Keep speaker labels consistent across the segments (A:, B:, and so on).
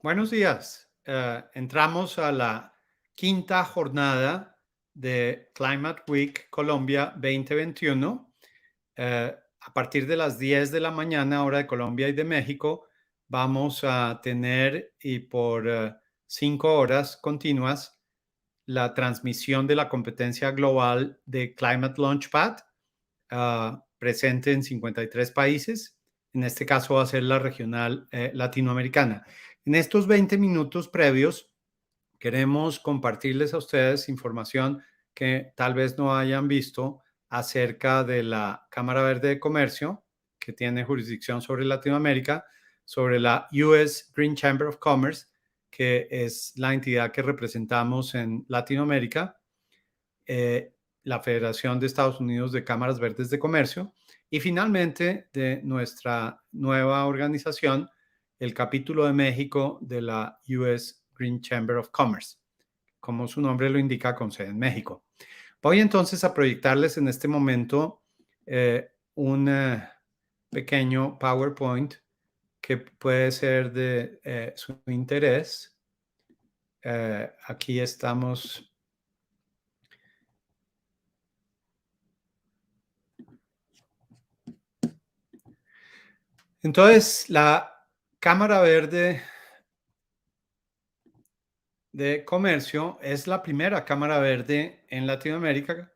A: Buenos días. Entramos a la quinta jornada de ClimateWeek Colombia 2021. A partir de las 10 de la mañana, hora de Colombia y de México, vamos a tener y por 5 horas continuas la transmisión de la competencia global de Climate Launchpad, presente en 53 países. En este caso va a ser la regional latinoamericana. En estos 20 minutos previos queremos compartirles a ustedes información que tal vez no hayan visto acerca de la Cámara Verde de Comercio, que tiene jurisdicción sobre Latinoamérica, sobre la US Green Chamber of Commerce, que es la entidad que representamos en Latinoamérica, la Federación de Estados Unidos de Cámaras Verdes de Comercio y finalmente de nuestra nueva organización, el capítulo de México de la US Green Chamber of Commerce, como su nombre lo indica, con sede en México. Voy entonces a proyectarles en este momento un pequeño PowerPoint que puede ser de su interés. Aquí estamos. Entonces, la Cámara Verde de Comercio es la primera Cámara Verde en Latinoamérica.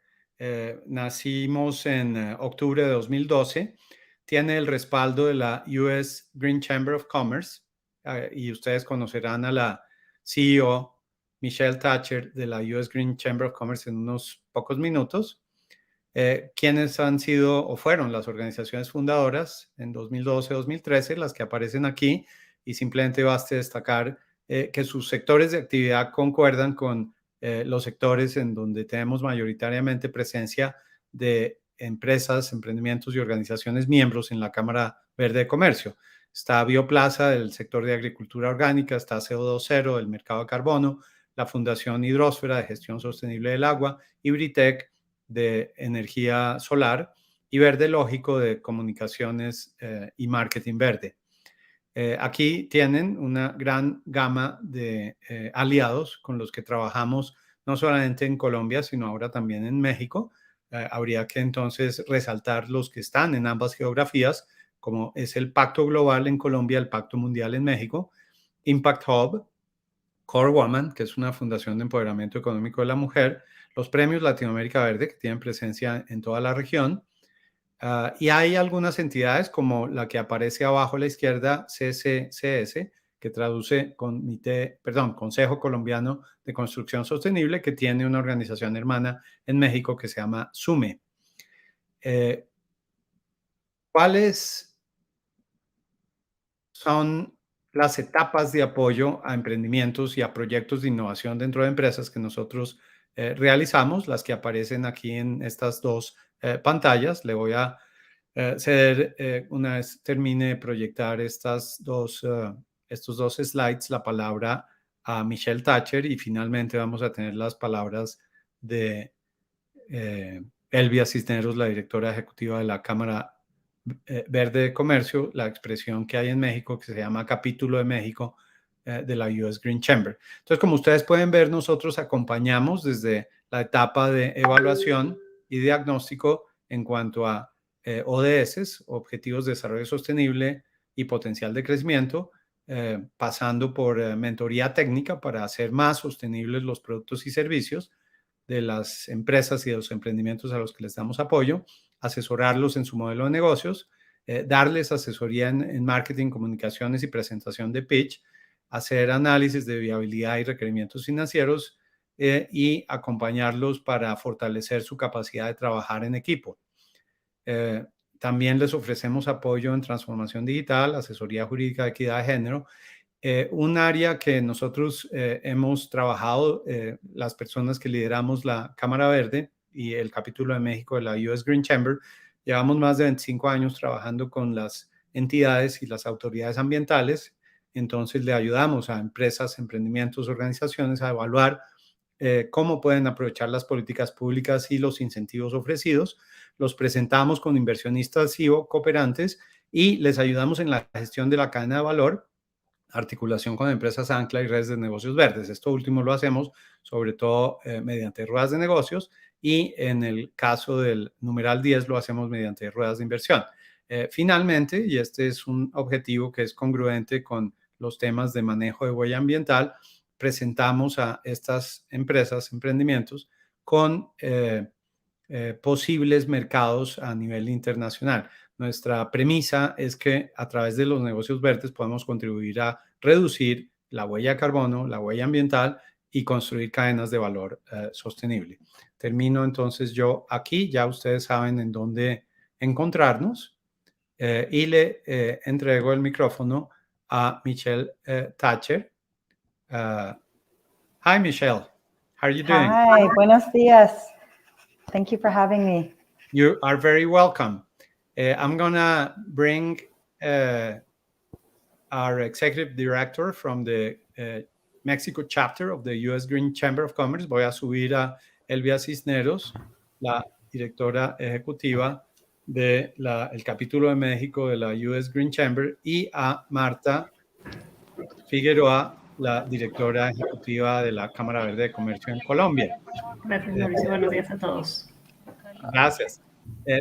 A: Nacimos en octubre de 2012. Tiene el respaldo de la US Green Chamber of Commerce y ustedes conocerán a la CEO Michelle Thatcher de la US Green Chamber of Commerce en unos pocos minutos. Quienes han sido o fueron las organizaciones fundadoras en 2012-2013, las que aparecen aquí, y simplemente basta destacar que sus sectores de actividad concuerdan con los sectores en donde tenemos mayoritariamente presencia de empresas, emprendimientos y organizaciones miembros en la Cámara Verde de Comercio. Está Bioplaza del sector de agricultura orgánica, está CO2 Cero del mercado de carbono, la Fundación Hidrósfera de Gestión Sostenible del Agua, Hibritec de energía solar y Verde Lógico de comunicaciones y marketing verde. Aquí tienen una gran gama de aliados con los que trabajamos no solamente en Colombia, sino ahora también en México. Habría que entonces resaltar los que están en ambas geografías, como es el Pacto Global en Colombia, el Pacto Mundial en México, Impact Hub, Core Woman, que es una fundación de empoderamiento económico de la mujer, los premios Latinoamérica Verde, que tienen presencia en toda la región, y hay algunas entidades como la que aparece abajo a la izquierda, CCCS, que traduce Consejo Colombiano de Construcción Sostenible, que tiene una organización hermana en México que se llama SUME. ¿Cuáles son las etapas de apoyo a emprendimientos y a proyectos de innovación dentro de empresas que nosotros realizamos? Las que aparecen aquí en estas dos pantallas. Le voy a ceder, una vez termine de proyectar estos dos slides, la palabra a Michelle Thatcher, y finalmente vamos a tener las palabras de Elvia Cisneros, la directora ejecutiva de la Cámara Verde de Comercio, la expresión que hay en México que se llama Capítulo de México de la US Green Chamber. Entonces, como ustedes pueden ver, nosotros acompañamos desde la etapa de evaluación y diagnóstico en cuanto a ODS, Objetivos de Desarrollo Sostenible y Potencial de Crecimiento, pasando por mentoría técnica para hacer más sostenibles los productos y servicios de las empresas y de los emprendimientos a los que les damos apoyo, asesorarlos en su modelo de negocios, darles asesoría en marketing, comunicaciones y presentación de pitch, hacer análisis de viabilidad y requerimientos financieros y acompañarlos para fortalecer su capacidad de trabajar en equipo. También les ofrecemos apoyo en transformación digital, asesoría jurídica de equidad de género. Un área que nosotros hemos trabajado, las personas que lideramos la Cámara Verde y el capítulo de México de la US Green Chamber, llevamos más de 25 años trabajando con las entidades y las autoridades ambientales. Entonces le ayudamos a empresas, emprendimientos, organizaciones a evaluar cómo pueden aprovechar las políticas públicas y los incentivos ofrecidos. Los presentamos con inversionistas y o cooperantes y les ayudamos en la gestión de la cadena de valor, articulación con empresas ancla y redes de negocios verdes. Esto último lo hacemos sobre todo mediante ruedas de negocios y en el caso del numeral 10 lo hacemos mediante ruedas de inversión. Finalmente, y este es un objetivo que es congruente con los temas de manejo de huella ambiental, presentamos a estas empresas, emprendimientos, con posibles mercados a nivel internacional. Nuestra premisa es que a través de los negocios verdes podemos contribuir a reducir la huella de carbono, la huella ambiental y construir cadenas de valor sostenible. Termino entonces yo aquí, ya ustedes saben en dónde encontrarnos y le entrego el micrófono a Michelle Thatcher. Hi, Michelle. How are you doing?
B: Hi, buenos días. Thank you for having me.
A: You are very welcome. I'm going to bring our executive director from the Mexico chapter of the U.S. Green Chamber of Commerce. Voy a subir a Elvia Cisneros, la directora ejecutiva del capítulo de México de la U.S. Green Chamber, y a Marta Figueroa, la directora ejecutiva de la Cámara Verde de Comercio en Colombia.
C: Gracias, Mauricio. Buenos días a todos.
A: Gracias.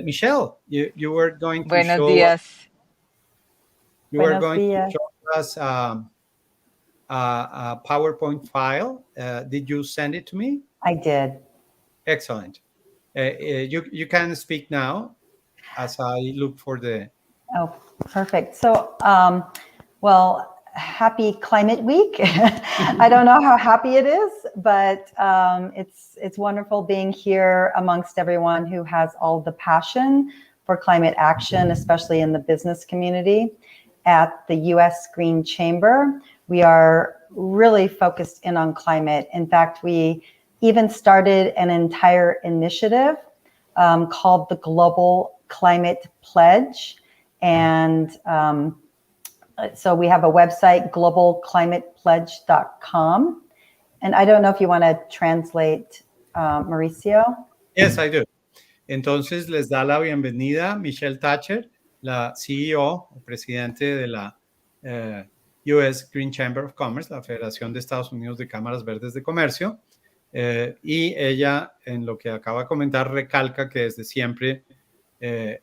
A: Michelle, you were going to
D: Buenos
A: show
D: días.
A: you were going to show us a PowerPoint file. Did you send it to me?
B: I did.
A: Excellent. You can speak now as I look for the...
B: Oh, perfect. So, well, happy Climate Week. I don't know how happy it is, but it's wonderful being here amongst everyone who has all the passion for climate action, especially in the business community. At the U.S. Green Chamber, we are really focused in on climate. In fact, we even started an entire initiative called the Global Climate Pledge. And so we have a website, globalclimatepledge.com. And I don't know if you want to translate, Mauricio.
A: Yes, I do. Entonces les da la bienvenida Michelle Thatcher, la CEO o presidente de la U.S. Green Chamber of Commerce, la Federación de Estados Unidos de Cámaras Verdes de Comercio. Y ella, en lo que acaba de comentar, recalca que desde siempre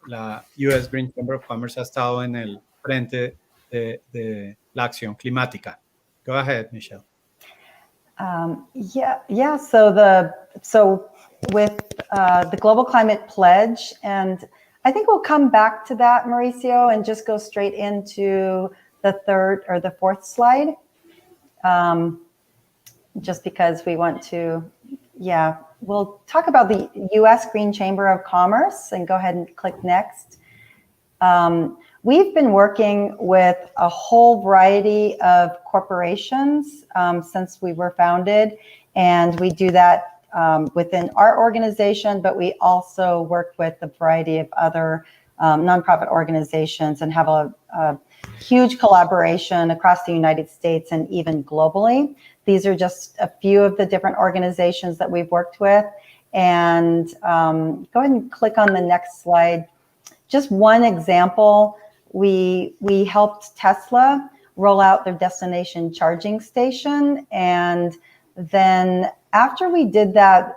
A: la U.S. Green Chamber of Commerce ha estado en el frente de la acción climática. Go ahead, Michelle.
B: Yeah. So with the Global Climate Pledge, and I think we'll come back to that, Mauricio, and just go straight into the third or the fourth slide. Just because we want to, we'll talk about the U.S. Green Chamber of Commerce, and go ahead and click next. We've been working with a whole variety of corporations since we were founded, and we do that within our organization, but we also work with a variety of other nonprofit organizations and have a huge collaboration across the United States and even globally. These are just a few of the different organizations that we've worked with. And go ahead and click on the next slide. Just one example, we helped Tesla roll out their destination charging station. And then after we did that,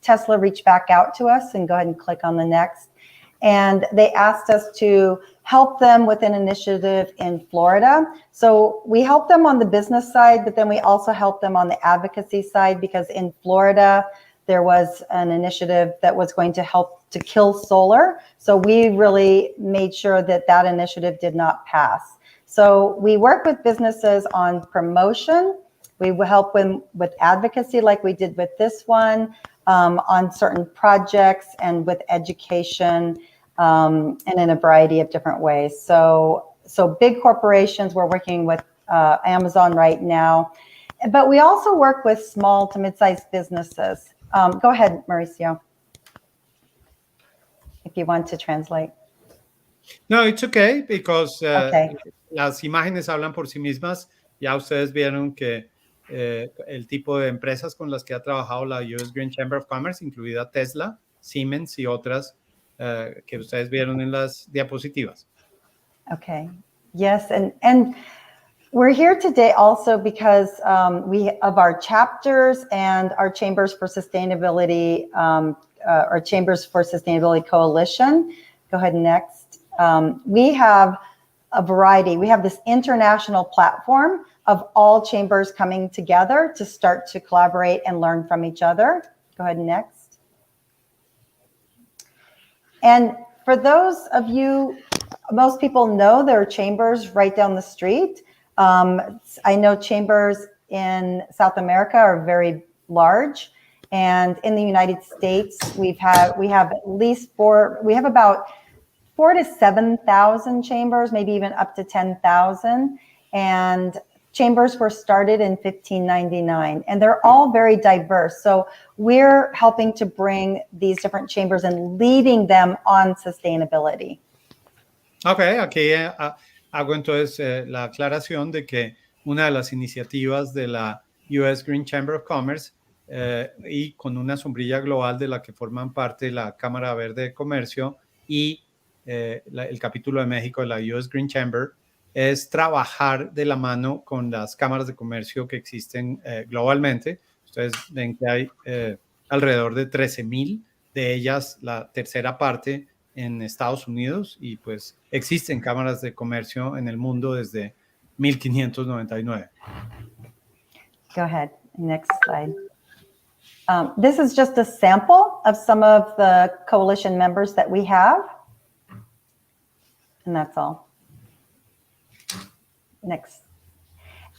B: Tesla reached back out to us, and go ahead and click on the next. And they asked us to help them with an initiative in Florida. So we helped them on the business side, but then we also helped them on the advocacy side, because in Florida, there was an initiative that was going to help to kill solar. So we really made sure that that initiative did not pass. So we work with businesses on promotion. We will help them with advocacy like we did with this one, on certain projects, and with education, and in a variety of different ways. So big corporations, we're working with Amazon right now, but we also work with small to mid-sized businesses. Go ahead, Mauricio, if you want to translate.
A: No, it's okay, because
B: Okay.
A: Las imágenes hablan por sí mismas. Ya ustedes vieron que el tipo de empresas con las que ha trabajado la U.S. Green Chamber of Commerce, incluida Tesla, Siemens y otras que ustedes vieron en las diapositivas.
B: Okay. Yes, and We're here today also because of our chapters and our Chambers for Sustainability, our Chambers for Sustainability Coalition. Go ahead, next. We have a variety. We have this international platform of all chambers coming together to start to collaborate and learn from each other. Go ahead, next. And for those of you, most people know there are chambers right down the street. I know chambers in South America are very large, and in the United States, we have at least we have about 4,000 to 7,000 chambers, maybe even up to 10,000. And chambers were started in 1599, and they're all very diverse. So we're helping to bring these different chambers and leading them on sustainability.
A: Ok, aquí hago entonces la aclaración de que una de las iniciativas de la US Green Chamber of Commerce y con una sombrilla global de la que forman parte la Cámara Verde de Comercio y el capítulo de México de la US Green Chamber es trabajar de la mano con las cámaras de comercio que existen globalmente. Ustedes ven que hay alrededor de 13,000 de ellas, la tercera parte en Estados Unidos, y pues existen cámaras de comercio en el mundo desde 1599.
B: Go ahead, next slide. This is just a sample of some of the coalition members that we have. And that's all. Next.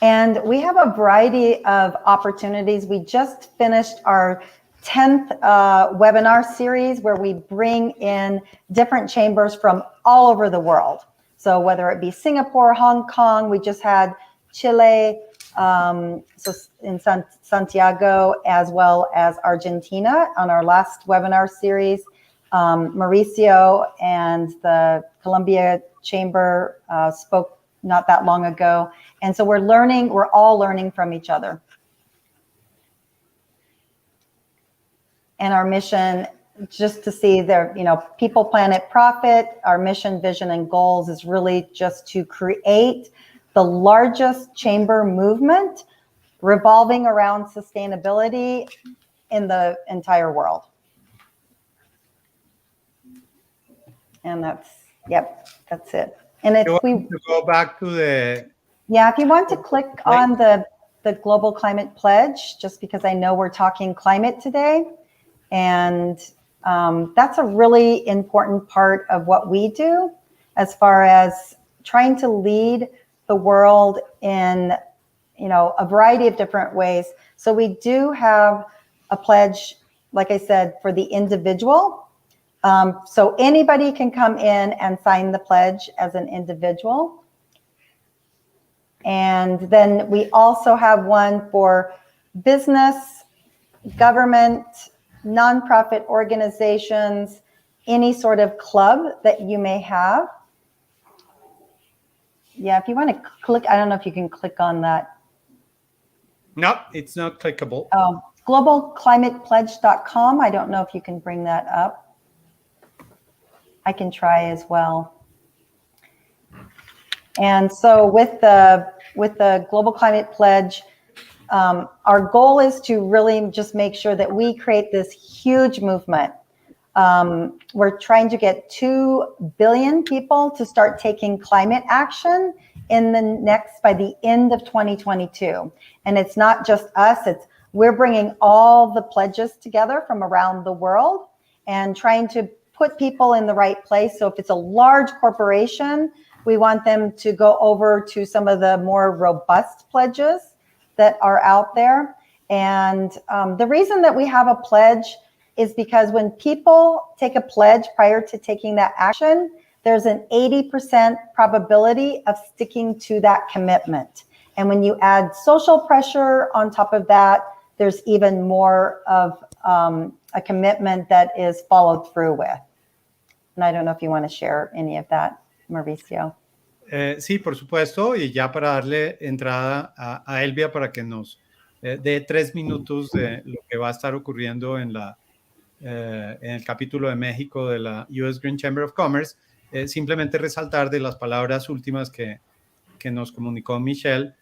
B: And we have a variety of opportunities. We just finished our 10th webinar series where we bring in different chambers from all over the world. So whether it be Singapore, Hong Kong, we just had Chile, so in Santiago, as well as Argentina on our last webinar series. Mauricio and the Colombia Chamber spoke not that long ago. And so we're all learning from each other. And our mission, just to see their, people, planet, profit, our mission, vision, and goals is really just to create the largest chamber movement revolving around sustainability in the entire world. And that's it. And if we
A: go back to the...
B: Yeah, if you want to click on the Global Climate Pledge, just because I know we're talking climate today. And that's a really important part of what we do as far as trying to lead the world in, a variety of different ways. So we do have a pledge, like I said, for the individual. So anybody can come in and sign the pledge as an individual. And then we also have one for business, government, nonprofit organizations, any sort of club that you may have. Yeah, if you want to click, I don't know if you can click on that.
A: No, it's not clickable.
B: Oh, globalclimatepledge.com. I don't know if you can bring that up. I can try as well. And so with the Global Climate Pledge, our goal is to really just make sure that we create this huge movement. We're trying to get 2 billion people to start taking climate action by the end of 2022. And it's not just us, we're bringing all the pledges together from around the world and trying to put people in the right place. So if it's a large corporation, we want them to go over to some of the more robust pledges that are out there. And the reason that we have a pledge is because when people take a pledge prior to taking that action, there's an 80% probability of sticking to that commitment. And when you add social pressure on top of that, there's even more of a commitment that is followed through with. And I don't know if you want to share any of that, Mauricio.
A: Sí, por supuesto, y ya para darle entrada a Elvia para que nos dé 3 minutos de lo que va a estar ocurriendo en el capítulo de México de la US Green Chamber of Commerce, simplemente resaltar de las palabras últimas que que nos comunicó Michelle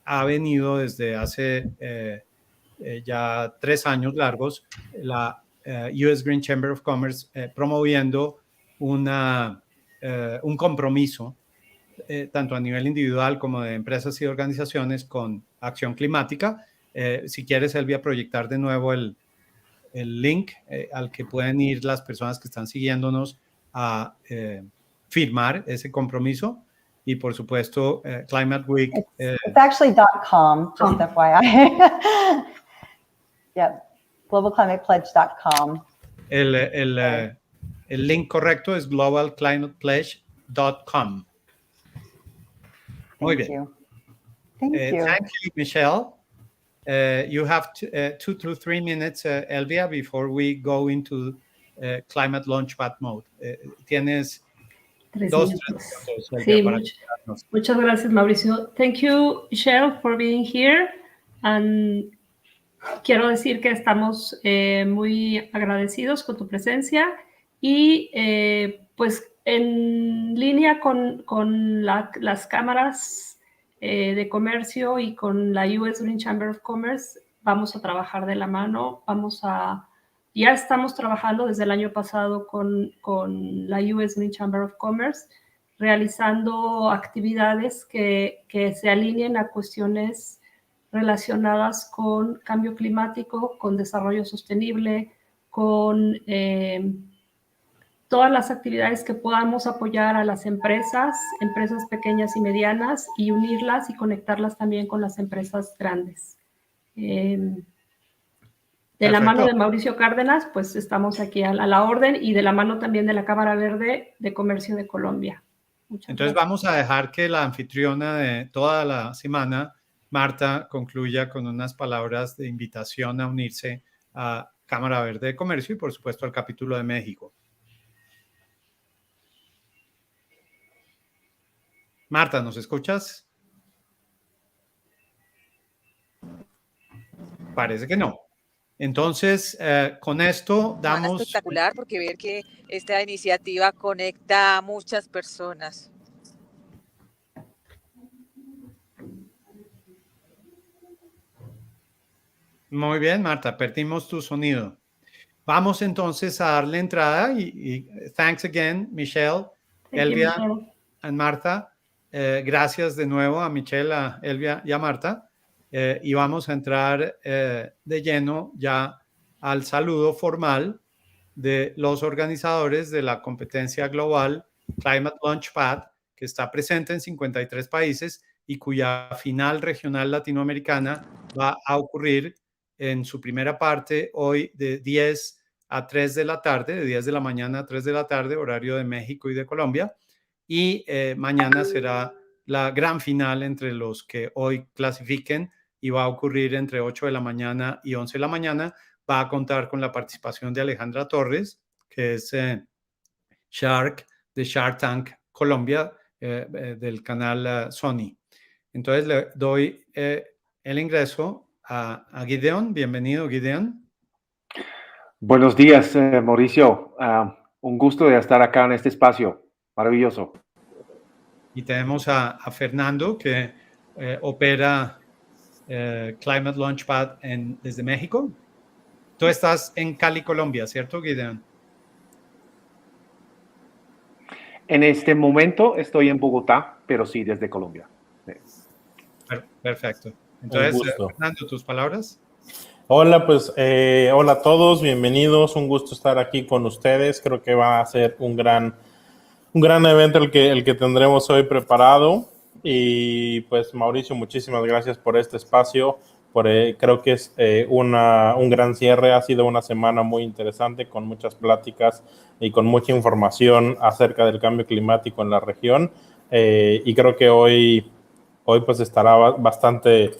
A: ha venido desde hace ya 3 años largos la US Green Chamber of Commerce promoviendo un compromiso tanto a nivel individual como de empresas y organizaciones con acción climática. Si quieres, Elvia, proyectar de nuevo el link al que pueden ir las personas que están siguiéndonos a firmar ese compromiso. Y por supuesto, ClimateWeek.
B: It's actually .com, just FYI. Yeah, globalclimatepledge.com.
A: El link correcto es globalclimatepledge.com. Muy bien.
B: Thank you.
A: Thank you, Michelle. You have 2 to 3 minutes, Elvia, before we go into climate launchpad mode. Tienes
C: 3
A: 2
C: minutos.
A: Elvia,
C: Sí, muchas gracias, Mauricio. Thank you, Michelle, for being here. And quiero decir que estamos muy agradecidos con tu presencia y pues en línea con las cámaras de comercio y con la US Green Chamber of Commerce vamos a trabajar de la mano, ya estamos trabajando desde el año pasado con la US Green Chamber of Commerce realizando actividades que se alineen a cuestiones relacionadas con cambio climático, con desarrollo sostenible, con todas las actividades que podamos apoyar a las empresas pequeñas y medianas y unirlas y conectarlas también con las empresas grandes. De la mano de Mauricio Cárdenas, pues estamos aquí a la orden y de la mano también de la Cámara Verde de Comercio de Colombia.
A: Entonces vamos a dejar que la anfitriona de toda la semana, Marta, concluya con unas palabras de invitación a unirse a Cámara Verde de Comercio y por supuesto al capítulo de México. Marta, ¿nos escuchas? Parece que no. Entonces, con esto damos...
D: espectacular porque ver que esta iniciativa conecta a muchas personas.
A: Muy bien, Marta, perdimos tu sonido. Vamos entonces a darle entrada y thanks again, Michelle, Elvia y Marta. Gracias de nuevo a Michelle, a Elvia y a Marta. Y vamos a entrar de lleno ya al saludo formal de los organizadores de la competencia global Climate Launchpad, que está presente en 53 países y cuya final regional latinoamericana va a ocurrir en su primera parte hoy de 10 a 3 de la tarde, de 10 de la mañana a 3 de la tarde, horario de México y de Colombia. Y mañana será la gran final entre los que hoy clasifiquen y va a ocurrir entre 8 de la mañana y 11 de la mañana. Va a contar con la participación de Alejandra Torres, que es Shark de Shark Tank Colombia, del canal Sony. Entonces le doy el ingreso a Gideon. Bienvenido, Gideon.
E: Buenos días, Mauricio. Un gusto de estar acá en este espacio. Maravilloso.
A: Y tenemos a Fernando, que opera Climate Launchpad desde México. Tú estás en Cali, Colombia, ¿cierto, Gideon?
E: En este momento estoy en Bogotá, pero sí desde Colombia.
A: Perfecto. Entonces, Fernando, ¿tus palabras?
F: Hola, pues hola a todos, bienvenidos. Un gusto estar aquí con ustedes. Creo que va a ser un gran evento el que tendremos hoy preparado. Y pues Mauricio, muchísimas gracias por este espacio. Creo que es un gran cierre. Ha sido una semana muy interesante con muchas pláticas y con mucha información acerca del cambio climático en la región. Y creo que hoy pues estará bastante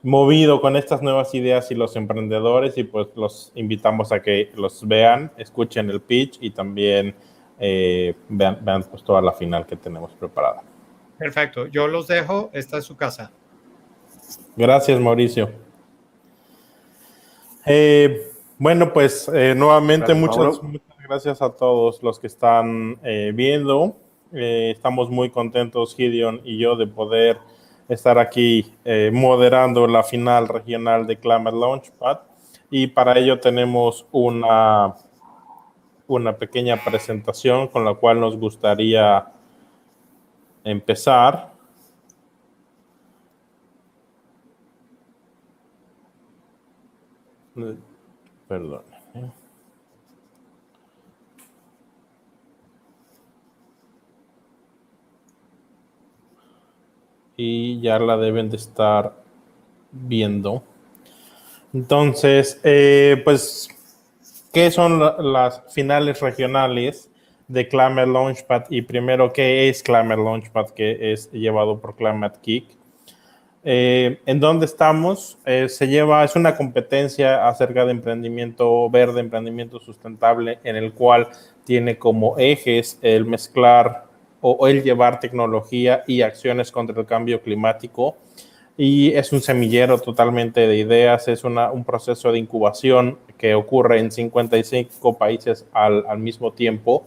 F: movido con estas nuevas ideas y los emprendedores, y pues los invitamos a que los vean, escuchen el pitch y también vean pues toda la final que tenemos preparada.
A: Perfecto, yo los dejo, esta es su casa.
F: Gracias, Mauricio. Bueno, pues nuevamente muchas gracias a todos los que están viendo. Estamos muy contentos, Gideon y yo, de poder estar aquí moderando la final regional de Climate Launchpad. Y para ello tenemos una pequeña presentación con la cual nos gustaría empezar. Perdón. Y ya la deben de estar viendo. Entonces, pues, ¿qué son las finales regionales de Climate Launchpad? Y primero, ¿qué es Climate Launchpad, que es llevado por ClimateWeek? ¿En dónde estamos? Es una competencia acerca de emprendimiento verde, emprendimiento sustentable, en el cual tiene como ejes el mezclar o el llevar tecnología y acciones contra el cambio climático. Y es un semillero totalmente de ideas, es un proceso de incubación que ocurre en 55 países al mismo tiempo,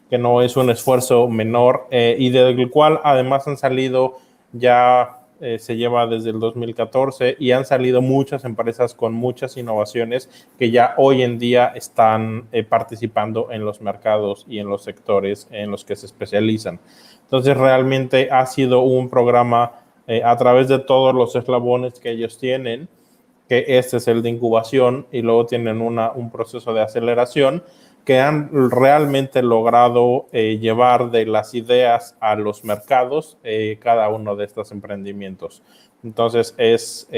F: que no es un esfuerzo menor, y del cual además han salido ya, se lleva desde el 2014, y han salido muchas empresas con muchas innovaciones que ya hoy en día están participando en los mercados y en los sectores en los que se especializan. Entonces realmente ha sido un programa a través de todos los eslabones que ellos tienen, que este es el de incubación, y luego tienen un proceso de aceleración, que han realmente logrado llevar de las ideas a los mercados cada uno de estos emprendimientos. Entonces es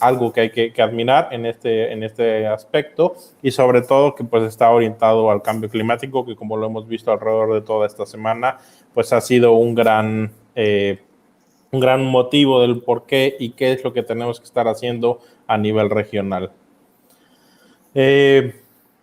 F: algo que hay que admirar en este aspecto, y sobre todo que pues está orientado al cambio climático, que como lo hemos visto alrededor de toda esta semana, pues ha sido un gran motivo del por qué y qué es lo que tenemos que estar haciendo a nivel regional.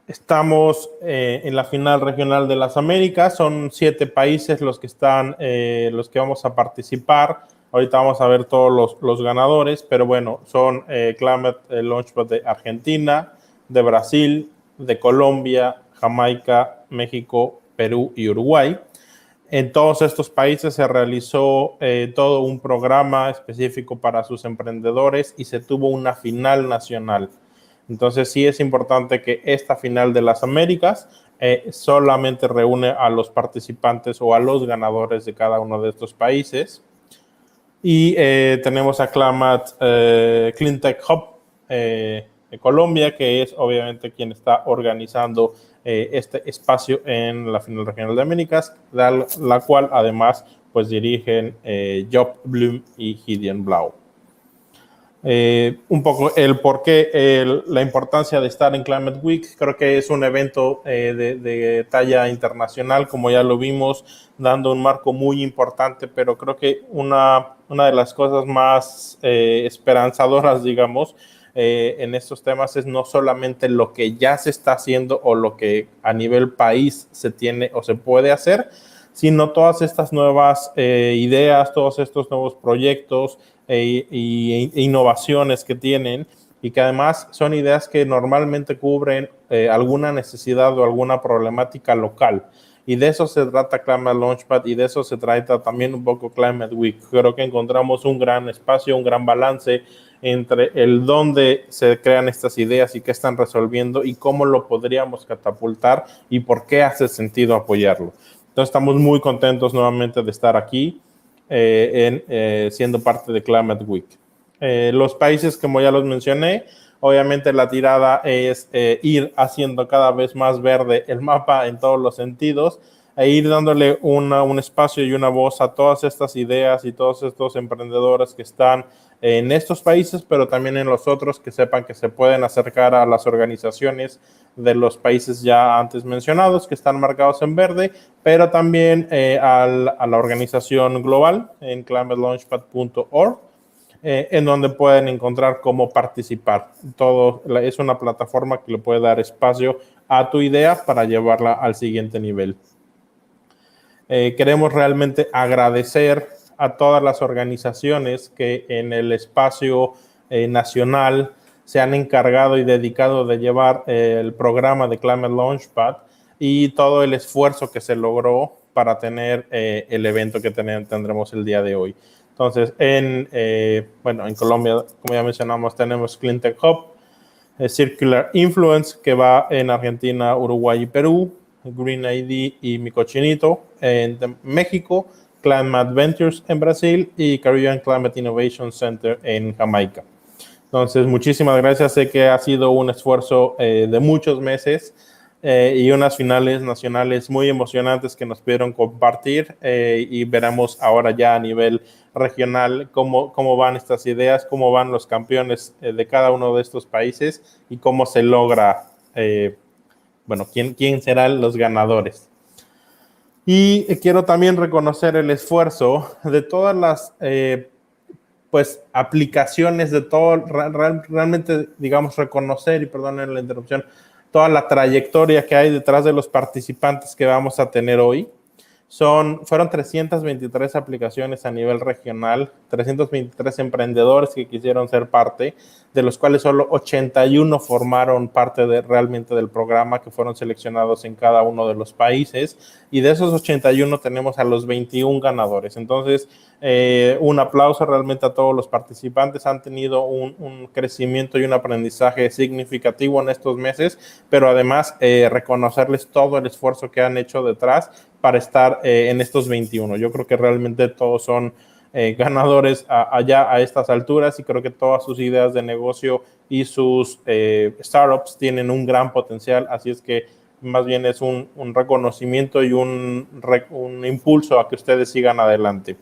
F: Estamos en la final regional de las Américas. Son 7 países los que vamos a participar. Ahorita vamos a ver todos los ganadores, pero bueno, son Climate Launchpad de Argentina, de Brasil, de Colombia, Jamaica, México, Perú y Uruguay. En todos estos países se realizó todo un programa específico para sus emprendedores y se tuvo una final nacional. Entonces sí es importante que esta final de las Américas solamente reúne a los participantes o a los ganadores de cada uno de estos países. Y tenemos a Climate Clean Tech Hub de Colombia, que es obviamente quien está organizando este espacio en la final regional de Américas, la cual además pues dirigen Job Bloom y Gideon Blau. Un poco el por qué, la importancia de estar en ClimateWeek. Creo que es un evento de talla internacional, como ya lo vimos, dando un marco muy importante, pero creo que una de las cosas más esperanzadoras, digamos, en estos temas es no solamente lo que ya se está haciendo o lo que a nivel país se tiene o se puede hacer, sino todas estas nuevas ideas, todos estos nuevos proyectos e innovaciones que tienen, y que además son ideas que normalmente cubren alguna necesidad o alguna problemática local. Y de eso se trata Climate Launchpad, y de eso se trata también un poco ClimateWeek. Creo que encontramos un gran espacio, un gran balance entre el dónde se crean estas ideas y qué están resolviendo y cómo lo podríamos catapultar y por qué hace sentido apoyarlo. Entonces estamos muy contentos nuevamente de estar aquí siendo parte de ClimateWeek. Los países, como ya los mencioné, obviamente la tirada es ir haciendo cada vez más verde el mapa en todos los sentidos, e ir dándole un espacio y una voz a todas estas ideas y todos estos emprendedores que están en estos países, pero también en los otros, que sepan que se pueden acercar a las organizaciones de los países ya antes mencionados, que están marcados en verde, pero también a la organización global en climatelaunchpad.org, en donde pueden encontrar cómo participar. Es una plataforma que le puede dar espacio a tu idea para llevarla al siguiente nivel. Queremos realmente agradecer a todas las organizaciones que en el espacio nacional se han encargado y dedicado de llevar el programa de Climate Launchpad, y todo el esfuerzo que se logró para tener el evento que tendremos el día de hoy. Entonces, en Colombia, como ya mencionamos, tenemos Cleantech Hub, Circular Influence, que va en Argentina, Uruguay y Perú, Green ID y Mi Cochinito en México, Climate Ventures en Brasil y Caribbean Climate Innovation Center en Jamaica. Entonces, muchísimas gracias. Sé que ha sido un esfuerzo de muchos meses y unas finales nacionales muy emocionantes que nos pudieron compartir y veremos ahora ya a nivel regional cómo van estas ideas, cómo van los campeones de cada uno de estos países y cómo se logra, quién serán los ganadores. Y quiero también reconocer el esfuerzo de todas las aplicaciones, de todo, realmente, digamos, reconocer, y perdonen la interrupción, toda la trayectoria que hay detrás de los participantes que vamos a tener hoy. Fueron 323 aplicaciones a nivel regional, 323 emprendedores que quisieron ser parte, de los cuales solo 81 formaron parte realmente del programa, que fueron seleccionados en cada uno de los países, y de esos 81 tenemos a los 21 ganadores. Entonces, un aplauso realmente a todos los participantes. Han tenido un crecimiento y un aprendizaje significativo en estos meses, pero además reconocerles todo el esfuerzo que han hecho detrás para estar en estos 21. Yo creo que realmente todos son ganadores allá a estas alturas, y creo que todas sus ideas de negocio y sus startups tienen un gran potencial, así es que más bien es un reconocimiento y un impulso a que ustedes sigan adelante.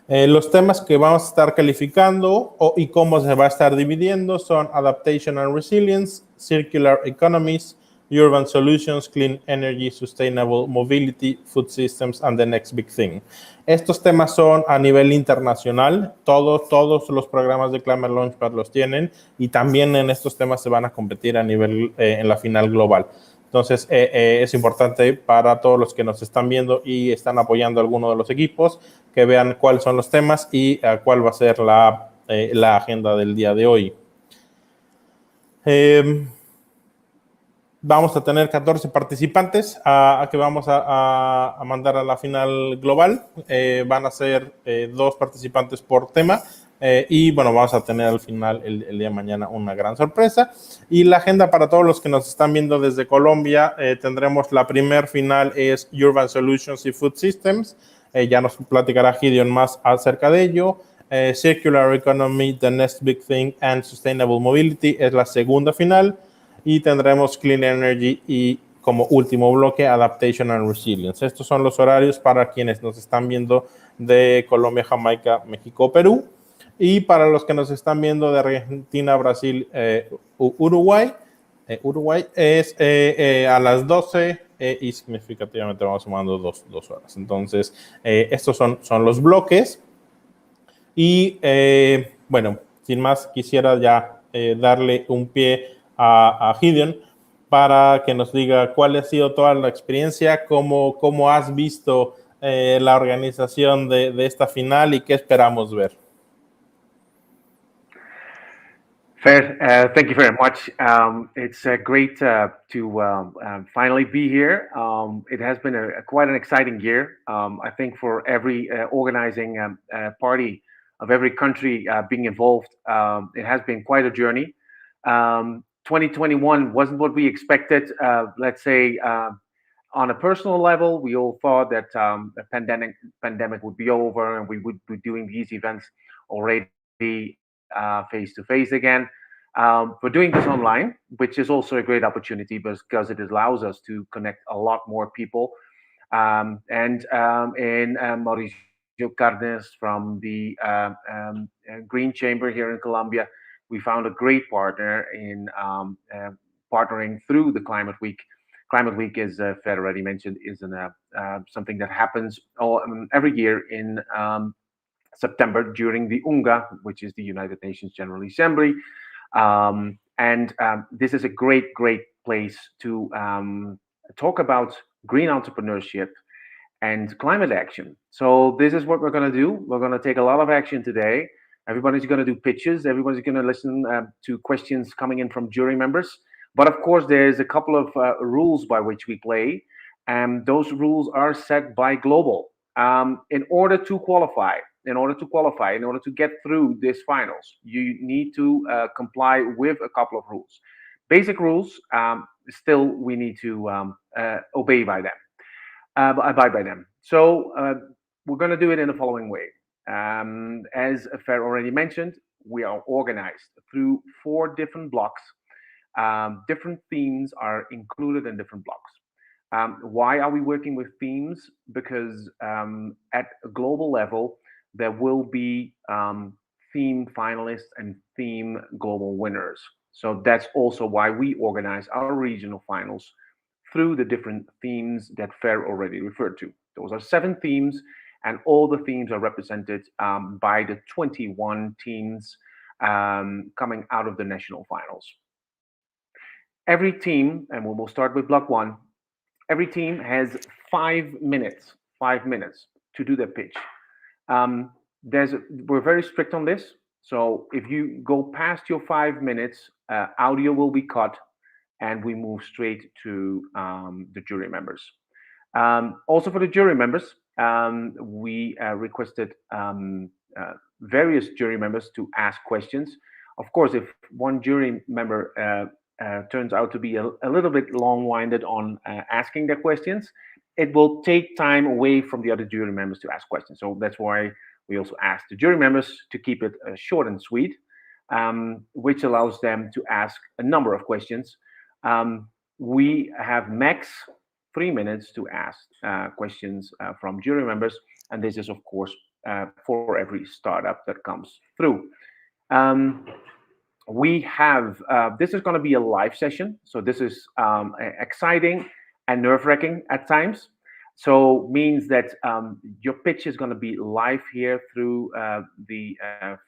F: Los temas que vamos a estar calificando y cómo se va a estar dividiendo son Adaptation and Resilience, Circular Economies, Urban Solutions, Clean Energy, Sustainable Mobility, Food Systems, and the Next Big Thing. Estos temas son a nivel internacional. Todos los programas de Climate Launchpad los tienen, y también en estos temas se van a competir a nivel en la final global. Entonces, es importante para todos los que nos están viendo y están apoyando a alguno de los equipos que vean cuáles son los temas y cuál va a ser la agenda del día de hoy. Vamos a tener 14 participantes que vamos a mandar a la final global. Van a ser 2 participantes por tema. Y vamos a tener al final el día de mañana una gran sorpresa. Y la agenda para todos los que nos están viendo desde Colombia, tendremos la primer final es Urban Solutions y Food Systems. Ya nos platicará Gideon más acerca de ello. Circular Economy, The Next Big Thing and Sustainable Mobility es la segunda final. Y tendremos Clean Energy y como último bloque Adaptation and Resilience. Estos son los horarios para quienes nos están viendo de Colombia, Jamaica, México, Perú. Y para los que nos están viendo de Argentina, Brasil, Uruguay es a las 12 y significativamente vamos sumando dos horas. Entonces, estos son los bloques. Y sin más, quisiera ya darle un pie a Gideon para que nos diga cuál ha sido toda la experiencia, cómo has visto la organización de esta final y qué esperamos ver.
E: Fer, thank you very much. It's great to finally be here. It has been quite an exciting year. I think for every organizing party of every country being involved, it has been quite a journey. 2021 wasn't what we expected. Let's say on a personal level, we all thought that the pandemic would be over and we would be doing these events already face-to-face again. We're doing this online, which is also a great opportunity because it allows us to connect a lot more people. In Mauricio Cardenas from the Green Chamber here in Colombia, we found a great partner in partnering through the Climate Week. Climate Week, as Fer already mentioned, is something that happens every year in September during the UNGA, which is the United Nations General Assembly. This is a great place to talk about green entrepreneurship and climate action. So this is what we're going to do. We're going to take a lot of action today. Everybody's going to do pitches. Everybody's going to listen to questions coming in from jury members. But of course, there's a couple of rules by which we play. and those rules are set by global. In order to get through these finals, you need to comply with a couple of rules. Basic rules, still we need to abide by them. So we're going to do it in the following way. As Fer already mentioned, we are organized through 4 different blocks. Different themes are included in different blocks. Why are we working with themes? Because at a global level, there will be theme finalists and theme global winners. So that's also why we organize our regional finals through the different themes that Fer already referred to. Those are 7 themes, and all the themes are represented by the 21 teams coming out of the national finals. Every team, and we'll start with block 1, every team has 5 minutes to do their pitch. We're very strict on this. So if you go past your 5 minutes, audio will be cut and we move straight to the jury members. Also for the jury members, we requested various jury members to ask questions. Of course, if one jury member turns out to be a little bit long-winded on asking their questions, it will take time away from the other jury members to ask questions. So that's why we also asked the jury members to keep it short and sweet, which allows them to ask a number of questions. We have max 3 minutes to ask questions from jury members, and this is, of course, for every startup that comes through. We have, this is going to be a live session, so this is exciting and nerve-wracking at times. So means that your pitch is going to be live here through the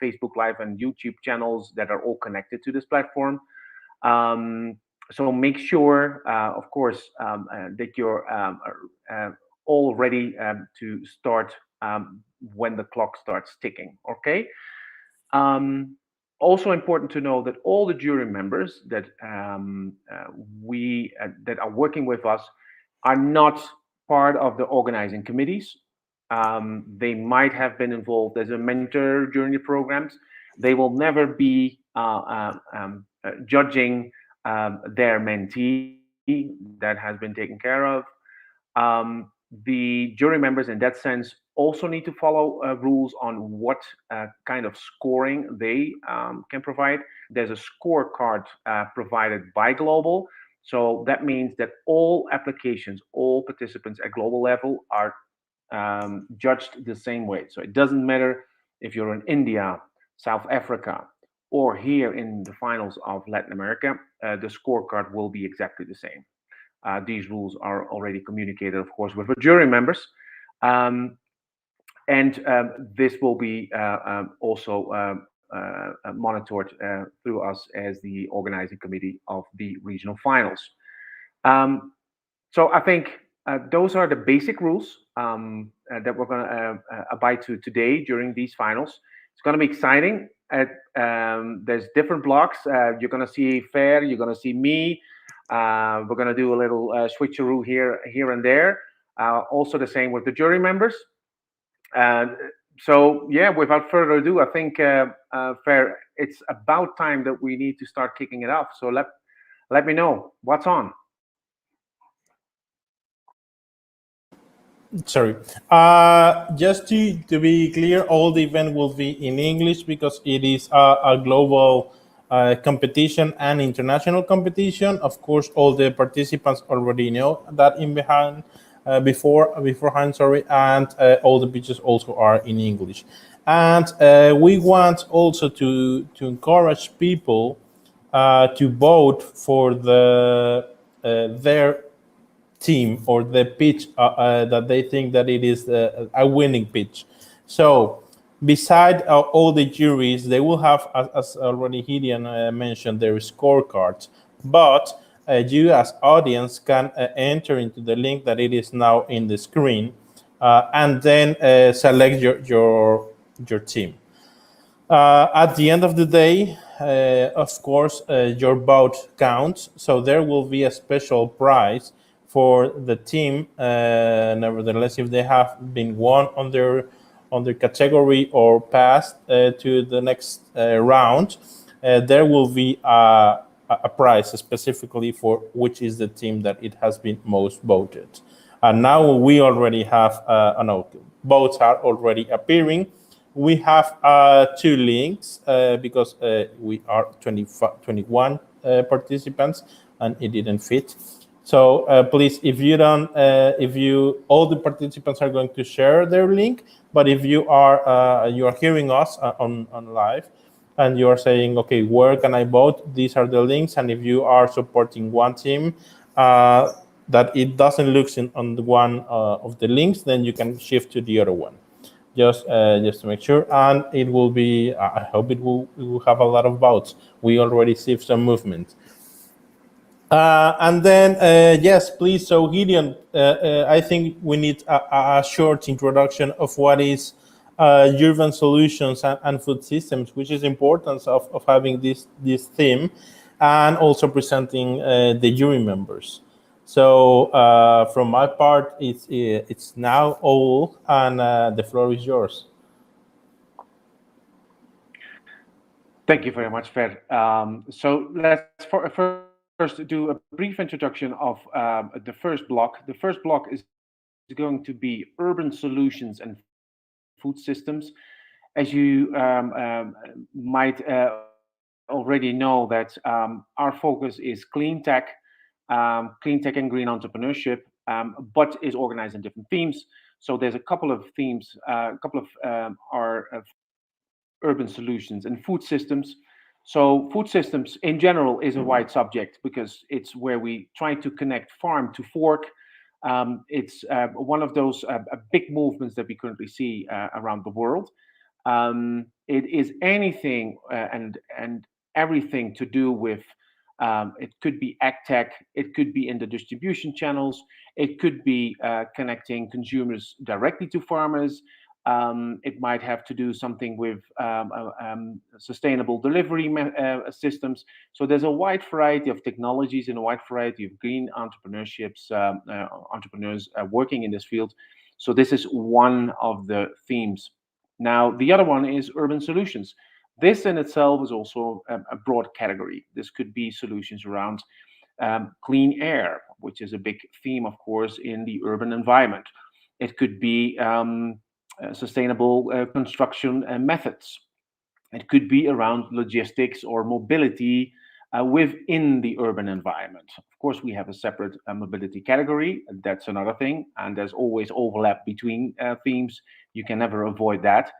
E: Facebook Live and YouTube channels that are all connected to this platform. So make sure, of course, that you're all ready to start when the clock starts ticking, okay? Also important to know that all the jury members that that are working with us are not part of the organizing committees. They might have been involved as a mentor during the programs. They will never be judging their mentee. That has been taken care of. The jury members in that sense also need to follow rules on what kind of scoring they can provide. There's a scorecard provided by Global. So that means that all applications, all participants at global level are judged the same way. So it doesn't matter if you're in India, South Africa, or here in the finals of Latin America, the scorecard will be exactly the same. These rules are already communicated, of course, with the jury members. This will be also monitored through us as the organizing committee of the regional finals. So I think those are the basic rules that we're going to abide to today during these finals. It's going to be exciting. There's different blocks. You're going to see Fer, you're going to see me. We're going to do a little switcheroo here and there. Also the same with the jury members. So yeah, without further ado, I think Fer, it's about time that we need to start kicking it off. So let me know what's on.
F: Sorry. Just to be clear, all the event will be in English because it is a global competition and international competition. Of course, all the participants already know that beforehand, sorry, and all the pitches also are in English. And we want also to encourage people to vote for their team or the pitch that they think that it is a winning pitch. So beside all the juries, they will have, as already Gideon mentioned, their scorecards, but you as audience can enter into the link that it is now in the screen and then select your team. At the end of the day, of course, your vote counts, so there will be a special prize for the team. Nevertheless, if they have been won on their category or passed to the next round, there will be a prize specifically for which is the team that it has been most voted. And now we already have, votes are already appearing. We have 2 links because we are 21 participants and it didn't fit. So please, if you don't, all the participants are going to share their link, but if you are hearing us on live, and you are saying, okay, where can I vote? These are the links. And if you are supporting one team that it doesn't look on the one of the links, then you can shift to the other one, just to make sure. And it will be, I hope it will have a lot of votes. We already see some movement. And then, yes, please. So Gideon, I think we need a short introduction of what is urban solutions and food systems, which is importance of having this theme, and also presenting the jury members. So from my part, it's now all, and the floor is yours.
E: Thank you very much, Fer. So let's first do a brief introduction of the first block. The first block is going to be urban solutions and food systems. As you might already know, that our focus is clean tech and green entrepreneurship, but is organized in different themes. So there's a couple of themes, are urban solutions and food systems. So food systems in general is a wide subject because it's where we try to connect farm to fork. It's one of those big movements that we currently see around the world. It is anything and everything to do with, it could be ag tech, it could be in the distribution channels, it could be connecting consumers directly to farmers. It might have to do something with sustainable delivery systems. So there's a wide variety of technologies and a wide variety of green entrepreneurs working in this field. So this is one of the themes. Now, the other one is urban solutions. This in itself is also a broad category. This could be solutions around clean air, which is a big theme, of course, in the urban environment. It could be sustainable construction methods. It could be around logistics or mobility within the urban environment. Of course, we have a separate mobility category. That's another thing. And there's always overlap between themes. You can never avoid that.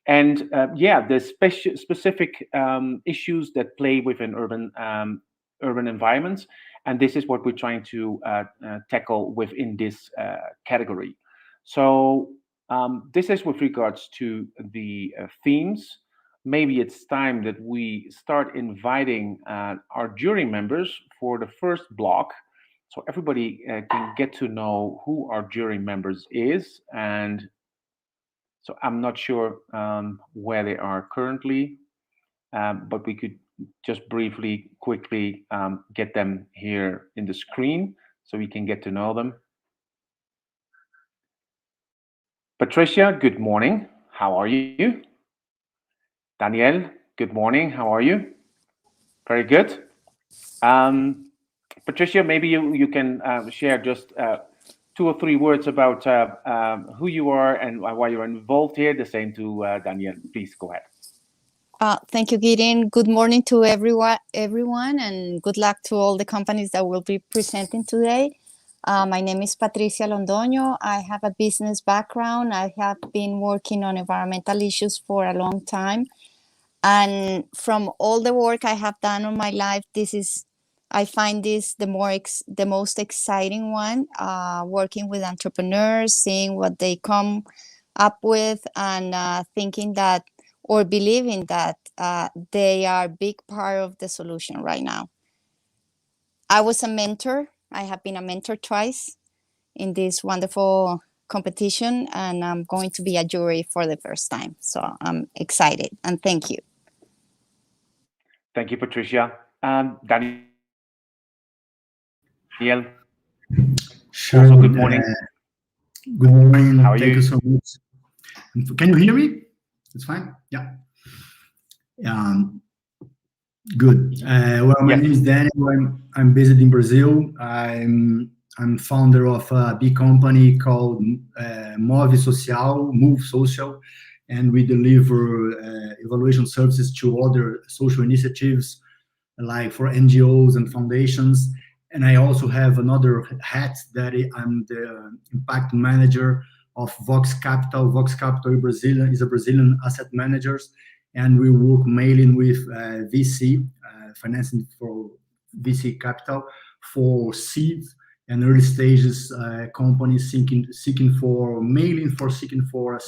E: There's specific issues that play within urban environments. And this is what we're trying to tackle within this category. So this is with regards to the themes. Maybe it's time that we start inviting our jury members for the first block, so everybody can get to know who our jury members is. And so I'm not sure where they are currently, but we could just briefly, quickly get them here in the screen so we can get to know them. Patricia, good morning. How are you? Danielle, good morning. How are you? Very good. Patricia, maybe you can share just 2 or 3 words about who you are and why you're involved here. The same to Danielle. Please go ahead.
G: Thank you, Gideon. Good morning to everyone, and good luck to all the companies that will be presenting today. My name is Patricia Londoño. I have a business background. I have been working on environmental issues for a long time. And from all the work I have done on my life, I find this the most exciting one, working with entrepreneurs, seeing what they come up with, and thinking that, or believing that they are a big part of the solution right now. I was a mentor. I have been a mentor twice in this wonderful competition, and I'm going to be a jury for the first time. So I'm excited, and thank you.
E: Thank you, Patricia. Danielle.
H: Sure.
E: Also, good morning.
H: Good morning.
E: How are
H: Thank
E: you?
H: you so much. Can you hear me? It's fine. Yeah. Good. Well, my
E: Yes.
H: name is Daniel. I'm based in Brazil. I'm founder of a big company called Move Social, and we deliver evaluation services to other social initiatives, like for NGOs and foundations. And I also have another hat that I'm the impact manager of Vox Capital. Vox Capital is a Brazilian asset managers, and we work mainly with VC, financing for VC capital for seed and early stages companies seeking for a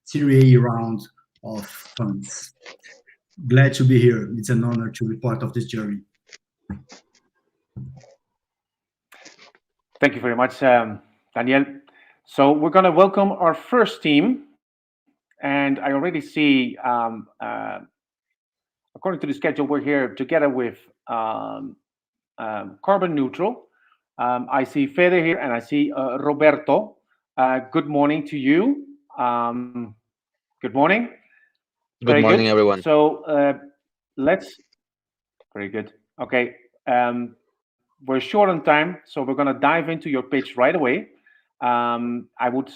H: Series A round of funds. Glad to be here. It's an honor to be part of this journey.
E: Thank you very much, Daniel. So we're going to welcome our first team. And I already see, according to the schedule, we're here together with Carbon Neutral. I see Fede here, and I see Roberto. Good morning to you. Good morning.
I: Good morning, everyone.
E: So very good. Okay. We're short on time, so we're going to dive into your pitch right away. I would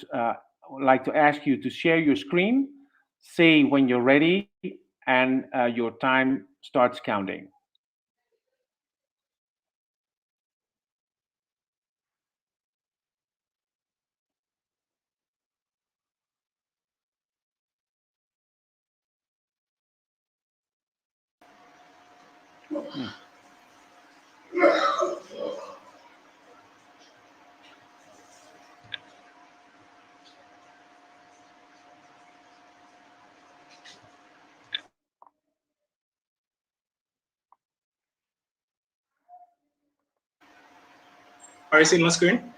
E: like to ask you to share your screen, say when you're ready, and your time starts counting.
J: Are you seeing my screen?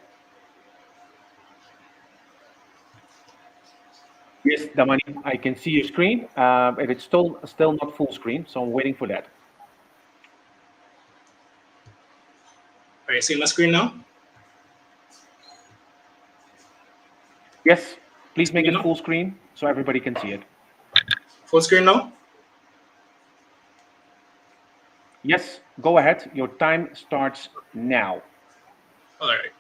E: Yes, Damani, I can see your screen. But it's still not full screen, so I'm waiting for that.
J: Are you seeing my screen now?
E: Yes, please make it full screen so everybody can see it.
J: Full screen now?
E: Yes, go ahead. Your time starts now.
J: All right.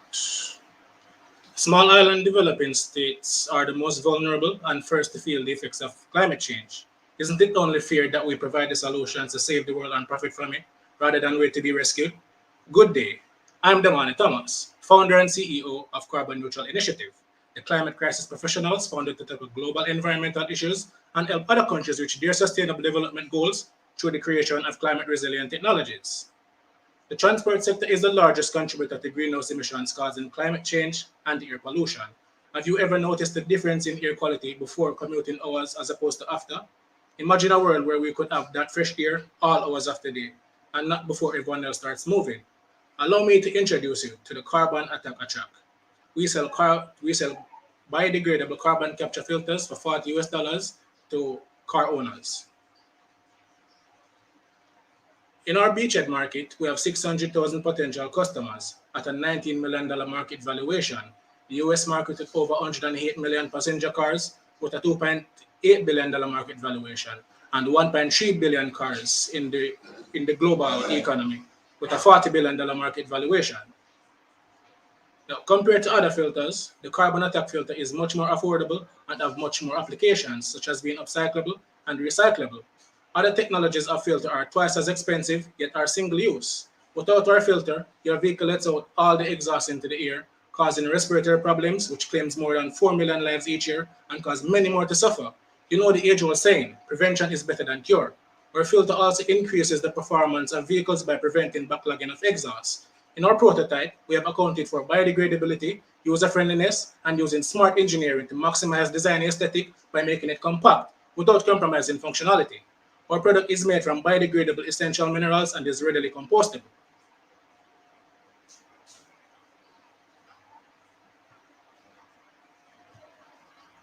J: Small island developing states are the most vulnerable and first to feel the effects of climate change. Isn't it only fair that we provide the solutions to save the world and profit from it, rather than wait to be rescued? Good day. I'm Damani Thomas, founder and CEO of Carbon Neutral Initiative, the climate crisis professionals founded to tackle global environmental issues and help other countries reach their sustainable development goals through the creation of climate resilient technologies. The transport sector is the largest contributor to greenhouse emissions causing climate change and air pollution. Have you ever noticed the difference in air quality before commuting hours as opposed to after? Imagine a world where we could have that fresh air all hours of the day and not before everyone else starts moving. Allow me to introduce you to the Carbon Attack Attract. We sell biodegradable carbon capture filters for $40 to car owners. In our beachhead market, we have 600,000 potential customers at a $19 million market valuation. The US market with over 108 million passenger cars with a $2.8 billion market valuation and 1.3 billion cars in the global economy with a $40 billion market valuation. Now, compared to other filters, the Carbon Attack filter is much more affordable and have much more applications, such as being upcyclable and recyclable. Other technologies of filter are twice as expensive, yet are single use. Without our filter, your vehicle lets out all the exhaust into the air, causing respiratory problems, which claims more than 4 million lives each year and cause many more to suffer. You know the age-old saying, prevention is better than cure. Our filter also increases the performance of vehicles by preventing backlogging of exhaust. In our prototype, we have accounted for biodegradability, user-friendliness, and using smart engineering to maximize design aesthetic by making it compact without compromising functionality. Our product is made from biodegradable essential minerals and is readily compostable.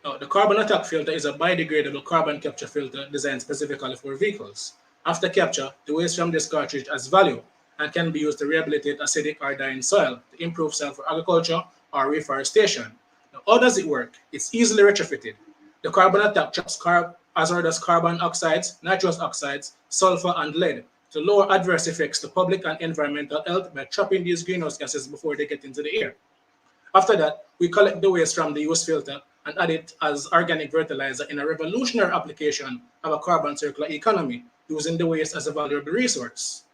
J: Now, the Carbon Attack filter is a biodegradable carbon capture filter designed specifically for vehicles. After capture, the waste from this cartridge has value and can be used to rehabilitate acidic or dying soil, to improve soil for agriculture or reforestation. Now, how does it work? It's easily retrofitted. The carbon attack traps hazardous carbon oxides, nitrous oxides, sulfur, and lead to lower adverse effects to public and environmental health by trapping these greenhouse gases before they get into the air. After that, we collect the waste from the used filter and add it as organic fertilizer in a revolutionary application of a carbon circular economy, using the waste as a valuable resource.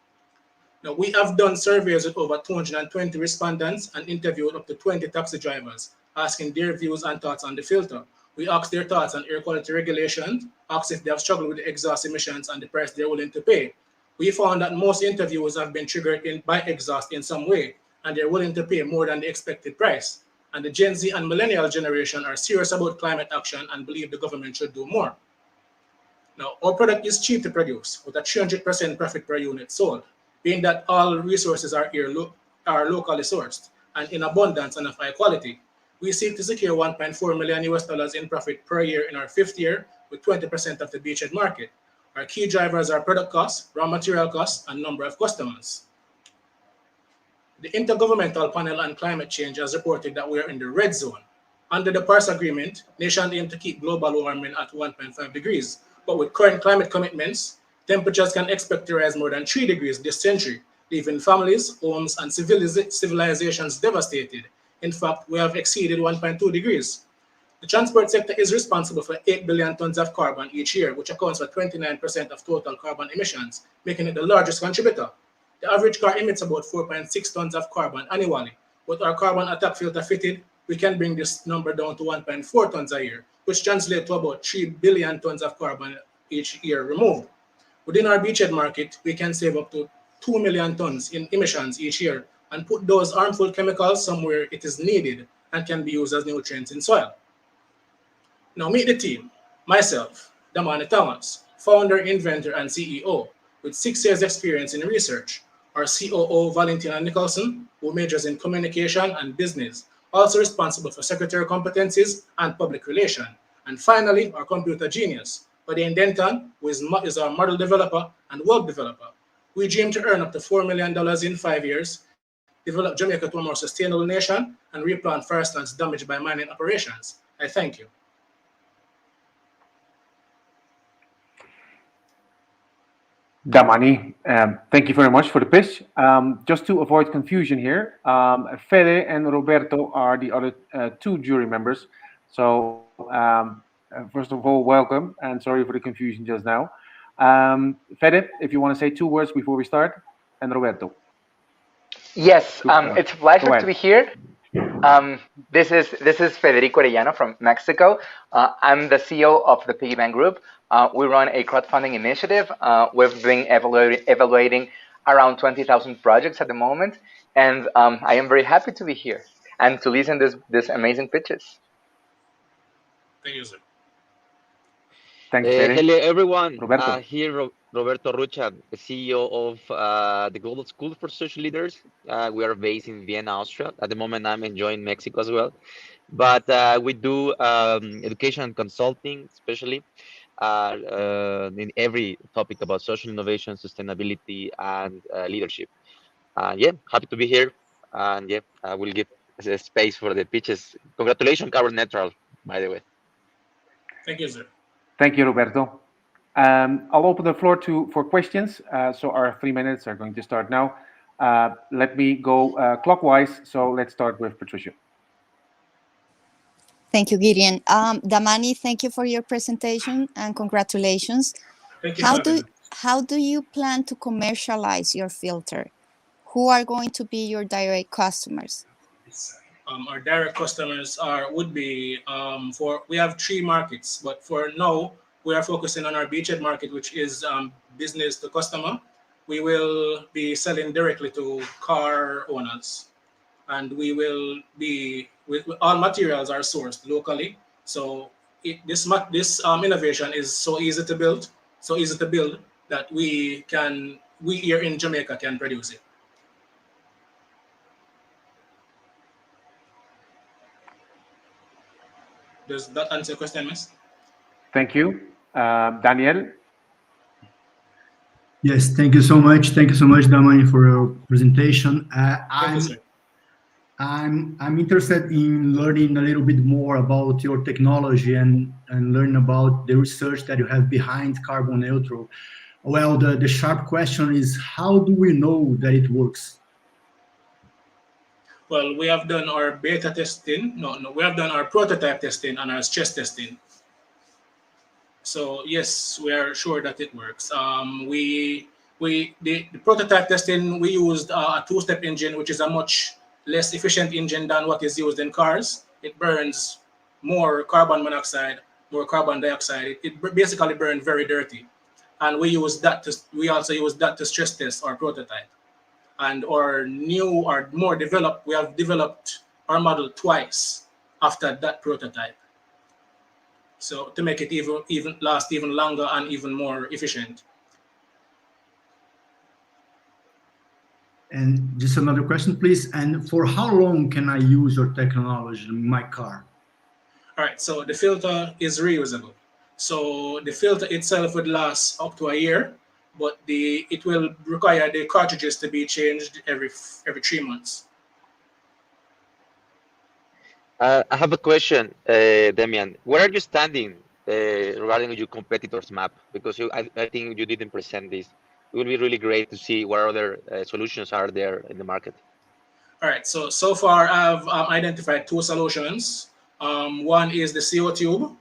J: Now, we have done surveys with over 220 respondents and interviewed up to 20 taxi drivers, asking their views and thoughts on the filter. We asked their thoughts on air quality regulations, asked if they have struggled with the exhaust emissions and the price they're willing to pay. We found that most interviews have been triggered by exhaust in some way, and they're willing to pay more than the expected price. And the Gen Z and millennial generation are serious about climate action and believe the government should do more. Now, our product is cheap to produce, with a 300% profit per unit sold, being that all resources are locally sourced and in abundance and of high quality. We seek to secure $1.4 million in profit per year in our 5th year, with 20% of the beachhead market. Our key drivers are product costs, raw material costs, and number of customers. The Intergovernmental Panel on Climate Change has reported that we are in the red zone. Under the Paris Agreement, nations aim to keep global warming at 1.5 degrees, but with current climate commitments, temperatures can expect to rise more than 3 degrees this century, leaving families, homes, and civilizations devastated. In fact, we have exceeded 1.2 degrees. The transport sector is responsible for 8 billion tons of carbon each year, which accounts for 29% of total carbon emissions, making it the largest contributor. The average car emits about 4.6 tons of carbon annually. With our carbon attack filter fitted, we can bring this number down to 1.4 tons a year, which translates to about 3 billion tons of carbon each year removed. Within our beachhead market, we can save up to 2 million tons in emissions each year and put those harmful chemicals somewhere it is needed and can be used as nutrients in soil. Now meet the team. Myself, Damani Thomas, founder, inventor, and CEO, with 6 years experience in research. Our COO, Valentina Nicholson, who majors in communication and business, also responsible for secretarial competencies and public relations. And finally, our computer genius, Badane Denton, who is our model developer and web developer. We dream to earn up to $4 million in 5 years, develop Jamaica to a more sustainable nation, and replant forest lands damaged by mining operations. I thank you.
E: Damani, thank you very much for the pitch. Just to avoid confusion here, Fede and Roberto are the other 2 jury members. So first of all, welcome, and sorry for the confusion just now. Fede, if you want to say 2 words before we start, and Roberto.
K: Yes, it's a pleasure to be here. This is Federico Arellano from Mexico. I'm the CEO of the Piggy Bank Group. We run a crowdfunding initiative. We've been evaluating around 20,000 projects at the moment, and I am very happy to be here and to listen to this amazing pitches.
J: Thank you, sir.
E: Thanks, Fede.
I: Hello, everyone.
E: Roberto.
I: Here, Roberto Rucha, the CEO of the Global School for Social Leaders. We are based in Vienna, Austria. At the moment, I'm enjoying Mexico as well. But we do education and consulting, especially in every topic about social innovation, sustainability, and leadership. Yeah, happy to be here. And yeah, I will give a space for the pitches. Congratulations, carbon neutral, by the way.
J: Thank you, sir.
E: Thank you, Roberto. I'll open the floor for questions. So our 3 minutes are going to start now. Let me go clockwise. So let's start with Patricia.
G: Thank you, Gideon. Damani, thank you for your presentation and congratulations.
J: Thank you.
G: How do you plan to commercialize your filter? Who are going to be your direct customers?
J: Our direct customers would be we have 3 markets, but for now we are focusing on our beachhead market, which is business to customer. We will be selling directly to car owners, and we will be all materials are sourced locally. So this innovation is so easy to build that we here in Jamaica can produce it. Does that answer your question, miss?
E: Thank you. Daniel?
H: Yes, thank you so much. Thank you so much, Damani, for your presentation. I'm interested in learning a little bit more about your technology and learn about the research that you have behind carbon neutral. Well, the sharp question is, how do we know that it works?
J: Well, we have done our beta testing. We have done our prototype testing and our stress testing. So yes, we are sure that it works. The prototype testing, we used a two-step engine, which is a much less efficient engine than what is used in cars. It burns more carbon monoxide, more carbon dioxide. It basically burned very dirty. And we also use that to stress test our prototype. And our new or more developed, we have developed our model twice after that prototype. So to make it even last even longer and even more efficient.
H: And just another question, please. And for how long can I use your technology in my car?
J: All right, so the filter is reusable. So the filter itself would last up to a year, but it will require the cartridges to be changed every 3 months.
I: I have a question, Demian. Where are you standing regarding your competitors' map? Because I think you didn't present this. It would be really great to see what other solutions are there in the market.
J: All right, so far I've identified two solutions. One is the CO tube,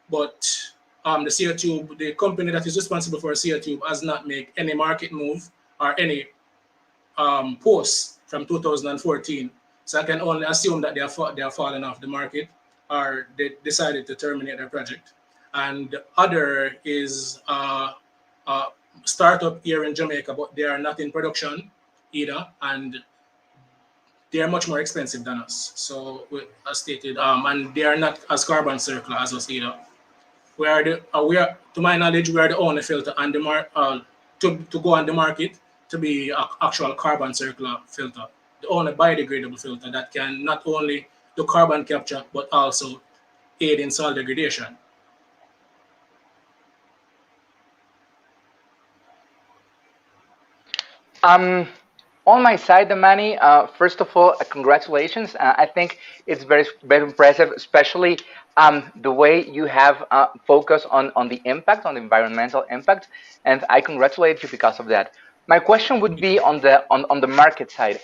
J: but the CO tube, the company that is responsible for CO tube has not made any market move or any posts from 2014. So I can only assume that they are falling off the market or they decided to terminate their project. And the other is a startup here in Jamaica, but they are not in production either, and they are much more expensive than us. So as stated, and they are not as carbon circular as us either. We are, to my knowledge, we are the only filter on the to go on the market to be an actual carbon circular filter, the only biodegradable filter that can not only do carbon capture but also aid in soil degradation.
K: On my side, Damani, first of all, congratulations. I think it's very, very impressive, especially the way you have focused on the impact, on the environmental impact, and I congratulate you because of that. My question would be on the market side.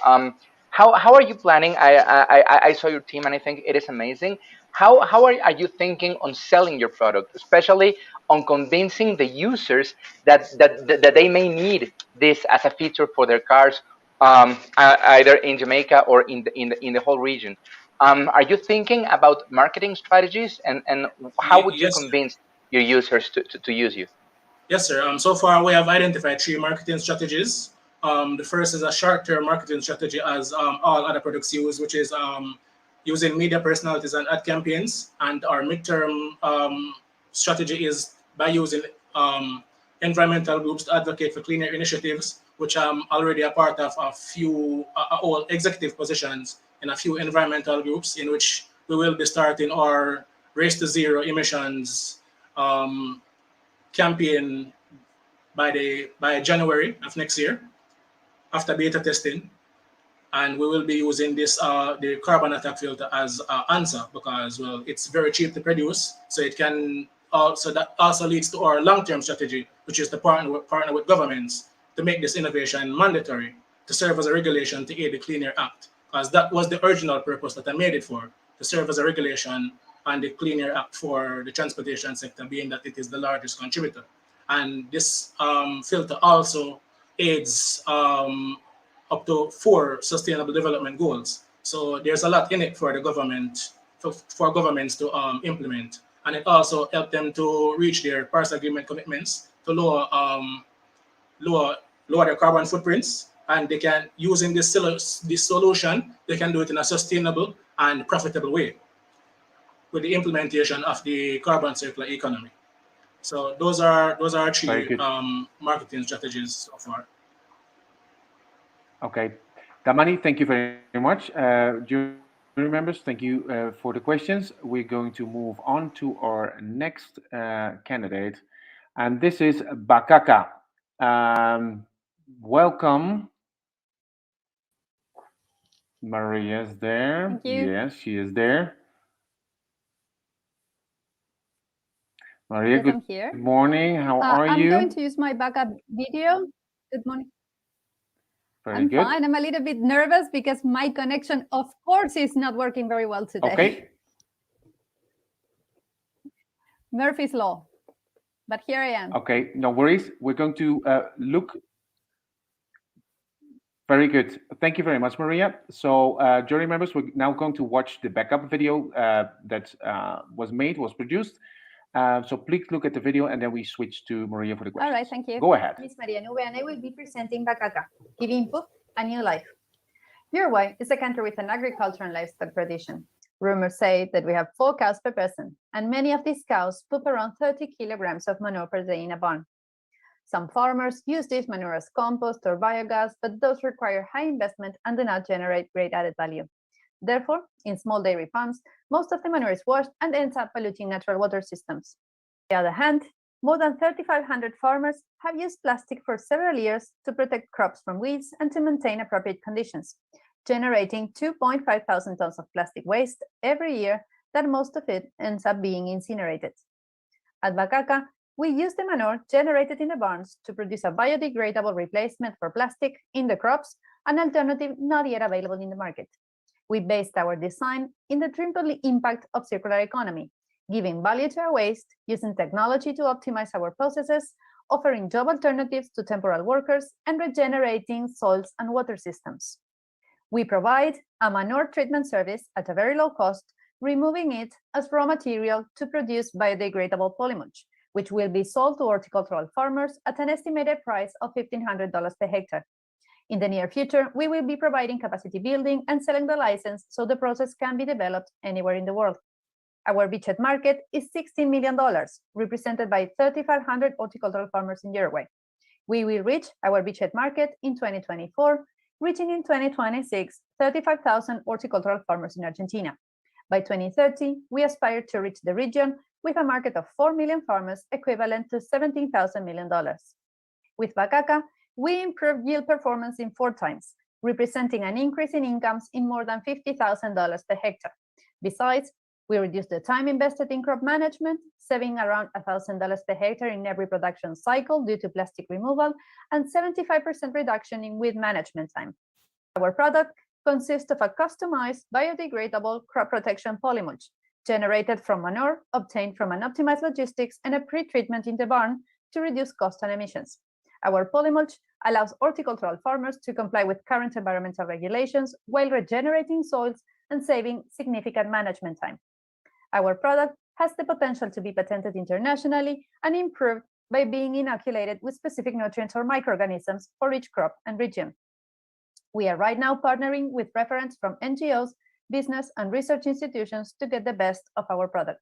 K: How are you planning? I saw your team, and I think it is amazing. How are you thinking on selling your product, especially on convincing the users that they may need this as a feature for their cars, either in Jamaica or in the whole region? Are you thinking about marketing strategies, and how would you convince your users to use you?
J: Yes, sir. So far, we have identified 3 marketing strategies. The first is a short-term marketing strategy, as all other products use, which is using media personalities and ad campaigns. And our midterm strategy is by using environmental groups to advocate for cleaner initiatives, which I'm already a part of a few all executive positions in a few environmental groups, in which we will be starting our Race to Zero emissions campaign by January of next year, after beta testing. And we will be using this the carbon attack filter as an answer, because, well, it's very cheap to produce, so it can also, that also leads to our long-term strategy, which is to partner with governments to make this innovation mandatory, to serve as a regulation to aid the Clean Air Act, because that was the original purpose that I made it for, to serve as a regulation and the Clean Air Act for the transportation sector, being that it is the largest contributor. And this filter also aids up to 4 sustainable development goals. So there's a lot in it for the government, for governments to implement. And it also helped them to reach their Paris Agreement commitments to lower their carbon footprints. And they can, using this solution, they can do it in a sustainable and profitable way with the implementation of the carbon circular economy. So those are 3 marketing strategies so far.
E: Okay, Damani, thank you very much. Jury members, thank you for the questions. We're going to move on to our next candidate, and this is Bakaka. Welcome. Maria's there.
L: Thank you.
E: Yes, she is there. Maria,
L: Yes, I'm here.
E: good morning. How are you?
L: I'm going to use my backup video. Good morning. I'm
E: good.
L: fine. I'm a little bit nervous because my connection, of course, is not working very well today.
E: Okay.
L: Murphy's Law. But here I am.
E: Okay, no worries. We're going to look. Very good. Thank you very much, Maria. So, jury members, we're now going to watch the backup video that was produced. So please look at the video and then we switch to Maria for the questions.
L: All right, thank you.
E: Go ahead.
L: Miss Maria Nube, and I will be presenting Bacaca, giving poop a new life. Uruguay is a country with an agriculture and livestock tradition. Rumors say that we have 4 cows per person, and many of these cows poop around 30 kilograms of manure per day in a barn. Some farmers use this manure as compost or biogas, but those require high investment and do not generate great added value. Therefore, in small dairy farms, most of the manure is washed and ends up polluting natural water systems. On the other hand, more than 3,500 farmers have used plastic for several years to protect crops from weeds and to maintain appropriate conditions, generating 2,500 tons of plastic waste every year that most of it ends up being incinerated. At Bacaca, we use the manure generated in the barns to produce a biodegradable replacement for plastic in the crops, an alternative not yet available in the market. We based our design in the triple impact of circular economy, giving value to our waste, using technology to optimize our processes, offering job alternatives to temporary workers, and regenerating soils and water systems. We provide a manure treatment service at a very low cost, removing it as raw material to produce biodegradable polymulch, which will be sold to horticultural farmers at an estimated price of $1,500 per hectare. In the near future, we will be providing capacity building and selling the license so the process can be developed anywhere in the world. Our beachhead market is $16 million, represented by 3,500 horticultural farmers in Uruguay. We will reach our beachhead market in 2024, reaching in 2026 35,000 horticultural farmers in Argentina. By 2030, we aspire to reach the region with a market of 4 million farmers, equivalent to $17,000 million. With Bacaca, we improved yield performance in 4 times, representing an increase in incomes in more than $50,000 per hectare. Besides, we reduced the time invested in crop management, saving around $1,000 per hectare in every production cycle due to plastic removal, and 75% reduction in weed management time. Our product consists of a customized biodegradable crop protection polymulch, generated from manure obtained from an optimized logistics and a pre-treatment in the barn to reduce cost and emissions. Our polymulch allows horticultural farmers to comply with current environmental regulations while regenerating soils and saving significant management time. Our product has the potential to be patented internationally and improved by being inoculated with specific nutrients or microorganisms for each crop and region. We are right now partnering with referents from NGOs, business, and research institutions to get the best of our product.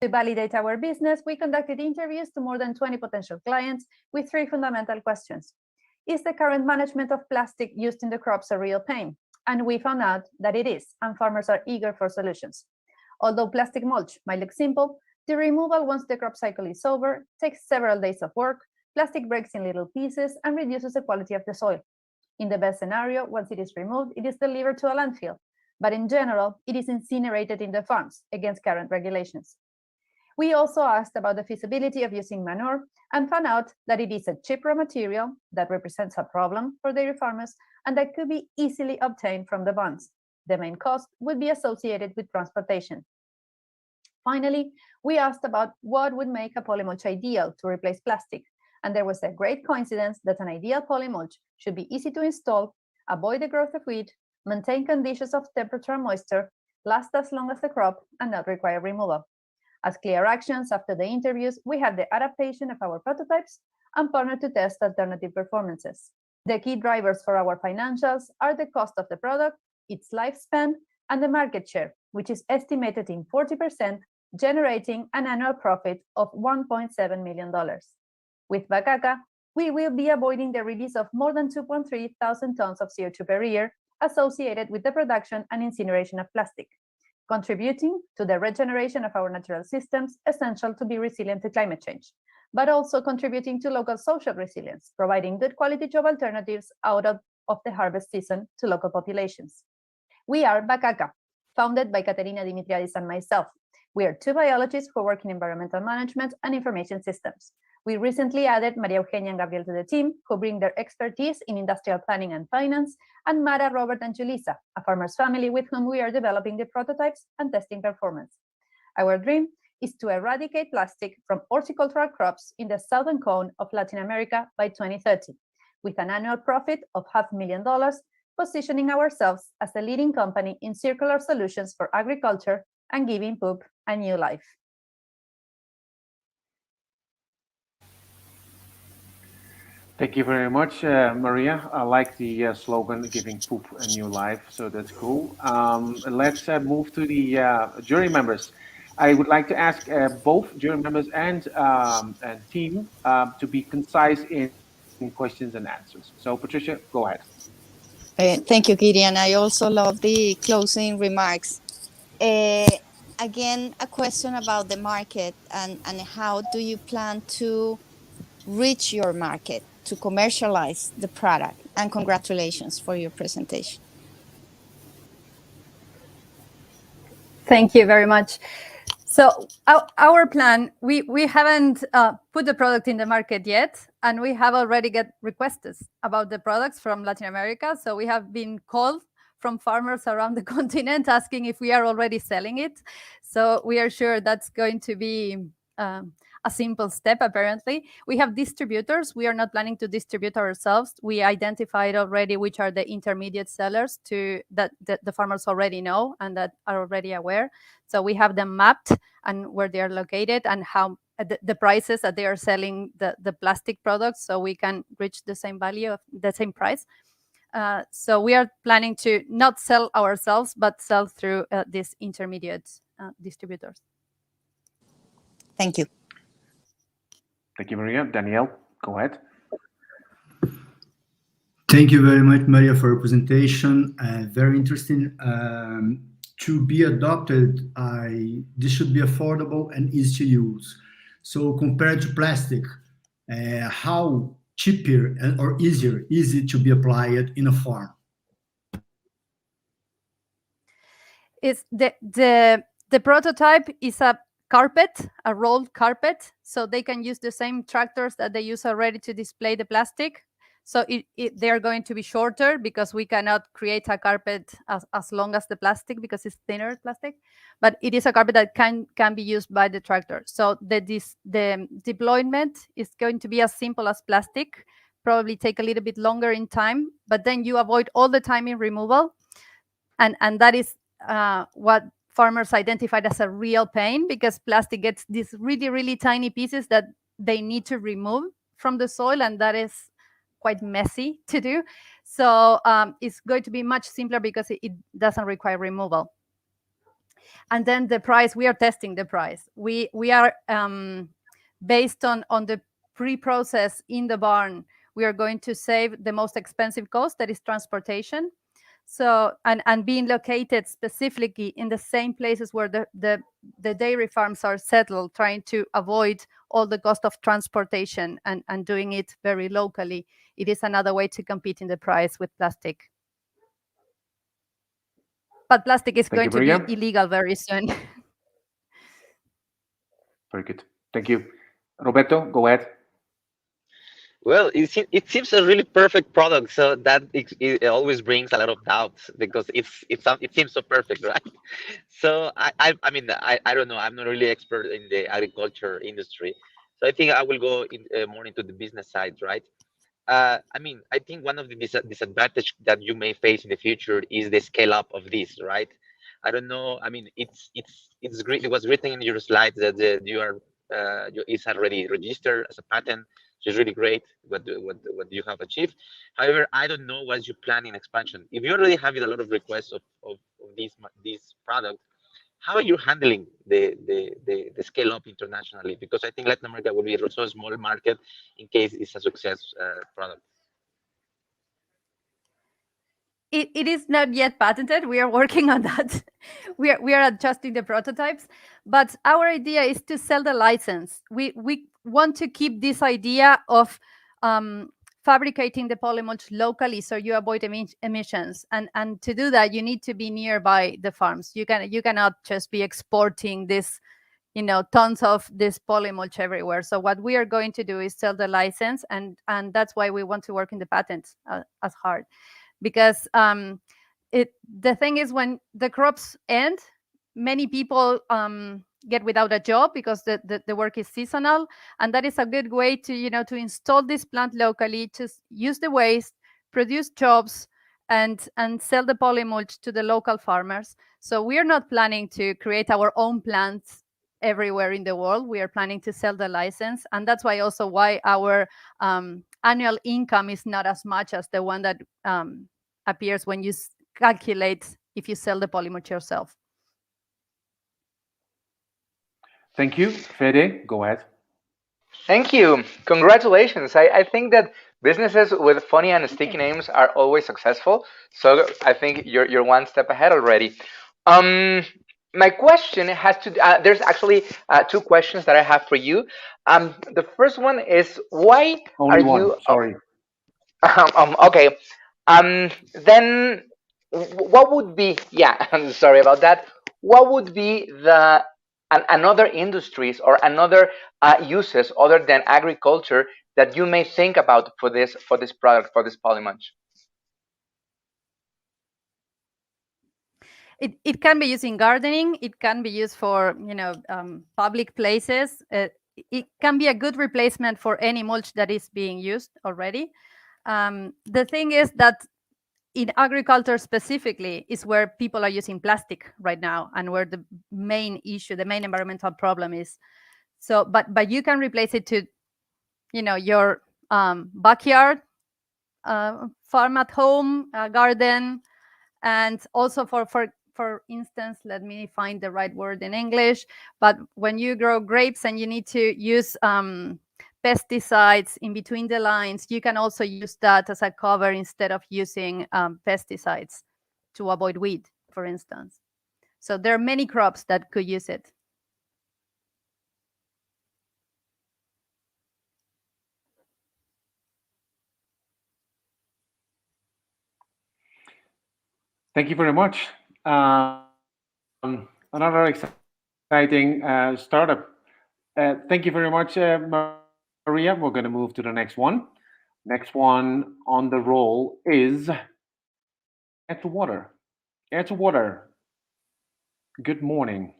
L: To validate our business, we conducted interviews to more than 20 potential clients with 3 fundamental questions. Is the current management of plastic used in the crops a real pain? And we found out that it is, and farmers are eager for solutions. Although plastic mulch might look simple, the removal once the crop cycle is over takes several days of work, plastic breaks in little pieces, and reduces the quality of the soil. In the best scenario, once it is removed, it is delivered to a landfill, but in general, it is incinerated in the farms against current regulations. We also asked about the feasibility of using manure and found out that it is a cheap raw material that represents a problem for dairy farmers and that could be easily obtained from the barns. The main cost would be associated with transportation. Finally, we asked about what would make a polymulch ideal to replace plastic, and there was a great coincidence that an ideal polymulch should be easy to install, avoid the growth of weed, maintain conditions of temperature and moisture, last as long as the crop, and not require removal. As clear actions after the interviews, we have the adaptation of our prototypes and partner to test alternative performances. The key drivers for our financials are the cost of the product, its lifespan, and the market share, which is estimated in 40%, generating an annual profit of $1.7 million. With Bacaca, we will be avoiding the release of more than 2,300 tons of CO2 per year associated with the production and incineration of plastic, contributing to the regeneration of our natural systems essential to be resilient to climate change. but also contributing to local social resilience, providing good quality job alternatives out of the harvest season to local populations. We are Bacaca, founded by Caterina Dimitriadis and myself. We are two biologists who work in environmental management and information systems. We recently added Maria Eugenia and Gabriel to the team, who bring their expertise in industrial planning and finance, and Mara, Robert, and Julissa, a farmer's family with whom we are developing the prototypes and testing performance. Our dream is to eradicate plastic from horticultural crops in the southern cone of Latin America by 2030, with an annual profit of $500,000, positioning ourselves as a leading company in circular solutions for agriculture and giving poop a new life.
E: Thank you very much, Maria. I like the slogan, giving poop a new life, so that's cool. Let's move to the jury members. I would like to ask both jury members and team to be concise in questions and answers. So Patricia, go ahead.
G: Thank you, Gideon. I also love the closing remarks. Again, a question about the market and how do you plan to reach your market, to commercialize the product? And congratulations for your presentation.
L: Thank you very much. So our plan, we haven't put the product in the market yet, and we have already got requests about the products from Latin America. So we have been called from farmers around the continent asking if we are already selling it. So we are sure that's going to be a simple step, apparently. We have distributors. We are not planning to distribute ourselves. We identified already which are the intermediate sellers that the farmers already know and that are already aware. So we have them mapped and where they are located and how the prices that they are selling the plastic products, so we can reach the same value of the same price. So we are planning to not sell ourselves, but sell through these intermediate distributors.
G: Thank you.
E: Thank you, Maria. Danielle, go ahead.
H: Thank you very much, Maria, for your presentation. Very interesting. To be adopted, this should be affordable and easy to use. So compared to plastic, how cheaper or easier is it to be applied in a farm?
L: It's the prototype is a carpet, a rolled carpet, so they can use the same tractors that they use already to display the plastic. So they are going to be shorter because we cannot create a carpet as long as the plastic because it's thinner plastic, but it is a carpet that can be used by the tractor. So the deployment is going to be as simple as plastic, probably take a little bit longer in time, but then you avoid all the time in removal. And that is what farmers identified as a real pain, because plastic gets these really, really tiny pieces that they need to remove from the soil, and that is quite messy to do. So it's going to be much simpler because it doesn't require removal. And then the price, we are testing the price. We are based on the pre-process in the barn, we are going to save the most expensive cost, that is transportation. So and being located specifically in the same places where the dairy farms are settled, trying to avoid all the cost of transportation and doing it very locally, it is another way to compete in the price with plastic. But plastic is going to be illegal very soon.
E: Very good. Thank you. Roberto, go ahead.
I: Well, it seems a really perfect product, so that it always brings a lot of doubts because it seems so perfect, right? So I mean I don't know. I'm not really expert in the agriculture industry, so I think I will go more into the business side, right? I mean, I think one of the disadvantage that you may face in the future is the scale up of this, right? I don't know. I mean, it's great. It was written in your slides that it's already registered as a patent. Which is really great what you have achieved. However, I don't know what's your plan in expansion. If you already have a lot of requests of this product, how are you handling the scale up internationally? Because I think Latin America will be also a small market in case it's a success product.
L: It is not yet patented. We are working on that. We are adjusting the prototypes, but our idea is to sell the license. We want to keep this idea of fabricating the polymulch locally so you avoid emissions. And to do that, you need to be nearby the farms. You cannot just be exporting this, tons of this polymulch everywhere. So what we are going to do is sell the license, and that's why we want to work in the patents as hard, because the thing is, when the crops end, many people get without a job because the work is seasonal, and that is a good way to to install this plant locally, to use the waste, produce jobs, and sell the polymulch to the local farmers. So we are not planning to create our own plants everywhere in the world. We are planning to sell the license, and that's why our annual income is not as much as the one that appears when you calculate if you sell the polymulch yourself.
E: Thank you. Fede, go ahead.
K: Thank you. Congratulations. I think that businesses with funny and sticky names are always successful. So I think you're one step ahead already. My question has to. There's actually two questions that I have for you. The first one is, why
E: Only
K: are
E: one.
K: you?
E: Sorry.
K: Okay. Then what would be? Yeah. I'm sorry about that. What would be another industries or another uses other than agriculture that you may think about for this product, for this polymulch?
L: It can be used in gardening. It can be used for public places. It can be a good replacement for any mulch that is being used already. The thing is that in agriculture specifically is where people are using plastic right now, and where the main issue, the main environmental problem is. So, but you can replace it to, your backyard, farm at home, garden, and also for instance, let me find the right word in English. But when you grow grapes and you need to use pesticides in between the lines, you can also use that as a cover instead of using pesticides to avoid weed, for instance. So there are many crops that could use it.
E: Thank you very much. Another exciting startup. Thank you very much, Maria. We're going to move to the next one. Next one on the roll is Air to Water. Air to Water. Good morning.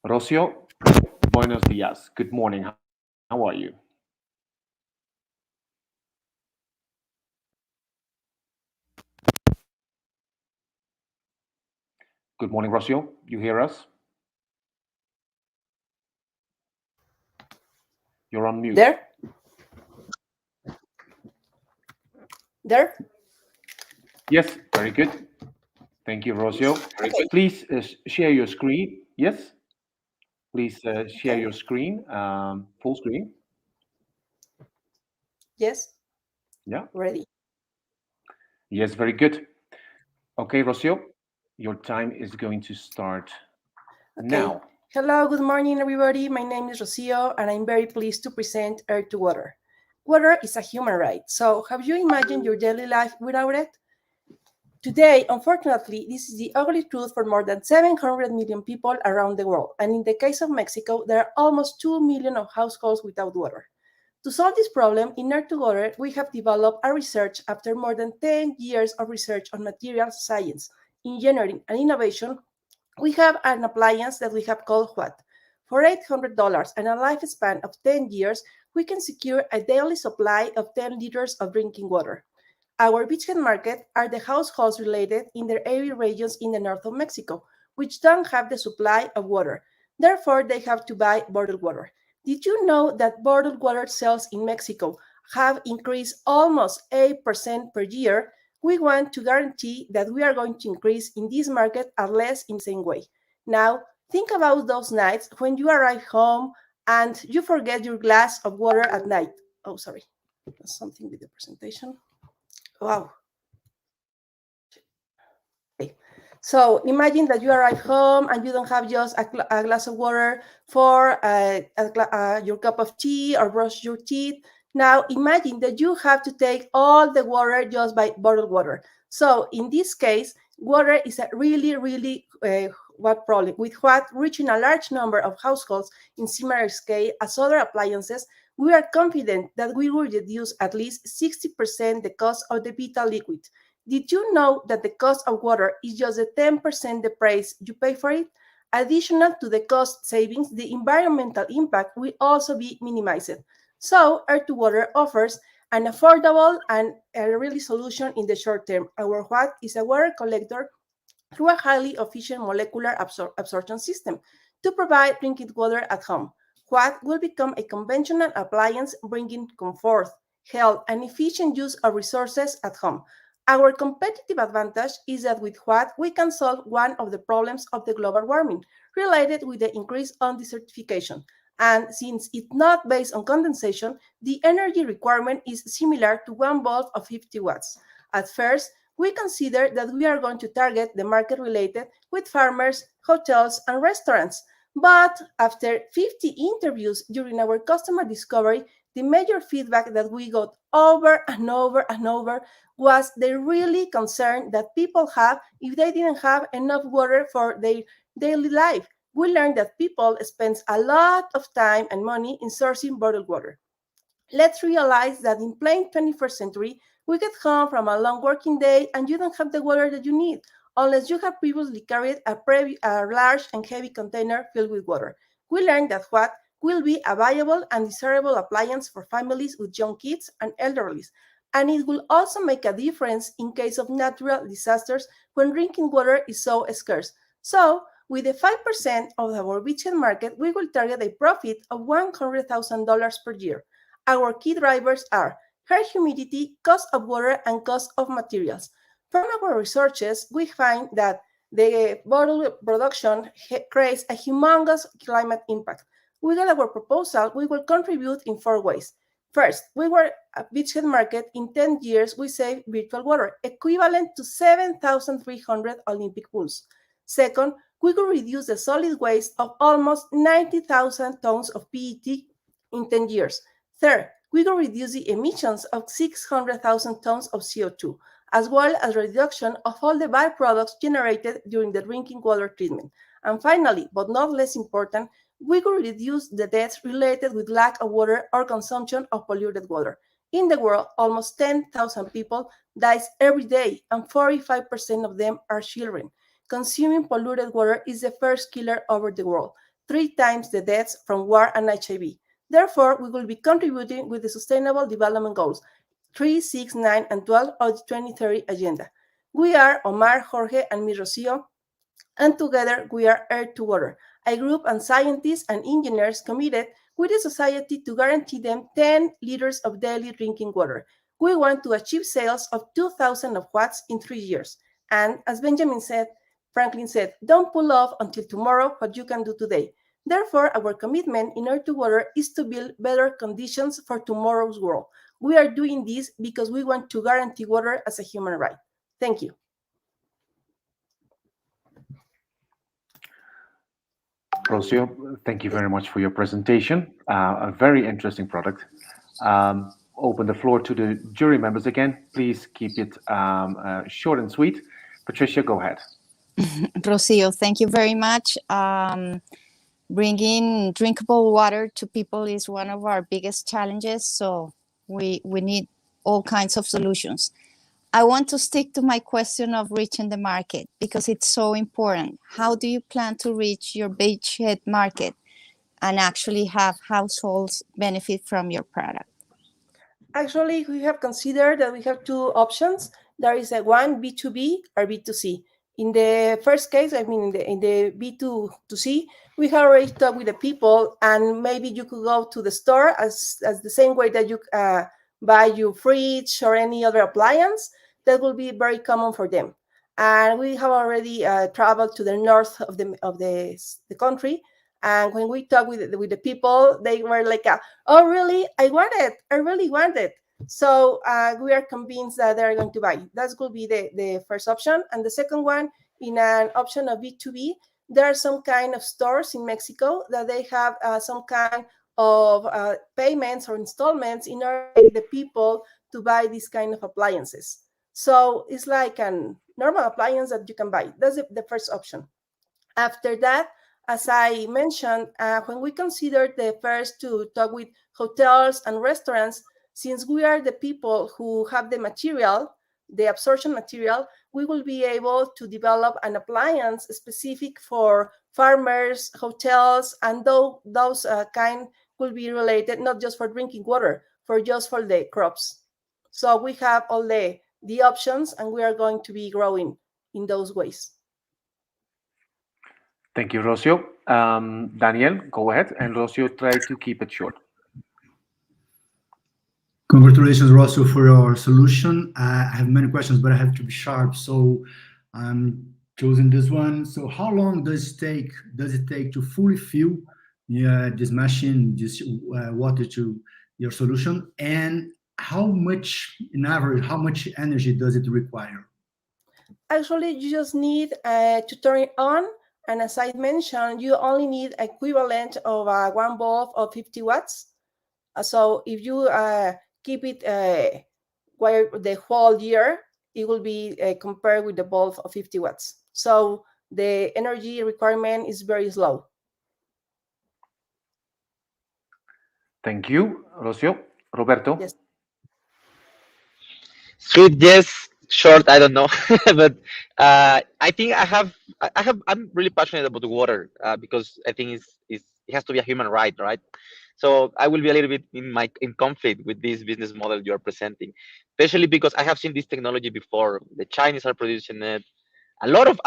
E: Rocio, buenos días. Good morning. How are you? Good morning, Rocio. You hear us? You're on mute.
M: There?
E: Yes, very good. Thank you, Rocio. Okay. Please share your screen. Yes? Please share your screen, full screen.
M: Yes.
E: Yeah.
M: Ready.
E: Yes, very good. Okay, Rocio, your time is going to start now.
M: Hello, good morning, everybody. My name is Rocio, and I'm very pleased to present Air to Water. Water is a human right. So have you imagined your daily life without it? Today, unfortunately, this is the ugly truth for more than 700 million people around the world. And in the case of Mexico, there are almost 2 million of households without water. To solve this problem, in Air to Water, we have developed a research after more than 10 years of research on materials science, engineering, and innovation. We have an appliance that we have called What? For $800 and a lifespan of 10 years, we can secure a daily supply of 10 liters of drinking water. Our beachhead market are the households related in the arid regions in the north of Mexico, which don't have the supply of water. Therefore, they have to buy bottled water. Did you know that bottled water sales in Mexico have increased almost 8% per year? We want to guarantee that we are going to increase in this market at least in the same way. Now, think about those nights when you arrive home and you forget your glass of water at night. Oh, sorry, there's something with the presentation. Wow. Okay. So imagine that you arrive home and you don't have just a glass of water for your cup of tea or brush your teeth. Now imagine that you have to take all the water just by bottled water. So in this case, water is a really what problem with what reaching a large number of households in similar scale as other appliances. We are confident that we will reduce at least 60% the cost of the vital liquid. Did you know that the cost of water is just the 10% the price you pay for it? Additional to the cost savings, the environmental impact will also be minimized. So Air2Water offers an affordable and a really solution in the short term. Our WHAT is a water collector through a highly efficient molecular absorption system to provide drinking water at home. WHAT will become a conventional appliance bringing comfort, health, and efficient use of resources at home. Our competitive advantage is that with WHAT we can solve one of the problems of the global warming related with the increase on desertification. And since it's not based on condensation, the energy requirement is similar to 1 volt of 50 watts. At first, we consider that we are going to target the market related with farmers, hotels, and restaurants. But after 50 interviews during our customer discovery, the major feedback that we got over and over and over was the really concern that people have if they didn't have enough water for their daily life. We learned that people spend a lot of time and money in sourcing bottled water. Let's realize that in plain 21st century, we get home from a long working day and you don't have the water that you need, unless you have previously carried a large and heavy container filled with water. We learned that WHAT will be a viable and desirable appliance for families with young kids and elderlies, and it will also make a difference in case of natural disasters when drinking water is so scarce. So, with the 5% of our beachhead market, we will target a profit of $100,000 per year. Our key drivers are air humidity, cost of water, and cost of materials. From our researches, we find that the bottle production creates a humongous climate impact. With our proposal, we will contribute in 4 ways. First, we were a beachhead market. In 10 years, we save virtual water, equivalent to 7,300 Olympic pools. Second, we will reduce the solid waste of almost 90,000 tons of PET in 10 years. Third, we will reduce the emissions of 600,000 tons of CO2, as well as reduction of all the byproducts generated during the drinking water treatment. And finally, but not less important, we will reduce the deaths related with lack of water or consumption of polluted water. In the world, almost 10,000 people die every day, and 45% of them are children. Consuming polluted water is the first killer over the world, 3 times the deaths from war and HIV. Therefore, we will be contributing with the Sustainable Development Goals 3, 6, 9, and 12 of the 2030 Agenda. We are Omar, Jorge, and me, Rocio, and together we are Air2Water, a group of scientists and engineers committed with the society to guarantee them 10 liters of daily drinking water. We want to achieve sales of 2,000 of watts in 3 years. And as Franklin said, don't pull off until tomorrow what you can do today. Therefore, our commitment in Air2Water is to build better conditions for tomorrow's world. We are doing this because we want to guarantee water as a human right. Thank you.
E: Rocio, thank you very much for your presentation. A very interesting product. Open the floor to the jury members again. Please keep it short and sweet. Patricia, go ahead.
G: Rocio, thank you very much. Bringing drinkable water to people is one of our biggest challenges, so we need all kinds of solutions. I want to stick to my question of reaching the market because it's so important. How do you plan to reach your beachhead market and actually have households benefit from your product?
M: Actually, we have considered that we have 2 options. There is a one B2B or B2C. In the first case, I mean, in the B2C, we have already talked with the people, and maybe you could go to the store as the same way that you buy your fridge or any other appliance. That will be very common for them. And we have already traveled to the north of the country. And when we talk with the people, they were like, oh, really? I want it. I really want it. So we are convinced that they're going to buy. That could be the first option. And the second one in an option of B2B, there are some kind of stores in Mexico that they have some kind of payments or installments in order to get the people to buy these kind of appliances. So it's like a normal appliance that you can buy. That's the first option. After that, as I mentioned, when we consider the first to talk with hotels and restaurants, since we are the people who have the material, the absorption material, we will be able to develop an appliance specific for farmers, hotels, and those kind will be related not just for drinking water, for the crops. So we have all the options, and we are going to be growing in those ways.
E: Thank you, Rocio. Daniel, go ahead, and Rocio, try to keep it short.
H: Congratulations, Rocio, for your solution. I have many questions, but I have to be sharp, so I'm choosing this one. So how long does it take to fully fill this machine, this water to your solution, and how much, in average, how much energy does it require?
M: Actually, you just need to turn it on, and as I mentioned, you only need equivalent of one bulb of 50 watts. So if you keep it where the whole year, it will be compared with the bulb of 50 watts. So the energy requirement is very slow.
E: Thank you, Rocio. Roberto?
M: Yes.
I: Sweet, yes. Short, I don't know, but I think I'm really passionate about the water because I think it has to be a human right, right? So I will be a little bit in conflict with this business model you are presenting, especially because I have seen this technology before. The Chinese are producing it. A lot of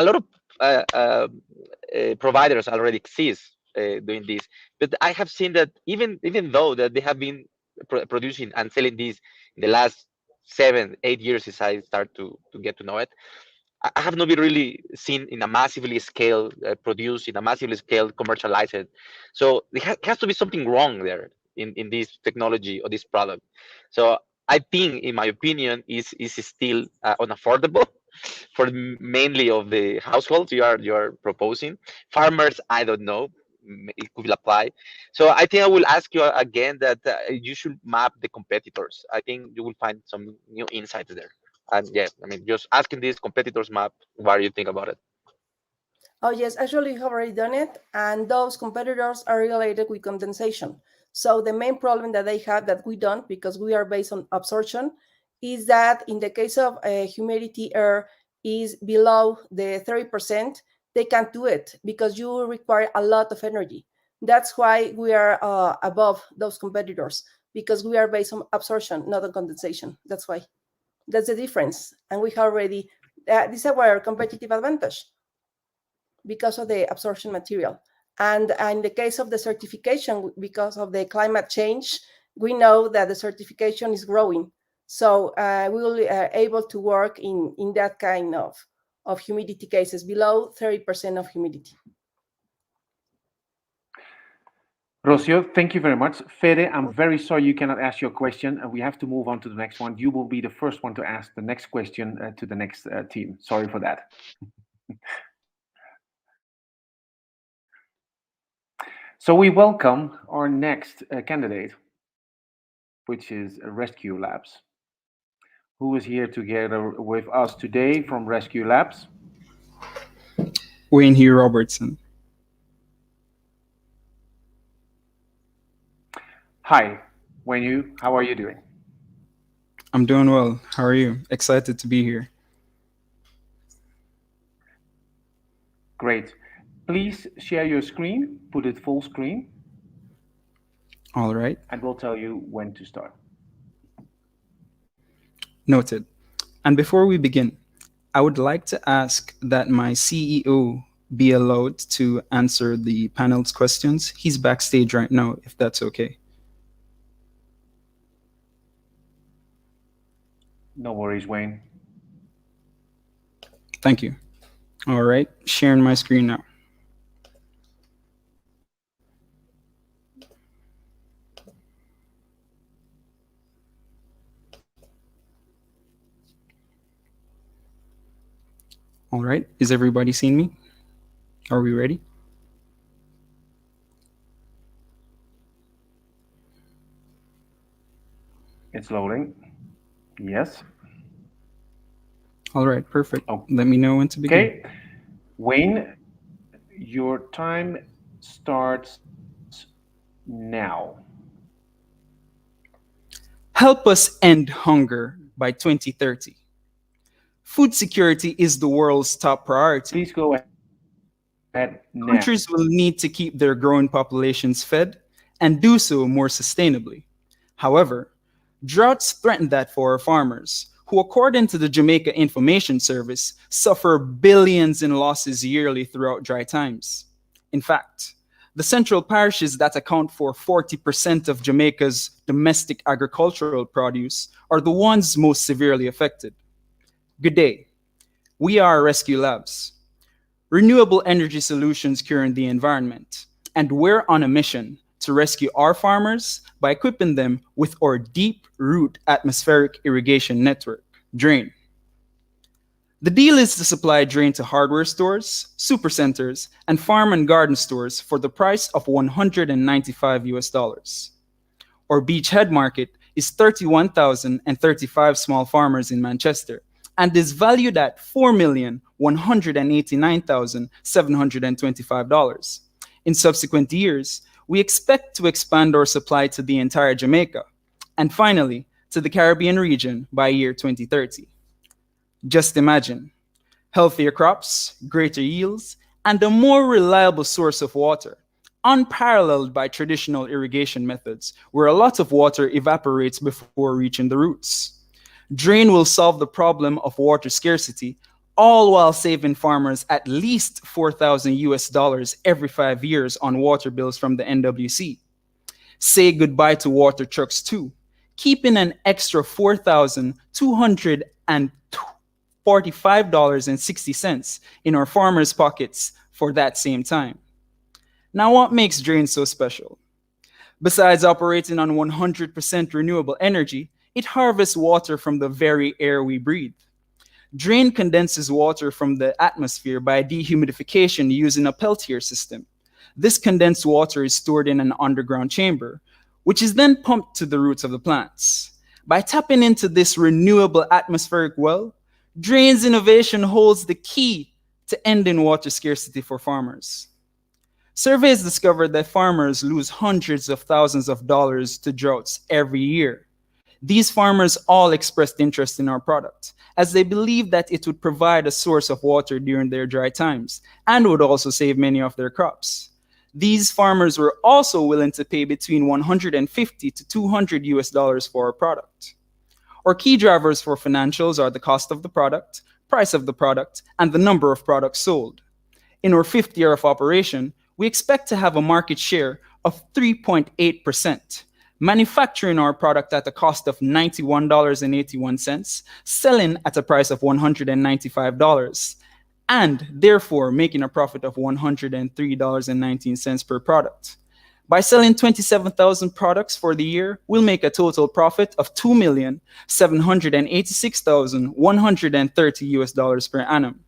I: providers already exist doing this, but I have seen that even though that they have been producing and selling this in the last 7-8 years since I start to get to know it, I have not been really seen in a massively scale produced, in a massively scale commercialized. So there has to be something wrong there in this technology or this product. So I think, in my opinion, is still unaffordable for mainly of the households you are proposing. Farmers, I don't know, it could apply. So I think I will ask you again that you should map the competitors. I think you will find some new insights there. And yeah, I mean, just asking this competitors map, what do you think about it?
M: Oh, yes, actually, we have already done it, and those competitors are related with condensation. So the main problem that they have that we don't, because we are based on absorption, is that in the case of humidity air is below the 30%, they can't do it because you require a lot of energy. That's why we are above those competitors, because we are based on absorption, not on condensation. That's why. That's the difference. And we have already, this is our competitive advantage because of the absorption material. And in the case of the certification, because of the climate change, we know that the certification is growing. So we will be able to work in that kind of humidity cases, below 30% of humidity.
E: Rocio, thank you very much. Fede, I'm very sorry you cannot ask your question, and we have to move on to the next one. You will be the first one to ask the next question to the next team. Sorry for that. So we welcome our next candidate, which is Rescue Labs. Who is here together with us today from Rescue Labs?
N: Wayne here, Robertson.
E: Hi, Wayne, how are you doing?
N: I'm doing well. How are you? Excited to be here.
E: Great. Please share your screen, put it full screen.
N: All right.
E: And we'll tell you when to start.
N: Noted. And before we begin, I would like to ask that my CEO be allowed to answer the panel's questions. He's backstage right now, if that's okay.
E: No worries, Wayne.
N: Thank you. All right, sharing my screen now. All right, is everybody seeing me? Are we ready?
E: It's loading. Yes.
N: All right, perfect. Oh. Let me know when to begin.
E: Okay. Wayne, your time starts now.
N: Help us end hunger by 2030. Food security is the world's top priority.
E: Please go ahead now.
N: Countries will need to keep their growing populations fed and do so more sustainably. However, droughts threaten that for our farmers, who, according to the Jamaica Information Service, suffer billions in losses yearly throughout dry times. In fact, the central parishes that account for 40% of Jamaica's domestic agricultural produce are the ones most severely affected. Good day. We are Rescue Labs, renewable energy solutions curing the environment, and we're on a mission to rescue our farmers by equipping them with our deep root atmospheric irrigation network, DRAIN. The deal is to supply DRAIN to hardware stores, supercenters, and farm and garden stores for the price of $195. Our beachhead market is 31,035 small farmers in Manchester and is valued at $4,189,725. In subsequent years, we expect to expand our supply to the entire Jamaica, and finally, to the Caribbean region by year 2030. Just imagine, healthier crops, greater yields, and a more reliable source of water, unparalleled by traditional irrigation methods, where a lot of water evaporates before reaching the roots. DRAIN will solve the problem of water scarcity, all while saving farmers at least $4,000 every 5 years on water bills from the NWC. Say goodbye to water trucks too, keeping an extra $4,245.60 in our farmers' pockets for that same time. Now, what makes DRAIN so special? Besides operating on 100% renewable energy, it harvests water from the very air we breathe. DRAIN condenses water from the atmosphere by dehumidification using a Peltier system. This condensed water is stored in an underground chamber, which is then pumped to the roots of the plants. By tapping into this renewable atmospheric well, DRAIN's innovation holds the key to ending water scarcity for farmers. Surveys discovered that farmers lose hundreds of thousands of dollars to droughts every year. These farmers all expressed interest in our product, as they believed that it would provide a source of water during their dry times and would also save many of their crops. These farmers were also willing to pay between $150 to $200 for our product. Our key drivers for financials are the cost of the product, price of the product, and the number of products sold. In our 5th year of operation, we expect to have a market share of 3.8%, manufacturing our product at a cost of $91.81, selling at a price of $195, and therefore making a profit of $103.19 per product. By selling 27,000 products for the year, we'll make a total profit of $2,786,130 per annum.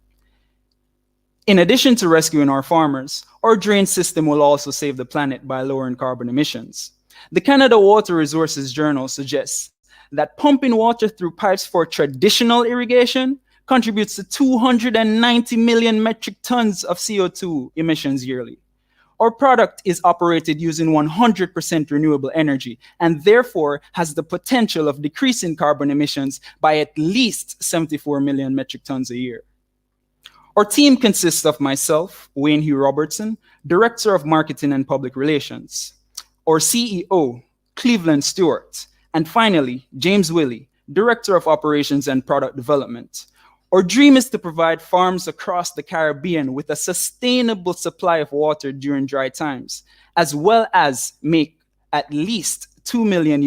N: In addition to rescuing our farmers, our DRAIN system will also save the planet by lowering carbon emissions. The Canada Water Resources Journal suggests that pumping water through pipes for traditional irrigation contributes to 290 million metric tons of CO2 emissions yearly. Our product is operated using 100% renewable energy and therefore has the potential of decreasing carbon emissions by at least 74 million metric tons a year. Our team consists of myself, Wayne Hugh Robertson, Director of Marketing and Public Relations, our CEO, Cleveland Stewart, and finally, James Willey, Director of Operations and Product Development. Our dream is to provide farms across the Caribbean with a sustainable supply of water during dry times, as well as make at least $2 million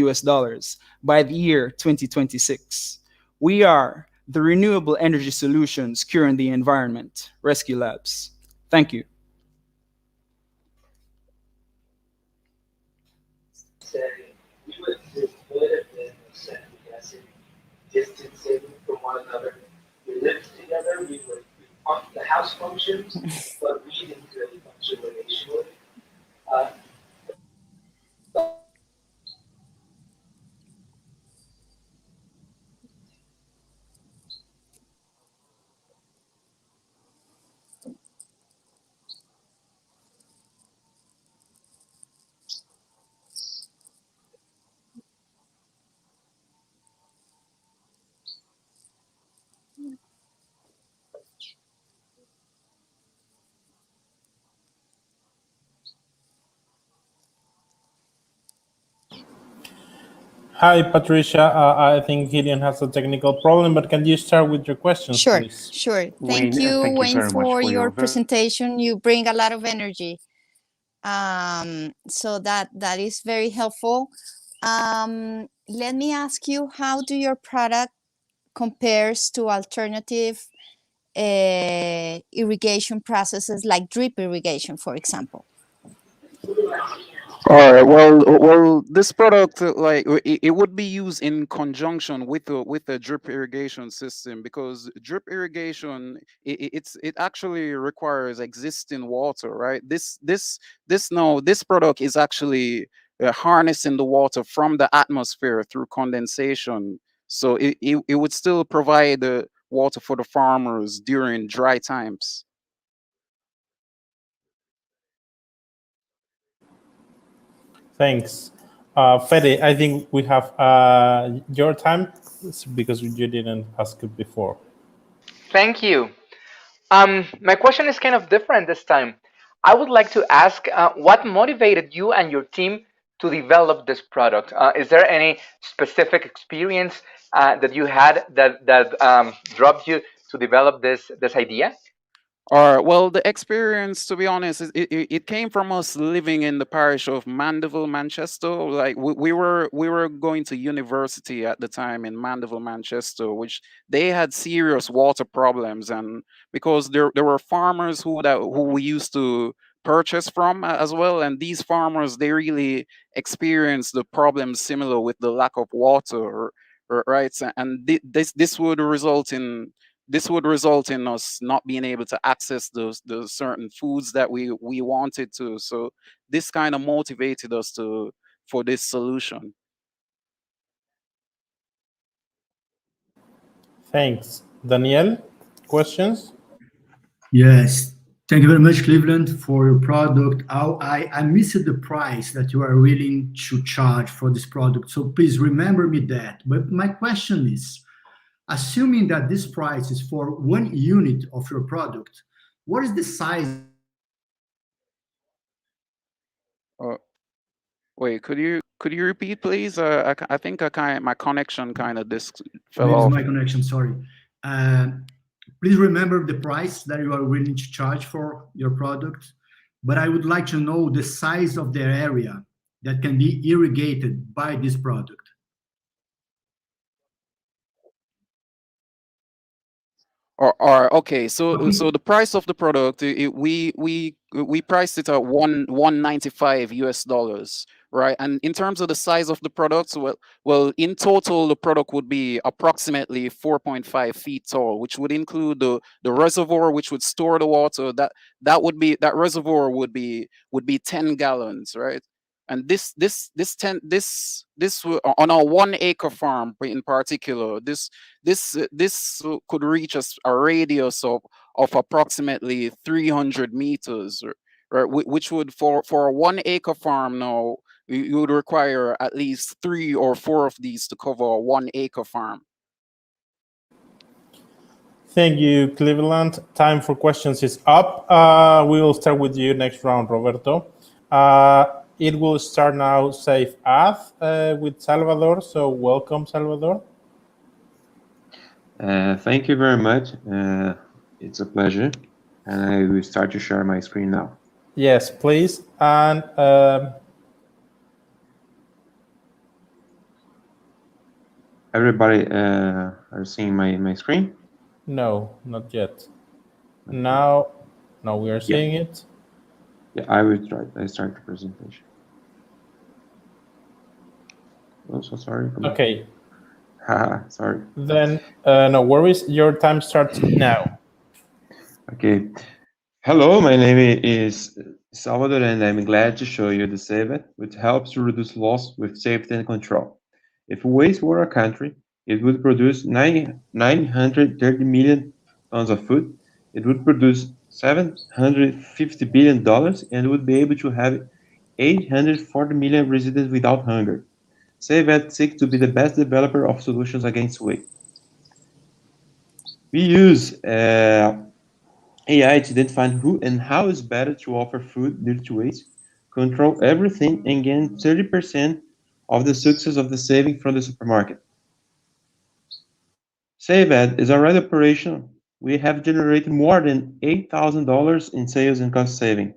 N: by the year 2026. We are the renewable energy solutions curing the environment, Rescue Labs. Thank you.
O: We would have been second guessing, distancing from one another. We lived together, we were the house functions, but we didn't really function relationally.
F: Hi, Patricia. I think Gideon has a technical problem, but can you start with your questions,
G: Sure,
F: please?
G: sure. Thank you, Wayne, for your presentation. You bring a lot of energy. So that is very helpful. Let me ask you, how do your product compares to alternative irrigation processes like drip irrigation, for example?
N: All right. Well, this product, it would be used in conjunction with a drip irrigation system, because drip irrigation it actually requires existing water, right? This product is actually harnessing the water from the atmosphere through condensation, so it would still provide water for the farmers during dry times.
F: Thanks. Fede, I think we have your time because you didn't ask it before.
K: Thank you. My question is kind of different this time. I would like to ask what motivated you and your team to develop this product? Is there any specific experience that you had that drove you to develop this idea?
N: All right. Well, the experience, to be honest, it came from us living in the parish of Mandeville, Manchester. Like we were going to university at the time in Mandeville, Manchester, which they had serious water problems, and because there were farmers who we used to purchase from as well, and these farmers, they really experienced the problems similar with the lack of water, right? And this would result in us not being able to access those certain foods that we wanted to. So this kind of motivated us for this solution.
F: Thanks. Daniel, questions?
H: Yes. Thank you very much, Cleveland, for your product. I missed the price that you are willing to charge for this product. So please remember me that. But my question is, assuming that this price is for 1 unit of your product, what is the size?
N: Wait, could you repeat, please? I think my connection kind of fell
H: Maybe
N: off.
H: it's my connection, sorry. Please remember the price that you are willing to charge for your product, but I would like to know the size of the area that can be irrigated by this product.
N: Okay, so the price of the product, we priced it at $195 US, right? And in terms of the size of the product, well, in total, the product would be approximately 4.5 feet tall, which would include the reservoir, which would store the water. That reservoir would be 10 gallons, right? And this on a 1 acre farm in particular, this could reach a radius of approximately 300 meters, right? Which would, for a 1 acre farm now, you would require at least 3 or 4 of these to cover a 1 acre farm.
F: Thank you, Cleveland. Time for questions is up. We will start with you next round, Roberto. It will start now, Safe Path, with Salvador. So welcome, Salvador.
P: Thank you very much. It's a pleasure. And I will start to share my screen now.
F: Yes, please. And
P: everybody are seeing my screen?
F: No, not yet. Now we are seeing it.
P: Yeah, I will try. I start the presentation. Oh, so sorry.
F: Okay.
P: Sorry.
F: Then no worries. Your time starts now.
P: Okay. Hello, my name is Salvador, and I'm glad to show you the SAVET, which helps to reduce loss with safety and control. If waste were a country, it would produce 930 million tons of food. It would produce $750 billion and would be able to have 840 million residents without hunger. SAVET seeks to be the best developer of solutions against waste. We use AI to identify who and how is better to offer food due to waste, control everything, and gain 30% of the success of the saving from the supermarket. SaveAd is already operational. We have generated more than $8,000 in sales and cost saving.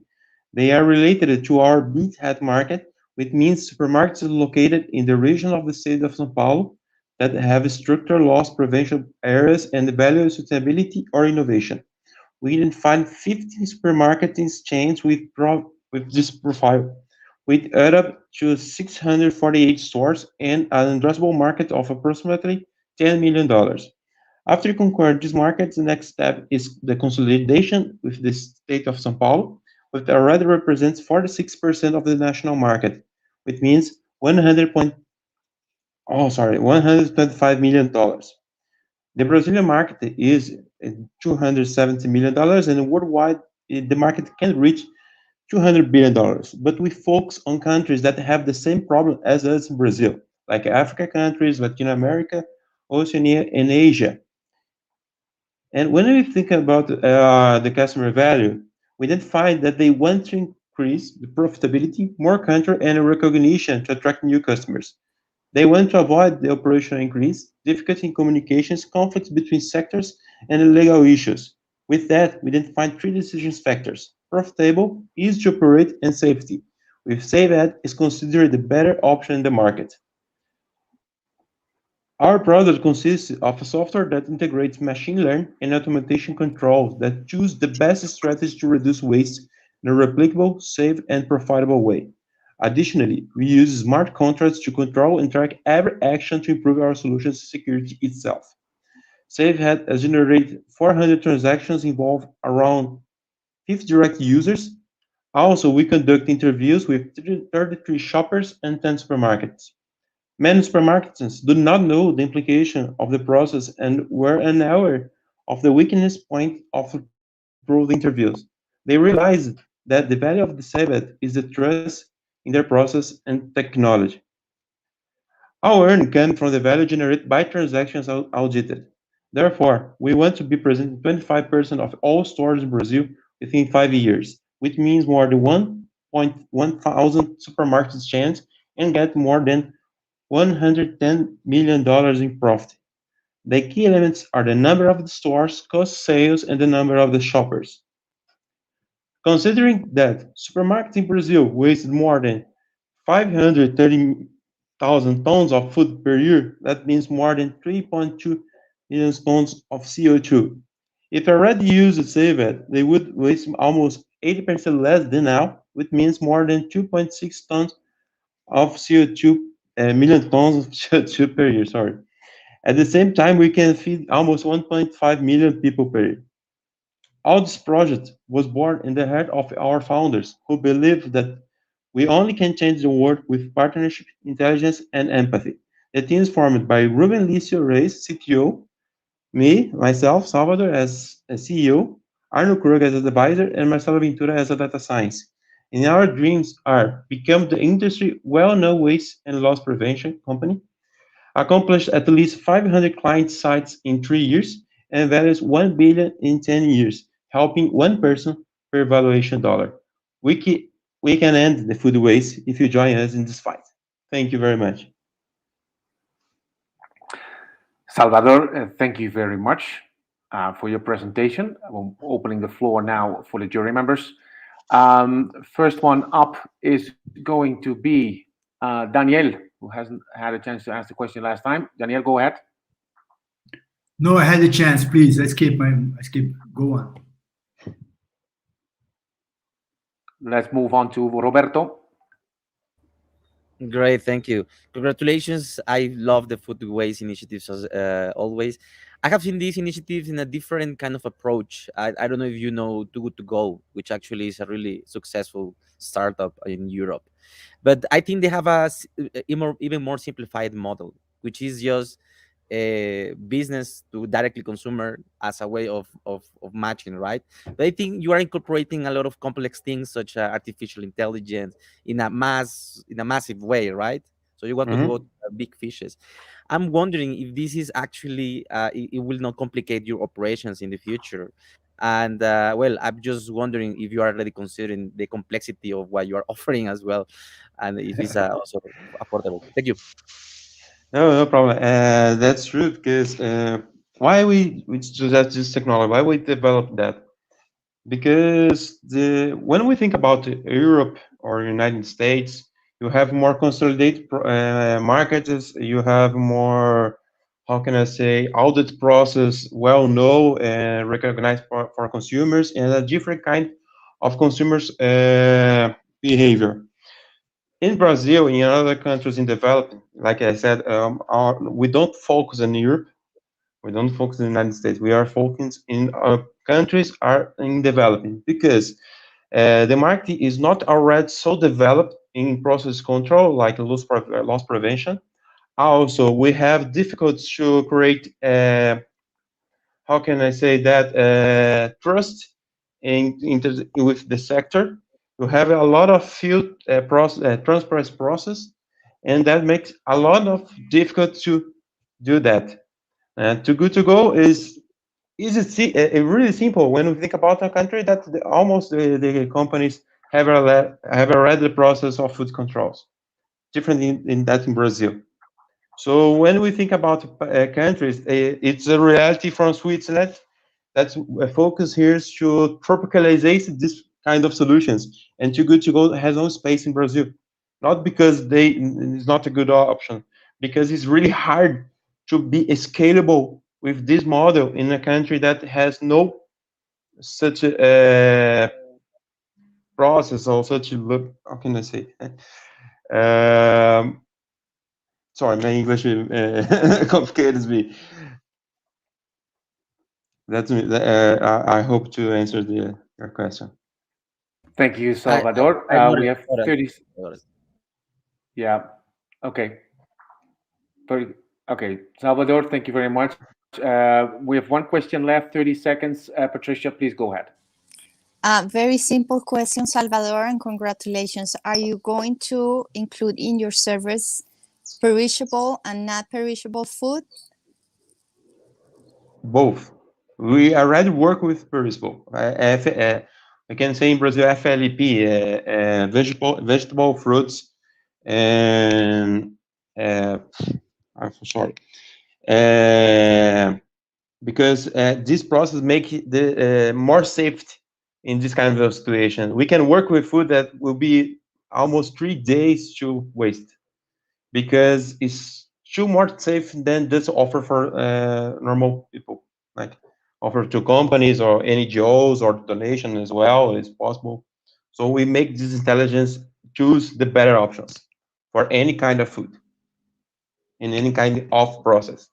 P: They are related to our beachhead market, which means supermarkets located in the region of the state of São Paulo that have structural loss prevention areas and value sustainability or innovation. We identified 15 supermarket chains with this profile, which add up to 648 stores and an addressable market of approximately $10 million. After conquering these markets, the next step is the consolidation with the state of São Paulo, which already represents 46% of the national market, which means $125 million. The Brazilian market is $270 million, and worldwide, the market can reach $200 billion. But we focus on countries that have the same problem as us in Brazil, like Africa countries, Latin America, Oceania, and Asia. And when we think about the customer value, we then find that they want to increase the profitability, more country, and recognition to attract new customers. They want to avoid the operational increase, difficulty in communications, conflicts between sectors, and legal issues. With that, we then find three decision factors: profitable, easy to operate, and safety. With SaveAd is considered the better option in the market. Our product consists of a software that integrates machine learning and automation controls that choose the best strategy to reduce waste in a replicable, safe, and profitable way. Additionally, we use smart contracts to control and track every action to improve our solution's security itself. SaveHead has generated 400 transactions involve around 50 direct users. Also, we conduct interviews with 33 shoppers and 10 supermarkets. Many supermarkets do not know the implication of the process and were unaware of the weakness point of through the interviews. They realized that the value of the SaveAd is the trust in their process and technology. Our earnings come from the value generated by transactions audited. Therefore, we want to be present in 25% of all stores in Brazil within 5 years, which means more than 1,000 supermarket chains and get more than $110 million in profit. The key elements are the number of the stores, cost sales, and the number of the shoppers. Considering that supermarkets in Brazil waste more than 530,000 tons of food per year, that means more than 3.2 million tons of CO2. If I already used SaveAd, they would waste almost 80% less than now, which means more than 2.6 tons of CO2, million tons of CO2 per year, sorry. At the same time, we can feed almost 1.5 million people per year. All this project was born in the heart of our founders, who believe that we only can change the world with partnership, intelligence, and empathy. The team is formed by Ruben Licio Reis, CTO, me, myself, Salvador, as a CEO, Arno Krug as an advisor, and Marcelo Ventura as a data science. And our dreams are become the industry well-known waste and loss prevention company, accomplish at least 500 client sites in 3 years, and values 1 billion in 10 years, helping one person per valuation dollar. We can end the food waste if you join us in this fight. Thank you very much.
E: Salvador, thank you very much for your presentation. I'm opening the floor now for the jury members. First one up is going to be Daniel, who hasn't had a chance to ask the question last time. Daniel, go ahead.
H: No, I had a chance. Please, let's keep. Go on.
E: Let's move on to Roberto.
Q: Great, thank you. Congratulations. I love the food waste initiatives as always. I have seen these initiatives in a different kind of approach. I don't know if you know Too Good To Go, which actually is a really successful startup in Europe. But I think they have even more simplified model, which is just a business to directly consumer as a way of matching, right? But I think you are incorporating a lot of complex things such as artificial intelligence in a massive way, right? So you want to go to big fishes. I'm wondering if this is actually it will not complicate your operations in the future. And well, I'm just wondering if you are already considering the complexity of what you are offering as well, and if it's also affordable. Thank you.
P: No problem. That's true because why we choose that this technology? Why we develop that? Because when we think about Europe or United States, you have more consolidated markets. You have more, how can I say, audit process well known and recognized for consumers, and a different kind of consumers behavior. In Brazil, in other countries in development, like I said, we don't focus on Europe. We don't focus in the United States. We are focused in countries are in development because the market is not already so developed in process control like loss prevention. Also, we have difficulty to create, how can I say that, trust with the sector. You have a lot of field transparency process, and that makes a lot of difficult to do that. Too Good To Go is really simple when we think about a country that almost the companies have already the process of food controls, different in that in Brazil. So when we think about countries, it's a reality from Switzerland. That's a focus here is to tropicalize this kind of solutions. And Too Good To Go has no space in Brazil, not because it's not a good option, because it's really hard to be scalable with this model in a country that has no such a process or such a look. How can I say? Sorry, my English complicates me. That's me. I hope to answer your question.
E: Thank you, Salvador. We have 30. Yeah. Okay. 30. Okay, Salvador, thank you very much. We have one question left, 30 seconds. Patricia, please go ahead.
G: Very simple question, Salvador, and congratulations. Are you going to include in your service perishable and not perishable food?
P: Both. We already work with perishable. I can say in Brazil, FLP, vegetable, fruits, and I'm sorry. Because this process makes the more safety in this kind of situation. We can work with food that will be almost 3 days to waste, because it's too more safe than just offer for normal people, like offer to companies or NGOs or donation as well. It's possible. So we make this intelligence choose the better options for any kind of food in any kind of process.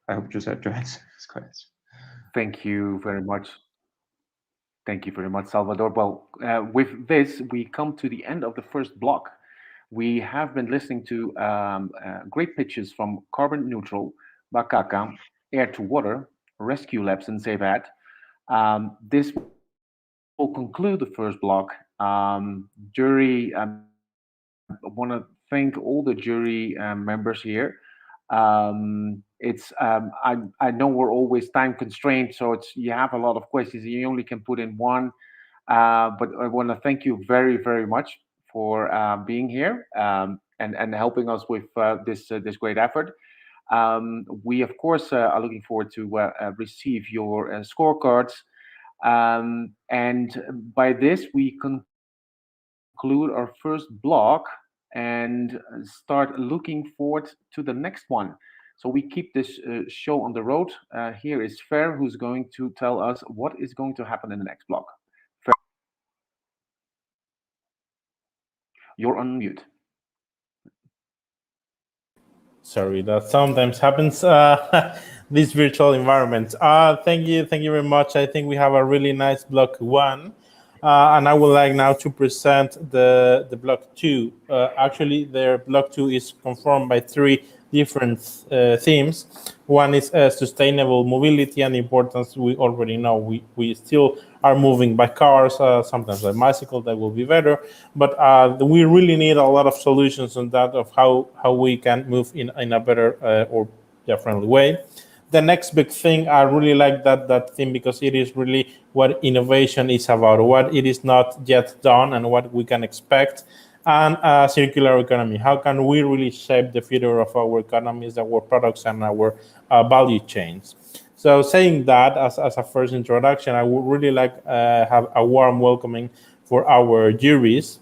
P: I hope you said to answer this question.
E: Thank you very much. Thank you very much, Salvador. Well, with this, we come to the end of the first block. We have been listening to great pitches from Carbon Neutral, Bakaka, Air to Water, Rescue Labs, and Save this will conclude the first block. Jury, I want to thank all the jury members here. I know we're always time constrained, so you have a lot of questions and you only can put in one. But I want to thank you very, very much for being here and helping us with this great effort. We of course are looking forward to receive your scorecards. And by this we conclude our first block and start looking forward to the next one. So we keep this show on the road. Here is Fer, who's going to tell us what is going to happen in the next block. Fer, you're on mute.
F: Sorry, that sometimes happens. These virtual environments. Thank you very much. I think we have a really nice block 1, and I would like now to present the block 2. Actually, their block 2 is conformed by 3 different themes. One is sustainable mobility, and the importance we already know. We still are moving by cars, sometimes by bicycle, that will be better. But we really need a lot of solutions on that, of how we can move in a better or friendly way. The next big thing, I really like that theme, because it is really what innovation is about, what it is not yet done and what we can expect. And circular economy. How can we really shape the future of our economies, our products, and our value chains? So saying that as a first introduction, I would really like have a warm welcoming for our juries.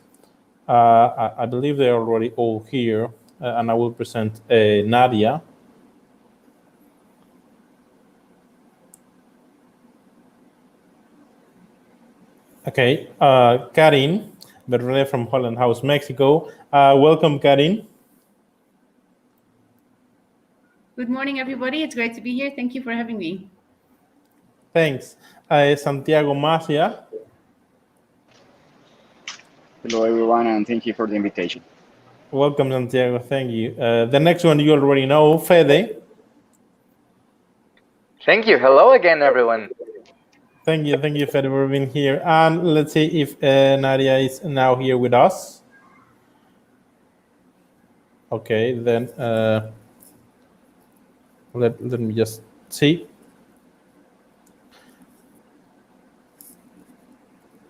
F: I believe they're already all here, and I will present Nadia. Okay, Karin Berrune from Holland House, Mexico. Welcome, Karin.
R: Good morning, everybody. It's great to be here. Thank you for having me.
F: Thanks. Santiago Macia.
S: Hello, everyone, and thank you for the invitation.
F: Welcome, Santiago. Thank you. The next one you already know, Fede.
K: Thank you. Hello again, everyone.
F: Thank you, Fede, for being here. And let's see if Nadia is now here with us. Okay, then let me just see.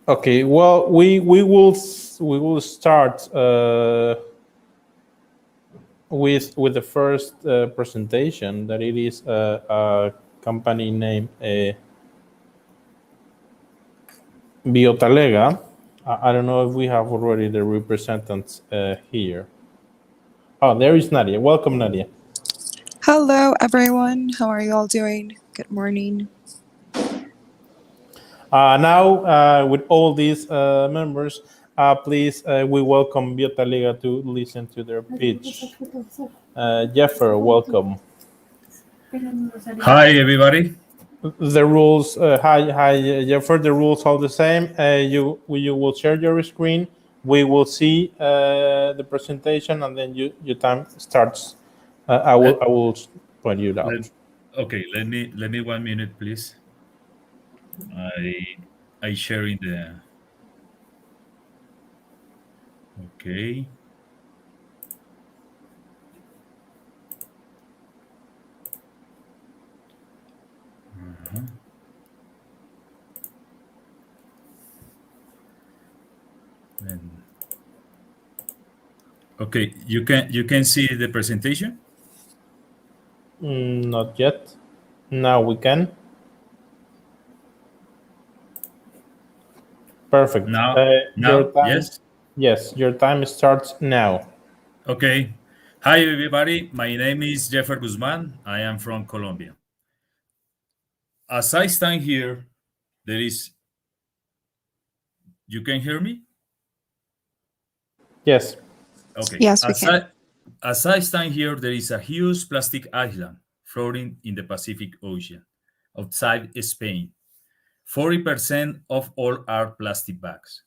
F: Okay, well, we will start with the first presentation. That it is a company named Biotalega. I don't know if we have already the representatives here. Oh, there is Nadia. Welcome, Nadia.
T: Hello, everyone. How are you all doing? Good morning.
F: Now, with all these members, please, we welcome Biotalega to listen to their pitch. Jeffer, welcome.
U: Hi, everybody.
F: The rules, hi, Jeffer. The rules are the same. You will share your screen. We will see the presentation, and then your time starts. I will point you out.
U: Okay, let me 1 minute, please. I sharing the. Okay. Okay, you can see the presentation?
F: Not yet. Now we can. Perfect.
U: Now,
F: your time,
U: yes?
F: Yes, your time starts now.
U: Okay. Hi, everybody. My name is Jeffer Guzman. I am from Colombia. As I stand here, there is... You can hear me?
F: Yes.
U: Okay.
T: Yes, we can.
U: As I stand here, there is a huge plastic island floating in the Pacific Ocean outside Spain. 40% of all are plastic bags.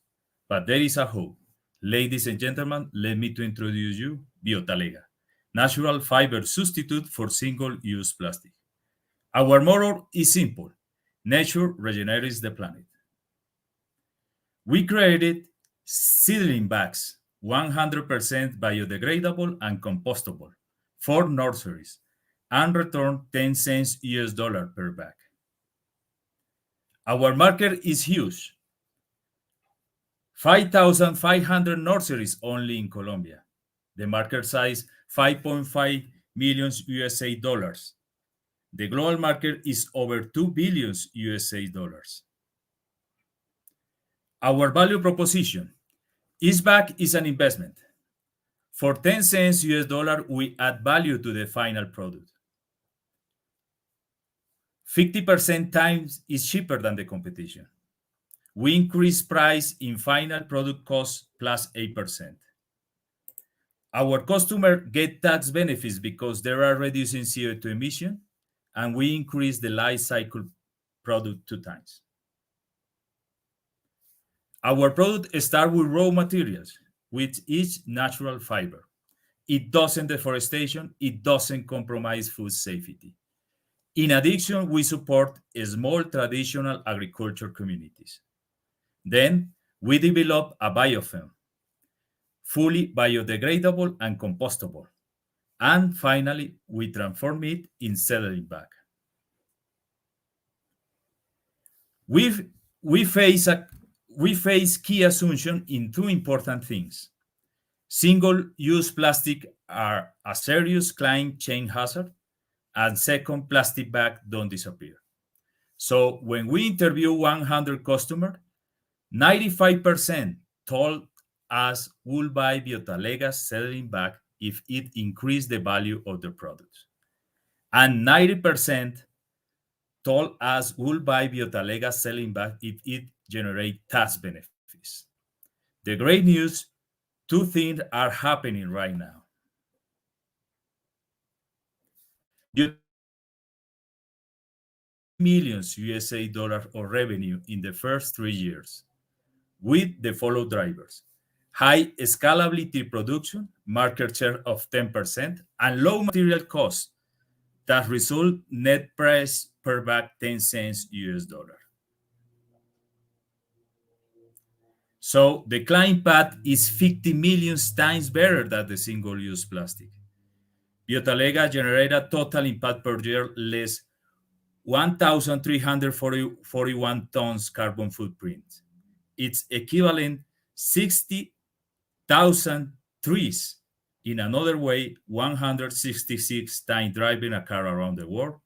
U: But there is a hope. Ladies and gentlemen, let me to introduce you Biotalega, natural fiber substitute for single-use plastic. Our motto is simple. Nature regenerates the planet. We created seedling bags, 100% biodegradable and compostable, for nurseries, and return 10 cents US dollar per bag. Our market is huge. 5,500 nurseries only in Colombia. The market size, 5.5 million USA dollars. The global market is over 2 billion USA dollars. Our value proposition, each bag is an investment. For 10 cents US dollar, we add value to the final product. 50% times is cheaper than the competition. We increase price in final product cost plus 8%. Our customers get tax benefits because they are reducing CO2 emission, and we increase the life cycle product 2 times. Our product starts with raw materials, which is natural fiber. It doesn't deforestation, it doesn't compromise food safety. In addition, we support small traditional agriculture communities. Then we develop a biofilm, fully biodegradable and compostable. And finally, we transform it in settling bag. We face key assumption in 2 important things. Single-use plastic are a serious climate change hazard, and second, plastic bags don't disappear. So when we interview 100 customers, 95% told us will buy Biotalega's settling bag if it increased the value of the products. And 90% told us will buy Biotalega's selling bag if it generates tax benefits. The great news, 2 things are happening right now. Millions USA dollars of revenue in the first 3 years with the follow drivers: high scalability production, market share of 10%, and low material costs that result net price per bag 10 cents US dollar. So the climate path is 50 million times better than the single-use plastic. Biotalega generates a total impact per year less 1,341 tons carbon footprint. It's equivalent 60,000 trees. In another way, 166 times driving a car around the world,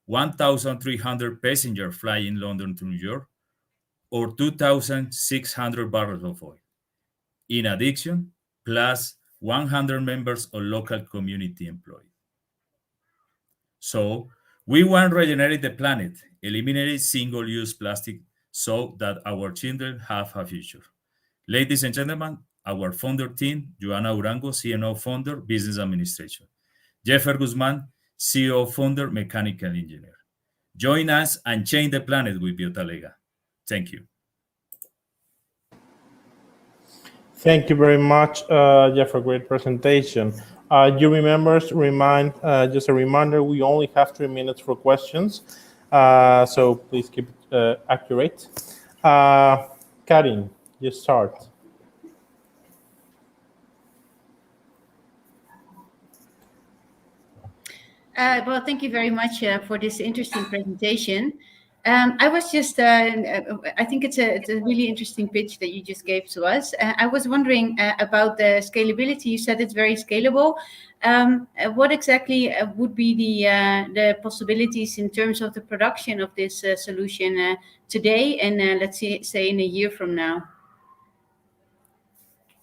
U: 1,300 passengers flying London to New York, or 2,600 barrels of oil. In addition, plus 100 members of local community employees. So we want to regenerate the planet, eliminate single-use plastic so that our children have a future. Ladies and gentlemen, our founder team, Joana Urango, CNO founder, Business Administration. Jeffer Guzman, CEO founder, Mechanical Engineer. Join us and change the planet with Biotalega. Thank you.
F: Thank you very much, Jeff, for a great presentation. You just a reminder, we only have 3 minutes for questions, so please keep it accurate. Karin, you start.
R: Well, thank you very much for this interesting presentation. I was just, I think it's a really interesting pitch that you just gave to us. I was wondering about the scalability. You said it's very scalable. What exactly would be the possibilities in terms of the production of this solution today and let's say in a year from now?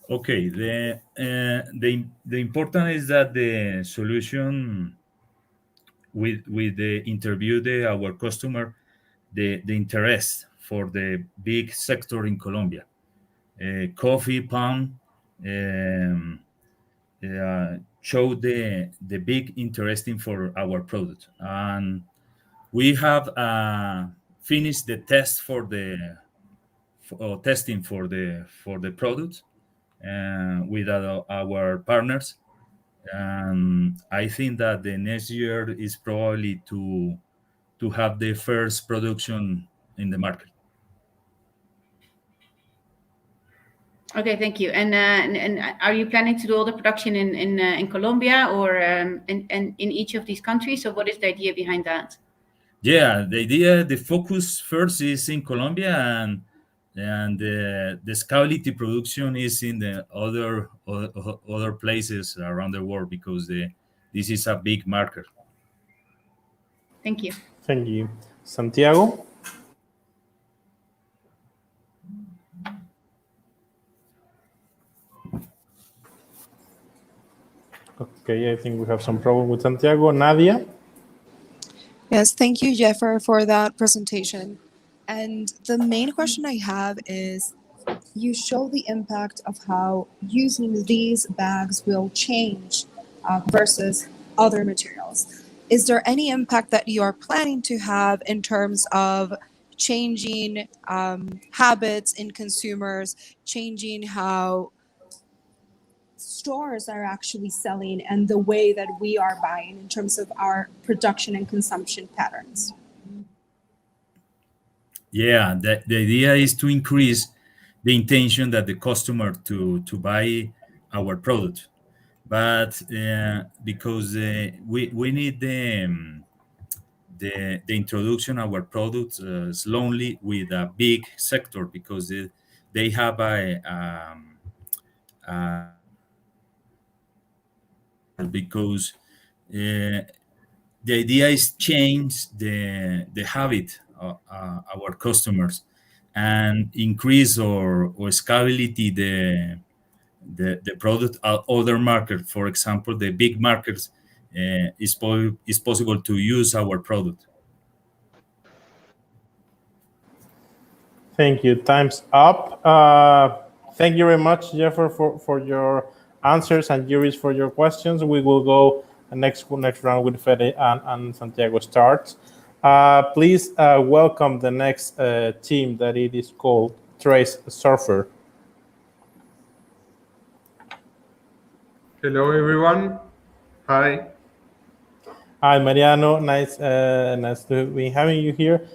U: Okay, the important is that the solution with the interview our customer, the interest for the big sector in Colombia, coffee, palm, showed the big interest in for our product, and we have finished the test for the testing for the product with our partners. I think that the next year is probably to have the first production in the market.
R: Okay, thank you. And are you planning to do all the production in Colombia or in each of these countries? So what is the idea behind that?
U: Yeah, the focus first is in Colombia, and the scalability production is in the other places around the world because this is a big market.
R: Thank you.
F: Thank you. Santiago? Okay, I think we have some problem with Santiago. Nadia?
T: Yes, thank you, Jeffer, for that presentation. And the main question I have is, you show the impact of how using these bags will change versus other materials. Is there any impact that you are planning to have in terms of changing habits in consumers, changing how stores are actually selling and the way that we are buying in terms of our production and consumption patterns?
U: Yeah, the idea is to increase the intention that the customer to buy our product, but because we need the introduction of our products slowly with a big sector, because they have because the idea is change the habit of our customers and increase or scalability the product at other markets. For example, the big markets is possible to use our product.
F: Thank you. Time's up. Thank you very much, Jeffrey, for your answers, and Juris for your questions. We will go next round with Fede and Santiago starts. Please welcome the next team that it is called Trace Surfer.
B: Hello, everyone. Hi.
F: Hi, Mariano. Nice to be having you here.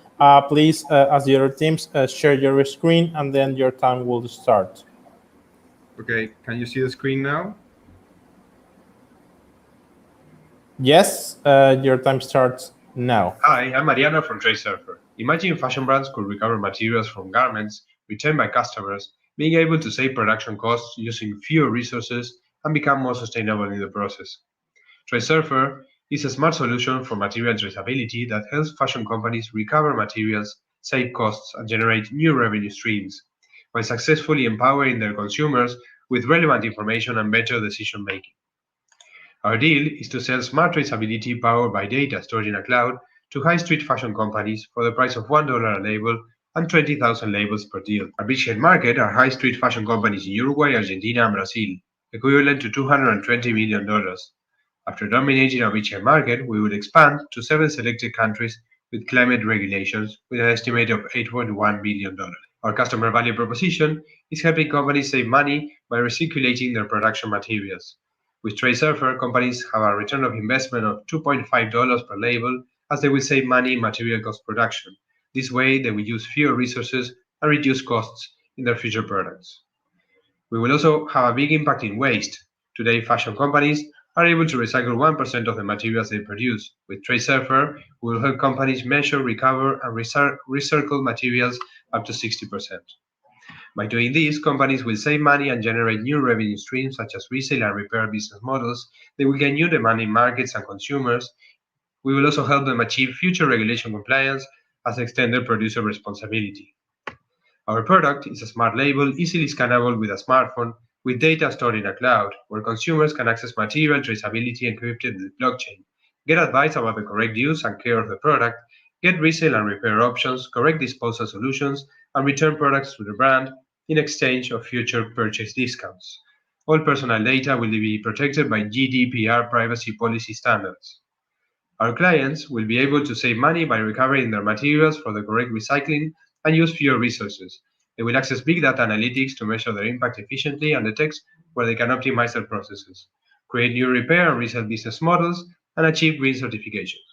F: Please, as the other teams, share your screen, and then your time will start.
B: Okay, can you see the screen now?
F: Yes, your time starts now.
B: Hi, I'm Mariano from Trace Surfer. Imagine fashion brands could recover materials from garments returned by customers, being able to save production costs using fewer resources and become more sustainable in the process. Trace Surfer is a smart solution for material traceability that helps fashion companies recover materials, save costs, and generate new revenue streams, while successfully empowering their consumers with relevant information and better decision-making. Our deal is to sell smart traceability powered by data stored in a cloud to high street fashion companies for the price of $1 a label and 20,000 labels per deal. Our beachhead market are high street fashion companies in Uruguay, Argentina, and Brazil, equivalent to $220 million. After dominating our beachhead market, we will expand to 7 selected countries with climate regulations with an estimate of $8.1 billion. Our customer value proposition is helping companies save money by recirculating their production materials. With Trace Surfer, companies have a return of investment of $2.5 per label, as they will save money in material cost production. This way, they will use fewer resources and reduce costs in their future products. We will also have a big impact in waste. Today, fashion companies are able to recycle 1% of the materials they produce. With Trace Surfer, we will help companies measure, recover, and recircle materials up to 60%. By doing this, companies will save money and generate new revenue streams such as resale and repair business models. They will gain new demand in markets and consumers. We will also help them achieve future regulation compliance as extended producer responsibility. Our product is a smart label, easily scannable with a smartphone, with data stored in a cloud, where consumers can access material traceability encrypted with blockchain, get advice about the correct use and care of the product, get resale and repair options, correct disposal solutions, and return products to the brand in exchange of future purchase discounts. All personal data will be protected by GDPR privacy policy standards. Our clients will be able to save money by recovering their materials for the correct recycling and use fewer resources. They will access big data analytics to measure their impact efficiently and detect where they can optimize their processes, create new repair and resale business models, and achieve green certifications.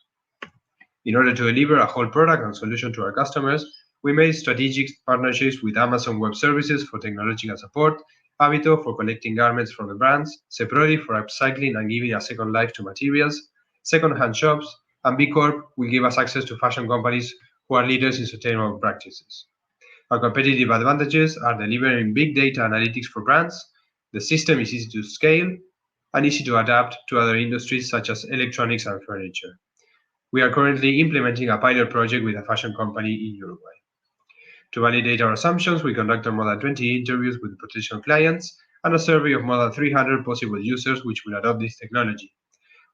B: In order to deliver a whole product and solution to our customers, we made strategic partnerships with Amazon Web Services for technological support, Avito for collecting garments from the brands, Seprodi for upcycling and giving a second life to materials, second-hand shops, and B Corp will give us access to fashion companies who are leaders in sustainable practices. Our competitive advantages are delivering big data analytics for brands, the system is easy to scale, and easy to adapt to other industries such as electronics and furniture. We are currently implementing a pilot project with a fashion company in Uruguay. To validate our assumptions, we conducted more than 20 interviews with potential clients and a survey of more than 300 possible users which will adopt this technology.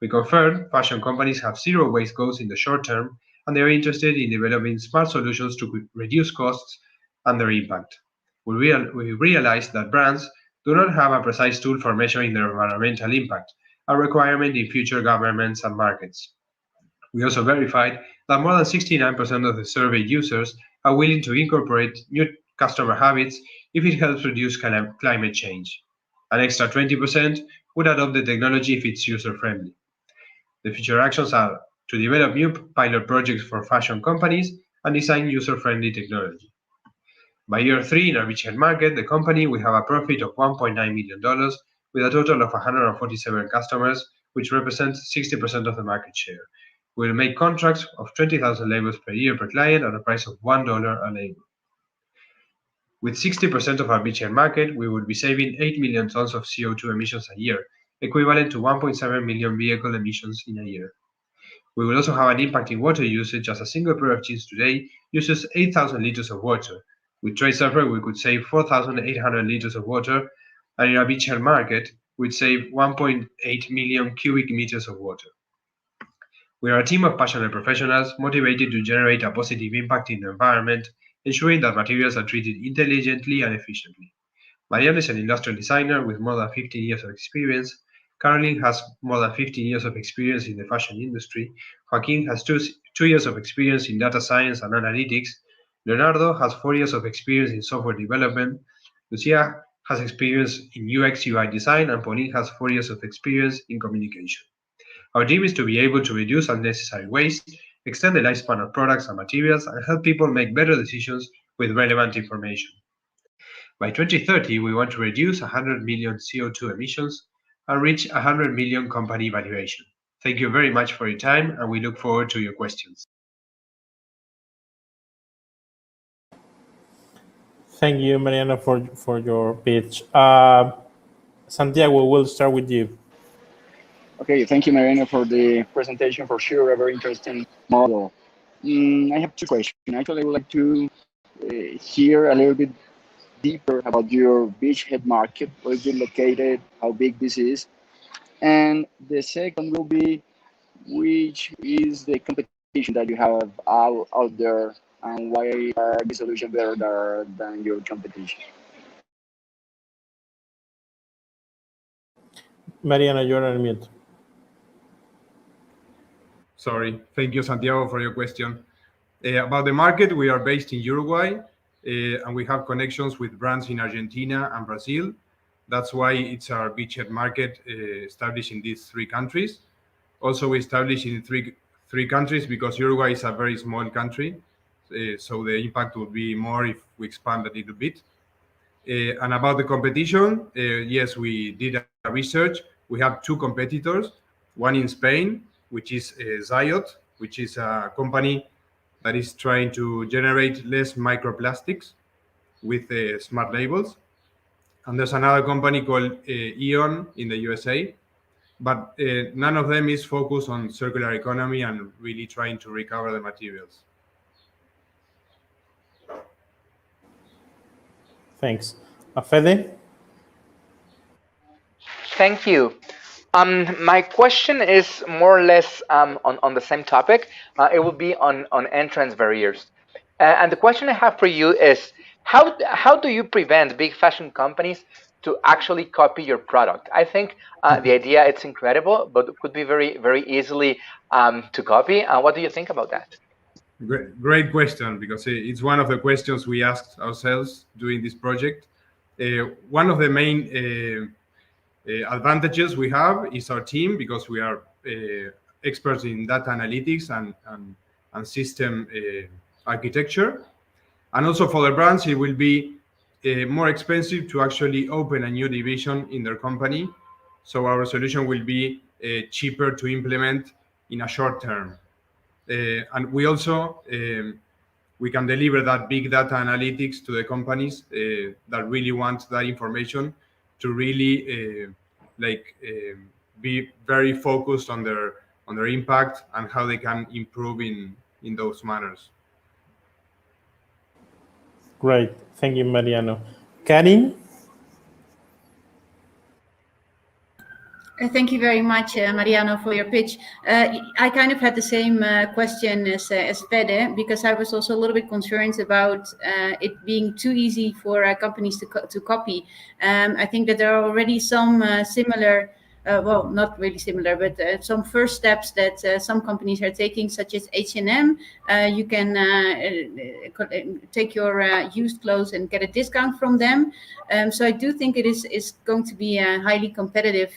B: We confirmed fashion companies have zero waste goals in the short term, and they are interested in developing smart solutions to reduce costs and their impact. We realized that brands do not have a precise tool for measuring their environmental impact, a requirement in future governments and markets. We also verified that more than 69% of the survey users are willing to incorporate new customer habits if it helps reduce climate change. An extra 20% would adopt the technology if it's user-friendly. The future actions are to develop new pilot projects for fashion companies and design user-friendly technology. By year 3 in our beachhead market, the company will have a profit of $1.9 million with a total of 147 customers, which represents 60% of the market share. We will make contracts of 20,000 labels per year per client at a price of $1 a label. With 60% of our beachhead market, we will be saving 8 million tons of CO2 emissions a year, equivalent to 1.7 million vehicle emissions in a year. We will also have an impact in water usage, as a single pair of jeans today uses 8,000 liters of water. With Tracesurfer, we could save 4,800 liters of water, and in our beachhead market, we'd save 1.8 million cubic meters of water. We are a team of passionate professionals motivated to generate a positive impact in the environment, ensuring that materials are treated intelligently and efficiently. Mariano is an industrial designer with more than 15 years of experience. Caroline has more than 15 years of experience in the fashion industry. Joaquin has two years of experience in data science and analytics. Leonardo has 4 years of experience in software development. Lucia has experience in UX UI design, and Pauline has 4 years of experience in communication. Our dream is to be able to reduce unnecessary waste, extend the lifespan of products and materials, and help people make better decisions with relevant information. By 2030, we want to reduce 100 million CO2 emissions and reach 100 million company valuation. Thank you very much for your time, and we look forward to your questions.
F: Thank you, Mariano, for your pitch. Santiago, we'll start with you.
S: Okay, thank you, Mariano, for the presentation. For sure, a very interesting model. I have 2 questions. Actually, I would like to hear a little bit deeper about your beachhead market, where is it located, how big this is. And the second will be, which is the competition that you have out there, and why are the solution better than your competition?
F: Mariano, you're on mute.
C: Sorry. Thank you, Santiago, for your question. About the market, we are based in Uruguay, and we have connections with brands in Argentina and Brazil. That's why it's our beachhead market established in these 3 countries. Also, we established in three countries because Uruguay is a very small country, so the impact would be more if we expand a little bit. And about the competition, yes, we did a research. We have 2 competitors, one in Spain, which is Zayot, which is a company that is trying to generate less microplastics with smart labels. And there's another company called Eon in the USA, but none of them is focused on circular economy and really trying to recover the materials.
F: Thanks. Fede?
K: Thank you. My question is more or less on the same topic. It will be on entrance barriers. And the question I have for you is, how do you prevent big fashion companies to actually copy your product? I think the idea, it's incredible, but it could be very, very easily to copy. What do you think about that?
C: Great question, because it's one of the questions we asked ourselves during this project. One of the main advantages we have is our team, because we are experts in data analytics and system architecture. And also for the brands, it will be more expensive to actually open a new division in their company. So our solution will be cheaper to implement in a short term. And we also we can deliver that big data analytics to the companies that really want that information to really be very focused on their impact and how they can improve in those manners.
F: Great. Thank you, Mariano. Karin?
R: Thank you very much, Mariano, for your pitch. I kind of had the same question as Fede, because I was also a little bit concerned about it being too easy for companies to copy. I think that there are already some similar, well, not really similar, but some first steps that some companies are taking, such as H&M. You can take your used clothes and get a discount from them. So I do think it is going to be a highly competitive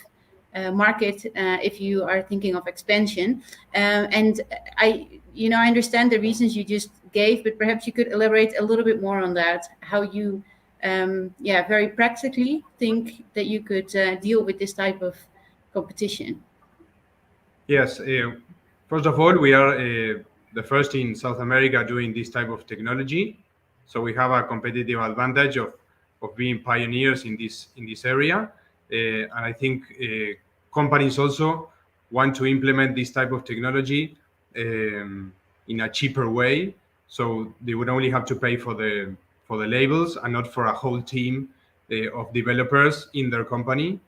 R: market if you are thinking of expansion. And I understand the reasons you just gave, but perhaps you could elaborate a little bit more on that, how you very practically think that you could deal with this type of competition.
C: Yes, first of all, we are the first in South America doing this type of technology, so we have a competitive advantage of being pioneers in this area. And I think companies also want to implement this type of technology in a cheaper way, so they would only have to pay for the labels and not for a whole team of developers in their company.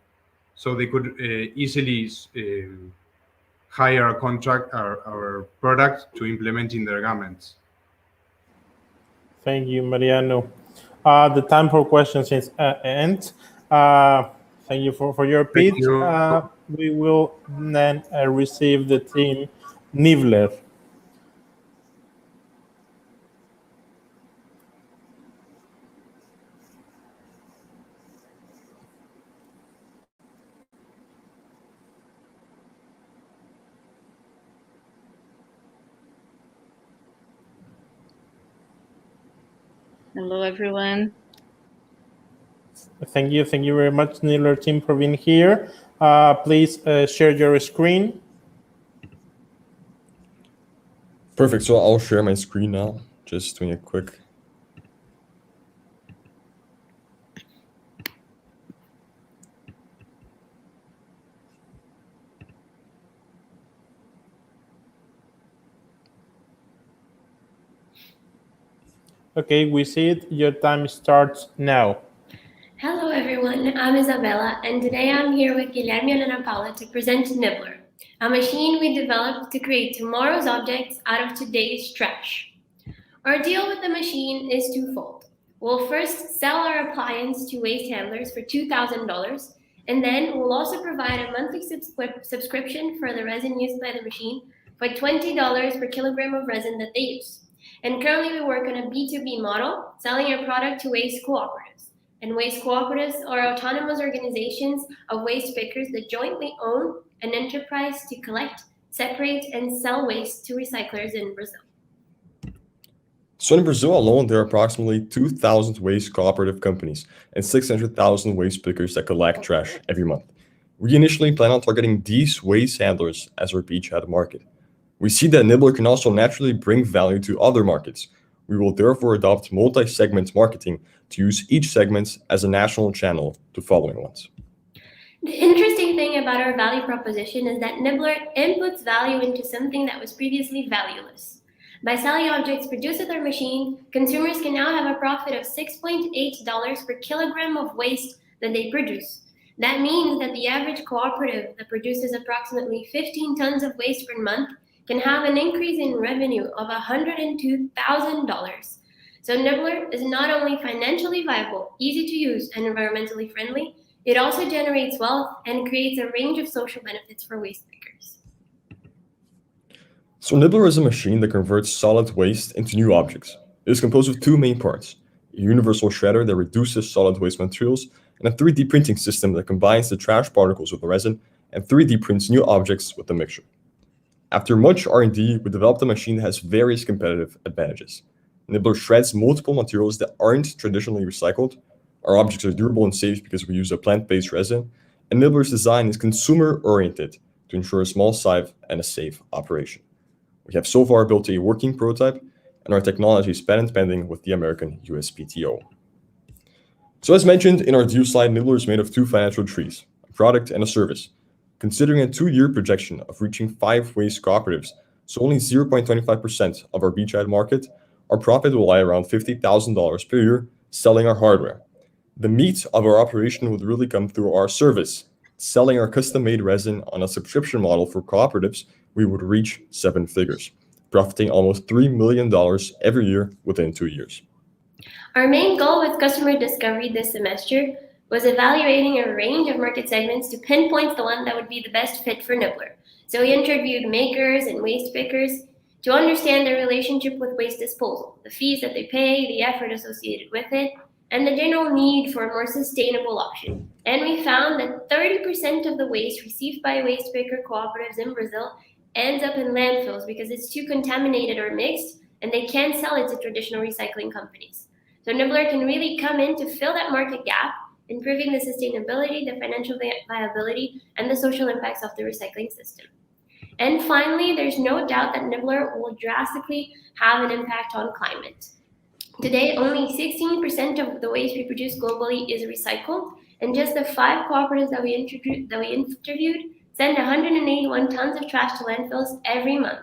C: So they could easily hire a contract or product to implement in their garments.
F: Thank you, Mariano. The time for questions is end. Thank you for your pitch. We will then receive the team Nibbler.
D: Hello, everyone.
F: Thank you very much, Nibbler team, for being here. Please share your screen.
V: Perfect. So I'll share my screen now. Just doing a quick.
F: Okay, we see it. Your time starts now.
W: Hello, everyone. I'm Isabella, and today I'm here with Guillermo and Ana Paula to present Nibbler, a machine we developed to create tomorrow's objects out of today's trash. Our deal with the machine is twofold. We'll first sell our appliance to waste handlers for $2,000, and then we'll also provide a monthly subscription for the resin used by the machine for $20 per kilogram of resin that they use. And currently we work on a B2B model, selling our product to waste cooperatives. And waste cooperatives are autonomous organizations of waste pickers that jointly own an enterprise to collect, separate, and sell waste to recyclers in Brazil.
V: So in Brazil alone, there are approximately 2,000 waste cooperative companies and 600,000 waste pickers that collect trash every month. We initially plan on targeting these waste handlers as our beachhead market. We see that Nibbler can also naturally bring value to other markets. We will therefore adopt multi-segment marketing to use each segment as a national channel to following ones.
W: The interesting thing about our value proposition is that Nibbler inputs value into something that was previously valueless. By selling objects produced with our machine, consumers can now have a profit of $6.8 per kilogram of waste that they produce. That means that the average cooperative that produces approximately 15 tons of waste per month can have an increase in revenue of $102,000. So Nibbler is not only financially viable, easy to use, and environmentally friendly, it also generates wealth and creates a range of social benefits for waste pickers.
V: So Nibbler is a machine that converts solid waste into new objects. It is composed of two main parts: a universal shredder that reduces solid waste materials, and a 3D printing system that combines the trash particles with the resin and 3D prints new objects with the mixture. After much R&D, we developed a machine that has various competitive advantages. Nibbler shreds multiple materials that aren't traditionally recycled. Our objects are durable and safe because we use a plant-based resin, and Nibbler's design is consumer-oriented to ensure a small size and a safe operation. We have so far built a working prototype, and our technology is patent pending with the American USPTO. So as mentioned in our deal slide, Nibbler is made of two financial trees, a product and a service. Considering a 2-year projection of reaching 5 waste cooperatives, so only 0.25% of our beachhead market, our profit will lie around $50,000 per year selling our hardware. The meat of our operation would really come through our service selling our custom-made resin on a subscription model for cooperatives, we would reach 7 figures, profiting almost $3 million every year within 2 years.
W: Our main goal with customer discovery this semester was evaluating a range of market segments to pinpoint the one that would be the best fit for Nibbler. So we interviewed makers and waste pickers to understand their relationship with waste disposal, the fees that they pay, the effort associated with it, and the general need for a more sustainable option. And we found that 30% of the waste received by waste picker cooperatives in Brazil ends up in landfills because it's too contaminated or mixed, and they can't sell it to traditional recycling companies. So Nibbler can really come in to fill that market gap, improving the sustainability, the financial viability, and the social impacts of the recycling system. And finally, there's no doubt that Nibbler will drastically have an impact on climate. Today, only 16% of the waste we produce globally is recycled, and just the 5 cooperatives that we interviewed send 181 tons of trash to landfills every month.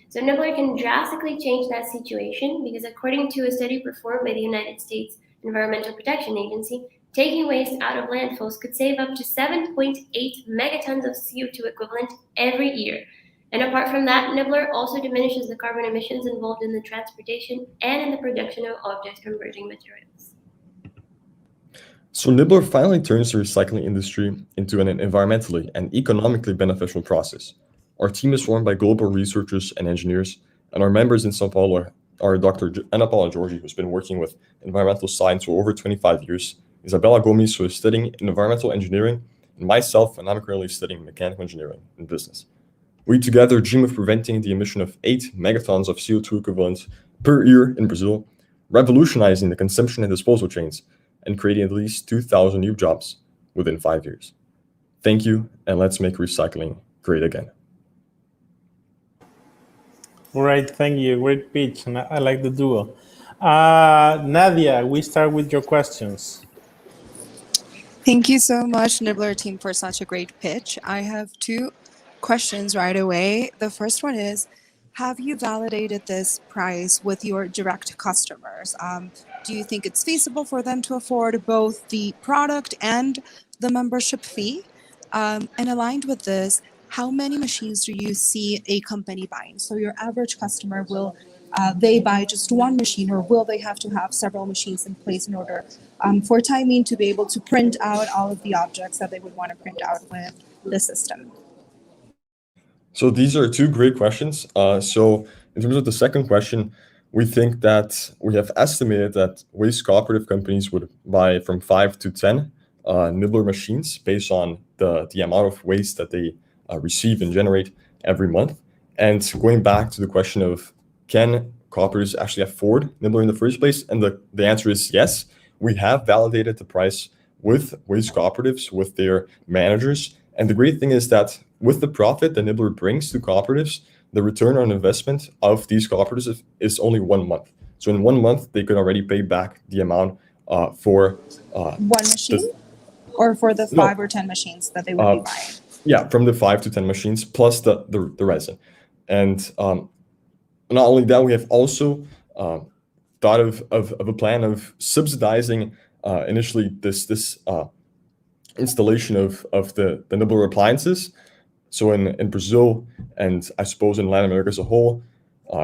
W: So Nibbler can drastically change that situation because according to a study performed by the United States Environmental Protection Agency, taking waste out of landfills could save up to 7.8 megatons of CO2 equivalent every year. And apart from that, Nibbler also diminishes the carbon emissions involved in the transportation and in the production of object converting materials.
V: So Nibbler finally turns the recycling industry into an environmentally and economically beneficial process. Our team is formed by global researchers and engineers, and our members in São Paulo are Dr. Ana Paula Jorge, who's been working with environmental science for over 25 years, Isabella Gomes, who is studying environmental engineering, and myself, and I'm currently studying mechanical engineering and business. We together dream of preventing the emission of 8 megatons of CO2 equivalent per year in Brazil, revolutionizing the consumption and disposal chains, and creating at least 2,000 new jobs within 5 years. Thank you, and let's make recycling great again.
F: All right, thank you. Great pitch, and I like the duo. Nadia, we start with your questions.
T: Thank you so much, Nibbler team, for such a great pitch. I have 2 questions right away. The first one is, have you validated this price with your direct customers? Do you think it's feasible for them to afford both the product and the membership fee? And aligned with this, how many machines do you see a company buying? So your average customer, will they buy just one machine, or will they have to have several machines in place in order for timing to be able to print out all of the objects that they would want to print out with the system?
V: So these are 2 great questions. So in terms of the second question, we think that we have estimated that waste cooperative companies would buy from 5 to 10 Nibbler machines based on the amount of waste that they receive and generate every month. And going back to the question of, can cooperatives actually afford Nibbler in the first place? And the answer is yes. We have validated the price with waste cooperatives, with their managers. And the great thing is that with the profit that Nibbler brings to cooperatives, the return on investment of these cooperatives is only 1 month. So in 1 month, they could already pay back the amount for
T: one machine, or for the 5 or 10 machines that they would be buying?
V: Yeah, from the 5 to 10 machines plus the resin. And not only that, we have also thought of a plan of subsidizing initially this installation of the Nibbler appliances. So in Brazil, and I suppose in Latin America as a whole,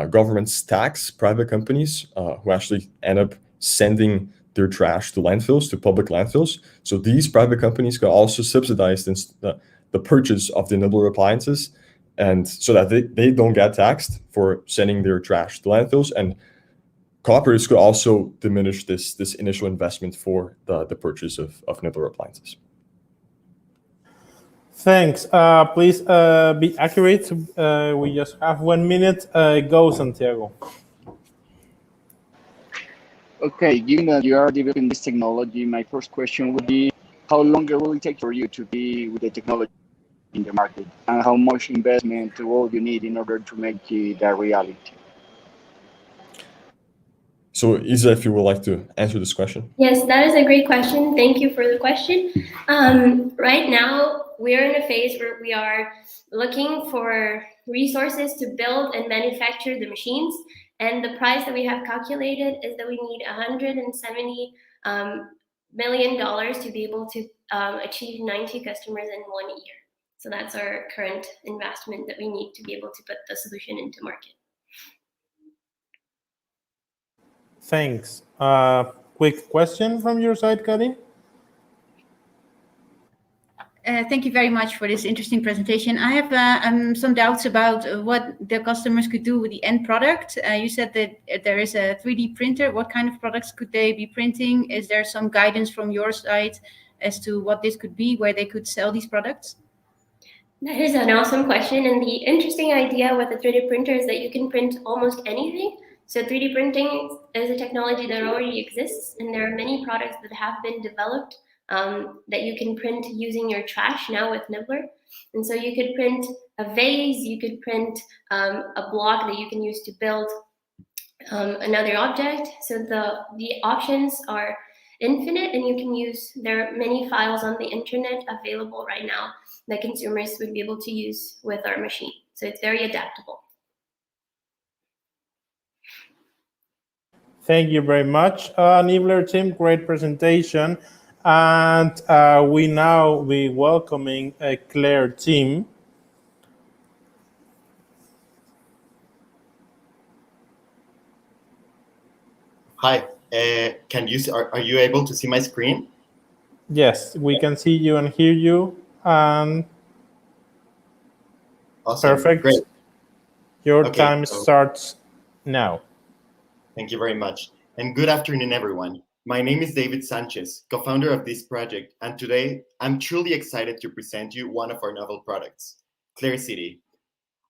V: governments tax private companies who actually end up sending their trash to landfills, to public landfills. So these private companies can also subsidize the purchase of the Nibbler appliances, and so that they don't get taxed for sending their trash to landfills. And cooperatives could also diminish this initial investment for the purchase of Nibbler appliances.
F: Thanks. Please be accurate. We just have 1 minute. Go, Santiago.
S: Okay, given that you are developing this technology, my first question would be, how long will it take for you to be with the technology in the market? And how much investment will you need in order to make it a reality?
V: So Isa, if you would like to answer this question.
W: Yes, that is a great question. Thank you for the question. Right now, we're in a phase where we are looking for resources to build and manufacture the machines. And the price that we have calculated is that we need 170 million to be able to achieve 90 customers in 1 year. So that's our current investment that we need to be able to put the solution into market.
F: Thanks. Quick question from your side, Karin?
R: Thank you very much for this interesting presentation. I have some doubts about what the customers could do with the end product. You said that there is a 3D printer. What kind of products could they be printing? Is there some guidance from your side as to what this could be, where they could sell these products?
W: That is an awesome question. And the interesting idea with a 3D printer is that you can print almost anything. So 3D printing is a technology that already exists, and there are many products that have been developed that you can print using your trash now with Nibbler. And so you could print a vase, you could print a block that you can use to build another object. So the options are infinite, and you can use, there are many files on the internet available right now that consumers would be able to use with our machine. So it's very adaptable.
F: Thank you very much, Nibbler team. Great presentation. And we now be welcoming Claire team.
A: Hi, can you are you able to see my screen?
F: Yes, we can see you and hear you. And
A: awesome.
F: Perfect.
A: Great.
F: Your
A: Okay,
F: time
A: so
F: starts now.
A: thank you very much. And good afternoon, everyone. My name is David Sanchez, co-founder of this project, and today I'm truly excited to present you one of our novel products, Clear City.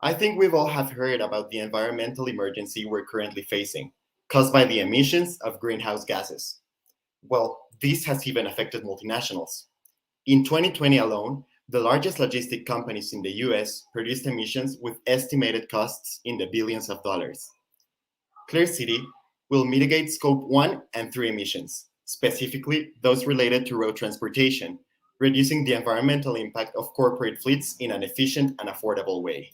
A: I think we've all have heard about the environmental emergency we're currently facing, caused by the emissions of greenhouse gases. Well, this has even affected multinationals. In 2020 alone, the largest logistic companies in the US produced emissions with estimated costs in the billions of dollars. Clear City will mitigate Scope 1 and 3 emissions, specifically those related to road transportation, reducing the environmental impact of corporate fleets in an efficient and affordable way.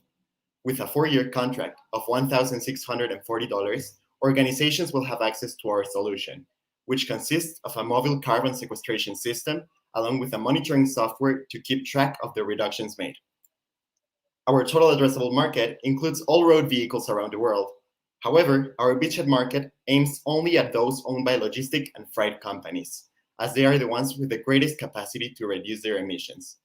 A: With a 4-year contract of $1,640, organizations will have access to our solution, which consists of a mobile carbon sequestration system, along with a monitoring software to keep track of the reductions made. Our total addressable market includes all road vehicles around the world. However, our beachhead market aims only at those owned by logistic and freight companies, as they are the ones with the greatest capacity to reduce their emissions.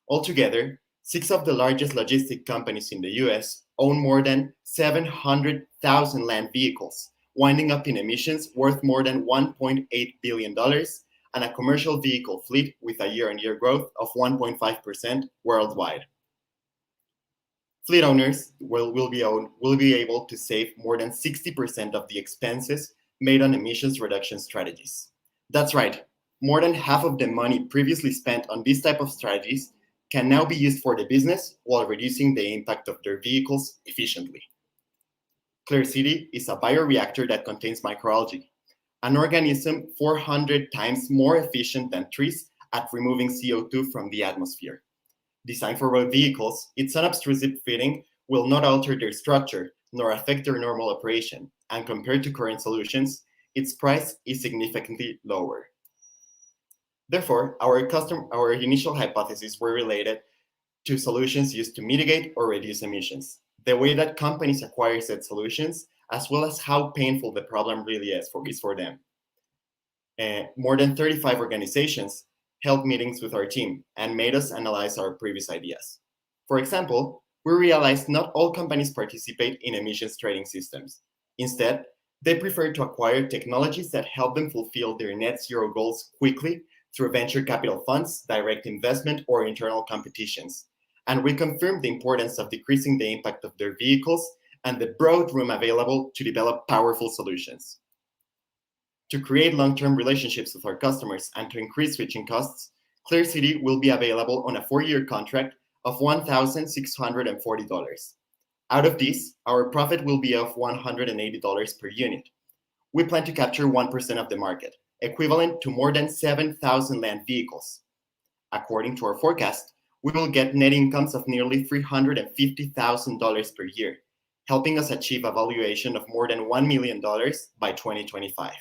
A: Altogether, 6 of the largest logistic companies in the US own more than 700,000 land vehicles, winding up in emissions worth more than $1.8 billion and a commercial vehicle fleet with a year-on-year growth of 1.5% worldwide. Fleet owners will be able to save more than 60% of the expenses made on emissions reduction strategies. That's right, more than half of the money previously spent on this type of strategies can now be used for the business while reducing the impact of their vehicles efficiently. Clear City is a bioreactor that contains microalgae, an organism 400 times more efficient than trees at removing CO2 from the atmosphere. Designed for road vehicles, its unobtrusive fitting will not alter their structure nor affect their normal operation, and compared to current solutions, its price is significantly lower. Therefore, our initial hypotheses were related to solutions used to mitigate or reduce emissions, the way that companies acquire said solutions, as well as how painful the problem really is for them. More than 35 organizations held meetings with our team and made us analyze our previous ideas. For example, we realized not all companies participate in emissions trading systems. Instead, they prefer to acquire technologies that help them fulfill their net zero goals quickly through venture capital funds, direct investment, or internal competitions. And we confirmed the importance of decreasing the impact of their vehicles and the broad room available to develop powerful solutions. To create long-term relationships with our customers and to increase switching costs, Clear City will be available on a 4-year contract of $1,640. Out of this, our profit will be of $180 per unit. We plan to capture 1% of the market, equivalent to more than 7,000 land vehicles. According to our forecast, we will get net incomes of nearly $350,000 per year, helping us achieve a valuation of more than $1 million by 2025.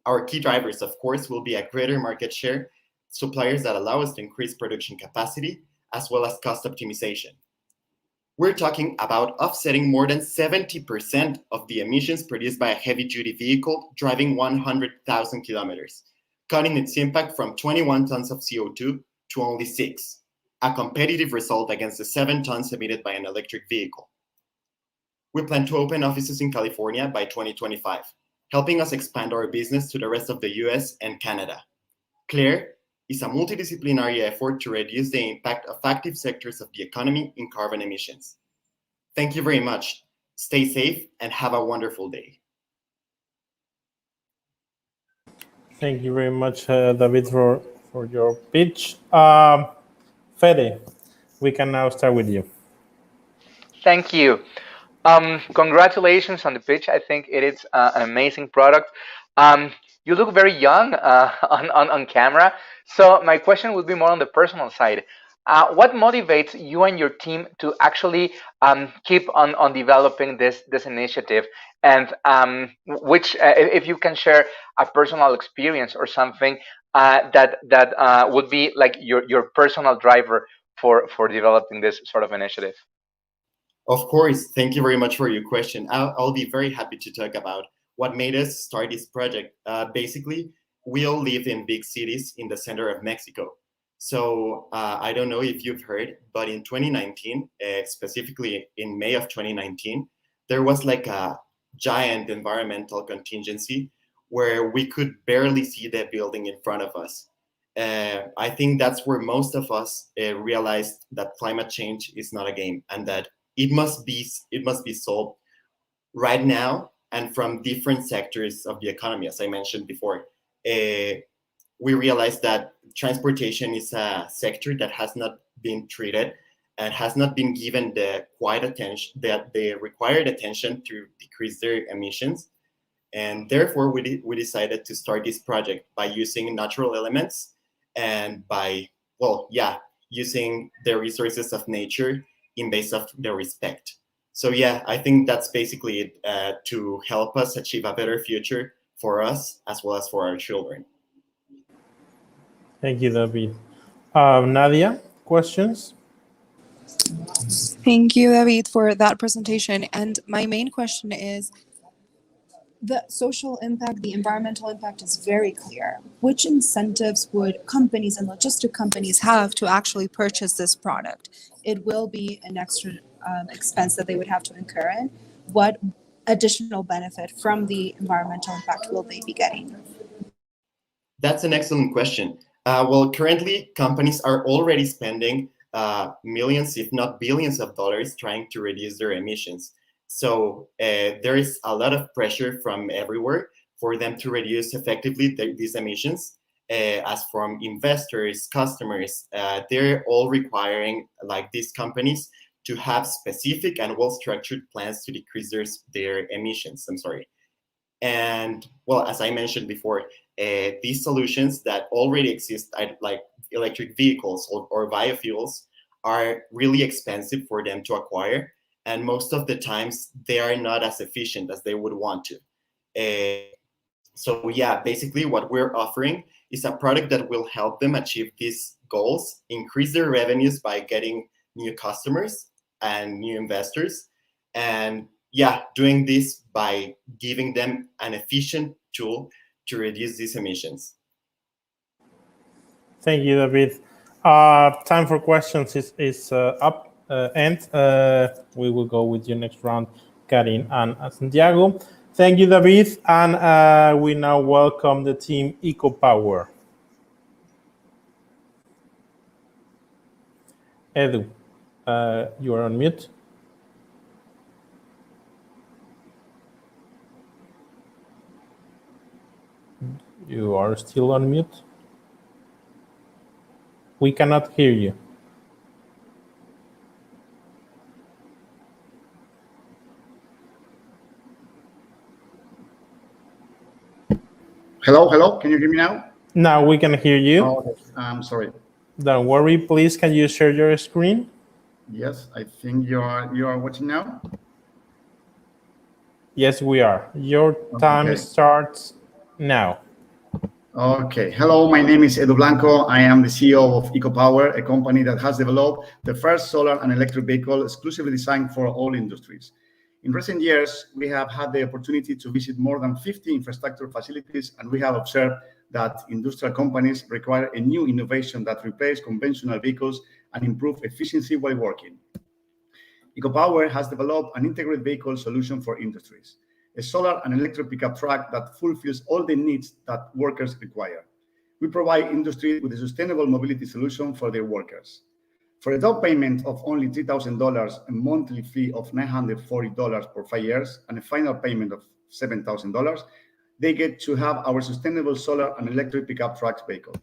A: Our key drivers, of course, will be a greater market share, suppliers that allow us to increase production capacity, as well as cost optimization. We're talking about offsetting more than 70% of the emissions produced by a heavy-duty vehicle driving 100,000 kilometers, cutting its impact from 21 tons of CO2 to only 6, a competitive result against the 7 tons emitted by an electric vehicle. We plan to open offices in California by 2025, helping us expand our business to the rest of the US and Canada. CLARE is a multidisciplinary effort to reduce the impact of active sectors of the economy in carbon emissions. Thank you very much. Stay safe and have a wonderful day.
F: Thank you very much, David, for your pitch. Fede, we can now start with you.
K: Thank you. Congratulations on the pitch. I think it is an amazing product. You look very young on camera. So my question would be more on the personal side. What motivates you and your team to actually keep on developing this initiative? And which, if you can share a personal experience or something that would be like your personal driver for developing this sort of initiative.
A: Of course, thank you very much for your question. I'll be very happy to talk about what made us start this project. Basically, we all live in big cities in the center of Mexico. So I don't know if you've heard, but in 2019, specifically in May of 2019, there was like a giant environmental contingency where we could barely see the building in front of us. I think that's where most of us realized that climate change is not a game and that it must be solved right now and from different sectors of the economy, as I mentioned before. We realized that transportation is a sector that has not been treated and has not been given the required attention to decrease their emissions. And therefore, we decided to start this project by using natural elements and by, using the resources of nature in base of the respect. So yeah, I think that's basically it, to help us achieve a better future for us as well as for our children.
F: Thank you, David. Nadia, questions?
T: Thank you, David, for that presentation. And my main question is, the social impact, the environmental impact is very clear. Which incentives would companies and logistic companies have to actually purchase this product? It will be an extra expense that they would have to incur in. What additional benefit from the environmental impact will they be getting?
A: That's an excellent question. Well, currently, companies are already spending millions, if not billions of dollars trying to reduce their emissions. So there is a lot of pressure from everywhere for them to reduce effectively these emissions. As from investors, customers, they're all requiring like these companies to have specific and well-structured plans to decrease their emissions. And well, as I mentioned before, these solutions that already exist, like electric vehicles or biofuels, are really expensive for them to acquire. And most of the times they are not as efficient as they would want to. So yeah, basically what we're offering is a product that will help them achieve these goals, increase their revenues by getting new customers and new investors. And yeah, doing this by giving them an efficient tool to reduce these emissions.
F: Thank you, David. Time for questions is up. And we will go with your next round, Karin and Santiago. Thank you, David. And we now welcome the team EcoPower. Edu, you are on mute. You are still on mute. We cannot hear you.
I: Hello, can you hear me now?
F: Now we can hear you.
I: Oh, okay. I'm sorry.
F: Don't worry, please. Can you share your screen?
I: Yes, I think you are watching now.
F: Yes, we are. Your time starts now.
I: Okay. Hello, my name is Edu Blanco. I am the CEO of EcoPower, a company that has developed the first solar and electric vehicle exclusively designed for all industries. In recent years, we have had the opportunity to visit more than 50 infrastructure facilities, and we have observed that industrial companies require a new innovation that replaces conventional vehicles and improve efficiency while working. EcoPower has developed an integrated vehicle solution for industries, a solar and electric pickup truck that fulfills all the needs that workers require. We provide industry with a sustainable mobility solution for their workers. For a down payment of only $3,000, a monthly fee of $940 for 5 years, and a final payment of $7,000, they get to have our sustainable solar and electric pickup trucks vehicle.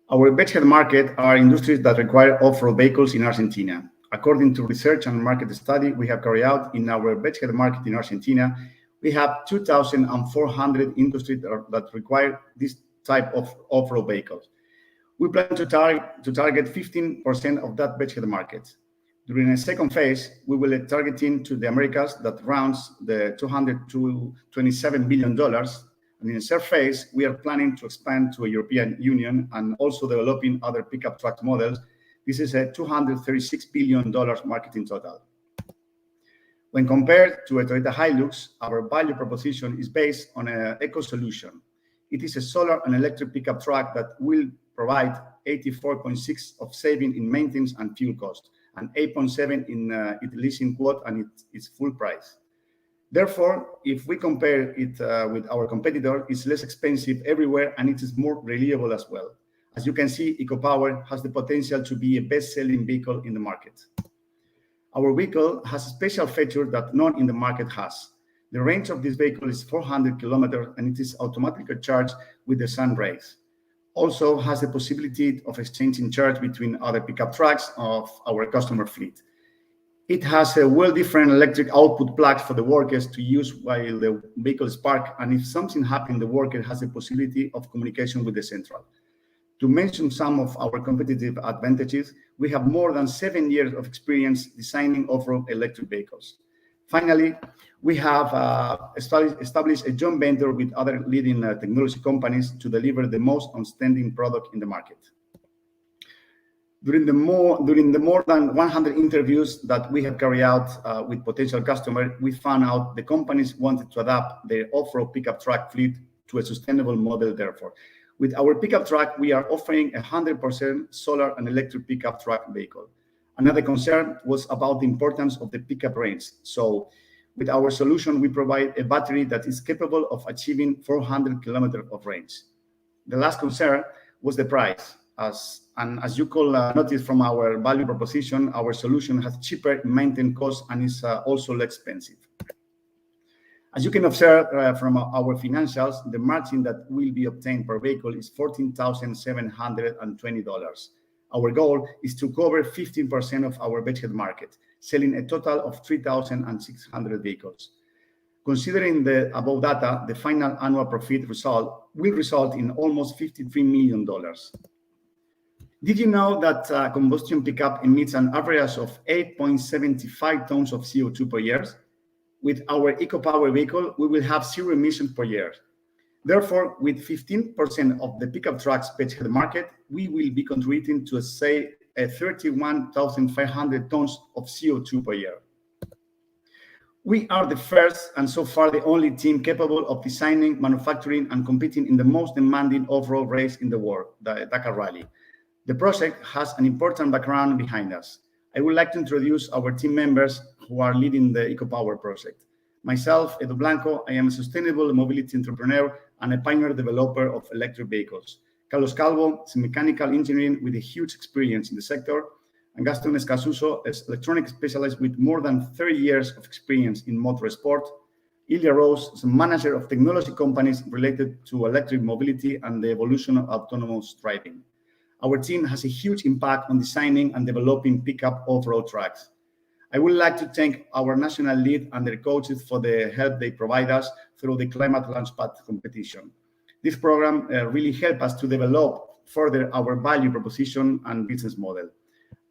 I: Our beachhead market are industries that require off-road vehicles in Argentina. According to research and market study we have carried out in our beachhead market in Argentina, we have 2,400 industries that require this type of off-road vehicles. We plan to target 15% of that beachhead market. During a second phase, we will be targeting to the Americas that rounds the $200 to $27 billion. And in the third phase, we are planning to expand to a European Union and also developing other pickup truck models. This is a $236 billion market in total. When compared to a Toyota Hilux, our value proposition is based on an eco solution. It is a solar and electric pickup truck that will provide 84.6 of saving in maintenance and fuel cost, and 8.7 in its leasing quote and its full price. Therefore, if we compare it with our competitor, it's less expensive everywhere and it is more reliable as well. As you can see, EcoPower has the potential to be a best-selling vehicle in the market. Our vehicle has a special feature that none in the market has. The range of this vehicle is 400 kilometers and it is automatically charged with the sun rays. Also has the possibility of exchanging charge between other pickup trucks of our customer fleet. It has a well-different electric output plugs for the workers to use while the vehicle is parked, and if something happens, the worker has the possibility of communication with the central. To mention some of our competitive advantages, we have more than 7 years of experience designing off-road electric vehicles. Finally, we have established a joint venture with other leading technology companies to deliver the most outstanding product in the market. During the more than 100 interviews that we have carried out with potential customers, we found out the companies wanted to adapt their off-road pickup truck fleet to a sustainable model. Therefore, with our pickup truck, we are offering 100% solar and electric pickup truck vehicle. Another concern was about the importance of the pickup range. So with our solution, we provide a battery that is capable of achieving 400 kilometers of range. The last concern was the price. As you could notice from our value proposition, our solution has cheaper maintenance costs and is also less expensive. As you can observe from our financials, the margin that will be obtained per vehicle is $14,720. Our goal is to cover 15% of our beachhead market, selling a total of 3,600 vehicles. Considering the above data, the final annual profit result will result in almost $53 million. Did you know that combustion pickup emits an average of 8.75 tons of CO2 per year? With our EcoPower vehicle, we will have 0 emissions per year. Therefore, with 15% of the pickup trucks beachhead market, we will be contributing to, say, 31,500 tons of CO2 per year. We are the first and so far the only team capable of designing, manufacturing, and competing in the most demanding off-road race in the world, the Dakar Rally. The project has an important background behind us. I would like to introduce our team members who are leading the EcoPower project. Myself, Edu Blanco, I am a sustainable mobility entrepreneur and a pioneer developer of electric vehicles. Carlos Calvo is a mechanical engineer with a huge experience in the sector. And Gaston Escasuso is an electronic specialist with more than 30 years of experience in motorsport. Ilya Rose is a manager of technology companies related to electric mobility and the evolution of autonomous driving. Our team has a huge impact on designing and developing pickup off-road trucks. I would like to thank our national lead and their coaches for the help they provide us through the Climate Launchpad competition. This program really helped us to develop further our value proposition and business model.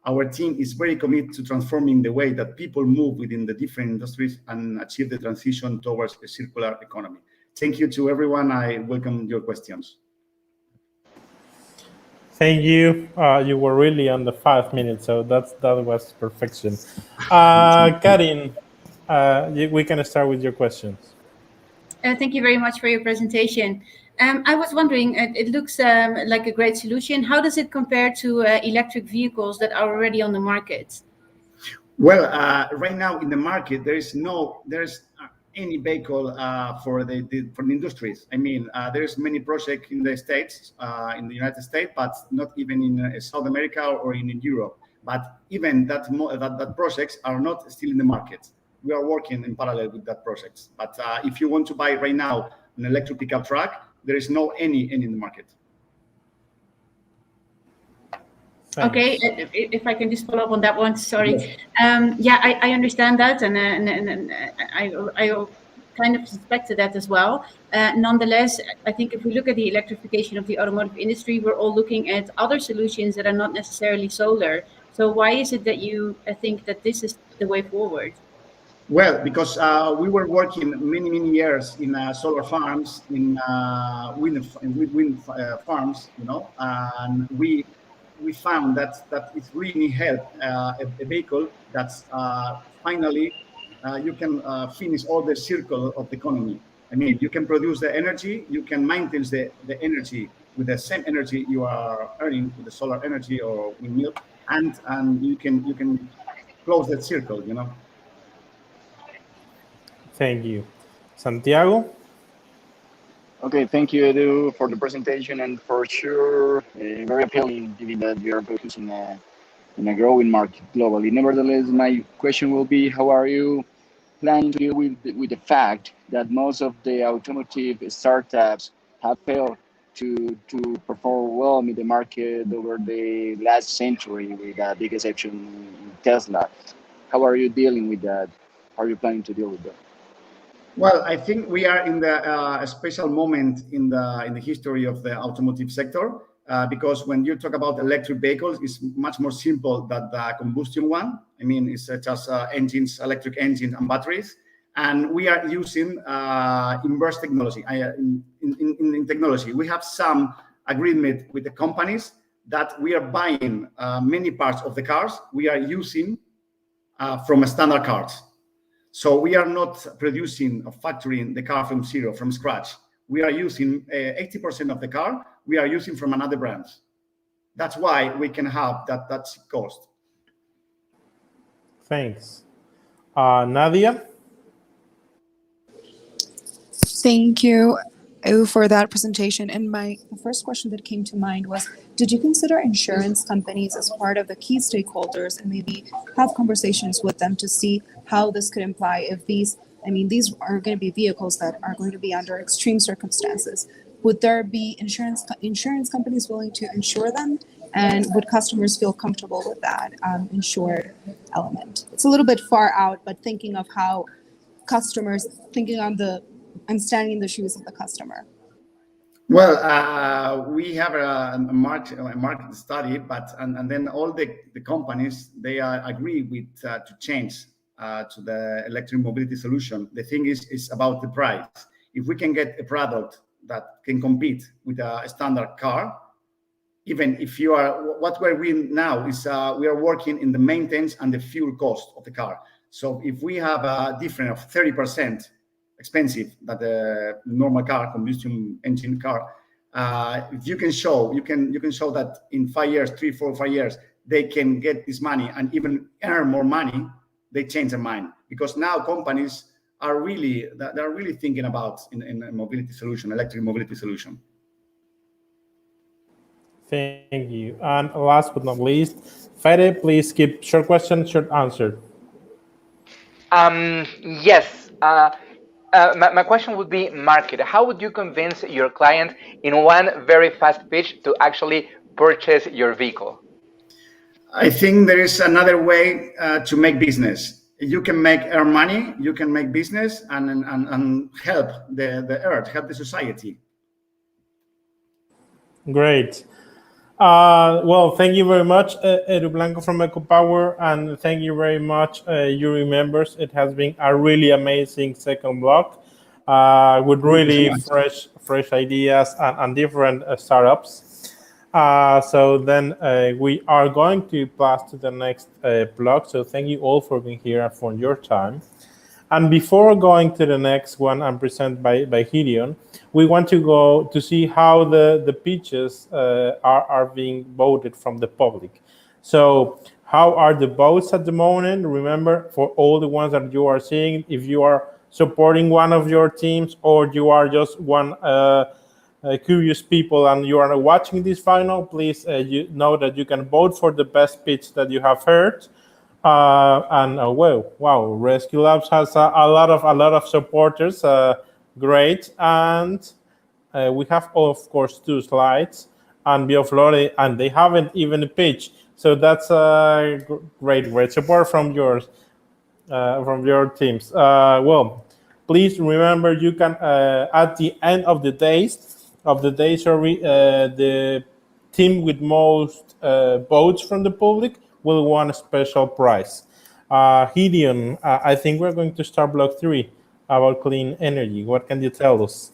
I: Our team is very committed to transforming the way that people move within the different industries and achieve the transition towards a circular economy. Thank you to everyone. I welcome your questions.
F: Thank you. You were really on the 5 minutes, so that was perfection. Karin, we can start with your questions.
R: Thank you very much for your presentation. I was wondering, it looks like a great solution. How does it compare to electric vehicles that are already on the market?
I: Well, right now in the market, there's any vehicle for the industries. I mean, there's many projects in the States, in the United States, but not even in South America or in Europe. But even that projects are not still in the market. We are working in parallel with that projects. But if you want to buy right now an electric pickup truck, there is no any in the market.
F: Thanks.
R: Okay, if I can just follow up on that one, sorry. Yes. Yeah, I understand that, and I kind of suspected that as well. Nonetheless, I think if we look at the electrification of the automotive industry, we're all looking at other solutions that are not necessarily solar. So why is it that you think that this is the way forward?
I: Well, because we were working many years in solar farms, in wind farms, you know, and we found that it really helped a vehicle that's finally you can finish all the circle of the economy. I mean, you can produce the energy, you can maintain the energy with the same energy you are earning with the solar energy or windmill, and you can close that circle, you know.
F: Thank you. Santiago?
S: Okay, thank you, Edu, for the presentation, and for sure, very appealing, given that you are focusing in a growing market globally. Nevertheless, my question will be, how are you planning to deal with the fact that most of the automotive startups have failed to perform well in the market over the last century, with a big exception, Tesla? How are you dealing with that? How are you planning to deal with that?
I: Well, I think we are in a special moment in the history of the automotive sector, because when you talk about electric vehicles, it's much more simple than the combustion one. I mean, it's just engines, electric engines and batteries. And we are using inverse technology. In technology, we have some agreement with the companies that we are buying many parts of the cars we are using from standard cars. So we are not producing or factoring the car from zero, from scratch. We are using 80% of the car we are using from another brand. That's why we can have that cost.
F: Thanks. Nadia?
T: Thank you for that presentation. And the first question that came to mind was, did you consider insurance companies as part of the key stakeholders and maybe have conversations with them to see how this could imply if these are going to be vehicles that are going to be under extreme circumstances? Would there be insurance companies willing to insure them? And would customers feel comfortable with that insured element? It's a little bit far out, but thinking of how customers, I'm standing in the shoes of the customer.
I: Well, we have a market study, and then all the companies, they agree with to change to the electric mobility solution. The thing is about the price. If we can get a product that can compete with a standard car, even if you are, what we're doing now is we are working in the maintenance and the fuel cost of the car. So if we have a difference of 30% expensive than the normal car, combustion engine car, if you can show, you can show that in 5 years, 3, 4, 5 years, they can get this money and even earn more money, they change their mind. Because now companies are really thinking about in a mobility solution, electric mobility solution.
F: Thank you. And last but not least, Fede, please keep short question, short answer.
K: Yes. My question would be market. How would you convince your client in one very fast pitch to actually purchase your vehicle?
I: I think there is another way to make business. You can earn money, you can make business and help the earth, help the society.
F: Great. Well, thank you very much, Edu Blanco from EcoPower, and thank you very much, jury members. It has been a really amazing second block. with really fresh ideas and different startups. So then we are going to pass to the next block. So thank you all for being here and for your time. And before going to the next one and presented by Gideon, we want to go to see how the pitches are being voted from the public. So how are the votes at the moment? Remember, for all the ones that you are seeing, if you are supporting one of your teams or you are just one curious people and you are watching this final, please you know that you can vote for the best pitch that you have heard. Wow, Rescue Labs has a lot of supporters. Great, and we have of course 2 slides and Bioflore, and they haven't even pitched. So that's a great support from yours, from your teams. Well, please remember you can at the end of the day, the team with most votes from the public will win a special prize. Gideon, I think we're going to start block 3 about clean energy. What can you tell us?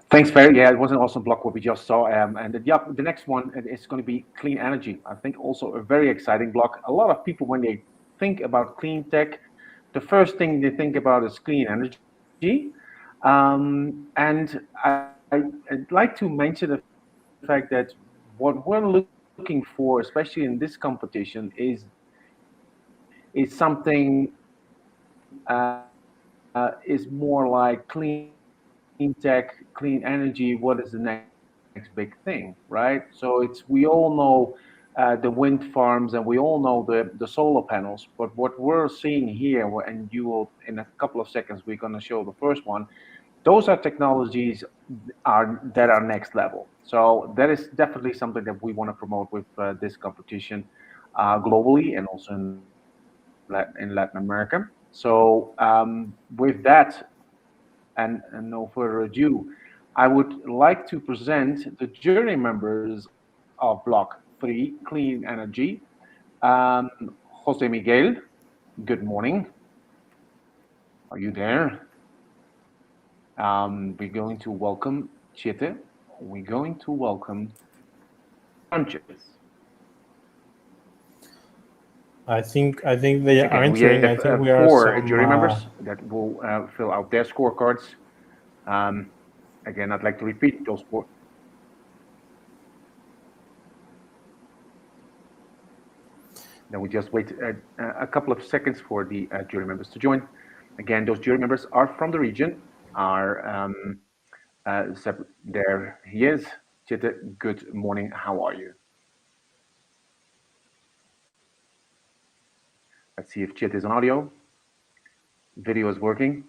E: Thanks, Barry. Yeah, it was an awesome block what we just saw. And the next one is going to be clean energy. I think also a very exciting block. A lot of people, when they think about clean tech, the first thing they think about is clean energy. And I'd like to mention the fact that what we're looking for, especially in this competition, is something is more like clean tech, clean energy. What is the next big thing, right? So we all know the wind farms and we all know the solar panels, but what we're seeing here, and you will in a couple of seconds we're going to show the first one. Those are technologies that are next level. So that is definitely something that we want to promote with this competition globally and also in Latin America. So with that, and no further ado, I would like to present the jury members of Block 3, Clean Energy. Jose Miguel, good morning. Are you there? We're going to welcome Chete. We're going to welcome Sanchez.
F: I think they are entering. I think we are
E: 4 jury members that will fill out their scorecards. Again, I'd like to repeat those 4. Then we just wait a couple of seconds for the jury members to join. Again, those jury members are from the region. There he is. Chete, good morning. How are you? Let's see if Chete is on audio. Video is working.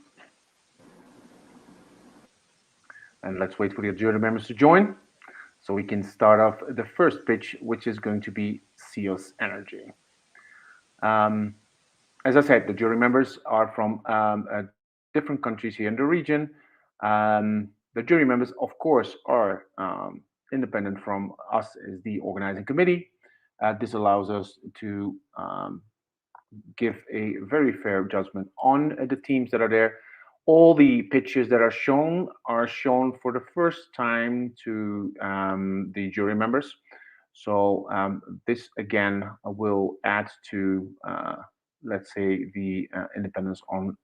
E: And let's wait for the jury members to join so we can start off the first pitch, which is going to be CEO's Energy. As I said, the jury members are from different countries here in the region. The jury members, of course, are independent from us as the organizing committee. This allows us to give a very fair judgment on the teams that are there. All the pitches that are shown for the first time to the jury members. So this again will add to, let's say, the independence on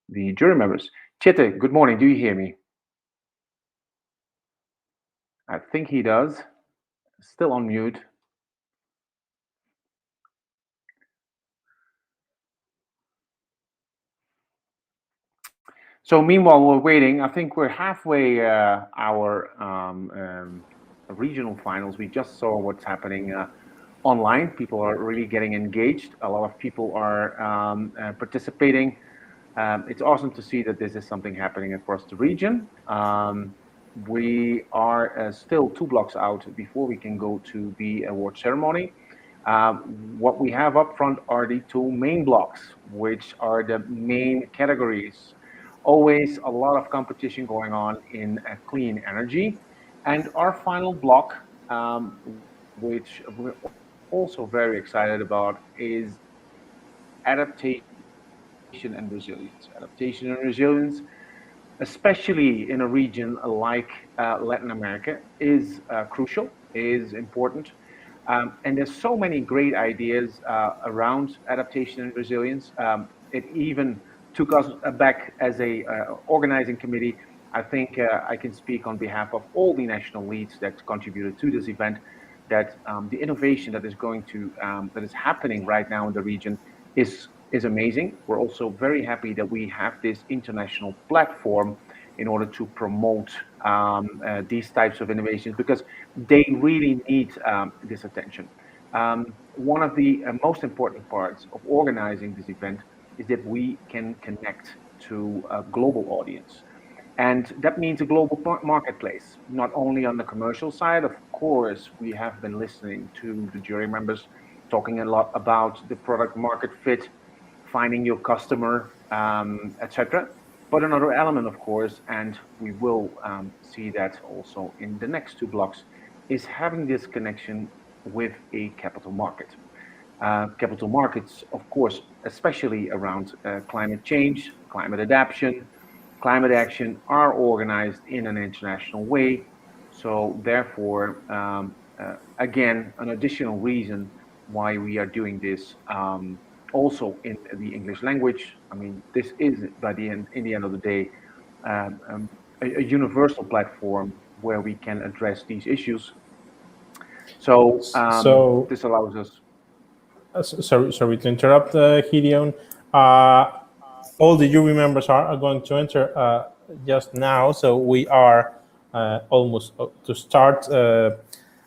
E: the jury members. Chete, good morning. Do you hear me? I think he does. Still on mute. So meanwhile, we're waiting. I think we're halfway our regional finals. We just saw what's happening online. People are really getting engaged. A lot of people are participating. It's awesome to see that this is something happening across the region. We are still 2 blocks out before we can go to the award ceremony. What we have up front are the 2 main blocks, which are the main categories. Always a lot of competition going on in clean energy. And our final block, which we're also very excited about, is adaptation and resilience. Adaptation and resilience, especially in a region like Latin America, is crucial, is important. And there's so many great ideas around adaptation and resilience. It even took us back as a organizing committee. I think I can speak on behalf of all the national leads that contributed to this event, that the innovation that is going to that is happening right now in the region is amazing. We're also very happy that we have this international platform in order to promote these types of innovations, because they really need this attention. One of the most important parts of organizing this event is that we can connect to a global audience. And that means a global marketplace, not only on the commercial side. Of course, we have been listening to the jury members talking a lot about the product market fit, finding your customer, etc. But another element, of course, and we will see that also in the next two blocks, is having this connection with a capital market. Capital markets, of course, especially around climate change, climate adaptation, climate action, are organized in an international way. So therefore, again, an additional reason why we are doing this also in the English language. I mean, this is, in the end of the day, a universal platform where we can address these issues. So, this allows us.
F: Sorry to interrupt, Gideon. All the jury members are going to enter just now, so we are almost to start.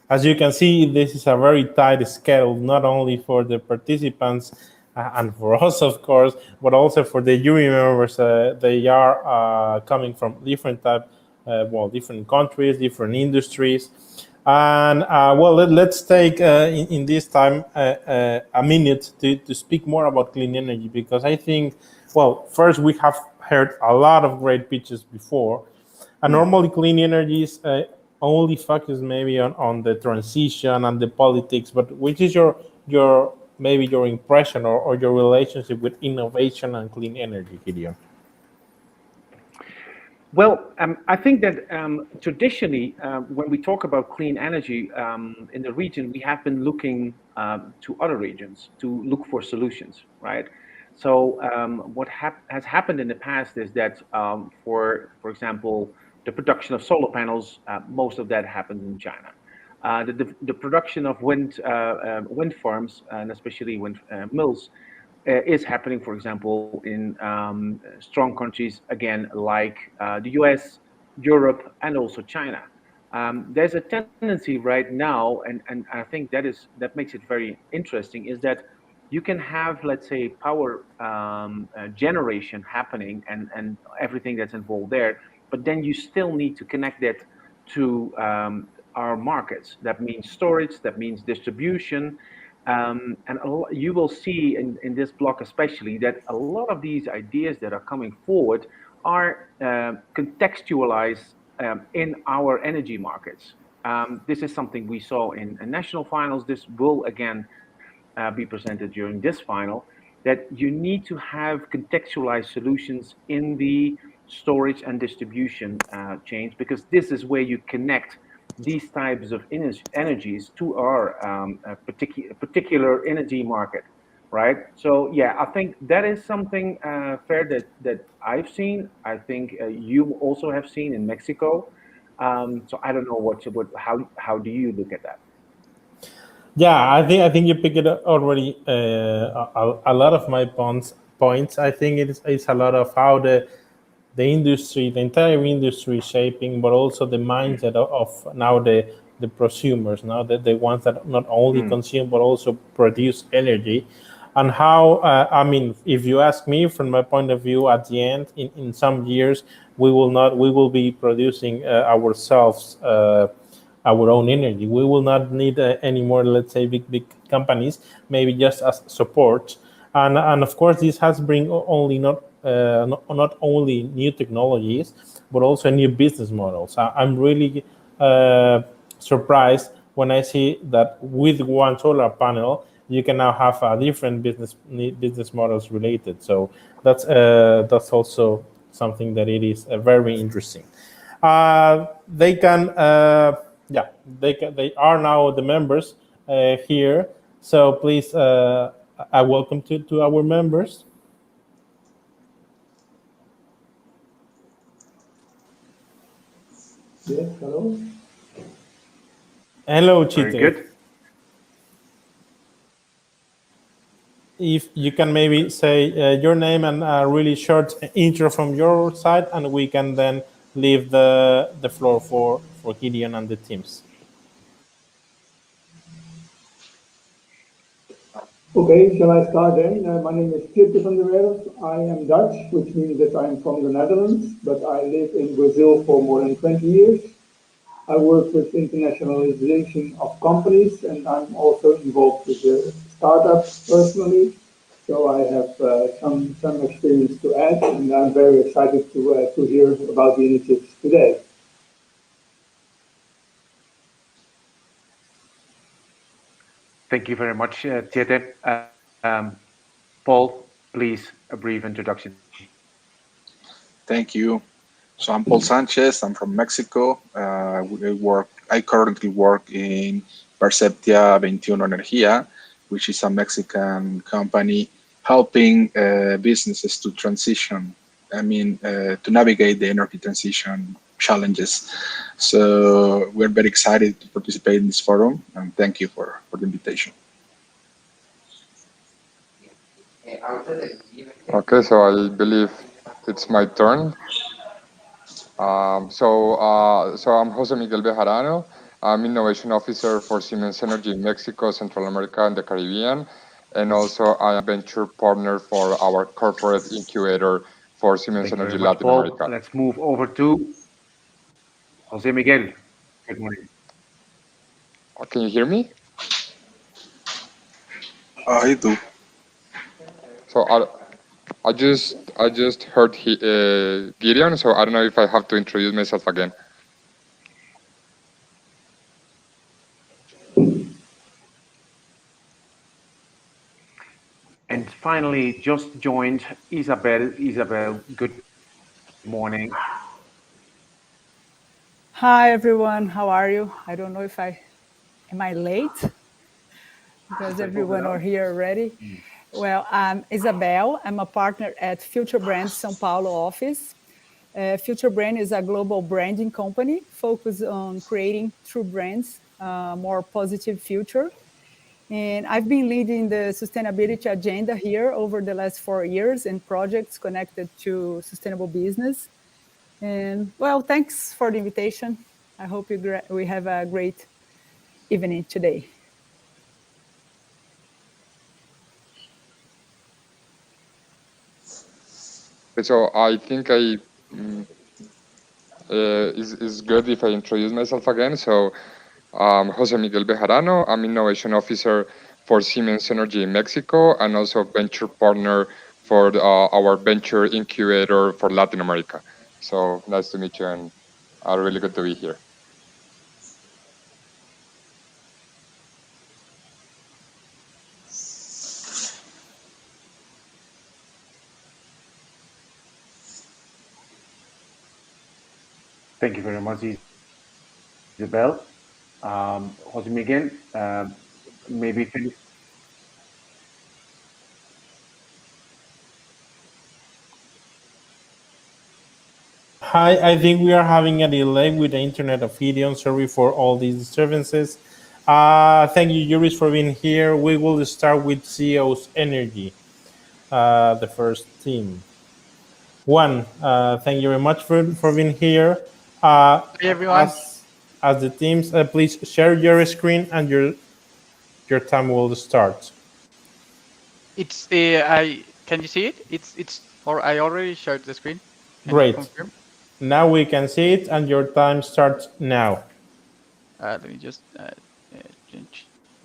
F: As you can see, this is a very tight schedule, not only for the participants and for us, of course, but also for the jury members. They are coming from different different countries, different industries. And let's take in this time a minute to speak more about clean energy, because I think, first, we have heard a lot of great pitches before, and normally clean energy is only focused maybe on the transition and the politics, but which is your maybe your impression or your relationship with innovation and clean energy, Gideon?
E: Well, I think that traditionally, when we talk about clean energy in the region, we have been looking to other regions to look for solutions, right? So what has happened in the past is that, for example, the production of solar panels, most of that happens in China. The production of wind farms, and especially wind mills, is happening, for example, in strong countries, again, like the US, Europe, and also China. There's a tendency right now, and I think that makes it very interesting, is that you can have, let's say, power generation happening and everything that's involved there, but then you still need to connect that to our markets. That means storage, that means distribution. And you will see in this block especially that a lot of these ideas that are coming forward are contextualized in our energy markets. This is something we saw in national finals. This will again be presented during this final, that you need to have contextualized solutions in the storage and distribution chains, because this is where you connect these types of energies to our particular energy market, right? So yeah, I think that is something fair that I've seen. I think you also have seen in Mexico. So I don't know how do you look at that?
F: Yeah, I think you picked it up already. A lot of my points. I think it's a lot of how the industry, the entire industry is shaping, but also the mindset of now the prosumers, now the ones that not only consume but also produce energy, and how I mean, if you ask me, from my point of view, at the end, in some years, we will be producing ourselves our own energy. We will not need any more, let's say, big companies, maybe just as support. And of course, this has bring only not only new technologies, but also new business models. I'm really surprised when I see that with one solar panel, you can now have different business models related. So that's also something that it is very interesting. They are now the members here. So please, I welcome to our members.
J: Yes, hello.
F: Hello, Chite.
E: Very good.
F: If you can maybe say your name and a really short intro from your side, and we can then leave the floor for Gideon and the teams.
J: Okay, shall I start then? My name is Quinto van der Werf. I am Dutch, which means that I'm from the Netherlands, but I live in Brazil for more than 20 years. I work with internationalization of companies, and I'm also involved with the startups personally. So I have some experience to add, and I'm very excited to hear about the initiatives today.
E: Thank you very much, Chite. Paul, please, a brief introduction.
L: Thank you. So I'm Paul Sanchez. I'm from Mexico. I currently work in Perceptia 21 Energía, which is a Mexican company helping businesses to transition. To navigate the energy transition challenges. So we're very excited to participate in this forum, and thank you for the invitation.
M: Okay, so I believe it's my turn. So I'm Jose Miguel Bejarano. I'm Innovation Officer for Siemens Energy in Mexico, Central America, and the Caribbean. And also I am venture partner for our corporate incubator for Siemens Energy Latin America.
E: Let's move over to Jose Miguel. Good morning.
M: Can you hear me?
L: I do.
M: So I just heard Gideon, so I don't know if I have to introduce myself again.
E: And finally, just joined Isabel. Isabel, good morning.
X: Hi, everyone. How are you? I don't know if am I late? Because everyone are here already. Well, I'm Isabel. I'm a partner at Future Brand São Paulo office. Future Brand is a global branding company focused on creating true brands, more positive future. And I've been leading the sustainability agenda here over the last 4 years in projects connected to sustainable business. And well, thanks for the invitation. I hope we have a great evening today.
M: So I think it's good if I introduce myself again. So Jose Miguel Bejarano, I'm Innovation Officer for Siemens Energy in Mexico and also venture partner for our venture incubator for Latin America. So nice to meet you and really good to be here.
E: Thank you very much, Isabel. Jose Miguel, maybe can you...
F: Hi, I think we are having a delay with the internet of Gideon. Sorry for all these disturbances. Thank you, Juris, for being here. We will start with CEO's Energy, the first team. Juan, thank you very much for being here.
Y: Hey, everyone.
F: As the teams, please share your screen and your time will start.
Y: It's can you see it? I already shared the screen. Can
F: Great.
Y: you confirm?
F: Now we can see it and your time starts now.
Y: Let me just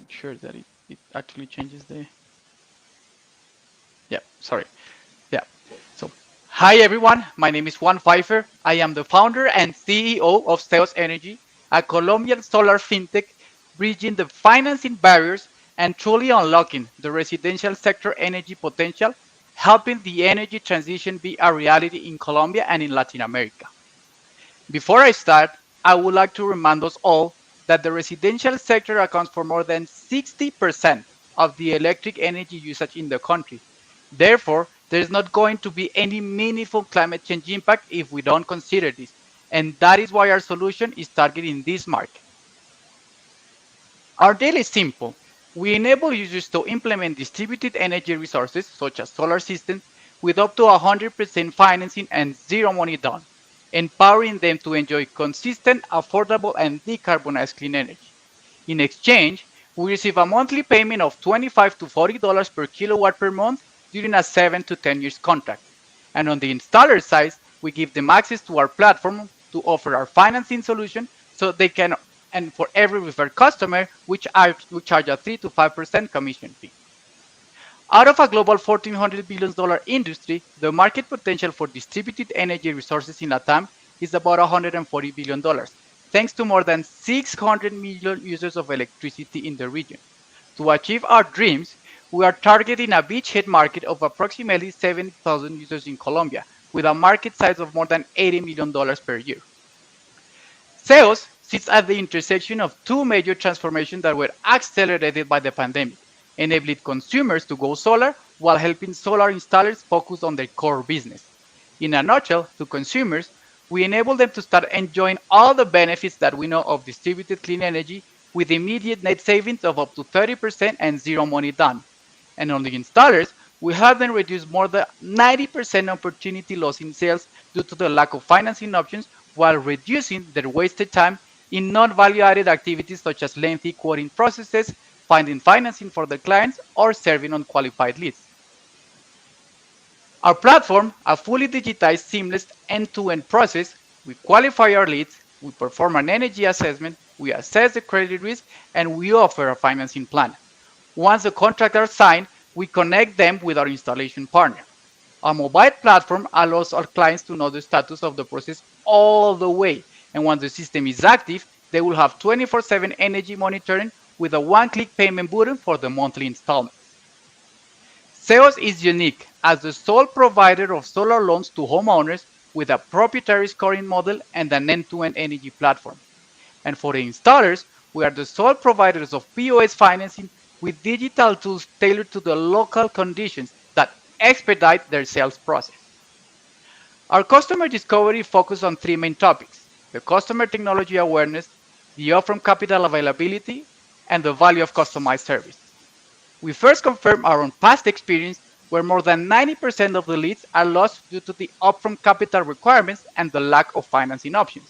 Y: ensure that it actually changes the. Yeah, sorry. Yeah. So, hi everyone. My name is Juan Pfeiffer. I am the founder and CEO of Steos Energy, a Colombian solar fintech bridging the financing barriers and truly unlocking the residential sector energy potential, helping the energy transition be a reality in Colombia and in Latin America. Before I start, I would like to remind us all that the residential sector accounts for more than 60% of the electric energy usage in the country. Therefore, there is not going to be any meaningful climate change impact if we don't consider this, and that is why our solution is targeting this market. Our deal is simple. We enable users to implement distributed energy resources, such as solar systems, with up to 100% financing and zero money down, empowering them to enjoy consistent, affordable, and decarbonized clean energy. In exchange, we receive a monthly payment of $25 to $40 per kilowatt per month during a 7 to 10 years contract. And on the installer side, we give them access to our platform to offer our financing solution so they can, and for every referred customer, we charge a 3 to 5% commission fee. Out of a global $1,400 billion industry, the market potential for distributed energy resources in LATAM is about $140 billion, thanks to more than 600 million users of electricity in the region. To achieve our dreams, we are targeting a beachhead market of approximately 70,000 users in Colombia, with a market size of more than $80 million per year. CEOs sits at the intersection of two major transformations that were accelerated by the pandemic, enabling consumers to go solar while helping solar installers focus on their core business. In a nutshell, to consumers, we enable them to start enjoying all the benefits that we know of distributed clean energy with immediate net savings of up to 30% and zero money down. And on the installers, we help them reduce more than 90% opportunity loss in sales due to the lack of financing options while reducing their wasted time in non-value-added activities such as lengthy quoting processes, finding financing for the clients, or serving unqualified leads. Our platform, a fully digitized, seamless end-to-end process, we qualify our leads, we perform an energy assessment, we assess the credit risk, and we offer a financing plan. Once the contracts are signed, we connect them with our installation partner. Our mobile platform allows our clients to know the status of the process all the way, and once the system is active, they will have 24/7 energy monitoring with a one-click payment button for the monthly installments. CEOs is unique as the sole provider of solar loans to homeowners with a proprietary scoring model and an end-to-end energy platform. And for the installers, we are the sole providers of POS financing with digital tools tailored to the local conditions that expedite their sales process. Our customer discovery focuses on three main topics: the customer technology awareness, the upfront capital availability, and the value of customized service. We first confirm our own past experience where more than 90% of the leads are lost due to the upfront capital requirements and the lack of financing options.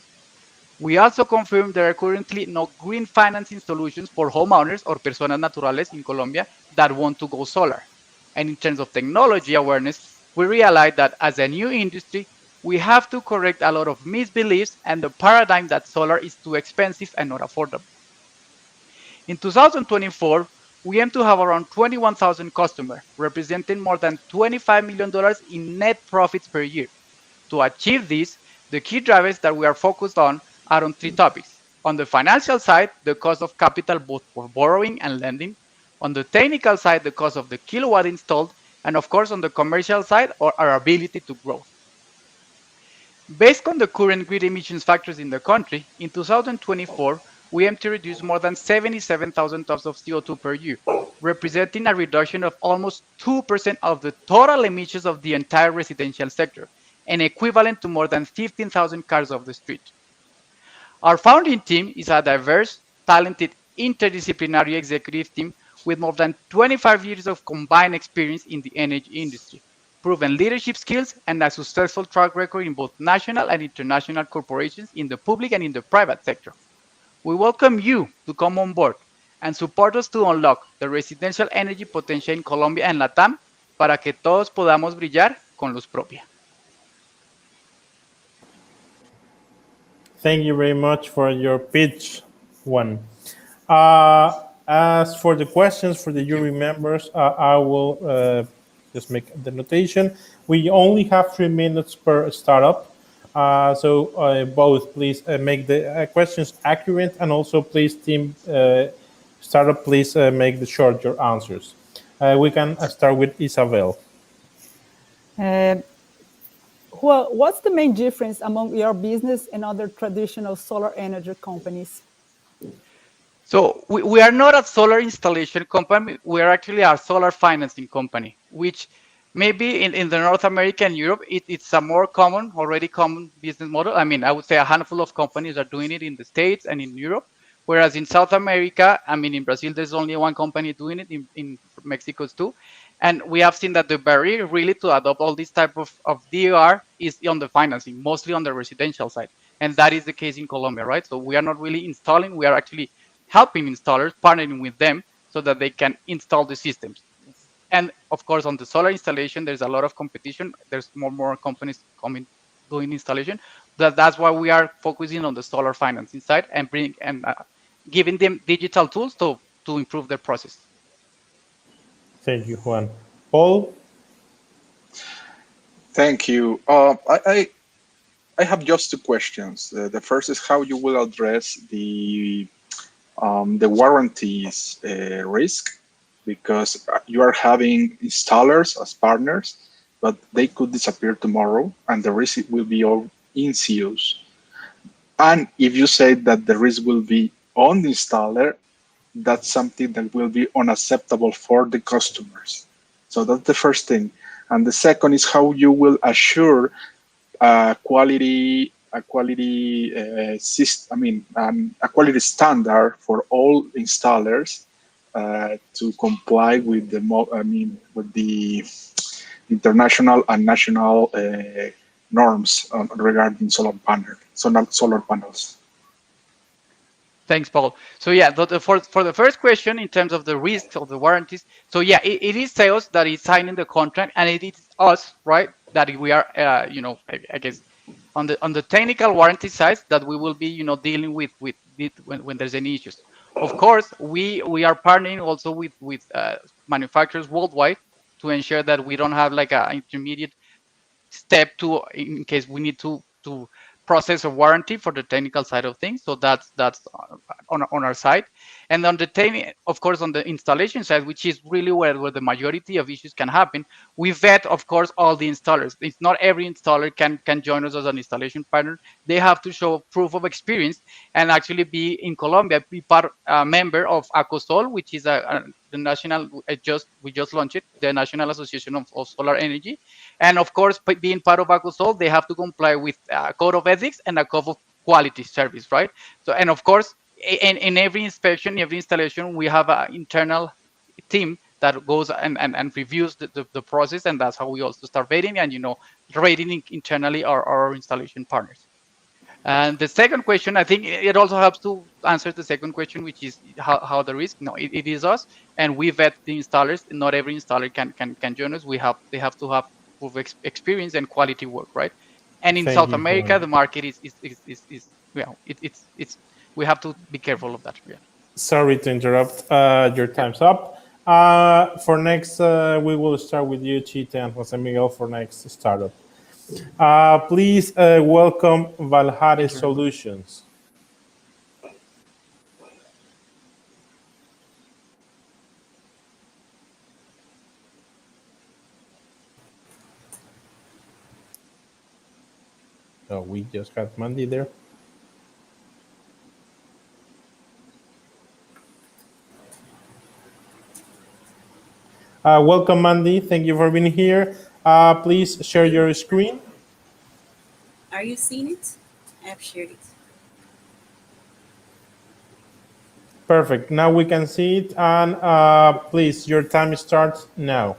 Y: We also confirm there are currently no green financing solutions for homeowners or personas naturales in Colombia that want to go solar. And in terms of technology awareness, we realize that as a new industry, we have to correct a lot of misbeliefs and the paradigm that solar is too expensive and not affordable. In 2024, we aim to have around 21,000 customers, representing more than $25 million in net profits per year. To achieve this, the key drivers that we are focused on are on three topics. On the financial side, the cost of capital both for borrowing and lending. On the technical side, the cost of the kilowatt installed. And of course, on the commercial side, or our ability to grow. Based on the current grid emissions factors in the country, in 2024, we aim to reduce more than 77,000 tons of CO2 per year, representing a reduction of almost 2% of the total emissions of the entire residential sector, and equivalent to more than 15,000 cars off the street. Our founding team is a diverse, talented, interdisciplinary executive team with more than 25 years of combined experience in the energy industry, proven leadership skills, and a successful track record in both national and international corporations in the public and in the private sector. We welcome you to come on board and support us to unlock the residential energy potential in Colombia and LATAM para que todos podamos brillar con luz propia.
F: Thank you very much for your pitch, Juan. As for the questions for the jury members, I will just make the notation. We only have 3 minutes per startup. So both please make the questions accurate, and also please team Startup, please make short your answers. We can start with Isabel.
X: Well, what's the main difference among your business and other traditional solar energy companies?
Y: So we are not a solar installation company. We are actually a solar financing company, which maybe in the North America and Europe, it's a more already common business model. I mean, I would say a handful of companies are doing it in the States and in Europe. Whereas in South America, I mean, in Brazil, there's only one company doing it, in Mexico too. And we have seen that the barrier really to adopt all this type of DER is on the financing, mostly on the residential side. And that is the case in Colombia, right? So we are not really installing, we are actually helping installers, partnering with them so that they can install the systems. And of course, on the solar installation, there's a lot of competition. There's more companies coming doing installation. That's why we are focusing on the solar financing side and giving them digital tools to improve their process.
F: Thank you, Juan. Paul?
L: Thank you. I have just two questions. The first is how you will address the warranties risk, because you are having installers as partners, but they could disappear tomorrow, and the risk will be all in COs. And if you say that the risk will be on the installer, that's something that will be unacceptable for the customers. So that's the first thing. And the second is how you will assure a quality standard for all installers to comply with the international and national norms regarding solar panels.
Y: Thanks, Paul. So yeah, for the first question, in terms of the risks of the warranties, so yeah, it is sales that is signing the contract, and it is us, right, that we are, I guess, on the technical warranty side, that we will be, dealing with it when there's any issues. Of course, we are partnering also with manufacturers worldwide to ensure that we don't have like an intermediate step in case we need to process a warranty for the technical side of things. So that's on our side. And on the of course, on the installation side, which is really where the majority of issues can happen, we vet, of course, all the installers. It's not every installer can join us as an installation partner. They have to show proof of experience and actually be in Colombia, be a member of ACOSOL, which is the national, we just launched it, the National Association of Solar Energy. And of course, being part of ACOSOL, they have to comply with a code of ethics and a code of quality service, right? So, and of course, in every inspection, every installation, we have an internal team that goes and reviews the process, and that's how we also start rating and rating internally our installation partners. And the second question, I think it also helps to answer the second question, which is how the risk. No, it is us, and we vet the installers. Not every installer can join us. They have to have proof of experience and quality work, right? And in South America, the market is we have to be careful of that. Yeah.
F: Sorry to interrupt. Your time's up. For next, we will start with you, Chita and Jose Miguel, for next startup. Please welcome Valhare Solutions. Oh, we just got Mandy there. Welcome, Mandy. Thank you for being here. Please share your screen.
G: Are you seeing it? I have shared it.
F: Perfect. Now we can see it. And please, your time starts now.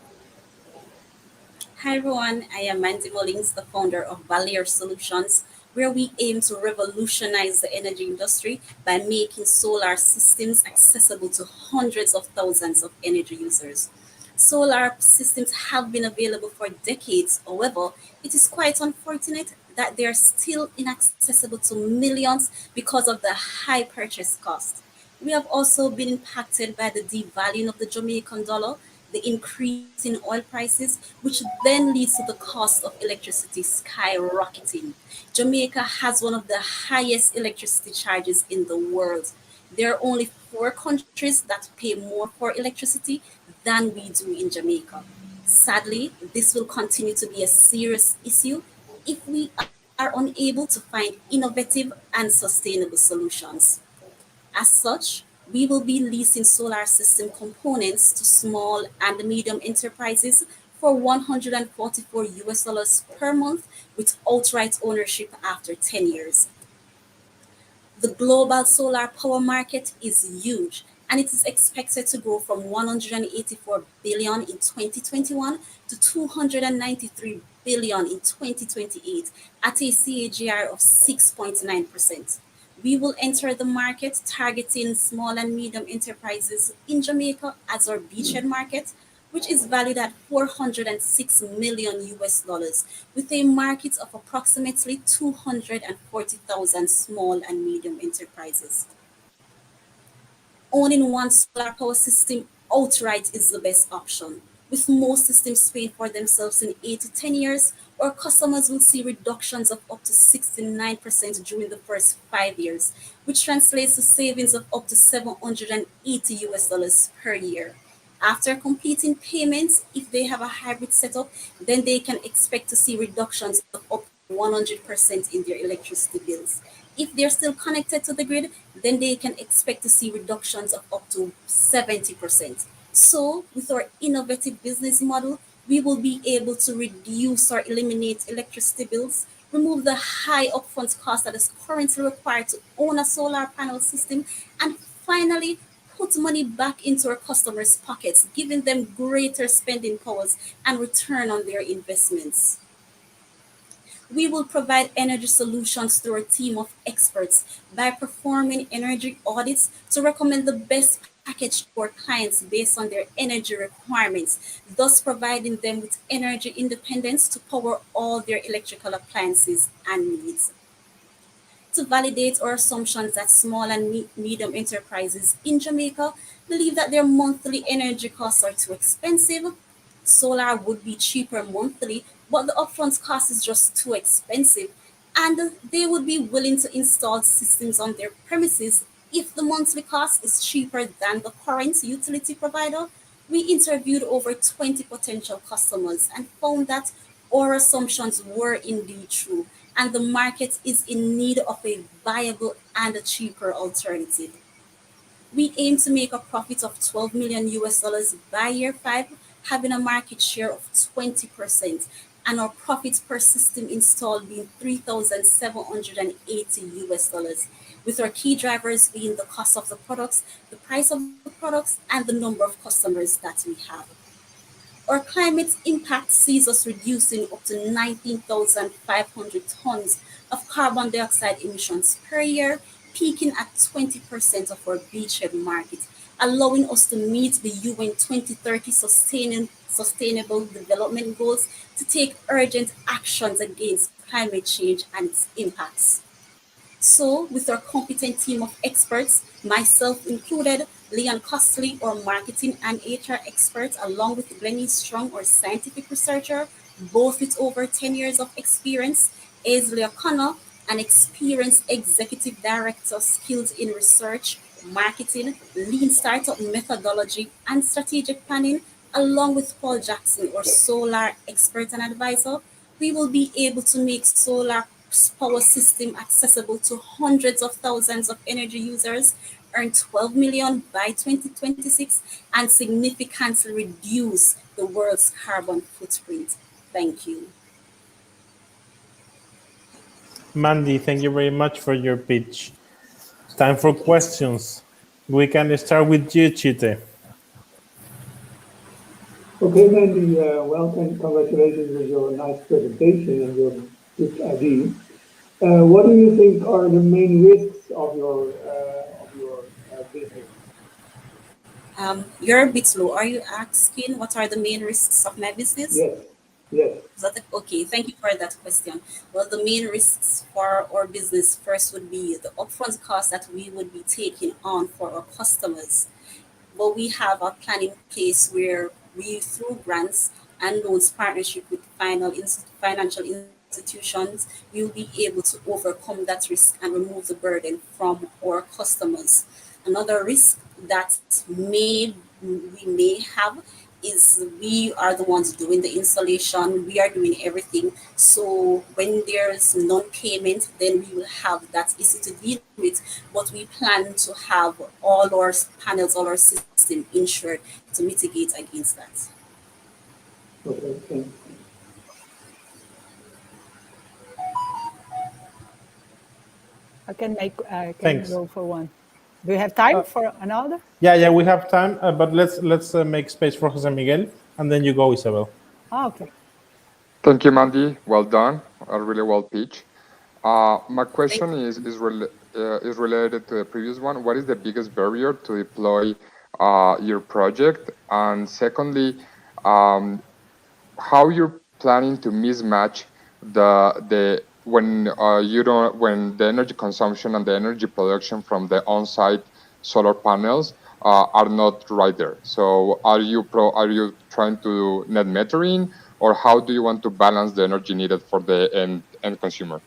G: Hi, everyone. I am Mandy Mullings, the founder of Valhare Solutions, where we aim to revolutionize the energy industry by making solar systems accessible to hundreds of thousands of energy users. Solar systems have been available for decades. However, it is quite unfortunate that they are still inaccessible to millions because of the high purchase cost. We have also been impacted by the devaluing of the Jamaican dollar, the increase in oil prices, which then leads to the cost of electricity skyrocketing. Jamaica has one of the highest electricity charges in the world. There are only 4 countries that pay more for electricity than we do in Jamaica. Sadly, this will continue to be a serious issue if we are unable to find innovative and sustainable solutions. As such, we will be leasing solar system components to small and medium enterprises for $144 per month with outright ownership after 10 years. The global solar power market is huge, and it is expected to grow from 184 billion in 2021 to 293 billion in 2028 at a CAGR of 6.9%. We will enter the market targeting small and medium enterprises in Jamaica as our beachhead market, which is valued at 406 million US dollars, with a market of approximately 240,000 small and medium enterprises. Owning one solar power system outright is the best option. With most systems paying for themselves in 8 to 10 years, our customers will see reductions of up to 69% during the first 5 years, which translates to savings of up to 780 US dollars per year. After completing payments, if they have a hybrid setup, then they can expect to see reductions of up to 100% in their electricity bills. If they're still connected to the grid, then they can expect to see reductions of up to 70%. So, with our innovative business model, we will be able to reduce or eliminate electricity bills, remove the high upfront cost that is currently required to own a solar panel system, and finally, put money back into our customers' pockets, giving them greater spending powers and return on their investments. We will provide energy solutions through a team of experts by performing energy audits to recommend the best package to our clients based on their energy requirements, thus providing them with energy independence to power all their electrical appliances and needs. To validate our assumptions that small and medium enterprises in Jamaica believe that their monthly energy costs are too expensive, solar would be cheaper monthly, but the upfront cost is just too expensive, and they would be willing to install systems on their premises if the monthly cost is cheaper than the current utility provider. We interviewed over 20 potential customers and found that our assumptions were indeed true, and the market is in need of a viable and a cheaper alternative. We aim to make a profit of 12 million US dollars by year 5, having a market share of 20%, and our profit per system installed being 3,780 US dollars, with our key drivers being the cost of the products, the price of the products, and the number of customers that we have. Our climate impact sees us reducing up to 19,500 tons of carbon dioxide emissions per year, peaking at 20% of our beachhead market, allowing us to meet the UN 2030 Sustainable Development Goals to take urgent actions against climate change and its impacts. So, with our competent team of experts, myself included, Leon Costley, our marketing and HR expert, along with Glennie Strong, our scientific researcher, both with over 10 years of experience, Aisley O'Connor, an experienced executive director skilled in research, marketing, lean startup methodology, and strategic planning, along with Paul Jackson, our solar expert and advisor. We will be able to make solar power system accessible to hundreds of thousands of energy users, earn 12 million by 2026, and significantly reduce the world's carbon footprint. Thank you.
F: Mandy, thank you very much for your pitch. Time for questions. We can start with you, Chite.
J: Okay, Mandy, welcome. Congratulations with your nice presentation and your good idea. What do you think are the main risks of your business?
G: You're a bit slow. Are you asking what are the main risks of my business?
J: Yes. Yes.
G: Okay, thank you for that question. Well, the main risks for our business first would be the upfront cost that we would be taking on for our customers. But we have a plan in place where we, through grants and loans partnership with financial institutions, we will be able to overcome that risk and remove the burden from our customers. Another risk that we may have is we are the ones doing the installation, we are doing everything. So when there's non-payment, then we will have that issue to deal with. But we plan to have all our panels, all our system insured to mitigate against that.
J: Okay.
X: I can
F: Thanks.
X: go for one. Do you have time for another?
F: Yeah, we have time, but let's make space for Jose Miguel, and then you go, Isabel.
X: Oh, okay.
M: Thank you, Mandy. Well done. A really well pitched. My question is related to the previous one. What is the biggest barrier to deploy your project? And secondly, how you're planning to mismatch when the energy consumption and the energy production from the on-site solar panels are not right there. So are you trying to do net metering, or how do you want to balance the energy needed for the end consumer?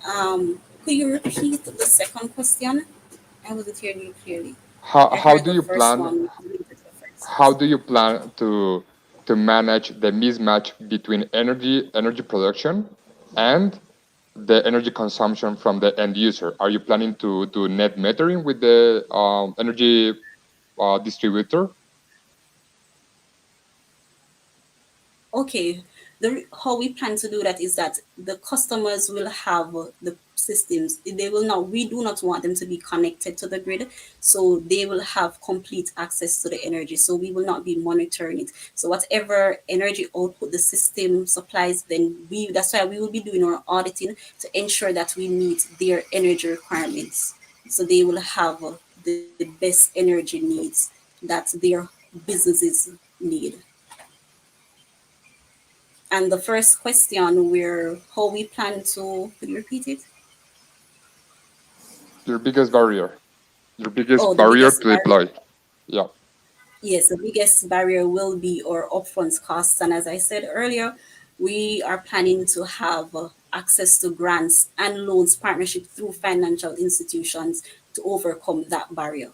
G: Could you repeat the second question? I wasn't hearing you clearly.
M: How do you plan to manage the mismatch between energy production and the energy consumption from the end user? Are you planning to do net metering with the energy distributor?
G: Okay, how we plan to do that is that the customers will have the systems. We do not want them to be connected to the grid, so they will have complete access to the energy. So we will not be monitoring it. So whatever energy output the system supplies, then that's why we will be doing our auditing to ensure that we meet their energy requirements. So they will have the best energy needs that their businesses need. And the first question how we plan to, could you repeat it?
M: Your biggest barrier. Your biggest
G: the
M: barrier
G: biggest
M: to deploy. Yeah.
G: Yes, the biggest barrier will be our upfront costs. And as I said earlier, we are planning to have access to grants and loans partnership through financial institutions to overcome that barrier.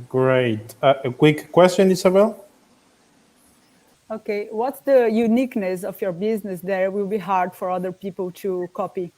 F: Great. A quick question, Isabel?
X: Okay, what's the uniqueness of your business that will be hard for other people to copy?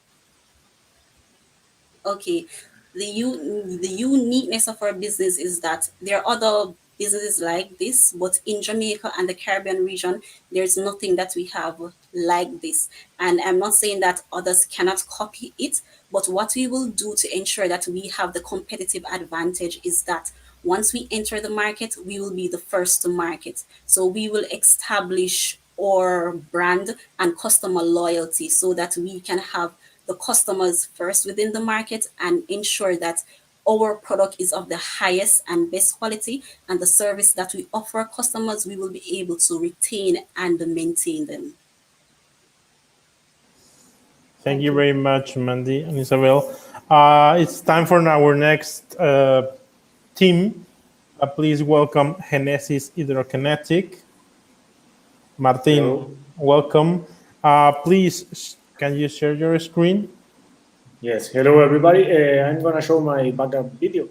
G: Okay, the uniqueness of our business is that there are other businesses like this, but in Jamaica and the Caribbean region, there's nothing that we have like this. And I'm not saying that others cannot copy it, but what we will do to ensure that we have the competitive advantage is that once we enter the market, we will be the first to market. So we will establish our brand and customer loyalty so that we can have the customers first within the market and ensure that our product is of the highest and best quality, and the service that we offer customers, we will be able to retain and maintain them.
F: Thank you very much, Mandy and Isabel. It's time for our next team. Please welcome Genesis Hydrokinetic. Martin,
H: hello.
F: Welcome. Please, can you share your screen?
H: Yes, hello everybody. I'm gonna show my backup video.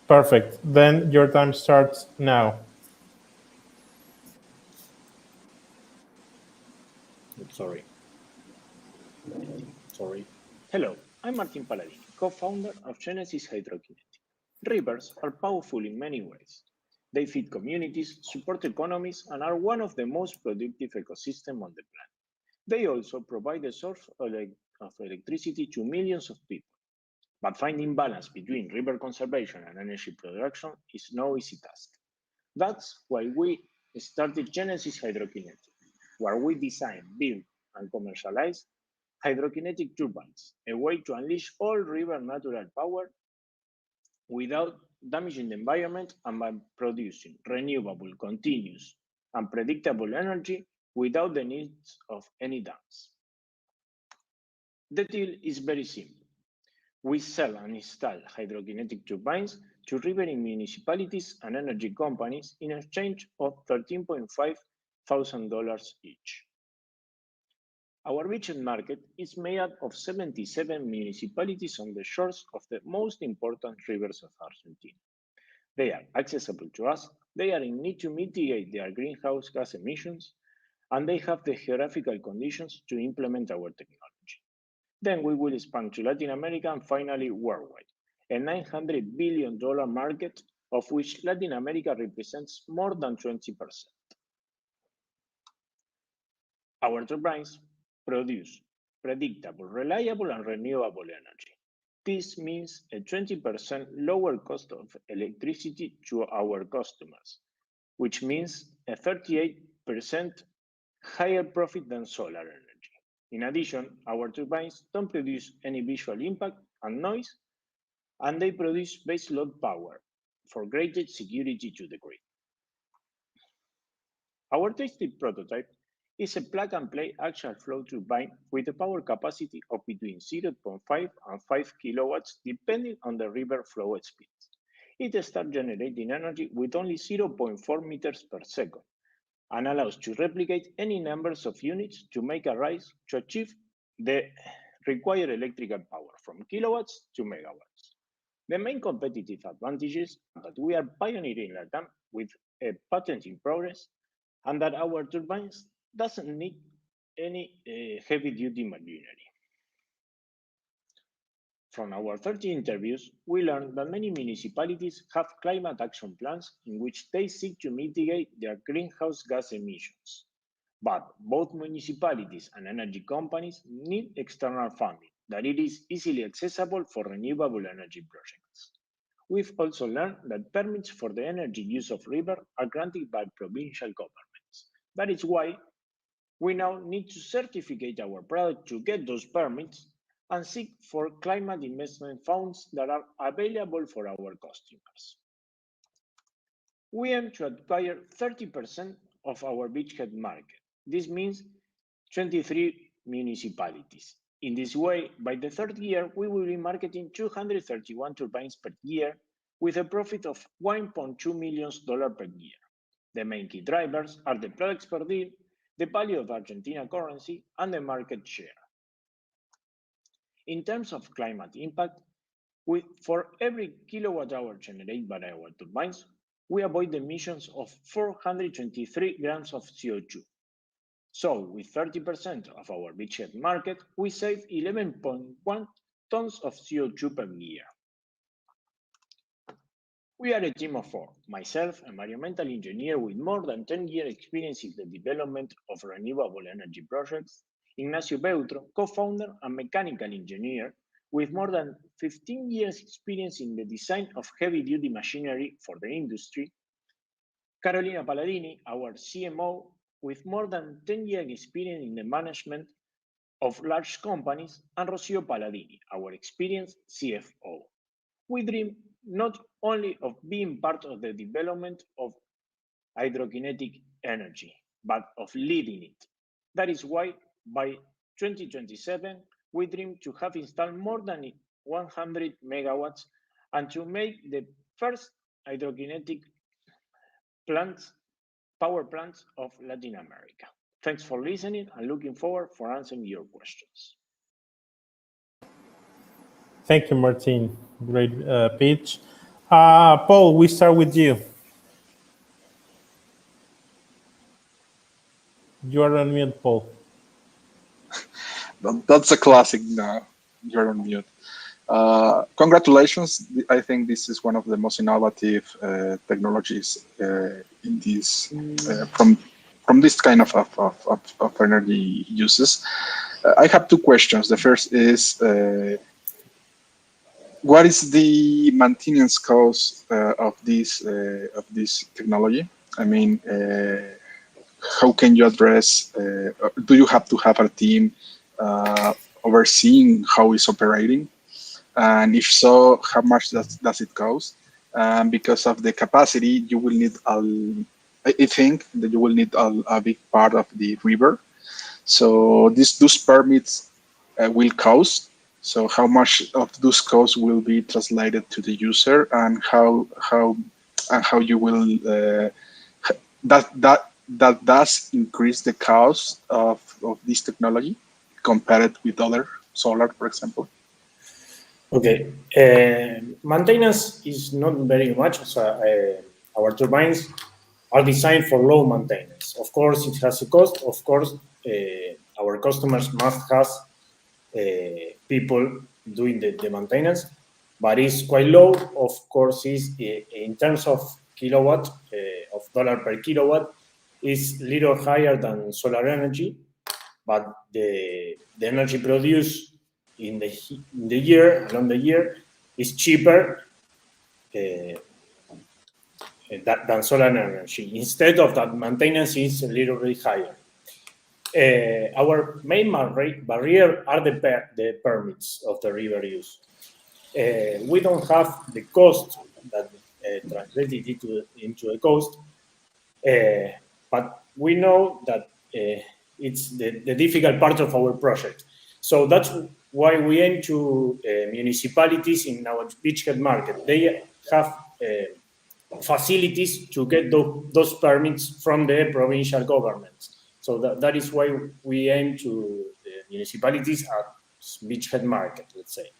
F: Perfect. Then your time starts now.
H: Sorry. Hello, I'm Martin Paladini, co-founder of Genesis Hydrokinetic. Rivers are powerful in many ways. They feed communities, support economies, and are one of the most productive ecosystems on the planet. They also provide a source of electricity to millions of people. But finding balance between river conservation and energy production is no easy task. That's why we started Genesis Hydrokinetic, where we design, build, and commercialize hydrokinetic turbines, a way to unleash all river natural power without damaging the environment and by producing renewable, continuous, and predictable energy without the needs of any dams. The deal is very simple. We sell and install hydrokinetic turbines to riverine municipalities and energy companies in exchange of $13,500 each. Our beachhead market is made up of 77 municipalities on the shores of the most important rivers of Argentina. They are accessible to us, they are in need to mitigate their greenhouse gas emissions, and they have the geographical conditions to implement our technology. Then we will expand to Latin America and finally worldwide, a $900 billion market of which Latin America represents more than 20%. Our turbines produce predictable, reliable, and renewable energy. This means a 20% lower cost of electricity to our customers, which means a 38% higher profit than solar energy. In addition, our turbines don't produce any visual impact and noise, and they produce baseload power for greater security to the grid. Our tested prototype is a plug-and-play axial flow turbine with a power capacity of between 0.5 and 5 kilowatts, depending on the river flow speed. It starts generating energy with only 0.4 meters per second and allows to replicate any numbers of units to make a rise to achieve the required electrical power from kilowatts to megawatts. The main competitive advantages are that we are pioneering LATAM with a patent in progress and that our turbines doesn't need any heavy-duty machinery. From our 30 interviews, we learned that many municipalities have climate action plans in which they seek to mitigate their greenhouse gas emissions. But both municipalities and energy companies need external funding that it is easily accessible for renewable energy projects. We've also learned that permits for the energy use of river are granted by provincial governments. That is why we now need to certificate our product to get those permits and seek for climate investment funds that are available for our customers. We aim to acquire 30% of our beachhead market. This means 23 municipalities. In this way, by the third year, we will be marketing 231 turbines per year with a profit of $1.2 million per year. The main key drivers are the products per deal, the value of Argentina currency, and the market share. In terms of climate impact, for every kilowatt hour generated by our turbines, we avoid the emissions of 423 grams of CO2. So, with 30% of our beachhead market, we save 11.1 tons of CO2 per year. We are a team of 4, myself, an environmental engineer with more than 10 years experience in the development of renewable energy projects, Ignacio Beutro, co-founder and mechanical engineer with more than 15 years experience in the design of heavy-duty machinery for the industry, Carolina Palladini, our CMO, with more than 10 years experience in the management of large companies, and Rocio Palladini, our experienced CFO. We dream not only of being part of the development of hydrokinetic energy, but of leading it. That is why by 2027, we dream to have installed more than 100 megawatts and to make the first hydrokinetic power plants of Latin America. Thanks for listening and looking forward for answering your questions.
F: Thank you, Martin. Great pitch. Paul, we start with you. You are on mute, Paul.
L: That's a classic now. You're on mute. Congratulations. I think this is one of the most innovative technologies in this from this kind of energy uses. I have 2 questions. The first is, what is the maintenance cost of this technology? I mean, how can you address? Do you have to have a team overseeing how it's operating? And if so, how much does it cost? Because of the capacity, you will need, I think that you will need a big part of the river. So those permits will cost. So how much of those costs will be translated to the user, and how you will that does increase the cost of this technology? compared with other solar, for example?
N: Okay, maintenance is not very much. So, our turbines are designed for low maintenance. Of course, it has a cost. Of course, our customers must have people doing the maintenance, but it's quite low. Of course, is in terms of kilowatt of dollar per kilowatt, is little higher than solar energy, but the energy produced in the year, along the year, is cheaper than solar energy. Instead of that, maintenance is a little bit higher. Our main barrier are the permits of the river use. We don't have the cost that translated into a cost, but we know that it's the difficult part of our project. So that's why we aim to municipalities in our beachhead market. They have facilities to get those permits from the provincial governments. So that is why we aim to municipalities at beachhead market, let's say.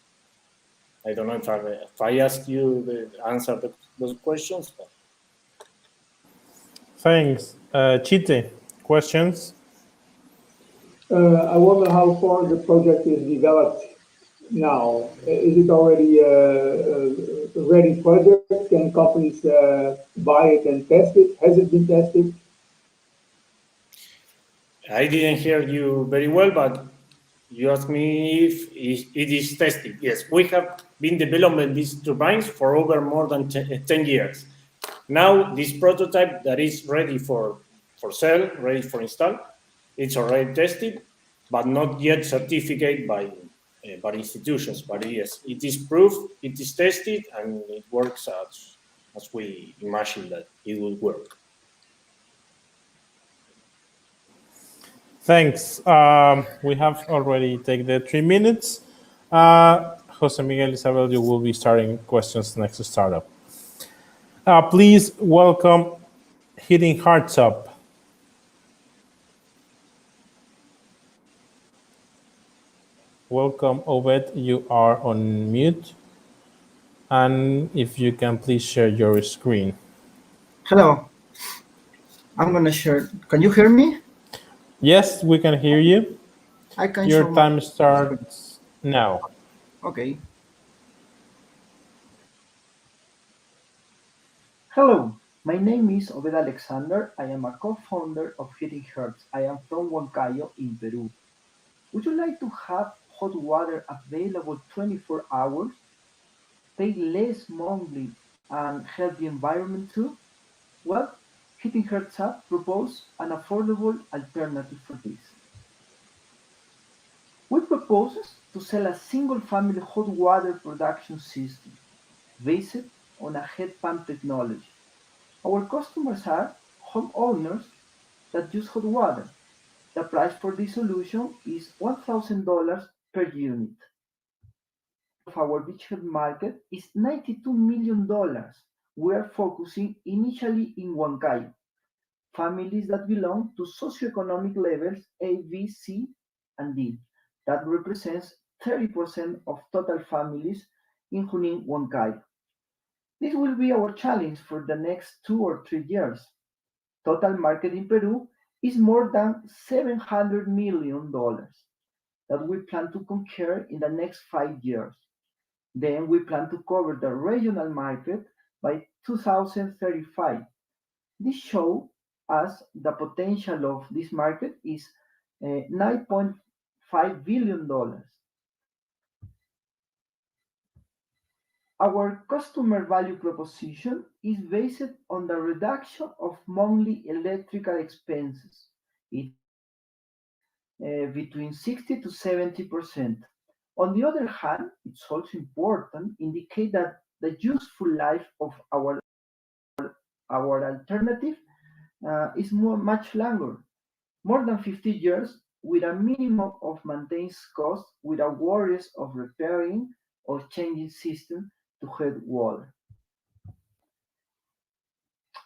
N: I don't know if I asked you the answer to those questions. But...
F: Thanks. Chite, questions?
J: I wonder how far the project is developed now. Is it already a ready project? Can companies buy it and test it? Has it been tested?
N: I didn't hear you very well, but you asked me if it is tested. Yes, we have been developing these turbines for over more than 10 years. Now, this prototype that is ready for sale, ready for install, it's already tested, but not yet certificated by institutions. But yes, it is proof, it is tested, and it works as we imagine that it will work.
F: Thanks. We have already taken the 3 minutes. Jose Miguel, Isabel, you will be starting questions next to startup. Please welcome Hitting Hearts Up. Welcome, Obed. You are on mute. And if you can please share your screen.
O: Hello. I'm going to share. Can you hear me?
F: Yes, we can hear you.
O: I can
F: Your time starts now.
O: Okay. Hello, my name is Obed Alexander. I am a co-founder of Hitting Hearts. I am from Huancayo in Peru. Would you like to have hot water available 24 hours, pay less monthly, and help the environment too? Well, Hitting Hearts Up proposes an affordable alternative for this. We propose to sell a single-family hot water production system based on a heat pump technology. Our customers are homeowners that use hot water. The price for this solution is $1,000 per unit. Our beachhead market is $92 million. We are focusing initially in Huancayo, families that belong to socioeconomic levels A, B, C, and D. That represents 30% of total families in Junín, Huancayo. This will be our challenge for the next 2 or 3 years. Total market in Peru is more than $700 million that we plan to conquer in the next 5 years. Then we plan to cover the regional market by 2035. This shows us the potential of this market is $9.5 billion. Our customer value proposition is based on the reduction of monthly electrical expenses. It's between 60 to 70%. On the other hand, it's also important to indicate that the useful life of our alternative is much longer, more than 50 years, with a minimum of maintenance costs without worries of repairing or changing system to heat water.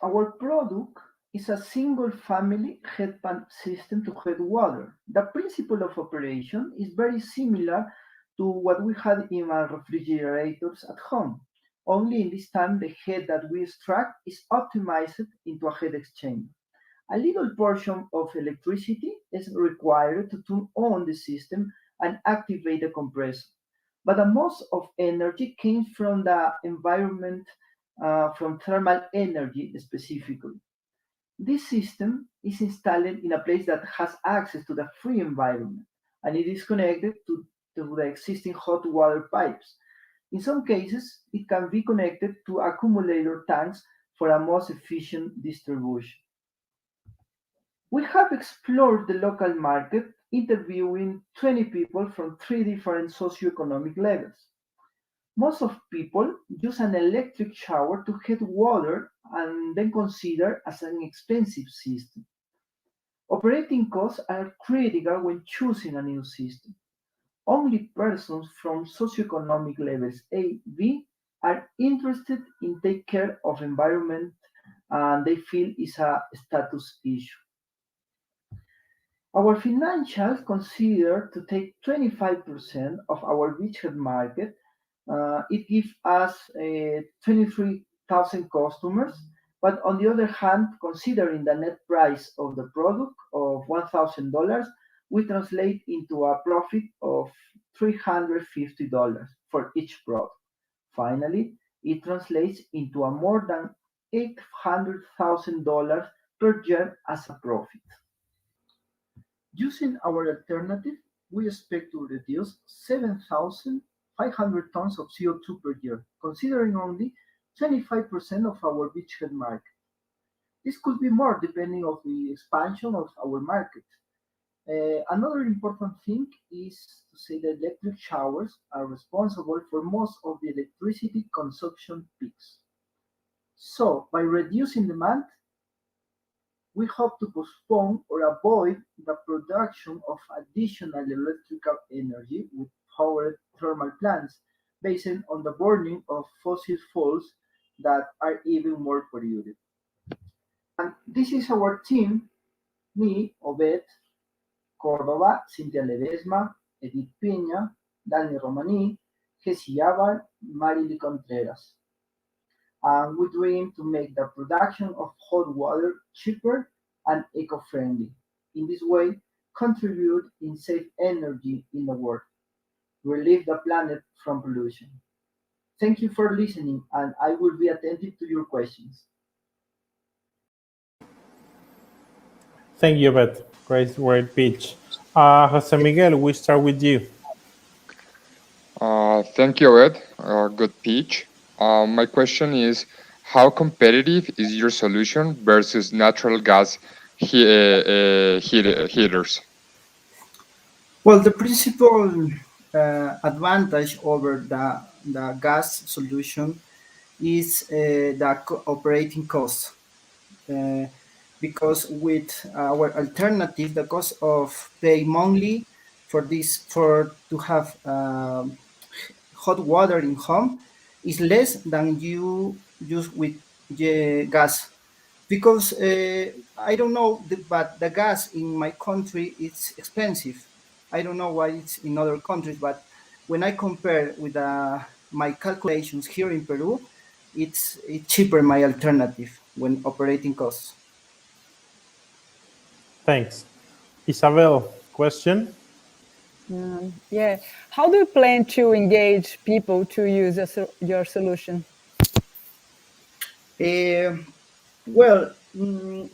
O: Our product is a single-family heat pump system to heat water. The principle of operation is very similar to what we had in our refrigerators at home. Only in this time, the heat that we extract is optimized into a heat exchanger. A little portion of electricity is required to turn on the system and activate the compressor. But the most of energy came from the environment, from thermal energy specifically. This system is installed in a place that has access to the free environment, and it is connected to the existing hot water pipes. In some cases, it can be connected to accumulator tanks for a most efficient distribution. We have explored the local market, interviewing 20 people from 3 different socioeconomic levels. Most of people use an electric shower to heat water and then consider as an expensive system. Operating costs are critical when choosing a new system. Only persons from socioeconomic levels A, B are interested in take care of environment and they feel is a status issue. Our financials consider to take 25% of our beachhead market. It gives us 23,000 customers, but on the other hand, considering the net price of the product of $1,000, we translate into a profit of $350 for each product. Finally, it translates into a more than $800,000 per year as a profit. Using our alternative, we expect to reduce 7,500 tons of CO2 per year, considering only 25% of our beachhead market. This could be more depending on the expansion of our market. Another important thing is to say that electric showers are responsible for most of the electricity consumption peaks. So, by reducing demand, we hope to postpone or avoid the production of additional electrical energy with powered thermal plants based on the burning of fossil fuels that are even more polluted. And this is our team, me, Obed, Córdoba, Cintia Ledesma, Edith Peña, Dani Romani, Jesse Yavar, Marily Contreras. And we dream to make the production of hot water cheaper and eco-friendly. In this way, contribute in safe energy in the world, relieve the planet from pollution. Thank you for listening, and I will be attentive to your questions.
F: Thank you, Beth. Great pitch. Jose Miguel, we start with you.
M: Thank you, Ed. Good pitch. My question is, how competitive is your solution versus natural gas heaters?
O: Well, the principal advantage over the gas solution is the operating cost. Because with our alternative, the cost of pay monthly for to have hot water in home is less than you use with gas. Because I don't know, but the gas in my country is expensive. I don't know why it's in other countries, but when I compare with my calculations here in Peru, it's cheaper my alternative when operating costs.
F: Thanks. Isabel, question?
X: Yeah. How do you plan to engage people to use your solution?
O: Well,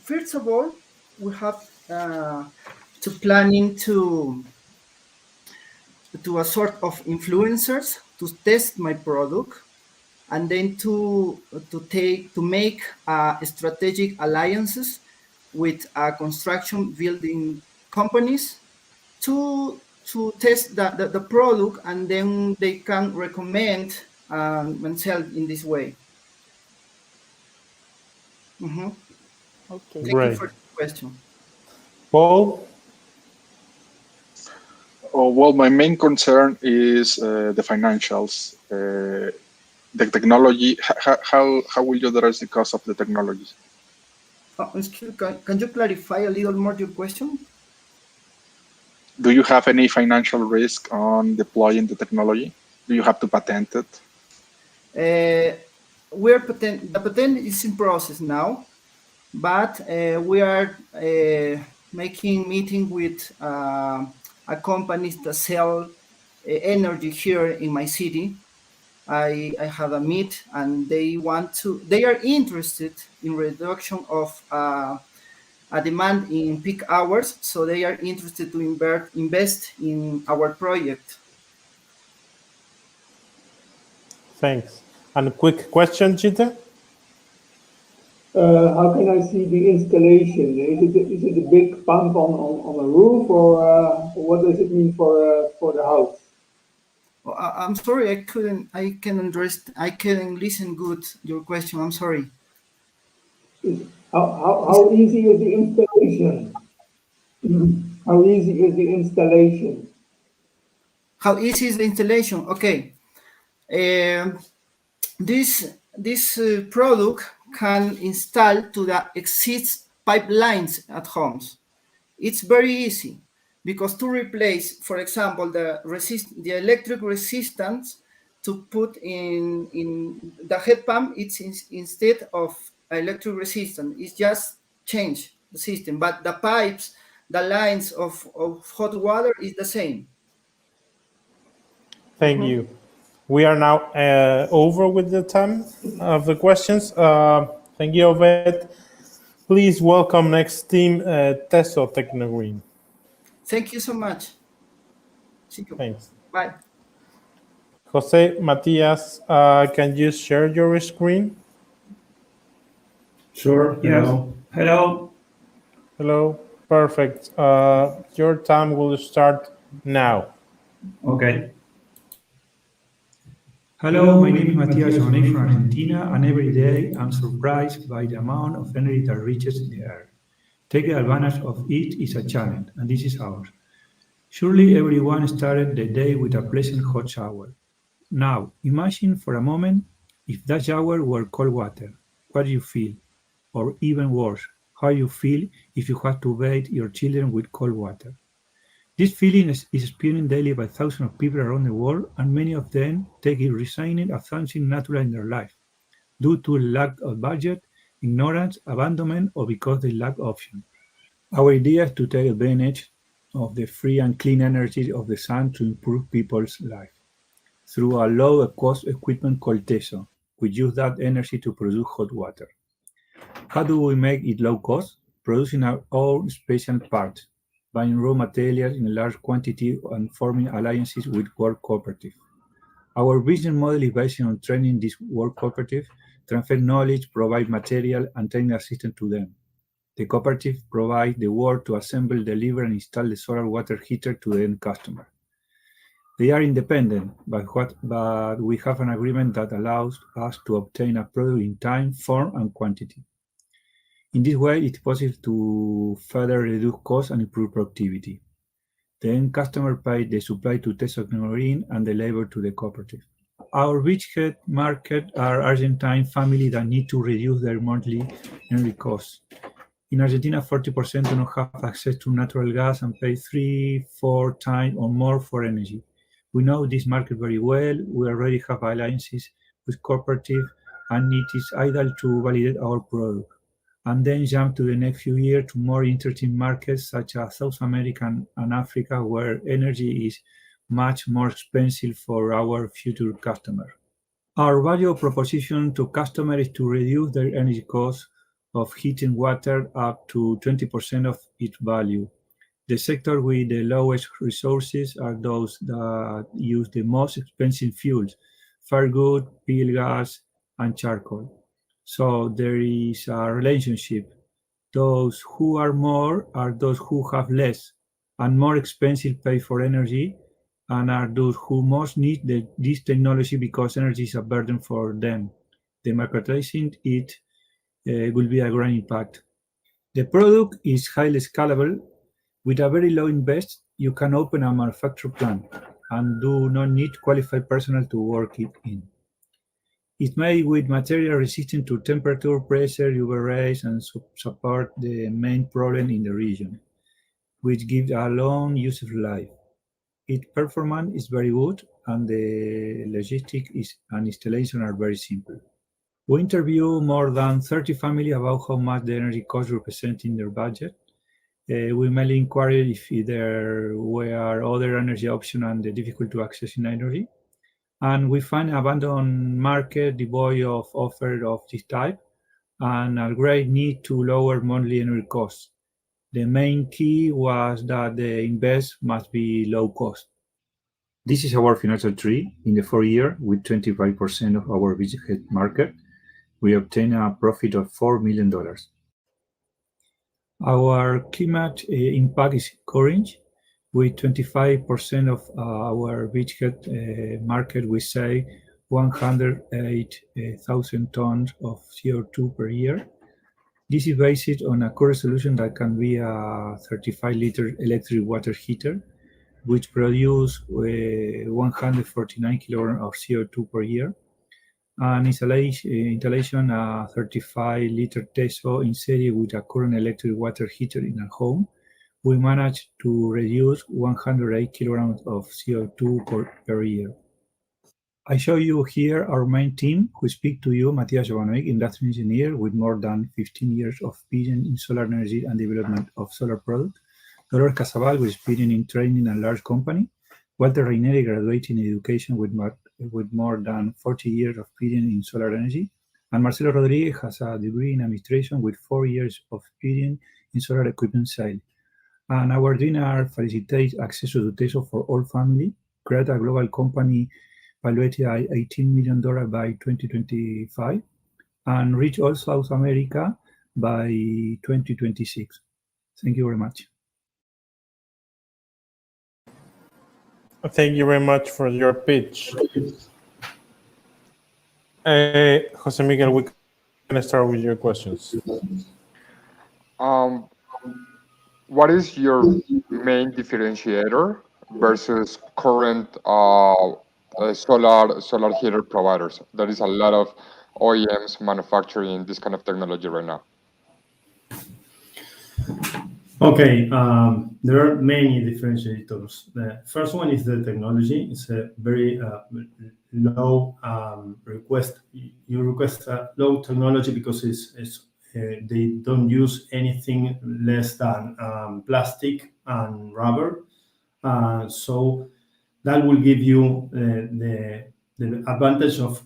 O: first of all, we have to planning to a sort of influencers to test my product, and then to make strategic alliances with construction building companies to test the product, and then they can recommend and sell in this way. Mm-hmm.
X: Okay.
O: Thank you for the question.
F: Paul?
L: Oh, well, my main concern is the financials, the technology. How will you address the cost of the technology?
B: Excuse, can you clarify a little more your question?
L: Do you have any financial risk on deploying the technology? Do you have to patent it?
B: The patent is in process now, but we are making meeting with a companies that sell energy here in my city. I had a meet, and they are interested in reduction of a demand in peak hours, so they are interested to invest in our project.
F: Thanks. And a quick question, Chita?
J: How can I see the installation? Is it a big pump on a roof, or what does it mean for the house?
B: Well, I'm sorry, I couldn't listen good your question. I'm sorry.
J: How easy is the installation? How easy is the installation?
B: How easy is the installation? Okay. This product can install to the exist pipelines at homes. It's very easy because to replace, for example, the electric resistance to put in the heat pump, it's instead of electric resistance, it's just change the system, but the pipes, the lines of hot water is the same.
F: Thank you. We are now over with the time of the questions. Thank you, Obed. Please welcome next team, Teso Technogreen.
B: Thank you so much. See you.
F: Thanks.
B: Bye.
F: Jose Matias, can you share your screen?
C: Sure, yes. Hello.
F: Hello, perfect. Your time will start now.
C: Okay. Hello, my name is Matias Joné from Argentina, and every day I'm surprised by the amount of energy that reaches the earth. Taking advantage of it is a challenge, and this is ours. Surely everyone started the day with a pleasant hot shower. Now, imagine for a moment if that shower were cold water. What do you feel? Or even worse, how you feel if you have to bathe your children with cold water. This feeling is experienced daily by thousands of people around the world, and many of them take it resigning as something natural in their life, due to lack of budget, ignorance, abandonment, or because they lack options. Our idea is to take advantage of the free and clean energy of the sun to improve people's life through a low-cost equipment called Teso. We use that energy to produce hot water. How do we make it low cost? Producing our own special parts, buying raw materials in a large quantity, and forming alliances with work cooperatives. Our business model is based on training these work cooperatives, transfer knowledge, provide material, and training assistance to them. The cooperative provides the work to assemble, deliver, and install the solar water heater to the end customer. They are independent, but we have an agreement that allows us to obtain a product in time, form, and quantity. In this way, it's possible to further reduce costs and improve productivity. The end customer pays the supply to Teso Technogreen and the labor to the cooperative. Our beachhead market are Argentine families that need to reduce their monthly energy costs. In Argentina, 40% do not have access to natural gas and pay 3-4 times or more for energy. We know this market very well. We already have alliances with cooperatives, and it is ideal to validate our product, and then jump to the next few years to more interesting markets such as South America and Africa, where energy is much more expensive for our future customers. Our value proposition to customers is to reduce their energy costs of heating water up to 20% of its value. The sector with the lowest resources are those that use the most expensive fuels, firewood, peel gas, and charcoal. So there is a relationship. Those who are more are those who have less, and more expensive pay for energy, and are those who most need this technology because energy is a burden for them. Democratizing it will be a great impact. The product is highly scalable. With a very low invest, you can open a manufacturing plant and do not need qualified personnel to work it in. It's made with material resistant to temperature, pressure, UV rays, and support the main problem in the region, which gives a long useful life. Its performance is very good, and the logistics and installation are very simple. We interviewed more than 30 families about how much the energy costs represent in their budget. We mainly inquired if there were other energy options and the difficult to access in energy. And we find an abandoned market devoid of offer of this type and a great need to lower monthly energy costs. The main key was that the invest must be low cost. This is our financial tree. In the 4 year, with 25% of our budget market, we obtain a profit of $4 million. Our climate impact is orange. With 25% of our budget market, we save 108,000 tons of CO2 per year. This is based on a current solution that can be a 35-liter electric water heater, which produces 149 kilograms of CO2 per year. And installation a 35-liter Teso in series with a current electric water heater in a home, we managed to reduce 108 kilograms of CO2 per year. I show you here our main team, who speak to you, Matías Jovanovic, industrial engineer with more than 15 years of experience in solar energy and development of solar products. Dolores Casabal, with experience in training and large company. Walter Reineri, graduated in education with more than 40 years of experience in solar energy. And Marcelo Rodriguez has a degree in administration with 4 years of experience in solar equipment sales. And our dinner facilitates access to Teso for all family, create a global company valued at $18 million by 2025, and reach all South America by 2026. Thank you very much.
F: Thank you very much for your pitch. Jose Miguel, we can start with your questions.
M: What is your main differentiator versus current solar heater providers? There is a lot of OEMs manufacturing this kind of technology right now.
D: Okay, there are many differentiators. The first one is the technology. It's a very low request. You request a low technology because they don't use anything less than plastic and rubber. So that will give you the advantage of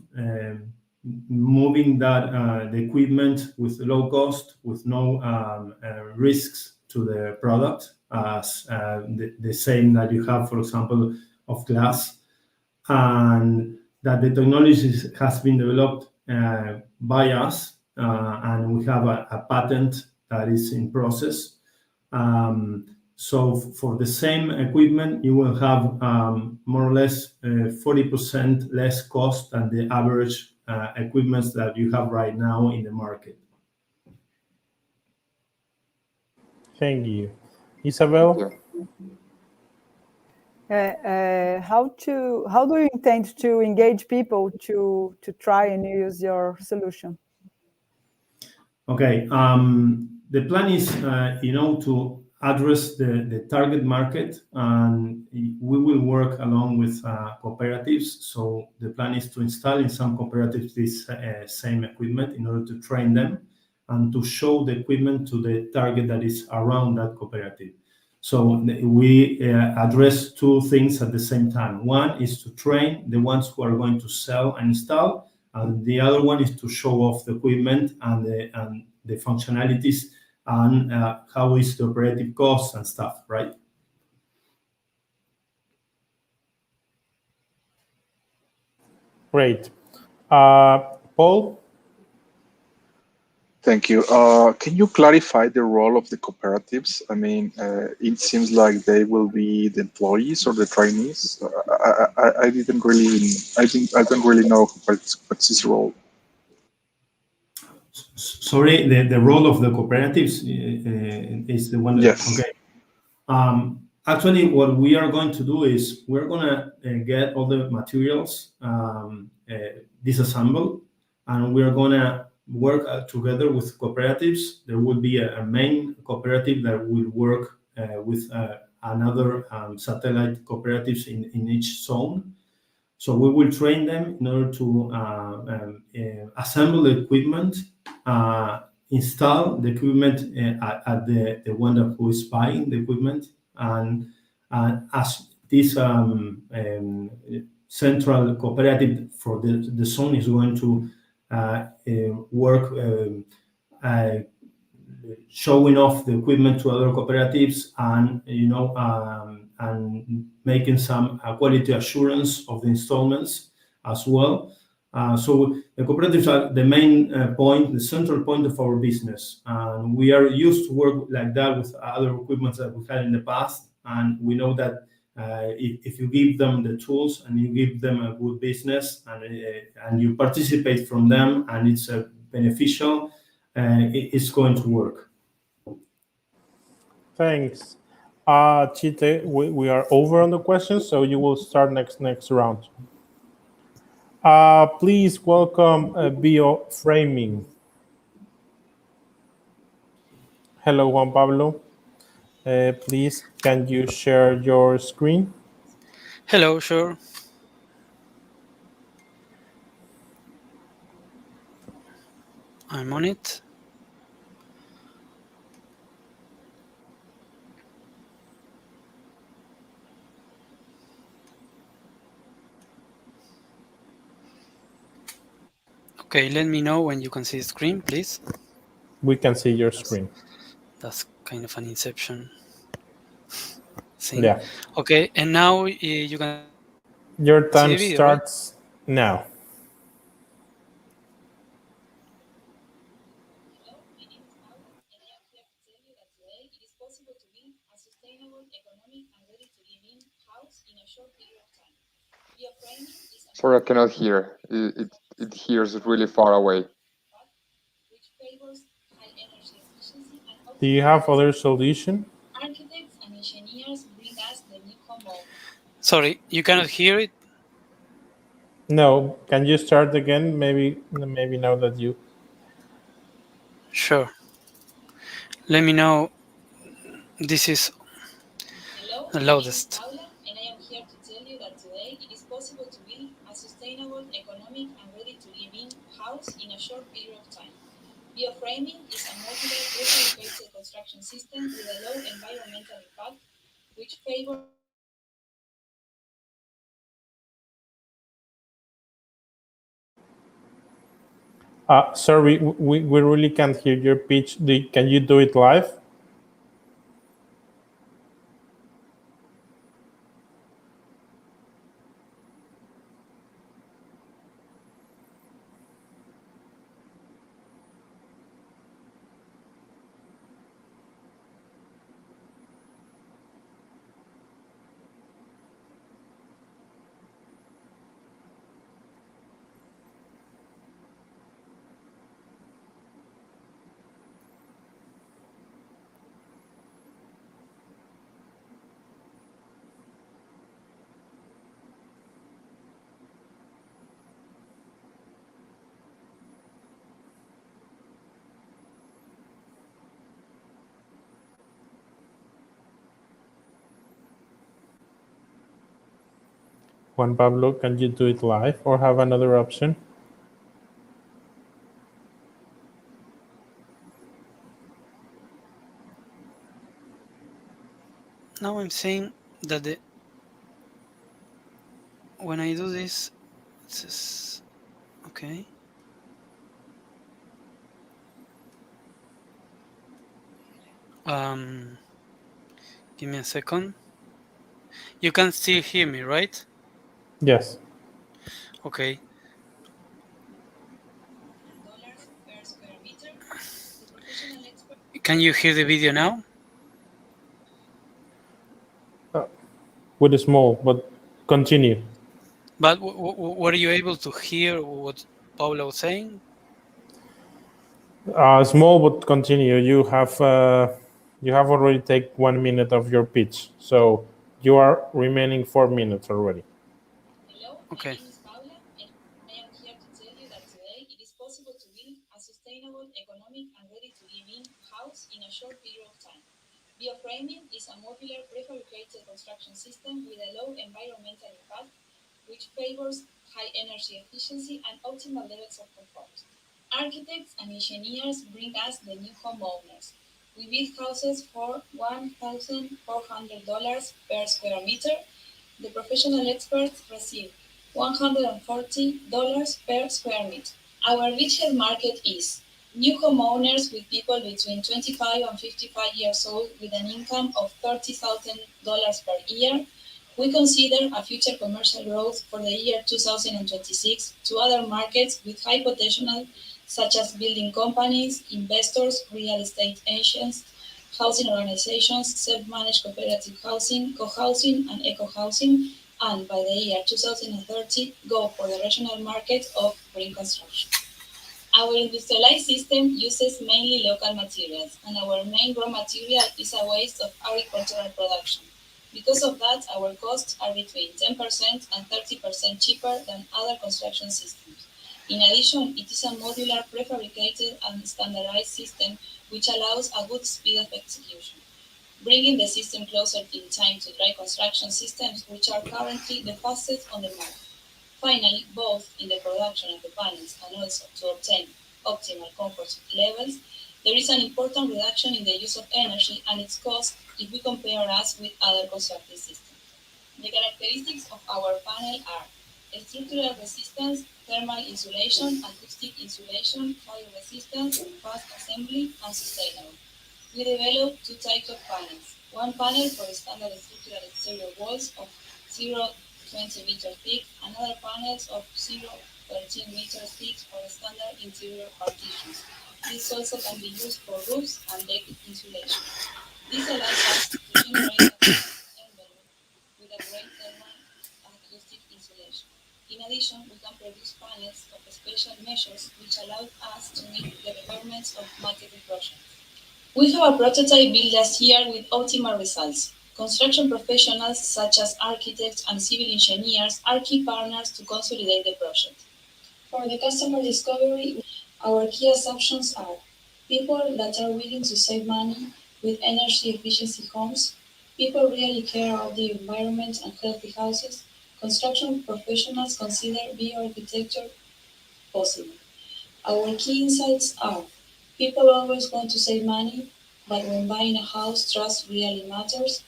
D: moving that the equipment with low cost, with no risks to the product, as the same that you have, for example, of glass, and that the technology has been developed by us, and we have a patent that is in process. So for the same equipment, you will have more or less 40% less cost than the average equipment that you have right now in the market.
F: Thank you. Isabel?
X: How do you intend to engage people to try and use your solution?
D: Okay, the plan is, to address the target market, and we will work along with cooperatives. So the plan is to install in some cooperatives this same equipment in order to train them and to show the equipment to the target that is around that cooperative. So we address two things at the same time. One is to train the ones who are going to sell and install, and the other one is to show off the equipment and the functionalities and how is the operative costs and stuff, right?
F: Great. Paul?
L: Thank you. Can you clarify the role of the cooperatives? I mean, it seems like they will be the employees or the trainees. I don't really know what's his role.
D: Sorry, the role of the cooperatives is the one that,
L: yes.
D: Okay. actually, what we are going to do is we're going to get all the materials disassembled, and we're going to work together with cooperatives. There will be a main cooperative that will work with another satellite cooperatives in each zone. So we will train them in order to assemble the equipment, install the equipment at the one who is buying the equipment, and as this central cooperative for the zone is going to work showing off the equipment to other cooperatives, and and making some quality assurance of the installments as well. So the cooperatives are the main point, the central point of our business. And we are used to work like that with other equipment that we've had in the past. And we know that if you give them the tools and you give them a good business and you participate from them and it's beneficial, it's going to work.
F: Thanks. Chite, we are over on the questions, so you will start next round. Please welcome Bioframing. Hello, Juan Pablo. Please, can you share your screen?
P: Hello, sure. I'm on it. Okay, let me know when you can see the screen, please.
F: We can see your screen.
P: That's kind of an inception thing.
F: Yeah.
P: Okay, and now you can
F: Your time
P: see the video,
F: starts now.
M: Sorry, I cannot hear. It hears really far away.
F: Do you have other solution?
P: Sorry, you cannot hear it?
F: No. Can you start again? Maybe now that you...
P: Sure. Let me know. This is the loudest.
Q: Bioframing is a modular, retrofitted construction system with a low environmental impact, which favors
F: sorry, we really can't hear your pitch. Can you do it live? Juan Pablo, can you do it live or have another option?
P: Now I'm saying that when I do this, it says, okay. Give me a second. You can still hear me, right?
F: Yes.
P: Okay. Can you hear the video now?
F: With a small, but continue.
P: But were you able to hear what Paula was saying?
F: Small, but continue. You have You have already taken 1 minute of your pitch, so you are remaining 4 minutes already.
Q: Hello,
P: Okay.
Q: my name is Paula, and I am here to tell you that today it is possible to build a sustainable, economic, and ready-to-live-in house in a short period of time. Bioframing is a modular prefabricated construction system with a low environmental impact, which favors high energy efficiency and optimal levels of comfort. Architects and engineers bring us the new homeowners. We build houses for $1,400 per square meter. The professional experts receive $140 per square meter. Our retail market is new homeowners with people between 25 and 55 years old with an income of $30,000 per year. We consider a future commercial growth for the year 2026 to other markets with high potential, such as building companies, investors, real estate agents, housing organizations, self-managed cooperative housing, co-housing, and eco-housing, and by the year 2030, go for the regional market of green construction. Our industrialized system uses mainly local materials, and our main raw material is a waste of agricultural production. Because of that, our costs are between 10% and 30% cheaper than other construction systems. In addition, it is a modular, prefabricated, and standardized system which allows a good speed of execution, bringing the system closer in time to dry construction systems, which are currently the fastest on the market. Finally, both in the production of the panels and also to obtain optimal comfort levels, there is an important reduction in the use of energy and its cost if we compare us with other construction systems. The characteristics of our panel are structural resistance, thermal insulation, acoustic insulation, fire resistance, fast assembly, and sustainable. We developed two types of panels. One panel for standard structural exterior walls of 0.20 meters thick, and other panels of 0.13 meters thick for standard interior partitions. This also can be used for roofs and deck insulation. This allows us to generate a envelope with a great thermal and acoustic insulation. In addition, we can produce panels of special measures which allow us to meet the requirements of marketing projects. We have a prototype built last year with optimal results. Construction professionals such as architects and civil engineers are key partners to consolidate the project. For the customer discovery, our key assumptions are people that are willing to save money with energy efficiency homes, people really care about the environment and healthy houses, construction professionals consider bioarchitecture possible. Our key insights are people always want to save money, but when buying a house, trust really matters.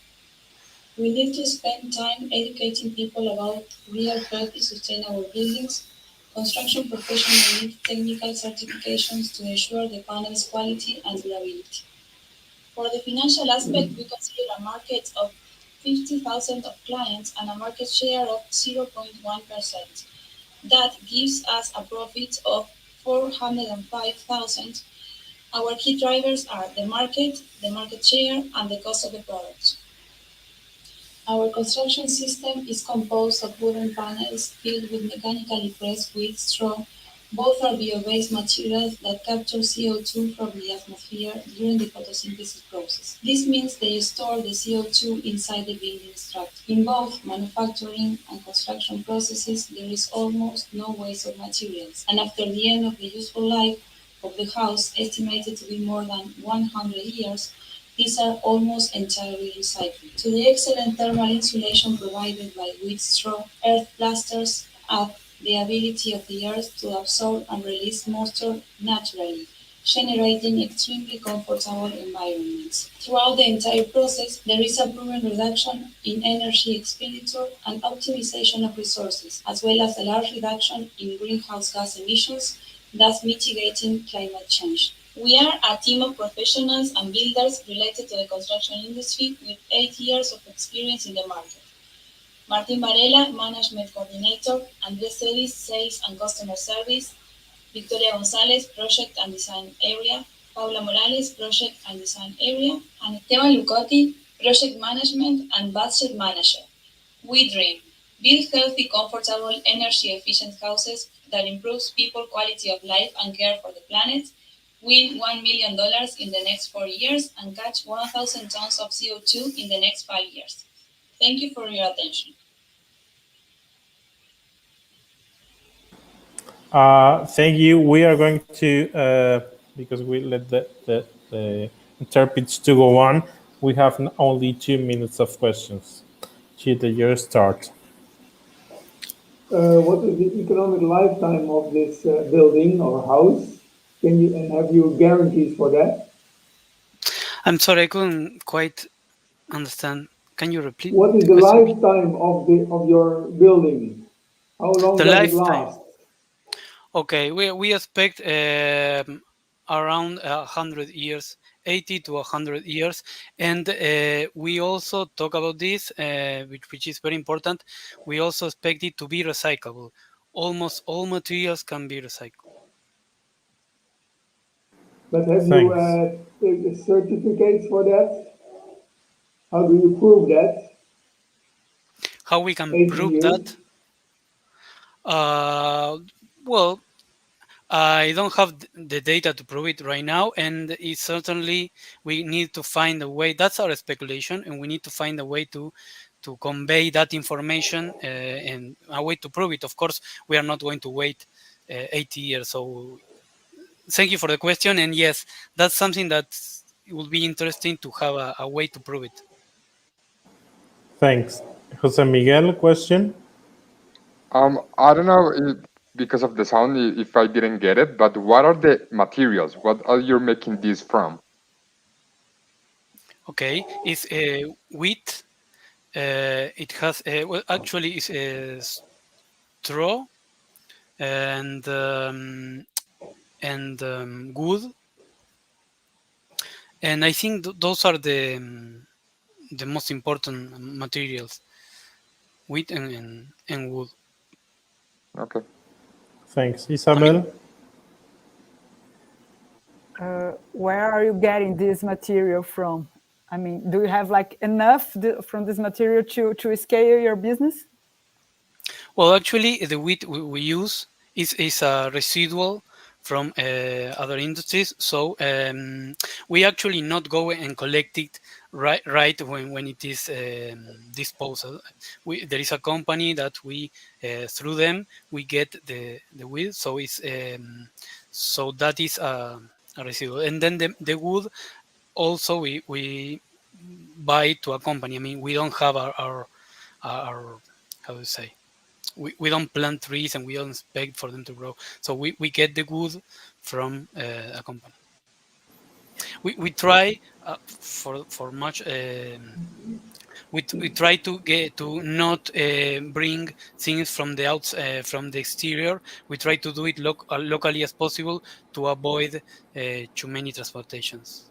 Q: We need to spend time educating people about real healthy sustainable buildings. Construction professionals need technical certifications to ensure the panel's quality and durability. For the financial aspect, we consider a market of 50,000 of clients and a market share of 0.1%. That gives us a profit of 405,000. Our key drivers are the market share, and the cost of the product. Our construction system is composed of wooden panels filled with mechanically pressed wheat straw. Both are bio-based materials that capture CO2 from the atmosphere during the photosynthesis process. This means they store the CO2 inside the building structure. In both manufacturing and construction processes, there is almost no waste of materials, and after the end of the useful life of the house, estimated to be more than 100 years, these are almost entirely recycled. To the excellent thermal insulation provided by wheat straw, earth plasters add the ability of the earth to absorb and release moisture naturally, generating extremely comfortable environments. Throughout the entire process, there is a proven reduction in energy expenditure and optimization of resources, as well as a large reduction in greenhouse gas emissions, thus mitigating climate change. We are a team of professionals and builders related to the construction industry with 8 years of experience in the market. Martin Varela, Management Coordinator, Andres Celis, Sales and Customer Service, Victoria Gonzalez, Project and Design Area, Paula Morales, Project and Design Area, and Esteban Lucotti, Project Management and Budget Manager. We dream. Build healthy, comfortable, energy-efficient houses that improves people quality of life and care for the planet. win $1 million in the next 4 years, and catch 1,000 tons of CO2 in the next 5 years. Thank you for your attention.
F: Thank you. We are going to, because we let the interpreters to go on, we have only 2 minutes of questions. Chita, your start.
J: What is the economic lifetime of this building or house? And have you guarantees for that?
P: I'm sorry, I couldn't quite understand. Can you repeat?
J: What is the lifetime of your building? How long
P: The
J: does
P: lifetime.
J: it last?
P: Okay, we expect around 100 years, 80 to 100 years, and we also talk about this, which is very important. We also expect it to be recyclable. Almost all materials can be recycled.
J: But have you certificates for that? How do you prove that?
P: How we can
J: 80
P: prove
J: years?
P: that? Well, I don't have the data to prove it right now, and it's certainly we need to find a way. That's our speculation, and we need to find a way to convey that information and a way to prove it. Of course, we are not going to wait 80 years. So, thank you for the question, and yes, that's something that it will be interesting to have a way to prove it.
F: Thanks. Jose Miguel, question?
M: I don't know because of the sound if I didn't get it, but what are the materials? What are you making this from?
P: Okay, it's wheat. It has well, actually, it's straw and wood, and I think those are the most important materials: wheat and wood.
M: Okay.
F: Thanks, Isabel.
X: Where are you getting this material from? I mean, do you have like enough from this material to scale your business?
P: Well, actually, the wheat we use is a residual from other industries. So we actually not go and collect it right when it is disposed. There is a company that we through them we get the wheat. So it's so that is a residual, and then the wood also we buy to a company. I mean, we don't have our how do you say. We don't plant trees and we don't expect for them to grow. So we get the wood from a company. We try for much. We try to not bring things from the from the exterior. We try to do it locally as possible to avoid too many transportations.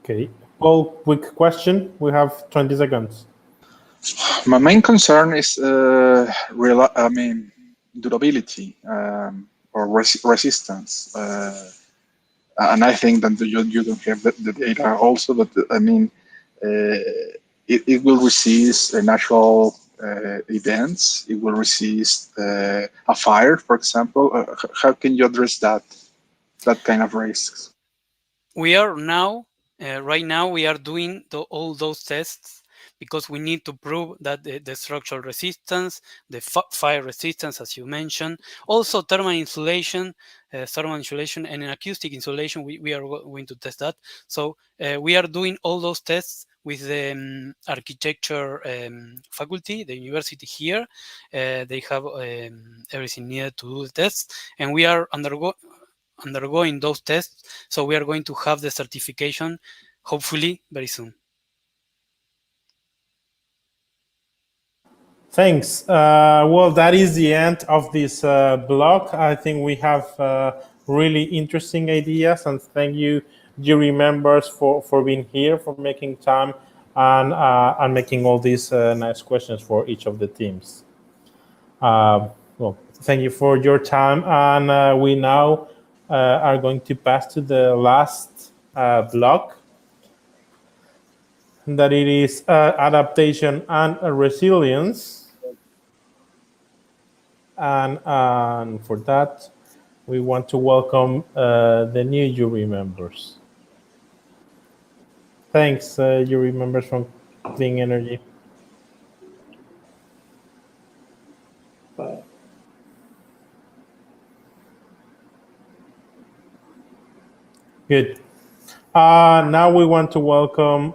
F: Okay. Paul, quick question. We have 20 seconds.
L: My main concern is durability or resistance, and I think that you don't have the data also. But I mean, it will resist natural events. It will resist a fire, for example. How can you address that kind of risks?
P: We are now, right now, we are doing all those tests because we need to prove that the structural resistance, the fire resistance, as you mentioned, also thermal insulation, and acoustic insulation, we are going to test that. So we are doing all those tests with the architecture faculty, the university here. They have everything needed to do the tests, and we are undergoing those tests, so we are going to have the certification hopefully very soon.
F: Thanks. Well, that is the end of this blog. I think we have really interesting ideas, and thank you, jury members, for being here, for making time, and making all these nice questions for each of the teams. Well, thank you for your time, and we now are going to pass to the last block, that it is adaptation and resilience. And for that, we want to welcome the new jury members. Thanks, jury members from Clean Energy.
J: Bye.
F: Good. Now we want to welcome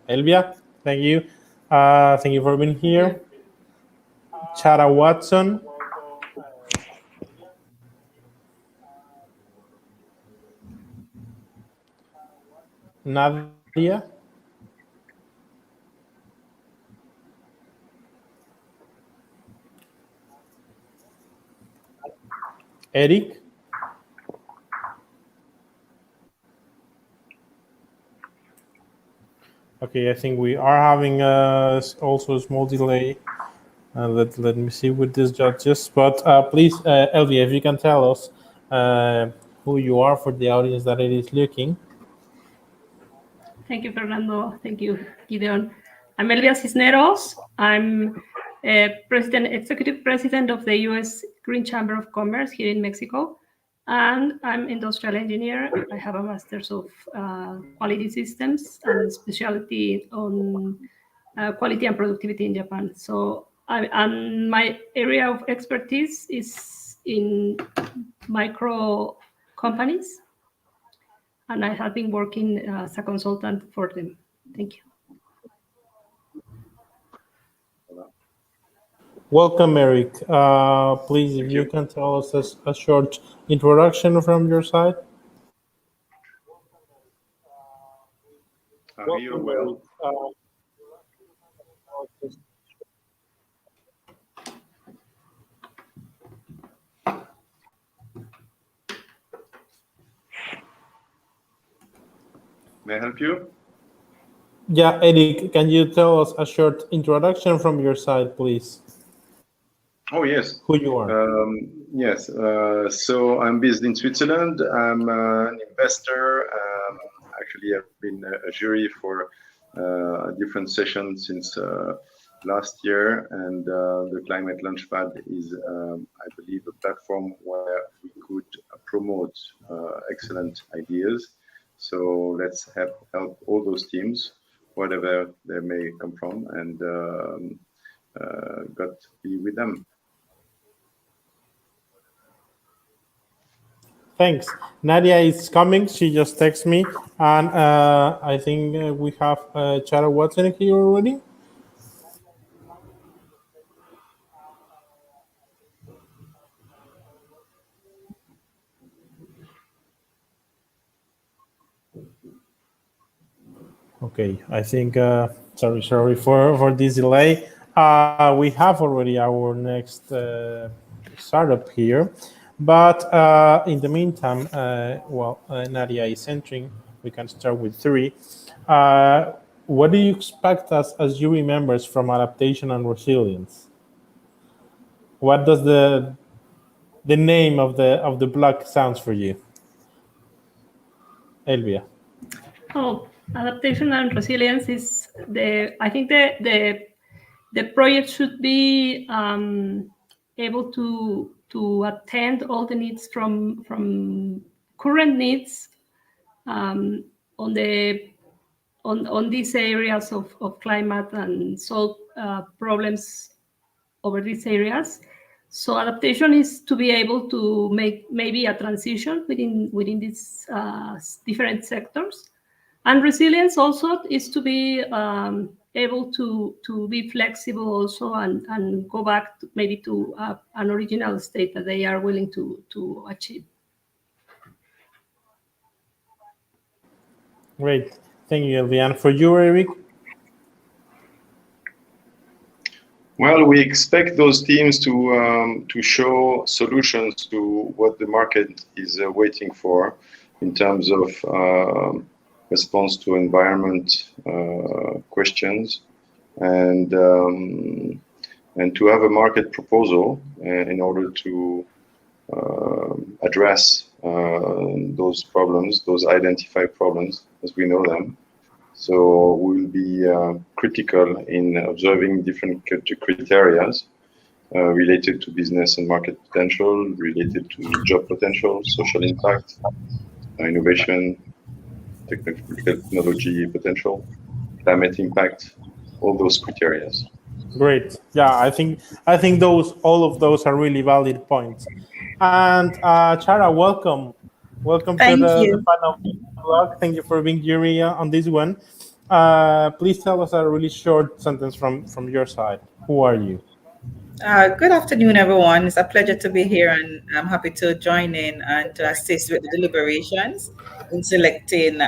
F: Elvia. Thank you. Thank you for being here. Chara Watson. Nadia. Eric. Okay, I think we are having also a small delay. Let me see with these judges. But please, Elvia, if you can tell us who you are for the audience that it is looking.
A: Thank you, Fernando. Thank you, Gideon. I'm Elvia Cisneros. I'm executive president of the U.S. Green Chamber of Commerce here in Mexico, and I'm industrial engineer. I have a master's of quality systems and specialty on quality and productivity in Japan. So and my area of expertise is in micro companies, and I have been working as a consultant for them. Thank you.
F: Welcome, Eric. Please, if you can tell us a short introduction from your side.
R: You're well. May I help you?
F: Yeah, Eric, can you tell us a short introduction from your side, please?
R: Oh, yes.
F: Who you are?
R: Yes. So I'm based in Switzerland. I'm an investor. Actually, I've been a jury for different sessions since last year. And the Climate Launchpad is, I believe, a platform where we could promote excellent ideas. So let's help all those teams, whatever they may come from, and got to be with them.
F: Thanks. Nadia is coming. She just texted me. And I think we have Chara Watson here already. Okay, I think, sorry for this delay. We have already our next startup here. But in the meantime, Nadia is entering. We can start with 3. What do you expect as jury members from adaptation and resilience? What does the name of the block sounds for you? Elvia.
A: Oh, adaptation and resilience is I think the project should be able to attend all the needs from current needs on these areas of climate and solve problems over these areas. So adaptation is to be able to make maybe a transition within these different sectors. And resilience also is to be able to be flexible also and go back maybe to an original state that they are willing to achieve.
F: Great. Thank you, Elvia. For you, Eric?
R: Well, we expect those teams to show solutions to what the market is waiting for in terms of response to environment questions, and to have a market proposal in order to address those problems, those identified problems as we know them. So we'll be critical in observing different criteria related to business and market potential, related to job potential, social impact, innovation, technology potential, climate impact, all those criteria.
F: Great. Yeah, I think all of those are really valid points. And Chara, welcome to the final blog. Thank you for being jury on this one. Please tell us a really short sentence from your side. Who are you?
S: Good afternoon, everyone. It's a pleasure to be here, and I'm happy to join in and to assist with the deliberations in selecting,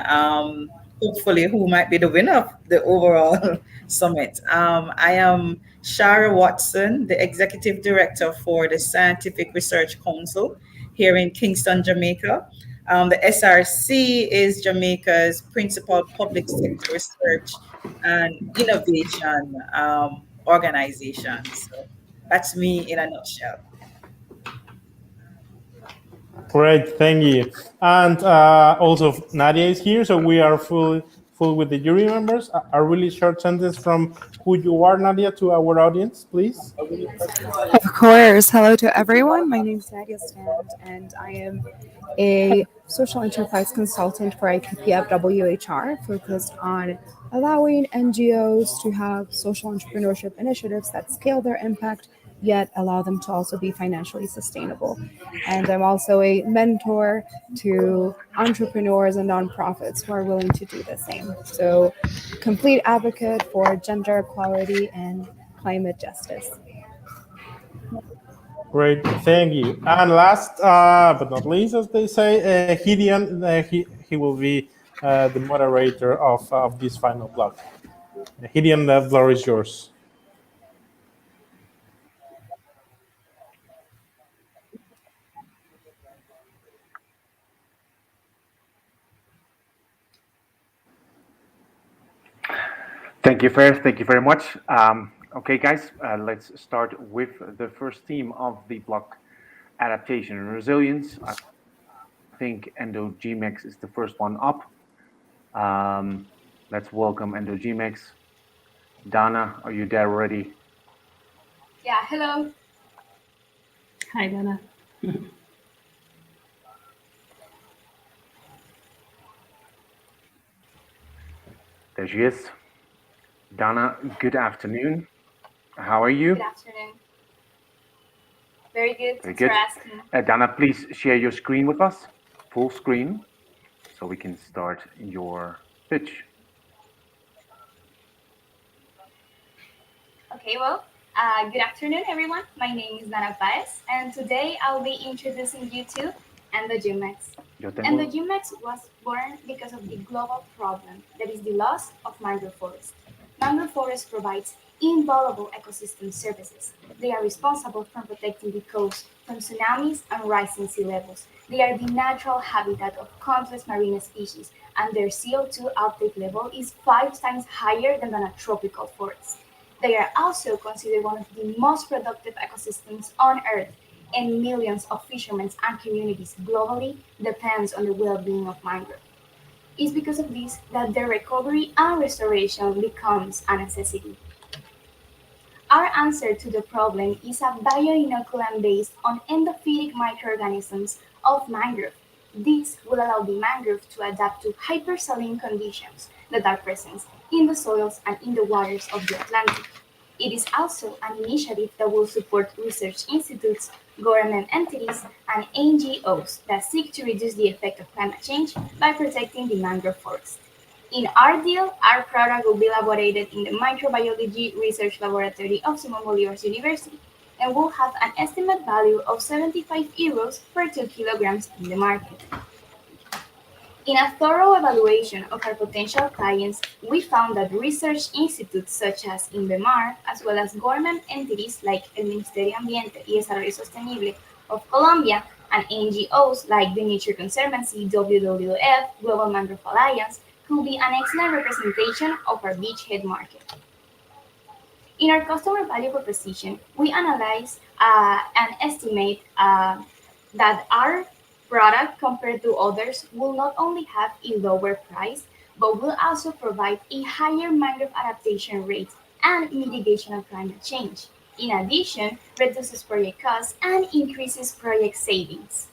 S: hopefully, who might be the winner of the overall summit. I am Shara Watson, the Executive Director for the Scientific Research Council here in Kingston, Jamaica. The SRC is Jamaica's principal public sector research and innovation organization. So that's me in a nutshell.
F: Great, thank you. And also Nadia is here, so we are full with the jury members. A really short sentence from who you are, Nadia, to our audience, please.
T: Of course. Hello to everyone. My name is Nadia Stand, and I am a social enterprise consultant for IPPF WHR, focused on allowing NGOs to have social entrepreneurship initiatives that scale their impact, yet allow them to also be financially sustainable. And I'm also a mentor to entrepreneurs and nonprofits who are willing to do the same. So, complete advocate for gender equality and climate justice.
F: Great, thank you. And last but not least, as they say, Gideon, he will be the moderator of this final block. Gideon, the floor is yours.
E: Thank you, Fer. Thank you very much. Okay, guys, let's start with the first theme of the block, adaptation and resilience. I think Endo GMEX is the first one up. Let's welcome Endo GMEX. Dana, are you there already?
U: Yeah, hello.
A: Hi, Dana.
E: There she is. Dana, good afternoon. How are you?
U: Good afternoon. Very good.
E: Very
U: Thanks
E: good.
U: for asking.
E: Dana, please share your screen with us, full screen, so we can start your pitch.
U: Okay, well, good afternoon, everyone. My name is Dana Paez, and today I'll be introducing you to Endo GMEX. Endo GMEX was born because of the global problem that is the loss of mangrove forest. Mangrove forest provides invaluable ecosystem services. They are responsible for protecting the coast from tsunamis and rising sea levels. They are the natural habitat of countless marine species, and their CO2 uptake level is 5 times higher than a tropical forest. They are also considered one of the most productive ecosystems on Earth, and millions of fishermen and communities globally depend on the well-being of mangrove. It's because of this that their recovery and restoration becomes a necessity. Our answer to the problem is a bioinoculant based on endophytic microorganisms of mangrove. This will allow the mangrove to adapt to hypersaline conditions that are present in the soils and in the waters of the Atlantic. It is also an initiative that will support research institutes, government entities, and NGOs that seek to reduce the effect of climate change by protecting the mangrove forest. In our deal, our product will be elaborated in the Microbiology Research Laboratory of Simon Bolivar's University and will have an estimate value of 75 euros per 2 kilograms in the market. In a thorough evaluation of our potential clients, we found that research institutes such as INVEMAR, as well as government entities like el Ministerio de Ambiente y Desarrollo Sostenible of Colombia, and NGOs like the Nature Conservancy, WWF, Global Mangrove Alliance, could be an excellent representation of our beachhead market. In our customer value proposition, we analyze and estimate that our product compared to others will not only have a lower price, but will also provide a higher mangrove adaptation rate and mitigation of climate change.
Q: In addition, reduces project costs and increases project savings.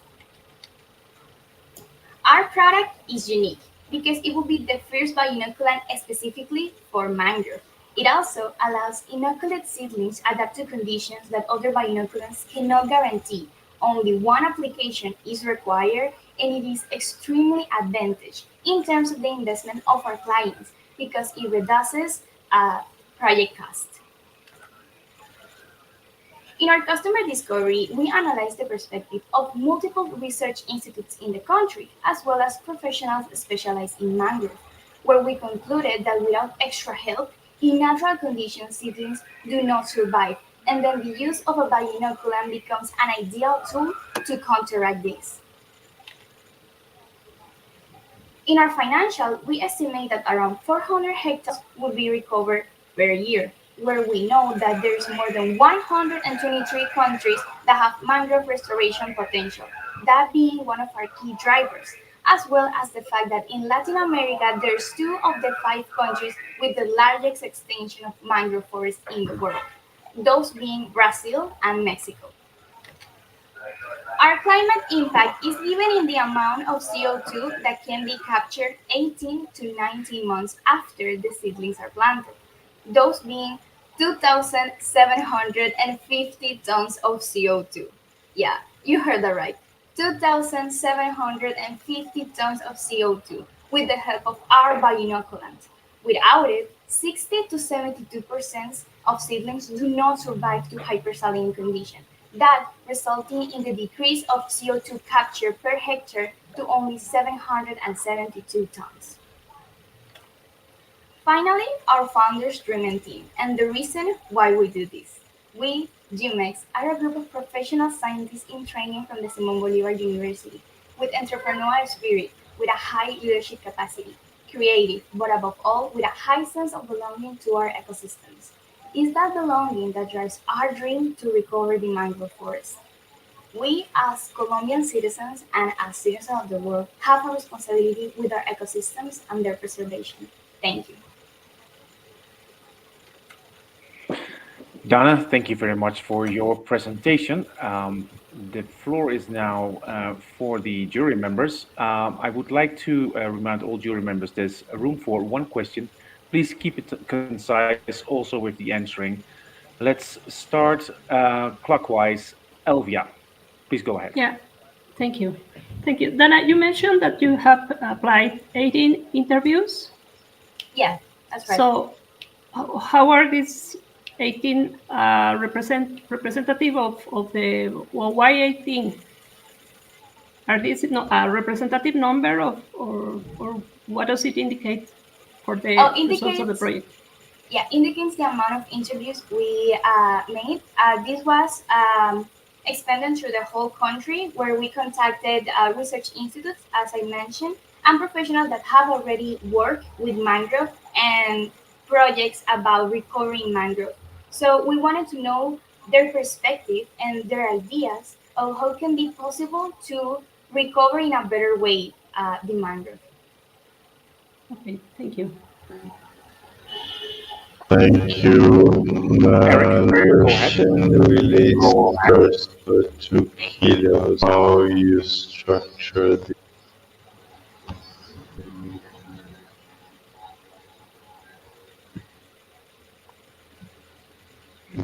Q: Our product is unique because it will be the first bioinoculant specifically for mangrove. It also allows inoculate seedlings adapt to conditions that other bioinoculants cannot guarantee. Only one application is required, and it is extremely advantageous in terms of the investment of our clients because it reduces project cost. In our customer discovery, we analyze the perspective of multiple research institutes in the country, as well as professionals specialized in mangrove, where we concluded that without extra help, in natural conditions, seedlings do not survive, and then the use of a bioinoculant becomes an ideal tool to counteract this. In our financial, we estimate that around 400 hectares would be recovered per year, where we know that there's more than 123 countries that have mangrove restoration potential, that being one of our key drivers, as well as the fact that in Latin America, there's 2 of the 5 countries with the largest extension of mangrove forests in the world, those being Brazil and Mexico. Our climate impact is given in the amount of CO2 that can be captured 18 to 19 months after the seedlings are planted, those being 2,750 tons of CO2. Yeah, you heard that right. 2,750 tons of CO2 with the help of our bioinoculant. Without it, 60 to 72% of seedlings do not survive to hypersaline condition, that resulting in the decrease of CO2 capture per hectare to only 772 tons. Finally, our founders, Dream Team, and the reason why we do this. We, GMEX, are a group of professional scientists in training from the Simón Bolívar University, with entrepreneurial spirit, with a high leadership capacity, creative, but above all, with a high sense of belonging to our ecosystems. It's that belonging that drives our dream to recover the mangrove forest. We, as Colombian citizens and as citizens of the world, have a responsibility with our ecosystems and their preservation. Thank you.
E: Donna, thank you very much for your presentation. The floor is now for the jury members. I would like to remind all jury members there's room for one question. Please keep it concise also with the answering. Let's start clockwise. Elvia, please go ahead.
A: Yeah, thank you. Thank you. Dana, you mentioned that you have applied 18 interviews.
Q: Yeah, that's right.
A: So how are these 18 representative of the, well, why 18? Are these a representative number of, or what does it indicate for the results of the project?
Q: Yeah, indicates the amount of interviews we made. This was expanded through the whole country, where we contacted research institutes, as I mentioned, and professionals that have already worked with mangrove and projects about recovering mangrove. So we wanted to know their perspective and their ideas of how it can be possible to recover in a better way the mangrove.
A: Okay, thank you.
I: Thank you. My question relates first to kilos. How you structure the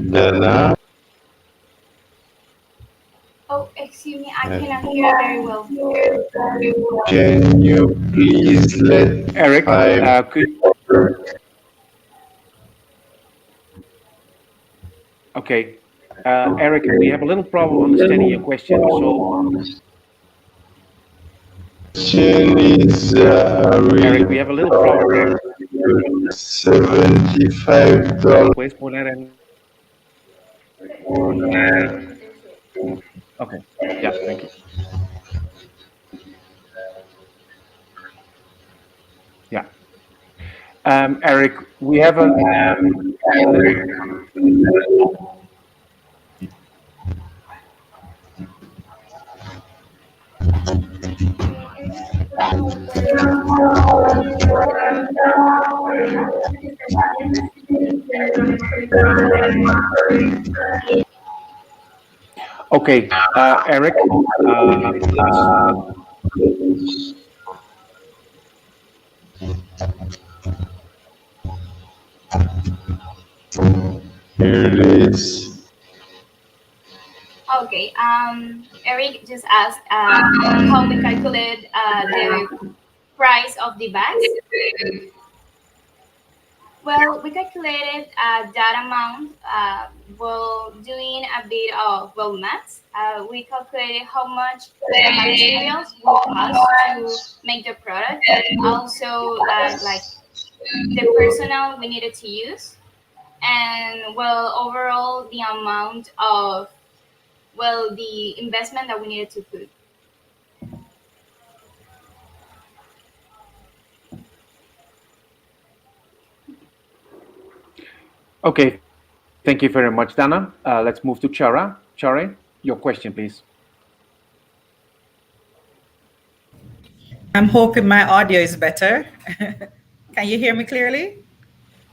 I: Dana?
Q: Oh, excuse me, I cannot hear very well.
I: Can you please let
E: Eric, Okay. Eric, we have a little problem understanding your question. Eric, we have a little problem.
I: $75.
E: Puedes poner en... Okay. Yeah, thank you. Yeah. Eric, we have a Okay, Eric,
I: Here it is.
U: Okay, Eric just asked how we calculate the price of the bags. Well, we calculated that amount while doing a bit of maths. We calculated how much the materials will cost to make the product, also like the personnel we needed to use, and overall the amount of the investment that we needed to put.
E: okay, thank you very much, Dana. Let's move to Chara. Chara, your question, please.
S: I'm hoping my audio is better. Can you hear me clearly?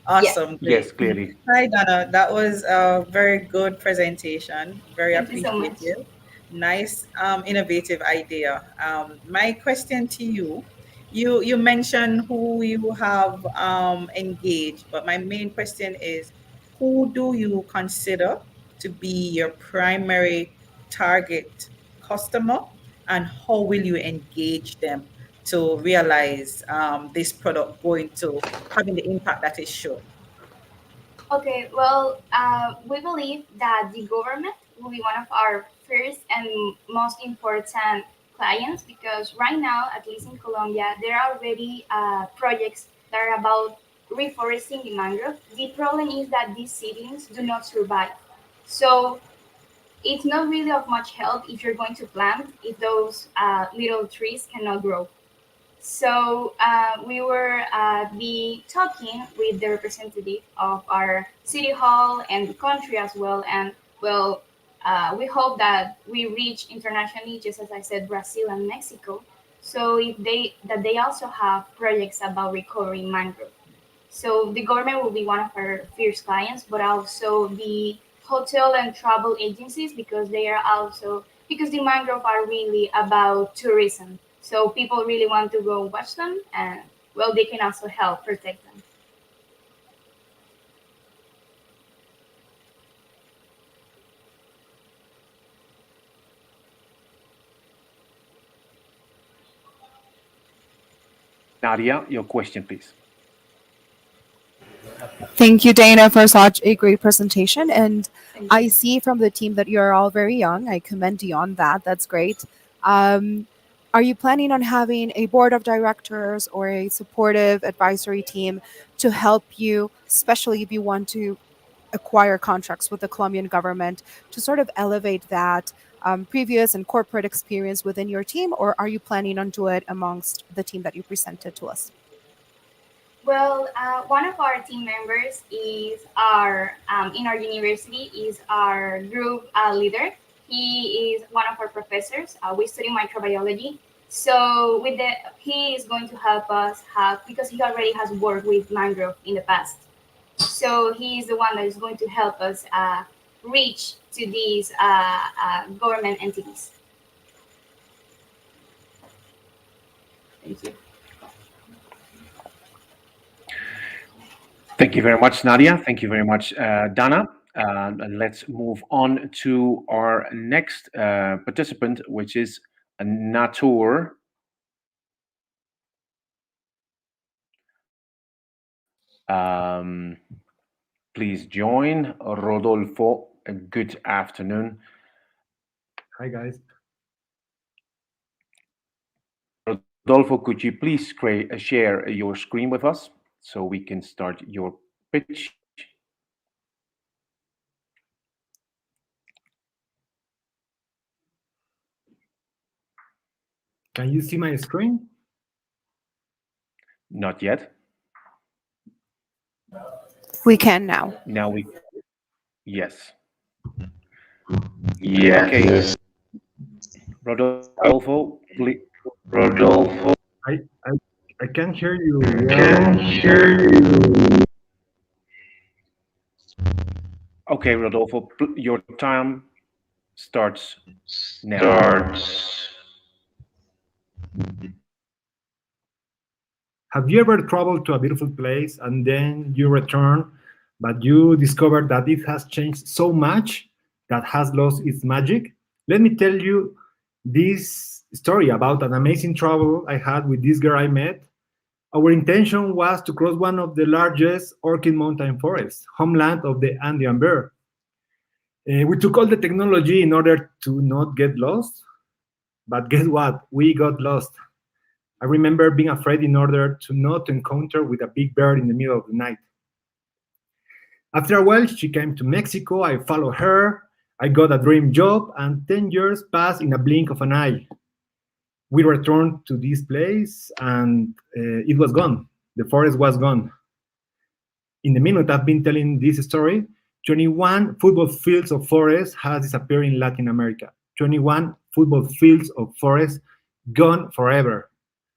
S: Awesome.
E: Yes, clearly.
S: Hi, Donna. That was a very good presentation. Very
U: Thank you so much.
S: appreciative. Nice, innovative idea. My question to you, you mentioned who you have engaged, but my main question is, who do you consider to be your primary target customer, and how will you engage them to realize this product going to having the impact that it should?
U: Okay, we believe that the government will be one of our first and most important clients, because right now, at least in Colombia, there are already projects that are about reforesting the mangrove. The problem is that these seedlings do not survive. So it's not really of much help if you're going to plant if those little trees cannot grow. So we were be talking with the representative of our city hall and the country as well, and we hope that we reach internationally, just as I said, Brazil and Mexico. So if they also have projects about recovering mangrove. So the government will be one of our first clients, but also the hotel and travel agencies, because because the mangrove are really about tourism. So people really want to go watch them, and they can also help protect them.
E: Nadia, your question, please.
T: Thank you, Dana, for such a great presentation. And I see from the team that you're all very young. I commend you on that. That's great. Are you planning on having a board of directors or a supportive advisory team to help you, especially if you want to acquire contracts with the Colombian government, to sort of elevate that previous and corporate experience within your team? Or are you planning on doing it amongst the team that you presented to us?
U: Well, one of our team members is in our university is our group leader. He is one of our professors. We study microbiology. So he is going to help us because he already has worked with mangrove in the past. So he is the one that is going to help us reach to these government entities. Thank you.
E: Thank you very much, Nadia. Thank you very much, Dana. Let's move on to our next participant, which is Natur. Please join. Rodolfo, good afternoon.
G: Hi, guys.
E: Rodolfo, could you please share your screen with us so we can start your pitch?
G: Can you see my screen?
E: Not yet.
T: We can now.
E: Now yes.
I: Yeah.
E: Okay.
I: Yes.
E: Rodolfo, please.
I: Rodolfo.
G: I can't hear you.
I: Can hear you.
E: Okay, Rodolfo, your time starts now.
G: Have you ever traveled to a beautiful place and then you return, but you discover that it has changed so much that has lost its magic? Let me tell you this story about an amazing travel I had with this girl I met. Our intention was to cross one of the largest orchid mountain forests, homeland of the Andean bear. We took all the technology in order to not get lost, but guess what? We got lost. I remember being afraid in order to not encounter with a big bear in the middle of the night. After a while, she came to Mexico. I followed her. I got a dream job, and 10 years passed in a blink of an eye. We returned to this place, and it was gone. The forest was gone. In the minute I've been telling this story, 21 football fields of forest has disappeared in Latin America. 21 football fields of forest gone forever.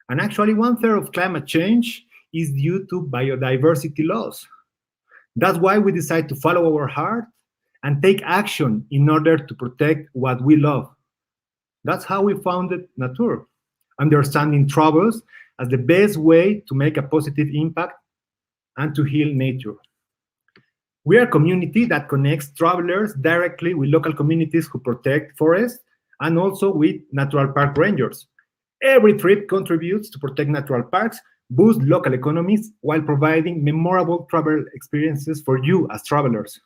G: And actually, 1/3 of climate change is due to biodiversity loss. That's why we decide to follow our heart and take action in order to protect what we love. That's how we founded Nature, understanding troubles as the best way to make a positive impact and to heal nature. We are a community that connects travelers directly with local communities who protect forests and also with natural park rangers. Every trip contributes to protect natural parks, boost local economies, while providing memorable travel experiences for you as travelers.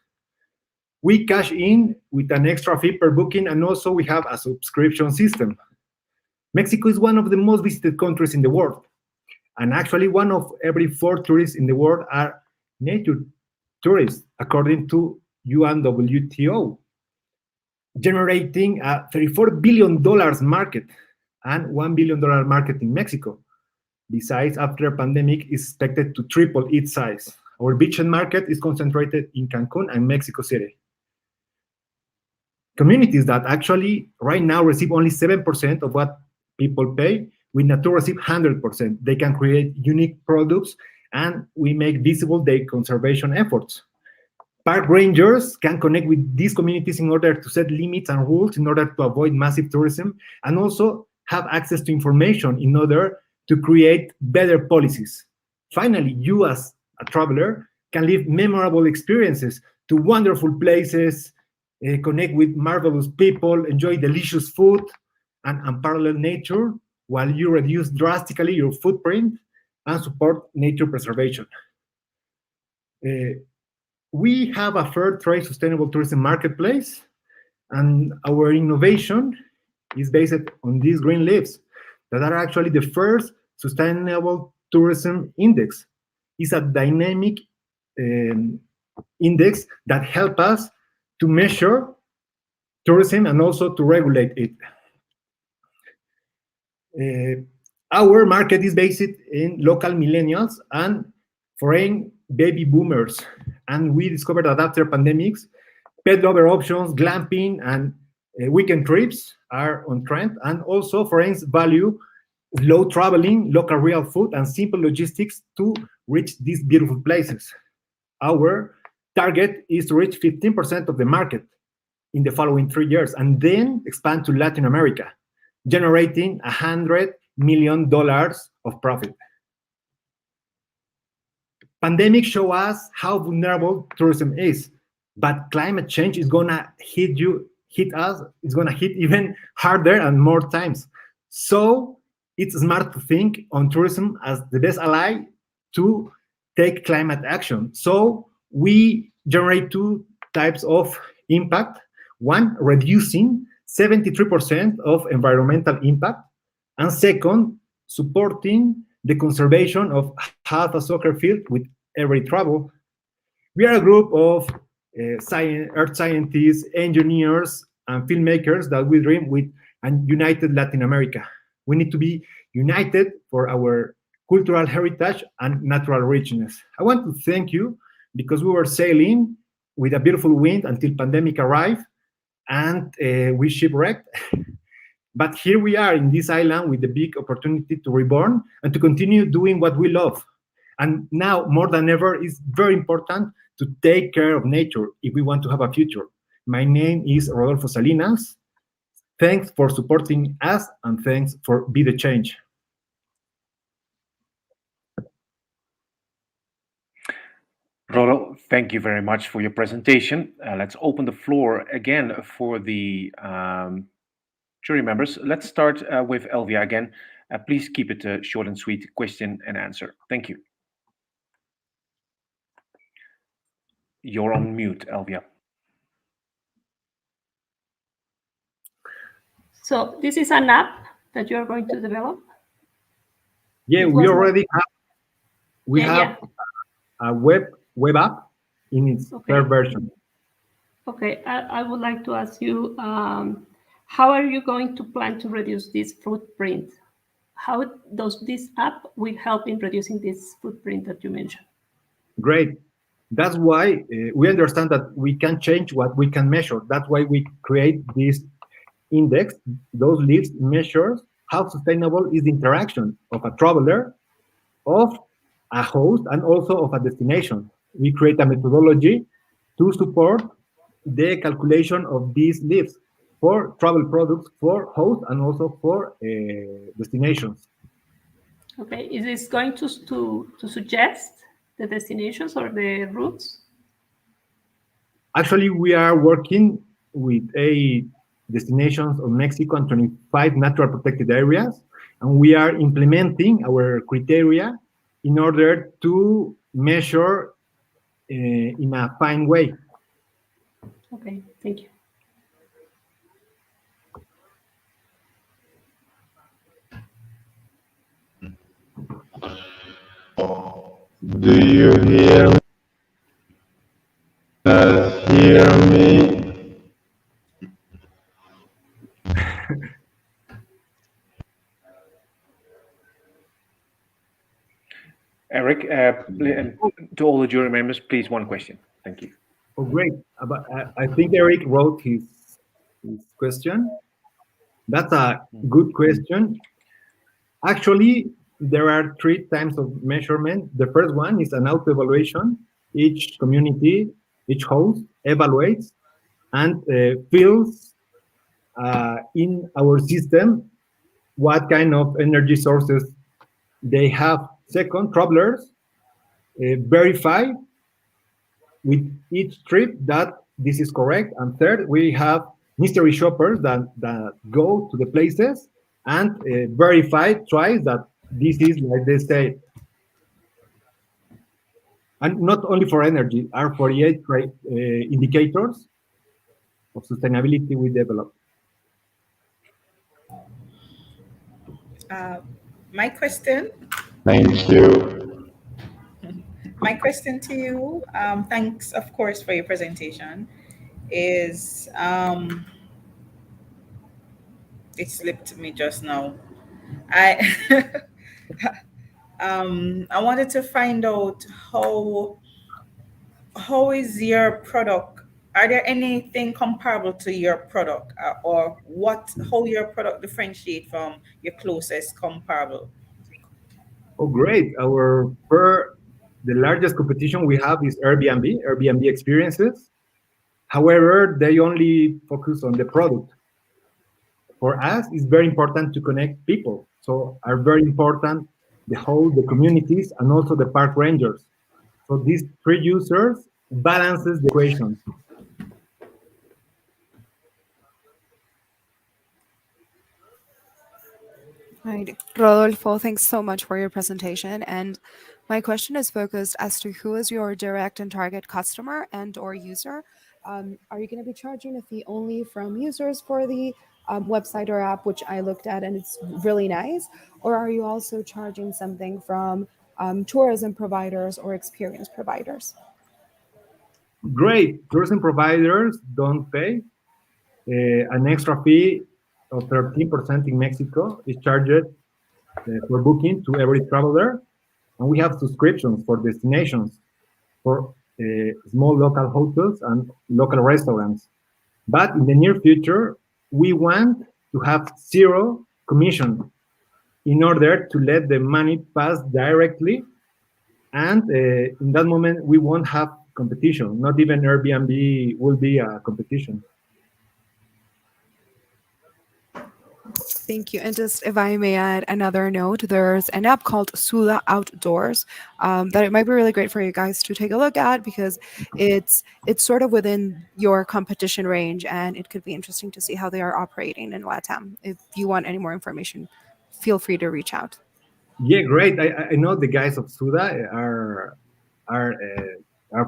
G: We cash in with an extra fee per booking, and also we have a subscription system. Mexico is one of the most visited countries in the world. And actually, 1 of every 4 tourists in the world are nature tourists, according to UNWTO, generating a $34 billion market and $1 billion market in Mexico. Besides, after pandemic is expected to triple its size. Our beach and market is concentrated in Cancun and Mexico City. Communities that actually right now receive only 7% of what people pay, with Nature receive 100%. They can create unique products, and we make visible their conservation efforts. Park rangers can connect with these communities in order to set limits and rules in order to avoid massive tourism, and also have access to information in order to create better policies. Finally, you as a traveler can live memorable experiences to wonderful places, connect with marvelous people, enjoy delicious food and unparalleled nature, while you reduce drastically your footprint and support nature preservation. We have a fair trade sustainable tourism marketplace, and our innovation is based on these green leaves that are actually the first sustainable tourism index. It's a dynamic index that helps us to measure tourism and also to regulate it. Our market is based in local millennials and foreign baby boomers. And we discovered that after pandemics, pet lover options, glamping, and weekend trips are on trend. And also foreigners value slow traveling, local real food, and simple logistics to reach these beautiful places. Our target is to reach 15% of the market in the following 3 years, and then expand to Latin America, generating $100 million of profit. Pandemic show us how vulnerable tourism is, but climate change is gonna hit us. It's gonna hit even harder and more times. So it's smart to think on tourism as the best ally to take climate action. So we generate 2 types of impact. One, reducing 73% of environmental impact, and second, supporting the conservation of half a soccer field with every travel. We are a group of earth scientists, engineers, and filmmakers that we dream with a united Latin America. We need to be united for our cultural heritage and natural richness. I want to thank you because we were sailing with a beautiful wind until pandemic arrived, and we shipwrecked. But here we are in this island with the big opportunity to reborn and to continue doing what we love. And now, more than ever, it's very important to take care of nature if we want to have a future. My name is Rodolfo Salinas. Thanks for supporting us, and thanks for Be the Change.
E: Rolo, thank you very much for your presentation. Let's open the floor again for the jury members. Let's start with Elvia again. Please keep it short and sweet, question and answer. Thank you. You're on mute, Elvia.
A: So this is an app that you're going to develop?
G: Yeah, we already have a web app in its third version.
A: Okay, I would like to ask you, how are you going to plan to reduce this footprint? How does this app will help in reducing this footprint that you mentioned?
G: Great. That's why we understand that we can change what we can measure. That's why we create this index. Those lists measures how sustainable is the interaction of a traveler, of a host, and also of a destination. We create a methodology to support the calculation of these lists for travel products, for hosts, and also for destinations.
A: Okay, is this going to suggest the destinations or the routes?
G: Actually, we are working with destinations of Mexico and 25 natural protected areas, and we are implementing our criteria in order to measure in a fine way.
A: Okay, thank you.
I: Do you hear me?
E: Eric, to all the jury members, please, one question. Thank you.
G: Oh, great. I think Eric wrote his question. That's a good question. Actually, there are 3 types of measurement. The first one is an auto-evaluation. Each community, each host evaluates and fills in our system what kind of energy sources they have. Second, travelers verify with each trip that this is correct. And third, we have mystery shoppers that go to the places and verify twice that this is like they say. And not only for energy, are 48 indicators of sustainability we develop.
S: My question.
I: Thank you.
S: My question to you, thanks, of course, for your presentation, is it slipped me just now. I wanted to find out how is your product? Are there anything comparable to your product, or how your product differentiate from your closest comparable?
G: Oh, great! The largest competition we have is Airbnb experiences. However, they only focus on the product. For us, it's very important to connect people. So are very important the communities, and also the park rangers. So these 3 users balances the equation.
T: Right. Rodolfo, thanks so much for your presentation. And my question is focused as to who is your direct and target customer and or user. Are you going to be charging a fee only from users for the website or app, which I looked at and it's really nice? Or are you also charging something from tourism providers or experience providers?
G: Great. Tourism providers don't pay. An extra fee of 13% in Mexico is charged for booking to every traveler. And we have subscriptions for destinations, for small local hotels and local restaurants. But in the near future, we want to have 0 commission in order to let the money pass directly. And in that moment, we won't have competition. Not even Airbnb will be a competition.
T: Thank you. And just if I may add another note, there's an app called Suda Outdoors that it might be really great for you guys to take a look at, because it's sort of within your competition range, and it could be interesting to see how they are operating in LATAM. If you want any more information, feel free to reach out.
G: Yeah, great. I know the guys of Suda are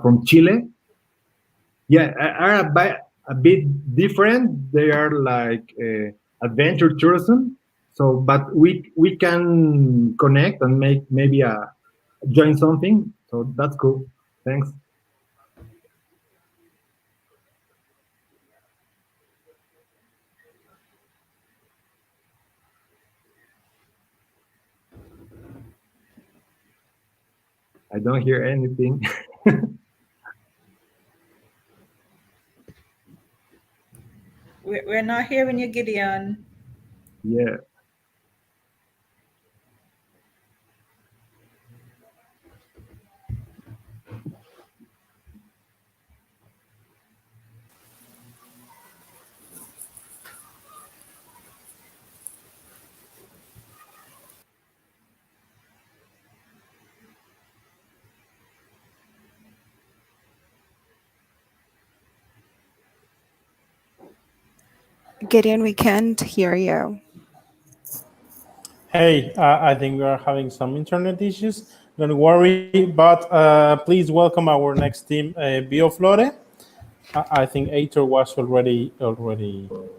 G: from Chile. Yeah, are a bit different. They are like adventure tourism. So, but we can connect and make maybe join something. So that's cool. Thanks. I don't hear anything.
S: We're not hearing you, Gideon.
G: Yeah.
T: Gideon, we can't hear you.
F: Hey, I think we are having some internet issues. Don't worry, but please welcome our next team, Bioflore. I think Aitor was already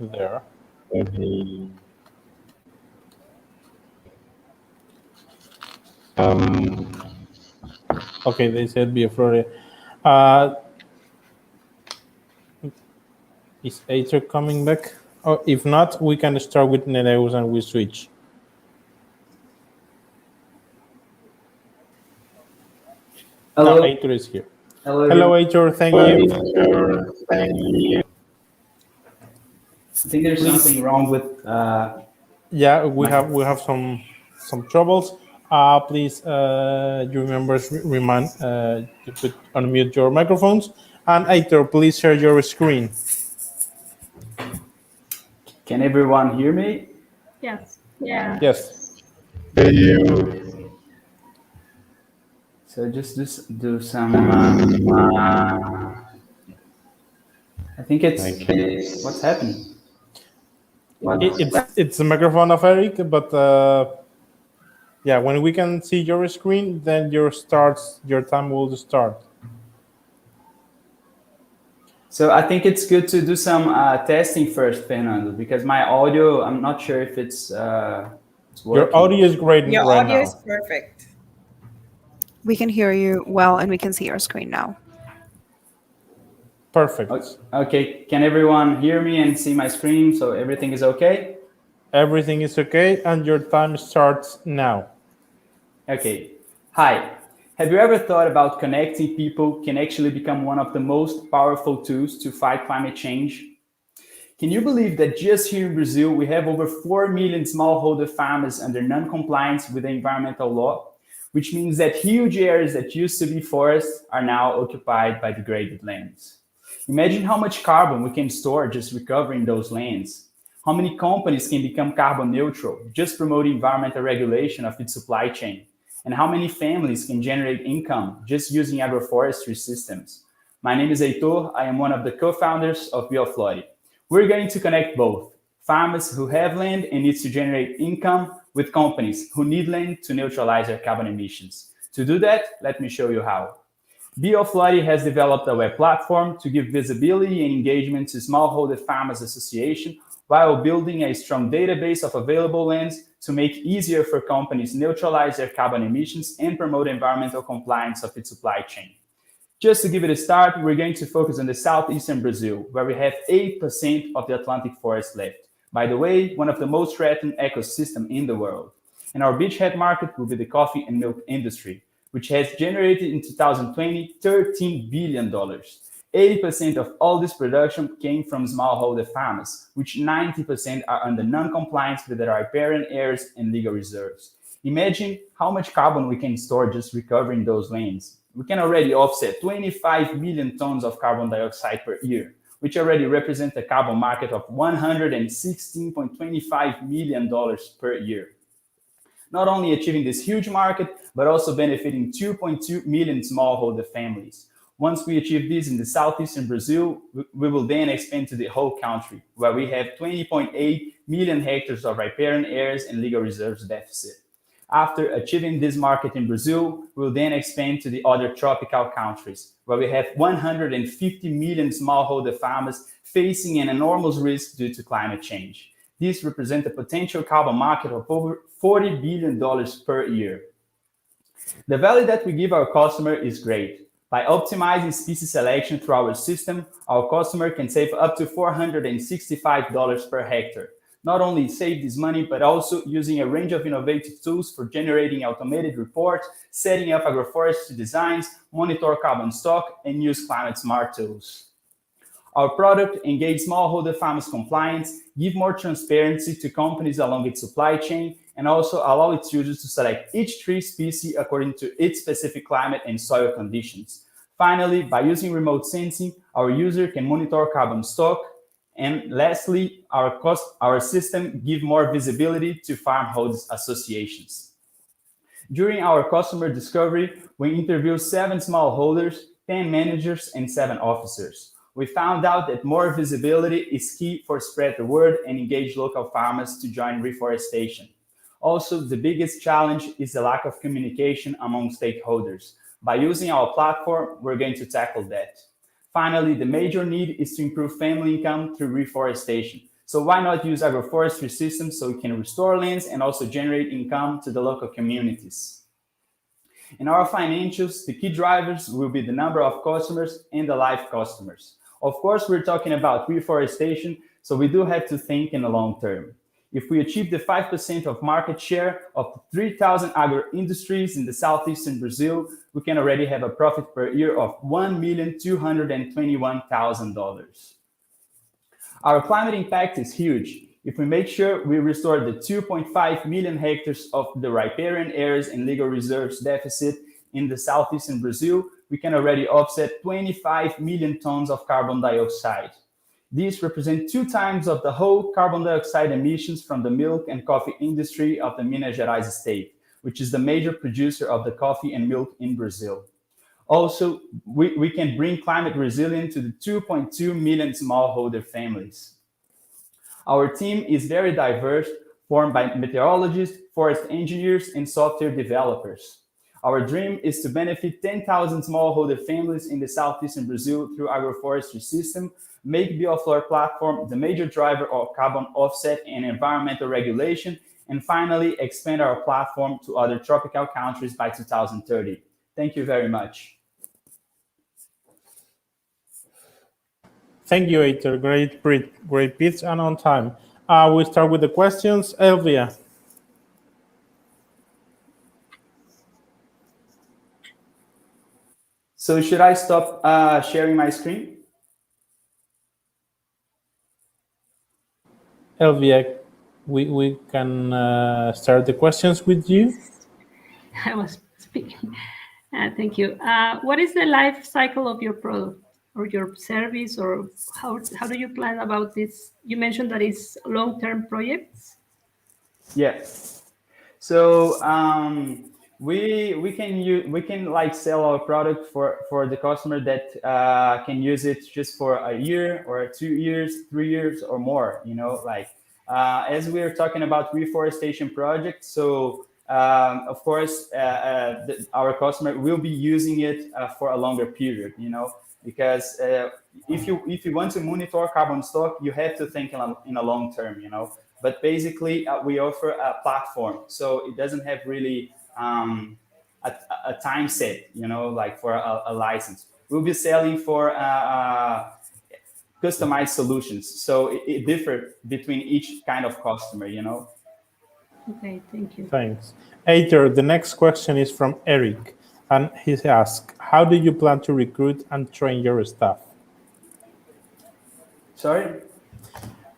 F: there. Okay, they said Bioflore. Is Aitor coming back? Or if not, we can start with Nereus and we switch.
H: Hello.
F: No, Aitor is here.
H: Hello,
F: Aitor. Thank you.
H: I think there's something wrong with.
F: Yeah, we have some troubles. Please, you members, remind to unmute your microphones. And Aitor, please share your screen.
H: Can everyone hear me?
A: Yes. Yeah.
F: Yes.
H: So just do some. I think it's what's happening.
F: It's the microphone of Eric, but yeah, when we can see your screen, then your time will start.
H: So I think it's good to do some testing first, Fernando, because my audio, I'm not sure if it's working.
F: Your audio is great
S: Your
F: right
S: audio
F: now.
S: is perfect.
T: We can hear you well, and we can see your screen now.
F: Perfect.
H: Okay, can everyone hear me and see my screen? So everything is okay?
F: Everything is okay, and your time starts now.
H: Okay. Hi. Have you ever thought about connecting people can actually become one of the most powerful tools to fight climate change? Can you believe that just here in Brazil, we have over 4 million smallholder farmers under non-compliance with the environmental law, which means that huge areas that used to be forests are now occupied by degraded lands. Imagine how much carbon we can store just recovering those lands. How many companies can become carbon neutral just promoting environmental regulation of its supply chain? And how many families can generate income just using agroforestry systems? My name is Heitor. I am one of the co-founders of Bioflore. We're going to connect both farmers who have land and need to generate income with companies who need land to neutralize their carbon emissions. To do that, let me show you how. Bioflore has developed a web platform to give visibility and engagement to Smallholder Farmers Association while building a strong database of available lands to make it easier for companies neutralize their carbon emissions and promote environmental compliance of its supply chain. Just to give it a start, we're going to focus on the southeastern Brazil, where we have 8% of the Atlantic forest left. By the way, one of the most threatened ecosystems in the world. And our beachhead market will be the coffee and milk industry, which has generated in 2020 $13 billion. 80% of all this production came from smallholder farmers, which 90% are under non-compliance with their riparian areas and legal reserves. Imagine how much carbon we can store just recovering those lands. we can already offset 25 million tons of carbon dioxide per year, which already represents a carbon market of $116.25 million per year. Not only achieving this huge market, but also benefiting 2.2 million smallholder families. Once we achieve this in the southeastern Brazil, we will then expand to the whole country, where we have 20.8 million hectares of riparian areas and legal reserves deficit. After achieving this market in Brazil, we'll then expand to the other tropical countries, where we have 150 million smallholder farmers facing an enormous risk due to climate change. This represents a potential carbon market of over $40 billion per year. The value that we give our customer is great. By optimizing species selection through our system, our customer can save up to $465 per hectare. Not only save this money, but also using a range of innovative tools for generating automated reports, setting up agroforestry designs, monitor carbon stock, and use climate smart tools. Our product engages smallholder farmers' compliance, give more transparency to companies along its supply chain, and also allow its users to select each tree species according to its specific climate and soil conditions. Finally, by using remote sensing, our user can monitor carbon stock. And lastly, our system gives more visibility to farmholders associations. During our customer discovery, we interviewed 7 smallholders, 10 managers, and 7 officers. We found out that more visibility is key for spread the word and engage local farmers to join reforestation. Also, the biggest challenge is the lack of communication among stakeholders. By using our platform, we're going to tackle that. Finally, the major need is to improve family income through reforestation. So why not use agroforestry systems so we can restore lands and also generate income to the local communities? In our financials, the key drivers will be the number of customers and the live customers. Of course, we're talking about reforestation, so we do have to think in the long term. If we achieve the 5% of market share of 3,000 agro-industries in the southeastern Brazil, we can already have a profit per year of $1,221,000. Our climate impact is huge. If we make sure we restore the 2.5 million hectares of the riparian areas and legal reserves deficit in the southeastern Brazil, we can already offset 25 million tons of carbon dioxide. These represent 2 times of the whole carbon dioxide emissions from the milk and coffee industry of the Minas Gerais state, which is the major producer of the coffee and milk in Brazil. Also, we can bring climate resilience to the 2.2 million smallholder families. Our team is very diverse, formed by meteorologists, forest engineers, and software developers. Our dream is to benefit 10,000 smallholder families in the southeastern Brazil through agroforestry system, make Bioflora platform the major driver of carbon offset and environmental regulation, and finally expand our platform to other tropical countries by 2030. Thank you very much.
F: Thank you, Heitor. Great pitch and on time. We start with the questions. Elvia.
H: So should I stop sharing my screen?
F: Elvia, we can start the questions with you.
A: I was speaking. Thank you. What is the life cycle of your product or your service, or how do you plan about this? You mentioned that it's long-term projects.
H: Yeah. So we can like sell our product for the customer that can use it just for a year or 2 years, 3 years or more. You know, like as we are talking about reforestation projects, so of course our customer will be using it for a longer period. You know, because if you want to monitor carbon stock, you have to think in a long term. You know, but basically we offer a platform, so it doesn't have really a time set, you know, like for a license. We'll be selling for customized solutions, so it differs between each kind of customer, you know.
A: Okay, thank you.
F: Thanks. Heitor, the next question is from Eric, and he asks, how do you plan to recruit and train your staff?
H: Sorry?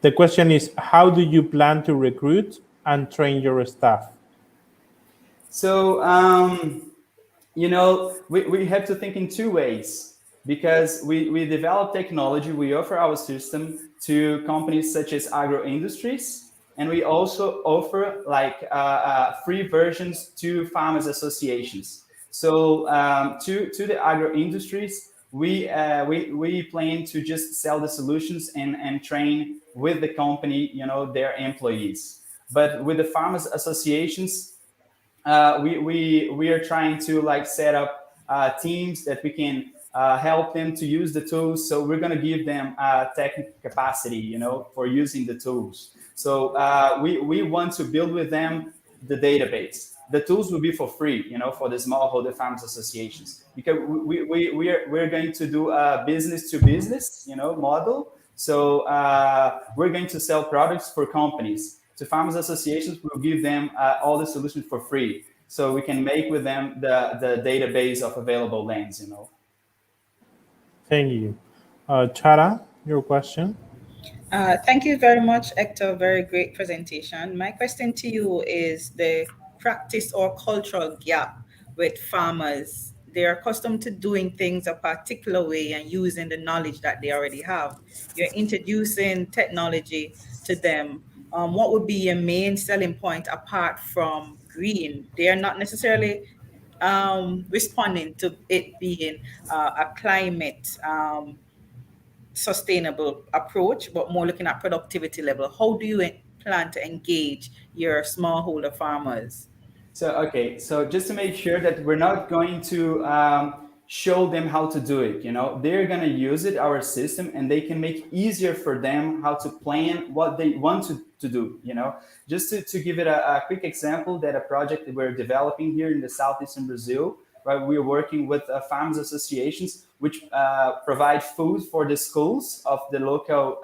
F: The question is, how do you plan to recruit and train your staff?
H: So you know, we have to think in two ways, because we develop technology, we offer our system to companies such as agro industries, and we also offer like free versions to farmers associations. So to the agro industries, we plan to just sell the solutions and train with the company, you know, their employees. But with the farmers associations, we are trying to like set up teams that we can help them to use the tools. So we're going to give them technical capacity, you know, for using the tools. So we want to build with them the database. The tools will be for free, you know, for the smallholder farmers associations, because we're going to do a business to business, you know, model. So we're going to sell products for companies. To farmers associations, we'll give them all the solutions for free, so we can make with them the database of available lands, you know.
F: Thank you. Chara, your question?
S: Thank you very much, Hector. Very great presentation. My question to you is the practice or cultural gap with farmers. They're accustomed to doing things a particular way and using the knowledge that they already have. You're introducing technology to them. What would be your main selling point apart from green? They are not necessarily responding to it being a climate sustainable approach, but more looking at productivity level. How do you plan to engage your smallholder farmers?
H: So, okay, so just to make sure that we're not going to show them how to do it, you know, they're going to use it, our system, and they can make easier for them how to plan what they want to do, you know. Just to give it a quick example, that a project that we're developing here in the southeastern Brazil, right? We're working with farmers associations, which provide food for the schools of the local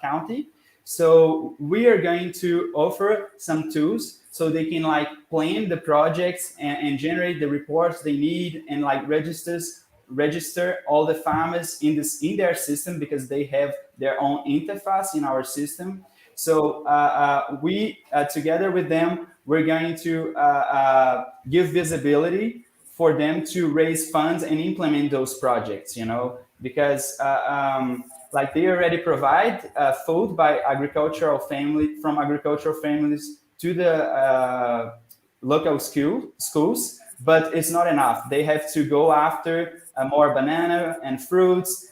H: county. So we are going to offer some tools so they can like plan the projects and generate the reports they need, and like register all the farmers in their system, because they have their own interface in our system. So we together with them, we're going to give visibility for them to raise funds and implement those projects, you know, because like they already provide food by from agricultural families to the local schools, but it's not enough. They have to go after more banana and fruits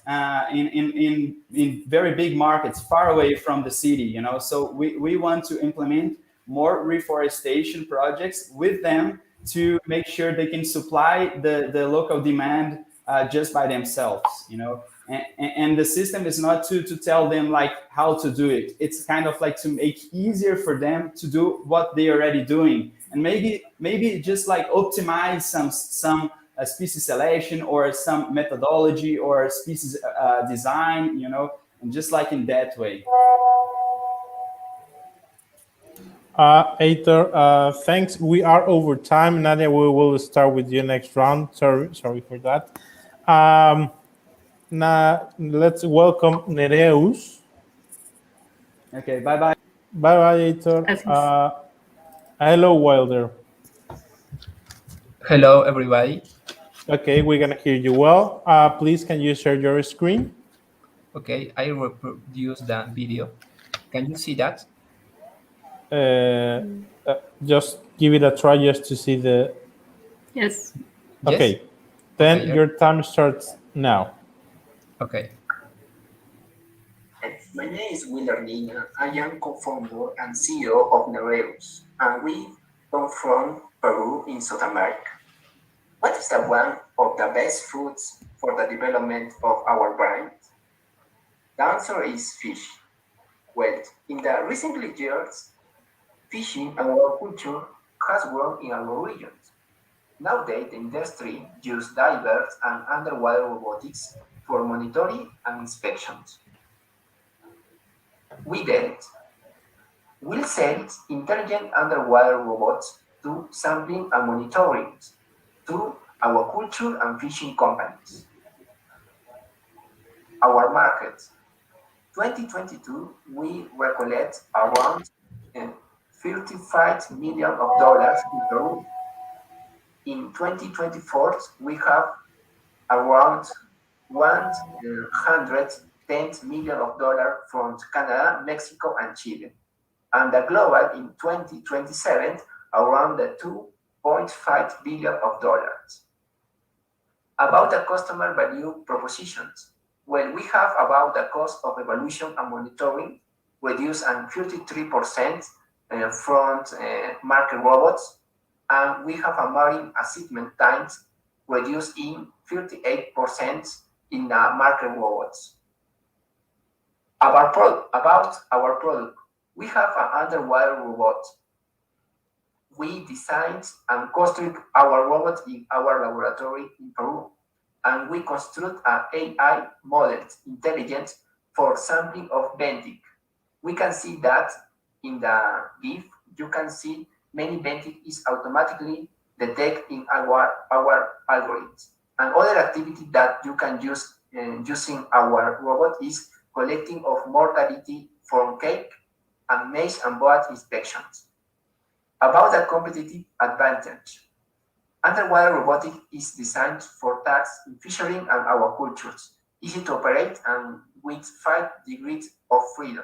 H: in very big markets far away from the city, you know. So we want to implement more reforestation projects with them to make sure they can supply the local demand just by themselves, you know. And the system is not to tell them like how to do it. It's kind of like to make easier for them to do what they're already doing, and maybe just like optimize some species selection or some methodology or species design, you know, and just like in that way.
F: Heitor, thanks. We are over time. Nadia, we will start with you next round. Sorry for that. Now let's welcome Nereus.
H: Okay, bye-bye.
F: Bye-bye, Heitor. Hello, Wilder.
K: Hello, everybody.
F: Okay, we're gonna hear you well. Please, can you share your screen?
K: Okay, I reproduce the video. Can you see that?
F: Just give it a try just to see the...
A: Yes.
F: Okay,
K: yes?
F: then
K: okay,
F: your time starts now.
K: Okay.
N: My name is Wilder Nina. I am co-founder and CEO of Nereus, and we come from Peru in South America. What is the one of the best foods for the development of our brain? The answer is fish. Well, in the recent years, fishing and aquaculture has grown in our regions. Nowadays, the industry uses divers and underwater robotics for monitoring and inspections. We will send intelligent underwater robots to sampling and monitoring to aquaculture and fishing companies. Our market. 2022, we recollect around $35 million in Peru. In 2024, we have around $110 million from Canada, Mexico, and Chile. And the global in 2027, around the $2.5 billion. About the customer value propositions, well, we have about the cost of evaluation and monitoring reduced and 33% from market robots, and we have a marine assessment times reduced in 38% in market robots. About our product, we have an underwater robot. We designed and construct our robot in our laboratory in Peru, and we construct an AI model intelligence for sampling of benthic. We can see that in the GIF, you can see many benthic is automatically detected in our algorithms. And other activity that you can use using our robot is collecting of mortality from cake and maize and boat inspections. About the competitive advantage, underwater robotics is designed for tasks in fishery and aquaculture, easy to operate and with 5 degrees of freedom.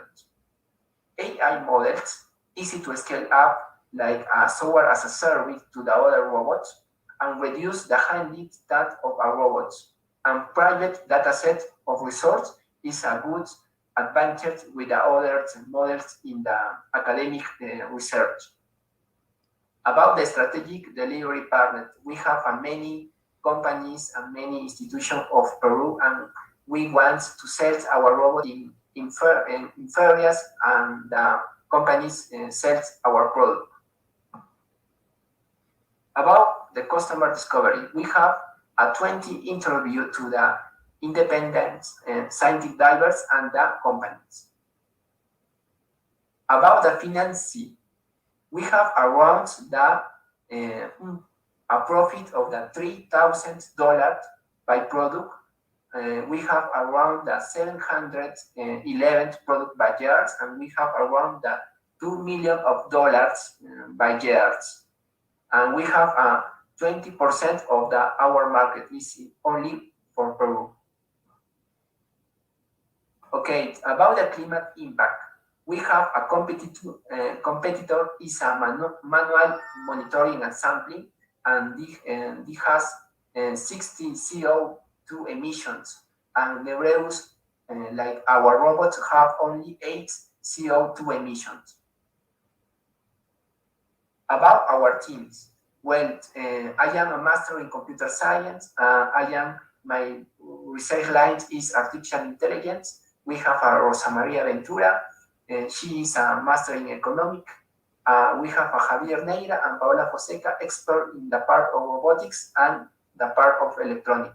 N: AI models, easy to scale up like a software as a service to the other robots, and reduce the handling that of our robots. And private dataset of resource is a good advantage with the other models in the academic research. About the strategic delivery partner, we have many companies and many institutions of Peru, and we want to sell our robot in ferias, and the companies sell our product. About the customer discovery, we have a 20 interview to the independent scientific divers and the companies. About the financing, we have around the a profit of the $3,000 by product. We have around the 711 product by years, and we have around the $2 million by years. And we have 20% of our market is only for Peru. Okay, about the climate impact, we have a competitor is a manual monitoring and sampling, and it has 60 CO2 emissions, and the Nereus, like our robots, have only 8 CO2 emissions. About our teams, well, I am a master in computer science. My research line is artificial intelligence. We have a Rosa Maria Ventura. She is a master in economic. We have a Javier Neira and Paola Joseca, expert in the part of robotics and the part of electronic.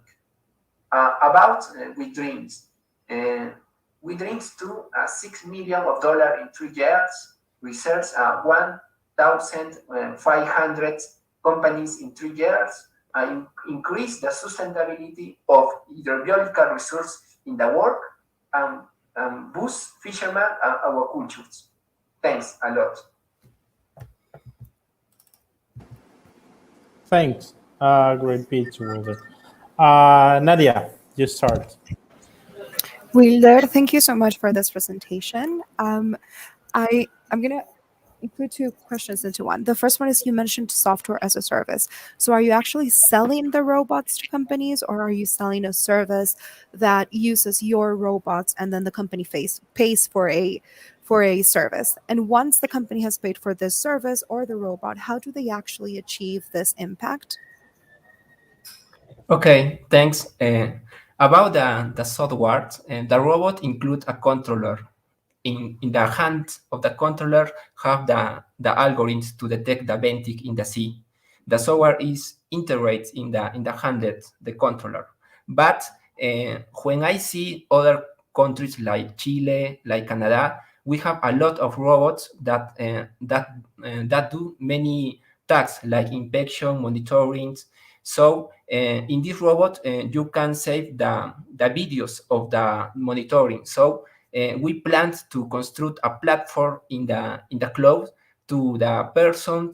N: About We Dreams. We Dreams to $6 million in 3 years. Research 1,500 companies in 3 years. Increase the sustainability of hydrobiological resources in the work, and boost fishermen and our cultures. Thanks a lot.
F: Thanks. Great pitch, Wilder. Nadia, you start.
T: Wilder, thank you so much for this presentation. I'm going to include 2 questions into one. The first one is, you mentioned software as a service. So are you actually selling the robots to companies, or are you selling a service that uses your robots and then the company pays for a service? And once the company has paid for this service or the robot, how do they actually achieve this impact?
K: Okay, thanks. About the software, the robot includes a controller. In the hand of the controller have the algorithms to detect the benthic in the sea. The software is integrated in the hand, the controller. But when I see other countries like Chile, like Canada, we have a lot of robots that do many tasks like inspection, monitoring. So in this robot, you can save the videos of the monitoring. So we plan to construct a platform in the cloud to the person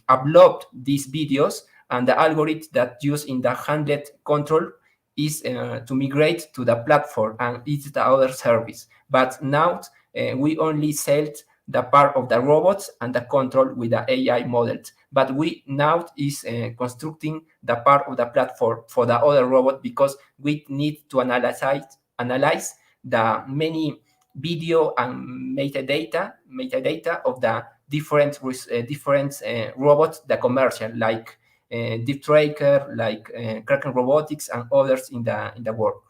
K: upload these videos, and the algorithm that used in the handled control is to migrate to the platform, and it's the other service. But now we only sell the part of the robots and the control with the AI models. But we now is constructing the part of the platform for the other robot, because we need to analyze the many video and metadata of the different robots, the commercial, like Deep Tracker, like Kraken Robotics, and others in the world.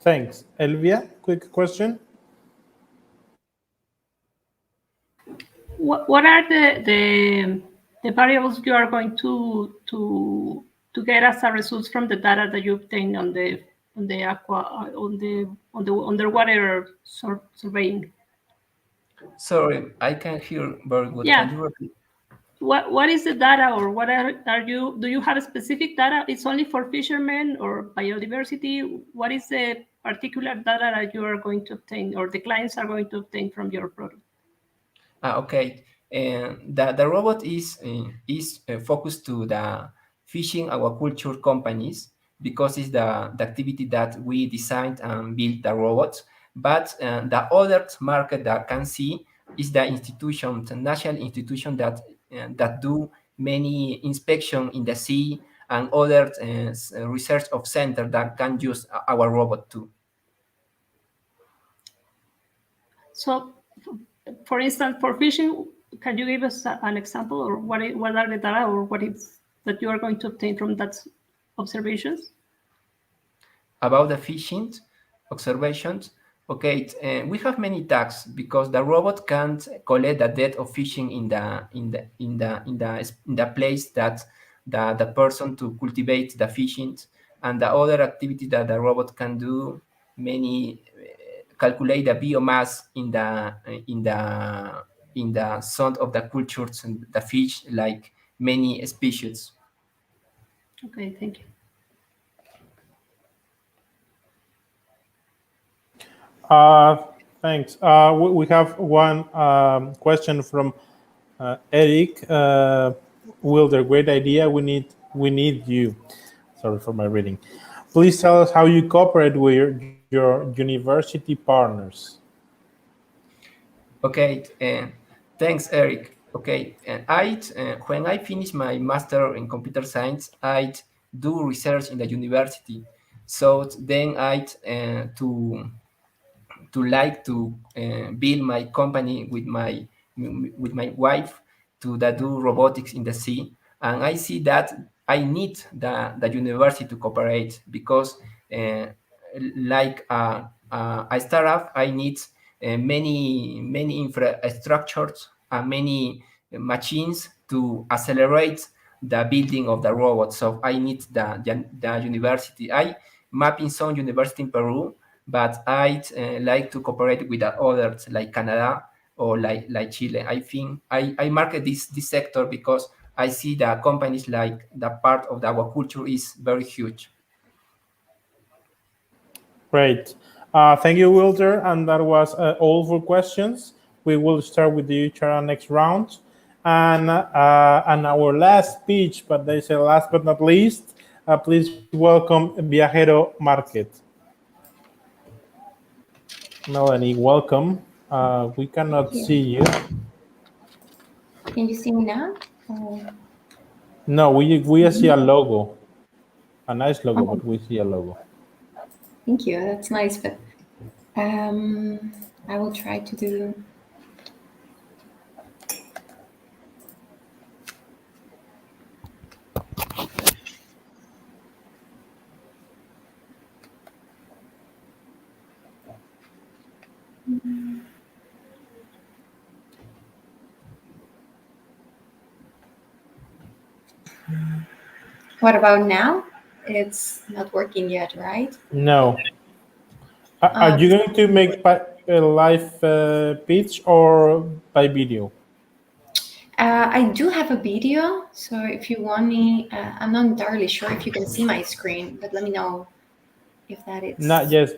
F: Thanks. Elvia, quick question.
A: What are the variables you are going to get as a result from the data that you obtain on the underwater surveying?
K: Sorry, I can't hear very good.
A: Yeah.
K: Can you repeat?
A: What is the data, or what are you? Do you have a specific data? It's only for fishermen or biodiversity. What is the particular data that you are going to obtain, or the clients are going to obtain from your product?
K: Okay, the robot is focused to the fishing aquaculture companies, because it's the activity that we designed and built the robots. But the other market that can see is the institution, the national institution that do many inspection in the sea, and other research of center that can use our robot too.
A: So, for instance, for fishing, can you give us an example, or what are the data, or what is that you are going to obtain from that observations?
K: About the fishing observations, okay, we have many tags, because the robot can't collect the depth of fishing in the place that the person to cultivate the fishing, and the other activity that the robot can do, many calculate the biomass in the sound of the cultures and the fish, like many species.
A: Okay, thank you.
F: Thanks. We have one question from Eric. Wilder, great idea. We need you. Sorry for my reading. Please tell us how you cooperate with your university partners.
K: Okay, thanks, Eric. Okay, and when I finish my master in computer science, I do research in the university. So then I to build my company with my wife to do robotics in the sea, and I see that I need the university to cooperate, because like a startup, I need many infrastructures and many machines to accelerate the building of the robot. So I need the university. I mapping some university in Peru, but I'd like to cooperate with others like Canada or like Chile. I think I market this sector because I see the companies like the part of the aquaculture is very huge.
F: Great. Thank you, Wilder. And that was all for questions. We will start with the HR next round. And our last speech, but they say last but not least, please welcome Viajero Market. Melanie, welcome. We cannot see you.
B: Can you see me now?
F: No, we see a logo, a nice logo, but we see a logo.
B: Thank you. That's nice, but I will try to do. What about now? It's not working yet, right?
F: No. Are you going to make a live pitch or by video?
B: I do have a video, so if you want me, I'm not entirely sure if you can see my screen, but let me know if that is.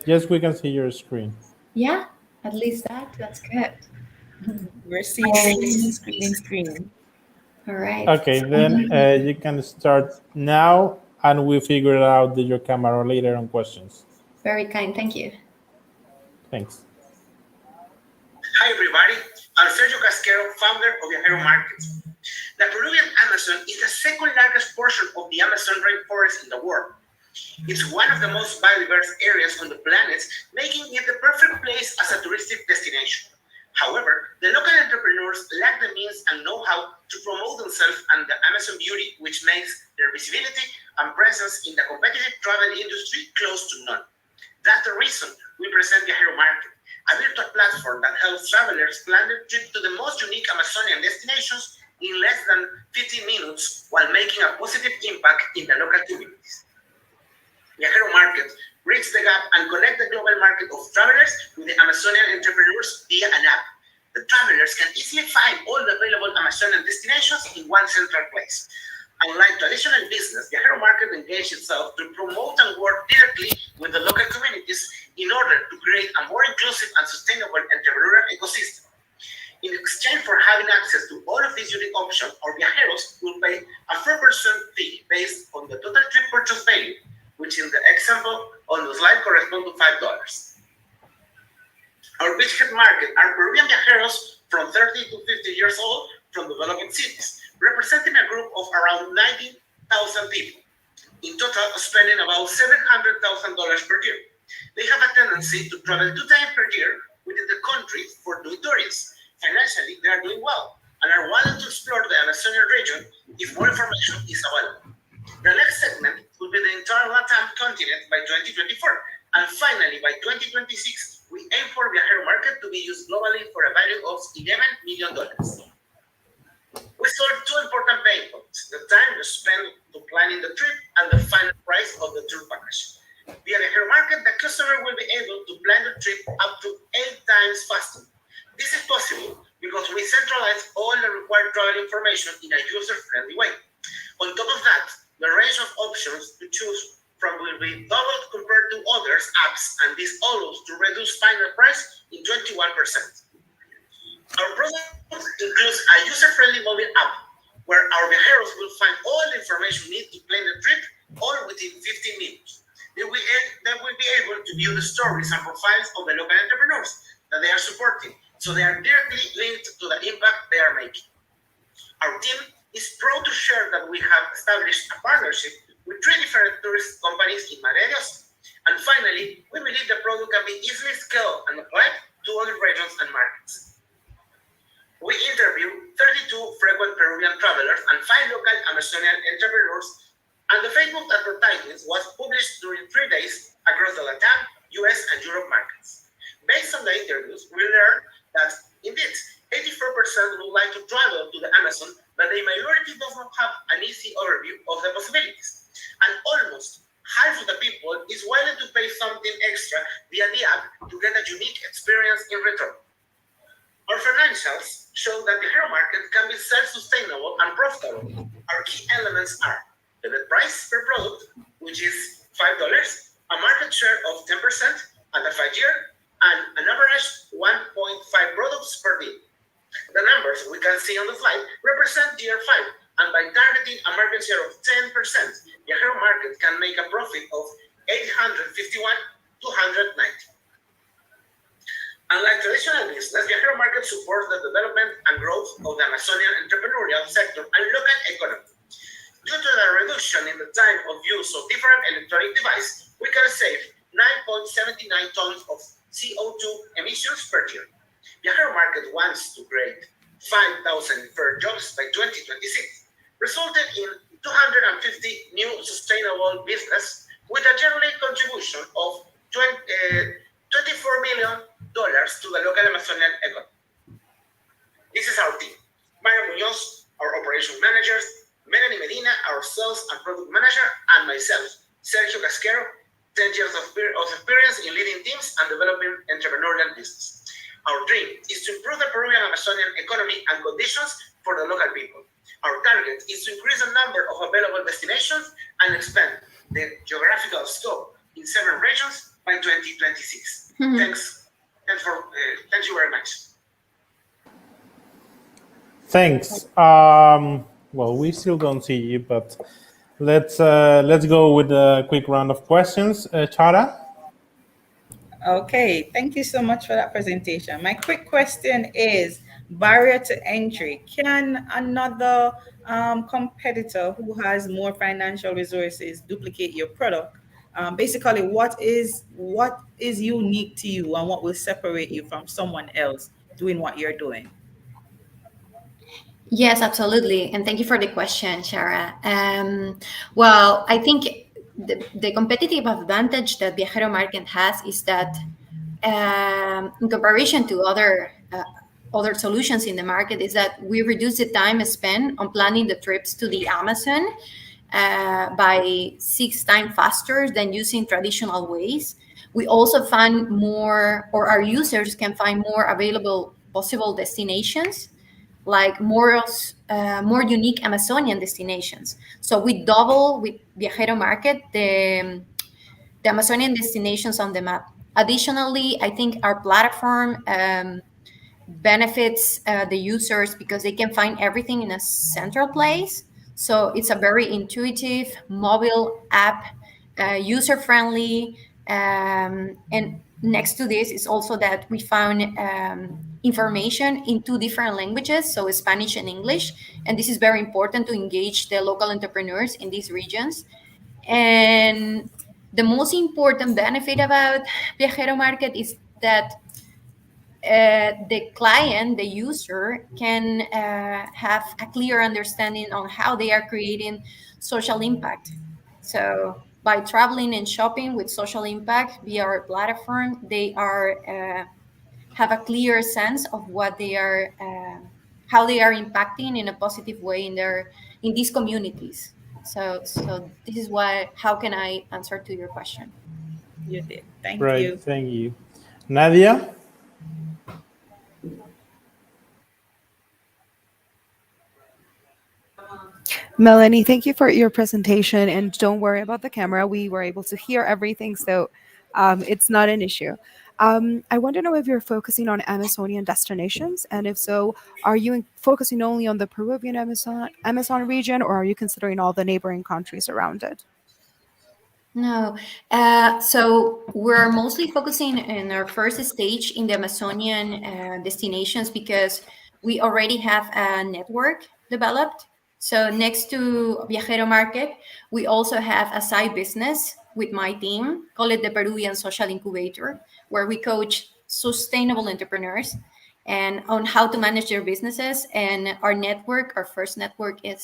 F: Yes, we can see your screen.
B: Yeah, at least that's good.
S: We're seeing screen.
B: All right.
F: Okay, then you can start now, and we figure out your camera later on questions.
B: Very kind, thank you.
F: Thanks.
C: Hi everybody, I'm Sergio Casquero, founder of Viajero Markets. The Peruvian Amazon is the second largest portion of the Amazon rainforest in the world. It's one of the most biodiverse areas on the planet, making it the perfect place as a touristic destination. However, the local entrepreneurs lack the means and know-how to promote themselves and the Amazon beauty, which makes their visibility and presence in the competitive travel industry close to none. That's the reason we present Viajero Market, a virtual platform that helps travelers plan their trip to the most unique Amazonian destinations in less than 15 minutes while making a positive impact in the local communities. Viajero Market bridges the gap and connects the global market of travelers with the Amazonian entrepreneurs via an app. The travelers can easily find all the available Amazonian destinations in one central place. Unlike traditional business, Viajero Market engages itself to promote and work directly with the local communities in order to create a more inclusive and sustainable entrepreneurial ecosystem. In exchange for having access to all of these unique options, our viajeros will pay a 4% fee based on the total trip purchase value, which in the example on the slide corresponds to $5. Our beachhead market are Peruvian viajeros from 30 to 50 years old from developing cities, representing a group of around 90,000 people, in total spending about $700,000 per year. They have a tendency to travel 2 times per year within the country for doing tourism. Financially, they are doing well and are willing to explore the Amazonian region if more information is available. The next segment will be the entire LATAM continent by 2024. And finally, by 2026, we aim for Viajero Market to be used globally for a value of $11 million. We solve 2 important pain points: the time you spend to planning the trip and the final price of the tour package. Via Viajero Market, the customer will be able to plan the trip up to 8 times faster. This is possible because we centralize all the required travel information in a user-friendly way. On top of that, the range of options to choose from will be doubled compared to other apps, and this allows to reduce final price in 21%. Our product includes a user-friendly mobile app where our viajeros will find all the information needed to plan the trip, all within 15 minutes. They will be able to view the stories and profiles of the local entrepreneurs that they are supporting, so they are directly linked to the impact they are making. Our team is proud to share that we have established a partnership with 3 different tourist companies in Maredios. And finally, we believe the product can be easily scaled and applied to other regions and markets. We interviewed 32 frequent Peruvian travelers and 5 local Amazonian entrepreneurs, and the Facebook advertisement was published during 3 days across the LATAM, US, and Europe markets. Based on the interviews, we learned that, indeed, 84% would like to travel to the Amazon, but the majority does not have an easy overview of the possibilities. And almost half of the people is willing to pay something extra via the app to get a unique experience in return. Our financials show that the Viajero Market can be self-sustainable and profitable. Our key elements are the net price per product, which is $5, a market share of 10% at the 5-year, and an average 1.5 products per deal. The numbers we can see on the slide represent year 5, and by targeting a market share of 10%, Viajero Market can make a profit of $851 to $190. Unlike traditional business, Viajero Market supports the development and growth of the Amazonian entrepreneurial sector and local economy. Due to the reduction in the time of use of different electronic devices, we can save 9.79 tons of CO2 emissions per year. Viajero Market wants to create 5,000 fair jobs by 2026, resulting in 250 new sustainable business with a yearly contribution of $24 million to the local Amazonian economy. This is our team: Mario Muñoz, our operations managers, Melanie Medina, our sales and product manager, and myself, Sergio Casquero, 10 years of experience in leading teams and developing entrepreneurial business. Our dream is to improve the Peruvian Amazonian economy and conditions for the local people. Our target is to increase the number of available destinations and expand the geographical scope in 7 regions by 2026. Thank you very much.
F: Thanks. Well, we still don't see you, but let's go with a quick round of questions. Chara?
S: Okay, thank you so much for that presentation. My quick question is barrier to entry. Can another competitor who has more financial resources duplicate your product? Basically, what is unique to you and what will separate you from someone else doing what you're doing?
B: Yes, absolutely. And thank you for the question, Shara. Well, I think the competitive advantage that Viajero Market has is that in comparison to other solutions in the market is that we reduce the time spent on planning the trips to the Amazon by 6 times faster than using traditional ways. We also find more, or our users can find more available possible destinations, like more unique Amazonian destinations. So we double with Viajero Market the Amazonian destinations on the map. Additionally, I think our platform benefits the users because they can find everything in a central place. So it's a very intuitive mobile app, user-friendly. And next to this is also that we found information in 2 different languages, so Spanish and English. And this is very important to engage the local entrepreneurs in these regions. And the most important benefit about Viajero Market is that the client, the user, can have a clear understanding on how they are creating social impact. So by traveling and shopping with social impact via our platform, they are have a clear sense of what they are, how they are impacting in a positive way in these communities. So this is how can I answer to your question?
S: You did. Thank
F: Right,
S: you.
F: thank you. Nadia?
T: Melanie, thank you for your presentation, and don't worry about the camera. We were able to hear everything, so it's not an issue. I want to know if you're focusing on Amazonian destinations, and if so, are you focusing only on the Peruvian Amazon region, or are you considering all the neighboring countries around it?
B: No. So we're mostly focusing in our first stage in the Amazonian destinations because we already have a network developed. So next to Viajero Market, we also have a side business with my team, call it the Peruvian Social Incubator, where we coach sustainable entrepreneurs and on how to manage their businesses. And our network, our first network, it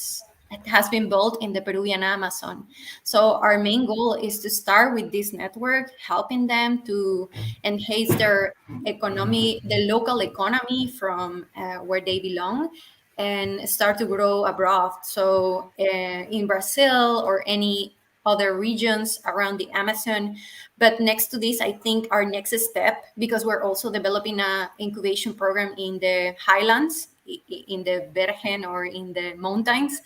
B: has been built in the Peruvian Amazon. So our main goal is to start with this network, helping them to enhance their economy, the local economy from where they belong, and start to grow abroad. So in Brazil or any other regions around the Amazon. But next to this, I think our next step, because we're also developing an incubation program in the highlands, in the Virgen or in the mountains.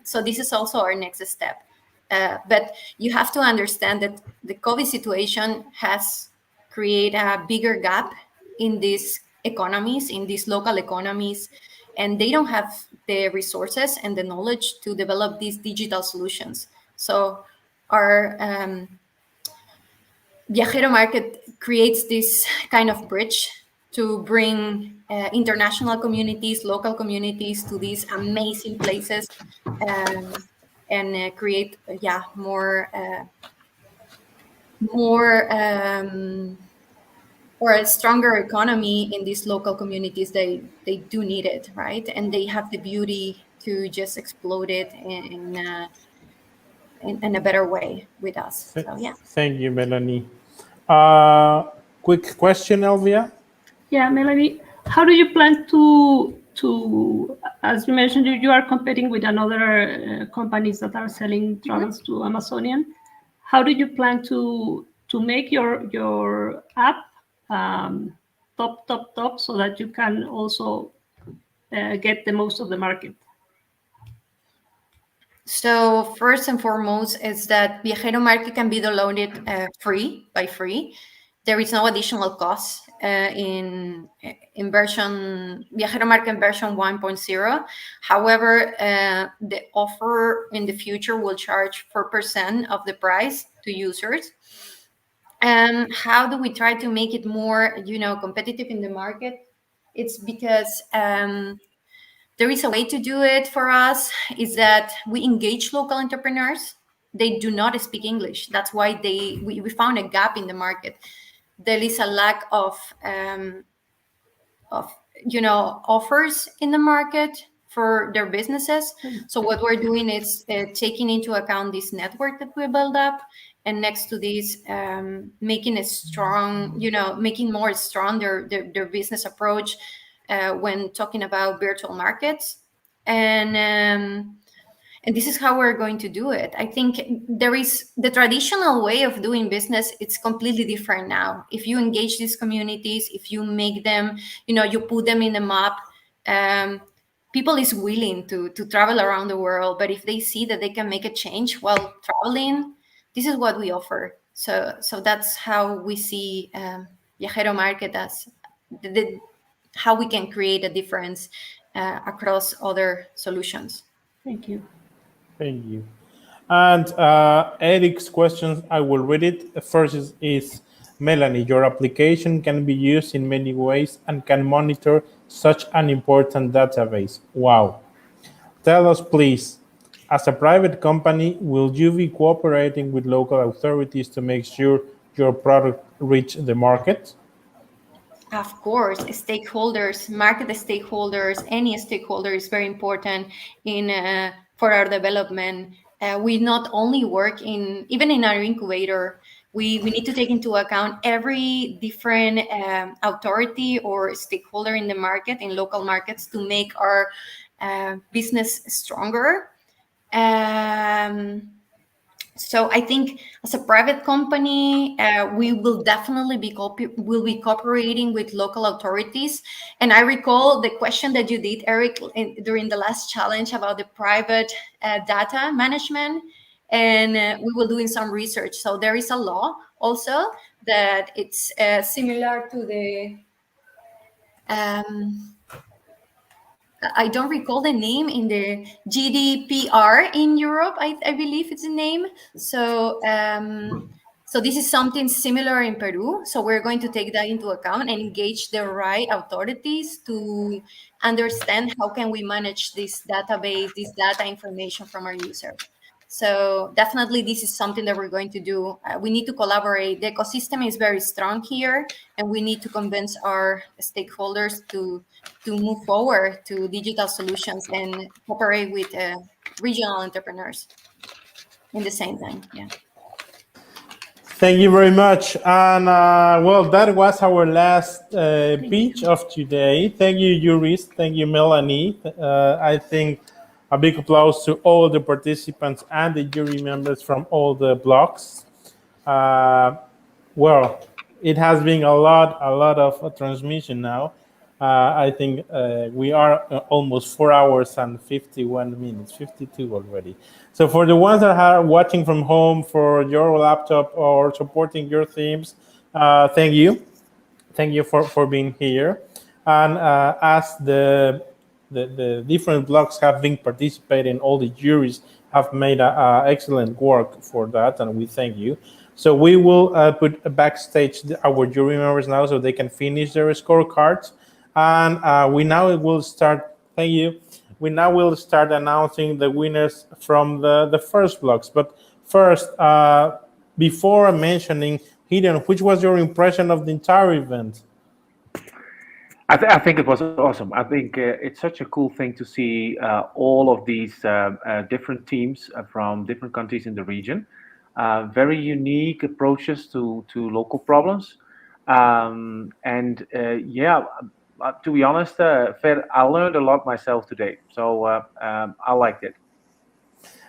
B: So this is also our next step. But you have to understand that the COVID situation has created a bigger gap in these economies, in these local economies, and they don't have the resources and the knowledge to develop these digital solutions. So our Viajero Market creates this kind of bridge to bring international communities, local communities to these amazing places, and create, more or a stronger economy in these local communities. They do need it, right? And they have the beauty to just explode it in a better way with us. So yeah.
F: Thank you, Melanie. Quick question, Elvia.
A: Yeah, Melanie, how do you plan to as you mentioned, you are competing with another companies that are selling travels to Amazonian. How do you plan to make your app top so that you can also get the most of the market?
B: So first and foremost is that Viajero Market can be downloaded free. there is no additional cost in version Viajero Market version 1.0. However, the offer in the future will charge 4% of the price to users. And how do we try to make it more, competitive in the market? It's because there is a way to do it for us, is that we engage local entrepreneurs. They do not speak English. That's why we found a gap in the market. There is a lack of offers in the market for their businesses. So what we're doing is taking into account this network that we build up, and next to this, making it strong, making more strong their business approach when talking about virtual markets. And this is how we're going to do it. I think there is the traditional way of doing business. It's completely different now. If you engage these communities, if you make them, you put them in the map, people is willing to travel around the world. But if they see that they can make a change while traveling, this is what we offer. So that's how we see Viajero Market as how we can create a difference across other solutions.
A: Thank you.
F: Thank you. And Eric's questions, I will read it. First is Melanie, your application can be used in many ways and can monitor such an important database. Wow. Tell us, please, as a private company, will you be cooperating with local authorities to make sure your product reach the market?
B: Of course, stakeholders, market stakeholders, any stakeholder is very important for our development. We not only work even in our incubator, we need to take into account every different authority or stakeholder in the market, in local markets, to make our business stronger. So I think as a private company, we will definitely be cooperating with local authorities. And I recall the question that you did, Eric, during the last challenge about the private data management, and we will doing some research. So there is a law also that it's similar to the I don't recall the name, in the GDPR in Europe, I believe it's the name. So this is something similar in Peru. So we're going to take that into account and engage the right authorities to understand how can we manage this database, this data information from our user. So definitely this is something that we're going to do. We need to collaborate. The ecosystem is very strong here, and we need to convince our stakeholders to move forward to digital solutions and cooperate with regional entrepreneurs in the same time. Yeah.
F: Thank you very much. And well, that was our last pitch of today. Thank you, Juris. Thank you, Melanie. I think a big applause to all the participants and the jury members from all the blocks. Well, it has been a lot of transmission now. I think we are almost 4 hours and 51 minutes, 52 already. So for the ones that are watching from home, for your laptop or supporting your themes, thank you. Thank you for being here. And as the different blocks have been participating, all the juries have made excellent work for that, and we thank you. So we will put backstage our jury members now so they can finish their scorecards. And we now will start, thank you, we now will start announcing the winners from the first blocks. But first, before mentioning, Gideon, which was your impression of the entire event?
E: I think it was awesome. I think it's such a cool thing to see all of these different teams from different countries in the region. Very unique approaches to local problems. And yeah, to be honest, I learned a lot myself today. So I liked it.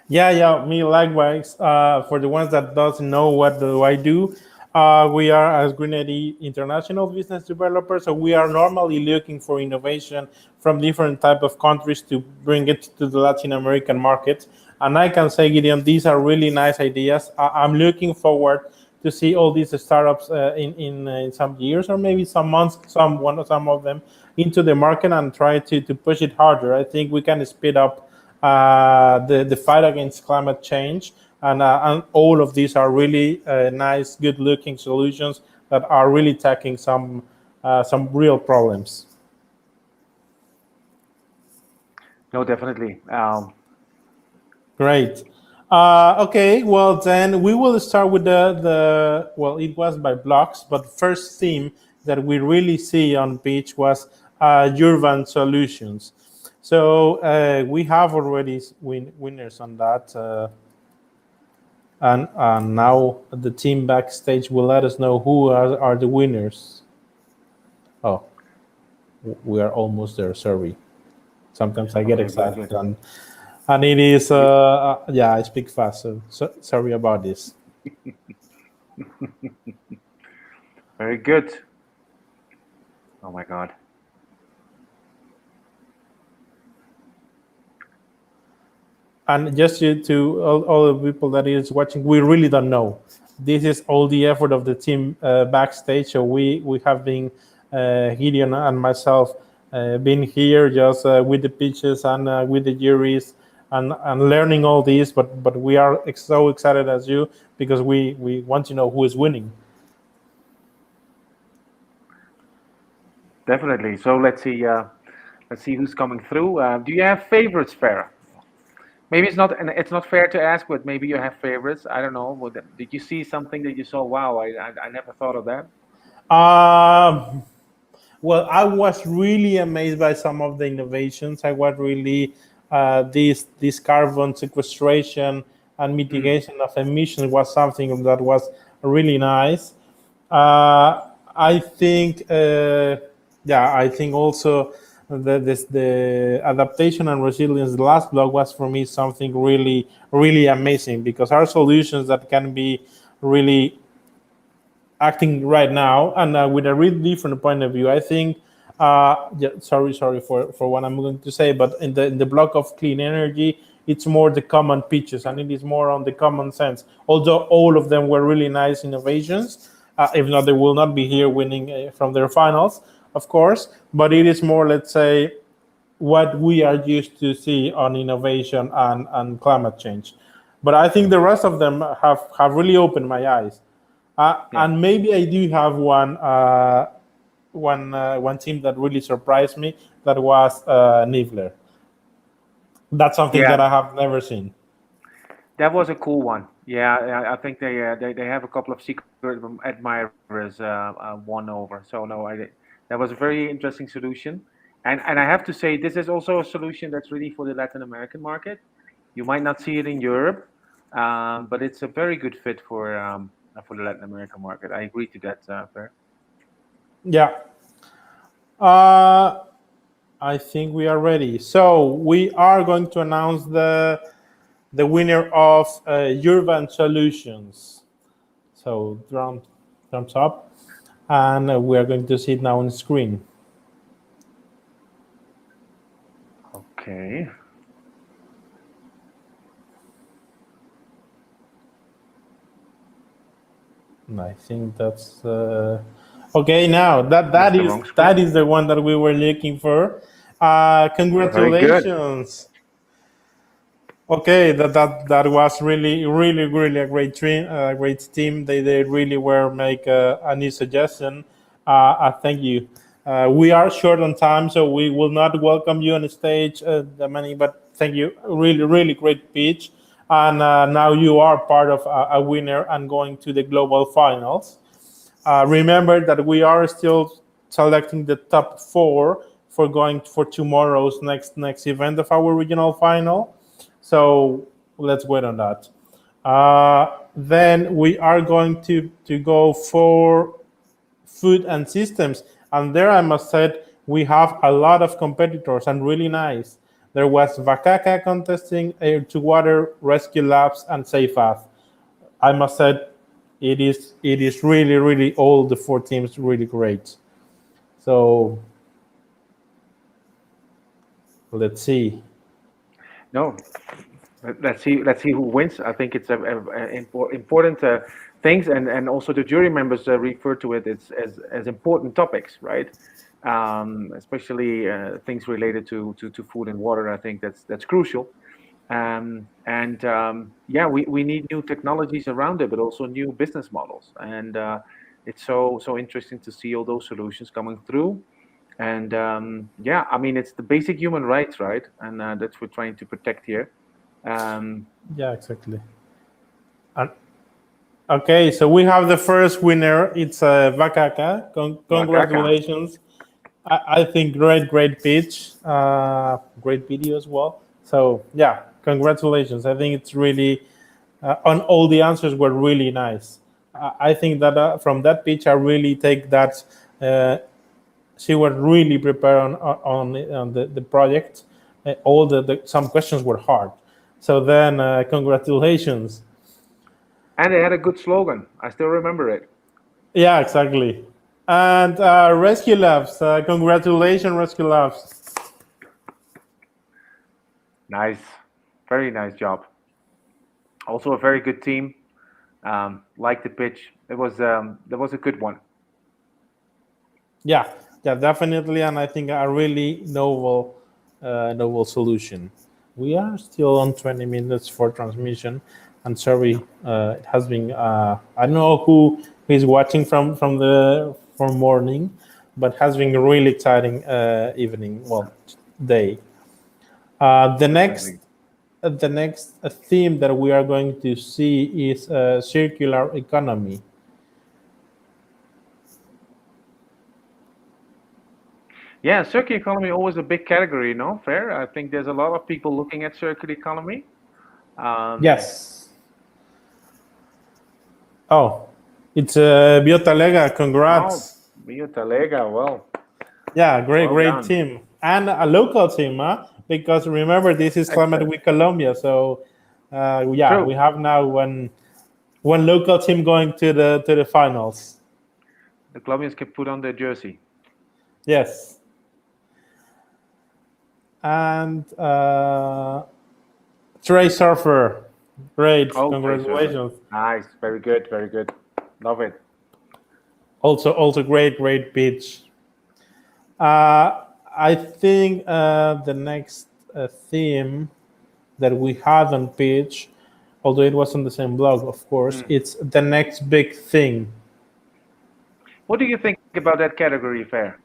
F: Yeah, me likewise. For the ones that doesn't know what do I do, we are as Greenery international business developers, so we are normally looking for innovation from different type of countries to bring it to the Latin American market. And I can say, Gideon, these are really nice ideas. I'm looking forward to see all these startups in some years or maybe some months, some of them into the market and try to push it harder. I think we can speed up the fight against climate change, and all of these are really nice, good-looking solutions that are really tackling some real problems.
E: No, definitely.
F: Great. Okay, well then we will start with the well, it was by blocks, but first theme that we really see on pitch was urban solutions. So we have already winners on that, and now the team backstage will let us know who are the winners. Oh, we are almost there. Sorry. Sometimes I get excited and it is, yeah, I speak fast, so sorry about this.
E: Very good. Oh my God.
F: And just to all the people that is watching, we really don't know. This is all the effort of the team backstage. So we have been, Gideon and myself, been here just with the pitches and with the juries and learning all these. But we are so excited as you because we want to know who is winning.
E: Definitely. So let's see who's coming through. Do you have favorites, Farah? Maybe it's not fair to ask, but maybe you have favorites. I don't know. Did you see something that you saw? Wow, I never thought of that.
F: Well, I was really amazed by some of the innovations. I was really this carbon sequestration and mitigation of emissions was something that was really nice. I think, I think also the adaptation and resilience, the last block was for me something really, really amazing because our solutions that can be really acting right now and with a really different point of view. I think, sorry for what I'm going to say, but in the block of clean energy, it's more the common pitches and it is more on the common sense. Although all of them were really nice innovations, if not, they will not be here winning from their finals, of course, but it is more, let's say, what we are used to see on innovation and climate change. But I think the rest of them have really opened my eyes. And maybe I do have one team that really surprised me. That was Nibbler. That's something that I have never seen.
E: That was a cool one. Yeah, I think they have a couple of secret admirers won over. So no, that was a very interesting solution. And I have to say, this is also a solution that's really for the Latin American market. You might not see it in Europe, but it's a very good fit for the Latin American market. I agree to that, Fer.
F: Yeah. I think we are ready. So we are going to announce the winner of Urban Solutions. So thumbs up, and we are going to see it now on the screen.
E: Okay.
F: And I think that's okay. Now that is the one that we were looking for. Congratulations. Okay, that was really a great team. They really were make a new suggestion. Thank you. We are short on time, so we will not welcome you on the stage, but thank you. Really great pitch. And now you are part of a winner and going to the global finals. Remember that we are still selecting the top 4 for going for tomorrow's next event of our regional final. So let's wait on that. Then we are going to go for food and systems. And there I must say we have a lot of competitors and really nice. There was Vacaca contesting, Air-to-Water, Rescue Labs, and SafePath. I must say it is really all the 4 teams really great. So let's see.
E: No, Let's see who wins. I think it's important things, and also the jury members refer to it as important topics, right? Especially things related to food and water. I think that's crucial. Yeah, we need new technologies around it, but also new business models. And it's so interesting to see all those solutions coming through. And yeah, I mean, it's the basic human rights, right? And that's what we're trying to protect here.
F: Yeah, exactly. Okay, so we have the first winner. It's Vakaka. Congratulations. I think great pitch, great video as well. So yeah, congratulations. I think it's really, on all the answers were really nice. I think that from that pitch, I really take that she was really prepared on the project. Some questions were hard. So then, congratulations.
E: And they had a good slogan. I still remember it.
F: Yeah, exactly. And Rescue Labs, congratulations, Rescue Labs.
E: Nice, very nice job. Also a very good team. Like the pitch, that was a good one.
F: Yeah, definitely, and I think a really novel solution. We are still on 20 minutes for transmission. I'm sorry, it has been. I don't know who is watching from morning, but has been a really exciting day. The next theme that we are going to see is circular economy.
E: Yeah, circular economy always a big category, no? Fair. I think there's a lot of people looking at circular economy.
F: Yes. Oh, it's Biotalega. Congrats.
E: Oh, Biotalega. Well.
F: Yeah, great
E: done.
F: team. And a local team, huh? Because remember, this is ClimateWeek Colombia. So,
E: True.
F: we have now one local team going to the finals.
E: The Colombians can put on their jersey.
F: Yes. And Trey Surfer. Great.
E: Oh,
F: Congratulations.
E: Nice. Very good. Very good. Love it.
F: Also great pitch. I think the next theme that we had on pitch, although it was on the same blog, of course, it's the next big thing.
E: What do you think about that category, Fair?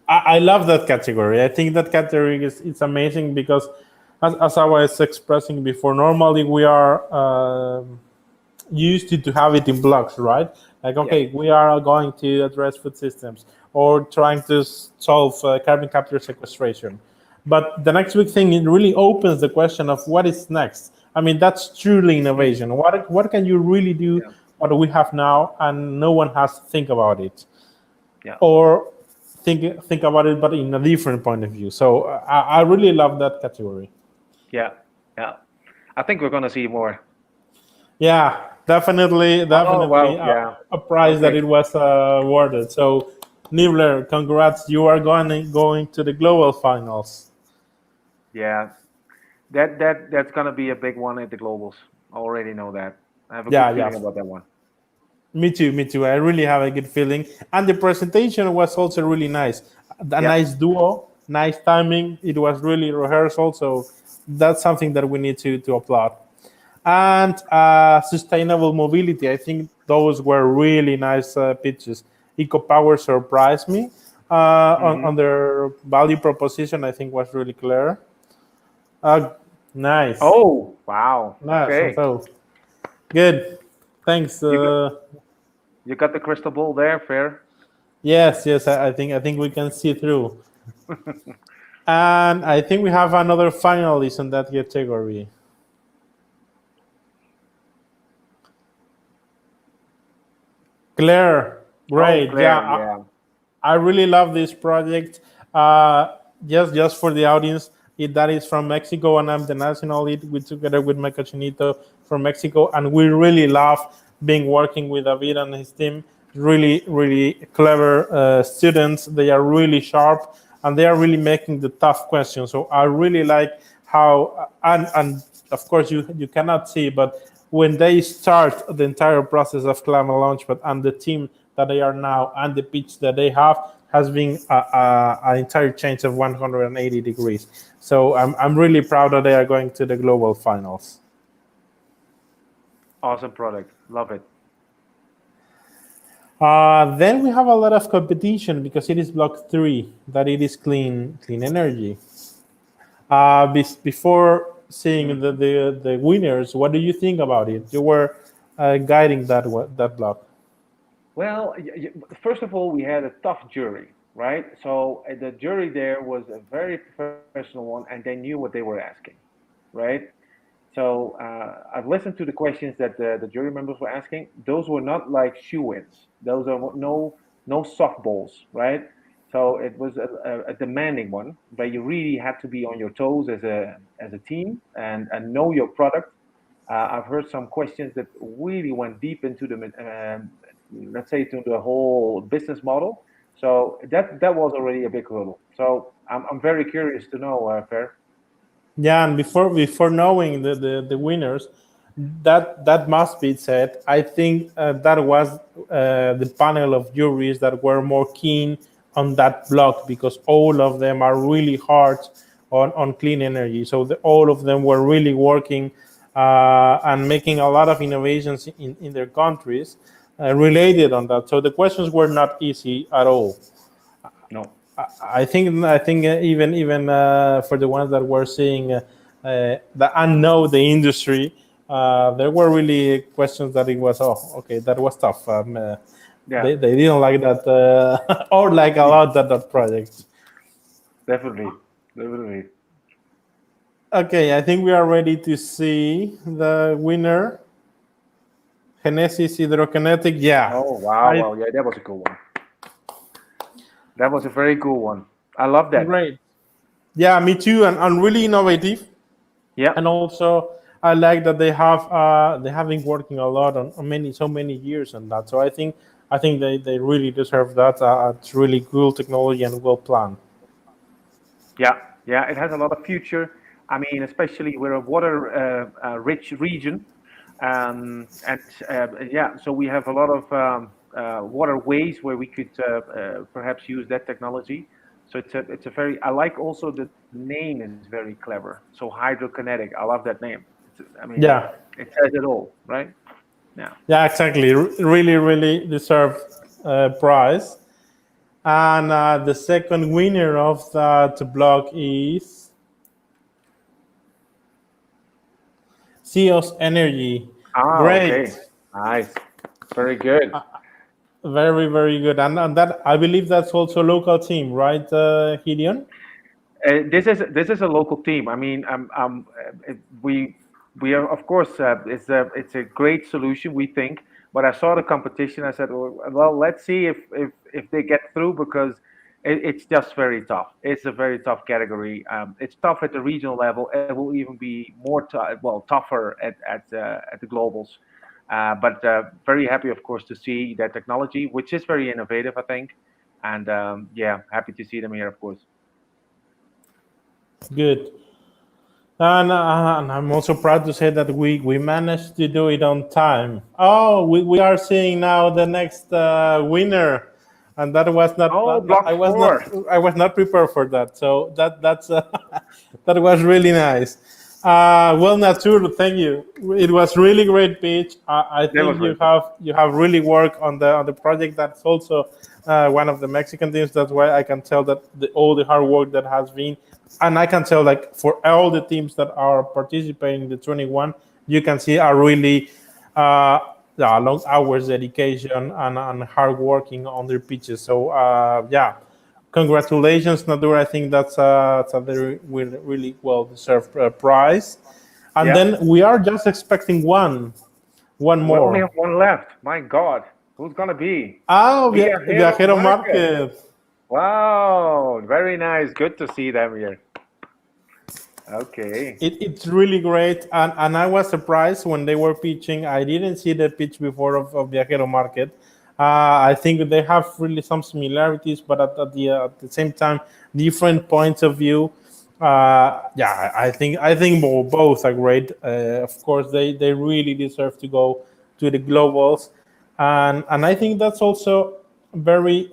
F: I love that category. I think that category it's amazing because, as I was expressing before, normally we are used to have it in blocks, right? Like, okay, we are going to address food systems or trying to solve carbon capture sequestration. But the next big thing, it really opens the question of what is next. I mean, that's truly innovation. What can you really do what we have now and no one has to think about it?
E: Yeah.
F: Or think about it, but in a different point of view. So I really love that category.
E: Yeah. I think we're going to see more.
F: Yeah, definitely a prize that it was awarded. So, Nibler, congrats! You are going to the global finals.
E: Yeah, that's going to be a big one at the globals. I already know that. I have a good feeling about that one.
F: Me too. I really have a good feeling. And the presentation was also really nice. A nice duo, nice timing. It was really rehearsal. So that's something that we need to applaud. And sustainable mobility. I think those were really nice pitches. EcoPower surprised me on their value proposition. I think was really clear. Nice.
E: Oh, wow.
F: Nice.
E: Okay.
F: So, good. Thanks.
E: You got the crystal ball there, Fair?
F: Yes. I think we can see through. And I think we have another finalist in that category. Claire, great.
E: Claire,
F: I really love this project. Just for the audience, that is from Mexico, and I'm the national lead together with Meca Chinito from Mexico, and we really love being working with David and his team. Really, really clever students. They are really sharp, and they are really making the tough questions. So I really like how and of course you cannot see, but when they start the entire process of Climate Launchpad and the team that they are now and the pitch that they have has been an entire change of 180 degrees. So I'm really proud that they are going to the global finals.
E: Awesome product, love it.
F: Then we have a lot of competition because it is block 3, that it is clean energy. Before seeing the winners, what do you think about it? You were guiding that block.
E: Well, first of all, we had a tough jury, right? So the jury there was a very professional one, and they knew what they were asking, right? So I've listened to the questions that the jury members were asking. Those were not like shoe-ins. Those are no softballs, right? So it was a demanding one, but you really had to be on your toes as a team and know your product. I've heard some questions that really went deep into the let's say to the whole business model. So that was already a big hurdle. So I'm very curious to know, Per.
F: Yeah, and before knowing the winners, that must be said. I think that was the panel of juries that were more keen on that block because all of them are really hard on clean energy. So all of them were really working and making a lot of innovations in their countries related on that. So the questions were not easy at all.
E: No.
F: I think even for the ones that were seeing that unknow the industry, there were really questions that it was okay, that was tough.
E: Yeah.
F: They didn't like that or like a lot that project.
E: Definitely.
F: Okay, I think we are ready to see the winner. Genesis Hydrokinetic, yeah.
E: Oh wow, yeah, that was a cool one. That was a very cool one. I love that.
F: Great. Yeah, me too, and really innovative.
E: Yeah.
F: And also, I like that they have been working a lot on so many years on that. So I think they really deserve that. It's really cool technology and well planned.
E: Yeah, it has a lot of future. I mean, especially we're a water rich region, and yeah, so we have a lot of waterways where we could perhaps use that technology. So it's a very. I like also the name is very clever. So hydrokinetic. I love that name.
F: Yeah,
E: it says it all, right? Yeah.
F: Yeah, exactly. Really deserved prize. And the second winner of that block is CEO's Energy. Great.
E: Okay. Nice. Very good.
F: Very good. And that I believe that's also a local team, right, Gideon?
E: This is a local team. I mean, we are, of course, it's a great solution, we think. But I saw the competition. I said, well, let's see if they get through because it's just very tough. It's a very tough category. It's tough at the regional level. It will even be more tougher at the globals. But very happy, of course, to see that technology, which is very innovative, I think. And yeah, happy to see them here, of course.
F: Good. And I'm also proud to say that we managed to do it on time. Oh, we are seeing now the next winner, and that was not. I was not prepared for that. So that's that was really nice. Well, Natur, thank you. It was really great pitch. I think you have really worked on the project. That's also one of the Mexican teams. That's why I can tell that all the hard work that has been. And I can tell, like, for all the teams that are participating in the 21, you can see are really long hours dedication and hard working on their pitches. So yeah, congratulations, Nadur. I think that's a very really well deserved prize. And then we are just expecting one more.
E: We only have one left. My God, who's gonna be?
F: Oh, Viajero Market.
E: Wow, very nice. Good to see them here. Okay.
F: It's really great. And I was surprised when they were pitching. I didn't see the pitch before of Viajero Market. I think they have really some similarities, but at the same time, different points of view. Yeah, I think both are great. Of course, they really deserve to go to the globals, and I think that's also very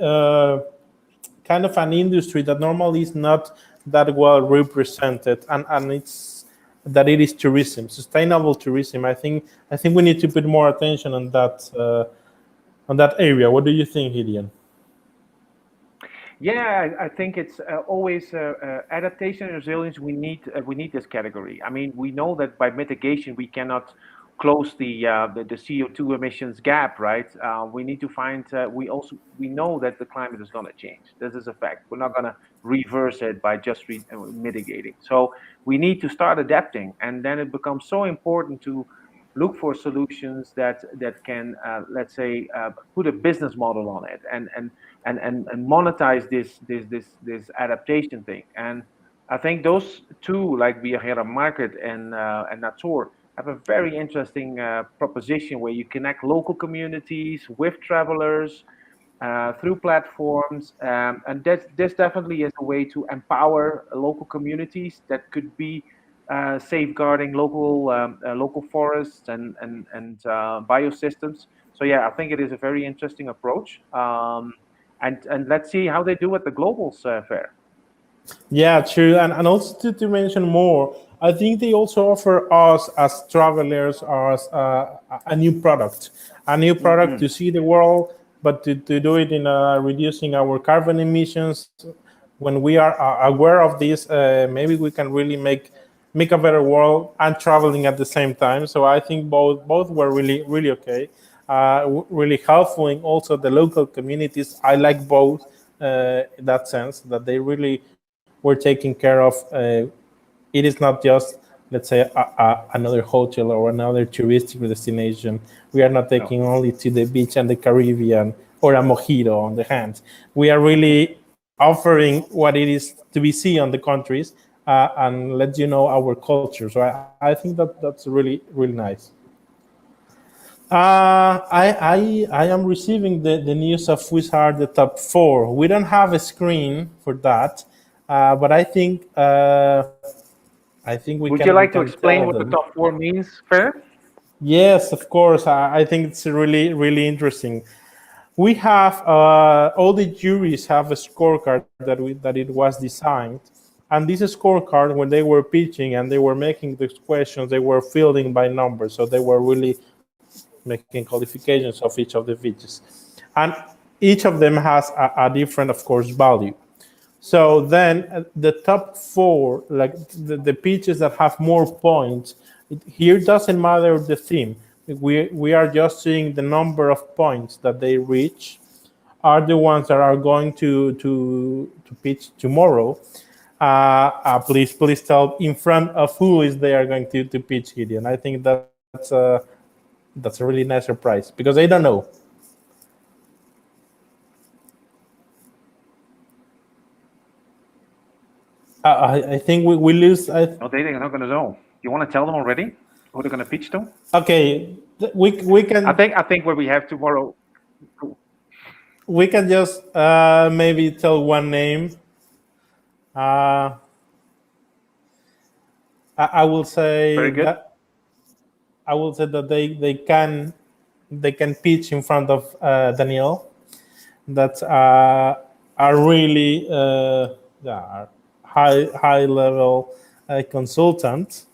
F: kind of an industry that normally is not that well represented, and it's that it is tourism, sustainable tourism. I think we need to put more attention on that area. What do you think, Gideon?
E: Yeah, I think it's always adaptation and resilience. We need this category. I mean, we know that by mitigation we cannot close the CO2 emissions gap, right? We need to find. We know that the climate is going to change. This is a fact. We're not going to reverse it by just mitigating. So we need to start adapting, and then it becomes so important to look for solutions that can, let's say, put a business model on it and monetize this adaptation thing. And I think those two, like Viajera Market and Natur, have a very interesting proposition where you connect local communities with travelers through platforms, and this definitely is a way to empower local communities that could be safeguarding local forests and biosystems. So yeah, I think it is a very interesting approach. And let's see how they do at the Globals Fair.
F: Yeah, true. And also to mention more, I think they also offer us as travelers as a new product, to see the world, but to do it in reducing our carbon emissions. When we are aware of this, maybe we can really make a better world and traveling at the same time. So I think both were really okay, really helpful. And also the local communities, I like both in that sense that they really were taking care of. It is not just, let's say, another hotel or another touristic destination. We are not taking only to the beach and the Caribbean or a mojito on the hands. We are really offering what it is to be seen on the countries, and let you know our culture. So I think that's really nice. I am receiving the news of which are the top 4. We don't have a screen for that, but I think we
E: Would
F: can.
E: you like to explain what the top 4 means, Fer?
F: Yes, of course. I think it's really interesting. We have all the juries have a scorecard that it was designed, and this scorecard, when they were pitching and they were making these questions, they were fielding by numbers, so they were really making qualifications of each of the pitches, and each of them has a different, of course, value. So then the top 4, like the pitches that have more points, here doesn't matter the theme. We are just seeing the number of points that they reach are the ones that are going to pitch tomorrow. Please tell in front of who is they are going to pitch, Gideon. I think that's a really nice surprise because I don't know. I think we lose.
E: No, they're not going to know. You want to tell them already who they're going to pitch to?
F: Okay, we can.
E: I think what we have tomorrow.
F: We can just maybe tell one name. I will say
E: Very good.
F: I will say that they can pitch in front of Daniel. That are really high level consultant,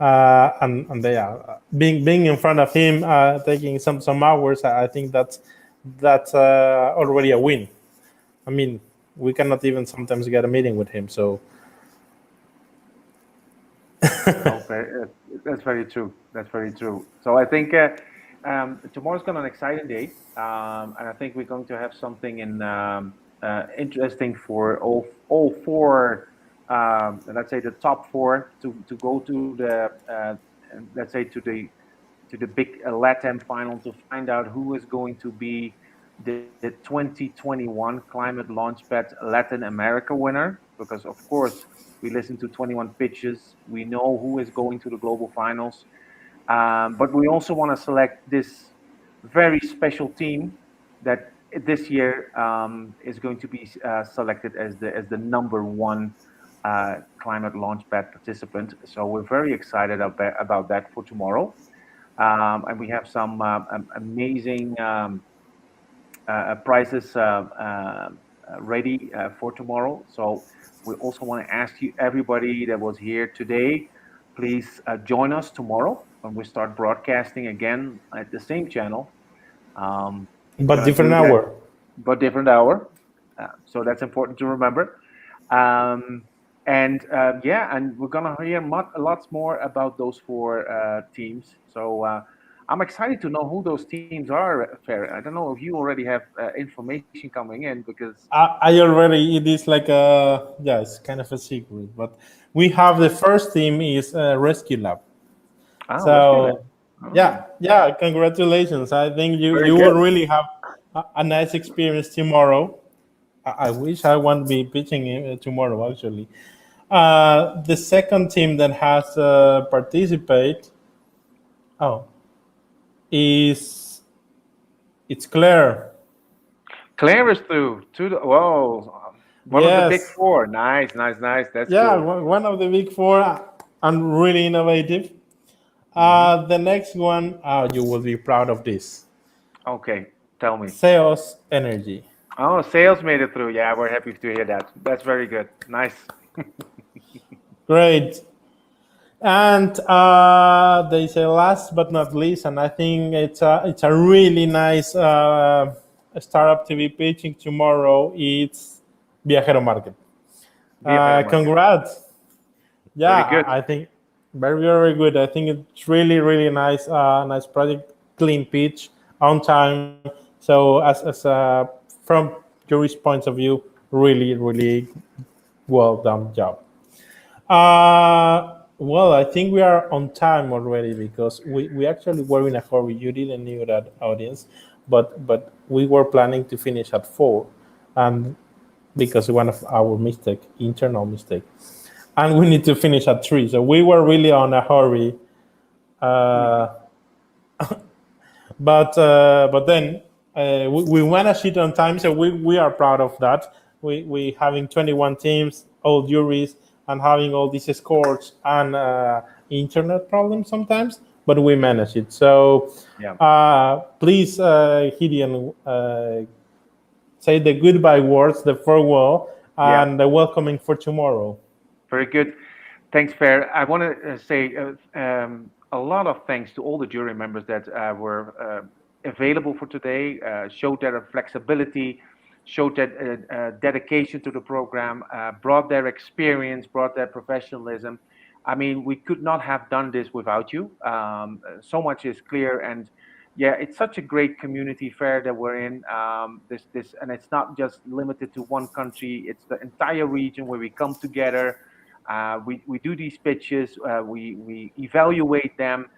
F: and they are being in front of him, taking some hours. I think that's already a win. I mean, we cannot even sometimes get a meeting with him. So
E: That's very true. That's very true. So I think tomorrow's going to be an exciting day, and I think we're going to have something interesting for all 4. Let's say the top 4 to go to the let's say to the big LATAM final to find out who is going to be the 2021 Climate Launchpad Latin America winner. Because of course we listen to 21 pitches, we know who is going to the global finals, but we also want to select this very special team that this year is going to be selected as the number 1 climate launchpad participant. So we're very excited about that for tomorrow. And we have some amazing prizes ready for tomorrow. So we also want to ask you, everybody that was here today, please join us tomorrow when we start broadcasting again at the same channel.
F: But different hour.
E: But different hour. So that's important to remember. And we're gonna hear lots more about those 4 teams. So I'm excited to know who those teams are, Fer. I don't know if you already have information coming in, because
F: I already, it is like it's kind of a secret, but we have the first team is Rescue Lab. So yeah, congratulations. I think you will really have a nice experience tomorrow. I wish I won't be pitching tomorrow, actually. The second team that has participate it's Claire.
E: Claire is through to the one of the big 4. Nice. That's cool.
F: One of the big 4 and really innovative. The next one, you will be proud of this.
E: Okay, tell me.
F: Sales Energy.
E: Oh, sales made it through. Yeah, we're happy to hear that. That's very good. Nice.
F: Great. And they say last but not least, and I think it's a really nice startup to be pitching tomorrow. It's Viajero Market. Congrats. Yeah,
E: very good.
F: I think very, very good. I think it's really, really nice, nice project, clean pitch, on time. So as from jury's point of view, really, really well done job. Well, I think we are on time already, because we actually were in a hurry. You didn't know that, audience, but we were planning to finish at 4, and because one of our internal mistake, and we need to finish at 3. So we were really on a hurry. But then we managed it on time, so we are proud of that. We having 21 teams, all juries, and having all these scores and internet problems sometimes, but we manage it. So please, Gideon, say the goodbye words, the farewell, and the welcoming for tomorrow.
E: Very good. Thanks, Fer. I want to say a lot of thanks to all the jury members that were available for today, showed their flexibility, showed that dedication to the program, brought their experience, brought their professionalism. I mean, we could not have done this without you. So much is clear, and it's such a great community fair that we're in. And it's not just limited to one country; it's the entire region where we come together. We do these pitches, we evaluate them,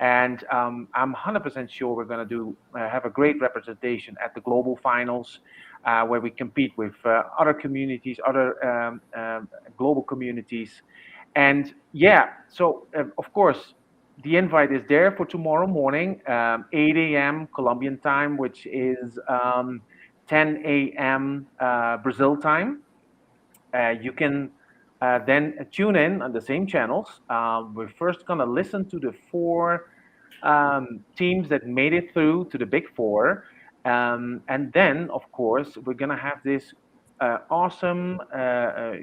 E: and I'm 100% sure we're going to have a great representation at the global finals, where we compete with other communities, other global communities. And so of course, the invite is there for tomorrow morning, 8 a.m. Colombian time, which is 10 a.m. Brazil time. You can then tune in on the same channels. We're first going to listen to the 4 teams that made it through to the big 4. And then, of course, we're going to have this awesome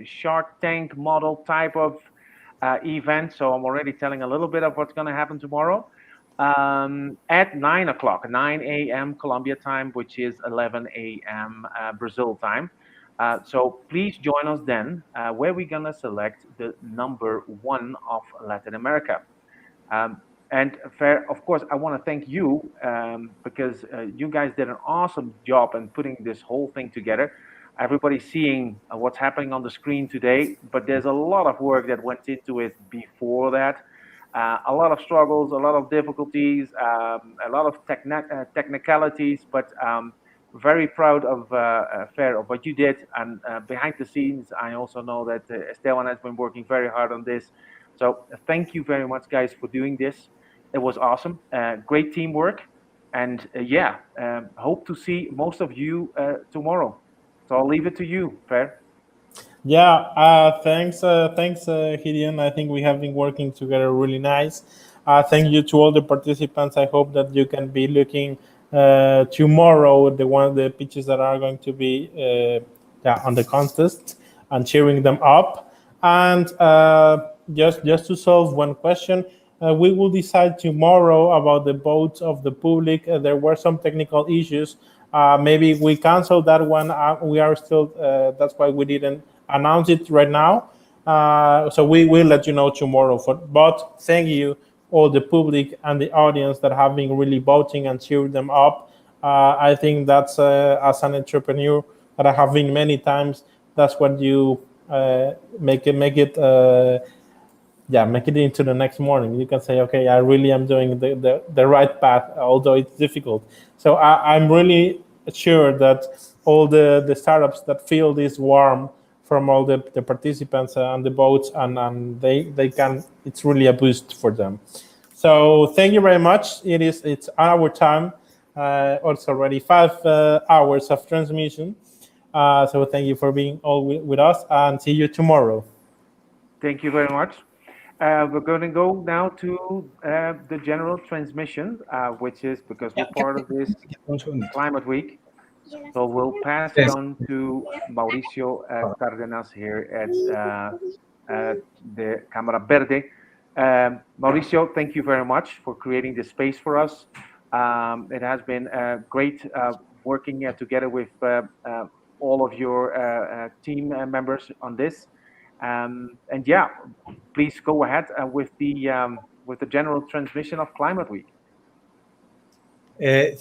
E: Shark Tank model type of event. So I'm already telling a little bit of what's going to happen tomorrow at 9 o'clock, 9 a.m. Colombia time, which is 11 a.m. Brazil time. So please join us then, where we're going to select the number 1 of Latin America. And of course, I want to thank you because you guys did an awesome job in putting this whole thing together. Everybody's seeing what's happening on the screen today, but there's a lot of work that went into it before that. A lot of struggles, a lot of difficulties, a lot of technicalities, but very proud of Fer, of what you did. And behind the scenes, I also know that Esteban has been working very hard on this. So thank you very much, guys, for doing this. It was awesome. Great teamwork. And hope to see most of you tomorrow. So I'll leave it to you, Fer.
F: Yeah, thanks, Gideon. I think we have been working together really nice. Thank you to all the participants. I hope that you can be looking tomorrow the pitches that are going to be on the contest and cheering them up. And just to solve one question, we will decide tomorrow about the votes of the public. There were some technical issues. Maybe we cancel that one. We are still, that's why we didn't announce it right now. So we will let you know tomorrow. But thank you, all the public and the audience that have been really voting and cheering them up. I think that's, as an entrepreneur that I have been many times, that's what you make it into the next morning. You can say, okay, I really am doing the right path, although it's difficult. So I'm really sure that all the startups that feel this warmth from all the participants and the votes, and they can, it's really a boost for them. So thank you very much. It's our time. It's already 5 hours of transmission. So thank you for being all with us, and see you tomorrow.
E: Thank you very much. We're going to go now to the general transmission, which is because we're part of this Climate Week. So we'll pass it on to Mauricio Cárdenas here at the Cámara Verde. Mauricio, thank you very much for creating this space for us. It has been great working together with all of your team members on this. And yeah, please go ahead with the general transmission of Climate Week.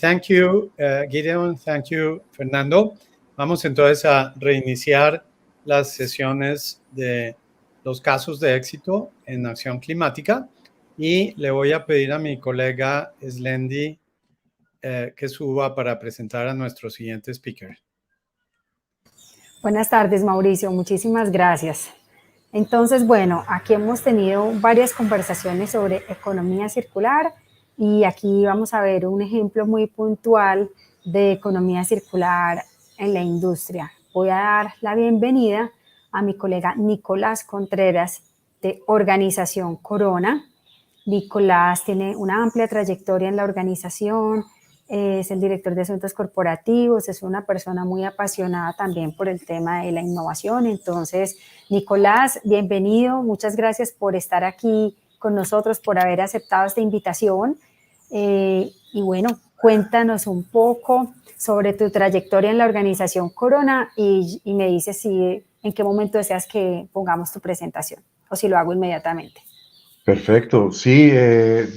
D: Thank you, Gideon. Thank you, Fernando. Vamos entonces a reiniciar las sesiones de los casos de éxito en acción climática y le voy a pedir a mi colega Slendi que suba para presentar a nuestro siguiente speaker.
O: Buenas tardes, Mauricio. Muchísimas gracias. Entonces, bueno, aquí hemos tenido varias conversaciones sobre economía circular y aquí vamos a ver un ejemplo muy puntual de economía circular en la industria. Voy a dar la bienvenida a mi colega Nicolás Contreras de Organización Corona. Nicolás tiene una amplia trayectoria en la organización, es el director de asuntos corporativos, es una persona muy apasionada también por el tema de la innovación. Entonces, Nicolás, bienvenido, muchas gracias por estar aquí con nosotros, por haber aceptado esta invitación. Y bueno, cuéntanos un poco sobre tu trayectoria en la organización Corona y me dices si en qué momento deseas que pongamos tu presentación o si lo hago inmediatamente.
V: Perfecto, sí,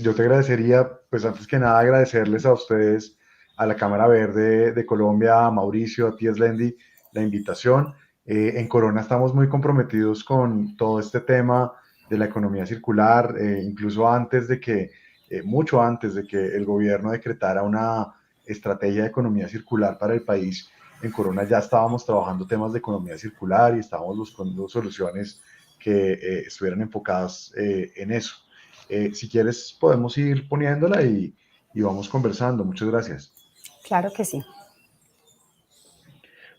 V: yo te agradecería, pues antes que nada agradecerles a ustedes, a la Cámara Verde de Colombia, a Mauricio, a ti, Slendi, la invitación. En Corona estamos muy comprometidos con todo este tema de la economía circular, incluso antes de que, mucho antes de que el gobierno decretara una estrategia de economía circular para el país. En Corona ya estábamos trabajando temas de economía circular y estábamos buscando soluciones que estuvieran enfocadas en eso. Si quieres, podemos ir poniéndola y vamos conversando. Muchas gracias.
O: Claro que sí.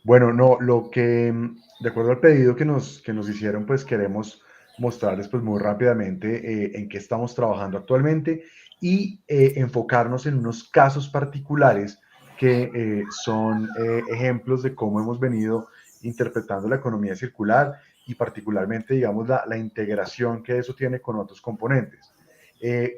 V: Bueno, no, de acuerdo al pedido que nos hicieron, pues queremos mostrarles pues muy rápidamente en qué estamos trabajando actualmente y enfocarnos en unos casos particulares que son ejemplos de cómo hemos venido interpretando la economía circular y particularmente, digamos, la integración que eso tiene con otros componentes.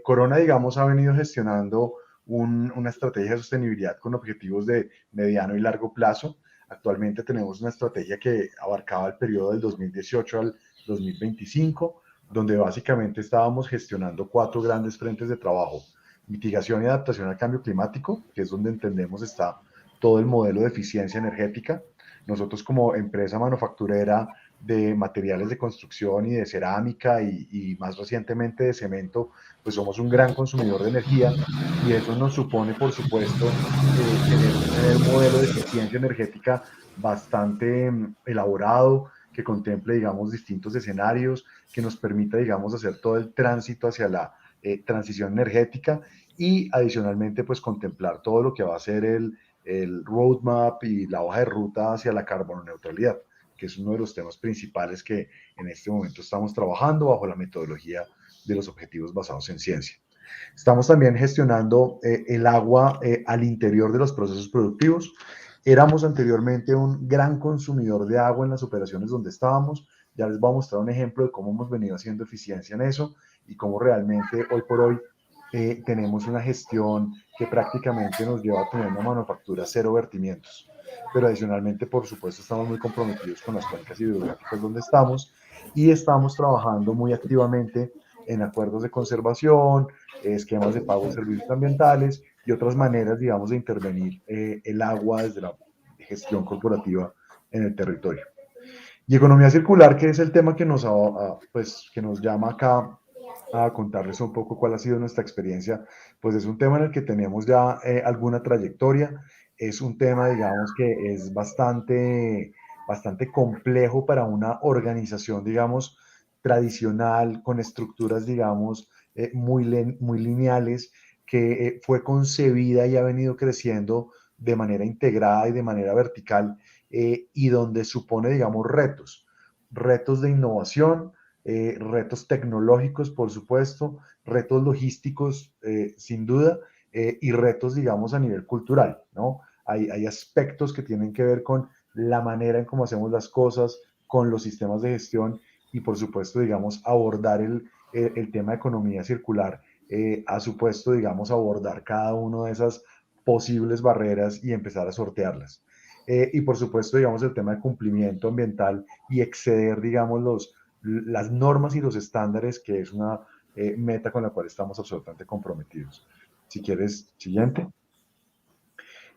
V: Corona, digamos, ha venido gestionando una estrategia de sostenibilidad con objetivos de mediano y largo plazo. Actualmente tenemos una estrategia que abarcaba el periodo del 2018 al 2025, donde básicamente estábamos gestionando 4 grandes frentes de trabajo. Mitigación y adaptación al cambio climático, que es donde entendemos está todo el modelo de eficiencia energética. Nosotros como empresa manufacturera de materiales de construcción y de cerámica y más recientemente de cemento, pues somos un gran consumidor de energía y eso nos supone, por supuesto, tener un modelo de eficiencia energética bastante elaborado, que contemple, digamos, distintos escenarios, que nos permita, digamos, hacer todo el tránsito hacia la transición energética y adicionalmente, pues contemplar todo lo que va a ser el roadmap y la hoja de ruta hacia la carbono neutralidad. que es uno de los temas principales que en este momento estamos trabajando bajo la metodología de los objetivos basados en ciencia. Estamos también gestionando el agua al interior de los procesos productivos. Éramos anteriormente un gran consumidor de agua en las operaciones donde estábamos. Ya les voy a mostrar un ejemplo de cómo hemos venido haciendo eficiencia en eso y cómo realmente hoy por hoy tenemos una gestión que prácticamente nos lleva a tener una manufactura cero vertimientos. Pero adicionalmente, por supuesto, estamos muy comprometidos con las cuencas hidrográficas donde estamos y estamos trabajando muy activamente en acuerdos de conservación, esquemas de pago de servicios ambientales y otras maneras, digamos, de intervenir el agua desde la gestión corporativa en el territorio. Y economía circular, que es el tema que nos, pues, que nos llama acá a contarles un poco cuál ha sido nuestra experiencia, pues es un tema en el que tenemos ya alguna trayectoria, es un tema, digamos, que es bastante complejo para una organización, digamos, tradicional, con estructuras, digamos, muy lineales, que fue concebida y ha venido creciendo de manera integrada y de manera vertical, y donde supone, digamos, retos de innovación, retos tecnológicos, por supuesto, retos logísticos, sin duda, y retos, digamos, a nivel cultural, ¿no? Hay aspectos que tienen que ver con la manera en cómo hacemos las cosas, con los sistemas de gestión y, por supuesto, digamos, abordar el tema de economía circular, ha supuesto, digamos, abordar cada una de esas posibles barreras y empezar a sortearlas. Y, por supuesto, digamos, el tema de cumplimiento ambiental y exceder, digamos, las normas y los estándares, que es una meta con la cual estamos absolutamente comprometidos. Si quieres, siguiente.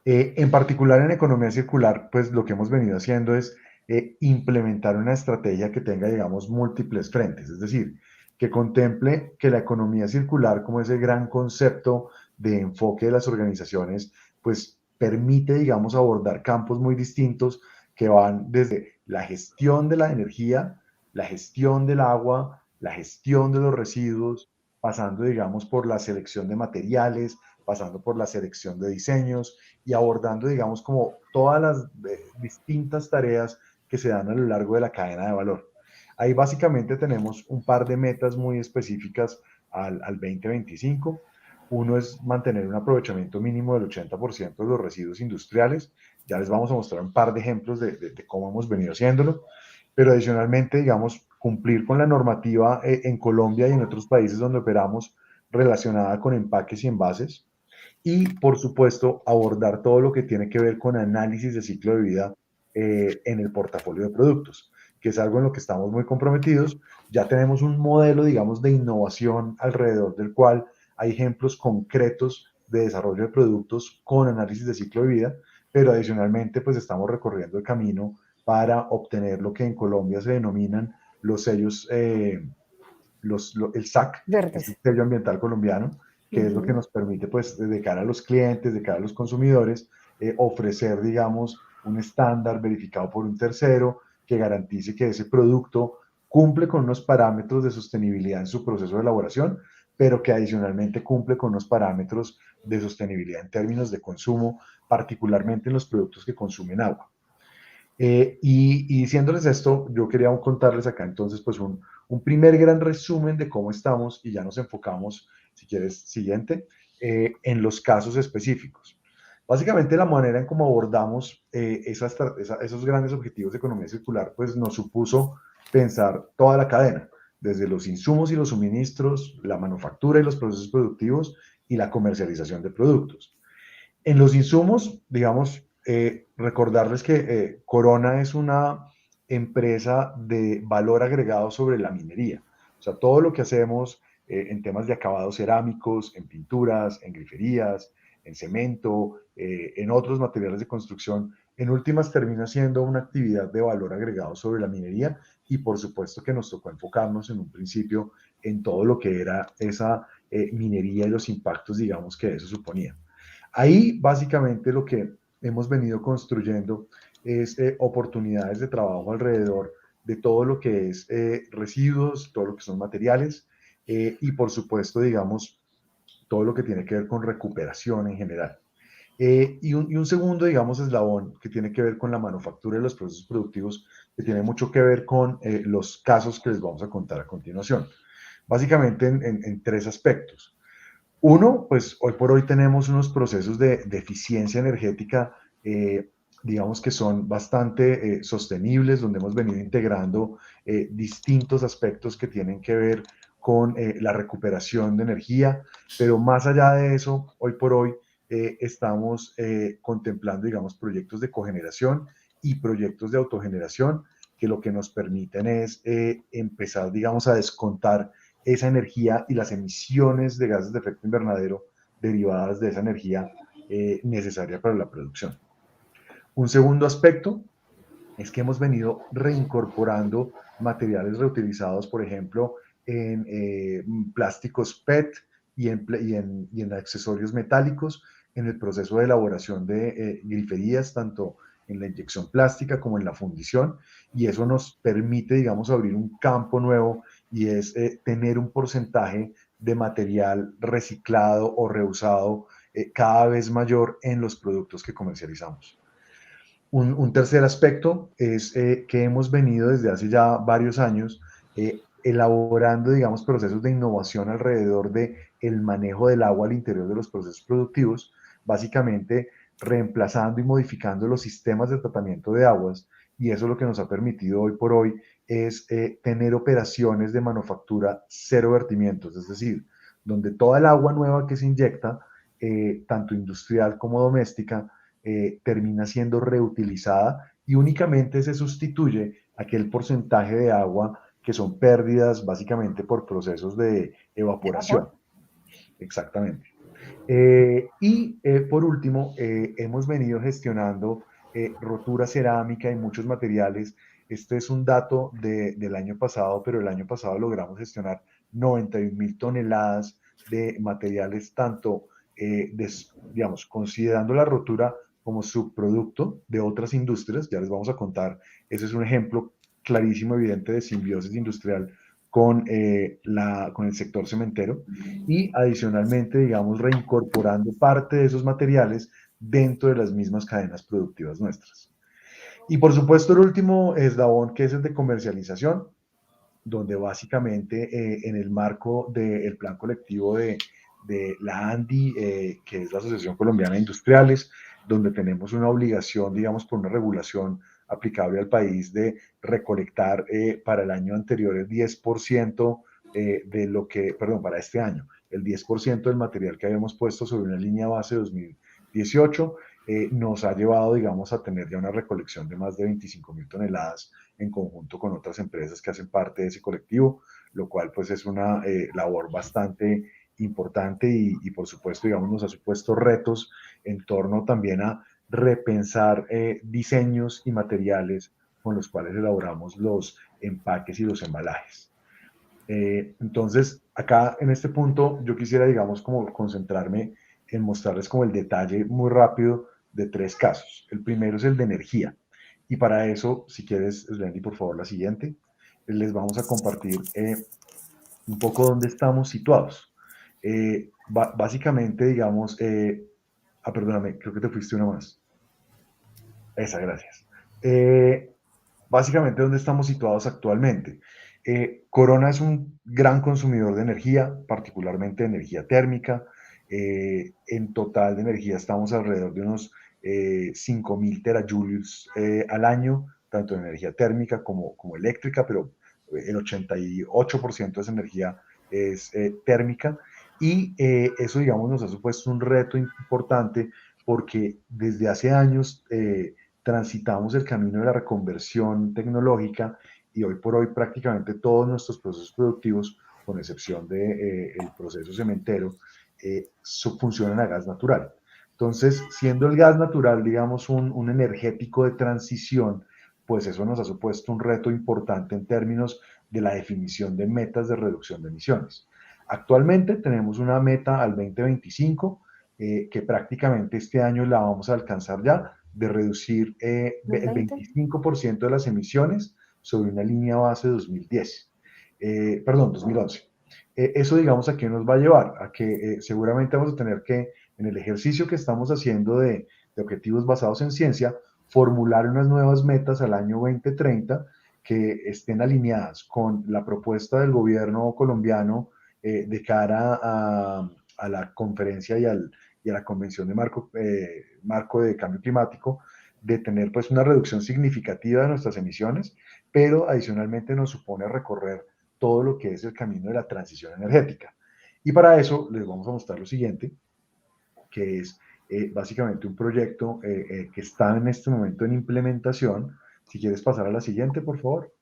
V: En particular en economía circular, pues lo que hemos venido haciendo es implementar una estrategia que tenga, digamos, múltiples frentes, es decir, que contemple que la economía circular, como ese gran concepto de enfoque de las organizaciones, pues permite, digamos, abordar campos muy distintos que van desde la gestión de la energía, la gestión del agua, la gestión de los residuos, pasando, digamos, por la selección de materiales, pasando por la selección de diseños y abordando, digamos, como todas las distintas tareas que se dan a lo largo de la cadena de valor. Ahí básicamente tenemos un par de metas muy específicas al 2025. Uno es mantener un aprovechamiento mínimo del 80% de los residuos industriales. Ya les vamos a mostrar un par de ejemplos de cómo hemos venido haciéndolo. Pero adicionalmente, digamos, cumplir con la normativa en Colombia y en otros países donde operamos relacionada con empaques y envases. Y, por supuesto, abordar todo lo que tiene que ver con análisis de ciclo de vida en el portafolio de productos, que es algo en lo que estamos muy comprometidos. Ya tenemos un modelo, digamos, de innovación alrededor del cual hay ejemplos concretos de desarrollo de productos con análisis de ciclo de vida, pero adicionalmente, pues estamos recorriendo el camino para obtener lo que en Colombia se denominan los sellos, el SAC, que es el sello ambiental colombiano, que es lo que nos permite, pues, de cara a los clientes, de cara a los consumidores, ofrecer, digamos, un estándar verificado por un tercero que garantice que ese producto cumple con unos parámetros de sostenibilidad en su proceso de elaboración, pero que adicionalmente cumple con unos parámetros de sostenibilidad en términos de consumo, particularmente en los productos que consumen agua. Y diciéndoles esto, yo quería contarles acá entonces pues un primer gran resumen de cómo estamos y ya nos enfocamos, si quieres, siguiente, en los casos específicos. Básicamente la manera en cómo abordamos esos grandes objetivos de economía circular pues nos supuso pensar toda la cadena, desde los insumos y los suministros, la manufactura y los procesos productivos y la comercialización de productos. En los insumos, digamos, recordarles que Corona es una empresa de valor agregado sobre la minería. O sea, todo lo que hacemos en temas de acabados cerámicos, en pinturas, en griferías, en cemento, en otros materiales de construcción, en últimas termina siendo una actividad de valor agregado sobre la minería y por supuesto que nos tocó enfocarnos en un principio en todo lo que era esa minería y los impactos, digamos, que eso suponía. Ahí básicamente lo que hemos venido construyendo es oportunidades de trabajo alrededor de todo lo que es residuos, todo lo que son materiales y por supuesto, digamos, todo lo que tiene que ver con recuperación en general. Y un segundo, digamos, eslabón que tiene que ver con la manufactura y los procesos productivos, que tiene mucho que ver con los casos que les vamos a contar a continuación. Básicamente en tres aspectos. Uno, pues hoy por hoy tenemos unos procesos de eficiencia energética, digamos que son bastante sostenibles, donde hemos venido integrando distintos aspectos que tienen que ver con la recuperación de energía, pero más allá de eso, hoy por hoy estamos contemplando, digamos, proyectos de cogeneración y proyectos de autogeneración, que lo que nos permiten es empezar, digamos, a descontar esa energía y las emisiones de gases de efecto invernadero derivadas de esa energía necesaria para la producción. Un segundo aspecto es que hemos venido reincorporando materiales reutilizados, por ejemplo, en plásticos PET y en accesorios metálicos en el proceso de elaboración de griferías, tanto en la inyección plástica como en la fundición, y eso nos permite, digamos, abrir un campo nuevo y es tener un porcentaje de material reciclado o reusado cada vez mayor en los productos que comercializamos. Un tercer aspecto es que hemos venido desde hace ya varios años elaborando, digamos, procesos de innovación alrededor de el manejo del agua al interior de los procesos productivos, básicamente reemplazando y modificando los sistemas de tratamiento de aguas, y eso lo que nos ha permitido hoy por hoy es tener operaciones de manufactura cero vertimientos, es decir, donde toda el agua nueva que se inyecta, tanto industrial como doméstica, termina siendo reutilizada y únicamente se sustituye aquel porcentaje de agua que son pérdidas básicamente por procesos de evaporación. Exactamente. Por último, hemos venido gestionando rotura cerámica y muchos materiales. Este es un dato del año pasado, pero el año pasado logramos gestionar 91.000 toneladas de materiales, tanto, digamos, considerando la rotura como subproducto de otras industrias. Ya les vamos a contar, ese es un ejemplo clarísimo, evidente de simbiosis industrial con el sector cementero, y adicionalmente, digamos, reincorporando parte de esos materiales dentro de las mismas cadenas productivas nuestras. Y por supuesto el último eslabón, que es el de comercialización, donde básicamente en el marco del plan colectivo de la ANDI, que es la Asociación Colombiana de Industriales, donde tenemos una obligación, digamos, por una regulación aplicable al país de recolectar para el año anterior el 10% de lo que, perdón, para este año, el 10% del material que habíamos puesto sobre una línea base 2018, nos ha llevado, digamos, a tener ya una recolección de más de 25.000 toneladas en conjunto con otras empresas que hacen parte de ese colectivo, lo cual pues es una labor bastante importante y por supuesto, digamos, nos ha supuesto retos en torno también a repensar diseños y materiales con los cuales elaboramos los empaques y los embalajes. Entonces, acá en este punto yo quisiera, digamos, como concentrarme en mostrarles como el detalle muy rápido de tres casos. El primero es el de energía. Y para eso, si quieres, Slendy, por favor, la siguiente, les vamos a compartir un poco dónde estamos situados. Básicamente, digamos, perdóname, creo que te fuiste una más. Esa, gracias. Básicamente, dónde estamos situados actualmente. Corona es un gran consumidor de energía, particularmente de energía térmica. En total de energía estamos alrededor de unos 5.000 terajoules al año, tanto de energía térmica como eléctrica, pero el 88% de esa energía es térmica, y eso, digamos, nos ha supuesto un reto importante porque desde hace años transitamos el camino de la reconversión tecnológica y hoy por hoy prácticamente todos nuestros procesos productivos, con excepción del proceso cementero, funcionan a gas natural. Entonces, siendo el gas natural, digamos, un energético de transición, pues eso nos ha supuesto un reto importante en términos de la definición de metas de reducción de emisiones. Actualmente tenemos una meta al 2025, que prácticamente este año la vamos a alcanzar ya, de reducir el 25% de las emisiones sobre una línea base 2010. Perdón, 2011. Eso, digamos, ¿a qué nos va a llevar? A que seguramente vamos a tener que, en el ejercicio que estamos haciendo de objetivos basados en ciencia, formular unas nuevas metas al año 2030 que estén alineadas con la propuesta del gobierno colombiano de cara a la conferencia y a la convención de marco de cambio climático, de tener pues una reducción significativa de nuestras emisiones, pero adicionalmente nos supone recorrer todo lo que es el camino de la transición energética. Y para eso les vamos a mostrar lo siguiente, que es básicamente un proyecto que está en este momento en implementación. Si quieres pasar a la siguiente, por favor,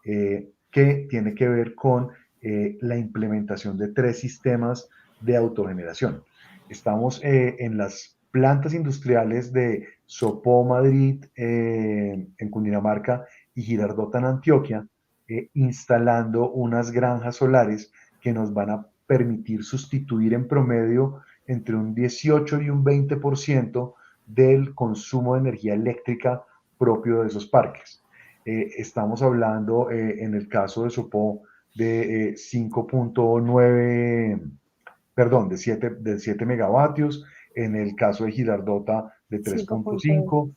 V: que tiene que ver con la implementación de 3 sistemas de autogeneración. Estamos en las plantas industriales de Sopó, Madrid, en Cundinamarca, y Girardota, en Antioquia, instalando unas granjas solares que nos van a permitir sustituir en promedio entre un 18 y un 20% del consumo de energía eléctrica propio de esos parques. Estamos hablando, en el caso de Sopó, de 5.9, perdón, de 7 megavatios, en el caso de Girardota de 3.5,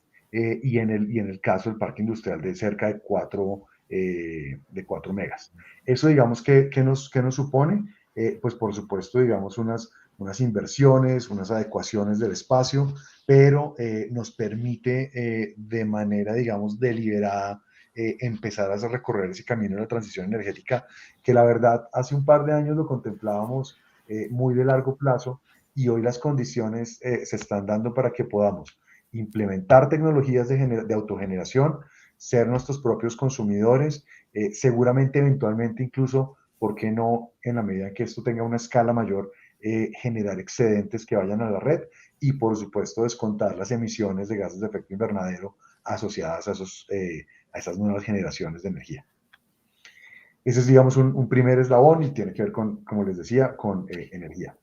V: y en el caso del parque industrial de cerca de 4 megas. Eso, digamos, ¿qué nos supone? Pues por supuesto, digamos, unas inversiones, unas adecuaciones del espacio, pero nos permite de manera, digamos, deliberada empezar a recorrer ese camino de la transición energética, que la verdad hace un par de años lo contemplábamos muy de largo plazo, y hoy las condiciones se están dando para que podamos implementar tecnologías de autogeneración, ser nuestros propios consumidores, seguramente eventualmente incluso, ¿por qué no, en la medida que esto tenga una escala mayor, generar excedentes que vayan a la red y, por supuesto, descontar las emisiones de gases de efecto invernadero asociadas a esas nuevas generaciones de energía? Ese es, digamos, un primer eslabón y tiene que ver con, como les decía, con energía.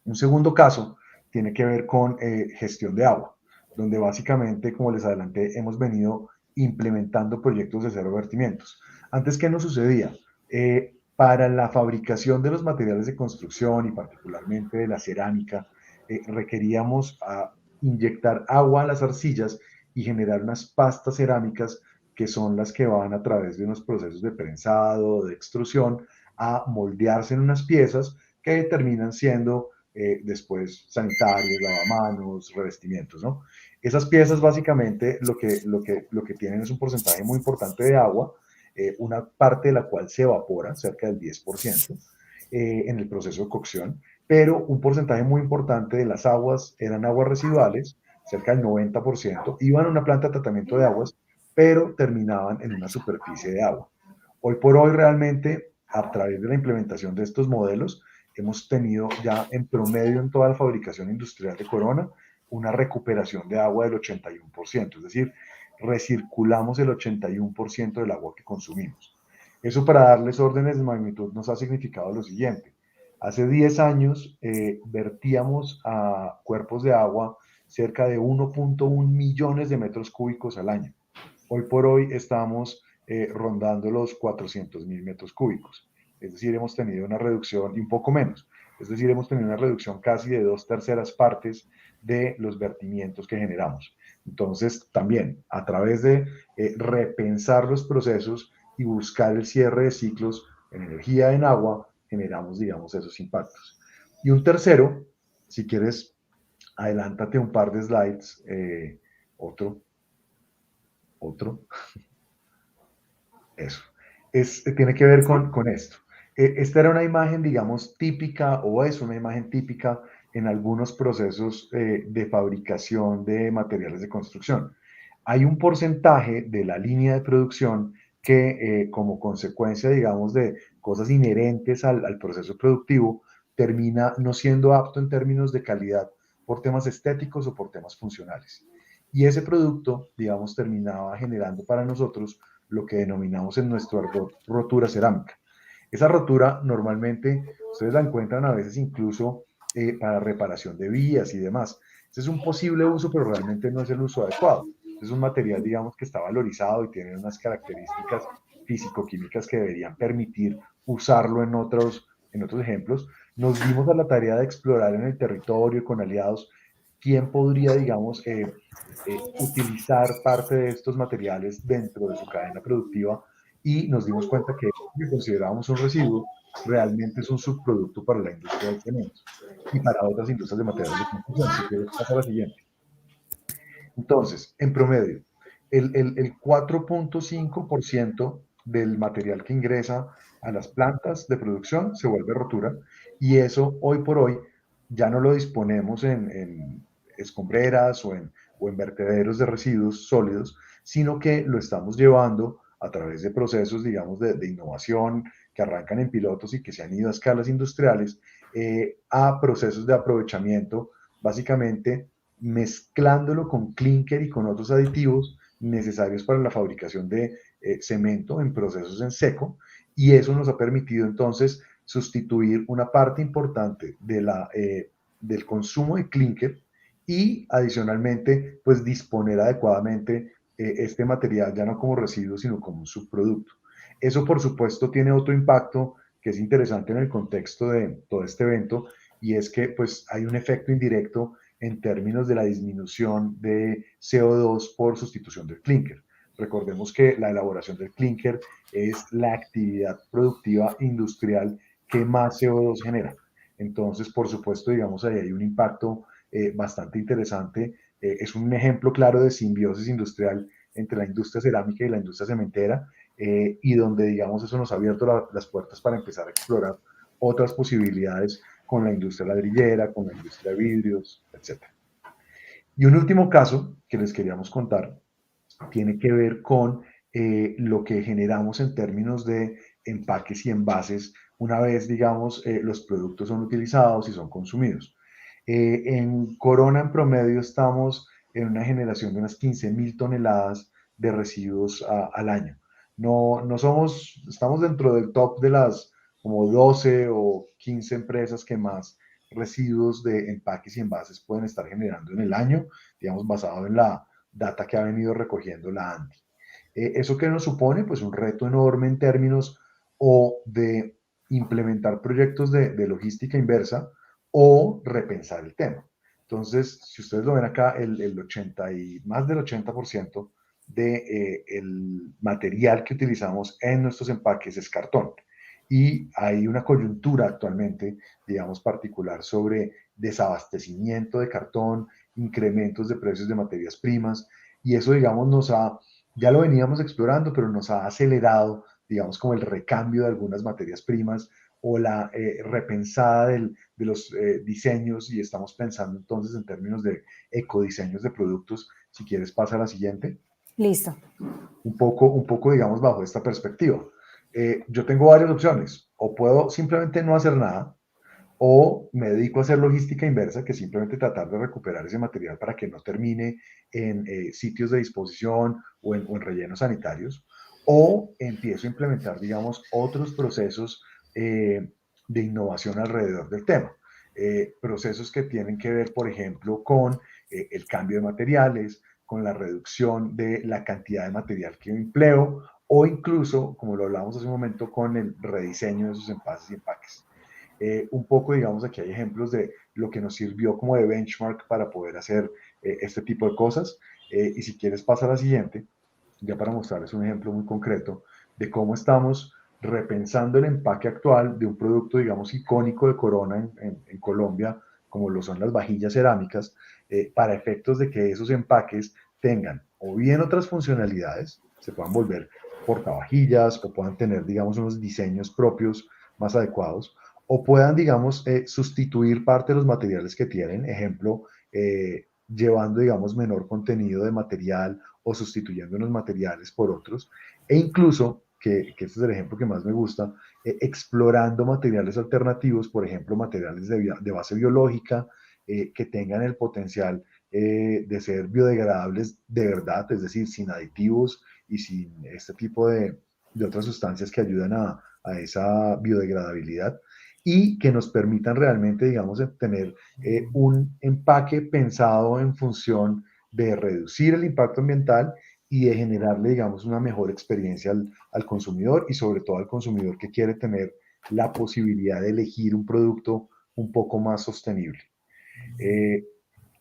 V: Un segundo caso tiene que ver con gestión de agua, donde básicamente, como les adelanté, hemos venido implementando proyectos de cero vertimientos. Antes, ¿qué nos sucedía? Para la fabricación de los materiales de construcción y particularmente de la cerámica, requeríamos inyectar agua a las arcillas y generar unas pastas cerámicas que son las que van a través de unos procesos de prensado, de extrusión, a moldearse en unas piezas que terminan siendo después sanitarios, lavamanos, revestimientos, ¿no? Esas piezas básicamente lo que tienen es un porcentaje muy importante de agua, una parte de la cual se evapora, cerca del 10%, en el proceso de cocción, pero un porcentaje muy importante de las aguas eran aguas residuales, cerca del 90%, iban a una planta de tratamiento de aguas, pero terminaban en una superficie de agua. Hoy por hoy realmente, a través de la implementación de estos modelos, hemos tenido ya en promedio en toda la fabricación industrial de Corona una recuperación de agua del 81%, es decir, recirculamos el 81% del agua que consumimos. Eso, para darles órdenes de magnitud, nos ha significado lo siguiente. Hace 10 años vertíamos a cuerpos de agua cerca de 1.1 millones de metros cúbicos al año. Hoy por hoy estamos rondando los 400.000 metros cúbicos. Es decir, hemos tenido una reducción, y un poco menos, es decir, hemos tenido una reducción casi de 2/3 partes de los vertimientos que generamos. Entonces, también a través de repensar los procesos y buscar el cierre de ciclos en energía, en agua, generamos, digamos, esos impactos. Y un tercero, si quieres, adelántate un par de slides, otro. Eso. Tiene que ver con esto. Esta era una imagen, digamos, típica, o es una imagen típica en algunos procesos de fabricación de materiales de construcción. Hay un porcentaje de la línea de producción que, como consecuencia, digamos, de cosas inherentes al proceso productivo, termina no siendo apto en términos de calidad por temas estéticos o por temas funcionales. Y ese producto, digamos, terminaba generando para nosotros lo que denominamos en nuestro argot rotura cerámica. Esa rotura normalmente ustedes la encuentran a veces incluso para reparación de vías y demás. Ese es un posible uso, pero realmente no es el uso adecuado. Es un material, digamos, que está valorizado y tiene unas características físico-químicas que deberían permitir usarlo en otros ejemplos. Nos dimos a la tarea de explorar en el territorio con aliados quién podría, digamos, utilizar parte de estos materiales dentro de su cadena productiva, y nos dimos cuenta que lo que considerábamos un residuo realmente es un subproducto para la industria del cemento y para otras industrias de materiales de construcción. Si quieres, pasa a la siguiente. Entonces, en promedio, el 4.5% del material que ingresa a las plantas de producción se vuelve rotura, y eso hoy por hoy ya no lo disponemos en escombreras o en vertederos de residuos sólidos, sino que lo estamos llevando a través de procesos, digamos, de innovación que arrancan en pilotos y que se han ido a escalas industriales, a procesos de aprovechamiento, básicamente mezclándolo con clinker y con otros aditivos necesarios para la fabricación de cemento en procesos en seco, y eso nos ha permitido entonces sustituir una parte importante del consumo de clinker y adicionalmente pues disponer adecuadamente este material ya no como residuo sino como un subproducto. Eso por supuesto tiene otro impacto que es interesante en el contexto de todo este evento, y es que pues hay un efecto indirecto en términos de la disminución de CO2 por sustitución del clinker. Recordemos que la elaboración del clinker es la actividad productiva industrial que más CO2 genera. Entonces, por supuesto, digamos, ahí hay un impacto bastante interesante. Es un ejemplo claro de simbiosis industrial entre la industria cerámica y la industria cementera, y donde, digamos, eso nos ha abierto las puertas para empezar a explorar otras posibilidades con la industria ladrillera, con la industria de vidrios, etc. Y un último caso que les queríamos contar tiene que ver con lo que generamos en términos de empaques y envases una vez, digamos, los productos son utilizados y son consumidos. En Corona, en promedio, estamos en una generación de unas 15.000 toneladas de residuos al año. No somos, estamos dentro del top de las como 12 o 15 empresas que más residuos de empaques y envases pueden estar generando en el año, digamos, basado en la data que ha venido recogiendo la ANDI. ¿Eso qué nos supone? Pues un reto enorme en términos o de implementar proyectos de logística inversa o repensar el tema. Entonces, si ustedes lo ven acá, el 80 y más del 80% del material que utilizamos en nuestros empaques es cartón. Y hay una coyuntura actualmente, digamos, particular sobre desabastecimiento de cartón, incrementos de precios de materias primas, y eso, digamos, ya lo veníamos explorando, pero nos ha acelerado, digamos, como el recambio de algunas materias primas o la repensada de los diseños, y estamos pensando entonces en términos de ecodiseños de productos. Si quieres, pasa a la siguiente.
O: Listo.
V: Un poco, digamos, bajo esta perspectiva. Yo tengo varias opciones. O puedo simplemente no hacer nada, o me dedico a hacer logística inversa, que es simplemente tratar de recuperar ese material para que no termine en sitios de disposición o en rellenos sanitarios, o empiezo a implementar, digamos, otros procesos de innovación alrededor del tema. Procesos que tienen que ver, por ejemplo, con el cambio de materiales, con la reducción de la cantidad de material que empleo, o incluso, como lo hablamos hace un momento, con el rediseño de sus envases y empaques. Un poco, digamos, aquí hay ejemplos de lo que nos sirvió como de benchmark para poder hacer este tipo de cosas. Y si quieres, pasa a la siguiente, ya para mostrarles un ejemplo muy concreto de cómo estamos repensando el empaque actual de un producto, digamos, icónico de Corona en Colombia, como lo son las vajillas cerámicas, para efectos de que esos empaques tengan o bien otras funcionalidades, se puedan volver portavajillas o puedan tener, digamos, unos diseños propios más adecuados, o puedan, digamos, sustituir parte de los materiales que tienen, ejemplo, llevando, digamos, menor contenido de material o sustituyendo unos materiales por otros, e incluso, que este es el ejemplo que más me gusta, explorando materiales alternativos, por ejemplo, materiales de base biológica, que tengan el potencial de ser biodegradables de verdad, es decir, sin aditivos y sin este tipo de otras sustancias que ayudan a esa biodegradabilidad, y que nos permitan realmente, digamos, tener un empaque pensado en función de reducir el impacto ambiental y de generarle, digamos, una mejor experiencia al consumidor, y sobre todo al consumidor que quiere tener la posibilidad de elegir un producto un poco más sostenible.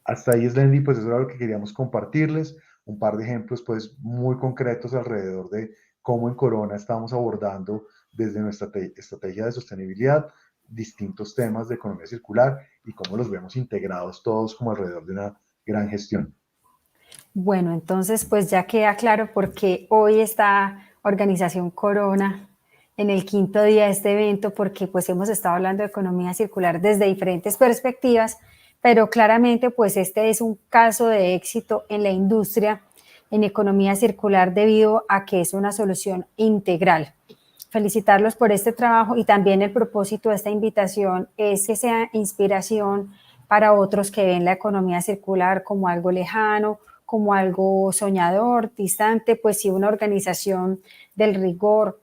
V: Hasta ahí, Slendy, pues eso era lo que queríamos compartirles, un par de ejemplos pues muy concretos alrededor de cómo en Corona estamos abordando desde nuestra estrategia de sostenibilidad distintos temas de economía circular y cómo los vemos integrados todos como alrededor de una gran gestión.
O: Bueno, entonces pues ya queda claro por qué hoy esta organización Corona en el quinto día de este evento, porque pues hemos estado hablando de economía circular desde diferentes perspectivas, pero claramente pues este es un caso de éxito en la industria en economía circular debido a que es una solución integral. Felicitarlos por este trabajo y también el propósito de esta invitación es que sea inspiración para otros que ven la economía circular como algo lejano, como algo soñador, distante, pues si una organización del rigor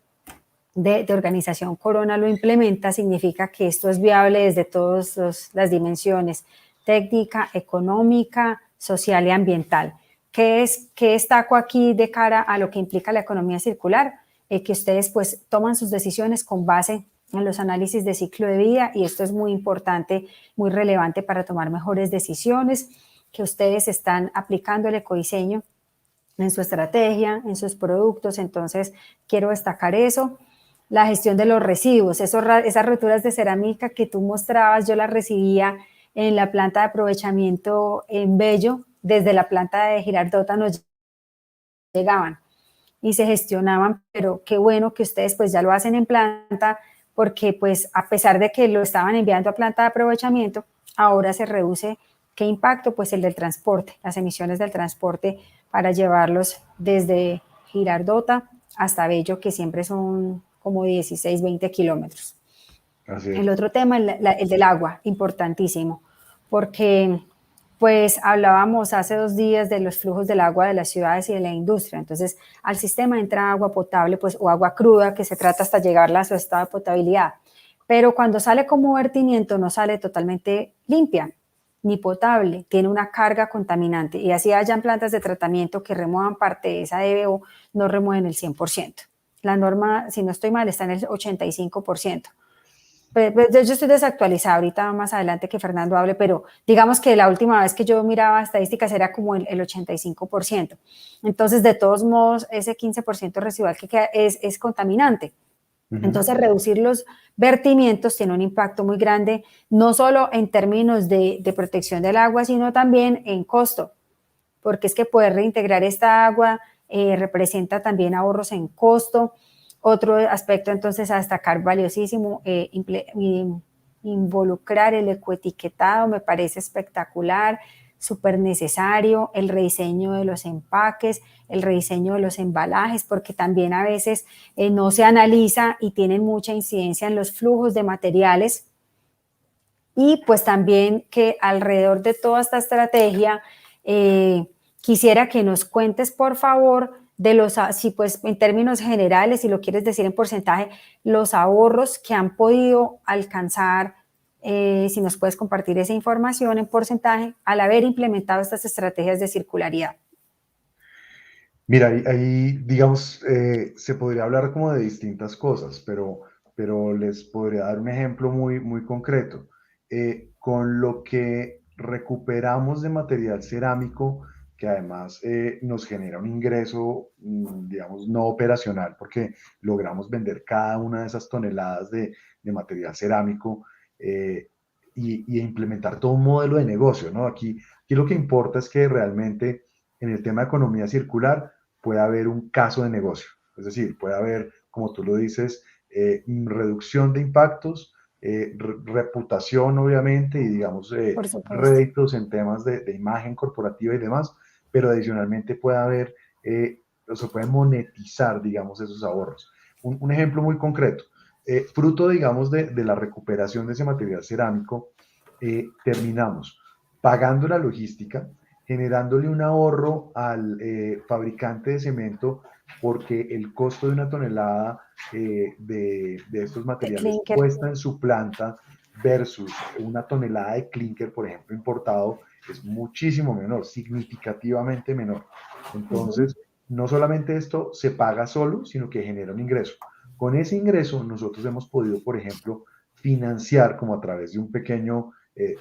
O: de organización Corona lo implementa, significa que esto es viable desde todas las dimensiones, técnica, económica, social y ambiental. ¿Qué destaco aquí de cara a lo que implica la economía circular? Que ustedes pues toman sus decisiones con base en los análisis de ciclo de vida y esto es muy importante, muy relevante para tomar mejores decisiones, que ustedes están aplicando el ecodiseño en su estrategia, en sus productos, entonces quiero destacar eso. La gestión de los residuos, esas roturas de cerámica que tú mostrabas, yo las recibía en la planta de aprovechamiento en Bello, desde la planta de Girardota nos llegaban y se gestionaban, pero qué bueno que ustedes pues ya lo hacen en planta, porque pues a pesar de que lo estaban enviando a planta de aprovechamiento, ahora se reduce, ¿qué impacto? Pues el del transporte, las emisiones del transporte para llevarlos desde Girardota hasta Bello, que siempre son como 16, 20 kilómetros. El otro tema, el del agua, importantísimo, porque pues hablábamos hace 2 días de los flujos del agua de las ciudades y de la industria, entonces al sistema entra agua potable pues, o agua cruda que se trata hasta llegarla a su estado de potabilidad, pero cuando sale como vertimiento no sale totalmente limpia ni potable, tiene una carga contaminante y así hayan plantas de tratamiento que remuevan parte de esa DBO, no remueven el 100%. La norma, si no estoy mal, está en el 85%. Pues yo estoy desactualizada ahorita más adelante que Fernando hable, pero digamos que la última vez que yo miraba estadísticas era como el 85%. Entonces, de todos modos, ese 15% residual que queda es contaminante. Entonces, reducir los vertimientos tiene un impacto muy grande, no solo en términos de protección del agua, sino también en costo, porque es que poder reintegrar esta agua representa también ahorros en costo. Otro aspecto entonces a destacar valiosísimo, involucrar el ecoetiquetado me parece espectacular, súper necesario, el rediseño de los empaques, el rediseño de los embalajes, porque también a veces no se analiza y tienen mucha incidencia en los flujos de materiales. Y pues también que alrededor de toda esta estrategia, quisiera que nos cuentes, por favor, de los, si pues en términos generales, si lo quieres decir en porcentaje, los ahorros que han podido alcanzar, si nos puedes compartir esa información en porcentaje, al haber implementado estas estrategias de circularidad.
V: Mira, ahí digamos, se podría hablar como de distintas cosas, pero les podría dar un ejemplo muy concreto. Con lo que recuperamos de material cerámico, que además nos genera un ingreso, digamos, no operacional, porque logramos vender cada una de esas toneladas de material cerámico y implementar todo un modelo de negocio, ¿no? Aquí lo que importa es que realmente en el tema de economía circular puede haber un caso de negocio, es decir, puede haber, como tú lo dices, reducción de impactos, reputación obviamente y digamos réditos en temas de imagen corporativa y demás, pero adicionalmente puede haber, o se puede monetizar, digamos, esos ahorros. Un ejemplo muy concreto, fruto, digamos, de la recuperación de ese material cerámico, terminamos pagando la logística, generándole un ahorro al fabricante de cemento porque el costo de una tonelada de estos materiales puesta en su planta versus una tonelada de clinker, por ejemplo, importado, es muchísimo menor, significativamente menor. Entonces, no solamente esto se paga solo, sino que genera un ingreso. Con ese ingreso, nosotros hemos podido, por ejemplo, financiar, como a través de un pequeño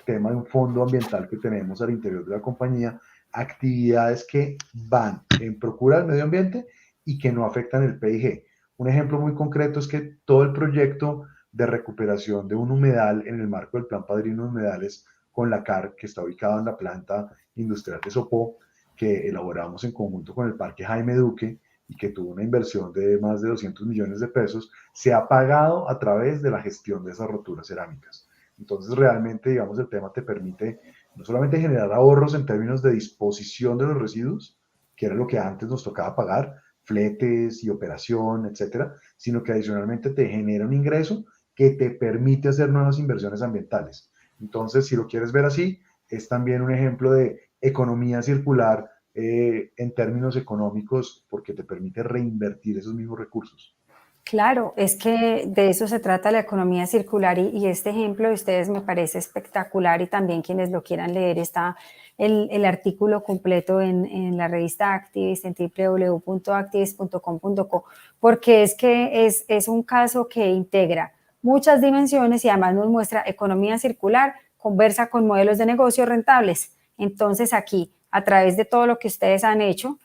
V: tema de un fondo ambiental que tenemos al interior de la compañía, actividades que van en procura del medio ambiente y que no afectan el PIG. Un ejemplo muy concreto es que todo el proyecto de recuperación de un humedal en el marco del Plan Padrino de Humedales con la CAR, que está ubicado en la planta industrial de Sopó, que elaboramos en conjunto con el Parque Jaime Duque y que tuvo una inversión de más de 200 millones de pesos, se ha pagado a través de la gestión de esas roturas cerámicas. Entonces, realmente, digamos, el tema te permite no solamente generar ahorros en términos de disposición de los residuos, que era lo que antes nos tocaba pagar, fletes y operación, etcétera, sino que adicionalmente te genera un ingreso que te permite hacer nuevas inversiones ambientales. Entonces, si lo quieres ver así, es también un ejemplo de economía circular en términos económicos, porque te permite reinvertir esos mismos recursos.
O: Claro, es que de eso se trata la economía circular y este ejemplo de ustedes me parece espectacular y también quienes lo quieran leer está el artículo completo en la revista Activist en www.activist.com.co porque es que es un caso que integra muchas dimensiones y además nos muestra economía circular, conversa con modelos de negocio rentables. Entonces aquí, a través de todo lo que ustedes han hecho,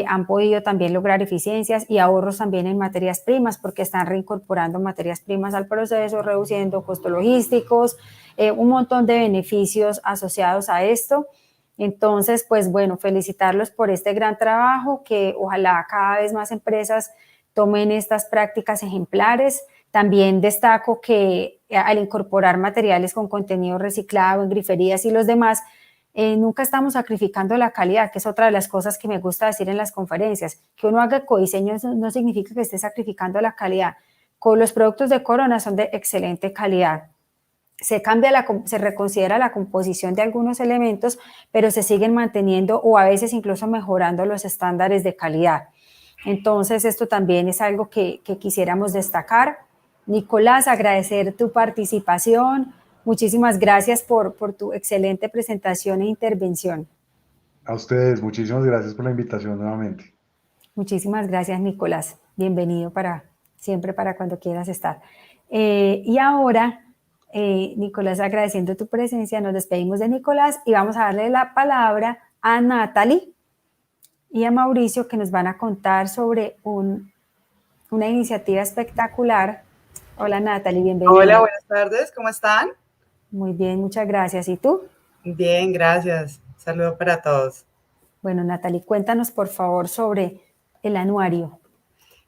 O: han podido también lograr eficiencias y ahorros también en materias primas porque están reincorporando materias primas al proceso, reduciendo costos logísticos, un montón de beneficios asociados a esto. Entonces, pues bueno, felicitarlos por este gran trabajo, que ojalá cada vez más empresas tomen estas prácticas ejemplares. También destaco que al incorporar materiales con contenido reciclado en griferías y los demás, nunca estamos sacrificando la calidad, que es otra de las cosas que me gusta decir en las conferencias. Que uno haga ecodiseño no significa que esté sacrificando la calidad. Con los productos de Corona son de excelente calidad. Se reconsidera la composición de algunos elementos, pero se siguen manteniendo o a veces incluso mejorando los estándares de calidad. Entonces, esto también es algo que quisiéramos destacar. Nicolás, agradecer tu participación. Muchísimas gracias por tu excelente presentación e intervención.
V: A ustedes, muchísimas gracias por la invitación nuevamente.
O: Muchísimas gracias, Nicolás. Bienvenido siempre para cuando quieras estar. Y ahora, Nicolás, agradeciendo tu presencia, nos despedimos de Nicolás y vamos a darle la palabra a Natalie y a Mauricio, que nos van a contar sobre una iniciativa espectacular. Hola, Natalie, bienvenida.
L: Hola, buenas tardes, ¿cómo están?
O: Muy bien, muchas gracias. ¿Y tú?
L: Bien, gracias. Saludo para todos.
O: Bueno, Natalie, cuéntanos por favor sobre el anuario.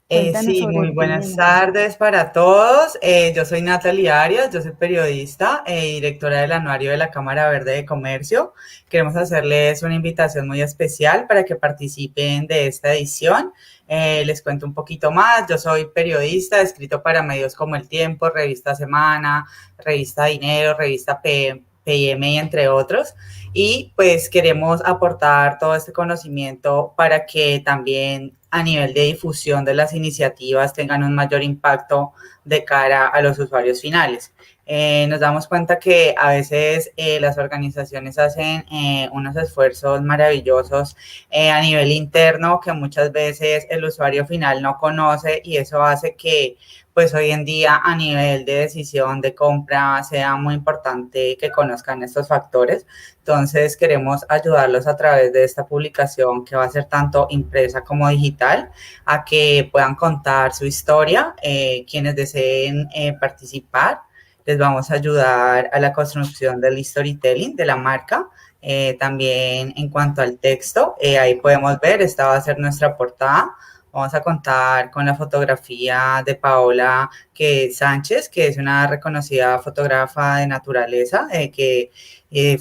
L: Sí, muy buenas tardes para todos. Yo soy Natalie Arias, yo soy periodista y directora del anuario de la Cámara Verde de Comercio. Queremos hacerles una invitación muy especial para que participen de esta edición. Les cuento un poquito más. Yo soy periodista, he escrito para medios como El Tiempo, Revista Semana, Revista Dinero, Revista PMI, entre otros. Y pues queremos aportar todo este conocimiento para que también a nivel de difusión de las iniciativas tengan un mayor impacto de cara a los usuarios finales. Nos damos cuenta que a veces las organizaciones hacen unos esfuerzos maravillosos a nivel interno que muchas veces el usuario final no conoce y eso hace que pues hoy en día a nivel de decisión de compra sea muy importante que conozcan estos factores. Entonces queremos ayudarlos a través de esta publicación que va a ser tanto impresa como digital a que puedan contar su historia. Quienes deseen participar, les vamos a ayudar a la construcción del storytelling de la marca. También en cuanto al texto, ahí podemos ver, esta va a ser nuestra portada. Vamos a contar con la fotografía de Paola Sánchez, que es una reconocida fotógrafa de naturaleza, que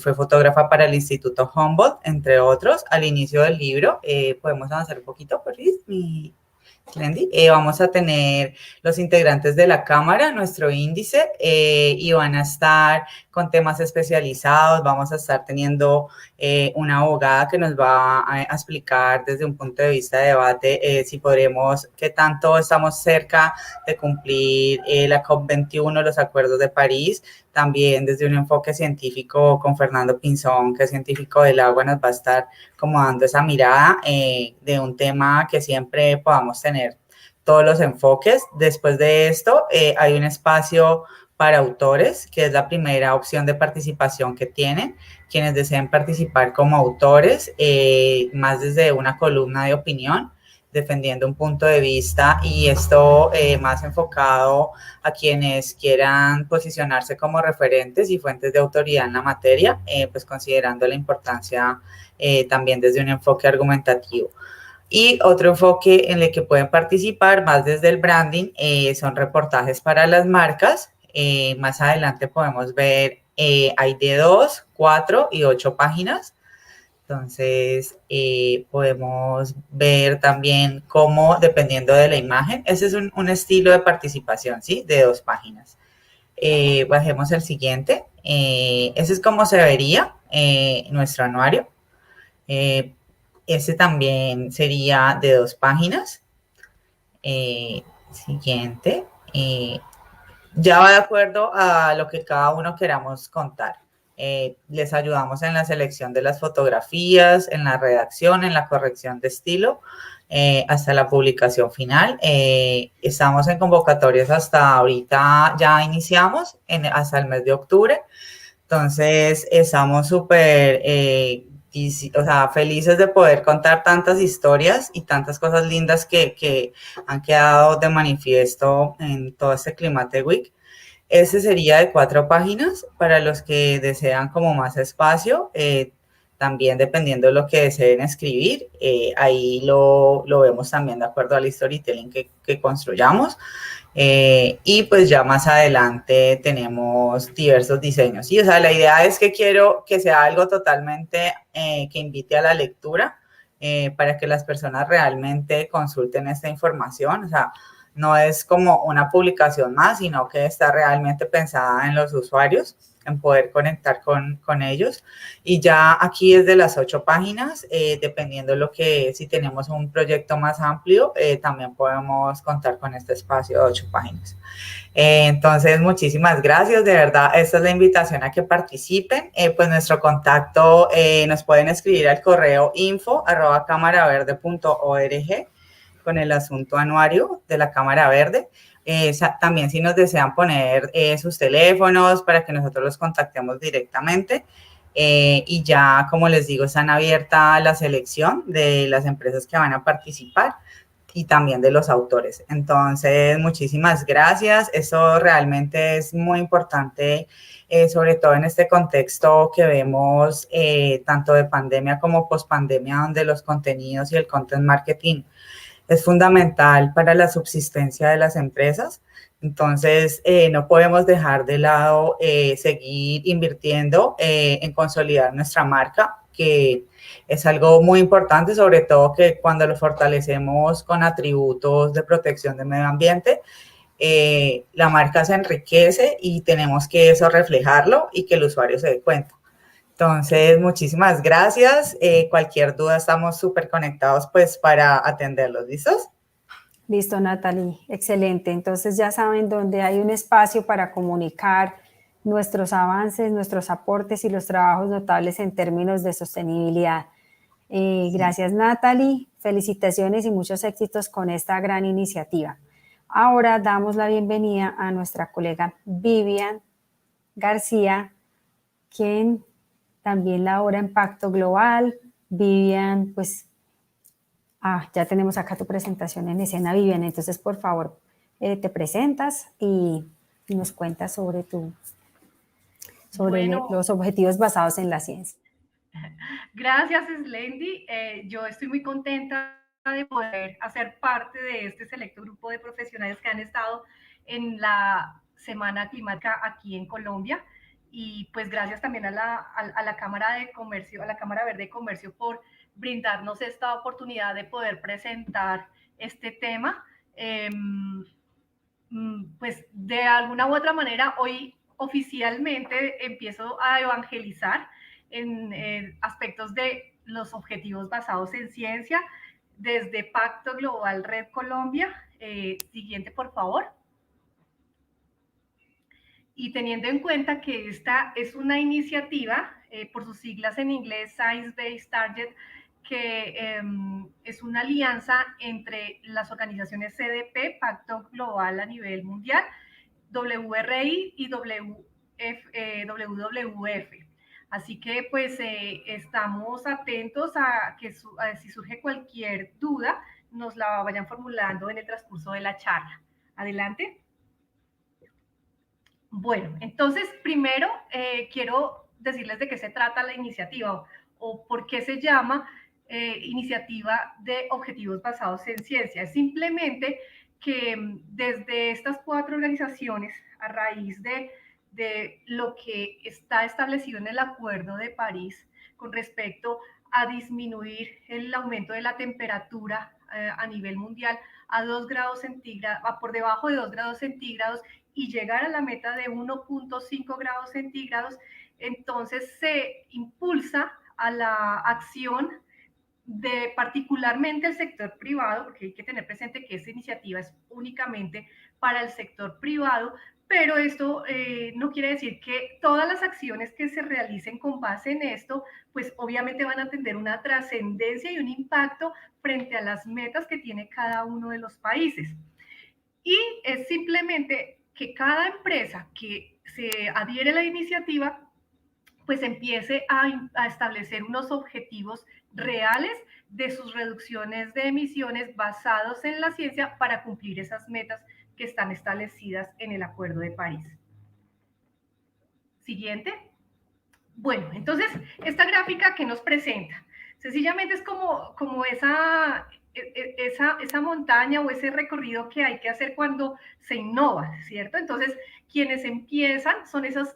L: fue fotógrafa para el Instituto Humboldt, entre otros. Al inicio del libro, podemos avanzar un poquito, por Slendy. Vamos a tener los integrantes de la cámara, nuestro índice, y van a estar con temas especializados. Vamos a estar teniendo una abogada que nos va a explicar desde un punto de vista de debate si podremos, qué tanto estamos cerca de cumplir la COP21, los acuerdos de París. También desde un enfoque científico con Fernando Pinzón, que es científico del agua, nos va a estar como dando esa mirada de un tema que siempre podamos tener todos los enfoques. Después de esto hay un espacio para autores, que es la primera opción de participación que tienen quienes deseen participar como autores, más desde una columna de opinión, defendiendo un punto de vista, y esto más enfocado a quienes quieran posicionarse como referentes y fuentes de autoridad en la materia, pues considerando la importancia también desde un enfoque argumentativo. Y otro enfoque en el que pueden participar más desde el branding son reportajes para las marcas. Más adelante podemos ver, hay de 2, 4 y 8 páginas. Entonces, podemos ver también cómo, dependiendo de la imagen, ese es un estilo de participación, ¿sí? De 2 páginas. Bajemos el siguiente. Ese es como se vería nuestro anuario. Ese también sería de 2 páginas. Siguiente. Ya va de acuerdo a lo que cada uno queramos contar. Les ayudamos en la selección de las fotografías, en la redacción, en la corrección de estilo, hasta la publicación final. Estamos en convocatorias hasta ahorita, ya iniciamos hasta el mes de octubre. Entonces, estamos súper felices de poder contar tantas historias y tantas cosas lindas que han quedado de manifiesto en todo este ClimateWeek. Ese sería de 4 páginas para los que desean como más espacio. También dependiendo de lo que deseen escribir, ahí lo vemos también de acuerdo al storytelling que construyamos. Y pues ya más adelante tenemos diversos diseños. ¿Sí? O sea, la idea es que quiero que sea algo totalmente que invite a la lectura para que las personas realmente consulten esta información. O sea, no es como una publicación más, sino que está realmente pensada en los usuarios, en poder conectar con ellos. Y ya aquí es de las 8 páginas, dependiendo si tenemos un proyecto más amplio, también podemos contar con este espacio de 8 páginas. Entonces, muchísimas gracias, de verdad, esta es la invitación a que participen. Pues nuestro contacto nos pueden escribir al correo info@cámaraverde.org con el asunto anuario de la Cámara Verde. También si nos desean poner sus teléfonos para que nosotros los contactemos directamente. Y ya, como les digo, están abierta la selección de las empresas que van a participar y también de los autores. Entonces, muchísimas gracias. Eso realmente es muy importante, sobre todo en este contexto que vemos tanto de pandemia como pospandemia, donde los contenidos y el content marketing es fundamental para la subsistencia de las empresas. Entonces, no podemos dejar de lado seguir invirtiendo en consolidar nuestra marca, que es algo muy importante, sobre todo que cuando lo fortalecemos con atributos de protección del medio ambiente, la marca se enriquece y tenemos que eso reflejarlo y que el usuario se dé cuenta. Entonces, muchísimas gracias. Cualquier duda, estamos súper conectados pues para atenderlos. ¿Listos?
O: Listo, Natalie. Excelente. Entonces ya saben dónde hay un espacio para comunicar nuestros avances, nuestros aportes y los trabajos notables en términos de sostenibilidad. Gracias, Natalie. Felicitaciones y muchos éxitos con esta gran iniciativa. Ahora damos la bienvenida a nuestra colega Vivian García, quien también labora en Pacto Global. Vivian, pues, ya tenemos acá tu presentación en escena, Vivian. Entonces, por favor, te presentas y nos cuentas sobre los objetivos basados en la ciencia.
M: Gracias, Slendy. Yo estoy muy contenta de poder hacer parte de este selecto grupo de profesionales que han estado en la Semana Climática aquí en Colombia. Y pues gracias también a la Cámara de Comercio, a la Cámara Verde de Comercio por brindarnos esta oportunidad de poder presentar este tema. Pues de alguna u otra manera hoy oficialmente empiezo a evangelizar en aspectos de los objetivos basados en ciencia desde Pacto Global Red Colombia. Siguiente, por favor. Y teniendo en cuenta que esta es una iniciativa, por sus siglas en inglés, Science Based Target, que es una alianza entre las organizaciones CDP, Pacto Global a nivel mundial, WRI y WWF. Así que pues estamos atentos a que si surge cualquier duda, nos la vayan formulando en el transcurso de la charla. Adelante. Bueno, entonces primero quiero decirles de qué se trata la iniciativa o por qué se llama Iniciativa de Objetivos Basados en Ciencia. Es simplemente que desde estas 4 organizaciones, a raíz de lo que está establecido en el Acuerdo de París con respecto a disminuir el aumento de la temperatura a nivel mundial a 2 grados centígrados, por debajo de 2 grados centígrados y llegar a la meta de 1.5 grados centígrados, entonces se impulsa a la acción de particularmente el sector privado, porque hay que tener presente que esta iniciativa es únicamente para el sector privado, pero esto no quiere decir que todas las acciones que se realicen con base en esto, pues obviamente van a tener una trascendencia y un impacto frente a las metas que tiene cada uno de los países. Y es simplemente que cada empresa que se adhiere a la iniciativa pues empiece a establecer unos objetivos reales de sus reducciones de emisiones basados en la ciencia para cumplir esas metas que están establecidas en el Acuerdo de París. Siguiente. Bueno, entonces, esta gráfica que nos presenta, sencillamente es como esa montaña o ese recorrido que hay que hacer cuando se innova, ¿cierto? Entonces, quienes empiezan son esas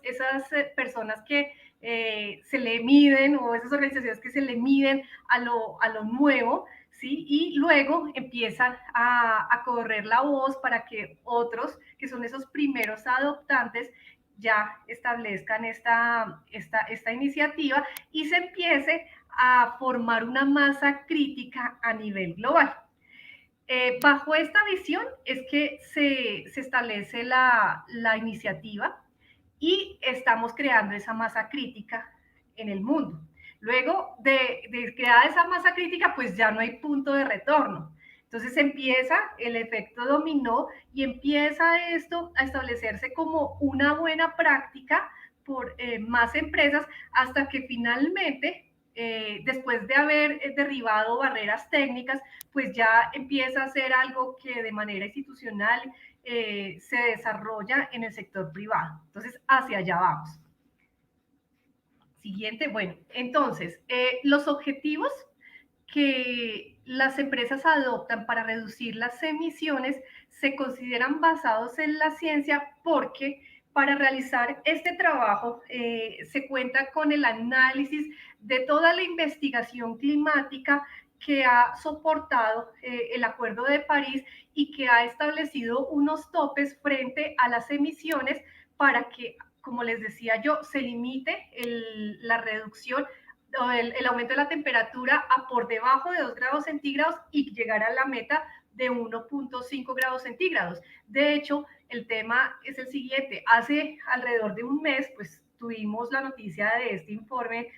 M: personas que se le miden o esas organizaciones que se le miden a lo nuevo, ¿sí? Y luego empiezan a correr la voz para que otros, que son esos primeros adoptantes, ya establezcan esta iniciativa y se empiece a formar una masa crítica a nivel global. Bajo esta visión es que se establece la iniciativa y estamos creando esa masa crítica en el mundo. Luego de creada esa masa crítica, pues ya no hay punto de retorno. Entonces empieza el efecto dominó y empieza esto a establecerse como una buena práctica por más empresas hasta que finalmente, después de haber derribado barreras técnicas, pues ya empieza a ser algo que de manera institucional se desarrolla en el sector privado. Entonces, hacia allá vamos. Siguiente, bueno, entonces, los objetivos que las empresas adoptan para reducir las emisiones se consideran basados en la ciencia porque para realizar este trabajo se cuenta con el análisis de toda la investigación climática que ha soportado el Acuerdo de París y que ha establecido unos topes frente a las emisiones para que, como les decía yo, se limite la reducción o el aumento de la temperatura a por debajo de 2 grados centígrados y llegar a la meta de 1.5 grados centígrados. De hecho, el tema es el siguiente. Hace alrededor de un mes, pues tuvimos la noticia de este informe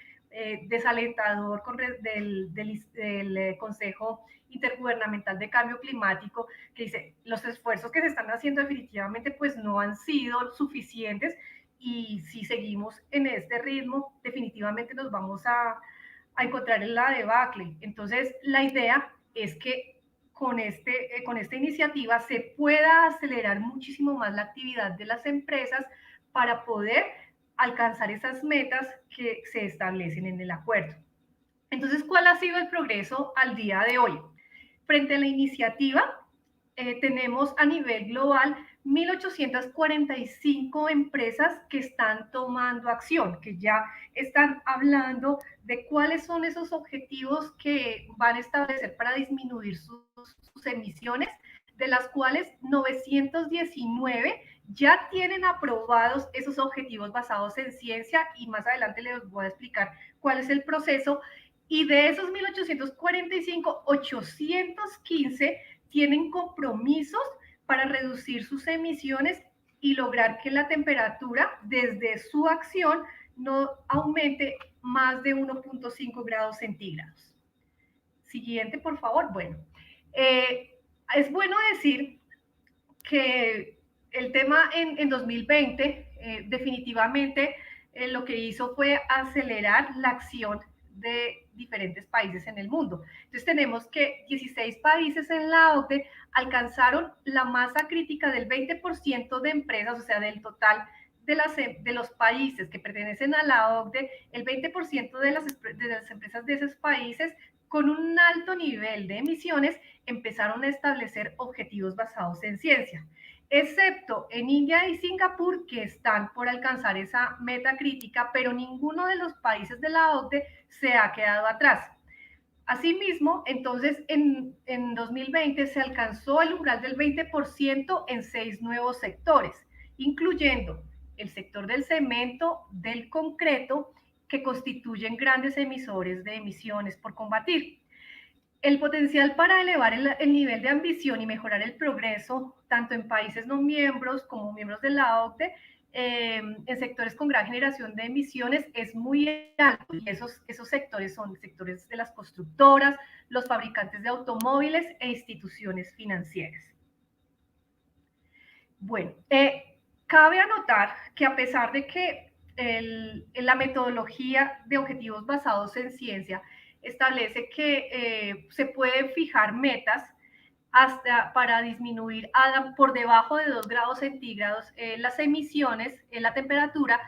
M: desalentador del Consejo Intergubernamental de Cambio Climático, que dice, los esfuerzos que se están haciendo definitivamente pues no han sido suficientes y si seguimos en este ritmo, definitivamente nos vamos a encontrar en la debacle. Entonces, la idea es que con esta iniciativa se pueda acelerar muchísimo más la actividad de las empresas para poder alcanzar esas metas que se establecen en el acuerdo. Entonces, ¿cuál ha sido el progreso al día de hoy? Frente a la iniciativa, tenemos a nivel global 1.845 empresas que están tomando acción, que ya están hablando de cuáles son esos objetivos que van a establecer para disminuir sus emisiones, de las cuales 919 ya tienen aprobados esos objetivos basados en ciencia y más adelante les voy a explicar cuál es el proceso. Y de esos 1.845, 815 tienen compromisos para reducir sus emisiones y lograr que la temperatura desde su acción no aumente más de 1.5 grados centígrados. Siguiente, por favor. Bueno, es bueno decir que el tema en 2020 definitivamente lo que hizo fue acelerar la acción de diferentes países en el mundo. Entonces tenemos que 16 países en la OCDE alcanzaron la masa crítica del 20% de empresas, o sea, del total de los países que pertenecen a la OCDE, el 20% de las empresas de esos países con un alto nivel de emisiones empezaron a establecer objetivos basados en ciencia, excepto en India y Singapur, que están por alcanzar esa meta crítica, pero ninguno de los países de la OCDE se ha quedado atrás. Asimismo, entonces, en 2020 se alcanzó el umbral del 20% en 6 nuevos sectores, incluyendo el sector del cemento, del concreto, que constituyen grandes emisores de emisiones por combatir. El potencial para elevar el nivel de ambición y mejorar el progreso, tanto en países no miembros como miembros de la OCDE, en sectores con gran generación de emisiones es muy alto, y esos sectores son sectores de las constructoras, los fabricantes de automóviles e instituciones financieras. Bueno, cabe anotar que a pesar de que la metodología de objetivos basados en ciencia establece que se pueden fijar metas hasta para disminuir por debajo de 2 grados centígrados las emisiones, la temperatura,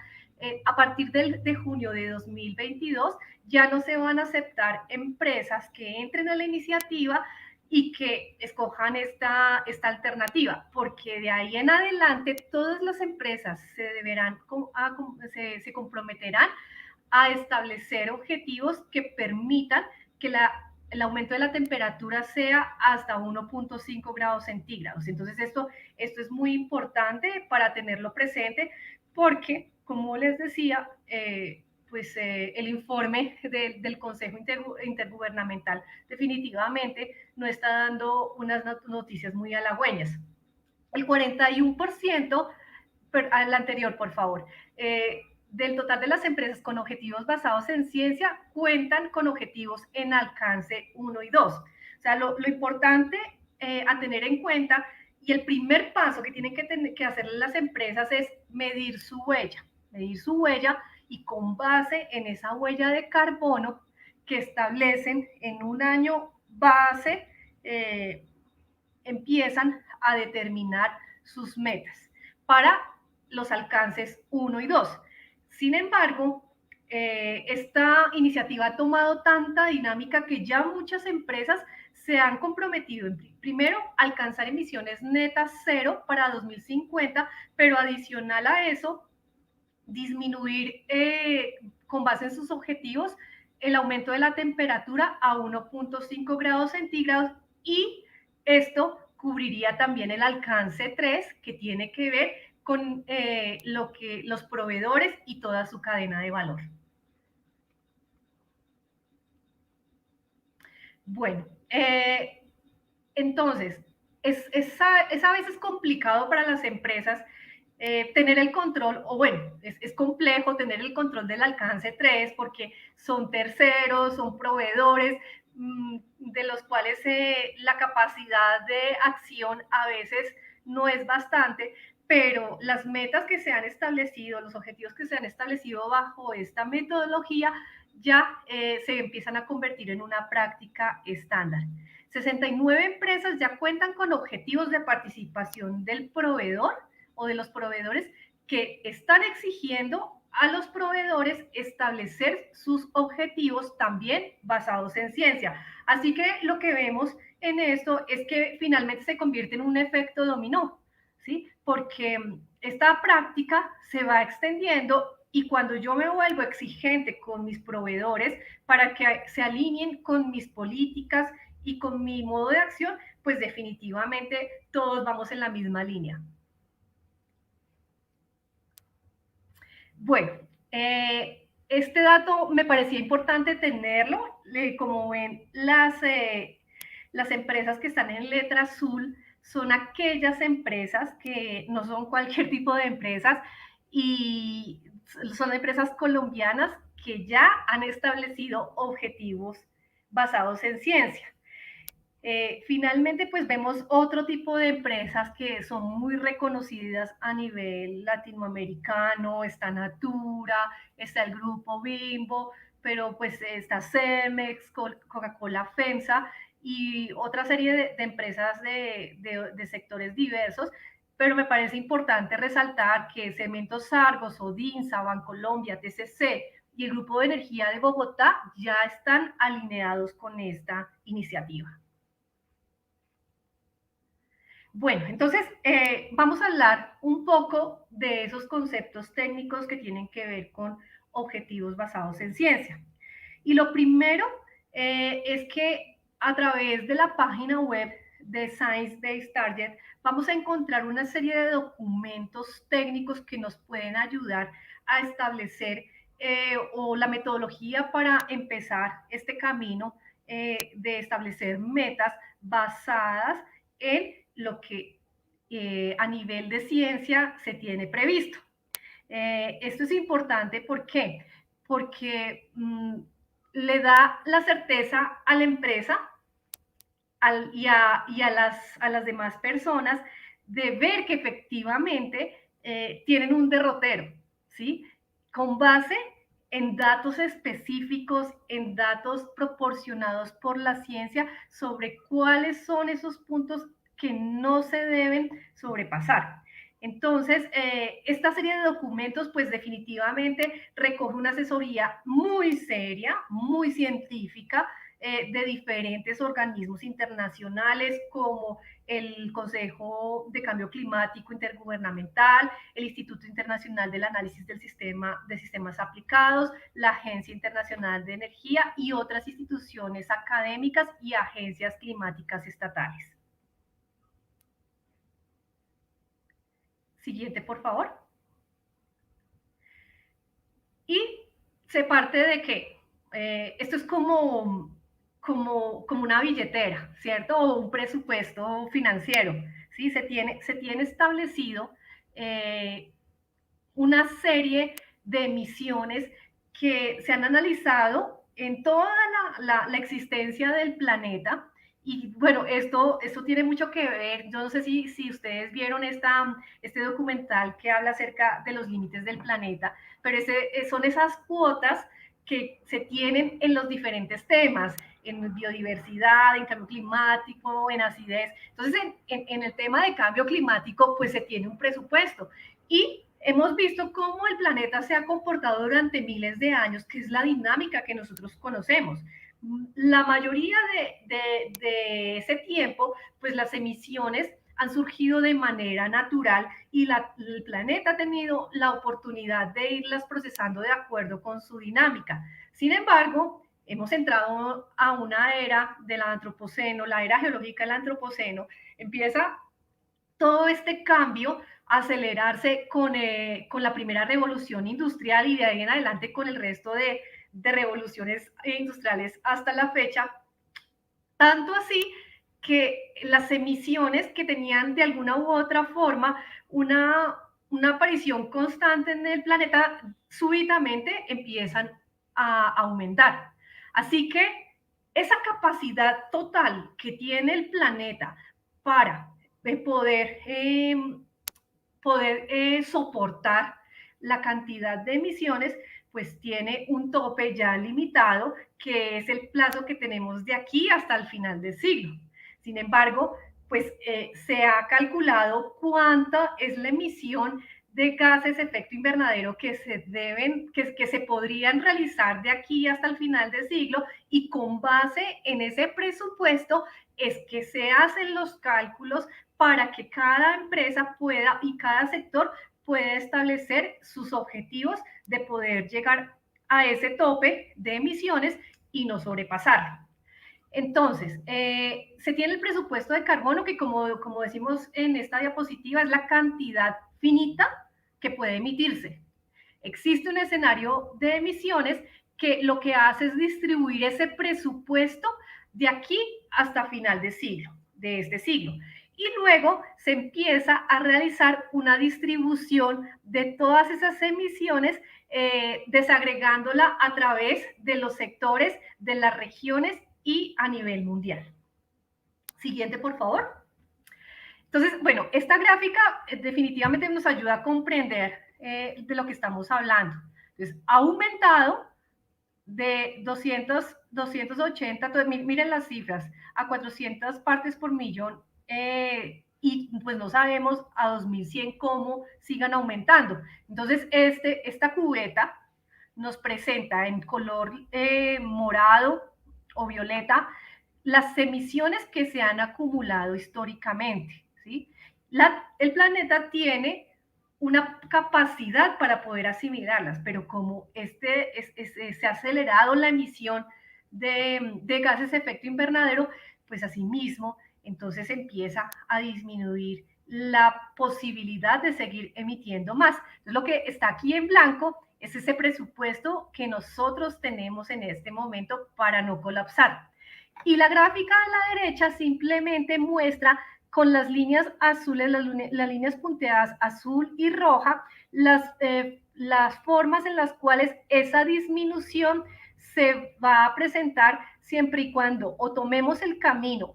M: a partir de junio de 2022 ya no se van a aceptar empresas que entren a la iniciativa y que escojan esta alternativa, porque de ahí en adelante todas las empresas se comprometerán a establecer objetivos que permitan que el aumento de la temperatura sea hasta 1.5 grados centígrados. Entonces esto es muy importante para tenerlo presente, porque, como les decía, el informe del Consejo Intergubernamental definitivamente no está dando unas noticias muy halagüeñas. El 41%, al anterior, por favor, del total de las empresas con objetivos basados en ciencia cuentan con objetivos en alcance 1 y 2. O sea, lo importante a tener en cuenta, y el primer paso que tienen que hacer las empresas es medir su huella y con base en esa huella de carbono que establecen en un año base, empiezan a determinar sus metas para los alcances 1 y 2. Sin embargo, esta iniciativa ha tomado tanta dinámica que ya muchas empresas se han comprometido en, primero, alcanzar emisiones netas cero para 2050, pero adicional a eso, disminuir con base en sus objetivos el aumento de la temperatura a 1.5 grados centígrados, y esto cubriría también el alcance 3, que tiene que ver con los proveedores y toda su cadena de valor. Bueno, entonces, es a veces complicado para las empresas tener el control, o bueno, es complejo tener el control del alcance 3, porque son terceros, son proveedores, de los cuales la capacidad de acción a veces no es bastante, pero las metas que se han establecido, los objetivos que se han establecido bajo esta metodología ya se empiezan a convertir en una práctica estándar. 69 empresas ya cuentan con objetivos de participación del proveedor o de los proveedores, que están exigiendo a los proveedores establecer sus objetivos también basados en ciencia. Así que lo que vemos en esto es que finalmente se convierte en un efecto dominó, ¿sí? Porque esta práctica se va extendiendo, y cuando yo me vuelvo exigente con mis proveedores para que se alineen con mis políticas y con mi modo de acción, pues definitivamente todos vamos en la misma línea. Bueno, este dato me parecía importante tenerlo. Como ven, las empresas que están en letra azul son aquellas empresas que no son cualquier tipo de empresas, y son empresas colombianas que ya han establecido objetivos basados en ciencia. Finalmente, pues vemos otro tipo de empresas que son muy reconocidas a nivel latinoamericano. Está Natura, está el grupo Bimbo, pero pues está Cemex, Coca-Cola, FEMSA y otra serie de empresas de sectores diversos. Pero me parece importante resaltar que Cementos Argos, Odinsa, Bancolombia, TCC y el Grupo de Energía de Bogotá ya están alineados con esta iniciativa. Bueno, entonces vamos a hablar un poco de esos conceptos técnicos que tienen que ver con objetivos basados en ciencia. Y lo primero es que a través de la página web de Science Based Target vamos a encontrar una serie de documentos técnicos que nos pueden ayudar a establecer o la metodología para empezar este camino de establecer metas basadas en lo que a nivel de ciencia se tiene previsto. Esto es importante, ¿por qué? Porque le da la certeza a la empresa y a las demás personas de ver que efectivamente tienen un derrotero, ¿sí? Con base en datos específicos, en datos proporcionados por la ciencia sobre cuáles son esos puntos que no se deben sobrepasar. Entonces, esta serie de documentos, pues definitivamente recoge una asesoría muy seria, muy científica, de diferentes organismos internacionales como el Consejo de Cambio Climático Intergubernamental, el Instituto Internacional del Análisis de Sistemas Aplicados, la Agencia Internacional de Energía y otras instituciones académicas y agencias climáticas estatales. Siguiente, por favor. Y se parte de que esto es como una billetera, ¿cierto? O un presupuesto financiero, ¿sí? Se tiene establecido una serie de emisiones que se han analizado en toda la existencia del planeta. Y bueno, esto tiene mucho que ver, yo no sé si ustedes vieron este documental que habla acerca de los límites del planeta, pero son esas cuotas que se tienen en los diferentes temas, en biodiversidad, en cambio climático, en acidez. Entonces, en el tema de cambio climático, pues se tiene un presupuesto. Y hemos visto cómo el planeta se ha comportado durante miles de años, que es la dinámica que nosotros conocemos. La mayoría de ese tiempo, pues las emisiones han surgido de manera natural y el planeta ha tenido la oportunidad de irlas procesando de acuerdo con su dinámica. Sin embargo, hemos entrado a una era del antropoceno, la era geológica del antropoceno. Empieza todo este cambio a acelerarse con la primera revolución industrial y de ahí en adelante con el resto de revoluciones industriales hasta la fecha, tanto así que las emisiones que tenían de alguna u otra forma una aparición constante en el planeta súbitamente empiezan a aumentar. Así que esa capacidad total que tiene el planeta para poder soportar la cantidad de emisiones, pues tiene un tope ya limitado, que es el plazo que tenemos de aquí hasta el final del siglo. Sin embargo, pues se ha calculado cuánta es la emisión de gases de efecto invernadero que se podrían realizar de aquí hasta el final del siglo, y con base en ese presupuesto es que se hacen los cálculos para que cada empresa pueda y cada sector pueda establecer sus objetivos de poder llegar a ese tope de emisiones y no sobrepasarlo. Entonces, se tiene el presupuesto de carbono que, como decimos en esta diapositiva, es la cantidad finita que puede emitirse. Existe un escenario de emisiones que lo que hace es distribuir ese presupuesto de aquí hasta final de este siglo. Y luego se empieza a realizar una distribución de todas esas emisiones, desagregándola a través de los sectores, de las regiones y a nivel mundial. Siguiente, por favor. Entonces, bueno, esta gráfica definitivamente nos ayuda a comprender de lo que estamos hablando. Entonces, ha aumentado de 280, miren las cifras, a 400 partes por millón, y pues no sabemos a 2100 cómo sigan aumentando. Entonces, esta cubeta nos presenta en color morado o violeta las emisiones que se han acumulado históricamente, ¿sí? El planeta tiene una capacidad para poder asimilarlas, pero como se ha acelerado la emisión de gases de efecto invernadero, pues asimismo, entonces empieza a disminuir la posibilidad de seguir emitiendo más. Entonces, lo que está aquí en blanco es ese presupuesto que nosotros tenemos en este momento para no colapsar. Y la gráfica a la derecha simplemente muestra con las líneas azules, las líneas punteadas azul y roja, las formas en las cuales esa disminución se va a presentar siempre y cuando o tomemos el camino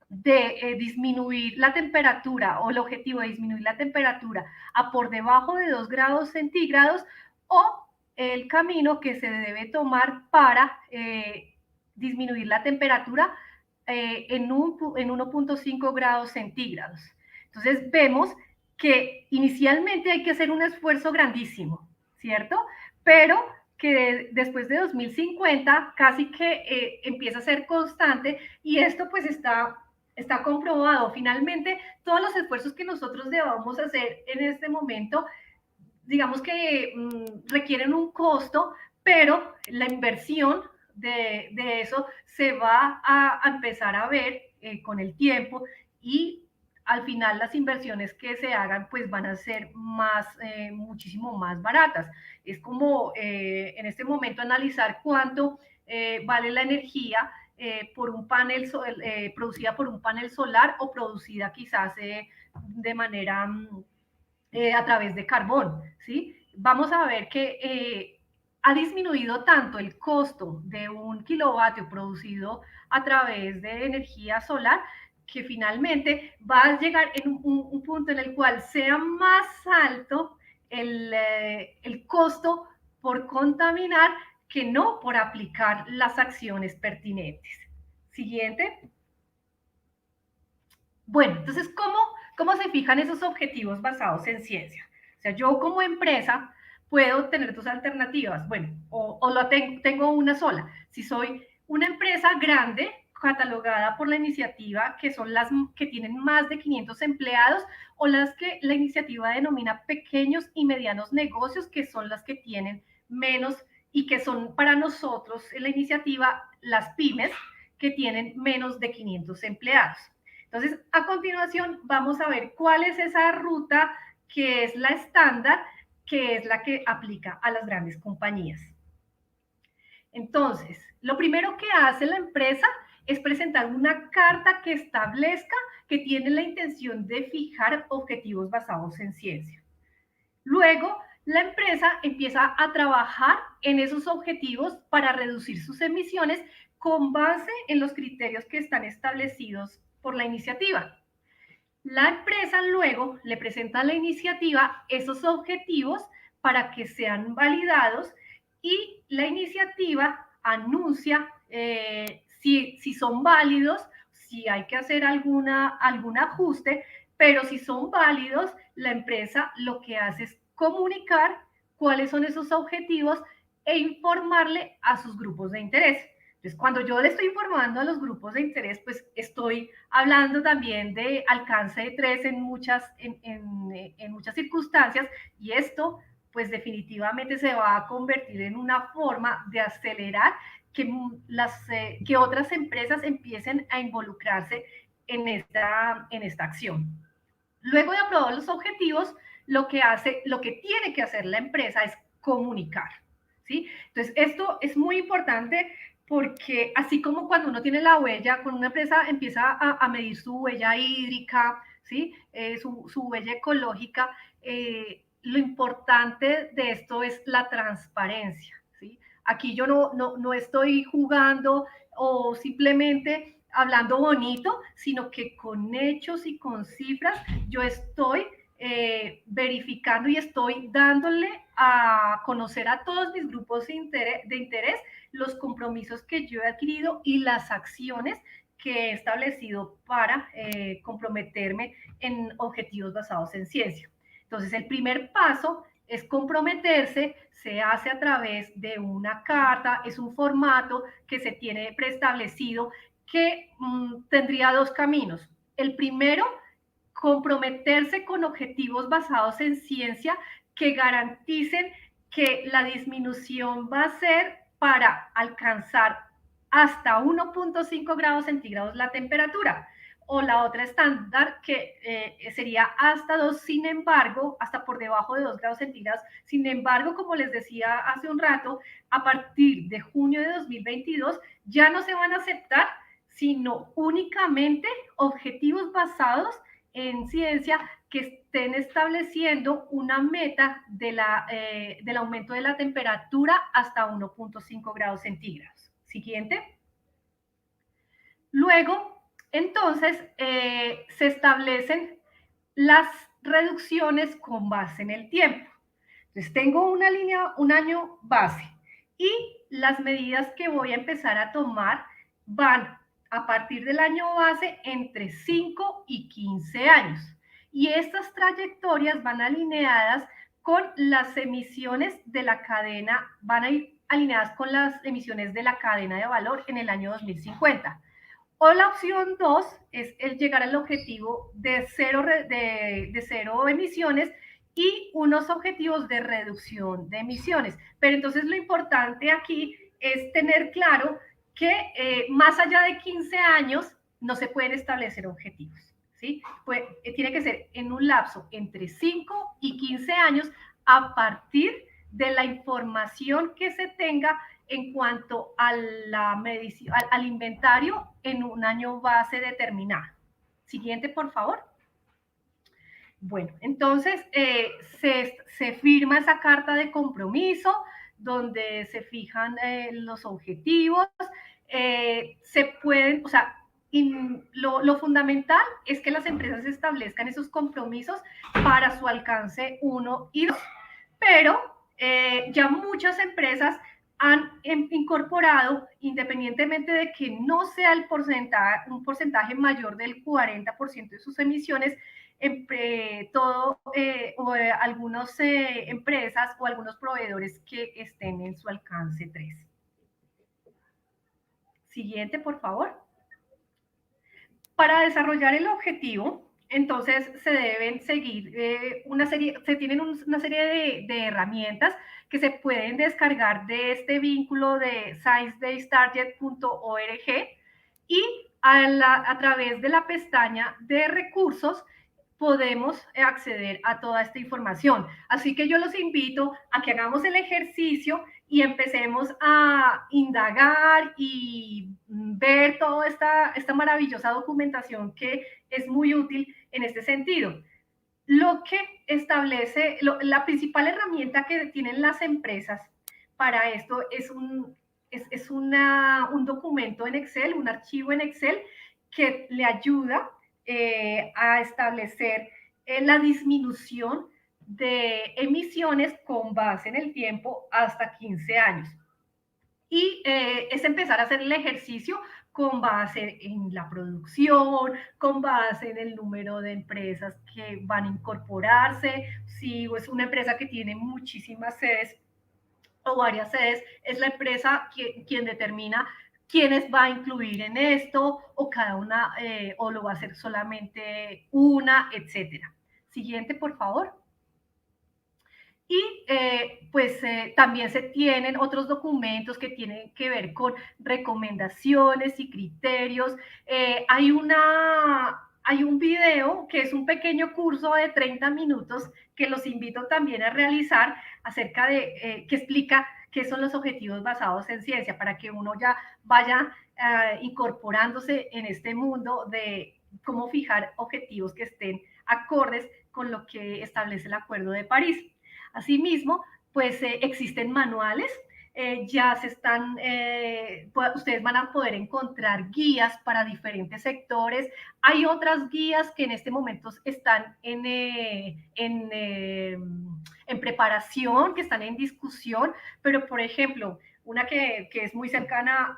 M: de disminuir la temperatura, o el objetivo de disminuir la temperatura a por debajo de 2 grados centígrados, o el camino que se debe tomar para disminuir la temperatura en 1.5 grados centígrados. Entonces vemos que inicialmente hay que hacer un esfuerzo grandísimo, ¿cierto? Pero que después de 2050 casi que empieza a ser constante, y esto pues está comprobado. Finalmente, todos los esfuerzos que nosotros debamos hacer en este momento, digamos que requieren un costo, pero la inversión de eso se va a empezar a ver con el tiempo, y al final las inversiones que se hagan pues van a ser muchísimo más baratas. Es como en este momento analizar cuánto vale la energía por un panel producida por un panel solar, o producida quizás de manera a través de carbón, ¿sí? Vamos a ver que ha disminuido tanto el costo de un kilovatio producido a través de energía solar, que finalmente va a llegar en un punto en el cual sea más alto el costo por contaminar que no por aplicar las acciones pertinentes. Siguiente. Bueno, entonces, ¿cómo se fijan esos objetivos basados en ciencia? O sea, yo como empresa puedo tener dos alternativas, bueno, tengo una sola. Si soy una empresa grande, catalogada por la iniciativa, que son las que tienen más de 500 empleados, o las que la iniciativa denomina pequeños y medianos negocios, que son las que tienen menos, y que son para nosotros en la iniciativa las pymes, que tienen menos de 500 empleados. Entonces, a continuación vamos a ver cuál es esa ruta que es la estándar, que es la que aplica a las grandes compañías. Entonces, lo primero que hace la empresa es presentar una carta que establezca que tiene la intención de fijar objetivos basados en ciencia. Luego, la empresa empieza a trabajar en esos objetivos para reducir sus emisiones con base en los criterios que están establecidos por la iniciativa. La empresa luego le presenta a la iniciativa esos objetivos para que sean validados, y la iniciativa anuncia si son válidos, si hay que hacer algún ajuste, pero si son válidos, la empresa lo que hace es comunicar cuáles son esos objetivos e informarle a sus grupos de interés. Entonces, cuando yo le estoy informando a los grupos de interés, pues estoy hablando también de alcance de 3 en muchas circunstancias, y esto pues definitivamente se va a convertir en una forma de acelerar que otras empresas empiecen a involucrarse en esta acción. Luego de aprobar los objetivos, lo que tiene que hacer la empresa es comunicar, ¿sí? Entonces, esto es muy importante, porque así como cuando uno tiene la huella, cuando una empresa empieza a medir su huella hídrica, ¿sí? Su huella ecológica, lo importante de esto es la transparencia, ¿sí? Aquí yo no estoy jugando o simplemente hablando bonito, sino que con hechos y con cifras yo estoy verificando y estoy dándole a conocer a todos mis grupos de interés los compromisos que yo he adquirido y las acciones que he establecido para comprometerme en objetivos basados en ciencia. Entonces, el primer paso es comprometerse, se hace a través de una carta, es un formato que se tiene preestablecido que tendría dos caminos. El primero, comprometerse con objetivos basados en ciencia que garanticen que la disminución va a ser para alcanzar hasta 1.5 grados centígrados la temperatura, o la otra estándar que sería hasta 2, sin embargo, hasta por debajo de 2 grados centígrados. Sin embargo, como les decía hace un rato, a partir de junio de 2022 ya no se van a aceptar, sino únicamente objetivos basados en ciencia que estén estableciendo una meta de del aumento de la temperatura hasta 1.5 grados centígrados. Siguiente. Luego, entonces, se establecen las reducciones con base en el tiempo. Entonces, tengo una línea, un año base, y las medidas que voy a empezar a tomar van a partir del año base entre 5 y 15 años. Y estas trayectorias van alineadas con las emisiones de la cadena, van a ir alineadas con las emisiones de la cadena de valor en el año 2050. O la opción 2 es el llegar al objetivo de cero emisiones y unos objetivos de reducción de emisiones. Pero entonces lo importante aquí es tener claro que más allá de 15 años no se pueden establecer objetivos, ¿sí? Pues, tiene que ser en un lapso entre 5 y 15 años a partir de la información que se tenga en cuanto a la medición, al inventario en un año base determinado. Siguiente, por favor. Bueno, entonces se firma esa carta de compromiso donde se fijan los objetivos, se pueden, o sea, lo fundamental es que las empresas establezcan esos compromisos para su alcance 1 y 2, pero ya muchas empresas han incorporado, independientemente de que no sea un porcentaje mayor del 40% de sus emisiones, algunas empresas o algunos proveedores que estén en su alcance 3. Siguiente, por favor. Para desarrollar el objetivo, entonces se deben seguir se tienen una serie de herramientas que se pueden descargar de este vínculo de sciencebastarget.org y a través de la pestaña de recursos podemos acceder a toda esta información. Así que yo los invito a que hagamos el ejercicio y empecemos a indagar y ver toda esta maravillosa documentación que es muy útil en este sentido. Lo que establece, la principal herramienta que tienen las empresas para esto es un documento en Excel, un archivo en Excel que le ayuda a establecer la disminución de emisiones con base en el tiempo hasta 15 años. Y es empezar a hacer el ejercicio con base en la producción, con base en el número de empresas que van a incorporarse. Si es una empresa que tiene muchísimas sedes o varias sedes, es la empresa quien determina quiénes va a incluir en esto, o cada una, o lo va a hacer solamente una, etcétera. Siguiente, por favor. Y también se tienen otros documentos que tienen que ver con recomendaciones y criterios. Hay un video que es un pequeño curso de 30 minutos que los invito también a realizar acerca de, que explica qué son los objetivos basados en ciencia, para que uno ya vaya incorporándose en este mundo de cómo fijar objetivos que estén acordes con lo que establece el Acuerdo de París. Asimismo, pues existen manuales ya se están, ustedes van a poder encontrar guías para diferentes sectores. Hay otras guías que en este momento están en preparación, que están en discusión, pero por ejemplo, una que es muy cercana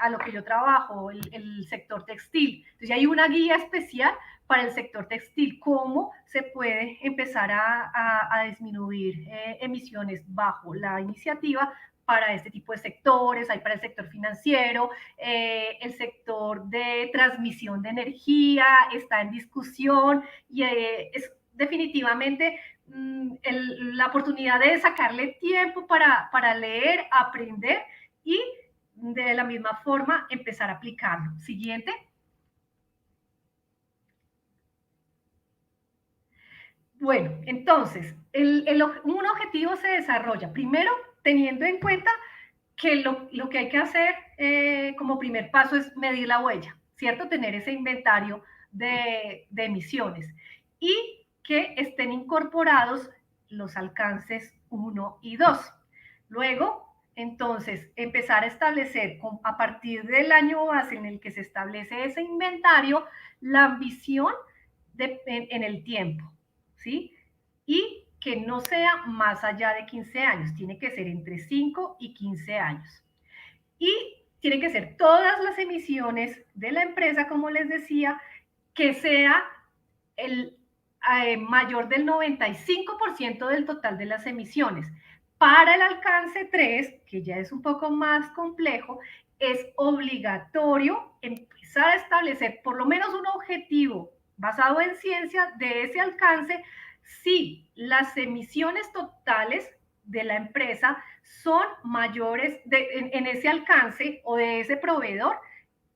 M: a lo que yo trabajo, el sector textil. Entonces hay una guía especial para el sector textil, cómo se puede empezar a disminuir emisiones bajo la iniciativa para este tipo de sectores. Hay para el sector financiero, el sector de transmisión de energía está en discusión y es definitivamente la oportunidad de sacarle tiempo para leer, aprender y de la misma forma empezar a aplicarlo. Siguiente. Bueno, entonces, un objetivo se desarrolla primero teniendo en cuenta que lo que hay que hacer como primer paso es medir la huella, ¿cierto? Tener ese inventario de emisiones y que estén incorporados los alcances 1 y 2. Luego, entonces, empezar a establecer a partir del año base en el que se establece ese inventario, la ambición en el tiempo, ¿sí? Y que no sea más allá de 15 años, tiene que ser entre 5 y 15 años. Y tienen que ser todas las emisiones de la empresa, como les decía, que sea el mayor del 95% del total de las emisiones. Para el alcance 3, que ya es un poco más complejo, es obligatorio empezar a establecer por lo menos un objetivo basado en ciencia de ese alcance si las emisiones totales de la empresa son mayores en ese alcance o de ese proveedor,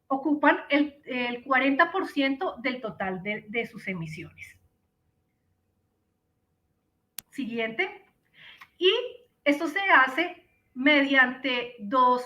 M: ocupan el 40% del total de sus emisiones. Siguiente. Y esto se hace mediante dos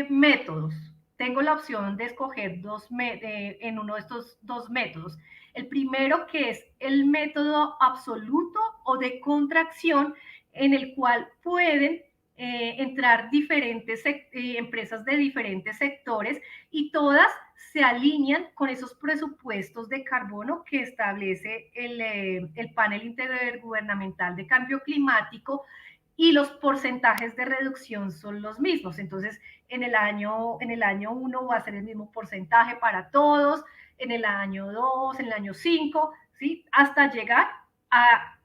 M: métodos. Tengo la opción de escoger en uno de estos dos métodos. El primero, que es el método absoluto o de contracción, en el cual pueden entrar diferentes empresas de diferentes sectores y todas se alinean con esos presupuestos de carbono que establece el panel intergubernamental de cambio climático, y los porcentajes de reducción son los mismos. Entonces, en el año 1 va a ser el mismo porcentaje para todos, en el año 2, en el año 5, ¿sí? Hasta llegar a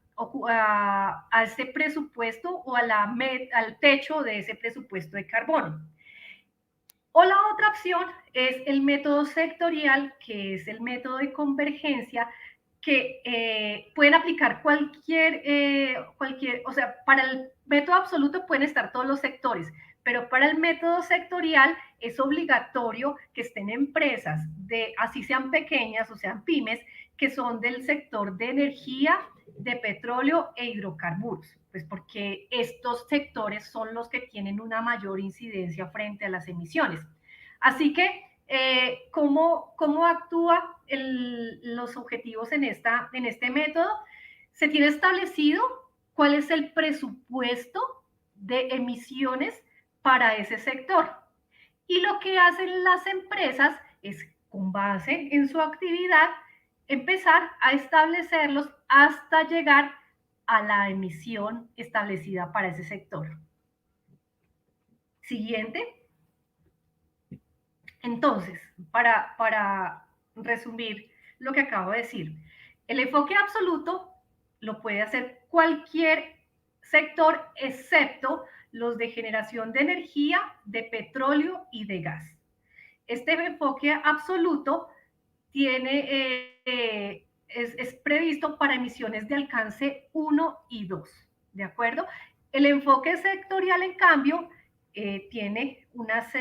M: ese presupuesto o al techo de ese presupuesto de carbono. O la otra opción es el método sectorial, que es el método de convergencia, que pueden aplicar cualquier, o sea, para el método absoluto pueden estar todos los sectores, pero para el método sectorial es obligatorio que estén empresas, así sean pequeñas o sean pymes, que son del sector de energía, de petróleo e hidrocarburos, pues porque estos sectores son los que tienen una mayor incidencia frente a las emisiones. Así que, ¿cómo actúa los objetivos en este método? Se tiene establecido cuál es el presupuesto de emisiones para ese sector. Y lo que hacen las empresas es, con base en su actividad, empezar a establecerlos hasta llegar a la emisión establecida para ese sector. Siguiente. Entonces, para resumir lo que acabo de decir, el enfoque absoluto lo puede hacer cualquier sector excepto los de generación de energía, de petróleo y de gas. Este enfoque absoluto es previsto para emisiones de alcance 1 y 2, ¿de acuerdo? El enfoque sectorial, en cambio, tiene unas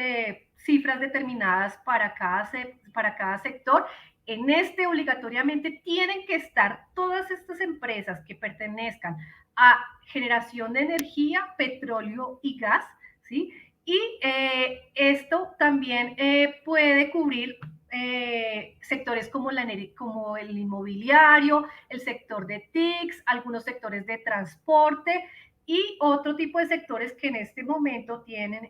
M: cifras determinadas para cada sector. En este obligatoriamente tienen que estar todas estas empresas que pertenezcan a generación de energía, petróleo y gas, ¿sí? Y esto también puede cubrir sectores como el inmobiliario, el sector de TICs, algunos sectores de transporte y otro tipo de sectores que en este momento tienen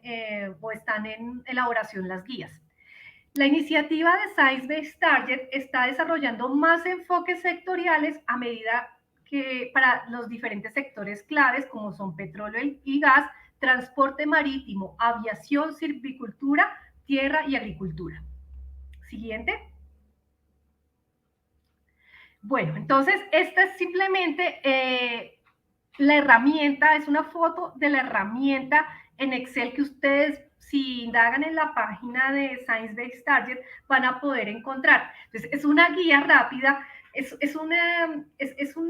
M: o están en elaboración las guías. La iniciativa de Science Based Target está desarrollando más enfoques sectoriales a medida que para los diferentes sectores claves como son petróleo y gas, transporte marítimo, aviación, silvicultura, tierra y agricultura. Siguiente. Bueno, entonces esta es simplemente la herramienta, es una foto de la herramienta en Excel que ustedes, si indagan en la página de Science Based Target, van a poder encontrar. Entonces, es una guía rápida, es una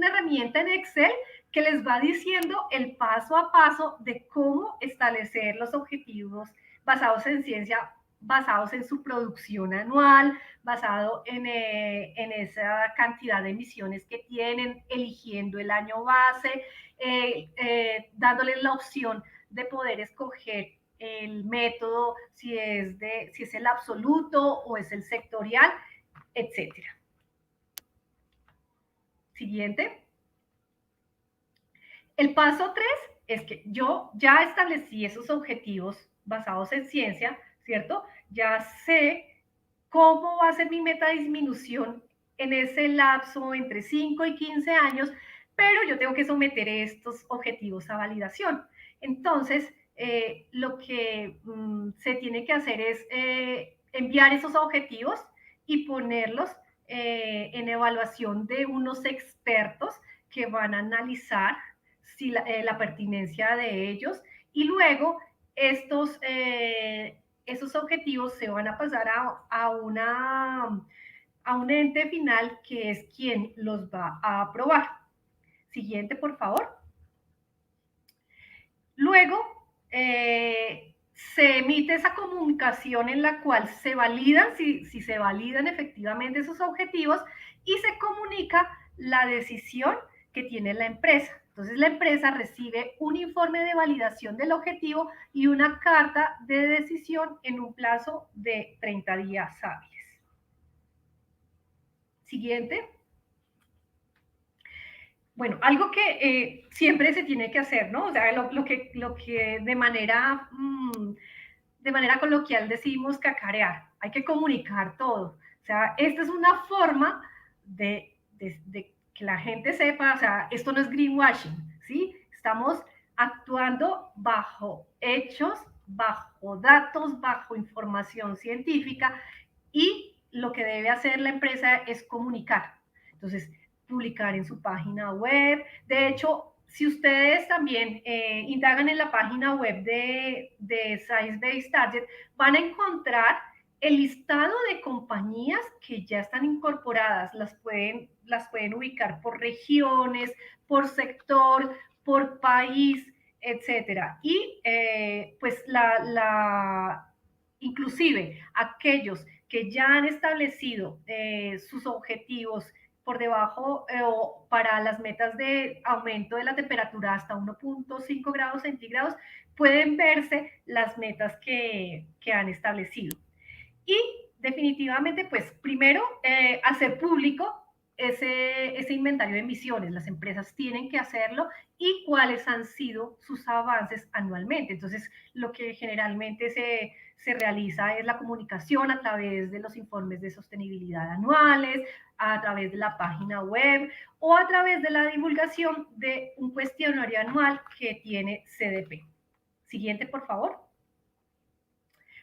M: herramienta en Excel que les va diciendo el paso a paso de cómo establecer los objetivos basados en ciencia, basados en su producción anual, basado en esa cantidad de emisiones que tienen, eligiendo el año base, dándoles la opción de poder escoger el método, si es el absoluto o es el sectorial, etcétera. Siguiente. El paso 3 es que yo ya establecí esos objetivos basados en ciencia, ¿cierto? Ya sé cómo va a ser mi meta de disminución en ese lapso entre 5 y 15 años, pero yo tengo que someter estos objetivos a validación. Entonces, lo que se tiene que hacer es enviar esos objetivos y ponerlos en evaluación de unos expertos que van a analizar si la pertinencia de ellos, y luego esos objetivos se van a pasar a un ente final que es quien los va a aprobar. Siguiente, por favor. Luego, se emite esa comunicación en la cual se validan, si se validan efectivamente esos objetivos, y se comunica la decisión que tiene la empresa. Entonces, la empresa recibe un informe de validación del objetivo y una carta de decisión en un plazo de 30 días hábiles. Siguiente. Bueno, algo que siempre se tiene que hacer, ¿no? O sea, lo que de manera coloquial decimos cacarear. Hay que comunicar todo. O sea, esta es una forma de que la gente sepa, o sea, esto no es greenwashing, ¿sí? Estamos actuando bajo hechos, bajo datos, bajo información científica, y lo que debe hacer la empresa es comunicar. Entonces, publicar en su página web. De hecho, si ustedes también indagan en la página web de Science Based Target, van a encontrar el listado de compañías que ya están incorporadas. Las pueden ubicar por regiones, por sector, por país, etcétera. Y pues inclusive aquellos que ya han establecido sus objetivos por debajo o para las metas de aumento de la temperatura hasta 1.5 grados centígrados, pueden verse las metas que han establecido. Y definitivamente, pues primero, hacer público ese inventario de emisiones. Las empresas tienen que hacerlo, y cuáles han sido sus avances anualmente. Entonces, lo que generalmente se realiza es la comunicación a través de los informes de sostenibilidad anuales, a través de la página web o a través de la divulgación de un cuestionario anual que tiene CDP. Siguiente, por favor.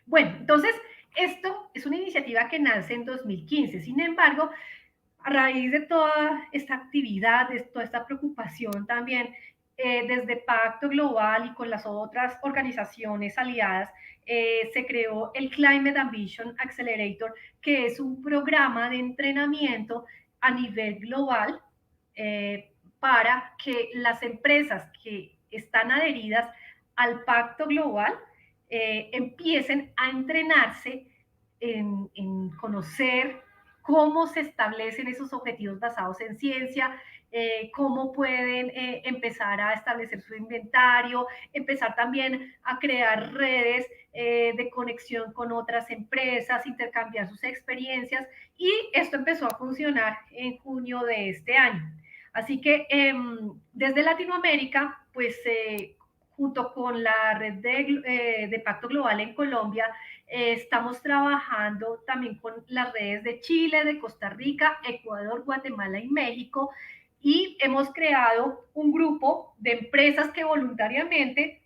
M: Bueno, entonces, esto es una iniciativa que nace en 2015. Sin embargo, a raíz de toda esta actividad, de toda esta preocupación también, desde Pacto Global y con las otras organizaciones aliadas, se creó el Climate Ambition Accelerator, que es un programa de entrenamiento a nivel global para que las empresas que están adheridas al Pacto Global empiecen a entrenarse en conocer cómo se establecen esos objetivos basados en ciencia, cómo pueden empezar a establecer su inventario, empezar también a crear redes de conexión con otras empresas, intercambiar sus experiencias, y esto empezó a funcionar en junio de este año. Así que desde Latinoamérica, pues junto con la red de Pacto Global en Colombia, estamos trabajando también con las redes de Chile, de Costa Rica, Ecuador, Guatemala y México, y hemos creado un grupo de empresas que voluntariamente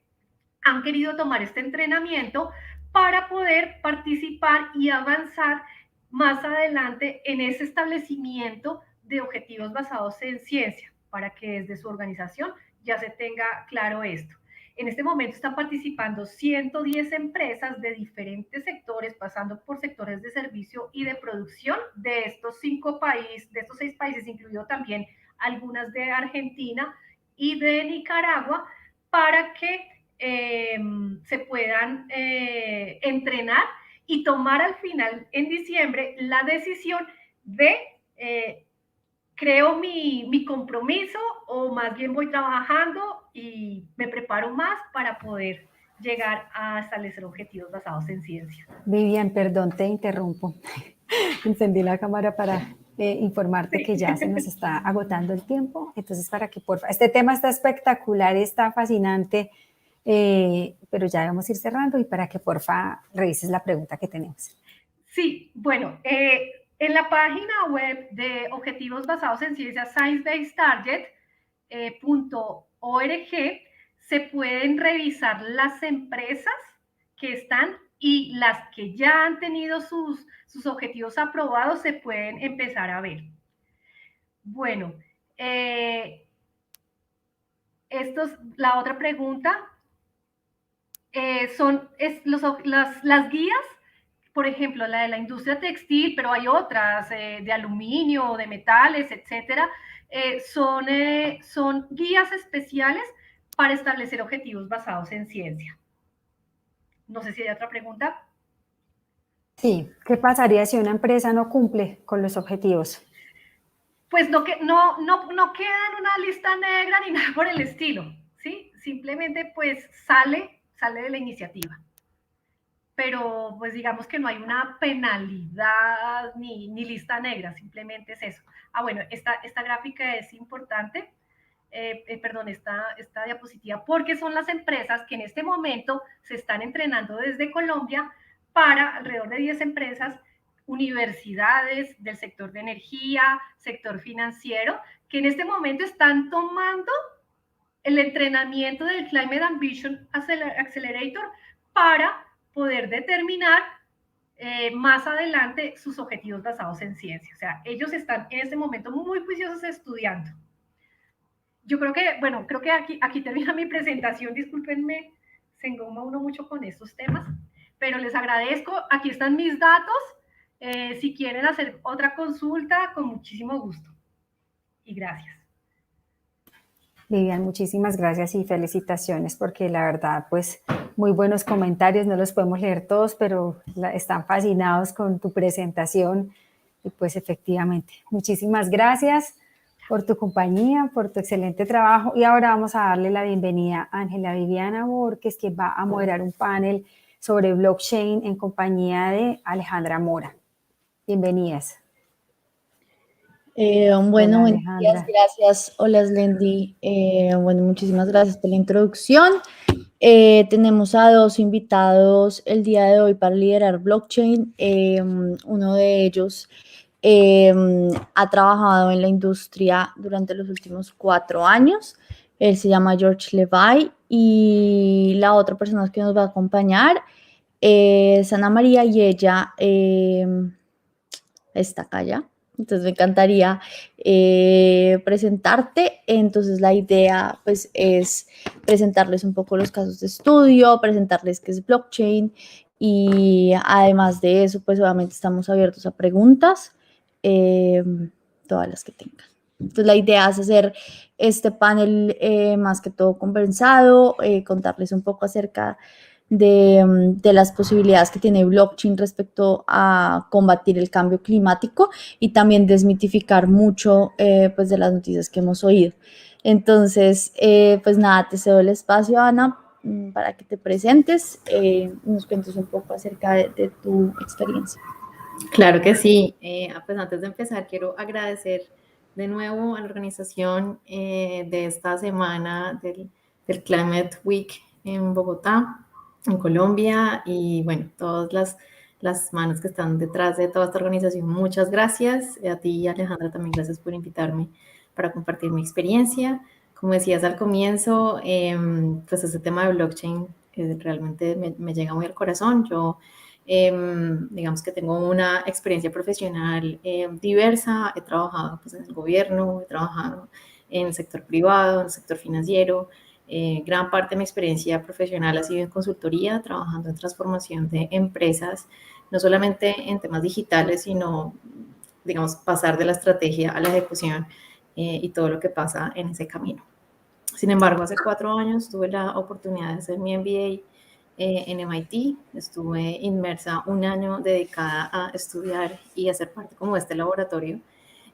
M: han querido tomar este entrenamiento para poder participar y avanzar más adelante en ese establecimiento de objetivos basados en ciencia, para que desde su organización ya se tenga claro esto. En este momento están participando 110 empresas de diferentes sectores, pasando por sectores de servicio y de producción de estos 6 países, incluido también algunas de Argentina y de Nicaragua, para que se puedan entrenar y tomar al final, en diciembre, la decisión de creo mi compromiso, o más bien voy trabajando y me preparo más para poder llegar a establecer objetivos basados en ciencia.
O: Vivian, perdón, te interrumpo. Encendí la cámara para informarte que ya se nos está agotando el tiempo. Entonces, para que porfa, este tema está espectacular, está fascinante, pero ya debemos ir cerrando, y para que porfa revises la pregunta que tenemos.
M: Sí, bueno, en la página web de Objetivos Basados en Ciencia, science-based-target.org, se pueden revisar las empresas que están, y las que ya han tenido sus objetivos aprobados se pueden empezar a ver. Bueno, la otra pregunta son las guías. Por ejemplo, la de la industria textil, pero hay otras de aluminio, de metales, etcétera, son guías especiales para establecer objetivos basados en ciencia. No sé si hay otra pregunta.
O: Sí, ¿qué pasaría si una empresa no cumple con los objetivos?
M: Pues no queda en una lista negra ni nada por el estilo, ¿sí? Simplemente pues sale de la iniciativa. Pero pues digamos que no hay una penalidad ni lista negra, simplemente es eso. Bueno, esta gráfica es importante, perdón, esta diapositiva, porque son las empresas que en este momento se están entrenando desde Colombia para alrededor de 10 empresas, universidades del sector de energía, sector financiero, que en este momento están tomando el entrenamiento del Climate Ambition Accelerator para poder determinar más adelante sus objetivos basados en ciencia. O sea, ellos están en este momento muy juiciosos estudiando. Yo creo que aquí termina mi presentación. Discúlpenme, se engoma uno mucho con estos temas, pero les agradezco. Aquí están mis datos. Si quieren hacer otra consulta, con muchísimo gusto. Y gracias.
O: Vivian, muchísimas gracias y felicitaciones, porque la verdad, pues, muy buenos comentarios, no los podemos leer todos, pero están fascinados con tu presentación, y pues efectivamente, muchísimas gracias por tu compañía, por tu excelente trabajo. Y ahora vamos a darle la bienvenida a Ángela Viviana Borges, que va a moderar un panel sobre blockchain en compañía de Alejandra Mora. Bienvenidas.
J: Bueno, buenos días, gracias. Hola, Slendy. Bueno, muchísimas gracias por la introducción. Tenemos a 2 invitados el día de hoy para liderar blockchain. Uno de ellos ha trabajado en la industria durante los últimos 4 años. Él se llama George Levi, y la otra persona que nos va a acompañar es Ana María, y ella está acá ya. Entonces me encantaría presentarte. Entonces la idea pues es presentarles un poco los casos de estudio, presentarles qué es blockchain, y además de eso pues obviamente estamos abiertos a preguntas, todas las que tengan. Entonces la idea es hacer este panel más que todo conversado, contarles un poco acerca de las posibilidades que tiene blockchain respecto a combatir el cambio climático, y también desmitificar mucho pues de las noticias que hemos oído. Entonces, pues nada, te cedo el espacio, Ana, para que te presentes y nos cuentes un poco acerca de tu experiencia.
P: Claro que sí. Pues antes de empezar, quiero agradecer de nuevo a la organización de esta semana del ClimateWeek en Bogotá, en Colombia, y bueno, todas las manos que están detrás de toda esta organización. Muchas gracias. A ti, Alejandra, también gracias por invitarme para compartir mi experiencia. Como decías al comienzo, pues este tema de blockchain realmente me llega muy al corazón. Yo, digamos que tengo una experiencia profesional diversa. He trabajado pues, en el gobierno, he trabajado en el sector privado, en el sector financiero. Gran parte de mi experiencia profesional ha sido en consultoría, trabajando en transformación de empresas, no solamente en temas digitales, sino, digamos, pasar de la estrategia a la ejecución y todo lo que pasa en ese camino. Sin embargo, hace 4 años tuve la oportunidad de hacer mi MBA en MIT. Estuve inmersa 1 año dedicada a estudiar y hacer parte como de este laboratorio.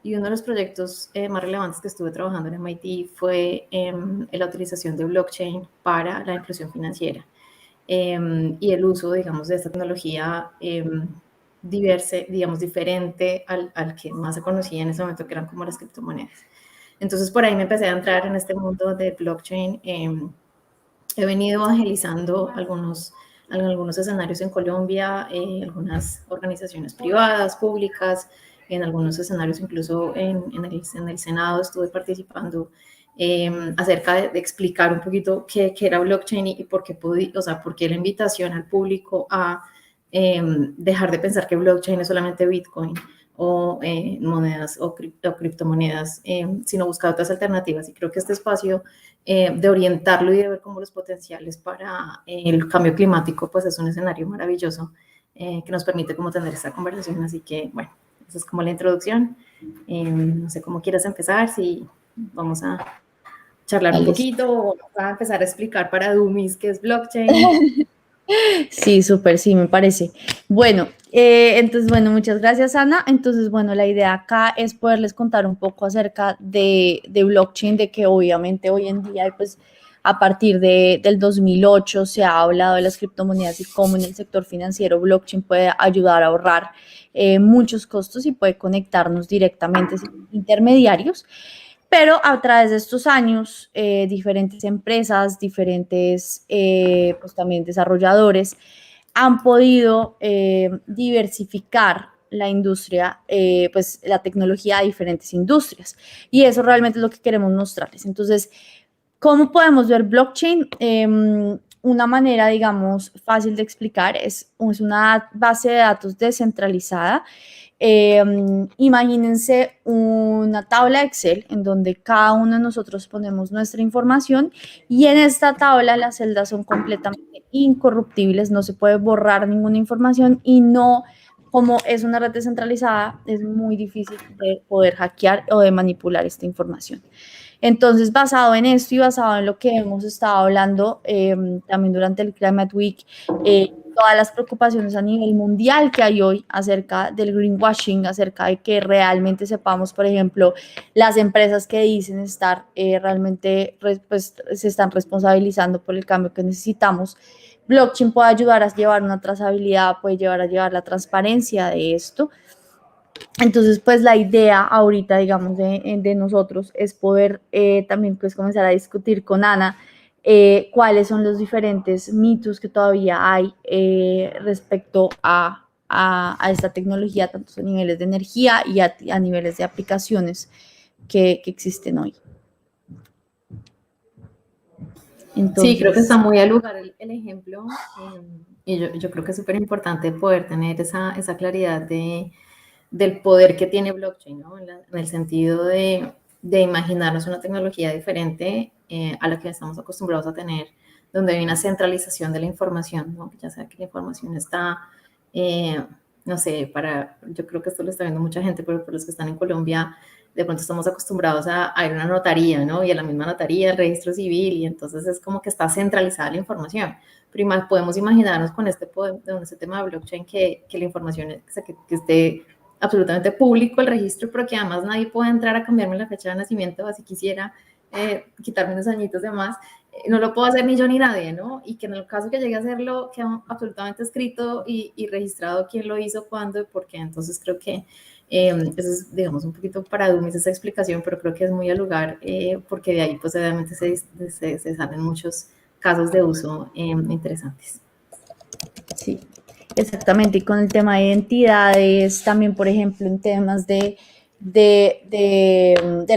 P: Y uno de los proyectos más relevantes que estuve trabajando en MIT fue en la utilización de blockchain para la inclusión financiera y el uso, digamos, de esta tecnología diferente al que más se conocía en ese momento, que eran como las criptomonedas. Entonces, por ahí me empecé a entrar en este mundo de blockchain. He venido agilizando algunos escenarios en Colombia, algunas organizaciones privadas, públicas, en algunos escenarios incluso en el Senado estuve participando acerca de explicar un poquito qué era blockchain y por qué la invitación al público a dejar de pensar que blockchain es solamente Bitcoin o monedas o criptomonedas, sino buscar otras alternativas. Y creo que este espacio de orientarlo y de ver cómo los potenciales para el cambio climático, pues es un escenario maravilloso que nos permite como tener esta conversación. Así que, bueno, esa es como la introducción. No sé cómo quieras empezar, si vamos a charlar un poquito o vamos a empezar a explicar para dummies qué es blockchain.
J: Sí, súper, sí, me parece. Bueno, entonces, bueno, muchas gracias, Ana. Entonces, bueno, la idea acá es poderles contar un poco acerca de blockchain, de que obviamente hoy en día, pues, a partir del 2008 se ha hablado de las criptomonedas y cómo en el sector financiero blockchain puede ayudar a ahorrar muchos costos y puede conectarnos directamente sin intermediarios. Pero a través de estos años, diferentes empresas, diferentes pues también desarrolladores han podido diversificar la industria, pues la tecnología a diferentes industrias. Y eso realmente es lo que queremos mostrarles. Entonces, ¿cómo podemos ver blockchain? Una manera, digamos, fácil de explicar es una base de datos descentralizada. Imagínense una tabla Excel en donde cada uno de nosotros ponemos nuestra información y en esta tabla las celdas son completamente incorruptibles, no se puede borrar ninguna información y no, como es una red descentralizada, es muy difícil de poder hackear o de manipular esta información. Entonces, basado en esto y basado en lo que hemos estado hablando también durante el Climate Week, todas las preocupaciones a nivel mundial que hay hoy acerca del greenwashing, acerca de que realmente sepamos, por ejemplo, las empresas que dicen estar realmente pues, se están responsabilizando por el cambio que necesitamos. Blockchain puede ayudar a llevar una trazabilidad, puede llevar a llevar la transparencia de esto. Entonces, pues la idea ahorita, digamos, de nosotros es poder también pues comenzar a discutir con Ana cuáles son los diferentes mitos que todavía hay respecto a esta tecnología, tanto a niveles de energía y a niveles de aplicaciones que existen hoy.
P: Entonces, sí, creo que está muy al lugar el ejemplo y yo creo que es súper importante poder tener esa claridad del poder que tiene blockchain, ¿no? En el sentido de imaginarnos una tecnología diferente a la que estamos acostumbrados a tener, donde hay una centralización de la información, ¿no? Ya sea que la información está, no sé, yo creo que esto lo está viendo mucha gente, pero por los que están en Colombia, de pronto estamos acostumbrados a ir a una notaría, ¿no? Y a la misma notaría, el registro civil, y entonces es como que está centralizada la información. Pero podemos imaginarnos con este tema de blockchain que la información que esté absolutamente público el registro, pero que además nadie puede entrar a cambiarme la fecha de nacimiento, así quisiera quitarme unos añitos de más, no lo puedo hacer ni yo ni nadie, ¿no? Y que en el caso que llegue a hacerlo, queda absolutamente escrito y registrado quién lo hizo, cuándo y por qué. Entonces creo que Eso es, digamos, un poquito para dummies esa explicación, pero creo que es muy al lugar, porque de ahí pues obviamente se salen muchos casos de uso interesantes.
J: Sí, exactamente. Y con el tema de identidades, también, por ejemplo, en temas de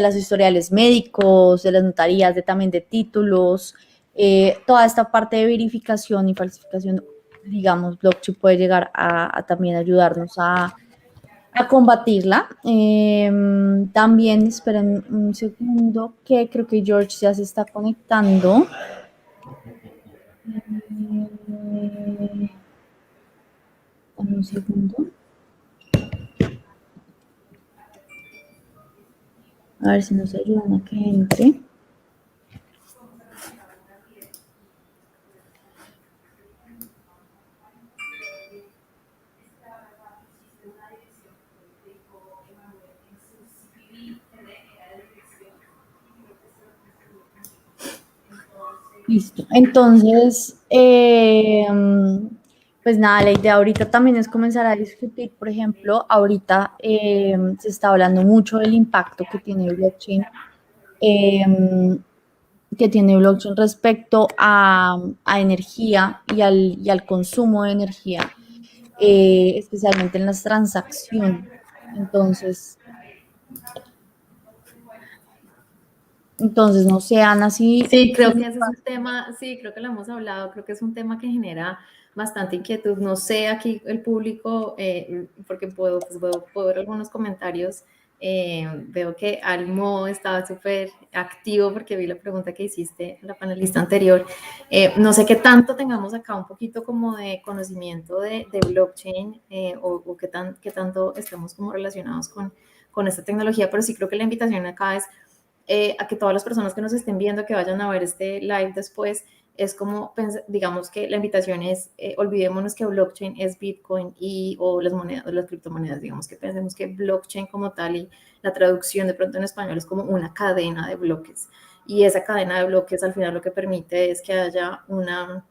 J: los historiales médicos, de las notarías, también de títulos, toda esta parte de verificación y falsificación, digamos, blockchain puede llegar a también ayudarnos a combatirla. También, esperen un segundo, que creo que George ya se está conectando. Un segundo. A ver si nos ayudan a que entre. Listo. Entonces, pues nada, la idea ahorita también es comenzar a discutir, por ejemplo, ahorita se está hablando mucho del impacto que tiene blockchain, respecto a energía y al consumo de energía, especialmente en las transacciones. Entonces, no sé, Ana, si...
P: Sí, creo que ese es un tema, sí, creo que lo hemos hablado, creo que es un tema que genera bastante inquietud. No sé, aquí el público, porque puedo ver algunos comentarios, veo que Almo estaba súper activo porque vi la pregunta que hiciste a la panelista anterior. No sé qué tanto tengamos acá un poquito como de conocimiento de blockchain, o qué tanto estemos como relacionados con esta tecnología, pero sí creo que la invitación acá es a que todas las personas que nos estén viendo, que vayan a ver este live después, es como, digamos que la invitación es, olvidémonos que blockchain es Bitcoin o las monedas, las criptomonedas, digamos que pensemos que blockchain como tal y la traducción de pronto en español es como una cadena de bloques. Y esa cadena de bloques al final lo que permite es que haya una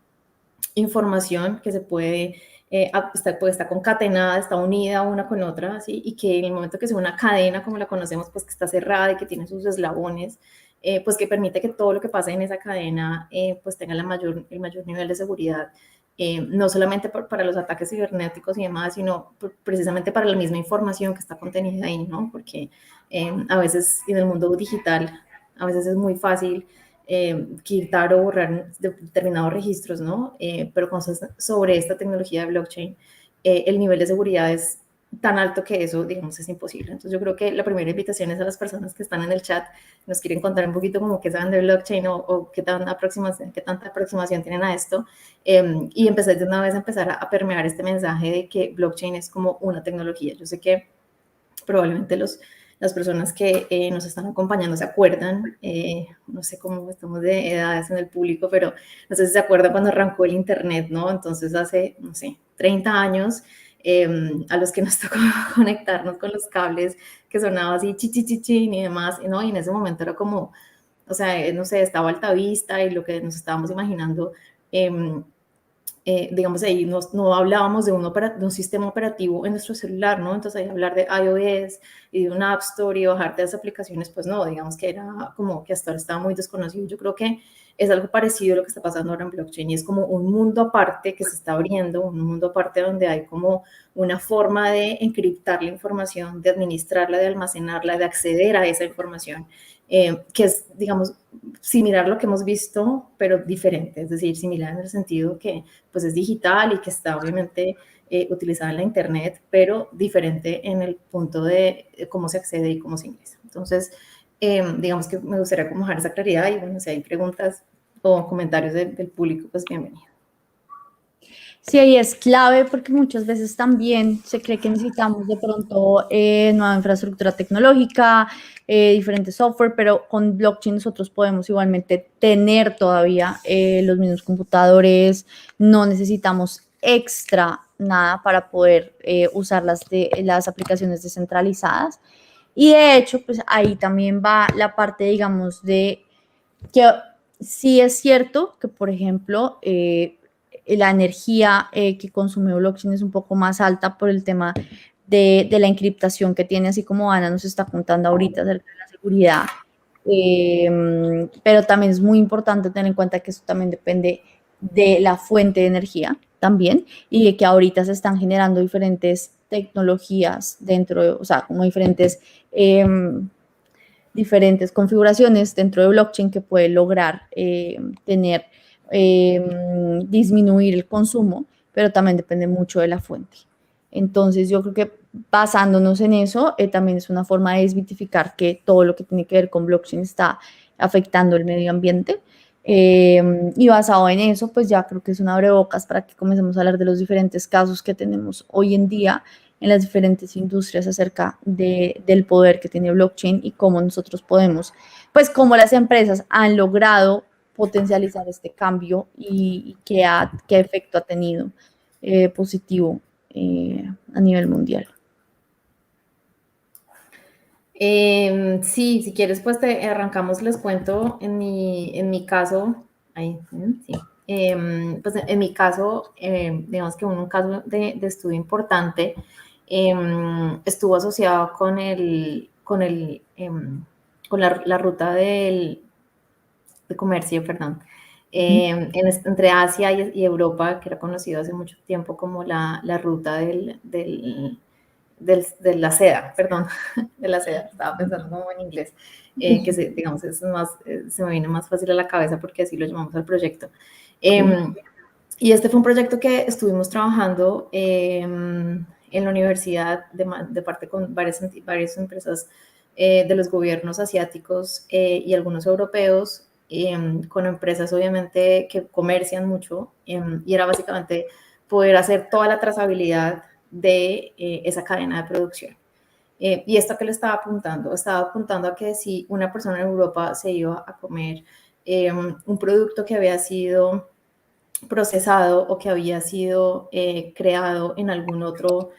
P: información que se puede estar concatenada, está unida una con otra, ¿sí? Y que en el momento que sea una cadena como la conocemos, pues que está cerrada y que tiene sus eslabones, pues que permite que todo lo que pase en esa cadena pues tenga el mayor nivel de seguridad, no solamente para los ataques cibernéticos y demás, sino precisamente para la misma información que está contenida ahí, ¿no? Porque a veces en el mundo digital, a veces es muy fácil quitar o borrar determinados registros, ¿no? Pero cosas sobre esta tecnología de blockchain, el nivel de seguridad es tan alto que eso, digamos, es imposible. Entonces yo creo que la primera invitación es a las personas que están en el chat, nos quieren contar un poquito como qué saben de blockchain o qué tanta aproximación tienen a esto, y empezar de una vez a permear este mensaje de que blockchain es como una tecnología. Yo sé que probablemente las personas que nos están acompañando se acuerdan, no sé cómo estamos de edades en el público, pero no sé si se acuerdan cuando arrancó el Internet, ¿no? Entonces hace, no sé, 30 años, a los que nos tocó conectarnos con los cables que sonaba así, chi, y demás, ¿no? Y en ese momento era como, o sea, no sé, estaba Alta Vista y lo que nos estábamos imaginando, digamos, ahí no hablábamos de un sistema operativo en nuestro celular, ¿no? Entonces, ahí hablar de iOS y de una App Store y bajarte las aplicaciones, pues no, digamos que era como que hasta ahora estaba muy desconocido. Yo creo que es algo parecido a lo que está pasando ahora en blockchain y es como un mundo aparte que se está abriendo, un mundo aparte donde hay como una forma de encriptar la información, de administrarla, de almacenarla, de acceder a esa información, que es, digamos, similar a lo que hemos visto, pero diferente, es decir, similar en el sentido que pues es digital y que está obviamente utilizada en la internet, pero diferente en el punto de cómo se accede y cómo se ingresa. Entonces, digamos que me gustaría como dejar esa claridad y bueno, si hay preguntas o comentarios del público, pues bienvenido.
J: Sí, ahí es clave porque muchas veces también se cree que necesitamos de pronto nueva infraestructura tecnológica, diferentes software, pero con blockchain nosotros podemos igualmente tener todavía los mismos computadores, no necesitamos extra nada para poder usar las aplicaciones descentralizadas. Y de hecho, pues ahí también va la parte, digamos, de que sí es cierto que, por ejemplo, la energía que consume blockchain es un poco más alta por el tema de la encriptación que tiene, así como Ana nos está contando ahorita acerca de la seguridad. Pero también es muy importante tener en cuenta que eso también depende de la fuente de energía también, y de que ahorita se están generando diferentes tecnologías dentro de, o sea, como diferentes configuraciones dentro de blockchain que puede lograr disminuir el consumo, pero también depende mucho de la fuente. Entonces yo creo que basándonos en eso, también es una forma de desmitificar que todo lo que tiene que ver con blockchain está afectando el medio ambiente. Y basado en eso, pues ya creo que es un abrebocas para que comencemos a hablar de los diferentes casos que tenemos hoy en día en las diferentes industrias acerca del poder que tiene blockchain y cómo nosotros podemos, pues cómo las empresas han logrado potencializar este cambio y qué efecto ha tenido positivo a nivel mundial.
P: Sí, si quieres, pues te arrancamos, les cuento en mi caso, pues en mi caso, digamos que un caso de estudio importante estuvo asociado con la ruta de comercio, perdón, entre Asia y Europa, que era conocido hace mucho tiempo como la ruta de la seda, perdón, de la seda, estaba pensando como en inglés, que digamos se me viene más fácil a la cabeza porque así lo llamamos al proyecto. Y este fue un proyecto que estuvimos trabajando en la universidad de parte con varias empresas de los gobiernos asiáticos y algunos europeos, con empresas obviamente que comercian mucho, y era básicamente poder hacer toda la trazabilidad de esa cadena de producción. ¿Y esto qué le estaba apuntando? Estaba apuntando a que si una persona en Europa se iba a comer un producto que había sido procesado o que había sido creado en algún otro,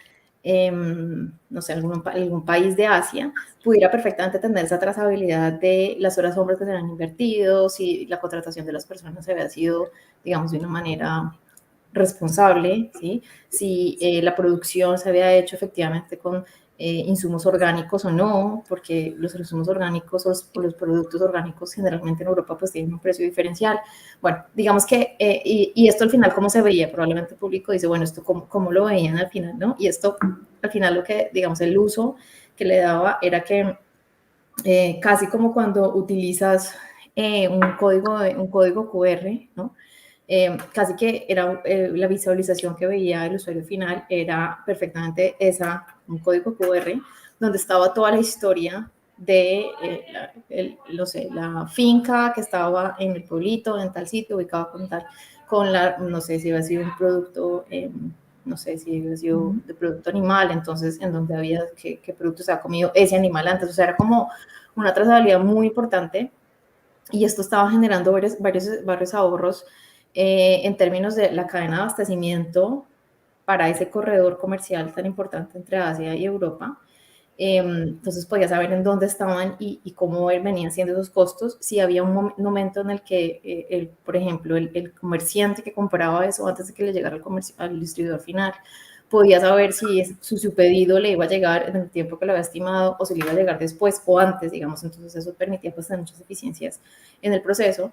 P: no sé, algún país de Asia, pudiera perfectamente tener esa trazabilidad de las horas hombres que se han invertido, si la contratación de las personas había sido, digamos, de una manera responsable, ¿sí? Si la producción se había hecho efectivamente con insumos orgánicos o no, porque los insumos orgánicos o los productos orgánicos generalmente en Europa pues tienen un precio diferencial. Bueno, digamos que, y esto al final, ¿cómo se veía? Probablemente el público dice, bueno, ¿esto cómo lo veían al final, no? Y esto, al final, lo que, digamos, el uso que le daba era que casi como cuando utilizas un código QR, ¿no? Casi que era la visualización que veía el usuario final era perfectamente un código QR donde estaba toda la historia de, la finca que estaba en el pueblito, en tal sitio, ubicado no sé si había sido un producto, no sé si había sido de producto animal, entonces en donde había qué producto se ha comido ese animal antes, o sea, era como una trazabilidad muy importante, y esto estaba generando varios ahorros en términos de la cadena de abastecimiento para ese corredor comercial tan importante entre Asia y Europa. Entonces podía saber en dónde estaban y cómo venían siendo esos costos. Si había un momento en el que, por ejemplo, el comerciante que compraba eso antes de que le llegara al distribuidor final, podía saber si su pedido le iba a llegar en el tiempo que lo había estimado o si le iba a llegar después o antes, digamos. Entonces eso permitía pues tener muchas eficiencias en el proceso.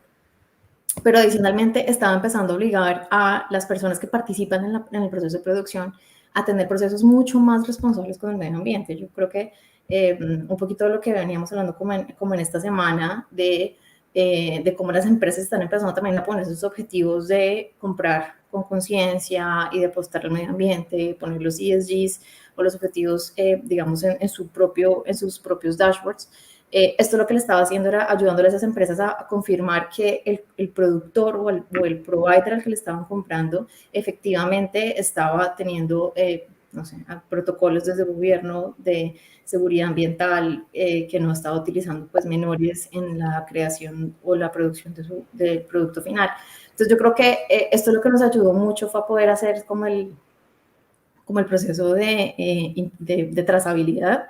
P: Pero adicionalmente estaba empezando a obligar a las personas que participan en el proceso de producción a tener procesos mucho más responsables con el medio ambiente. Yo creo que un poquito de lo que veníamos hablando como en esta semana de cómo las empresas están empezando también a poner sus objetivos de comprar con conciencia y de apostar al medio ambiente, poner los ESGs o los objetivos, digamos, en sus propios dashboards. Esto lo que le estaba haciendo era ayudándole a esas empresas a confirmar que el productor o el provider al que le estaban comprando efectivamente estaba teniendo, no sé, protocolos desde el gobierno de seguridad ambiental, que no estaba utilizando pues menores en la creación o la producción del producto final. Entonces yo creo que esto lo que nos ayudó mucho fue a poder hacer como el proceso de trazabilidad.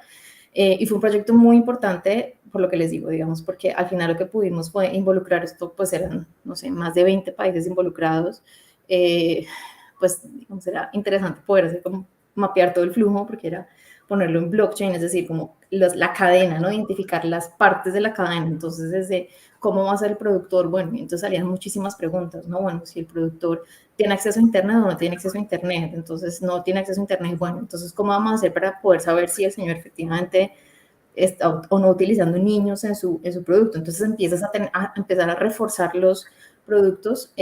P: Y fue un proyecto muy importante, por lo que les digo, digamos, porque al final lo que pudimos fue involucrar esto, pues eran, no sé, más de 20 países involucrados. Pues, digamos, era interesante poder hacer como mapear todo el flujo, porque era ponerlo en blockchain, es decir, como la cadena, ¿no? Identificar las partes de la cadena. Entonces, desde cómo va a ser el productor, bueno, entonces salían muchísimas preguntas, ¿no? Bueno, si el productor tiene acceso a Internet o no tiene acceso a Internet, entonces no tiene acceso a Internet, bueno, entonces, ¿cómo vamos a hacer para poder saber si el señor efectivamente está o no utilizando niños en su producto? Entonces empiezas a empezar a reforzar los productos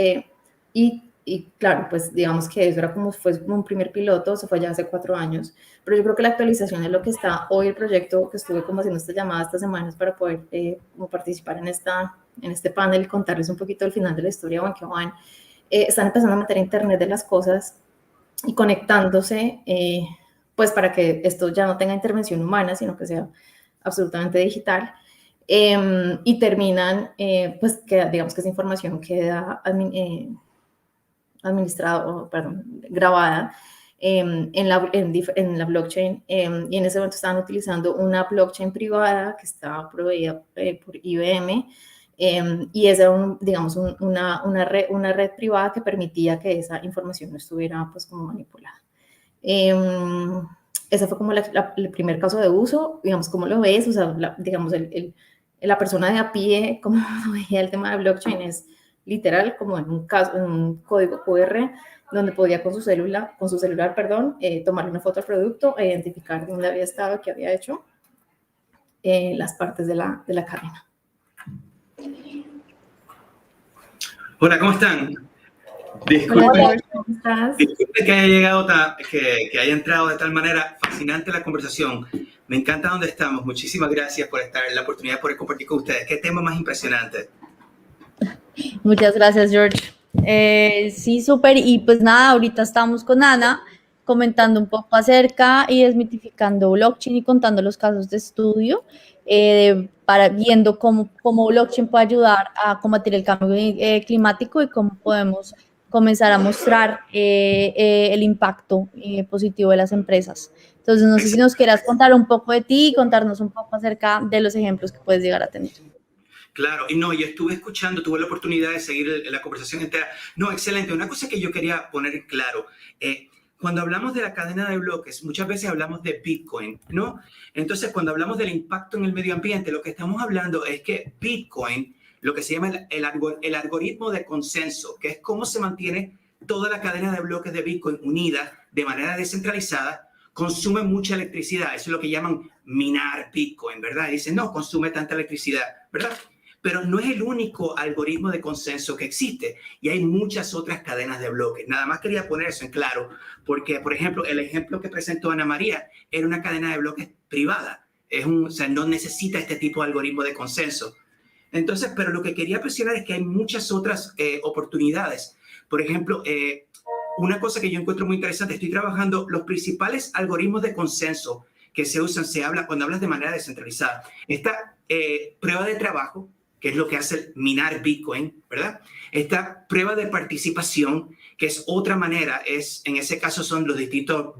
P: y claro, pues digamos que eso era fue como un primer piloto, se fue ya hace 4 años, pero yo creo que la actualización es lo que está hoy el proyecto, que estuve como haciendo esta llamada estas semanas para poder como participar en este panel y contarles un poquito al final de la historia, o en qué van. Están empezando a meter Internet de las cosas y conectándose, pues para que esto ya no tenga intervención humana, sino que sea absolutamente digital, y terminan, pues que digamos que esa información queda grabada en la blockchain, y en ese momento estaban utilizando una blockchain privada que estaba proveída por IBM, y esa era, digamos, una red privada que permitía que esa información no estuviera pues como manipulada. Ese fue como el primer caso de uso, digamos, ¿cómo lo ves? O sea, digamos, la persona de a pie, como veía el tema de blockchain, es literal como en un código QR, donde podía con su celular, tomarle una foto al producto e identificar dónde había estado, qué había hecho, las partes de la cadena.
Q: Hola, ¿cómo están? Disculpe que haya llegado, que haya entrado de tal manera. Fascinante la conversación. Me encanta donde estamos. Muchísimas gracias por estar en la oportunidad de poder compartir con ustedes. ¿Qué tema más impresionante?
J: Muchas gracias, George. Sí, súper. Y pues nada, ahorita estamos con Ana comentando un poco acerca y desmitificando blockchain y contando los casos de estudio, viendo cómo blockchain puede ayudar a combatir el cambio climático y cómo podemos comenzar a mostrar el impacto positivo de las empresas. Entonces, no sé si nos quieras contar un poco de ti y contarnos un poco acerca de los ejemplos que puedes llegar a tener.
Q: Claro, y no, yo estuve escuchando, tuve la oportunidad de seguir la conversación entera. No, excelente. Una cosa que yo quería poner en claro, cuando hablamos de la cadena de bloques, muchas veces hablamos de Bitcoin, ¿no? Entonces, cuando hablamos del impacto en el medio ambiente, lo que estamos hablando es que Bitcoin, lo que se llama el algoritmo de consenso, que es cómo se mantiene toda la cadena de bloques de Bitcoin unida de manera descentralizada, consume mucha electricidad. Eso es lo que llaman minar Bitcoin, ¿verdad? Dicen, no, consume tanta electricidad, ¿verdad? Pero no es el único algoritmo de consenso que existe y hay muchas otras cadenas de bloques. Nada más quería poner eso en claro porque, por ejemplo, el ejemplo que presentó Ana María era una cadena de bloques privada. O sea, no necesita este tipo de algoritmo de consenso. Entonces, pero lo que quería presionar es que hay muchas otras oportunidades. Por ejemplo, una cosa que yo encuentro muy interesante, estoy trabajando los principales algoritmos de consenso que se usan, cuando hablas de manera descentralizada. Esta prueba de trabajo, que es lo que hace minar Bitcoin, ¿verdad? Esta prueba de participación, que es otra manera, en ese caso son los distintos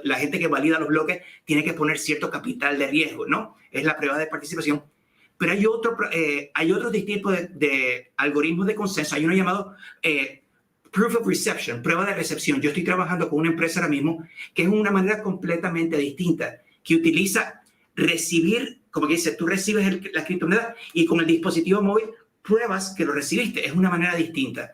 Q: la gente que valida los bloques tiene que poner cierto capital de riesgo, ¿no? Es la prueba de participación. Pero hay otros distintos de algoritmos de consenso. Hay uno llamado Proof of Reception, prueba de recepción. Yo estoy trabajando con una empresa ahora mismo que es una manera completamente distinta, que utiliza recibir, como que dice, tú recibes la criptomoneda y con el dispositivo móvil pruebas que lo recibiste. Es una manera distinta.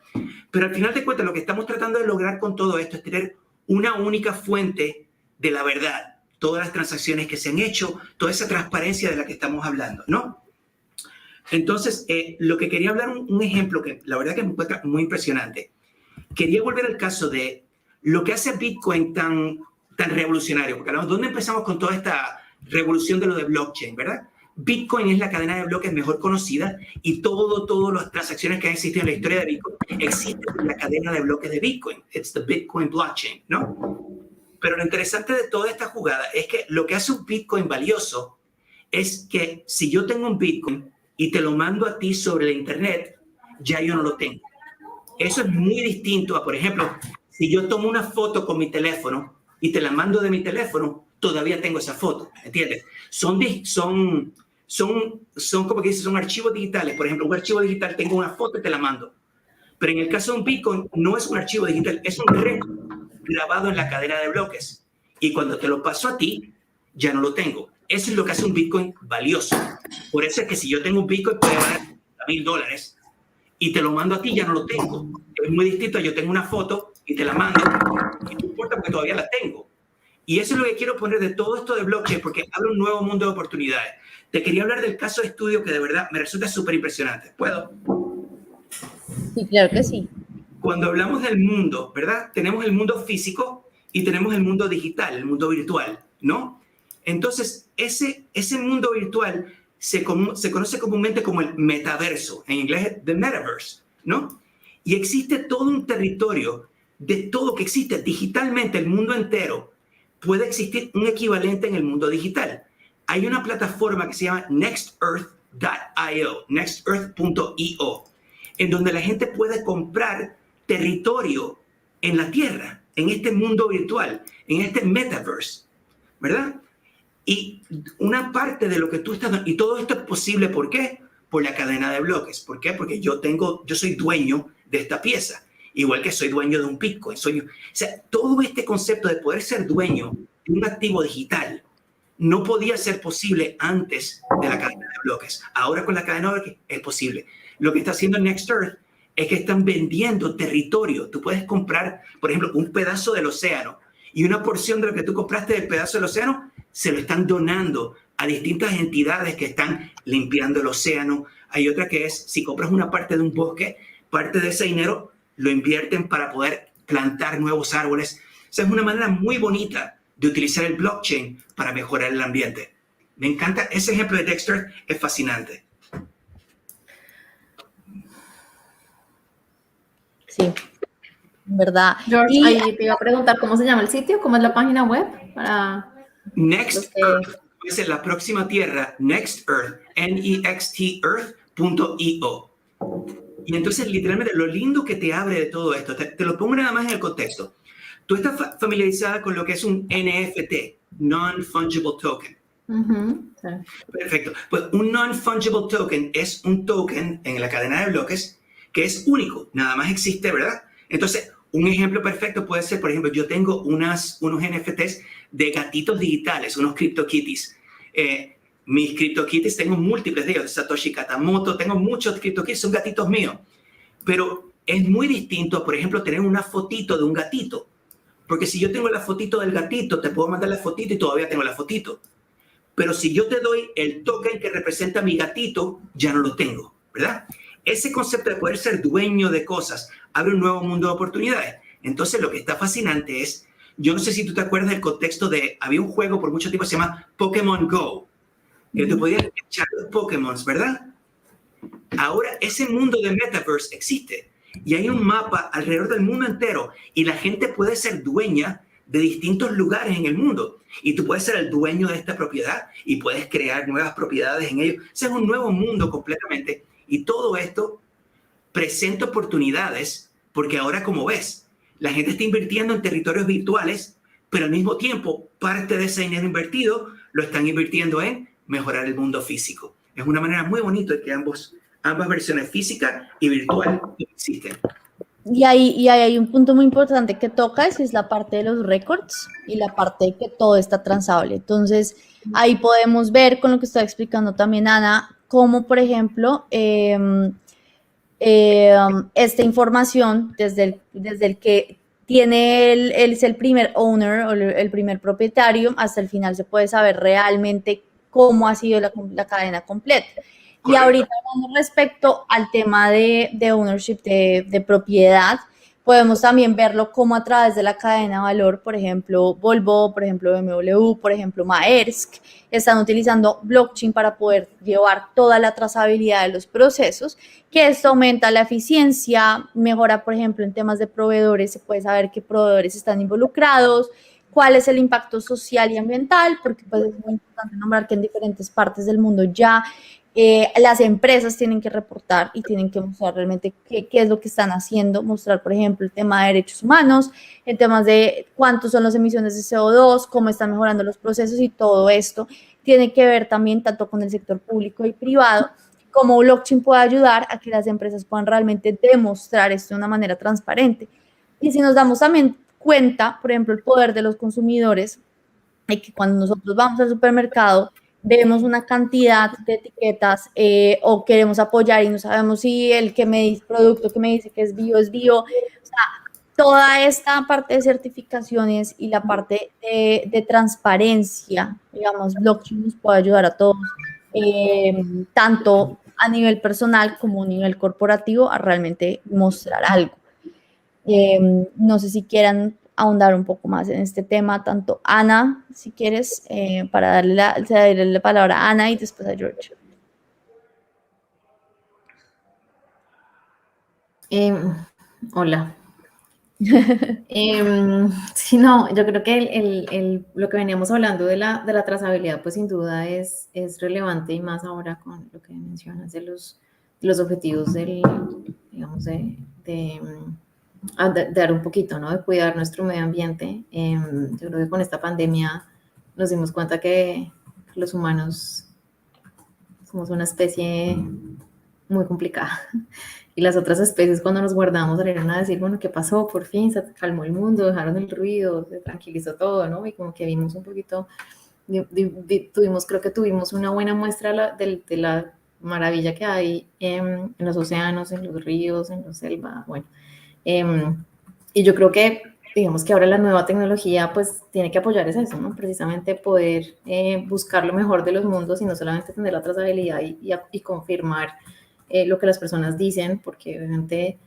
Q: Pero al final de cuentas, lo que estamos tratando de lograr con todo esto es tener una única fuente de la verdad. Todas las transacciones que se han hecho, toda esa transparencia de la que estamos hablando, ¿no? Entonces, lo que quería hablar, un ejemplo que la verdad que me encuentra muy impresionante. Quería volver al caso de lo que hace Bitcoin tan revolucionario, porque hablamos, ¿dónde empezamos con toda esta revolución de lo de blockchain, verdad? Bitcoin es la cadena de bloques mejor conocida y todas las transacciones que han existido en la historia de Bitcoin existen en la cadena de bloques de Bitcoin. It's the Bitcoin blockchain, ¿no? Pero lo interesante de toda esta jugada es que lo que hace un Bitcoin valioso es que si yo tengo un Bitcoin y te lo mando a ti sobre la internet, ya yo no lo tengo. Eso es muy distinto a, por ejemplo, si yo tomo una foto con mi teléfono y te la mando de mi teléfono, todavía tengo esa foto, ¿entiendes? Son como que dices, son archivos digitales. Por ejemplo, un archivo digital, tengo una foto y te la mando. Pero en el caso de un Bitcoin, no es un archivo digital, es un reto grabado en la cadena de bloques. Y cuando te lo paso a ti, ya no lo tengo. Eso es lo que hace un Bitcoin valioso. Por eso es que si yo tengo un Bitcoin, puede valer $1,000 y te lo mando a ti, ya no lo tengo. Es muy distinto. Yo tengo una foto y te la mando y no importa porque todavía la tengo. Y eso es lo que quiero poner de todo esto de blockchain, porque abre un nuevo mundo de oportunidades. Te quería hablar del caso de estudio que de verdad me resulta súper impresionante. ¿Puedo?
J: Sí, claro que sí.
Q: Cuando hablamos del mundo, ¿verdad? Tenemos el mundo físico y tenemos el mundo digital, el mundo virtual, ¿no? Entonces, ese mundo virtual se conoce comúnmente como el metaverso, en inglés the metaverse, ¿no? Y existe todo un territorio de todo que existe digitalmente, el mundo entero. Puede existir un equivalente en el mundo digital. Hay una plataforma que se llama nextearth.io, nextearth.io, en donde la gente puede comprar territorio en la Tierra, en este mundo virtual, en este metaverse, ¿verdad? Y una parte de lo que tú estás... Y todo esto es posible, ¿por qué? Por la cadena de bloques. ¿Por qué? Porque yo soy dueño de esta pieza, igual que soy dueño de un Bitcoin. O sea, todo este concepto de poder ser dueño de un activo digital no podía ser posible antes de la cadena de bloques. Ahora con la cadena de bloques es posible. Lo que está haciendo NextEarth es que están vendiendo territorio. Tú puedes comprar, por ejemplo, un pedazo del océano y una porción de lo que tú compraste del pedazo del océano se lo están donando a distintas entidades que están limpiando el océano. Hay otra que es, si compras una parte de un bosque, parte de ese dinero lo invierten para poder plantar nuevos árboles. O sea, es una manera muy bonita de utilizar el blockchain para mejorar el ambiente. Me encanta, ese ejemplo de Dexter es fascinante.
J: Sí, ¿verdad?
P: George,
J: Y
P: ahí te iba a preguntar cómo se llama el sitio, cómo es la página web para
Q: Next Earth, es la próxima tierra, Next Earth, nextearth.io. Y entonces, literalmente, lo lindo que te abre de todo esto, te lo pongo nada más en el contexto. Tú estás familiarizada con lo que es un NFT, Non-Fungible Token.
P: Sí.
Q: Perfecto. Pues un Non-Fungible Token es un token en la cadena de bloques que es único, nada más existe, ¿verdad? Entonces, un ejemplo perfecto puede ser, por ejemplo, yo tengo unos NFTs de gatitos digitales, unos CryptoKitties. Mis CryptoKitties, tengo múltiples de ellos, Satoshi Katamoto, tengo muchos CryptoKitties, son gatitos míos. Pero es muy distinto, por ejemplo, tener una fotito de un gatito. Porque si yo tengo la fotito del gatito, te puedo mandar la fotito y todavía tengo la fotito. Pero si yo te doy el token que representa a mi gatito, ya no lo tengo, ¿verdad? Ese concepto de poder ser dueño de cosas abre un nuevo mundo de oportunidades. Entonces, lo que está fascinante es, yo no sé si tú te acuerdas del contexto de, había un juego por mucho tiempo que se llama Pokémon Go, que tú podías echar los Pokémon, ¿verdad? Ahora, ese mundo de Metaverse existe y hay un mapa alrededor del mundo entero y la gente puede ser dueña de distintos lugares en el mundo. Y tú puedes ser el dueño de esta propiedad y puedes crear nuevas propiedades en ello. Ese es un nuevo mundo completamente. Y todo esto presenta oportunidades porque ahora, como ves, la gente está invirtiendo en territorios virtuales, pero al mismo tiempo, parte de ese dinero invertido lo están invirtiendo en mejorar el mundo físico. Es una manera muy bonita de que ambas versiones, física y virtual, existen.
J: Y ahí hay un punto muy importante que tocas, es la parte de los récords y la parte de que todo está transable. Entonces, ahí podemos ver con lo que está explicando también Ana, cómo, por ejemplo, esta información, desde el que tiene él es el primer owner o el primer propietario, hasta el final se puede saber realmente cómo ha sido la cadena completa. Y ahorita hablando respecto al tema de ownership, de propiedad, podemos también verlo como a través de la cadena de valor, por ejemplo, Volvo, por ejemplo, BMW, por ejemplo, Maersk, están utilizando blockchain para poder llevar toda la trazabilidad de los procesos, que esto aumenta la eficiencia, mejora, por ejemplo, en temas de proveedores, se puede saber qué proveedores están involucrados, cuál es el impacto social y ambiental, porque pues es muy importante nombrar que en diferentes partes del mundo ya las empresas tienen que reportar y tienen que mostrar realmente qué es lo que están haciendo, mostrar, por ejemplo, el tema de derechos humanos, el tema de cuántos son las emisiones de CO2, cómo están mejorando los procesos y todo esto tiene que ver también tanto con el sector público y privado, cómo blockchain puede ayudar a que las empresas puedan realmente demostrar esto de una manera transparente. Y si nos damos también cuenta, por ejemplo, el poder de los consumidores, de que cuando nosotros vamos al supermercado vemos una cantidad de etiquetas o queremos apoyar y no sabemos si el producto que me dice que es bio, o sea, toda esta parte de certificaciones y la parte de transparencia, digamos, blockchain nos puede ayudar a todos, tanto a nivel personal como a nivel corporativo, a realmente mostrar algo. No sé si quieran ahondar un poco más en este tema, tanto Ana, si quieres, para darle la palabra a Ana y después a George.
P: Hola. Sí, no, yo creo que lo que veníamos hablando de la trazabilidad, pues sin duda es relevante y más ahora con lo que mencionas de los objetivos digamos, de dar un poquito, ¿no? De cuidar nuestro medio ambiente. Yo creo que con esta pandemia nos dimos cuenta que los humanos somos una especie muy complicada. Y las otras especies, cuando nos guardamos, salieron a decir, bueno, ¿qué pasó? Por fin se calmó el mundo, dejaron el ruido, se tranquilizó todo, ¿no? Y como que vimos un poquito, creo que tuvimos una buena muestra de la maravilla que hay en los océanos, en los ríos, en la selva, bueno. Y yo creo que, digamos que ahora la nueva tecnología pues tiene que apoyar eso, ¿no? Precisamente poder buscar lo mejor de los mundos y no solamente tener la trazabilidad y confirmar lo que las personas dicen, porque obviamente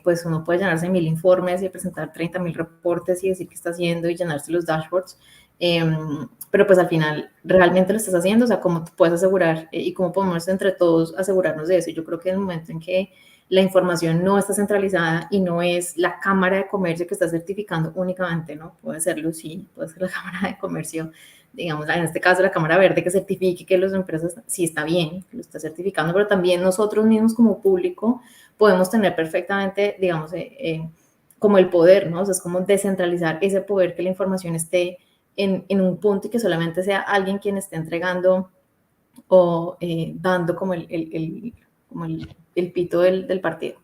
P: pues uno puede llenarse 1000 informes y presentar 30.000 reportes y decir qué está haciendo y llenarse los dashboards, pero pues al final realmente lo estás haciendo, o sea, cómo te puedes asegurar y cómo podemos entre todos asegurarnos de eso. Y yo creo que en el momento en que la información no está centralizada y no es la Cámara de Comercio que está certificando únicamente, ¿no? Puede serlo, sí, puede ser la Cámara de Comercio, digamos, en este caso la Cámara Verde que certifique que las empresas sí está bien, que lo está certificando, pero también nosotros mismos como público podemos tener perfectamente, digamos, como el poder, ¿no? O sea, es como descentralizar ese poder, que la información esté en un punto y que solamente sea alguien quien esté entregando o dando como el pito del partido.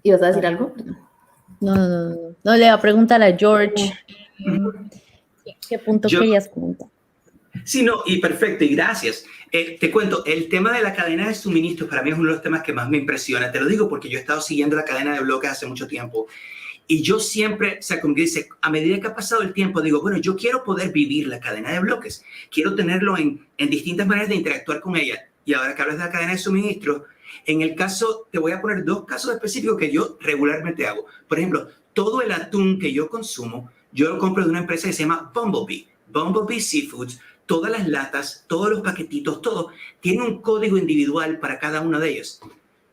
P: ¿Ibas a decir algo?
J: No, le voy a preguntar a George. ¿Qué punto querías comentar?
Q: Sí, no, y perfecto, y gracias. Te cuento, el tema de la cadena de suministros para mí es uno de los temas que más me impresiona. Te lo digo porque yo he estado siguiendo la cadena de bloques hace mucho tiempo. Y yo siempre, o sea, como que dice, a medida que ha pasado el tiempo, digo, bueno, yo quiero poder vivir la cadena de bloques. Quiero tenerlo en distintas maneras de interactuar con ella. Y ahora que hablas de la cadena de suministros, en el caso, te voy a poner 2 casos específicos que yo regularmente hago. Por ejemplo, todo el atún que yo consumo, yo lo compro de una empresa que se llama Bumblebee Seafoods. Todas las latas, todos los paquetitos, todo, tiene un código individual para cada uno de ellos.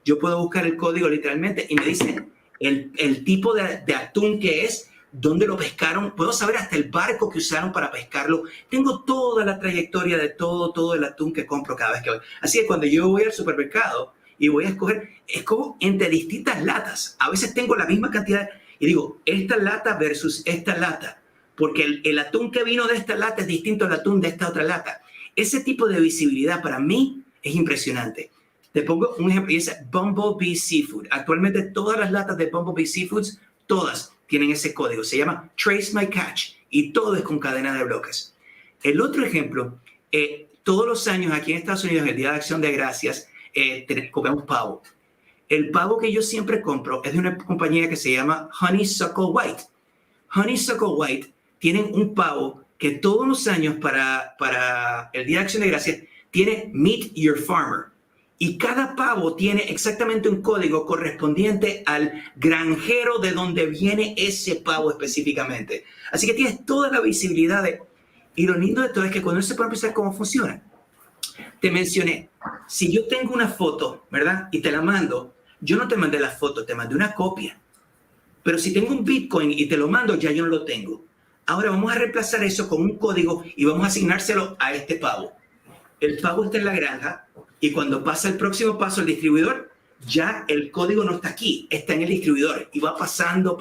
Q: Yo puedo buscar el código literalmente y me dice el tipo de atún que es, dónde lo pescaron, puedo saber hasta el barco que usaron para pescarlo. Tengo toda la trayectoria de todo el atún que compro cada vez que voy. Así que cuando yo voy al supermercado y voy a escoger, es como entre distintas latas. A veces tengo la misma cantidad y digo, esta lata versus esta lata, porque el atún que vino de esta lata es distinto al atún de esta otra lata. Ese tipo de visibilidad para mí es impresionante. Te pongo un ejemplo, y es Bumblebee Seafood. Actualmente todas las latas de Bumblebee Seafoods, todas tienen ese código. Se llama Trace My Catch y todo es con cadena de bloques. El otro ejemplo, todos los años aquí en Estados Unidos, el Día de Acción de Gracias, comemos pavo. El pavo que yo siempre compro es de una compañía que se llama Honeysuckle White. Honeysuckle White tienen un pavo que todos los años para el Día de Acción de Gracias tiene Meet Your Farmer. Y cada pavo tiene exactamente un código correspondiente al granjero de donde viene ese pavo específicamente. Así que tienes toda la visibilidad de... Y lo lindo de todo es que cuando se puede empezar cómo funciona. Te mencioné, si yo tengo una foto, ¿verdad? Y te la mando, yo no te mandé la foto, te mandé una copia. Pero si tengo un Bitcoin y te lo mando, ya yo no lo tengo. Ahora vamos a reemplazar eso con un código y vamos a asignárselo a este pavo. El pavo está en la granja y cuando pasa el próximo paso el distribuidor, ya el código no está aquí, está en el distribuidor y va pasando,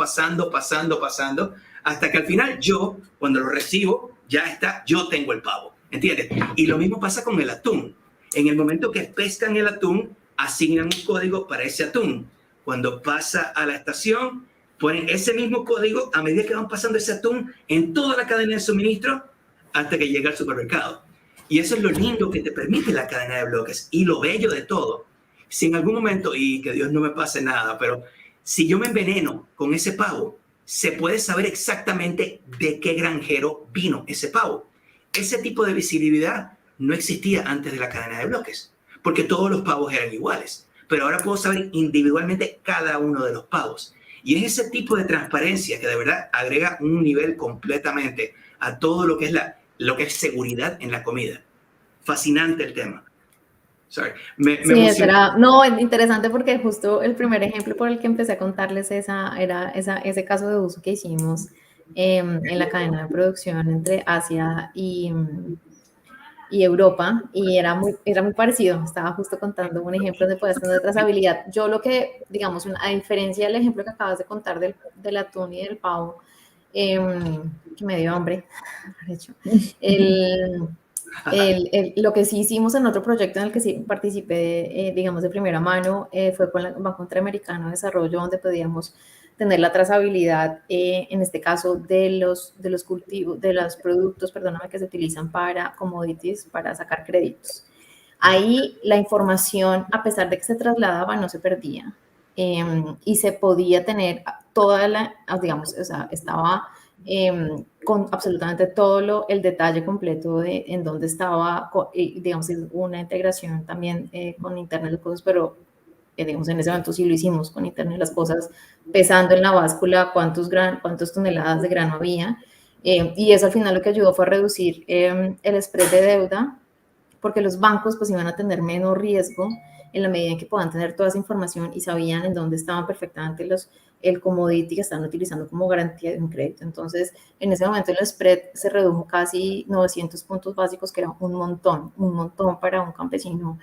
Q: hasta que al final yo, cuando lo recibo, ya está, yo tengo el pavo, ¿entiendes? Y lo mismo pasa con el atún. En el momento que pescan el atún, asignan un código para ese atún. Cuando pasa a la estación, ponen ese mismo código a medida que van pasando ese atún en toda la cadena de suministro hasta que llega al supermercado. Y eso es lo lindo que te permite la cadena de bloques y lo bello de todo. Si en algún momento, y que Dios no me pase nada, pero si yo me enveneno con ese pavo, se puede saber exactamente de qué granjero vino ese pavo. Ese tipo de visibilidad no existía antes de la cadena de bloques, porque todos los pavos eran iguales. Pero ahora puedo saber individualmente cada uno de los pavos. Y es ese tipo de transparencia que de verdad agrega un nivel completamente a todo lo que es seguridad en la comida. Fascinante el tema. Sorry.
P: Sí, no, es interesante porque justo el primer ejemplo por el que empecé a contarles era ese caso de uso que hicimos en la cadena de producción entre Asia y Europa, y era muy parecido. Estaba justo contando un ejemplo de puedes tener trazabilidad. Yo lo que, digamos, a diferencia del ejemplo que acabas de contar del atún y del pavo, que me dio hambre, de hecho, lo que sí hicimos en otro proyecto en el que sí participé, digamos, de primera mano, fue con el Banco Interamericano de Desarrollo, donde podíamos tener la trazabilidad, en este caso, de los cultivos, de los productos, perdóname, que se utilizan para commodities, para sacar créditos. Ahí la información, a pesar de que se trasladaba, no se perdía, y se podía tener toda la, digamos, o sea, estaba con absolutamente todo el detalle completo de en dónde estaba, digamos, una integración también con Internet de las Cosas, pero digamos, en ese momento sí lo hicimos con Internet de las Cosas, pesando en la báscula cuántas toneladas de grano había, y eso al final lo que ayudó fue a reducir el spread de deuda, porque los bancos pues iban a tener menos riesgo en la medida en que puedan tener toda esa información y sabían en dónde estaban perfectamente el commodity que están utilizando como garantía de un crédito. Entonces, en ese momento el spread se redujo casi 900 puntos básicos, que era un montón para un campesino.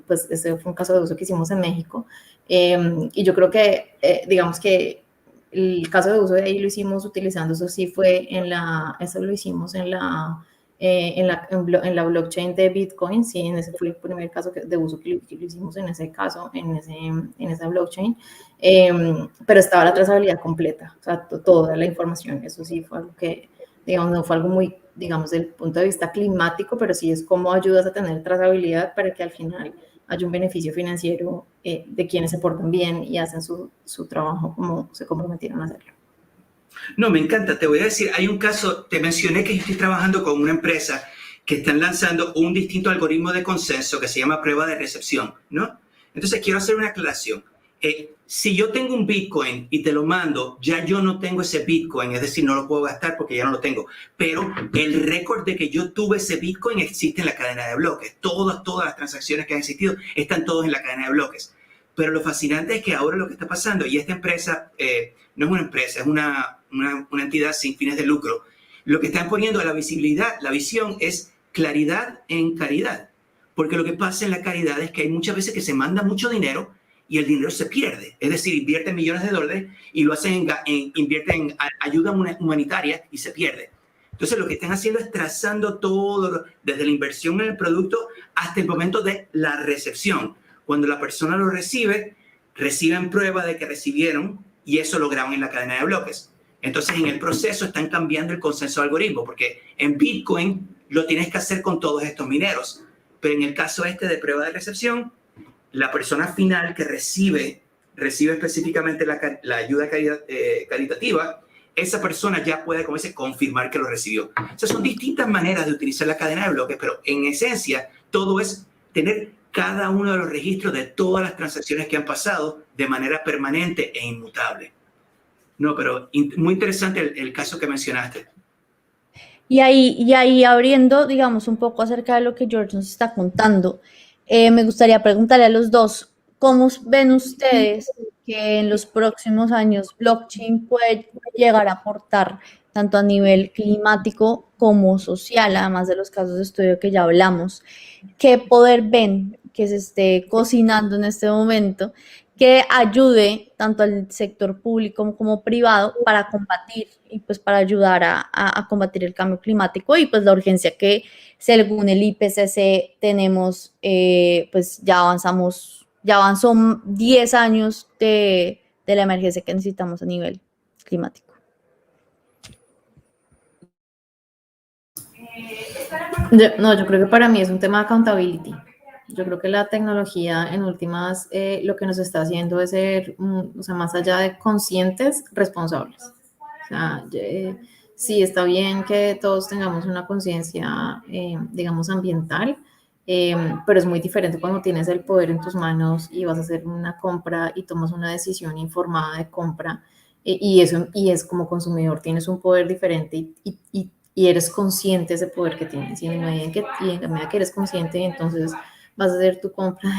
P: Pues ese fue un caso de uso que hicimos en México. Y yo creo que, digamos que el caso de uso de ahí lo hicimos utilizando, eso sí fue eso lo hicimos en la blockchain de Bitcoin. Sí, en ese fue el primer caso de uso que lo hicimos en ese caso, en esa blockchain, pero estaba la trazabilidad completa, o sea, toda la información. Eso sí fue algo que, digamos, no fue algo muy, digamos, desde el punto de vista climático, pero sí es cómo ayudas a tener trazabilidad para que al final haya un beneficio financiero de quienes se portan bien y hacen su trabajo como se comprometieron a hacerlo.
Q: No, me encanta. Te voy a decir, hay un caso, te mencioné que yo estoy trabajando con una empresa que están lanzando un distinto algoritmo de consenso que se llama prueba de recepción, ¿no? Entonces, quiero hacer una aclaración. Si yo tengo un Bitcoin y te lo mando, ya yo no tengo ese Bitcoin, es decir, no lo puedo gastar porque ya no lo tengo. Pero el récord de que yo tuve ese Bitcoin existe en la cadena de bloques. Todas las transacciones que han existido están todas en la cadena de bloques. Pero lo fascinante es que ahora lo que está pasando, y esta empresa no es una empresa, es una entidad sin fines de lucro, lo que están poniendo a la visibilidad, la visión es claridad en caridad. Porque lo que pasa en la caridad es que hay muchas veces que se manda mucho dinero y el dinero se pierde. Es decir, invierten millones de dólares y lo hacen invierten en ayuda humanitaria y se pierde. Entonces, lo que están haciendo es trazando todo, desde la inversión en el producto hasta el momento de la recepción. Cuando la persona lo reciben prueba de que recibieron y eso lo graban en la cadena de bloques. Entonces, en el proceso están cambiando el consenso de algoritmo, porque en Bitcoin lo tienes que hacer con todos estos mineros. Pero en el caso de prueba de recepción, la persona final que recibe específicamente la ayuda caritativa, esa persona ya puede, como dice, confirmar que lo recibió. O sea, son distintas maneras de utilizar la cadena de bloques, pero en esencia todo es tener cada uno de los registros de todas las transacciones que han pasado de manera permanente e inmutable. No, pero muy interesante el caso que mencionaste.
J: Y ahí abriendo, digamos, un poco acerca de lo que George nos está contando, me gustaría preguntarle a los dos, ¿cómo ven ustedes que en los próximos años blockchain puede llegar a aportar tanto a nivel climático como social, además de los casos de estudio que ya hablamos? ¿Qué poder ven que se esté cocinando en este momento que ayude tanto al sector público como privado para combatir y pues para ayudar a combatir el cambio climático y pues la urgencia que según el IPCC tenemos, pues ya avanzó 10 años de de la emergencia que necesitamos a nivel climático.
P: Yo creo que para mí es un tema de accountability. Yo creo que la tecnología en últimas lo que nos está haciendo es ser, o sea, más allá de conscientes, responsables. O sea, sí está bien que todos tengamos una conciencia, digamos, ambiental, pero es muy diferente cuando tienes el poder en tus manos y vas a hacer una compra y tomas una decisión informada de compra y es como consumidor, tienes un poder diferente y eres consciente de ese poder que tienes. Y en la medida que eres consciente, entonces vas a hacer tu compra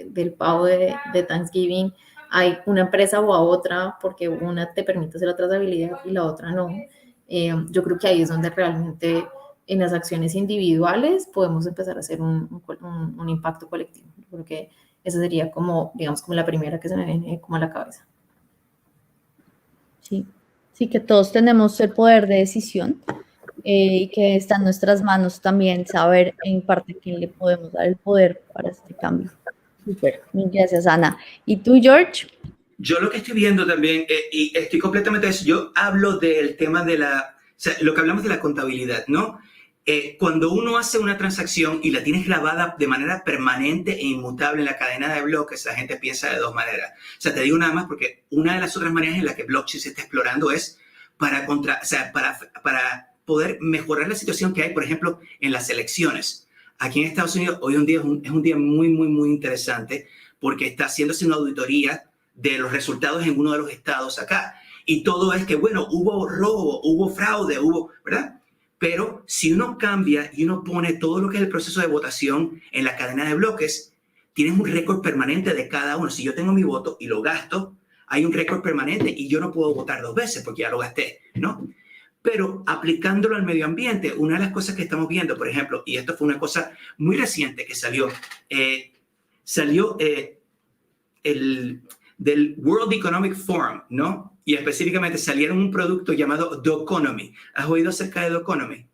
P: del pavo de Thanksgiving. Hay una empresa o a otra, porque una te permite hacer la trazabilidad y la otra no. Yo creo que ahí es donde realmente en las acciones individuales podemos empezar a hacer un impacto colectivo. Yo creo que esa sería como, digamos, como la primera que se me viene como a la cabeza.
J: Sí, sí, que todos tenemos el poder de decisión y que está en nuestras manos también saber en parte a quién le podemos dar el poder para este cambio. Súper, gracias Ana. ¿Y tú, George?
Q: Yo lo que estoy viendo también, y estoy completamente de eso, yo hablo del tema de o sea, lo que hablamos de la contabilidad, ¿no? Cuando uno hace una transacción y la tienes grabada de manera permanente e inmutable en la cadena de bloques, la gente piensa de dos maneras. O sea, te digo nada más porque una de las otras maneras en la que blockchain se está explorando es para poder mejorar la situación que hay, por ejemplo, en las elecciones. Aquí en Estados Unidos, hoy en día es un día muy, muy, muy interesante porque está haciéndose una auditoría de los resultados en uno de los estados acá. Y todo es que, bueno, hubo robo, hubo fraude, ¿verdad? Pero si uno cambia y uno pone todo lo que es el proceso de votación en la cadena de bloques, tienes un récord permanente de cada uno. Si yo tengo mi voto y lo gasto, hay un récord permanente y yo no puedo votar dos veces porque ya lo gasté, ¿no? Pero aplicándolo al medio ambiente, una de las cosas que estamos viendo, por ejemplo, y esto fue una cosa muy reciente que salió del World Economic Forum, ¿no? Y específicamente salieron un producto llamado The Economy. ¿Has oído acerca de The Economy?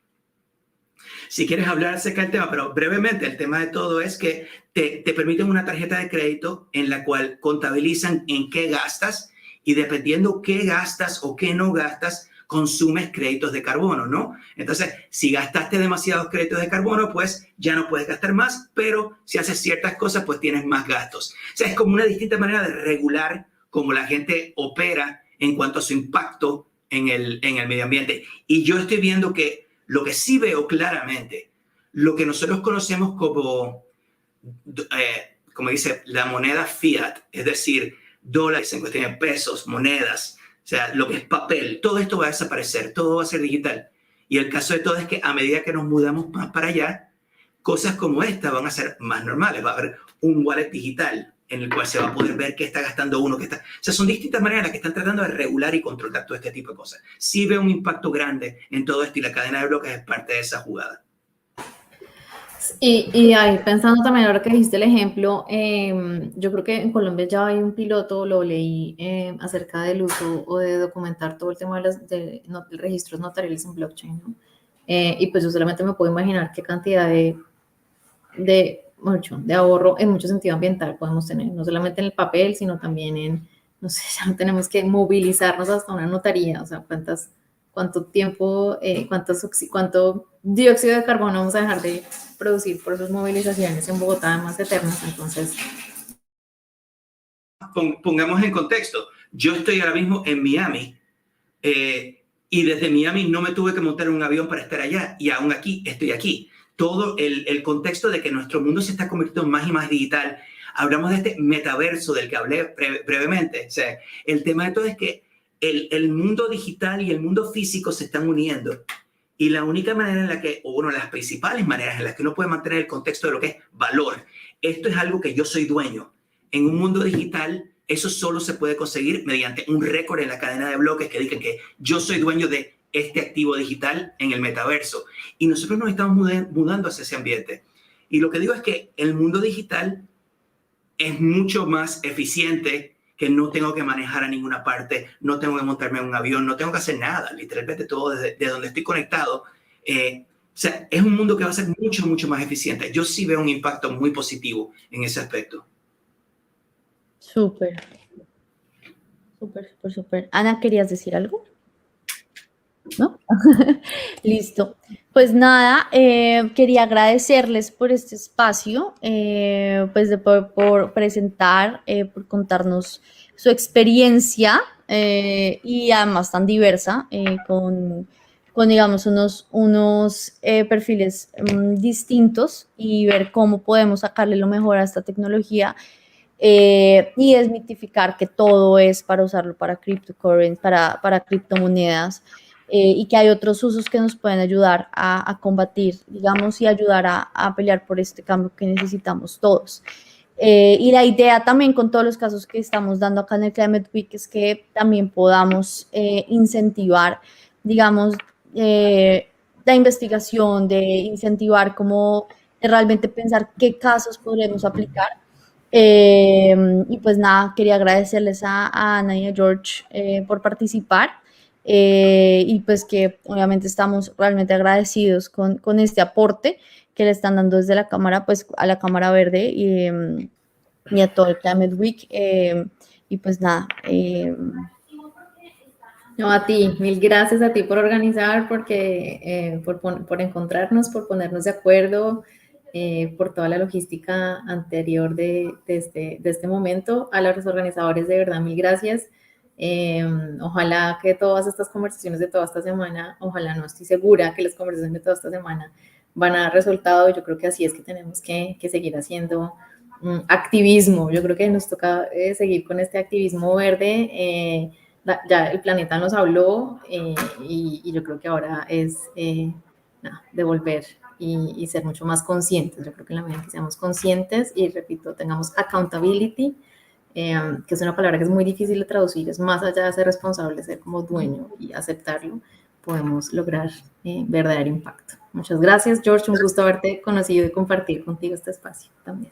Q: Si quieres hablar acerca del tema, pero brevemente, el tema de todo es que te permiten una tarjeta de crédito en la cual contabilizan en qué gastas y dependiendo qué gastas o qué no gastas, consumes créditos de carbono, ¿no? Entonces, si gastaste demasiados créditos de carbono, pues ya no puedes gastar más, pero si haces ciertas cosas, pues tienes más gastos. O sea, es como una distinta manera de regular cómo la gente opera en cuanto a su impacto en el medio ambiente. Y yo estoy viendo que lo que sí veo claramente, lo que nosotros conocemos como dice, la moneda fiat, es decir, dólares en cuestión de pesos, monedas, o sea, lo que es papel, todo esto va a desaparecer, todo va a ser digital. Y el caso de todo es que a medida que nos mudamos más para allá, cosas como esta van a ser más normales. Va a haber un wallet digital en el cual se va a poder ver qué está gastando uno, o sea, son distintas maneras las que están tratando de regular y controlar todo este tipo de cosas. Sí veo un impacto grande en todo esto y la cadena de bloques es parte de esa jugada.
P: Y ahí pensando también, ahora que dijiste el ejemplo, yo creo que en Colombia ya hay un piloto, lo leí acerca del uso o de documentar todo el tema de registros notariales en blockchain, ¿no? Y pues yo solamente me puedo imaginar qué cantidad de ahorro en mucho sentido ambiental podemos tener, no solamente en el papel, sino también en, no sé, ya no tenemos que movilizarnos hasta una notaría, o sea, cuánto tiempo, cuánto dióxido de carbono vamos a dejar de producir por esas movilizaciones en Bogotá, además eternas. Entonces,
Q: pongamos en contexto, yo estoy ahora mismo en Miami y desde Miami no me tuve que montar en un avión para estar allá y aún aquí estoy aquí. Todo el contexto de que nuestro mundo se está convirtiendo más y más digital. Hablamos de este metaverso del que hablé brevemente. O sea, el tema de todo es que el mundo digital y el mundo físico se están uniendo. Y la única manera en la que, o bueno, las principales maneras en las que uno puede mantener el contexto de lo que es valor, esto es algo que yo soy dueño. En un mundo digital, eso solo se puede conseguir mediante un récord en la cadena de bloques que digan que yo soy dueño de este activo digital en el metaverso. Y nosotros nos estamos mudando hacia ese ambiente. Y lo que digo es que el mundo digital es mucho más eficiente, que no tengo que manejar a ninguna parte, no tengo que montarme en un avión, no tengo que hacer nada, literalmente todo desde donde estoy conectado. O sea, es un mundo que va a ser mucho, mucho más eficiente. Yo sí veo un impacto muy positivo en ese aspecto.
J: Súper. Súper, súper, súper. Ana, ¿querías decir algo? ¿No? Listo. Pues nada, quería agradecerles por este espacio, pues por presentar, por contarnos su experiencia y además tan diversa, con digamos, unos perfiles distintos y ver cómo podemos sacarle lo mejor a esta tecnología. Y desmitificar que todo es para usarlo para cryptocurrency, para criptomonedas, y que hay otros usos que nos pueden ayudar a combatir, digamos, y ayudar a pelear por este cambio que necesitamos todos. Y la idea también con todos los casos que estamos dando acá en el Climate Week es que también podamos incentivar, digamos, la investigación, de incentivar cómo de realmente pensar qué casos podremos aplicar. Y pues nada, quería agradecerles a Ana y a George por participar, y pues que obviamente estamos realmente agradecidos con este aporte que le están dando desde la Cámara, pues a la Cámara Verde y a todo el Climate Week, y pues nada.
P: No, a ti, mil gracias a ti por organizar, porque, por encontrarnos, por ponernos de acuerdo, por toda la logística anterior de este momento. A los organizadores, de verdad, mil gracias. Ojalá que todas estas conversaciones de toda esta semana, ojalá, no estoy segura que las conversaciones de toda esta semana van a dar resultado. Yo creo que así es que tenemos que seguir haciendo activismo. Yo creo que nos toca seguir con este activismo verde. Ya el planeta nos habló, y yo creo que ahora es devolver y ser mucho más conscientes. Yo creo que en la medida que seamos conscientes y, repito, tengamos accountability, que es una palabra que es muy difícil de traducir, es más allá de ser responsable, ser como dueño y aceptarlo, podemos lograr verdadero impacto. Muchas gracias, George, un gusto haberte conocido y compartir contigo este espacio también.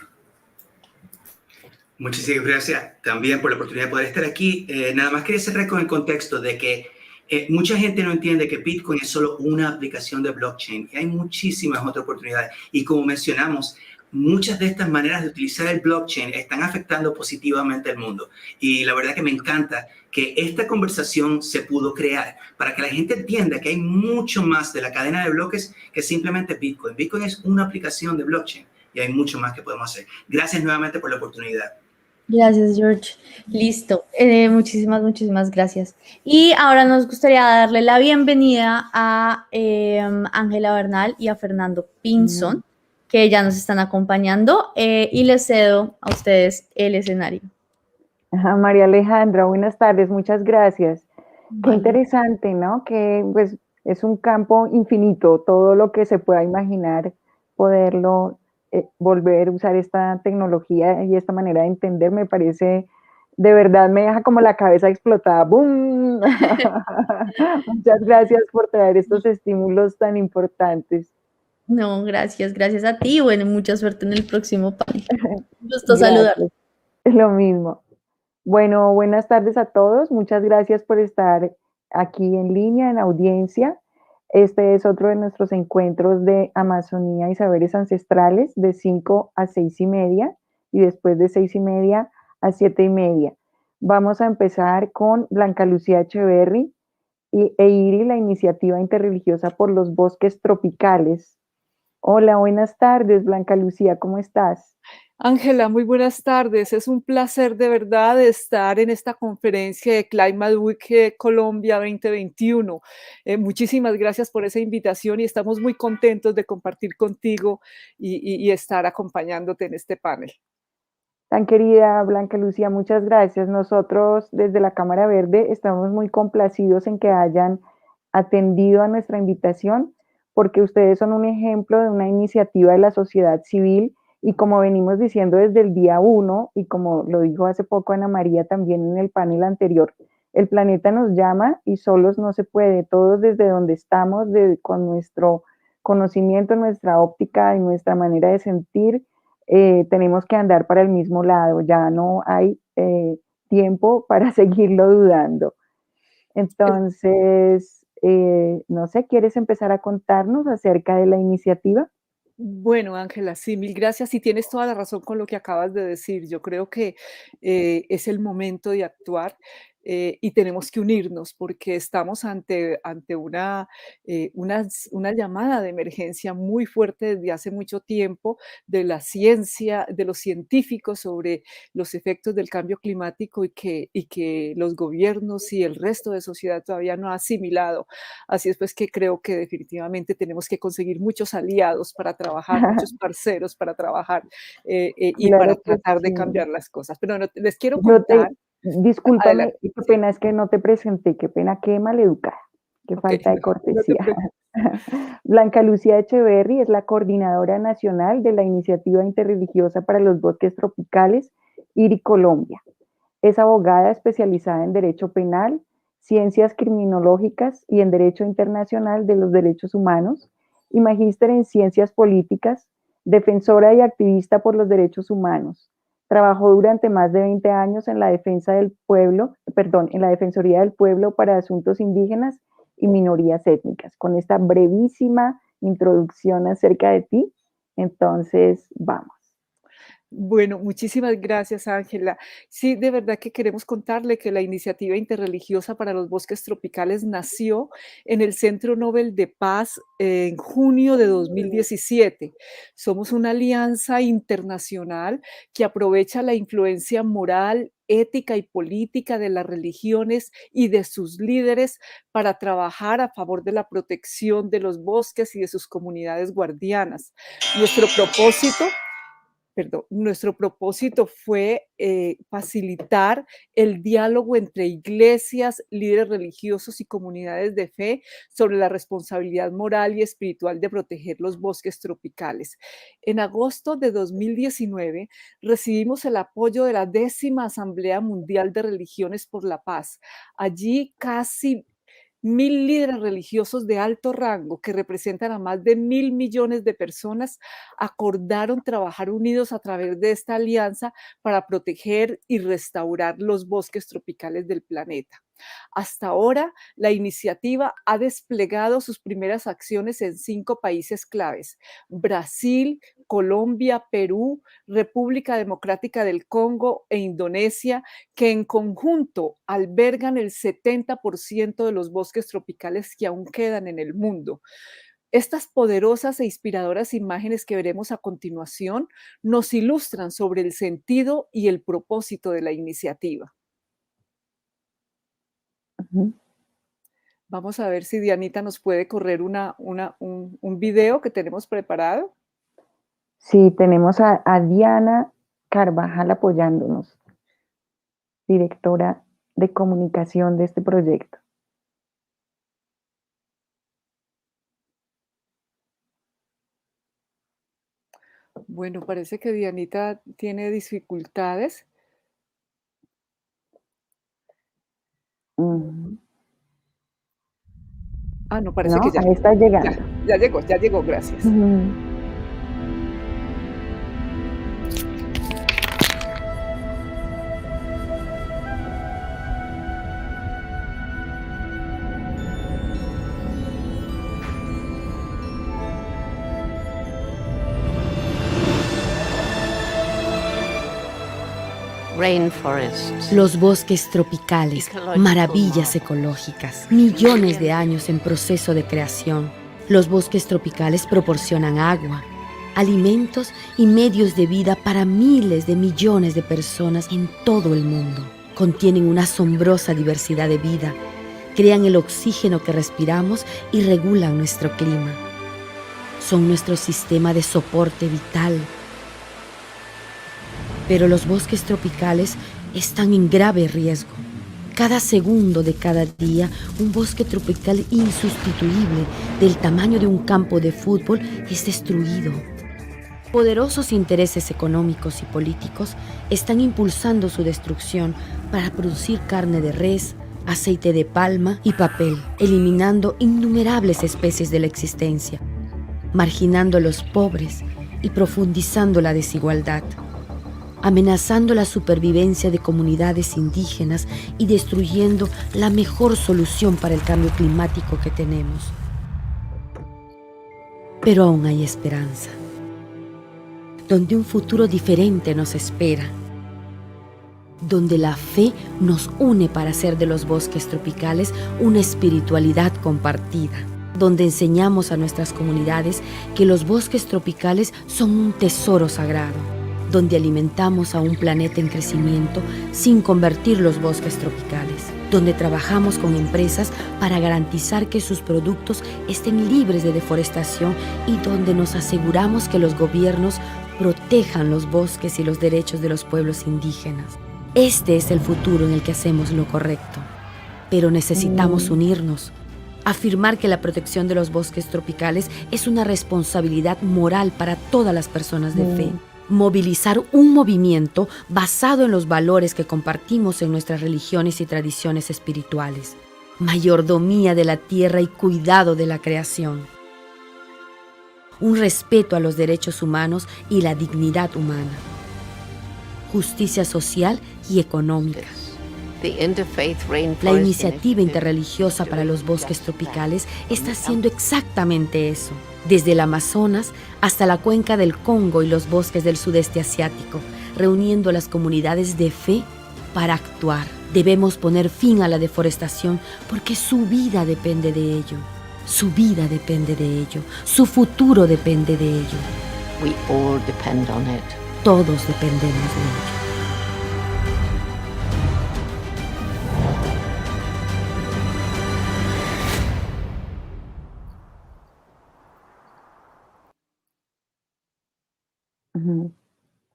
Q: Muchísimas gracias también por la oportunidad de poder estar aquí. Nada más quería cerrar con el contexto de que mucha gente no entiende que Bitcoin es solo una aplicación de blockchain, y hay muchísimas otras oportunidades. Y como mencionamos, muchas de estas maneras de utilizar el blockchain están afectando positivamente al mundo. Y la verdad que me encanta que esta conversación se pudo crear para que la gente entienda que hay mucho más de la cadena de bloques que simplemente Bitcoin. Bitcoin es una aplicación de blockchain y hay mucho más que podemos hacer. Gracias nuevamente por la oportunidad.
J: Gracias, George. Listo. Muchísimas gracias. Y ahora nos gustaría darle la bienvenida a Ángela Bernal y a Fernando Pinzón, que ya nos están acompañando, y les cedo a ustedes el escenario.
R: María Alejandra, buenas tardes, muchas gracias.
J: Vale.
R: Qué interesante, ¿no? Que pues es un campo infinito, todo lo que se pueda imaginar, poderlo volver a usar esta tecnología y esta manera de entender, me parece, de verdad me deja como la cabeza explotada. ¡Bum! Muchas gracias por traer estos estímulos tan importantes.
J: No, gracias a ti. Bueno, mucha suerte en el próximo panel. Gusto saludar.
R: Lo mismo. Bueno, buenas tardes a todos. Muchas gracias por estar aquí en línea, en audiencia. Este es otro de nuestros encuentros de Amazonía y Saberes Ancestrales de 5 a 6:30 y después de 6:30 a 7:30. Vamos a empezar con Blanca Lucía Echeverry e IRI, la iniciativa interreligiosa por los bosques tropicales. Hola, buenas tardes, Blanca Lucía, ¿cómo estás?
U: Ángela, muy buenas tardes. Es un placer de verdad estar en esta conferencia de ClimateWeek Colombia 2021. Muchísimas gracias por esa invitación y estamos muy contentos de compartir contigo y estar acompañándote en este panel.
R: Tan querida Blanca Lucía, muchas gracias. Nosotros desde la Cámara Verde estamos muy complacidos en que hayan atendido a nuestra invitación, porque ustedes son un ejemplo de una iniciativa de la sociedad civil. Y como venimos diciendo desde el día 1, y como lo dijo hace poco Ana María también en el panel anterior, el planeta nos llama y solos no se puede. Todos desde donde estamos, con nuestro conocimiento, nuestra óptica y nuestra manera de sentir, tenemos que andar para el mismo lado. Ya no hay tiempo para seguirlo dudando. Entonces, no sé, ¿quieres empezar a contarnos acerca de la iniciativa?
U: Bueno, Ángela, sí, mil gracias y tienes toda la razón con lo que acabas de decir. Yo creo que es el momento de actuar. y tenemos que unirnos porque estamos ante una llamada de emergencia muy fuerte desde hace mucho tiempo de la ciencia, de los científicos sobre los efectos del cambio climático y que los gobiernos y el resto de sociedad todavía no ha asimilado. Así es pues que creo que definitivamente tenemos que conseguir muchos aliados para trabajar, muchos parceros para trabajar y para
R: Claro que
U: tratar de
R: sí.
U: cambiar las cosas. Pero no, les quiero contar.
R: Discúlpame,
U: Adelante,
R: qué pena es que no te presenté, qué pena, qué maleducada, qué falta de
U: no te
R: cortesía.
U: preocupes.
R: Blanca Lucía Echeverry es la coordinadora nacional de la Iniciativa Interreligiosa para los Bosques Tropicales, IRI Colombia. Es abogada especializada en Derecho Penal, Ciencias Criminológicas y en Derecho Internacional de los Derechos Humanos y magíster en Ciencias Políticas, defensora y activista por los derechos humanos. Trabajó durante más de 20 años en la defensa del pueblo, en la Defensoría del Pueblo para Asuntos Indígenas y Minorías Étnicas. Con esta brevísima introducción acerca de ti, entonces vamos.
U: Bueno, muchísimas gracias, Ángela. Sí, de verdad que queremos contarle que la Iniciativa Interreligiosa para los Bosques Tropicales nació en el Centro Nobel de Paz en junio de 2017. Somos una alianza internacional que aprovecha la influencia moral, ética y política de las religiones y de sus líderes para trabajar a favor de la protección de los bosques y de sus comunidades guardianas. Nuestro propósito fue facilitar el diálogo entre iglesias, líderes religiosos y comunidades de fe sobre la responsabilidad moral y espiritual de proteger los bosques tropicales. En agosto de 2019 recibimos el apoyo de la 10ª Asamblea Mundial de Religiones por la Paz. Allí casi 1.000 líderes religiosos de alto rango que representan a más de 1.000 millones de personas acordaron trabajar unidos a través de esta alianza para proteger y restaurar los bosques tropicales del planeta. Hasta ahora, la iniciativa ha desplegado sus primeras acciones en 5 países claves: Brasil, Colombia, Perú, República Democrática del Congo e Indonesia, que en conjunto albergan el 70% de los bosques tropicales que aún quedan en el mundo. Estas poderosas e inspiradoras imágenes que veremos a continuación nos ilustran sobre el sentido y el propósito de la iniciativa. Vamos a ver si Dianita nos puede correr un video que tenemos preparado.
R: Sí, tenemos a Diana Carvajal apoyándonos, directora de comunicación de este proyecto.
U: Bueno, parece que Dianita tiene dificultades. Ah, no, parece que ya.
R: Ahí está llegando.
U: Ya llegó, gracias.
G: Los bosques tropicales, maravillas ecológicas, millones de años en proceso de creación. Los bosques tropicales proporcionan agua, alimentos y medios de vida para miles de millones de personas en todo el mundo. Contienen una asombrosa diversidad de vida, crean el oxígeno que respiramos y regulan nuestro clima. Son nuestro sistema de soporte vital. Pero los bosques tropicales están en grave riesgo. Cada segundo de cada día, un bosque tropical insustituible del tamaño de un campo de fútbol es destruido. Poderosos intereses económicos y políticos están impulsando su destrucción para producir carne de res, aceite de palma y papel, eliminando innumerables especies de la existencia, marginando a los pobres y profundizando la desigualdad, amenazando la supervivencia de comunidades indígenas y destruyendo la mejor solución para el cambio climático que tenemos. Pero aún hay esperanza, donde un futuro diferente nos espera. donde la fe nos une para hacer de los bosques tropicales una espiritualidad compartida, donde enseñamos a nuestras comunidades que los bosques tropicales son un tesoro sagrado, donde alimentamos a un planeta en crecimiento sin convertir los bosques tropicales, donde trabajamos con empresas para garantizar que sus productos estén libres de deforestación y donde nos aseguramos que los gobiernos protejan los bosques y los derechos de los pueblos indígenas. Este es el futuro en el que hacemos lo correcto, pero necesitamos unirnos, afirmar que la protección de los bosques tropicales es una responsabilidad moral para todas las personas de fe, movilizar un movimiento basado en los valores que compartimos en nuestras religiones y tradiciones espirituales, mayordomía de la tierra y cuidado de la creación, un respeto a los derechos humanos y la dignidad humana, justicia social y económica. La iniciativa interreligiosa para los bosques tropicales está haciendo exactamente eso, desde el Amazonas hasta la cuenca del Congo y los bosques del sudeste asiático, reuniendo a las comunidades de fe para actuar. Debemos poner fin a la deforestación porque su vida depende de ello. Su vida depende de ello. Su futuro depende de ello. Todos dependemos de ello.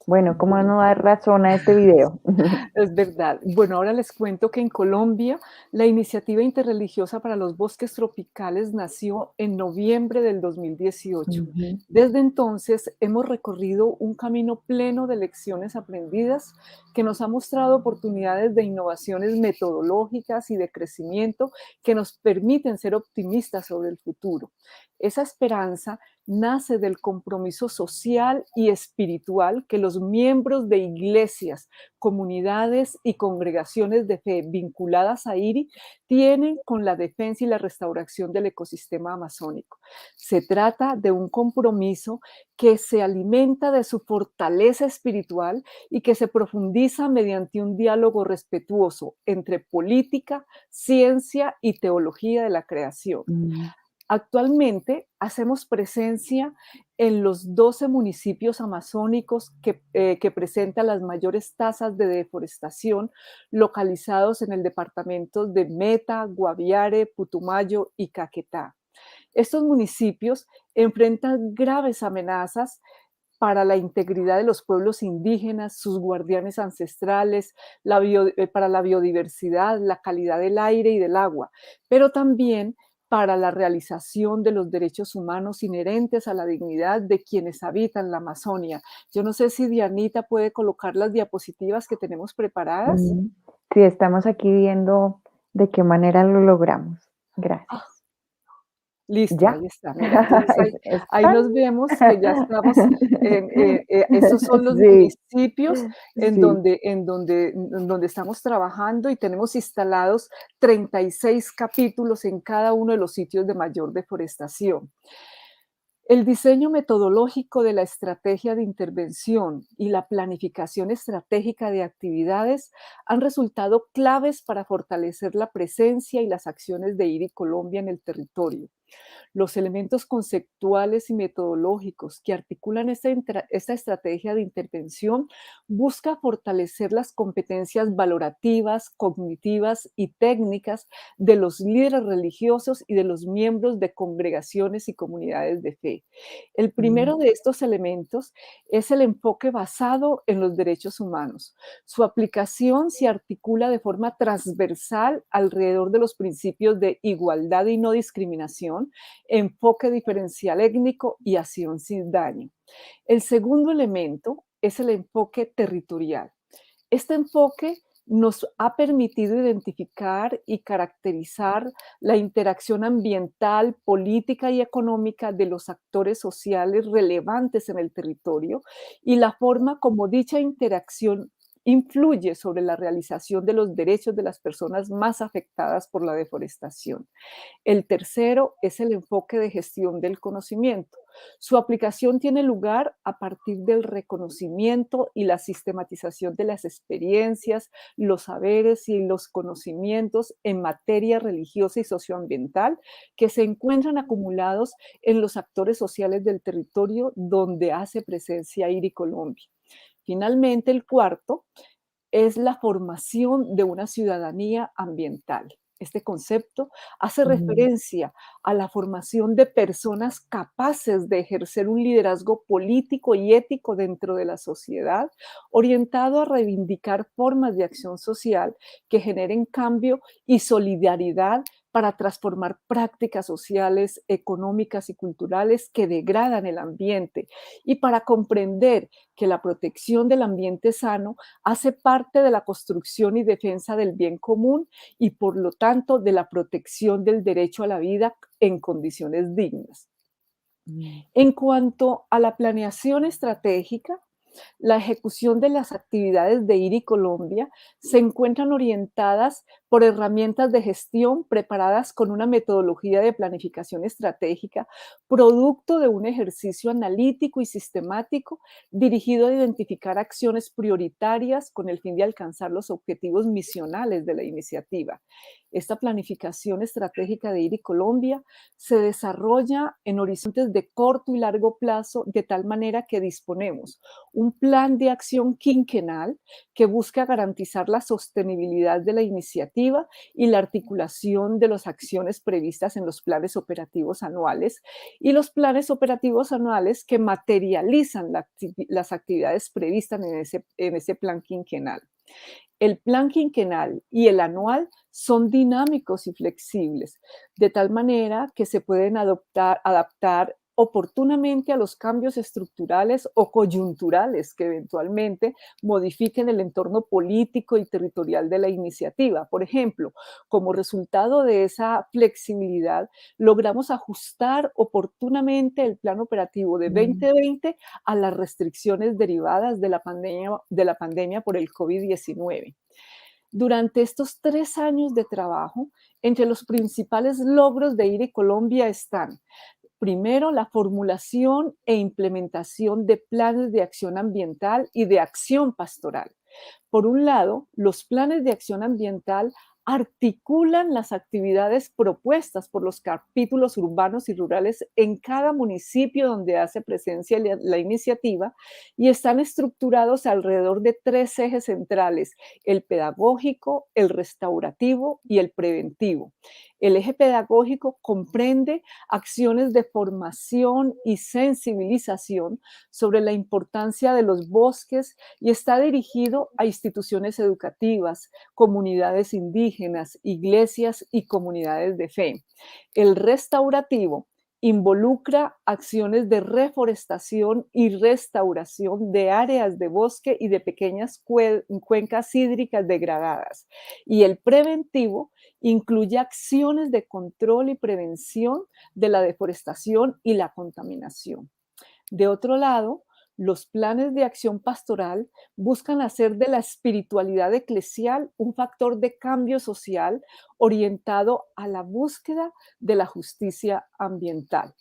R: Bueno, ¿cómo no dar razón a este video?
U: Es verdad. Bueno, ahora les cuento que en Colombia la iniciativa interreligiosa para los bosques tropicales nació en noviembre del 2018. Desde entonces hemos recorrido un camino pleno de lecciones aprendidas que nos ha mostrado oportunidades de innovaciones metodológicas y de crecimiento que nos permiten ser optimistas sobre el futuro. Esa esperanza nace del compromiso social y espiritual que los miembros de iglesias, comunidades y congregaciones de fe vinculadas a IRI tienen con la defensa y la restauración del ecosistema amazónico. Se trata de un compromiso que se alimenta de su fortaleza espiritual y que se profundiza mediante un diálogo respetuoso entre política, ciencia y teología de la creación. Actualmente hacemos presencia en los 12 municipios amazónicos que presentan las mayores tasas de deforestación, localizados en el departamento de Meta, Guaviare, Putumayo y Caquetá. Estos municipios enfrentan graves amenazas para la integridad de los pueblos indígenas, sus guardianes ancestrales, para la biodiversidad, la calidad del aire y del agua, pero también para la realización de los derechos humanos inherentes a la dignidad de quienes habitan la Amazonia. Yo no sé si Dianita puede colocar las diapositivas que tenemos preparadas.
R: Sí, estamos aquí viendo de qué manera lo logramos. Gracias.
U: Listo,
R: ¿Ya?
U: ahí está. Mira, entonces ahí nos vemos que ya estamos, estos son los municipios en donde estamos trabajando y tenemos instalados 36 capítulos en cada uno de los sitios de mayor deforestación. El diseño metodológico de la estrategia de intervención y la planificación estratégica de actividades han resultado claves para fortalecer la presencia y las acciones de IRI Colombia en el territorio. Los elementos conceptuales y metodológicos que articulan esta estrategia de intervención busca fortalecer las competencias valorativas, cognitivas y técnicas de los líderes religiosos y de los miembros de congregaciones y comunidades de fe. El primero de estos elementos es el enfoque basado en los derechos humanos. Su aplicación se articula de forma transversal alrededor de los principios de igualdad y no discriminación, enfoque diferencial étnico y acción sin daño. El segundo elemento es el enfoque territorial. Este enfoque nos ha permitido identificar y caracterizar la interacción ambiental, política y económica de los actores sociales relevantes en el territorio y la forma como dicha interacción influye sobre la realización de los derechos de las personas más afectadas por la deforestación. El tercero es el enfoque de gestión del conocimiento. Su aplicación tiene lugar a partir del reconocimiento y la sistematización de las experiencias, los saberes y los conocimientos en materia religiosa y socioambiental que se encuentran acumulados en los actores sociales del territorio donde hace presencia IRI Colombia. Finalmente, el cuarto es la formación de una ciudadanía ambiental. Este concepto hace referencia a la formación de personas capaces de ejercer un liderazgo político y ético dentro de la sociedad, orientado a reivindicar formas de acción social que generen cambio y solidaridad para transformar prácticas sociales, económicas y culturales que degradan el ambiente y para comprender que la protección del ambiente sano hace parte de la construcción y defensa del bien común y por lo tanto de la protección del derecho a la vida en condiciones dignas. En cuanto a la planeación estratégica, la ejecución de las actividades de IRI Colombia se encuentran orientadas por herramientas de gestión preparadas con una metodología de planificación estratégica, producto de un ejercicio analítico y sistemático dirigido a identificar acciones prioritarias con el fin de alcanzar los objetivos misionales de la iniciativa. Esta planificación estratégica de IRI Colombia se desarrolla en horizontes de corto y largo plazo de tal manera que disponemos un plan de acción quinquenal que busca garantizar la sostenibilidad de la iniciativa y la articulación de las acciones previstas en los planes operativos anuales y los planes operativos anuales que materializan las actividades previstas en ese plan quinquenal. El plan quinquenal y el anual son dinámicos y flexibles, de tal manera que se pueden adaptar oportunamente a los cambios estructurales o coyunturales que eventualmente modifiquen el entorno político y territorial de la iniciativa. Por ejemplo, como resultado de esa flexibilidad, logramos ajustar oportunamente el plan operativo de 2020 a las restricciones derivadas de la pandemia por el COVID-19. Durante estos 3 años de trabajo, entre los principales logros de IRI Colombia están: primero, la formulación e implementación de planes de acción ambiental y de acción pastoral. Por un lado, los planes de acción ambiental articulan las actividades propuestas por los capítulos urbanos y rurales en cada municipio donde hace presencia la iniciativa y están estructurados alrededor de 3 ejes centrales: el pedagógico, el restaurativo y el preventivo. El eje pedagógico comprende acciones de formación y sensibilización sobre la importancia de los bosques y está dirigido a instituciones educativas, comunidades indígenas, iglesias y comunidades de fe. El restaurativo involucra acciones de reforestación y restauración de áreas de bosque y de pequeñas cuencas hídricas degradadas. Y el preventivo incluye acciones de control y prevención de la deforestación y la contaminación. De otro lado, los planes de acción pastoral buscan hacer de la espiritualidad eclesial un factor de cambio social orientado a la búsqueda de la justicia ambiental.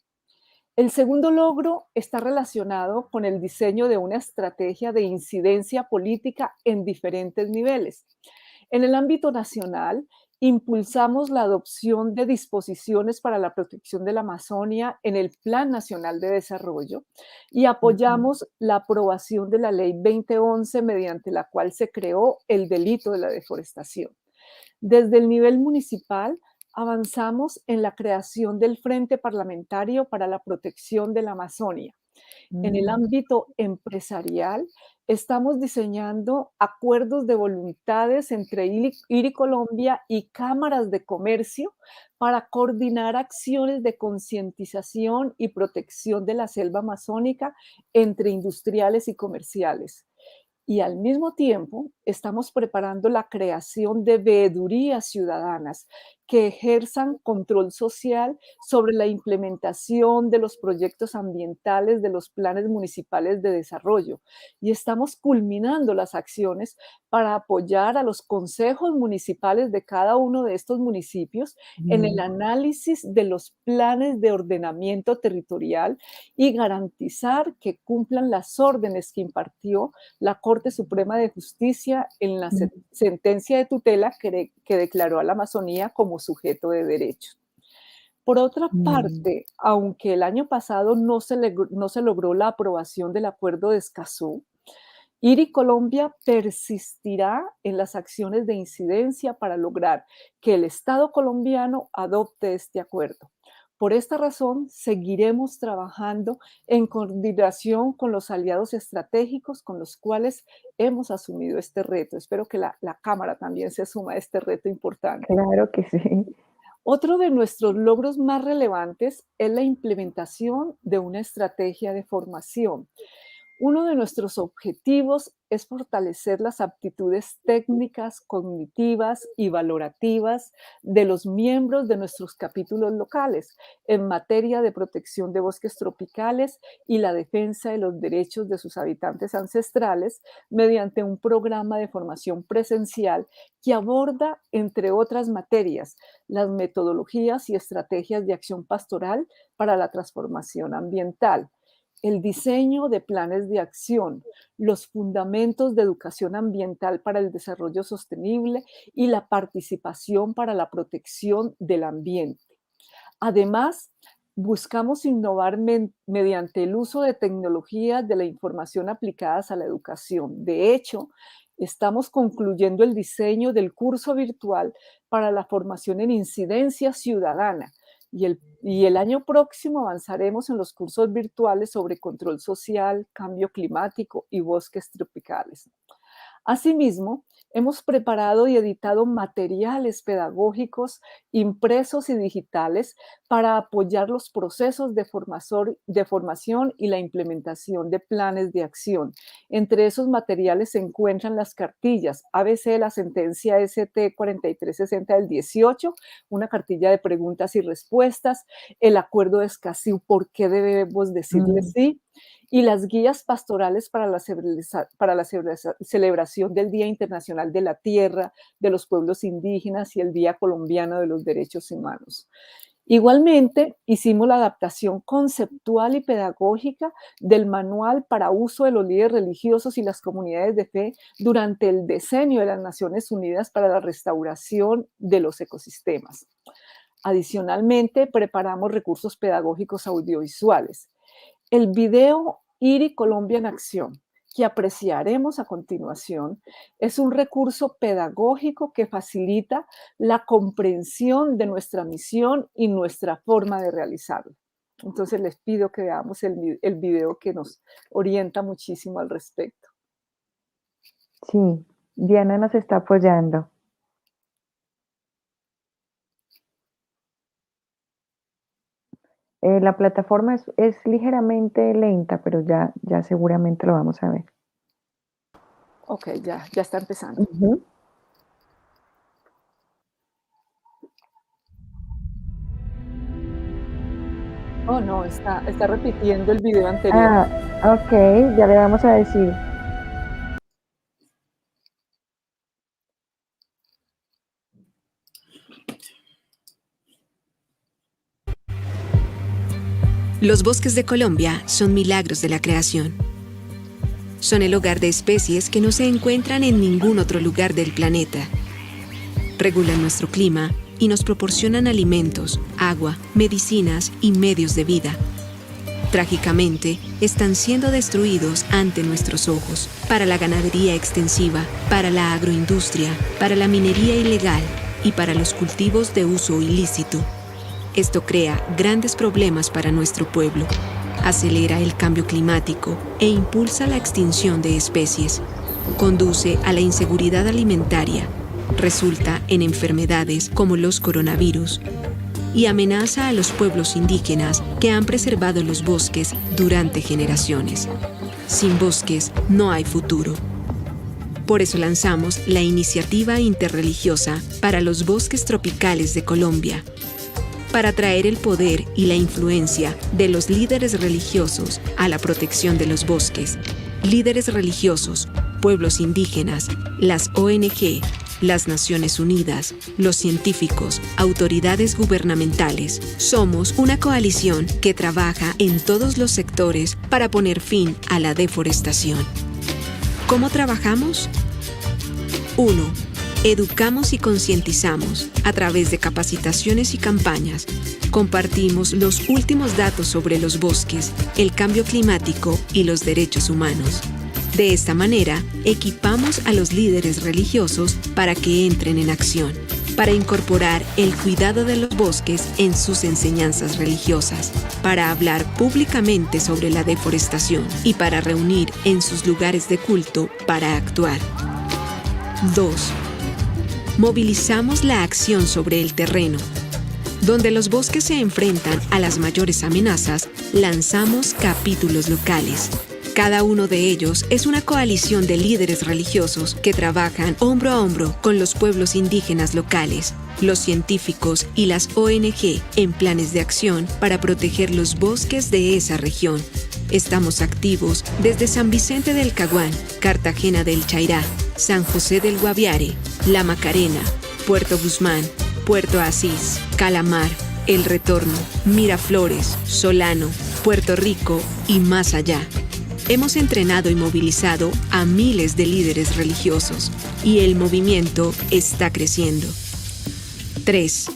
U: El segundo logro está relacionado con el diseño de una estrategia de incidencia política en diferentes niveles. En el ámbito nacional, impulsamos la adopción de disposiciones para la protección de la Amazonia en el Plan Nacional de Desarrollo y apoyamos la aprobación de la Ley 2011 mediante la cual se creó el delito de la deforestación. Desde el nivel municipal, avanzamos en la creación del Frente Parlamentario para la Protección de la Amazonia. En el ámbito empresarial, estamos diseñando acuerdos de voluntades entre IRI Colombia y cámaras de comercio para coordinar acciones de concientización y protección de la selva amazónica entre industriales y comerciales. Y al mismo tiempo, estamos preparando la creación de veedurías ciudadanas que ejerzan control social sobre la implementación de los proyectos ambientales de los planes municipales de desarrollo. Y estamos culminando las acciones para apoyar a los consejos municipales de cada uno de estos municipios en el análisis de los planes de ordenamiento territorial y garantizar que cumplan las órdenes que impartió la Corte Suprema de Justicia en la sentencia de tutela que declaró a la Amazonía como sujeto de derechos. Por otra parte, aunque el año pasado no se logró la aprobación del Acuerdo de Escazú, Colombia persistirá en las acciones de incidencia para lograr que el Estado colombiano adopte este acuerdo. Por esta razón, seguiremos trabajando en coordinación con los aliados estratégicos con los cuales hemos asumido este reto. Espero que la Cámara también se suma a este reto importante.
R: Claro que sí.
U: Otro de nuestros logros más relevantes es la implementación de una estrategia de formación. Uno de nuestros objetivos es fortalecer las aptitudes técnicas, cognitivas y valorativas de los miembros de nuestros capítulos locales en materia de protección de bosques tropicales y la defensa de los derechos de sus habitantes ancestrales mediante un programa de formación presencial que aborda, entre otras materias, las metodologías y estrategias de acción pastoral para la transformación ambiental, el diseño de planes de acción, los fundamentos de educación ambiental para el desarrollo sostenible y la participación para la protección del ambiente. Además, buscamos innovar mediante el uso de tecnologías de la información aplicadas a la educación. De hecho, estamos concluyendo el diseño del curso virtual para la formación en incidencia ciudadana, y el año próximo avanzaremos en los cursos virtuales sobre control social, cambio climático y bosques tropicales. Asimismo, hemos preparado y editado materiales pedagógicos impresos y digitales para apoyar los procesos de formación y la implementación de planes de acción. Entre esos materiales se encuentran las cartillas ABC, la sentencia ST 4360 del 18, una cartilla de preguntas y respuestas, el acuerdo de Escazú, ¿por qué debemos decirle sí? Y las guías pastorales para la celebración del Día Internacional de la Tierra, de los pueblos indígenas y el Día Colombiano de los Derechos Humanos. Igualmente, hicimos la adaptación conceptual y pedagógica del manual para uso de los líderes religiosos y las comunidades de fe durante el decenio de las Naciones Unidas para la restauración de los ecosistemas. Adicionalmente, preparamos recursos pedagógicos audiovisuales. El video Colombia en acción, que apreciaremos a continuación, es un recurso pedagógico que facilita la comprensión de nuestra misión y nuestra forma de realizarlo. Entonces les pido que veamos el video que nos orienta muchísimo al respecto.
R: Sí, Diana nos está apoyando. La plataforma es ligeramente lenta, pero ya seguramente lo vamos a ver.
U: Ok, ya está empezando. Oh, no, está repitiendo el video anterior.
R: Ok, ya le vamos a decir.
H: Los bosques de Colombia son milagros de la creación. Son el hogar de especies que no se encuentran en ningún otro lugar del planeta. Regulan nuestro clima y nos proporcionan alimentos, agua, medicinas y medios de vida. Trágicamente, están siendo destruidos ante nuestros ojos, para la ganadería extensiva, para la agroindustria, para la minería ilegal y para los cultivos de uso ilícito. Esto crea grandes problemas para nuestro pueblo, acelera el cambio climático e impulsa la extinción de especies, conduce a la inseguridad alimentaria, resulta en enfermedades como los coronavirus y amenaza a los pueblos indígenas que han preservado los bosques durante generaciones. Sin bosques no hay futuro. Por eso lanzamos la iniciativa interreligiosa para los bosques tropicales de Colombia, para traer el poder y la influencia de los líderes religiosos a la protección de los bosques. Líderes religiosos, pueblos indígenas, las ONG, las Naciones Unidas, los científicos, autoridades gubernamentales. Somos una coalición que trabaja en todos los sectores para poner fin a la deforestación. ¿Cómo trabajamos? 1. Educamos y concientizamos a través de capacitaciones y campañas. Compartimos los últimos datos sobre los bosques, el cambio climático y los derechos humanos. De esta manera, equipamos a los líderes religiosos para que entren en acción, para incorporar el cuidado de los bosques en sus enseñanzas religiosas, para hablar públicamente sobre la deforestación y para reunir en sus lugares de culto para actuar. 2. Movilizamos la acción sobre el terreno. Donde los bosques se enfrentan a las mayores amenazas, lanzamos capítulos locales. Cada uno de ellos es una coalición de líderes religiosos que trabajan hombro a hombro con los pueblos indígenas locales, los científicos y las ONG en planes de acción para proteger los bosques de esa región. Estamos activos desde San Vicente del Caguán, Cartagena del Chairá, San José del Guaviare, La Macarena, Puerto Guzmán, Puerto Asís, Calamar, El Retorno, Miraflores, Solano, Puerto Rico y más allá. Hemos entrenado y movilizado a miles de líderes religiosos y el movimiento está creciendo. 3.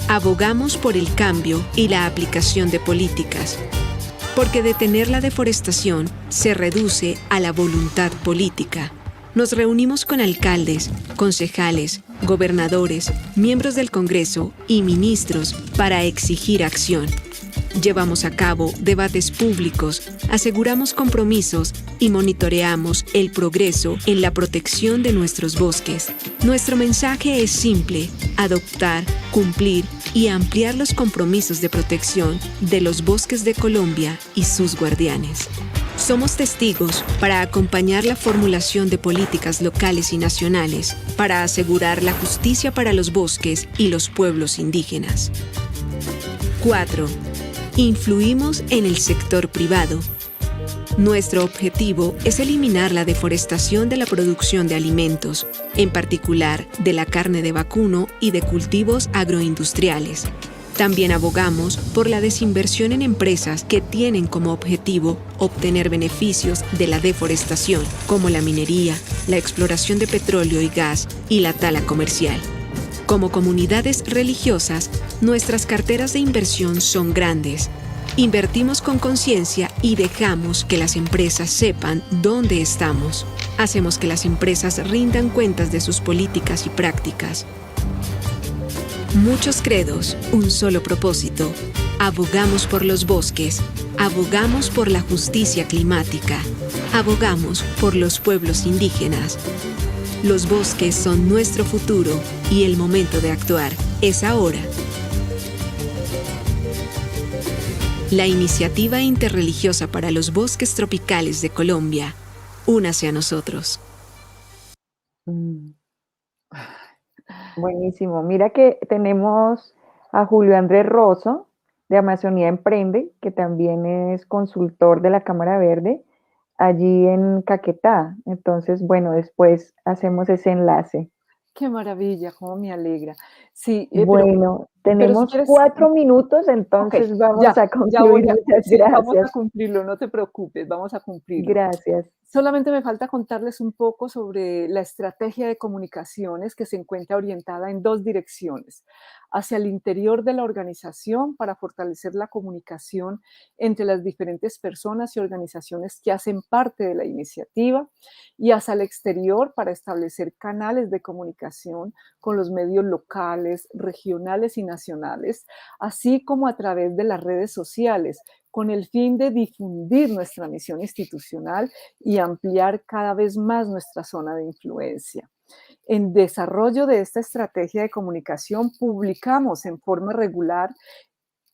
H: Abogamos por el cambio y la aplicación de políticas, porque detener la deforestación se reduce a la voluntad política. Nos reunimos con alcaldes, concejales, gobernadores, miembros del Congreso y ministros para exigir acción. Llevamos a cabo debates públicos, aseguramos compromisos y monitoreamos el progreso en la protección de nuestros bosques. Nuestro mensaje es simple: adoptar, cumplir y ampliar los compromisos de protección de los bosques de Colombia y sus guardianes. Somos testigos para acompañar la formulación de políticas locales y nacionales para asegurar la justicia para los bosques y los pueblos indígenas. 4. Influimos en el sector privado. Nuestro objetivo es eliminar la deforestación de la producción de alimentos, en particular de la carne de vacuno y de cultivos agroindustriales. También abogamos por la desinversión en empresas que tienen como objetivo obtener beneficios de la deforestación, como la minería, la exploración de petróleo y gas y la tala comercial. Como comunidades religiosas, nuestras carteras de inversión son grandes. Invertimos con conciencia y dejamos que las empresas sepan dónde estamos. Hacemos que las empresas rindan cuentas de sus políticas y prácticas. Muchos credos, un solo propósito. Abogamos por los bosques, abogamos por la justicia climática, abogamos por los pueblos indígenas. Los bosques son nuestro futuro y el momento de actuar es ahora. La iniciativa interreligiosa para los bosques tropicales de Colombia. Únase a nosotros.
R: Buenísimo. Mira que tenemos a Julio Andrés Rosso, de Amazonía Emprende, que también es consultor de la Cámara Verde, allí en Caquetá. Entonces, bueno, después hacemos ese enlace.
U: Qué maravilla, cómo me alegra. Sí,
R: bueno, tenemos
U: si quieres,
R: 4 minutos, entonces
U: okay,
R: vamos a concluir. Muchas
U: sí,
R: gracias.
U: Vamos a cumplirlo, no te preocupes, vamos a cumplirlo.
R: Gracias.
U: Solamente me falta contarles un poco sobre la estrategia de comunicaciones que se encuentra orientada en 2 direcciones: hacia el interior de la organización para fortalecer la comunicación entre las diferentes personas y organizaciones que hacen parte de la iniciativa, y hacia el exterior para establecer canales de comunicación con los medios locales, regionales y nacionales, así como a través de las redes sociales, con el fin de difundir nuestra misión institucional y ampliar cada vez más nuestra zona de influencia. En desarrollo de esta estrategia de comunicación, publicamos en forma regular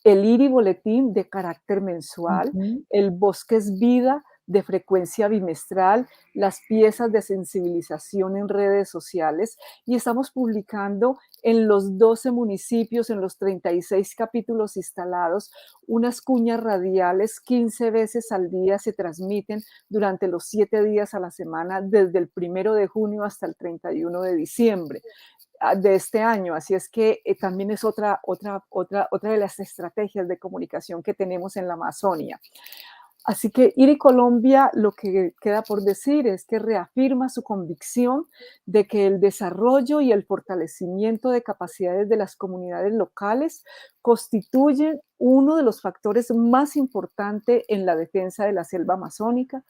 U: el IRI boletín de carácter mensual, el Bosques Vida de frecuencia bimestral las piezas de sensibilización en redes sociales y estamos publicando en los 12 municipios, en los 36 capítulos instalados, unas cuñas radiales 15 veces al día se transmiten durante los 7 días a la semana, desde el 1 de junio hasta el 31 de diciembre de este año. Así es que también es otra de las estrategias de comunicación que tenemos en la Amazonia. Así que IRI Colombia, lo que queda por decir es que reafirma su convicción de que el desarrollo y el fortalecimiento de capacidades de las comunidades locales constituyen uno de los factores más importantes en la defensa de la selva amazónica,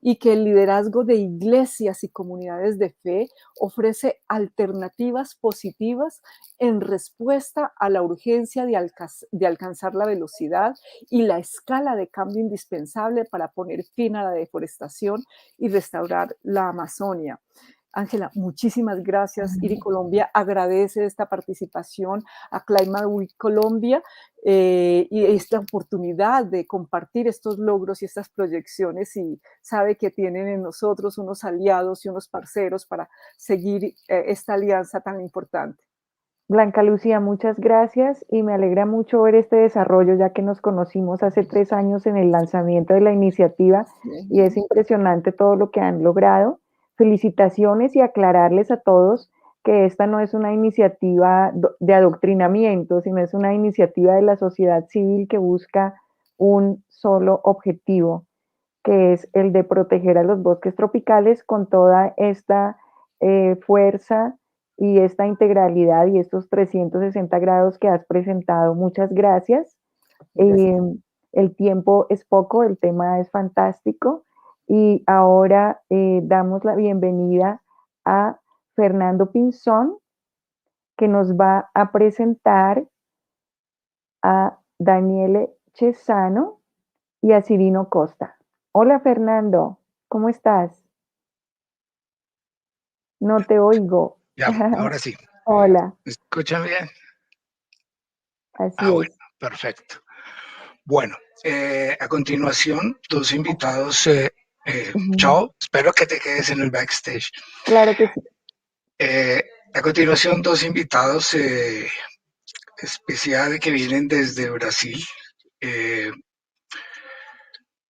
U: y que el liderazgo de iglesias y comunidades de fe ofrece alternativas positivas en respuesta a la urgencia de alcanzar la velocidad y la escala de cambio indispensable para poner fin a la deforestación y restaurar la Amazonia. Ángela, muchísimas gracias. IRI Colombia agradece esta participación a ClimateWeek Colombia y esta oportunidad de compartir estos logros y estas proyecciones, y sabe que tienen en nosotros unos aliados y unos parceros para seguir esta alianza tan importante.
R: Blanca Lucía, muchas gracias y me alegra mucho ver este desarrollo, ya que nos conocimos hace 3 años en el lanzamiento de la iniciativa y es impresionante todo lo que han logrado. Felicitaciones y aclararles a todos que esta no es una iniciativa de adoctrinamiento, sino es una iniciativa de la sociedad civil que busca un solo objetivo, que es el de proteger a los bosques tropicales con toda esta fuerza y esta integralidad y estos 360 grados que has presentado. Muchas gracias. El tiempo es poco, el tema es fantástico. Y ahora damos la bienvenida a Fernando Pinzón, que nos va a presentar a Daniele Cesano y a Cirino Costa. Hola Fernando, ¿cómo estás? No te oigo.
I: Ya, ahora sí.
R: Hola.
I: ¿Me escuchan bien?
R: Así
I: bueno, perfecto. Bueno, a continuación, 2 invitados. Chao, espero que te quedes en el backstage.
R: Claro que sí.
I: A continuación, 2 invitados especiales que vienen desde Brasil.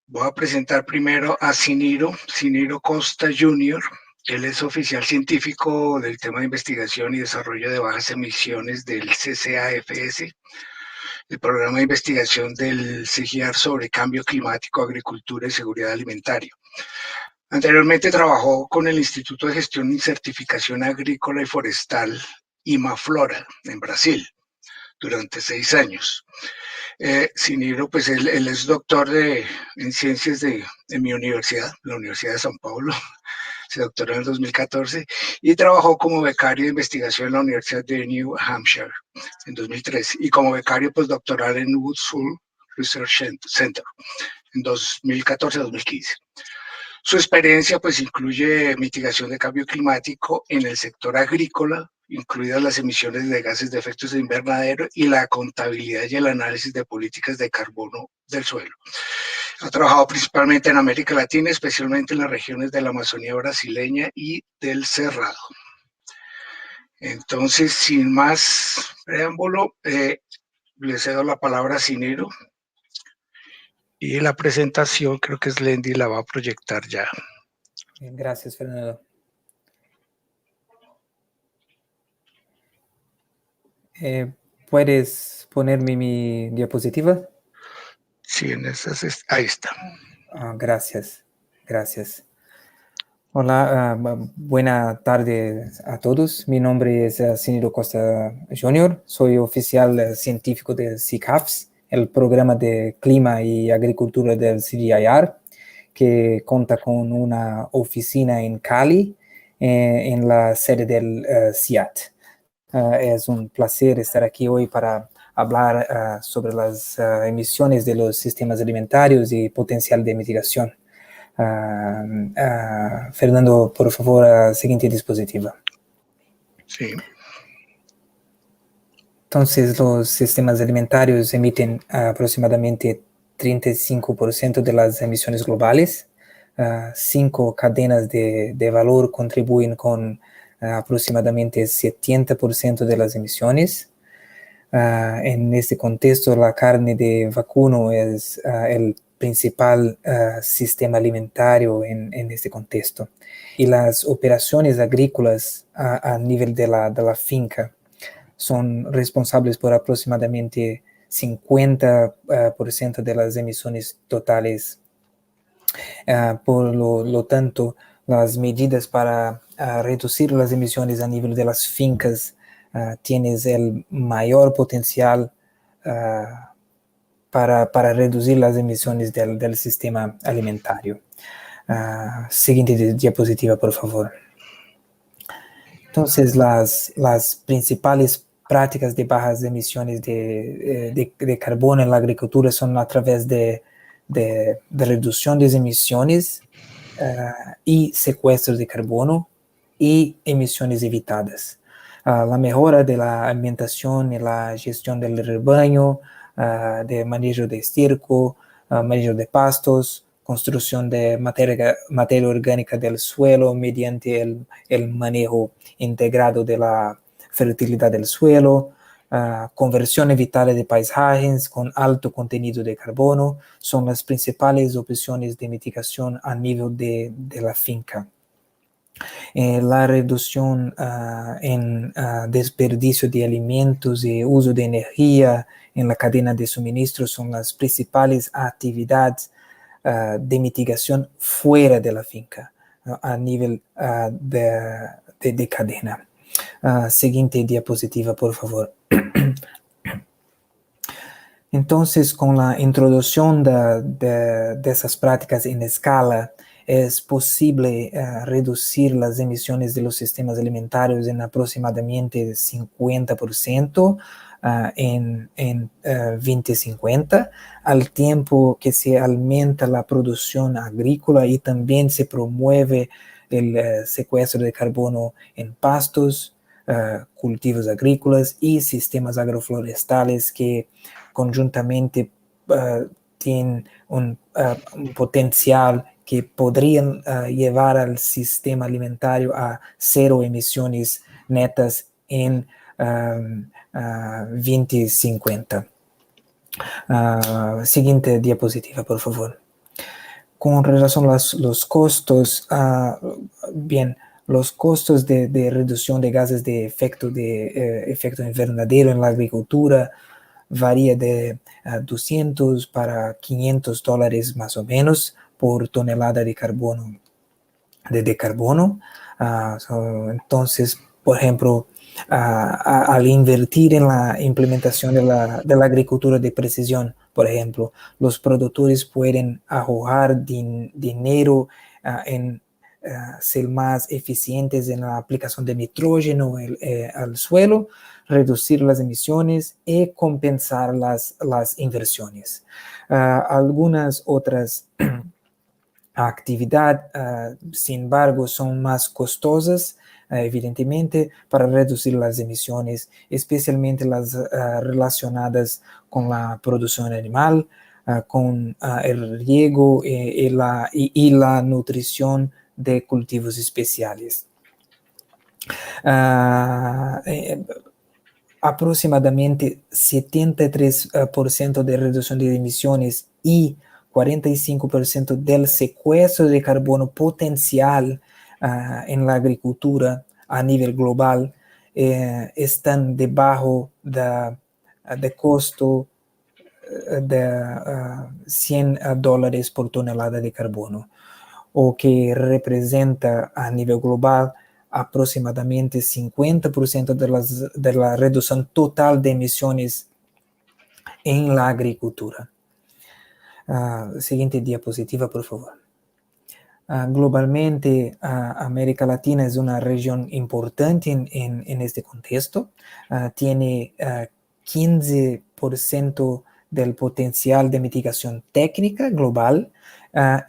I: Voy a presentar primero a Cirino Costa Jr. Él es oficial científico del tema de investigación y desarrollo de bajas emisiones del CCAFS, el programa de investigación del CGIAR sobre cambio climático, agricultura y seguridad alimentaria. Anteriormente trabajó con el Instituto de Gestión y Certificación Agrícola y Forestal, IMAFLORA, en Brasil, durante 6 años. Cirino, pues él es doctor en ciencias de mi universidad, la Universidad de São Paulo. Se doctoró en el 2014 y trabajó como becario de investigación en la Universidad de New Hampshire en 2013 y como becario postdoctoral en Woodhull Research Center en 2014-2015. Su experiencia pues incluye mitigación de cambio climático en el sector agrícola, incluidas las emisiones de gases de efecto de invernadero y la contabilidad y el análisis de políticas de carbono del suelo. Ha trabajado principalmente en América Latina, especialmente en las regiones de la Amazonía brasileña y del Cerrado. Entonces, sin más preámbulo, le cedo la palabra a Cirino y la presentación creo que es Lendy, la va a proyectar ya.
N: Bien, gracias, Fernando. ¿Puedes ponerme mi diapositiva?
I: Sí, ahí está.
N: Gracias, gracias. Hola, buena tarde a todos. Mi nombre es Cirino Costa Jr. Soy oficial científico del CICAFS, el programa de clima y agricultura del CGIAR, que cuenta con una oficina en Cali, en la sede del CIAT. Es un placer estar aquí hoy para hablar sobre las emisiones de los sistemas alimentarios y potencial de mitigación. Fernando, por favor, siguiente diapositiva.
I: Sí.
N: Entonces, los sistemas alimentarios emiten aproximadamente 35% de las emisiones globales. 5 cadenas de valor contribuyen con aproximadamente el 70% de las emisiones. En este contexto, la carne de vacuno es el principal sistema alimentario en este contexto. Y las operaciones agrícolas a nivel de la finca son responsables por aproximadamente 50% de las emisiones totales. Por lo tanto, las medidas para reducir las emisiones a nivel de las fincas tienen el mayor potencial para reducir las emisiones del sistema alimentario. Siguiente diapositiva, por favor. Entonces, las principales prácticas de bajas emisiones de carbono en la agricultura son a través de reducción de emisiones y secuestros de carbono y emisiones evitadas. La mejora de la alimentación y la gestión del rebaño, de manejo de estiércol, manejo de pastos, construcción de materia orgánica del suelo mediante el manejo integrado de la fertilidad del suelo, conversión evitable de paisajes con alto contenido de carbono, son las principales opciones de mitigación a nivel de la finca. La reducción en desperdicio de alimentos y uso de energía en la cadena de suministro son las principales actividades de mitigación fuera de la finca, a nivel de cadena. Siguiente diapositiva, por favor. Entonces, con la introducción de esas prácticas en escala, es posible reducir las emisiones de los sistemas alimentarios en aproximadamente 50% en 2050, al tiempo que se aumenta la producción agrícola y también se promueve el secuestro de carbono en pastos, cultivos agrícolas y sistemas agroforestales que conjuntamente tienen un potencial que podrían llevar al sistema alimentario a 0 emisiones netas en 2050. Siguiente diapositiva, por favor. Con relación a los costos, los costos de reducción de gases de efecto invernadero en la agricultura varía de $200 para $500 más o menos por tonelada de carbono. Entonces, por ejemplo, al invertir en la implementación de la agricultura de precisión, por ejemplo, los productores pueden ahorrar dinero en ser más eficientes en la aplicación de nitrógeno al suelo, reducir las emisiones y compensar las inversiones. Algunas otras actividades, sin embargo, son más costosas, evidentemente, para reducir las emisiones, especialmente las relacionadas con la producción animal, con el riego y la nutrición de cultivos especiales. Aproximadamente 73% de reducción de emisiones y 45% del secuestro de carbono potencial en la agricultura a nivel global están debajo de costo de $100 por tonelada de carbono, o que representa a nivel global aproximadamente 50% de la reducción total de emisiones en la agricultura. Siguiente diapositiva, por favor. Globalmente, América Latina es una región importante en este contexto. Tiene 15% del potencial de mitigación técnica global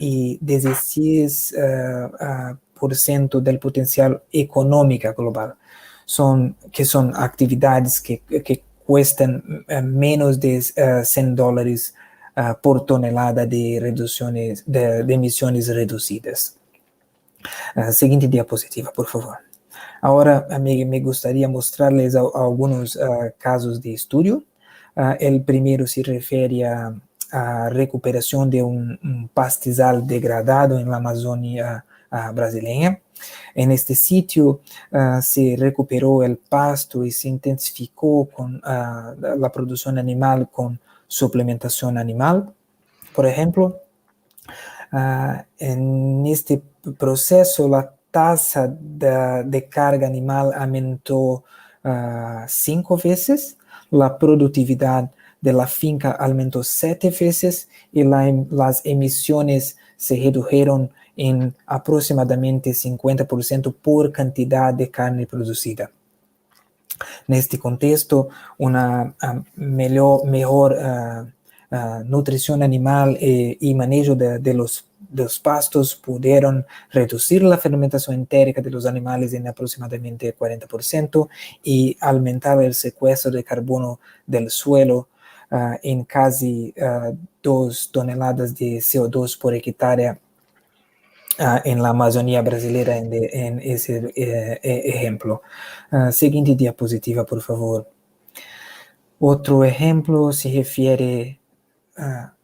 N: y 16% del potencial económica global. Que son actividades que cuestan menos de $100 por tonelada de emisiones reducidas. Siguiente diapositiva, por favor. Ahora me gustaría mostrarles algunos casos de estudio. El primero se refiere a recuperación de un pastizal degradado en la Amazonia brasileña. En este sitio se recuperó el pasto y se intensificó con la producción animal con suplementación animal. Por ejemplo, en este proceso la tasa de carga animal aumentó 5 veces, la productividad de la finca aumentó 7 veces y las emisiones se redujeron en aproximadamente 50% por cantidad de carne producida. En este contexto, una mejor nutrición animal y manejo de los pastos pudieron reducir la fermentación entérica de los animales en aproximadamente 40% y aumentar el secuestro de carbono del suelo en casi 2 toneladas de CO2 por hectárea en la Amazonía brasileña en ese ejemplo. Siguiente diapositiva, por favor. Otro ejemplo se refiere a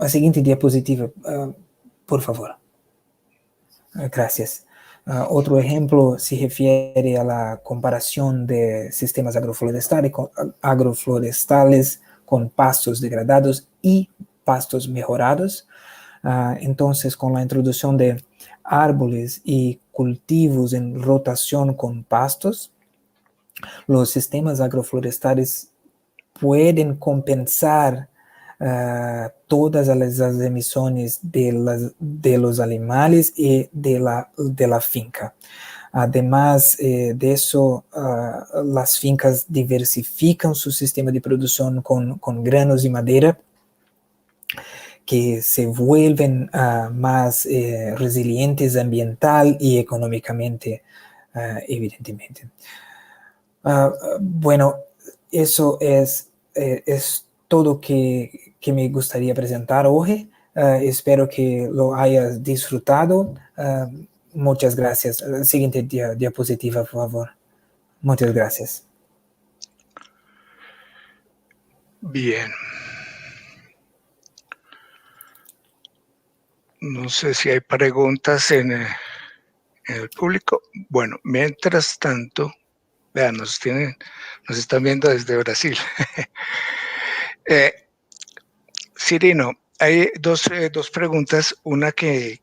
N: siguiente diapositiva, por favor. Gracias. Otro ejemplo se refiere a la comparación de sistemas agroflorestales con pastos degradados y pastos mejorados. Entonces, con la introducción de árboles y cultivos en rotación con pastos, los sistemas agroflorestales pueden compensar todas las emisiones de los animales y de la finca. Además de eso, las fincas diversifican su sistema de producción con granos y madera, que se vuelven más resilientes ambiental y económicamente, evidentemente. Bueno, eso es todo que me gustaría presentar hoy. Espero que lo hayas disfrutado. Muchas gracias. Siguiente diapositiva, por favor. Muchas gracias.
I: Bien. No sé si hay preguntas en el público. Bueno, mientras tanto, vean, nos están viendo desde Brasil. Cirino, hay dos preguntas. Una que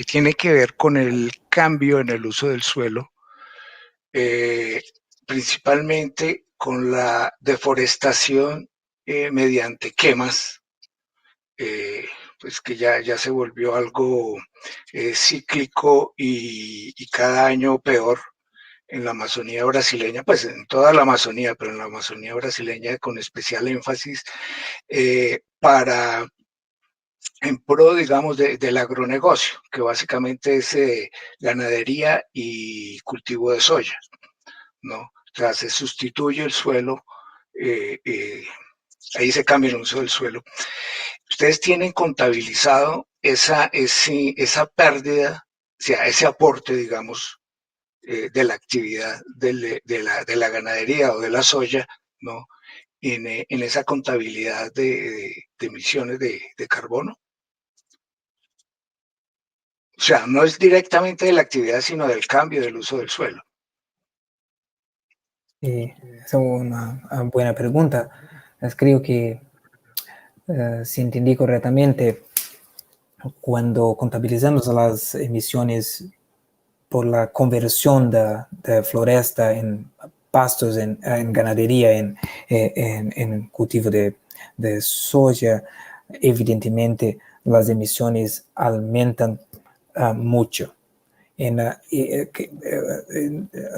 I: tiene que ver con el cambio en el uso del suelo, principalmente con la deforestación mediante quemas, pues que ya se volvió algo cíclico y cada año peor en la Amazonía brasileña, pues en toda la Amazonía, pero en la Amazonía brasileña con especial énfasis en pro, digamos, del agronegocio, que básicamente es ganadería y cultivo de soya, ¿no? O sea, se sustituye el suelo, ahí se cambia el uso del suelo. Ustedes tienen contabilizado esa pérdida, o sea, ese aporte, digamos, de la actividad de la ganadería o de la soya, ¿no? En esa contabilidad de emisiones de carbono. O sea, no es directamente de la actividad, sino del cambio del uso del suelo.
N: Es una buena pregunta. Creo que si entendí correctamente, cuando contabilizamos las emisiones por la conversión de floresta en pastos, en ganadería, en cultivo de soya, evidentemente las emisiones aumentan mucho.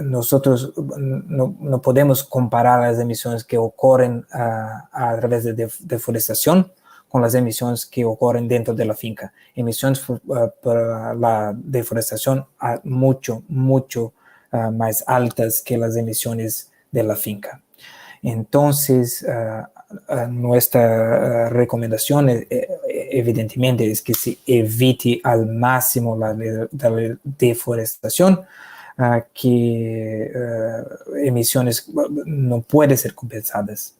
N: Nosotros no podemos comparar las emisiones que ocurren a través de deforestación con las emisiones que ocurren dentro de la finca. Emisiones por la deforestación mucho más altas que las emisiones de la finca. Entonces, nuestra recomendación evidentemente es que se evite al máximo la deforestación, que emisiones no pueden ser compensadas.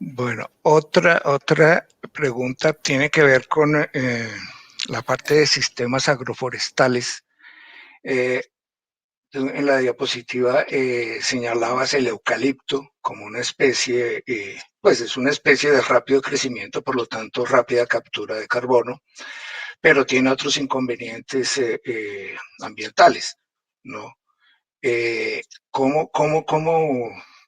I: Bueno, otra pregunta tiene que ver con la parte de sistemas agroforestales. En la diapositiva señalabas el eucalipto como una especie, pues es una especie de rápido crecimiento, por lo tanto rápida captura de carbono, pero tiene otros inconvenientes ambientales, ¿no?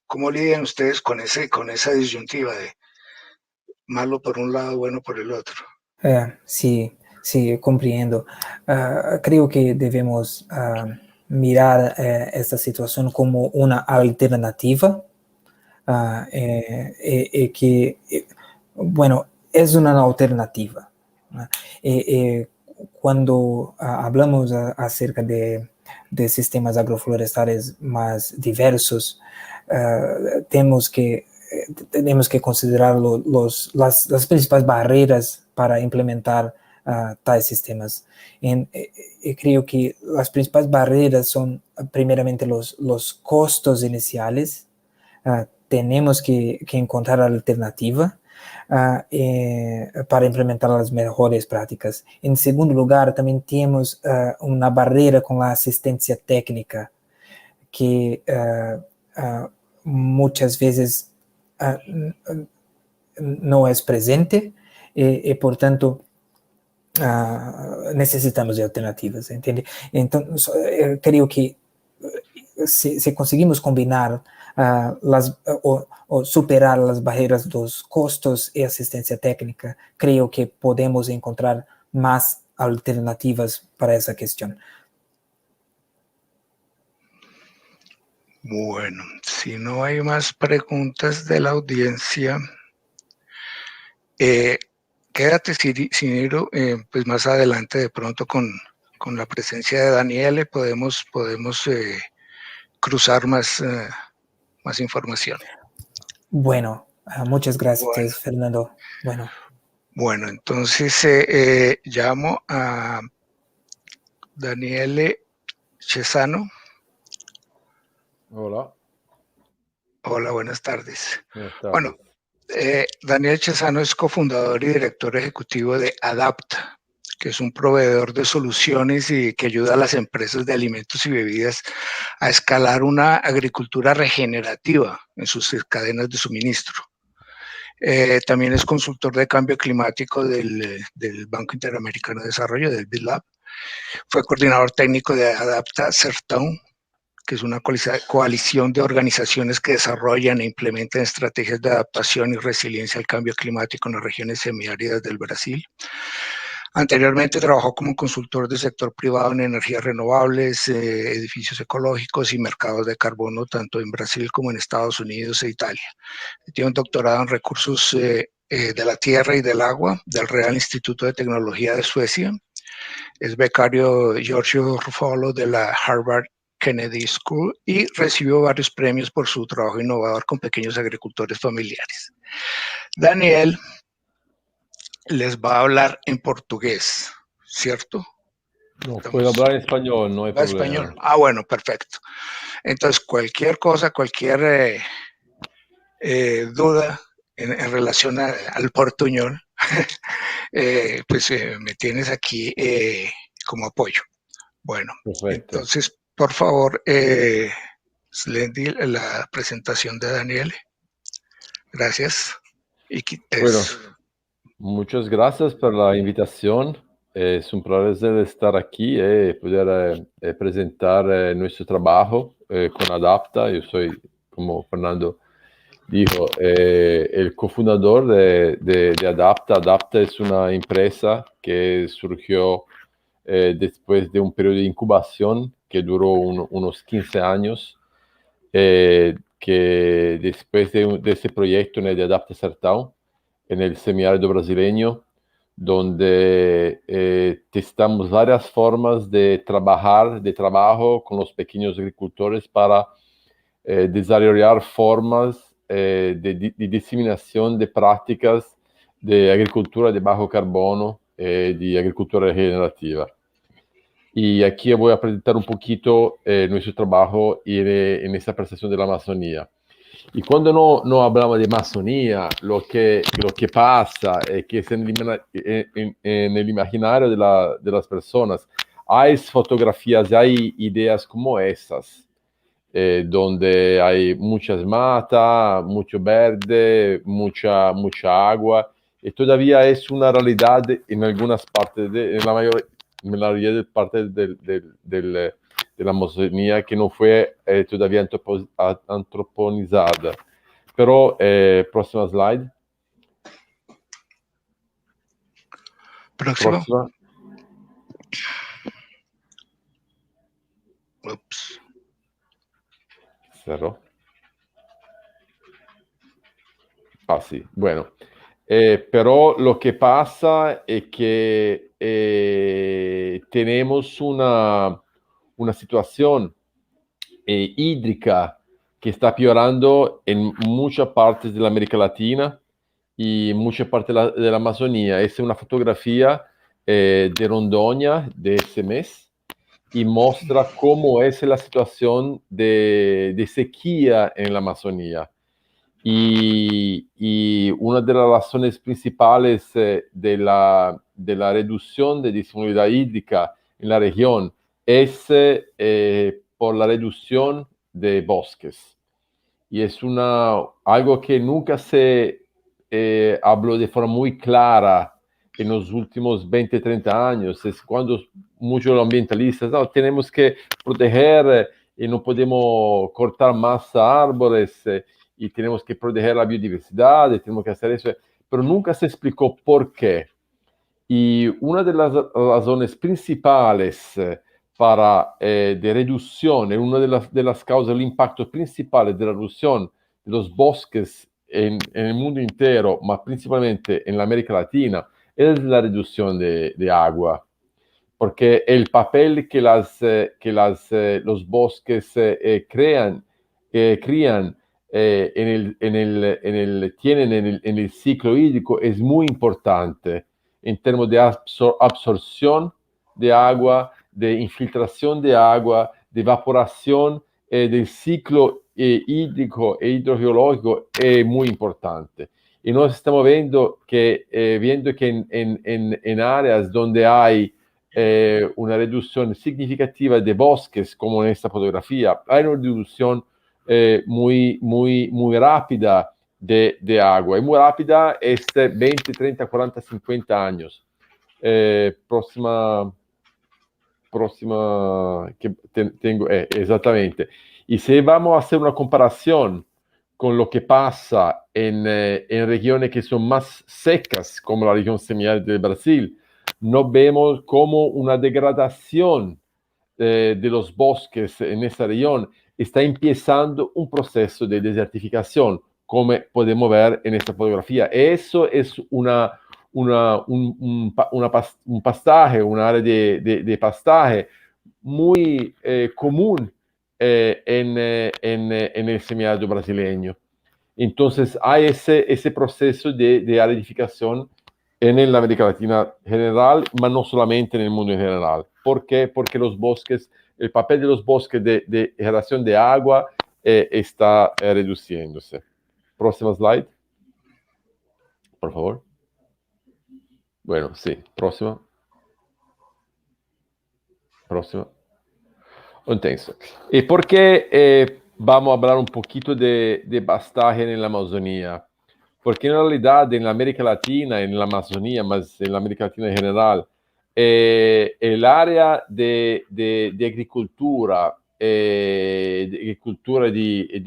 I: ¿Cómo lidian ustedes con esa disyuntiva de malo por un lado, bueno por el otro?
N: Sí, comprendo. Creo que debemos mirar esta situación como una alternativa, bueno, es una alternativa. Cuando hablamos acerca de sistemas agroflorestales más diversos, tenemos que considerar las principales barreras para implementar tales sistemas. Creo que las principales barreras son primeramente los costos iniciales. Tenemos que encontrar alternativa para implementar las mejores prácticas. En segundo lugar, también tenemos una barrera con la asistencia técnica, que muchas veces no es presente, y por tanto necesitamos de alternativas, ¿entiende? Entonces, creo que si conseguimos combinar o superar las barreras de los costos y asistencia técnica, creo que podemos encontrar más alternativas para esa cuestión.
I: Bueno, si no hay más preguntas de la audiencia, quédate, Ciro, pues más adelante de pronto con la presencia de Daniele podemos cruzar más información.
N: Bueno, muchas gracias, Fernando.
I: Bueno, entonces llamo a Daniele Cesano.
C: Hola.
I: Hola, buenas tardes.
C: Buenas tardes.
I: Bueno, Daniel Cesano es cofundador y director ejecutivo de Adapta, que es un proveedor de soluciones y que ayuda a las empresas de alimentos y bebidas a escalar una agricultura regenerativa en sus cadenas de suministro. También es consultor de cambio climático del Banco Interamericano de Desarrollo, del BID. Fue coordinador técnico de Adapta Sertão, que es una coalición de organizaciones que desarrollan e implementan estrategias de adaptación y resiliencia al cambio climático en las regiones semiáridas del Brasil. Anteriormente trabajó como consultor del sector privado en energías renovables, edificios ecológicos y mercados de carbono, tanto en Brasil como en Estados Unidos e Italia. Tiene un doctorado en recursos de la tierra y del agua del Real Instituto de Tecnología de Suecia. Es becario Giorgio Ruffolo de la Harvard Kennedy School y recibió varios premios por su trabajo innovador con pequeños agricultores familiares. Daniel les va a hablar en portugués, ¿cierto?
C: No, puedo hablar en español, no hay problema.
I: Español. Ah, bueno, perfecto. Entonces, cualquier cosa, cualquier duda en relación al portuñol, pues me tienes aquí como apoyo. Bueno,
C: perfecto.
I: Entonces, por favor, Slendy, la presentación de Daniel. Gracias.
C: Bueno, muchas gracias por la invitación. Es un placer estar aquí y poder presentar nuestro trabajo con Adapta. Yo soy, como Fernando dijo, el cofundador de Adapta. Adapta es una empresa que surgió después de un periodo de incubación que duró unos 15 años, que después de ese proyecto de Adapta Sertão, en el semiárido brasileño, donde testamos varias formas de trabajo con los pequeños agricultores para desarrollar formas de diseminación de prácticas de agricultura de bajo carbono, de agricultura regenerativa. Y aquí voy a presentar un poquito nuestro trabajo en esta presentación de la Amazonía. Y cuando no hablamos de Amazonía, lo que pasa es que en el imaginario de las personas hay fotografías, hay ideas como esas, donde hay muchas matas, mucho verde, mucha agua, y todavía es una realidad en algunas partes, en la mayoría de partes de la Amazonía que no fue todavía antroponizada. Pero, próxima slide.
I: Próxima.
C: Ups. Cerró. Ah, sí. Bueno. Pero lo que pasa es que tenemos una situación hídrica que está peorando en muchas partes de la América Latina y muchas partes de la Amazonía. Esta es una fotografía de Rondônia de ese mes y muestra cómo es la situación de sequía en la Amazonía. Y una de las razones principales de la reducción de disponibilidad hídrica en la región es por la reducción de bosques. Y es algo que nunca se habló de forma muy clara en los últimos 20, 30 años. Es cuando muchos ambientalistas, no, tenemos que proteger y no podemos cortar más árboles y tenemos que proteger la biodiversidad y tenemos que hacer eso. Pero nunca se explicó por qué. Y una de las razones principales de reducción, una de las causas, el impacto principal de la reducción de los bosques en el mundo entero, mas principalmente en la América Latina, es la reducción de agua. Porque el papel que los bosques crían tienen en el ciclo hídrico es muy importante en términos de absorción de agua, de infiltración de agua, de evaporación del ciclo hídrico e hidrogeológico es muy importante. Y nos estamos viendo que en áreas donde hay una reducción significativa de bosques, como en esta fotografía, hay una reducción muy rápida de agua. Y muy rápida es 20, 30, 40, 50 años. Próxima que tengo, exactamente. Y si vamos a hacer una comparación con lo que pasa en regiones que son más secas, como la región semiárida del Brasil, no vemos como una degradación de los bosques en esa región está empezando un proceso de desertificación, como podemos ver en esta fotografía. Eso es un pastaje, un área de pastaje muy común en el semiárido brasileño. Entonces hay ese proceso de aridificación en la América Latina general, pero no solamente en el mundo en general. ¿Por qué? Porque los bosques, el papel de los bosques de generación de agua está reduciéndose. Próxima slide, por favor. Bueno, sí, próxima. Entonces, ¿y por qué vamos a hablar un poquito de pastaje en la Amazonía? Porque en realidad en la América Latina, en la Amazonía, más en la América Latina en general, el área de agricultura, de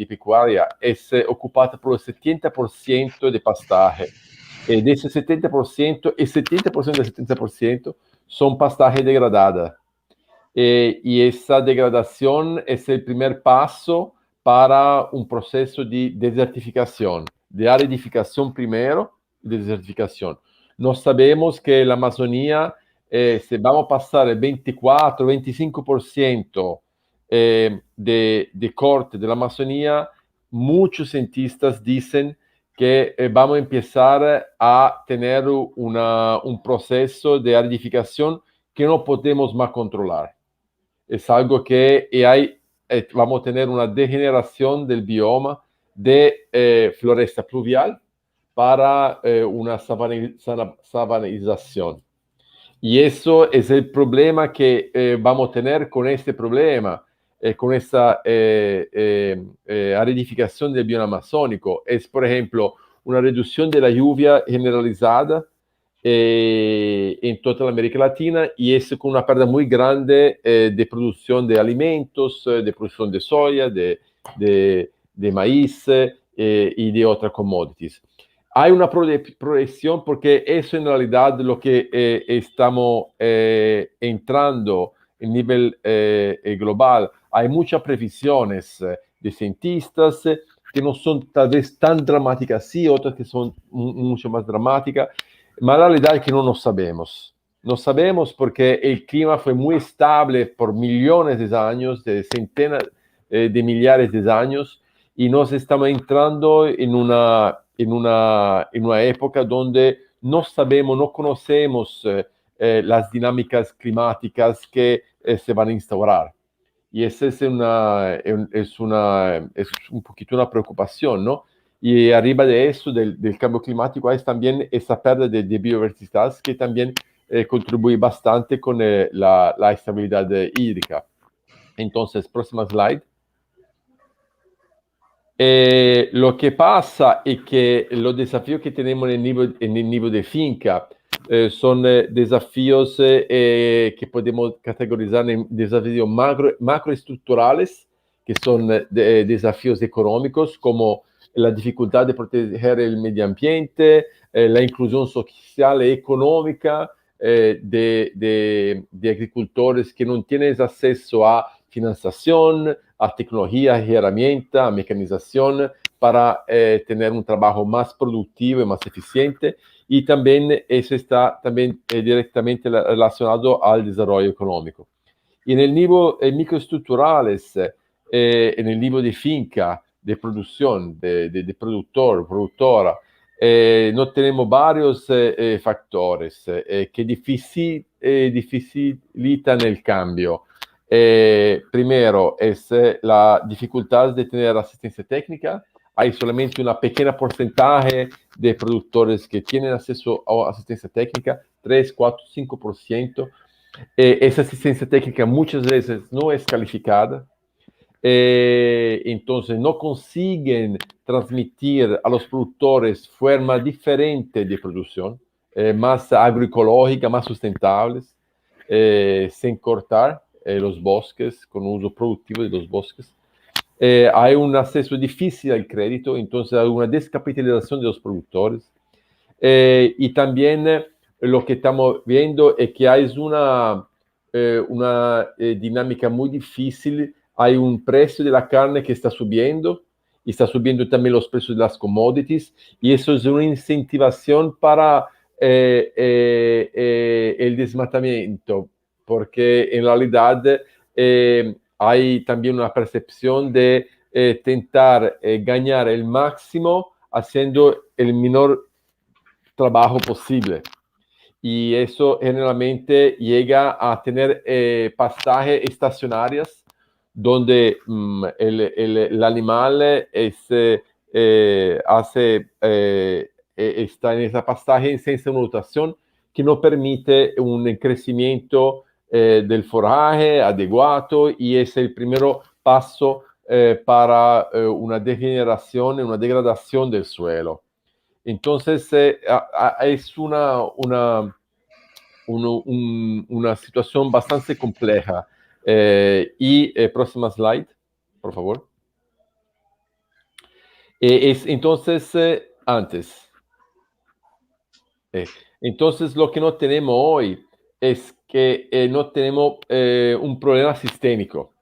C: pecuaria es ocupada por el 70% de pastaje. De ese 70%, el 70% del 70% son pastaje degradada. Y esa degradación es el primer paso para un proceso de desertificación, de aridificación primero y de desertificación. No sabemos que la Amazonía, si vamos a pasar el 24-25% de corte de la Amazonía, muchos cientistas dicen que vamos a empezar a tener un proceso de aridificación que no podemos más controlar. Es algo que vamos a tener una degeneración del bioma de floresta pluvial para una sabanización. Y eso es el problema que vamos a tener con este problema, con esta aridificación del bioma amazónico. Es, por ejemplo, una reducción de la lluvia generalizada en toda la América Latina, y eso con una pérdida muy grande de producción de alimentos, de producción de soya, de maíz y de otras commodities. Hay una proyección porque eso en realidad lo que estamos entrando en nivel global. Hay muchas previsiones de cientistas que no son tal vez tan dramáticas, sí, otras que son mucho más dramáticas, pero la realidad es que no nos sabemos. No sabemos porque el clima fue muy estable por millones de años, de centenas de millares de años, y nos estamos entrando en una época donde no sabemos, no conocemos las dinámicas climáticas que se van a instaurar. Y esa es un poquito una preocupación, ¿no? Y arriba de eso, del cambio climático, hay también esa pérdida de biodiversidad que también contribuye bastante con la estabilidad hídrica. Entonces, próxima slide. Lo que pasa es que los desafíos que tenemos en el nivel de finca son desafíos que podemos categorizar en desafíos macroestructurales, que son desafíos económicos, como la dificultad de proteger el medio ambiente, la inclusión social y económica de agricultores que no tienen acceso a financiación, a tecnología y herramientas, a mecanización para tener un trabajo más productivo y más eficiente. Y también eso está también directamente relacionado al desarrollo económico. Y en el nivel microestructurales, en el nivel de finca, de producción, de productor, productora, no tenemos varios factores que dificilitan el cambio. Primero es la dificultad de tener asistencia técnica. Hay solamente una pequeña porcentaje de productores que tienen acceso a asistencia técnica, 3, 4, 5%. Esa asistencia técnica muchas veces no es calificada. Entonces no consiguen transmitir a los productores forma diferente de producción, más agroecológica, más sustentables, sin cortar los bosques, con uso productivo de los bosques. Hay un acceso difícil al crédito, entonces hay una descapitalización de los productores. Y también lo que estamos viendo es que hay una dinámica muy difícil. Hay un precio de la carne que está subiendo también los precios de las commodities, y eso es una incentivación para el desmatamiento, porque en realidad hay también una percepción de tentar ganar el máximo haciendo el menor trabajo posible. Y eso generalmente llega a tener pastajes estacionarias donde el animal está en esa pastaje sin una rotación que no permite un crecimiento del forraje adecuado, y es el primer paso para una degeneración y una degradación del suelo. Entonces es una situación bastante compleja. Próxima slide, por favor. Entonces, entonces lo que no tenemos hoy es que no tenemos un problema sistémico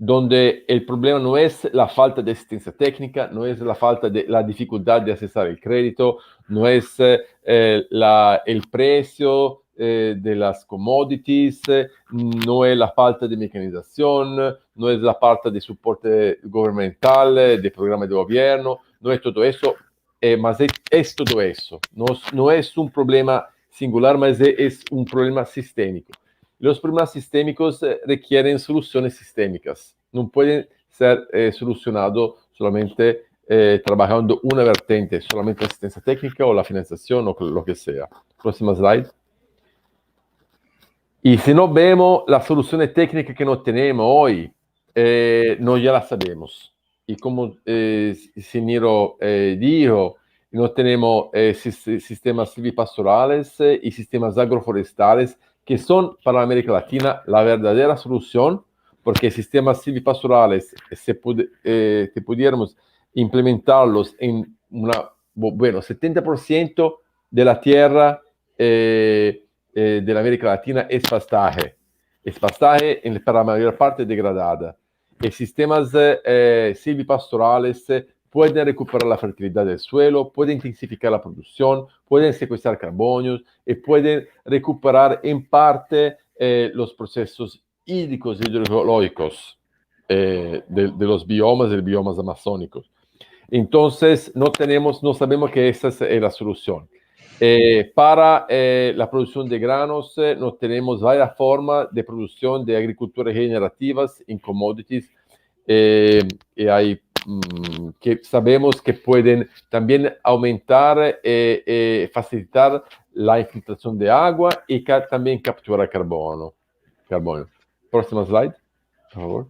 C: donde el problema no es la falta de asistencia técnica, no es la dificultad de accesar el crédito, no es el precio de las commodities, no es la falta de mecanización, no es la falta de soporte gubernamental, de programas de gobierno, no es todo eso, mas es todo eso. No es un problema singular, mas es un problema sistémico. Los problemas sistémicos requieren soluciones sistémicas. No pueden ser solucionados solamente trabajando una vertiente, solamente asistencia técnica o la financiación o lo que sea. Próxima slide. Y si no vemos las soluciones técnicas que no tenemos hoy, no ya las sabemos. Y como Siniro dijo, no tenemos sistemas silvipastorales y sistemas agroforestales que son para América Latina la verdadera solución, porque sistemas silvipastorales, si pudiéramos implementarlos en 70% de la tierra de la América Latina es pastaje. Es pastaje para la mayor parte degradada. Y sistemas silvipastorales pueden recuperar la fertilidad del suelo, pueden intensificar la producción, pueden secuestrar carbono y pueden recuperar en parte los procesos hídricos y hidrológicos de los biomas amazónicos. Entonces, no sabemos que esa es la solución. Para la producción de granos, no tenemos varias formas de producción de agricultura regenerativas en commodities y hay que sabemos que pueden también aumentar, facilitar la infiltración de agua y también capturar carbono. Próxima slide, por favor.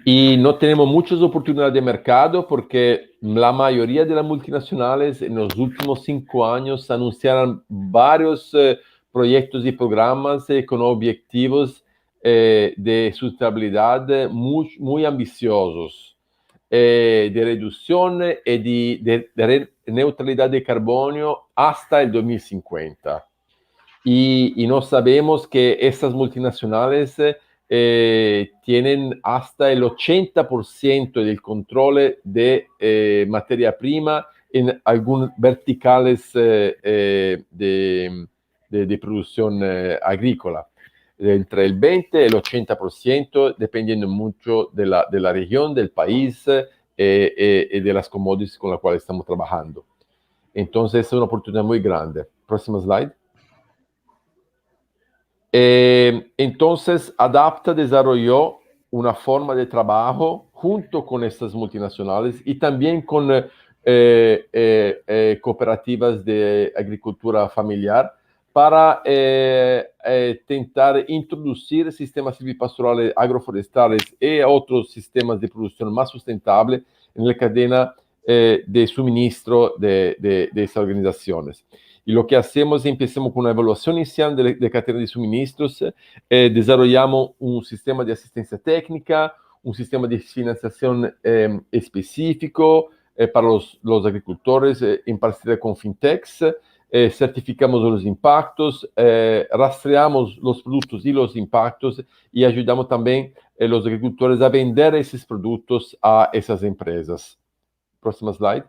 C: Y no tenemos muchas oportunidades de mercado porque la mayoría de las multinacionales en los últimos 5 años anunciaron varios proyectos y programas con objetivos de sustentabilidad muy ambiciosos, de reducción y de neutralidad de carbono hasta el 2050. Y no sabemos que estas multinacionales tienen hasta el 80% del control de materia prima en algunos verticales de producción agrícola. Entre el 20 y el 80%, dependiendo mucho de la región, del país y de las commodities con las cuales estamos trabajando. Entonces, es una oportunidad muy grande. Próxima slide. Entonces, Adapta desarrolló una forma de trabajo junto con estas multinacionales y también con cooperativas de agricultura familiar para tentar introducir sistemas silvipastorales agroforestales y otros sistemas de producción más sustentables en la cadena de suministro de esas organizaciones. Y lo que hacemos, empezamos con una evaluación inicial de cartera de suministros, desarrollamos un sistema de asistencia técnica, un sistema de financiación específico para los agricultores en parcería con fintechs, certificamos los impactos, rastreamos los productos y los impactos y ayudamos también a los agricultores a vender esos productos a esas empresas. Próxima slide.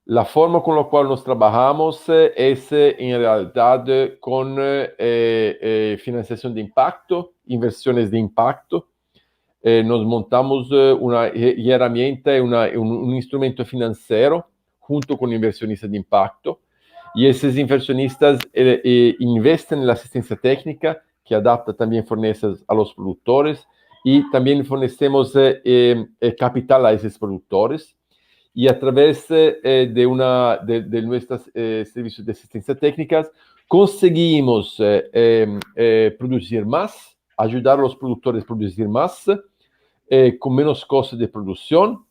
C: La forma con la cual nos trabajamos es en realidad con financiación de impacto, inversiones de impacto. Nos montamos una herramienta, un instrumento financiero junto con inversionistas de impacto. Y esos inversionistas invierten en la asistencia técnica que Adapta también fornece a los productores y también fornecemos capital a esos productores. Y a través de nuestros servicios de asistencia técnicas conseguimos producir más, ayudar a los productores a producir más, con menos costos de producción,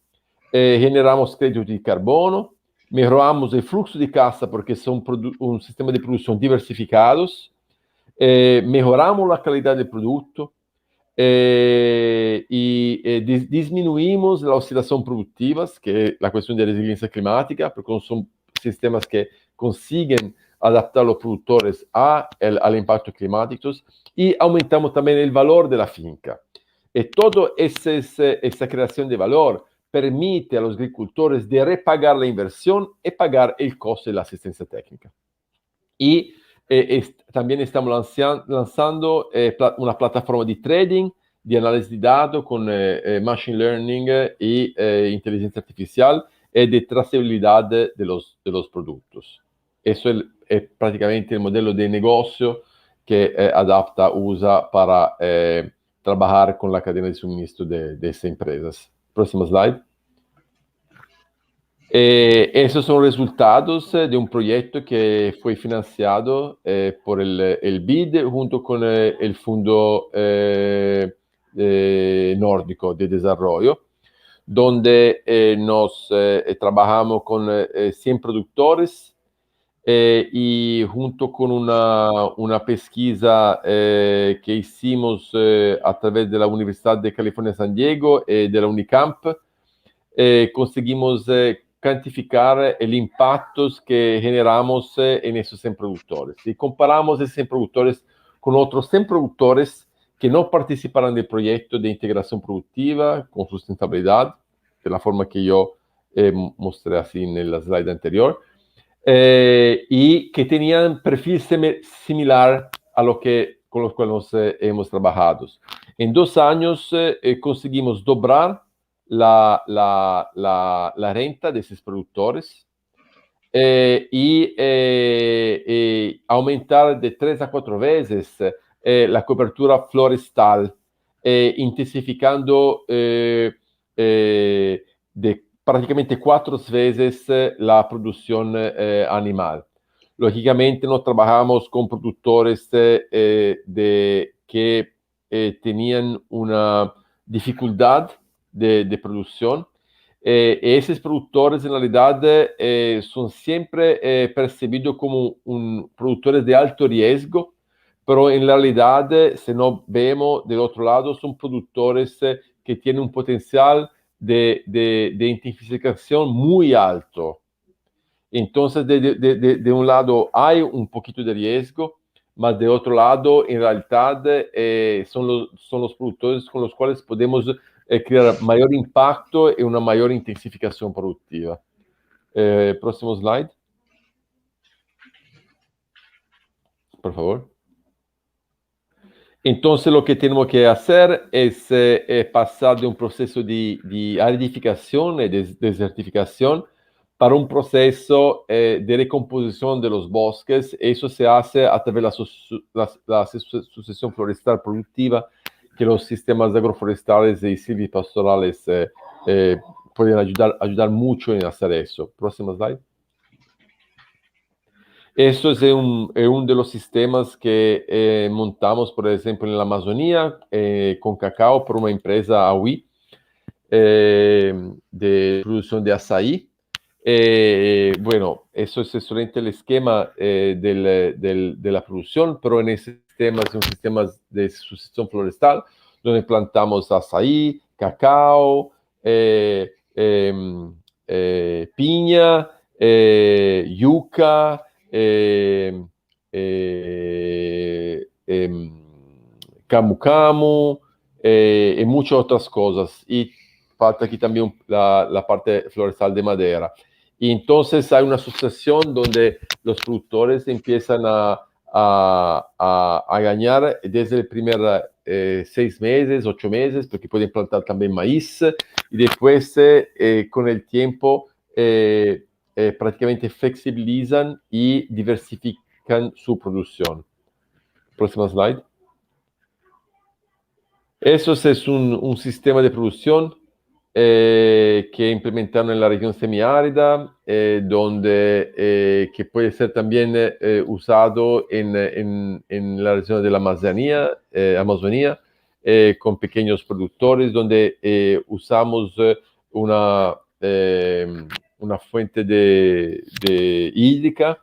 C: generamos créditos de carbono, mejoramos el flujo de caza porque son un sistema de producción diversificados, mejoramos la calidad del producto, disminuimos la oscilación productiva, que es la cuestión de resiliencia climática, porque son sistemas que consiguen adaptar a los productores al impacto climático y aumentamos también el valor de la finca. Y toda esa creación de valor permite a los agricultores de repagar la inversión y pagar el costo de la asistencia técnica. Y también estamos lanzando una plataforma de trading, de análisis de datos con machine learning y inteligencia artificial y de trazabilidad de los productos. Eso es prácticamente el modelo de negocio que Adapta usa para trabajar con la cadena de suministro de esas empresas. Próximo slide. Esos son resultados de un proyecto que fue financiado por el BID junto con el Fondo Nórdico de Desarrollo, donde nos trabajamos con 100 productores y junto con una pesquisa que hicimos a través de la Universidad de California San Diego y de la Unicamp, conseguimos cuantificar el impacto que generamos en esos 100 productores. Y comparamos esos 100 productores con otros 100 productores que no participaron del proyecto de integración productiva con sustentabilidad, de la forma que yo mostré así en la slide anterior, y que tenían perfil similar a lo que con los cuales hemos trabajado. En 2 años conseguimos doblar la renta de esos productores y aumentar de 3 a 4 veces la cobertura florestal, intensificando de prácticamente 4 veces la producción animal. Lógicamente, no trabajamos con productores que tenían una dificultad de producción. Esos productores, en realidad, son siempre percibidos como productores de alto riesgo, pero en realidad, si no vemos del otro lado, son productores que tienen un potencial de intensificación muy alto. Entonces, de un lado hay un poquito de riesgo, mas de otro lado, en realidad, son los productores con los cuales podemos crear mayor impacto y una mayor intensificación productiva. Próximo slide. Por favor. Entonces, lo que tenemos que hacer es pasar de un proceso de aridificación y de desertificación para un proceso de recomposición de los bosques. Eso se hace a través de la sucesión florestal productiva, que los sistemas agroforestales y silvipastorales pueden ayudar mucho en hacer eso. Próximo slide. Eso es uno de los sistemas que montamos, por ejemplo, en la Amazonía, con cacao, por una empresa AUI, de producción de açaí. Bueno, eso es solamente el esquema de la producción, pero en ese sistema es un sistema de sucesión florestal, donde plantamos açaí, cacao, piña, yuca, camu camu y muchas otras cosas. Y falta aquí también la parte florestal de madera. Y entonces hay una asociación donde los productores empiezan a ganar desde el primer 6 meses, 8 meses, porque pueden plantar también maíz, y después con el tiempo prácticamente flexibilizan y diversifican su producción. Próximo slide. Eso es un sistema de producción que implementaron en la región semiárida, que puede ser también usado en la región de la Amazonía, con pequeños productores, donde usamos una fuente hídrica,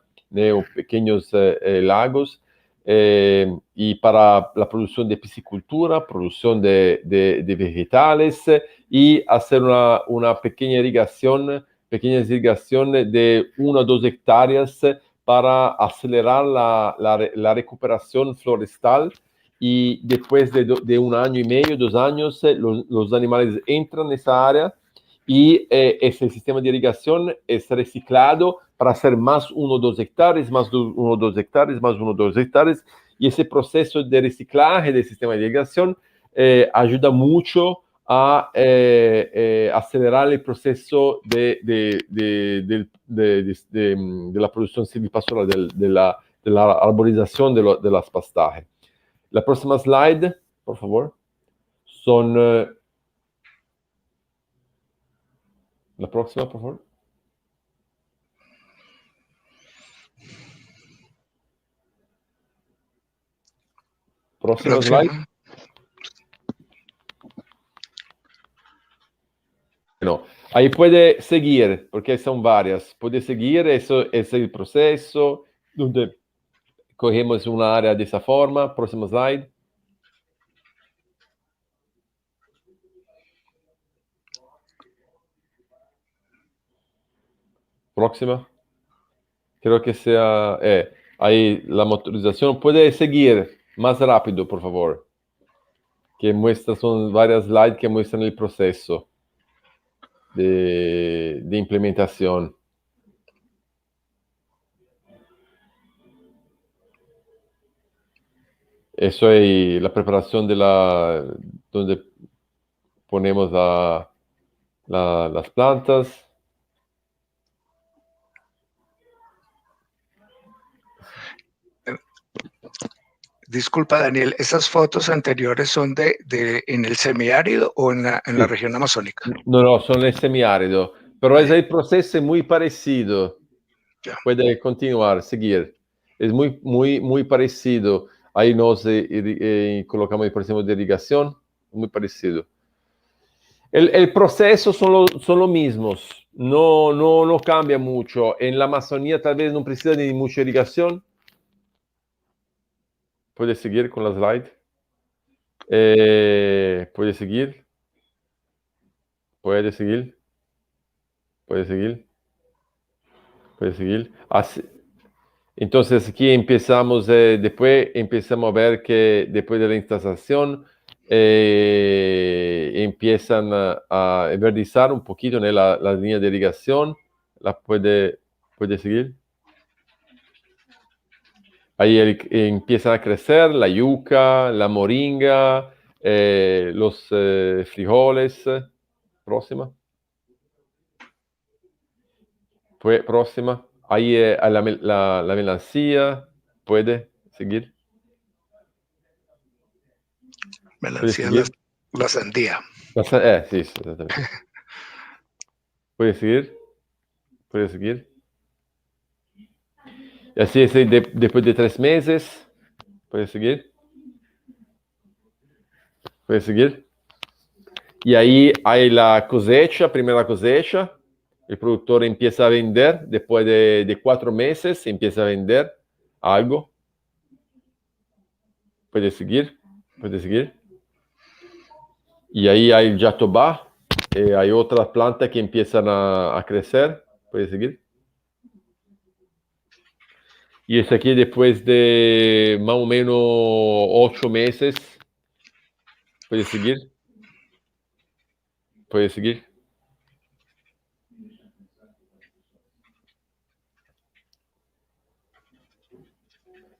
C: pequeños lagos, y para la producción de piscicultura, producción de vegetales, y hacer una pequeñas irrigación de 1 a 2 hectáreas para acelerar la recuperación forestal, y después de 1 año y medio, 2 años, los animales entran en esa área y ese sistema de irrigación es reciclado para hacer más 1 o 2 hectáreas, más 1 o 2 hectáreas, más 1 o 2 hectáreas, y ese proceso de reciclaje del sistema de irrigación ayuda mucho a acelerar el proceso de la producción silvipastoral, de la arborización de las pastajes. La próxima slide, por favor, son... la próxima, por favor. Próxima slide. No, ahí puede seguir, porque son varias. Puede seguir, eso es el proceso, donde cogemos una área de esa forma. Próxima slide. Próxima. Creo que sea... ahí la motorización. Puede seguir más rápido, por favor. Que muestra, son varias slides que muestran el proceso de implementación. Eso es la preparación de donde ponemos las plantas.
I: Disculpa, Daniel, ¿esas fotos anteriores son en el semiárido o en la región amazónica?
C: No, son en el semiárido, pero es el proceso muy parecido. Puede continuar, seguir. Es muy parecido. Ahí nos colocamos el proceso de irrigación, muy parecido. El proceso son los mismos, no cambia mucho. En la Amazonía tal vez no precisa de mucha irrigación. Puede seguir con la slide. Puede seguir. Puede seguir. Puede seguir. Puede seguir. Así. Entonces aquí empezamos, después empezamos a ver que después de la instalación empiezan a verdizar un poquito, ¿no? la línea de irrigación. La puede seguir. Ahí empiezan a crecer la yuca, la moringa, los frijoles. Próxima. Próxima. Ahí la melancía. Puede seguir.
I: Melancía, la sandía.
C: Sí, exactamente. Puede seguir. Puede seguir. Y así es después de 3 meses. Puede seguir. Puede seguir. Y ahí hay la cosecha, primera cosecha. El productor empieza a vender, después de 4 meses, empieza a vender algo. Puede seguir. Puede seguir. Y ahí hay el jatobá. Hay otras plantas que empiezan a crecer. Puede seguir. Y es aquí después de más o menos 8 meses. Puede seguir. Puede seguir.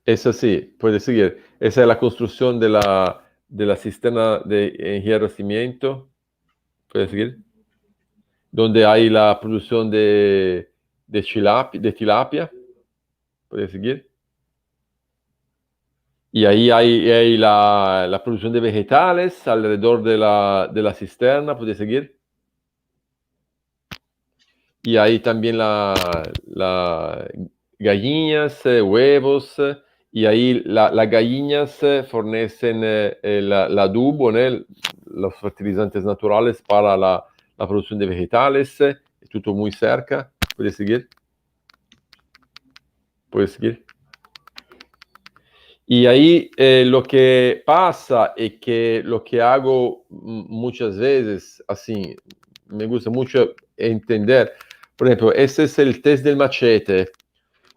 C: Eso sí, puede seguir. Esa es la construcción de la cisterna de enriquecimiento. Puede seguir. Donde hay la producción de tilapia. Puede seguir. Y ahí hay la producción de vegetales alrededor de la cisterna. Puede seguir. Y ahí también las gallinas, huevos. Y ahí las gallinas fornecen el adubo, ¿no? Los fertilizantes naturales para la producción de vegetales. Es todo muy cerca. Puede seguir. Puede seguir. Y ahí lo que pasa es que lo que hago muchas veces, así, me gusta mucho entender. Por ejemplo, ese es el test del machete.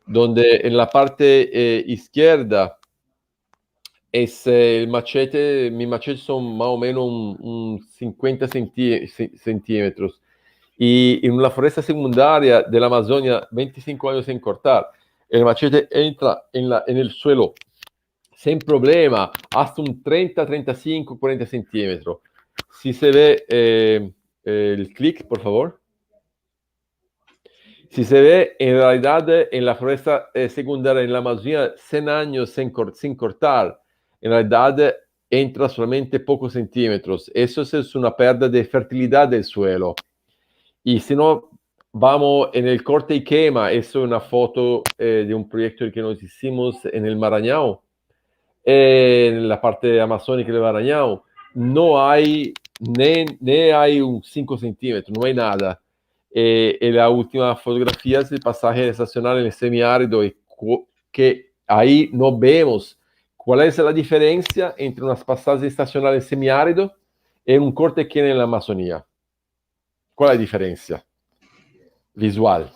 C: donde en la parte izquierda es el machete. Mi machete son más o menos un 50 centímetros. Y en la floresta secundaria de la Amazonia, 25 años sin cortar, el machete entra en el suelo sin problema, hasta un 30, 35, 40 centímetros. Si se ve el clic, por favor. Si se ve, en realidad, en la floresta secundaria en la Amazonia, 100 años sin cortar, en realidad entra solamente pocos centímetros. Eso es una pérdida de fertilidad del suelo. Y si no, vamos en el corte y quema. Eso es una foto de un proyecto que nos hicimos en el Maranhão, en la parte amazónica del Maranhão. No hay ni hay un 5 centímetros, no hay nada. En la última fotografía es el pasaje estacional en el semiárido, y que ahí no vemos cuál es la diferencia entre unas pasajes estacionales en semiárido y un corte que en la Amazonía. ¿Cuál es la diferencia visual?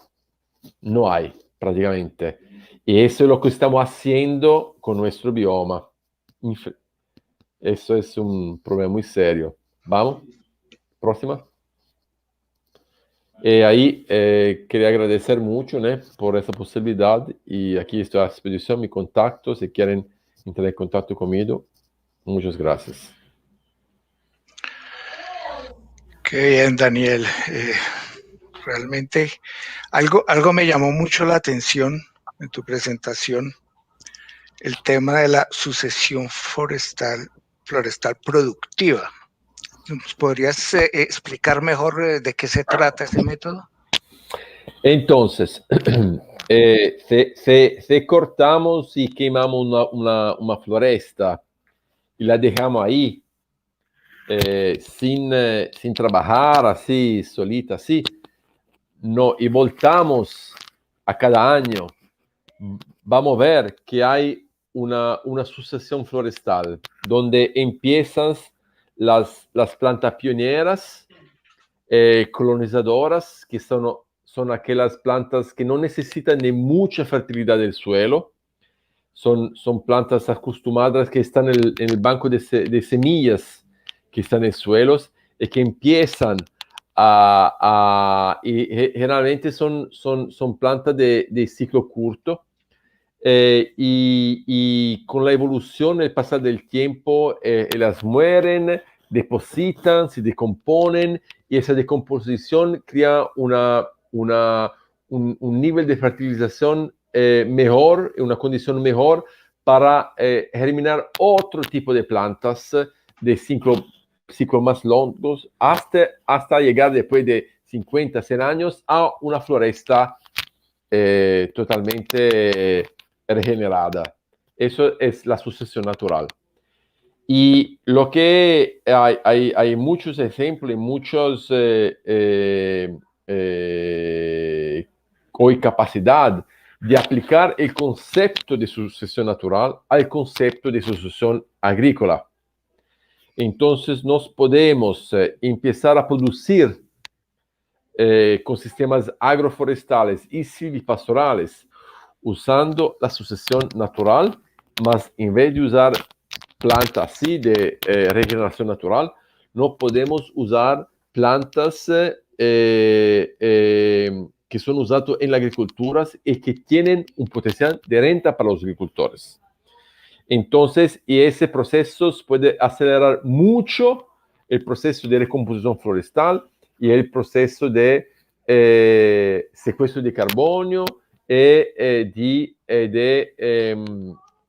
C: No hay, prácticamente. Y eso es lo que estamos haciendo con nuestro bioma. Eso es un problema muy serio. Vamos, próxima. Ahí quería agradecer mucho, ¿no?, por esa posibilidad, y aquí estoy a disposición, mi contacto, si quieren entrar en contacto conmigo. Muchas gracias.
I: Qué bien, Daniel. Realmente algo me llamó mucho la atención en tu presentación, el tema de la sucesión florestal productiva. ¿Nos podrías explicar mejor de qué se trata este método?
C: Entonces, si cortamos y quemamos una floresta y la dejamos ahí, sin trabajar así, solita, así, no, y voltamos a cada año, vamos a ver que hay una sucesión florestal, donde empiezan las plantas pioneras, colonizadoras, que son aquellas plantas que no necesitan de mucha fertilidad del suelo. Son plantas acostumbradas que están en el banco de semillas que están en suelos, y que empiezan y generalmente son plantas de ciclo corto, y con la evolución, el pasar del tiempo, las mueren, depositan, se decomponen, y esa decomposición crea un nivel de fertilización mejor, una condición mejor para germinar otro tipo de plantas de ciclos más longos, hasta llegar después de 50, 100 años a una floresta totalmente regenerada. Eso es la sucesión natural. Y lo que hay muchos ejemplos, muchos hoy capacidad de aplicar el concepto de sucesión natural al concepto de sucesión agrícola. Entonces nos podemos empezar a producir con sistemas agroforestales y silvipastorales usando la sucesión natural, mas en vez de usar plantas así de regeneración natural, no podemos usar plantas que son usadas en la agricultura y que tienen un potencial de renta para los agricultores. Entonces, y ese proceso puede acelerar mucho el proceso de recomposición florestal y el proceso de secuestro de carbono y de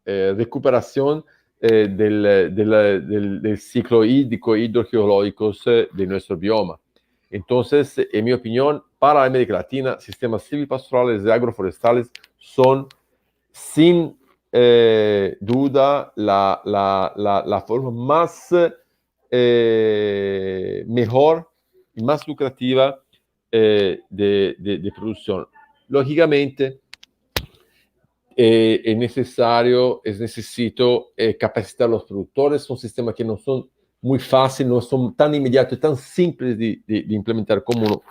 C: recuperación del ciclo hídrico y hidrogeológico de nuestro bioma. Entonces, en mi opinión, para América Latina, sistemas silvipastorales y agroforestales son, sin duda, la forma más mejor y más lucrativa de producción. Lógicamente, es necesito capacitar a los productores. Son sistemas que no son muy fáciles, no son tan inmediatos, tan simples de implementar como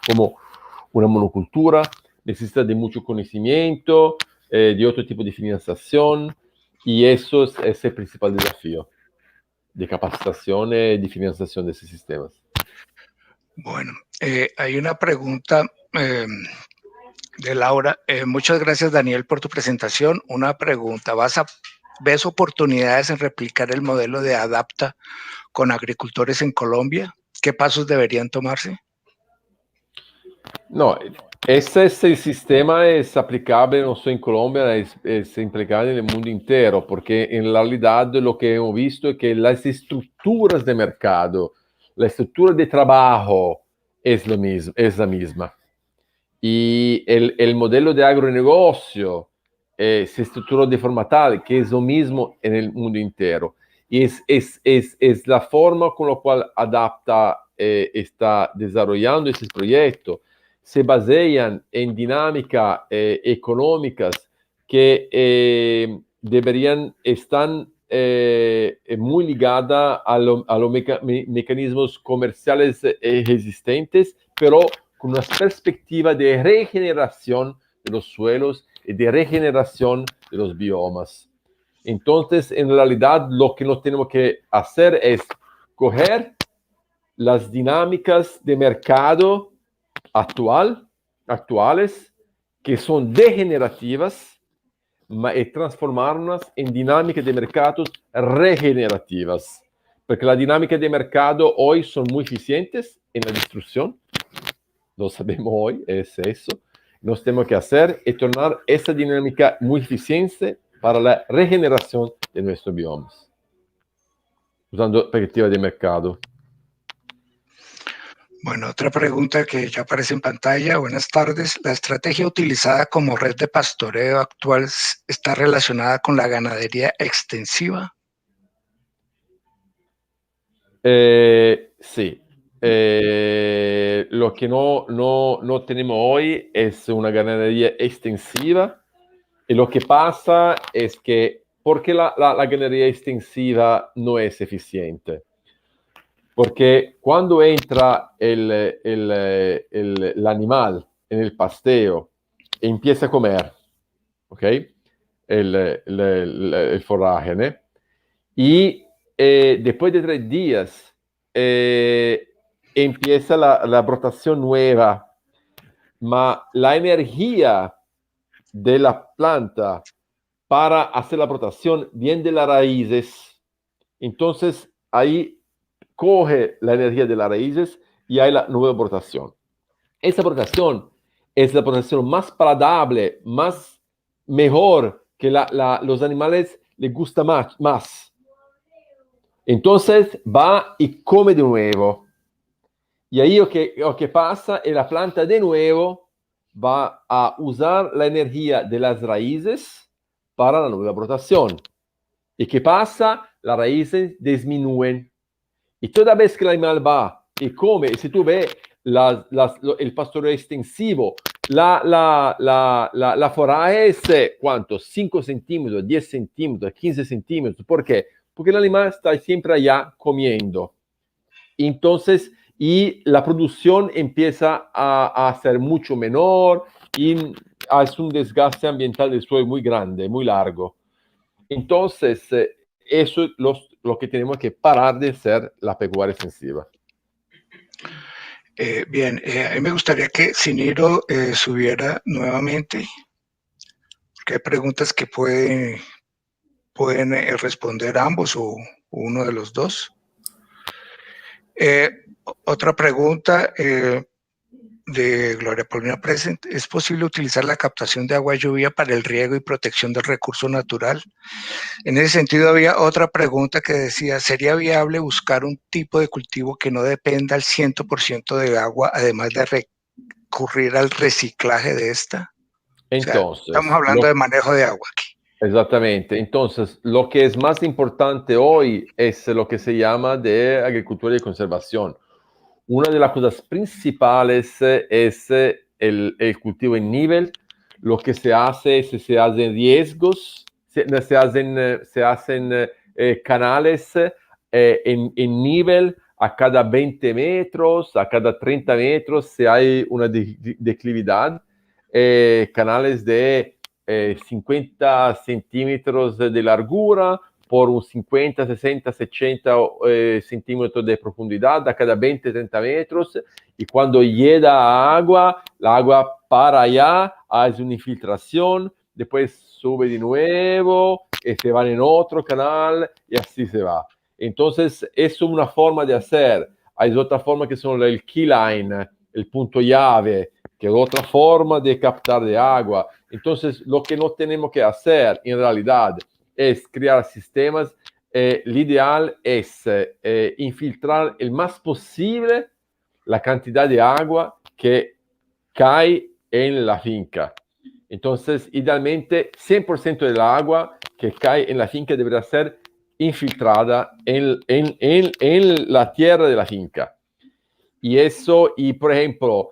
C: una monocultura. Necesita de mucho conocimiento, de otro tipo de financiación, y eso es el principal desafío de capacitación y de financiación de esos sistemas.
I: Bueno, hay una pregunta de Laura. Muchas gracias, Daniel, por tu presentación. Una pregunta, ¿ves oportunidades en replicar el modelo de Adapta con agricultores en Colombia? ¿Qué pasos deberían tomarse?
C: No, ese sistema es aplicable no solo en Colombia, es aplicable en el mundo entero, porque en realidad lo que hemos visto es que las estructuras de mercado, la estructura de trabajo es la misma. Y el modelo de agronegocio se estructuró de forma tal que es lo mismo en el mundo entero. Y es la forma con la cual Adapta está desarrollando ese proyecto. Se basean en dinámicas económicas que deberían estar muy ligadas a los mecanismos comerciales existentes, pero con una perspectiva de regeneración de los suelos y de regeneración de los biomas. Entonces, en realidad, lo que nos tenemos que hacer es coger las dinámicas de mercado actuales, que son degenerativas, y transformarlas en dinámicas de mercados regenerativas. Porque las dinámicas de mercado hoy son muy eficientes en la destrucción. Lo sabemos hoy, es eso. Nos tenemos que hacer es tornar esa dinámica muy eficiente para la regeneración de nuestros biomas, usando perspectiva de mercado.
I: Bueno, otra pregunta que ya aparece en pantalla. Buenas tardes. ¿La estrategia utilizada como red de pastoreo actual está relacionada con la ganadería extensiva?
C: Sí. Lo que no tenemos hoy es una ganadería extensiva, y lo que pasa es que, ¿por qué la ganadería extensiva no es eficiente? Porque cuando entra el animal en el pasteo e empieza a comer, ¿ok? El forraje, ¿no? Y después de 3 días empieza la brotación nueva, ma la energía de la planta para hacer la brotación viene de las raíces. Entonces ahí coge la energía de las raíces y hay la nueva brotación. Esa brotación es la brotación más palatable, mejor, que los animales les gusta más. Entonces va y come de nuevo. Y ahí lo que pasa es la planta de nuevo va a usar la energía de las raíces para la nueva brotación. ¿Y qué pasa? Las raíces disminuyen. Y toda vez que el animal va y come, si tú ves el pastoreo extensivo, la forraje es, ¿cuánto? 5 centímetros, 10 centímetros, 15 centímetros. ¿Por qué? Porque el animal está siempre allá comiendo. Entonces, y la producción empieza a ser mucho menor y hace un desgaste ambiental del suelo muy grande, muy largo. Entonces, eso es lo que tenemos que parar de ser la pecuaria extensiva.
I: Bien, a mí me gustaría que Siniro subiera nuevamente, porque hay preguntas que pueden responder ambos o uno de los dos. Otra pregunta de Gloria Paulina Present. ¿Es posible utilizar la captación de agua lluvia para el riego y protección del recurso natural? En ese sentido, había otra pregunta que decía, ¿sería viable buscar un tipo de cultivo que no dependa al 100% de agua, además de recurrir al reciclaje de esta?
C: Entonces,
I: estamos hablando de manejo de agua aquí.
C: Exactamente. Entonces, lo que es más importante hoy es lo que se llama de agricultura y conservación. Una de las cosas principales es el cultivo en nivel. Lo que se hace es que se hacen riesgos, se hacen canales en nivel a cada 20 metros, a cada 30 metros, si hay una declividad. Canales de 50 centímetros de largura por un 50, 60, 70 centímetros de profundidad a cada 20, 30 metros, y cuando llega a agua, la agua para allá, hace una infiltración, después sube de nuevo, y se va en otro canal, y así se va. Entonces, es una forma de hacer. Hay otra forma que son el key line, el punto llave, que es otra forma de captar de agua. Entonces, lo que no tenemos que hacer, en realidad, es crear sistemas. Lo ideal es infiltrar el más posible la cantidad de agua que cae en la finca. Entonces, idealmente, 100% del agua que cae en la finca debería ser infiltrada en la tierra de la finca. Y eso, y por ejemplo,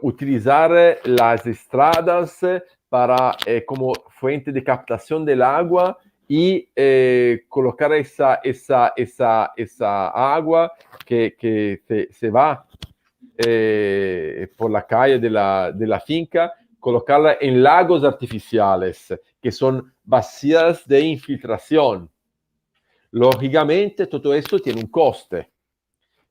C: utilizar las estradas para, como fuente de captación del agua y colocar esa agua que se va por la calle de la finca, colocarla en lagos artificiales, que son vacías de infiltración. Lógicamente, todo esto tiene un coste,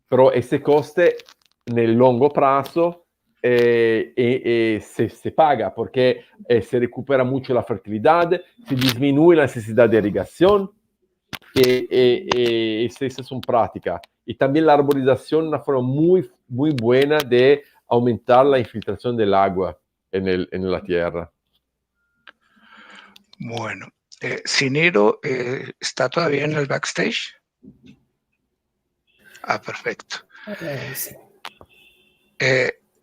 C: pero ese coste en el largo plazo se paga porque se recupera mucho la fertilidad, se disminuye la necesidad de irrigación, esas son prácticas. Y también la arborización es una forma muy, muy buena de aumentar la infiltración del agua en la tierra.
I: Bueno, Cinero, ¿está todavía en el backstage? Ah, perfecto.
N: Sí.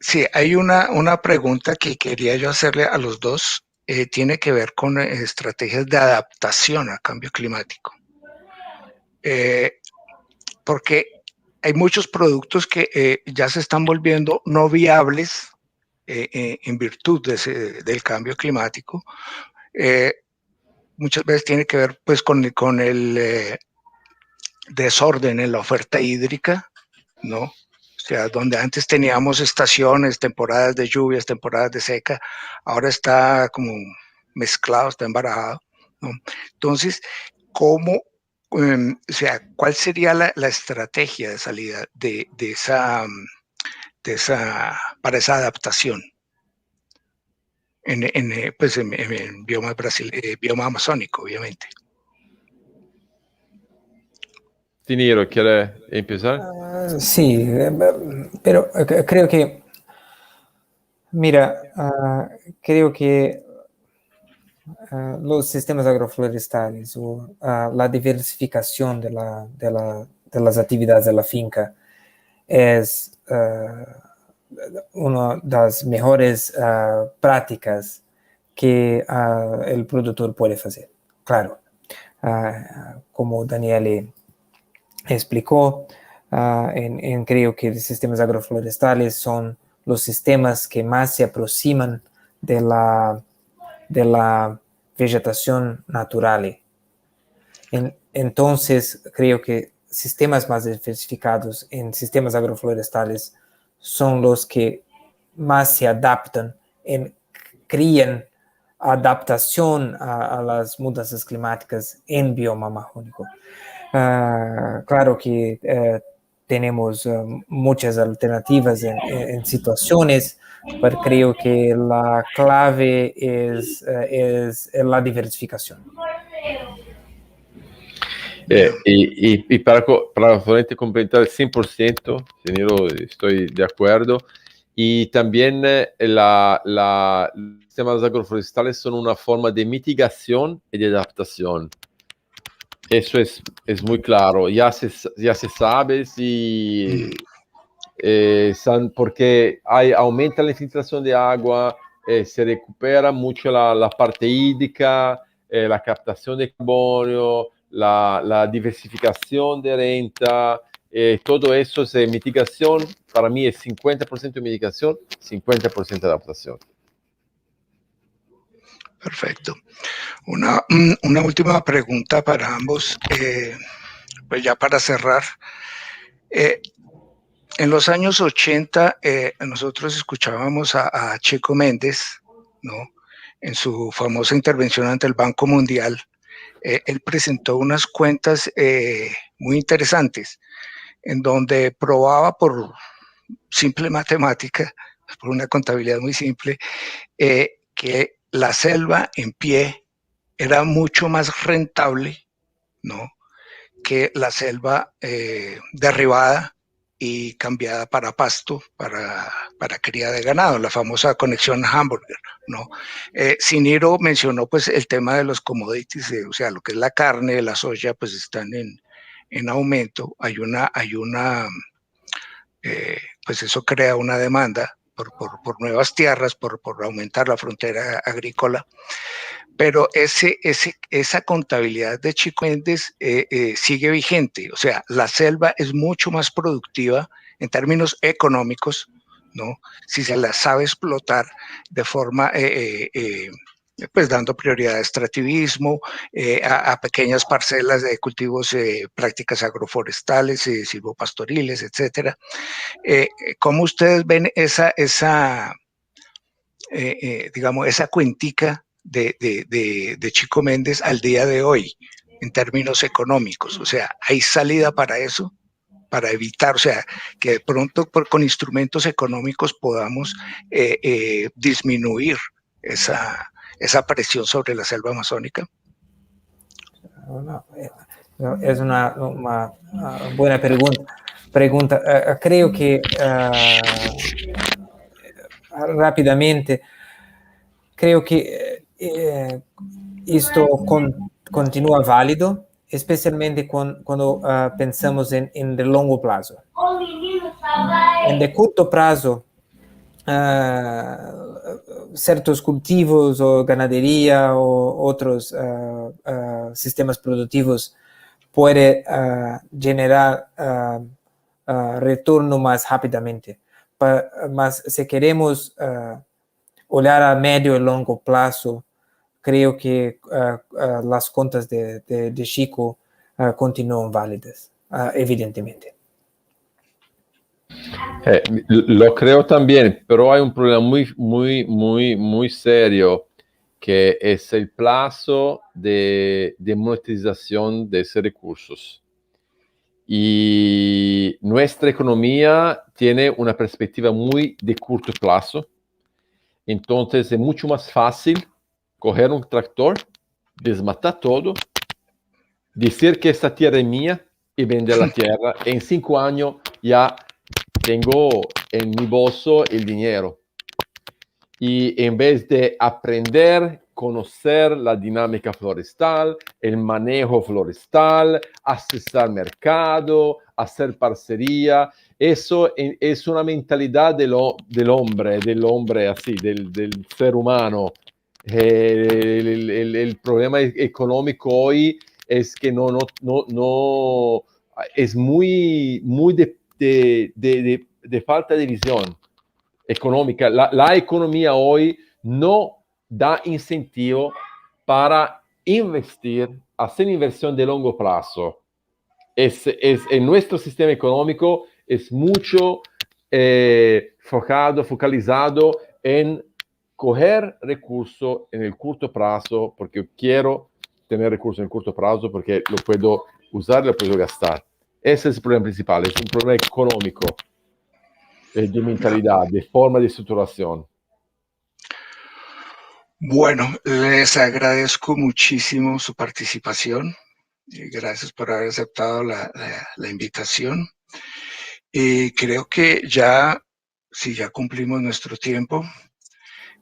I: Sí, hay una pregunta que quería yo hacerle a los dos. Tiene que ver con estrategias de adaptación al cambio climático. Porque hay muchos productos que ya se están volviendo no viables en virtud del cambio climático. Muchas veces tiene que ver pues con el desorden en la oferta hídrica, ¿no? O sea, donde antes teníamos estaciones, temporadas de lluvias, temporadas de seca, ahora está como mezclado, está embarajado, ¿no? Entonces, ¿cómo, o sea, cuál sería la estrategia de salida para esa adaptación en bioma bioma amazónico, obviamente?
C: Cinero, ¿quiere empezar?
N: Sí, pero creo que, mira, creo que los sistemas agroforestales o la diversificación de las actividades de la finca es una de las mejores prácticas que el productor puede hacer. Claro, como Daniele explicó, creo que los sistemas agroforestales son los sistemas que más se aproximan de la vegetación natural. Entonces, creo que sistemas más diversificados en sistemas agroforestales son los que más se adaptan, crían adaptación a las mudanzas climáticas en bioma amazónico. Claro que tenemos muchas alternativas en situaciones, pero creo que la clave es la diversificación.
C: Y para solamente complementar el 100%, Cinero, estoy de acuerdo. Y también los sistemas agroforestales son una forma de mitigación y de adaptación. Eso es muy claro, ya se sabe porque aumenta la infiltración de agua, se recupera mucho la parte hídrica, la captación de carbono, la diversificación de renta, todo eso es mitigación. Para mí es 50% mitigación, 50% adaptación.
I: Perfecto. Una última pregunta para ambos, pues ya para cerrar. En los años 80 nosotros escuchábamos a Chico Méndez, ¿no? en su famosa intervención ante el Banco Mundial, él presentó unas cuentas muy interesantes, en donde probaba por simple matemática, por una contabilidad muy simple, que la selva en pie era mucho más rentable, ¿no?, que la selva derribada y cambiada para pasto, para cría de ganado, la famosa conexión hamburger, ¿no? Siniro mencionó pues el tema de los commodities, o sea, lo que es la carne, la soya, pues están en aumento. Hay una pues eso crea una demanda por nuevas tierras, por aumentar la frontera agrícola. Pero esa contabilidad de Chico Méndez sigue vigente. O sea, la selva es mucho más productiva en términos económicos, ¿no?, si se la sabe explotar de forma, pues dando prioridad a extractivismo, a pequeñas parcelas de cultivos, prácticas agroforestales, silvopastoriles, etcétera. ¿Cómo ustedes ven digamos, esa cuentica de Chico Méndez al día de hoy, en términos económicos? O sea, ¿hay salida para eso? Para evitar, o sea, que de pronto con instrumentos económicos podamos disminuir esa presión sobre la selva amazónica.
N: Es una buena pregunta. Creo que rápidamente, creo que esto continúa válido, especialmente cuando pensamos en el largo plazo. En el corto plazo, ciertos cultivos o ganadería o otros sistemas productivos pueden generar retorno más rápidamente. Mas si queremos olhar a médio e longo plazo, creo que las contas de Chico continúan válidas, evidentemente.
C: Lo creo también, pero hay un problema muy serio, que es el plazo de monetización de esos recursos. Y nuestra economía tiene una perspectiva muy de corto plazo. Entonces es mucho más fácil coger un tractor, desmatar todo, decir que esta tierra es mía y vender la tierra. En 5 años ya tengo en mi bolso el dinero. Y en vez de aprender, conocer la dinámica florestal, el manejo florestal, accesar mercado, hacer parcería, eso es una mentalidad del hombre así, del ser humano. El problema económico hoy es que no es muy de falta de visión económica. La economía hoy no da incentivo para investir, hacer inversión de largo plazo. En nuestro sistema económico es mucho focalizado en coger recursos en el corto plazo, porque quiero tener recursos en el corto plazo, porque lo puedo usar, lo puedo gastar. Ese es el problema principal, es un problema económico, de mentalidad, de forma de estructuración.
I: Bueno, les agradezco muchísimo su participación. Gracias por haber aceptado la invitación. Creo que ya cumplimos nuestro tiempo.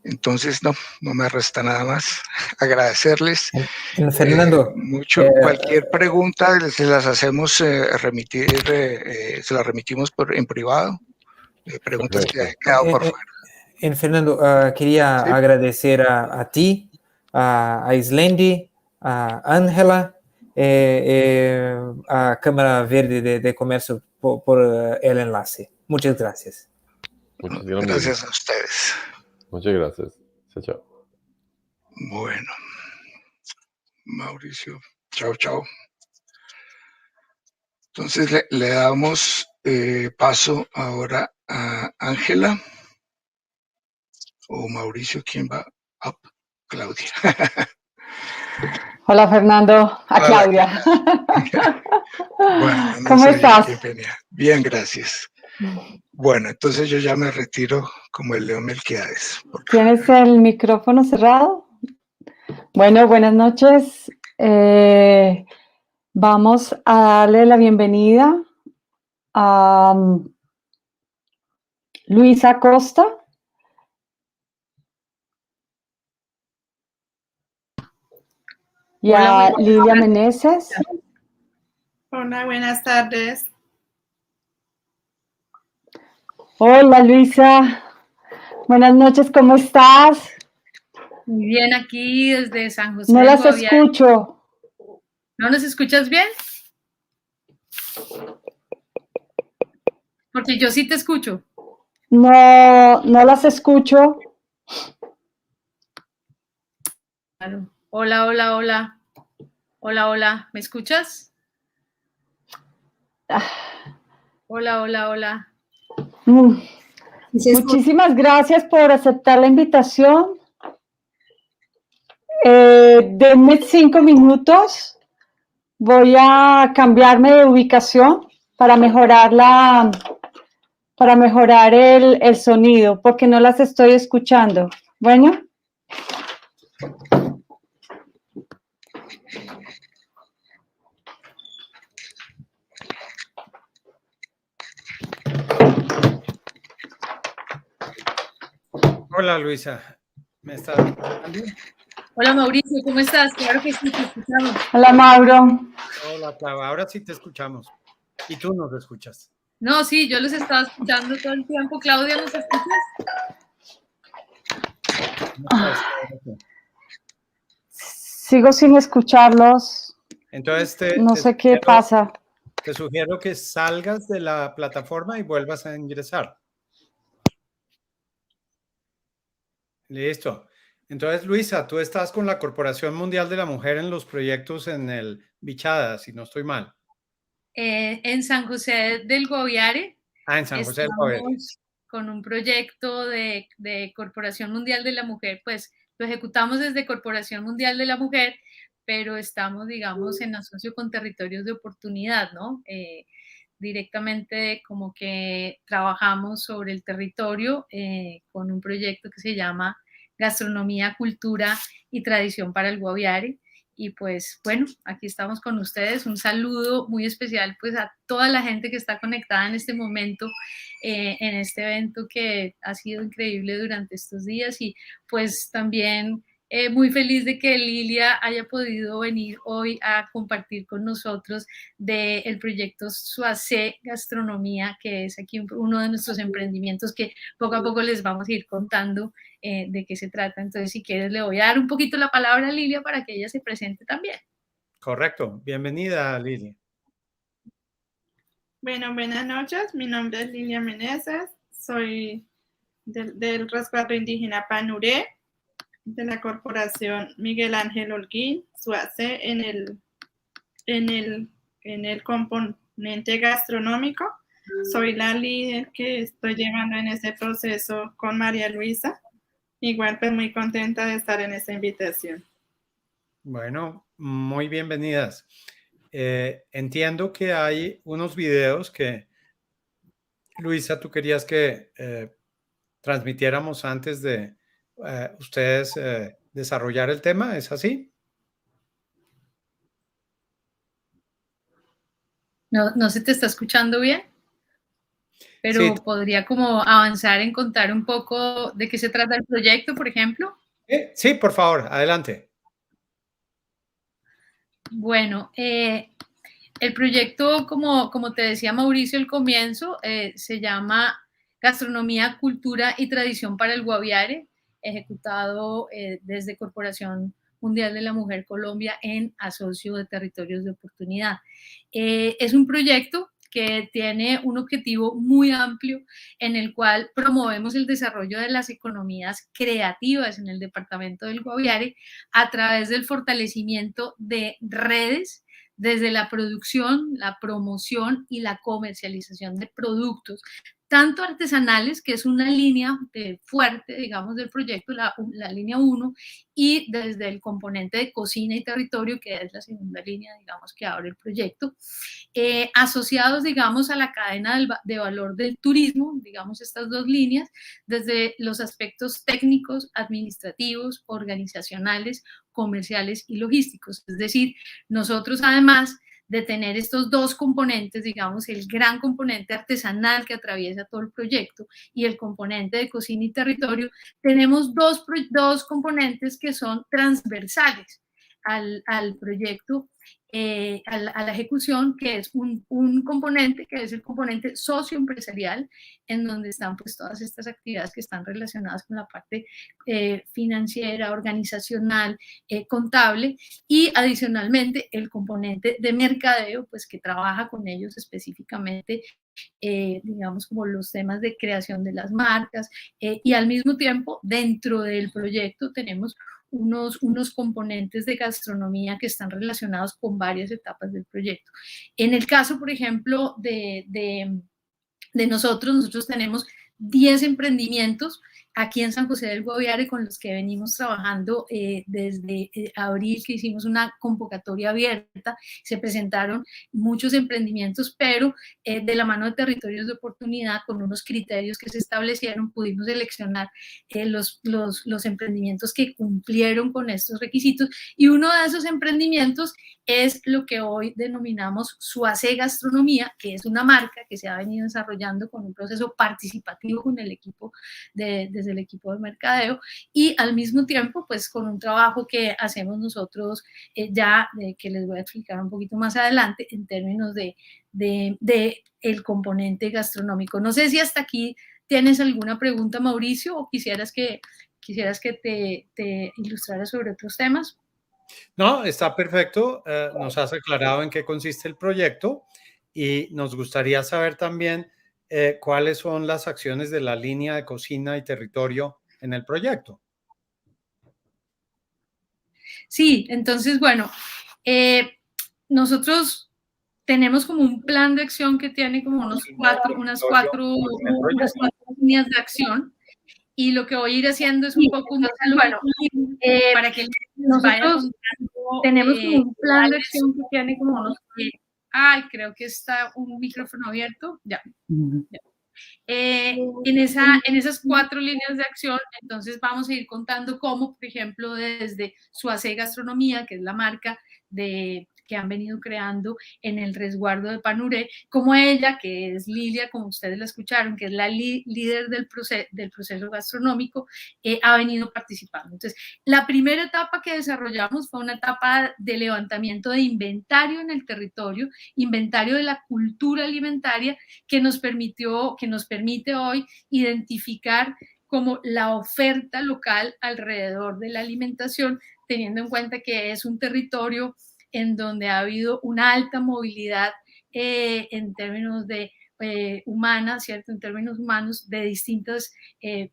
I: Entonces, no me resta nada más agradecerles
N: Fernando,
I: mucho. Cualquier pregunta se las hacemos remitir, se las remitimos en privado. Preguntas que han quedado por fuera.
N: Fernando, quería agradecer a ti, a Islendi, a Ángela, a Cámara Verde de Comercio por el enlace. Muchas gracias.
I: Gracias a ustedes.
C: Muchas gracias. Chao.
I: Bueno, Mauricio, chao. Entonces le damos paso ahora a Ángela o Mauricio, ¿quién va? Up. Claudia.
K: Hola Fernando, a Claudia.
I: Bueno, no
K: ¿Cómo
I: sabía
K: estás?
I: quién venía. Bien, gracias. Bueno, entonces yo ya me retiro como el león Melquiades.
K: ¿Tienes el micrófono cerrado? Bueno, buenas noches. Vamos a darle la bienvenida a Luisa Costa. Y a Lilia Meneses.
S: Hola, buenas tardes.
K: Hola Luisa, buenas noches, ¿cómo estás?
W: Muy bien, aquí desde San José
K: No
W: del
K: las
W: Guaviare.
K: escucho.
W: ¿No nos escuchas bien? Porque yo sí te escucho.
K: No, no las escucho.
W: Claro. Hola, hola, hola. Hola, hola. ¿Me escuchas? Hola, hola, hola.
K: Muchísimas gracias por aceptar la invitación. Denme 5 minutos. Voy a cambiarme de ubicación para mejorar el sonido, porque no las estoy escuchando. Bueno.
D: Hola Luisa, ¿me estás escuchando?
W: Hola Mauricio, ¿cómo estás? Claro que sí, te escuchamos.
K: Hola Mauro.
D: Hola Clau, ahora sí te escuchamos. Y tú nos escuchas.
W: No, sí, yo los estaba escuchando todo el tiempo. Claudia, ¿nos escuchas?
K: Sigo sin escucharlos.
D: Entonces
K: No sé qué pasa.
D: Te sugiero que salgas de la plataforma y vuelvas a ingresar. Listo. Entonces, Luisa, tú estás con la Corporación Mundial de la Mujer en los proyectos en el Bichada, si no estoy mal.
W: En San José del Guaviare.
D: En San José del Guaviare.
W: Estamos con un proyecto de Corporación Mundial de la Mujer, pues lo ejecutamos desde Corporación Mundial de la Mujer, pero estamos, digamos, en asocio con territorios de oportunidad, ¿no? Directamente como que trabajamos sobre el territorio con un proyecto que se llama Gastronomía, Cultura y Tradición para el Guaviare. Y pues bueno, aquí estamos con ustedes. Un saludo muy especial pues a toda la gente que está conectada en este momento, en este evento que ha sido increíble durante estos días, y pues también muy feliz de que Lilia haya podido venir hoy a compartir con nosotros del proyecto Suacé Gastronomía, que es aquí uno de nuestros emprendimientos que poco a poco les vamos a ir contando de qué se trata. Entonces, si quieres, le voy a dar un poquito la palabra a Lilia para que ella se presente también.
D: Correcto. Bienvenida, Lilia.
S: Bueno, buenas noches. Mi nombre es Lilia Meneses. Soy del resguardo indígena Panuré, de la corporación Miguel Ángel Holguín, SUACE, en el componente gastronómico. Soy la líder que estoy llevando en ese proceso con María Luisa. Igual, pues muy contenta de estar en esta invitación.
D: Bueno, muy bienvenidas. Entiendo que hay unos videos que, Luisa, tú querías que transmitiéramos antes de ustedes desarrollar el tema, ¿es así?
W: No se te está escuchando bien, pero
D: Sí.
W: podría como avanzar en contar un poco de qué se trata el proyecto, por ejemplo.
D: Sí, por favor, adelante.
W: Bueno, el proyecto, como te decía Mauricio al comienzo, se llama Gastronomía, Cultura y Tradición para el Guaviare, ejecutado desde Corporación Mundial de la Mujer Colombia en asocio de territorios de oportunidad. Es un proyecto que tiene un objetivo muy amplio en el cual promovemos el desarrollo de las economías creativas en el departamento del Guaviare a través del fortalecimiento de redes desde la producción, la promoción y la comercialización de productos tanto artesanales, que es una línea fuerte, digamos, del proyecto, la línea 1, y desde el componente de cocina y territorio, que es la segunda línea, digamos, que abre el proyecto, asociados, digamos, a la cadena de valor del turismo, digamos, estas dos líneas, desde los aspectos técnicos, administrativos, organizacionales, comerciales y logísticos. Es decir, nosotros además de tener estos dos componentes, digamos, el gran componente artesanal que atraviesa todo el proyecto y el componente de cocina y territorio, tenemos dos componentes que son transversales al proyecto, a la ejecución, que es un componente que es el componente socioempresarial, en donde están pues todas estas actividades que están relacionadas con la parte financiera, organizacional, contable, y adicionalmente el componente de mercadeo, pues que trabaja con ellos específicamente, digamos, como los temas de creación de las marcas, y al mismo tiempo dentro del proyecto tenemos unos componentes de gastronomía que están relacionados con varias etapas del proyecto. En el caso, por ejemplo, de nosotros tenemos 10 emprendimientos aquí en San José del Guaviare con los que venimos trabajando desde abril, que hicimos una convocatoria abierta. Se presentaron muchos emprendimientos, pero de la mano de territorios de oportunidad, con unos criterios que se establecieron, pudimos seleccionar los emprendimientos que cumplieron con estos requisitos, y uno de esos emprendimientos es lo que hoy denominamos Suace Gastronomía, que es una marca que se ha venido desarrollando con un proceso participativo con el equipo desde el equipo de mercadeo, y al mismo tiempo pues con un trabajo que hacemos nosotros que les voy a explicar un poquito más adelante en términos de el componente gastronómico. No sé si hasta aquí tienes alguna pregunta, Mauricio, o quisieras que te ilustrara sobre otros temas.
D: No, está perfecto. Nos has aclarado en qué consiste el proyecto y nos gustaría saber también cuáles son las acciones de la línea de cocina y territorio en el proyecto.
W: Sí, entonces, bueno, nosotros tenemos como un plan de acción que tiene como unas cuatro líneas de acción, y lo que voy a ir haciendo es un poco, bueno, para que nos vaya contando. Tenemos como un plan de acción que tiene como creo que está un micrófono abierto, ya. En esas 4 líneas de acción, entonces vamos a ir contando cómo, por ejemplo, desde Suace Gastronomía, que es la marca que han venido creando en el resguardo de Panuré, como ella, que es Lilia, como ustedes la escucharon, que es la líder del proceso gastronómico, ha venido participando. Entonces, la primera etapa que desarrollamos fue una etapa de levantamiento de inventario en el territorio, inventario de la cultura alimentaria, que nos permite hoy identificar como la oferta local alrededor de la alimentación, teniendo en cuenta que es un territorio en donde ha habido una alta movilidad en términos de humana, ¿cierto? En términos humanos, de distintas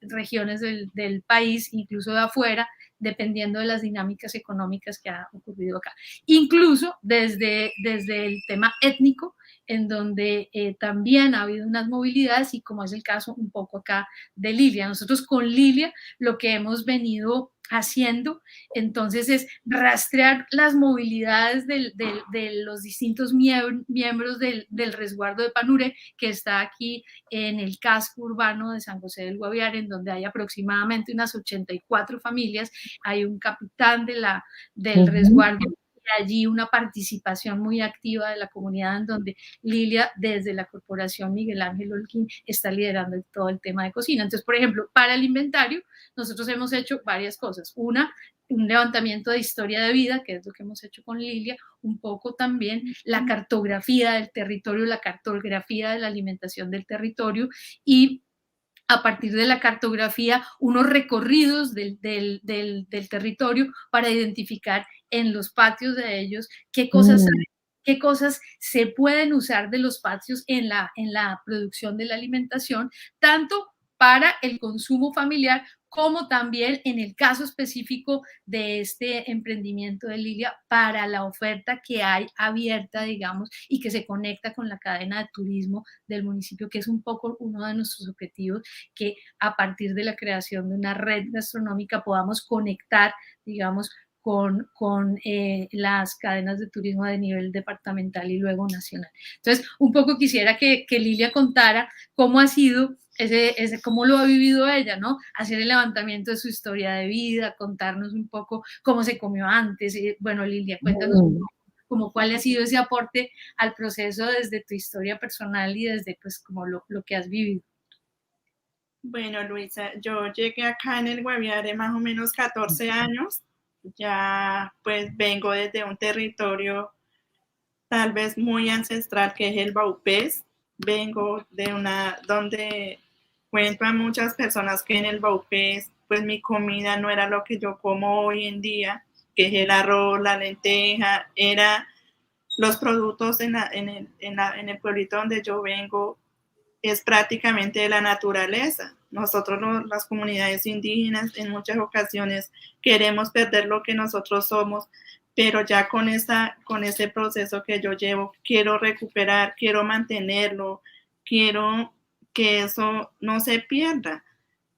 W: regiones del país, incluso de afuera, dependiendo de las dinámicas económicas que ha ocurrido acá. Incluso desde el tema étnico, en donde también ha habido unas movilidades, y como es el caso un poco acá de Lilia. Nosotros con Lilia lo que hemos venido haciendo entonces es rastrear las movilidades de los distintos miembros del resguardo de Panuré, que está aquí en el casco urbano de San José del Guaviare, en donde hay aproximadamente unas 84 familias. Hay un capitán del resguardo, y allí una participación muy activa de la comunidad, en donde Lilia, desde la corporación Miguel Ángel Holguín, está liderando todo el tema de cocina. Entonces, por ejemplo, para el inventario, nosotros hemos hecho varias cosas. Un levantamiento de historia de vida, que es lo que hemos hecho con Lilia, un poco también la cartografía del territorio, la cartografía de la alimentación del territorio, y a partir de la cartografía, unos recorridos del territorio para identificar en los patios de ellos qué cosas se pueden usar de los patios en la producción de la alimentación, tanto para el consumo familiar como también en el caso específico de este emprendimiento de Lilia, para la oferta que hay abierta, digamos, y que se conecta con la cadena de turismo del municipio, que es un poco uno de nuestros objetivos, que a partir de la creación de una red gastronómica podamos conectar, digamos, con las cadenas de turismo de nivel departamental y luego nacional. Entonces, un poco quisiera que Lilia contara cómo ha sido cómo lo ha vivido ella, ¿no? Hacer el levantamiento de su historia de vida, contarnos un poco cómo se comió antes. Bueno, Lilia, cuéntanos un poco como cuál ha sido ese aporte al proceso desde tu historia personal y desde, pues, como lo que has vivido.
S: Bueno, Luisa, yo llegué acá en el Guaviare más o menos 14 años. Ya pues vengo desde un territorio tal vez muy ancestral que es el Baupés. Vengo de donde cuento a muchas personas que en el Baupés pues mi comida no era lo que yo como hoy en día, que es el arroz, la lenteja, era los productos en el pueblito donde yo vengo, es prácticamente de la naturaleza. Nosotros las comunidades indígenas en muchas ocasiones queremos perder lo que nosotros somos, pero ya con ese proceso que yo llevo, quiero recuperar, quiero mantenerlo, quiero que eso no se pierda,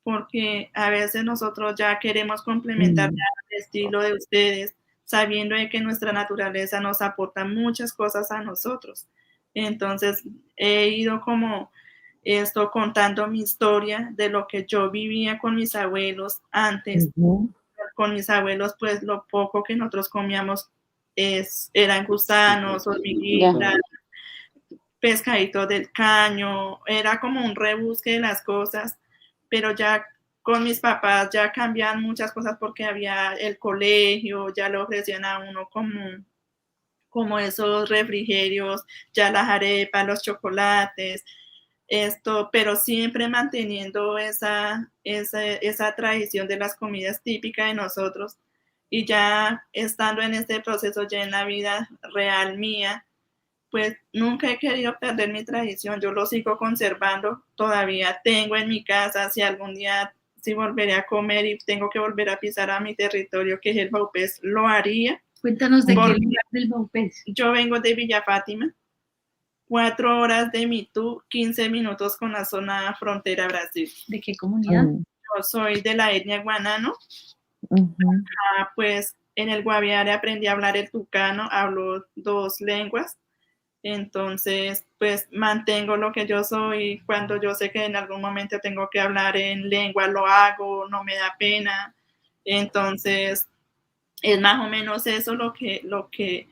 S: porque a veces nosotros ya queremos complementar el estilo de ustedes, sabiendo de que nuestra naturaleza nos aporta muchas cosas a nosotros. Entonces, he ido como contando mi historia de lo que yo vivía con mis abuelos antes. Con mis abuelos, pues lo poco que nosotros comíamos eran gusanos, hormiguitas, pescaditos del caño, era como un rebusque de las cosas, pero ya con mis papás ya cambian muchas cosas porque había el colegio, ya le ofrecían a uno como esos refrigerios, ya las arepas, los chocolates, pero siempre manteniendo esa tradición de las comidas típicas de nosotros. Y ya estando en este proceso, ya en la vida real mía, pues nunca he querido perder mi tradición, yo lo sigo conservando, todavía tengo en mi casa, si algún día si volveré a comer y tengo que volver a pisar a mi territorio, que es el Baupés, lo haría.
W: Cuéntanos de qué lugar del Baupés.
S: Yo vengo de Villa Fátima, 4 horas de Mitú, 15 minutos con la zona frontera Brasil.
W: ¿De qué comunidad?
S: Yo soy de la etnia guanano. Pues en el Guaviare aprendí a hablar el tucano, hablo 2 lenguas. Entonces, pues mantengo lo que yo soy. Cuando yo sé que en algún momento tengo que hablar en lengua, lo hago, no me da pena. Entonces, es más o menos eso lo que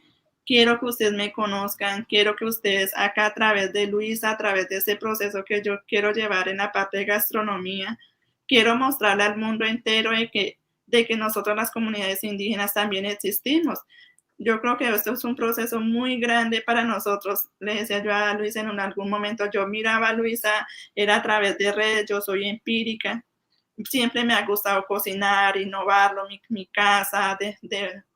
S: quiero que ustedes me conozcan, quiero que ustedes acá a través de Luisa, a través de este proceso que yo quiero llevar en la parte de gastronomía, quiero mostrarle al mundo entero de que nosotros las comunidades indígenas también existimos. Yo creo que esto es un proceso muy grande para nosotros. Le decía yo a Luisa en algún momento, yo miraba a Luisa, era a través de redes, yo soy empírica. Siempre me ha gustado cocinar, innovarlo, mi casa,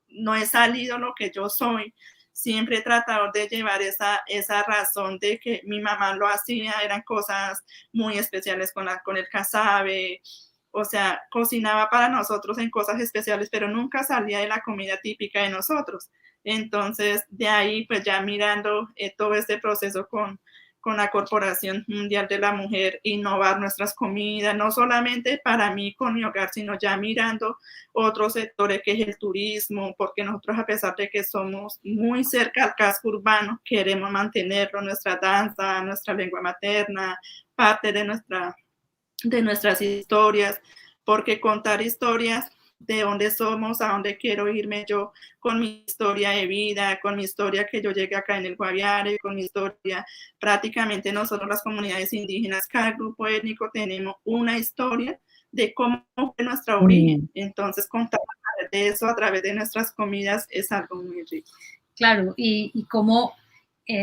S: no he salido lo que yo soy. Siempre he tratado de llevar esa razón de que mi mamá lo hacía, eran cosas muy especiales con el casabe, o sea, cocinaba para nosotros en cosas especiales, pero nunca salía de la comida típica de nosotros. Entonces, de ahí, pues ya mirando todo este proceso con la Corporación Mundial de la Mujer, innovar nuestras comidas, no solamente para mí con mi hogar, sino ya mirando otros sectores que es el turismo, porque nosotros a pesar de que somos muy cerca al casco urbano, queremos mantenerlo, nuestra danza, nuestra lengua materna, parte de nuestras historias, porque contar historias de dónde somos, a dónde quiero irme yo, con mi historia de vida, con mi historia que yo llegué acá en el Guaviare, con mi historia, prácticamente nosotros las comunidades indígenas, cada grupo étnico tenemos una historia de cómo fue nuestra origen, entonces contar a través de eso, a través de nuestras comidas, es algo muy rico.
W: Claro, y cómo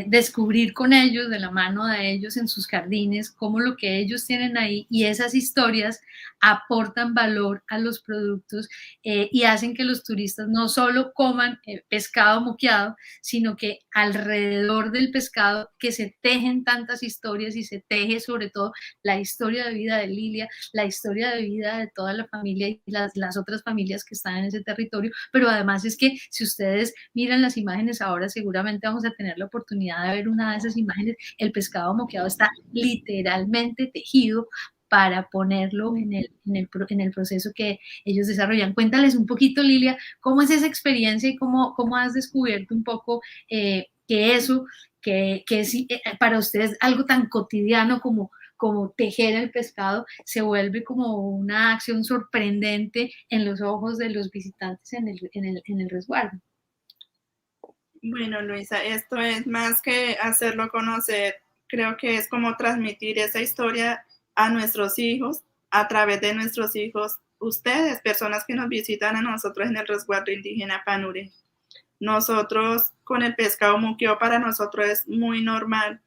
W: descubrir con ellos, de la mano de ellos en sus jardines, cómo lo que ellos tienen ahí y esas historias aportan valor a los productos y hacen que los turistas no solo coman pescado moqueado, sino que alrededor del pescado que se tejen tantas historias y se teje sobre todo la historia de vida de Lilia, la historia de vida de toda la familia y las otras familias que están en ese territorio, pero además es que si ustedes miran las imágenes ahora, seguramente vamos a tener la oportunidad de ver una de esas imágenes. El pescado moqueado está literalmente tejido para ponerlo en el proceso que ellos desarrollan. Cuéntales un poquito, Lilia, cómo es esa experiencia y cómo has descubierto un poco que eso, que es para ustedes algo tan cotidiano como tejer el pescado, se vuelve como una acción sorprendente en los ojos de los visitantes en el resguardo.
S: Bueno, Luisa, esto es más que hacerlo conocer, creo que es como transmitir esa historia a nuestros hijos, a través de nuestros hijos, ustedes, personas que nos visitan a nosotros en el resguardo indígena Panure. Nosotros con el pescado moqueado para nosotros es muy normal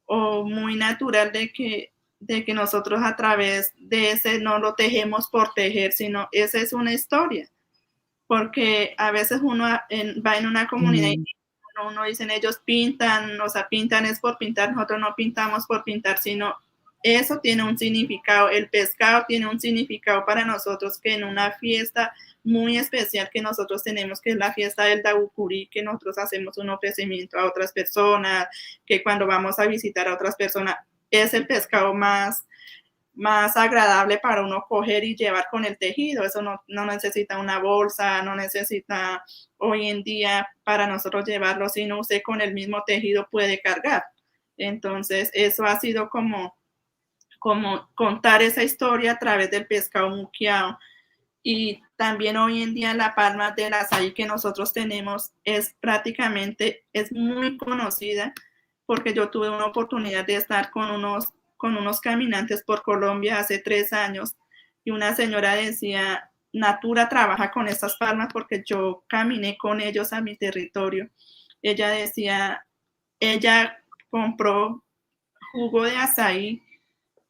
S: o muy natural de que nosotros a través de ese no lo tejemos por tejer, sino esa es una historia. Porque a veces uno va en una comunidad y uno dicen ellos pintan, o sea, pintan es por pintar, nosotros no pintamos por pintar, sino eso tiene un significado, el pescado tiene un significado para nosotros que en una fiesta muy especial que nosotros tenemos, que es la fiesta del Dabucurí, que nosotros hacemos un ofrecimiento a otras personas, que cuando vamos a visitar a otras personas es el pescado más agradable para uno coger y llevar con el tejido. Eso no necesita una bolsa, no necesita hoy en día para nosotros llevarlo, sino usted con el mismo tejido puede cargar. Entonces, eso ha sido como contar esa historia a través del pescado moqueado. Y también hoy en día la palma del azaí que nosotros tenemos es muy conocida, porque yo tuve una oportunidad de estar con unos caminantes por Colombia hace 3 años y una señora decía, Natura trabaja con estas palmas porque yo caminé con ellos a mi territorio. Ella decía, ella compró jugo de azaí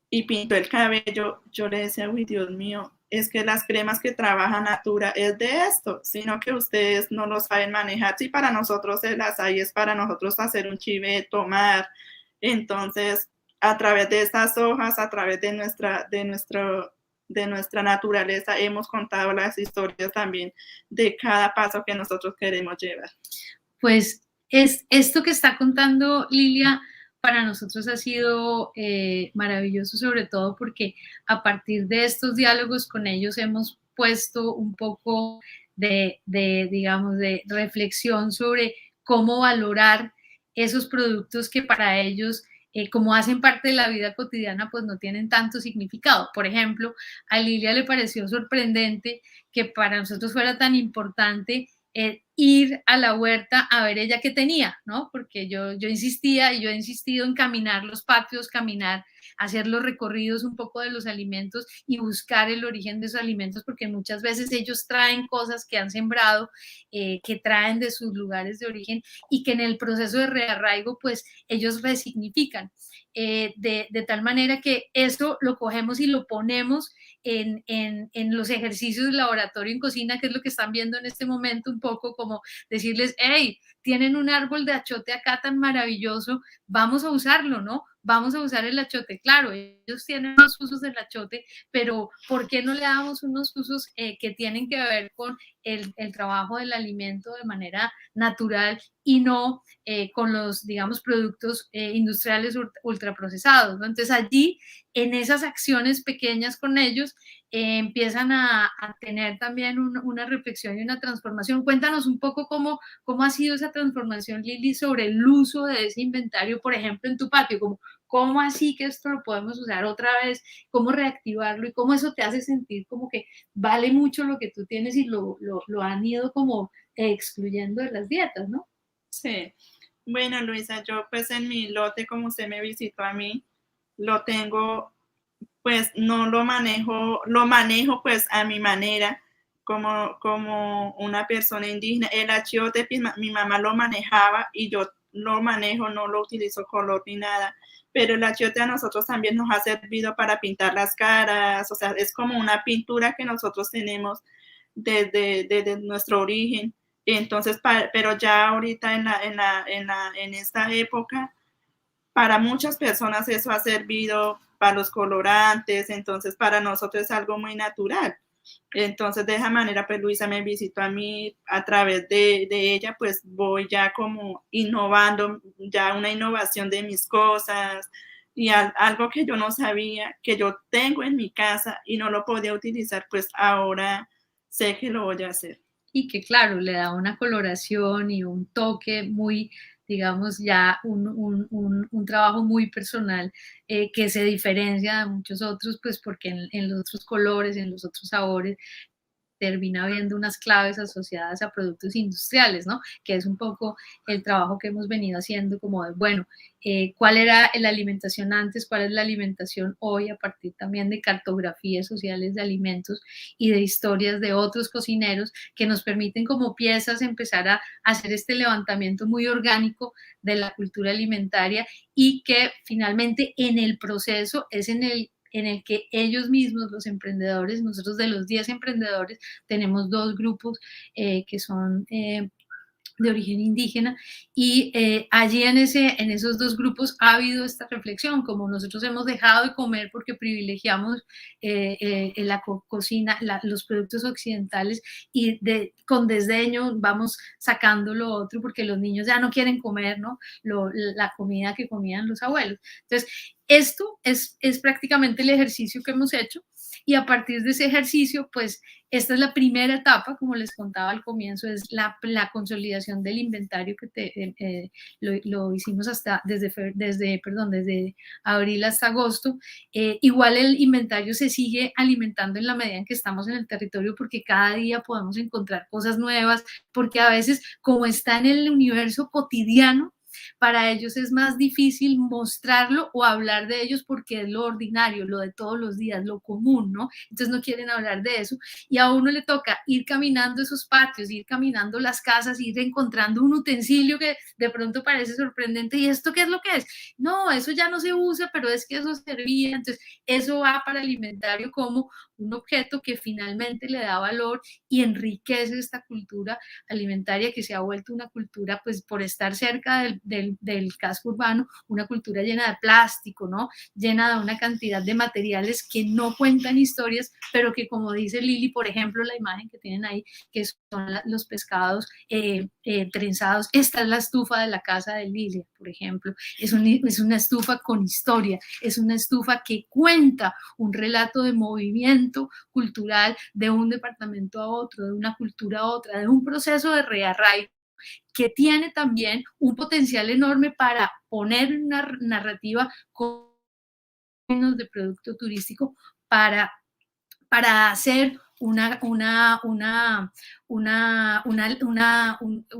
S: y pintó el cabello. Yo le decía, uy, Dios mío, es que las cremas que trabaja Natura es de esto, sino que ustedes no lo saben manejar. Sí, para nosotros el azaí es para nosotros hacer un chive, tomar. Entonces, a través de estas hojas, a través de nuestra naturaleza, hemos contado las historias también de cada paso que nosotros queremos llevar.
W: Pues es esto que está contando Lilia, para nosotros ha sido maravilloso, sobre todo porque a partir de estos diálogos con ellos hemos puesto un poco digamos, de reflexión sobre cómo valorar esos productos que para ellos, como hacen parte de la vida cotidiana, pues no tienen tanto significado. Por ejemplo, a Lilia le pareció sorprendente que para nosotros fuera tan importante ir a la huerta a ver ella qué tenía, ¿no? Porque yo insistía y yo he insistido en caminar los patios, hacer los recorridos un poco de los alimentos y buscar el origen de esos alimentos, porque muchas veces ellos traen cosas que han sembrado, que traen de sus lugares de origen y que en el proceso de rearraigo, pues ellos resignifican. De tal manera que eso lo cogemos y lo ponemos en los ejercicios de laboratorio en cocina, que es lo que están viendo en este momento, un poco como decirles, hey, tienen un árbol de achote acá tan maravilloso, vamos a usarlo, ¿no? Vamos a usar el achote. Claro, ellos tienen unos usos del achote, pero ¿por qué no le damos unos usos que tienen que ver con el trabajo del alimento de manera natural y no con los, digamos, productos industriales ultraprocesados, ¿no? Entonces allí, en esas acciones pequeñas con ellos, empiezan a tener también una reflexión y una transformación. Cuéntanos un poco cómo ha sido esa transformación, Lili, sobre el uso de ese inventario, por ejemplo, en tu patio, ¿cómo así que esto lo podemos usar otra vez? ¿Cómo reactivarlo? Y cómo eso te hace sentir como que vale mucho lo que tú tienes y lo han ido como excluyendo de las dietas, ¿no?
S: Sí. Bueno, Luisa, yo pues en mi lote, como usted me visitó a mí, lo tengo, pues no lo manejo pues a mi manera, como una persona indígena. El achiote, mi mamá lo manejaba y yo lo manejo, no lo utilizo color ni nada, pero el achiote a nosotros también nos ha servido para pintar las caras, o sea, es como una pintura que nosotros tenemos desde nuestro origen. Entonces, pero ya ahorita en esta época, para muchas personas eso ha servido para los colorantes, entonces para nosotros es algo muy natural. Entonces, de esa manera, pues Luisa me visitó a mí, a través de ella, pues voy ya como innovando, ya una innovación de mis cosas y algo que yo no sabía, que yo tengo en mi casa y no lo podía utilizar, pues ahora sé que lo voy a hacer.
W: Y que claro, le da una coloración y un toque muy, digamos, ya un trabajo muy personal que se diferencia de muchos otros, pues porque en los otros colores, en los otros sabores, termina habiendo unas claves asociadas a productos industriales, ¿no? Que es un poco el trabajo que hemos venido haciendo como de, bueno, ¿cuál era la alimentación antes? ¿Cuál es la alimentación hoy? A partir también de cartografías sociales de alimentos y de historias de otros cocineros que nos permiten como piezas empezar a hacer este levantamiento muy orgánico de la cultura alimentaria y que finalmente en el proceso es en el que ellos mismos, los emprendedores, nosotros de los 10 emprendedores tenemos 2 grupos que son de origen indígena y allí en esos 2 grupos ha habido esta reflexión, como nosotros hemos dejado de comer porque privilegiamos la cocina, los productos occidentales y con desdeño vamos sacando lo otro porque los niños ya no quieren comer, ¿no? La comida que comían los abuelos. Entonces, esto es prácticamente el ejercicio que hemos hecho y a partir de ese ejercicio, pues esta es la primera etapa, como les contaba al comienzo, es la consolidación del inventario que lo hicimos desde abril hasta agosto. Igual el inventario se sigue alimentando en la medida en que estamos en el territorio porque cada día podemos encontrar cosas nuevas, porque a veces como está en el universo cotidiano, para ellos es más difícil mostrarlo o hablar de ellos porque es lo ordinario, lo de todos los días, lo común, ¿no? Entonces no quieren hablar de eso y a uno le toca ir caminando esos patios, ir caminando las casas, ir encontrando un utensilio que de pronto parece sorprendente. ¿Y esto qué es lo que es? No, eso ya no se usa, pero es que eso servía. Entonces eso va para el inventario como un objeto que finalmente le da valor y enriquece esta cultura alimentaria que se ha vuelto una cultura, pues por estar cerca del casco urbano, una cultura llena de plástico, ¿no? Llena de una cantidad de materiales que no cuentan historias, pero que como dice Lili, por ejemplo, la imagen que tienen ahí, que son los pescados trenzados, esta es la estufa de la casa de Lilia, por ejemplo, es una estufa con historia, es una estufa que cuenta un relato de movimiento cultural de un departamento a otro, de una cultura a otra, de un proceso de rearraigo que tiene también un potencial enorme para poner una narrativa con menos de producto turístico para hacer un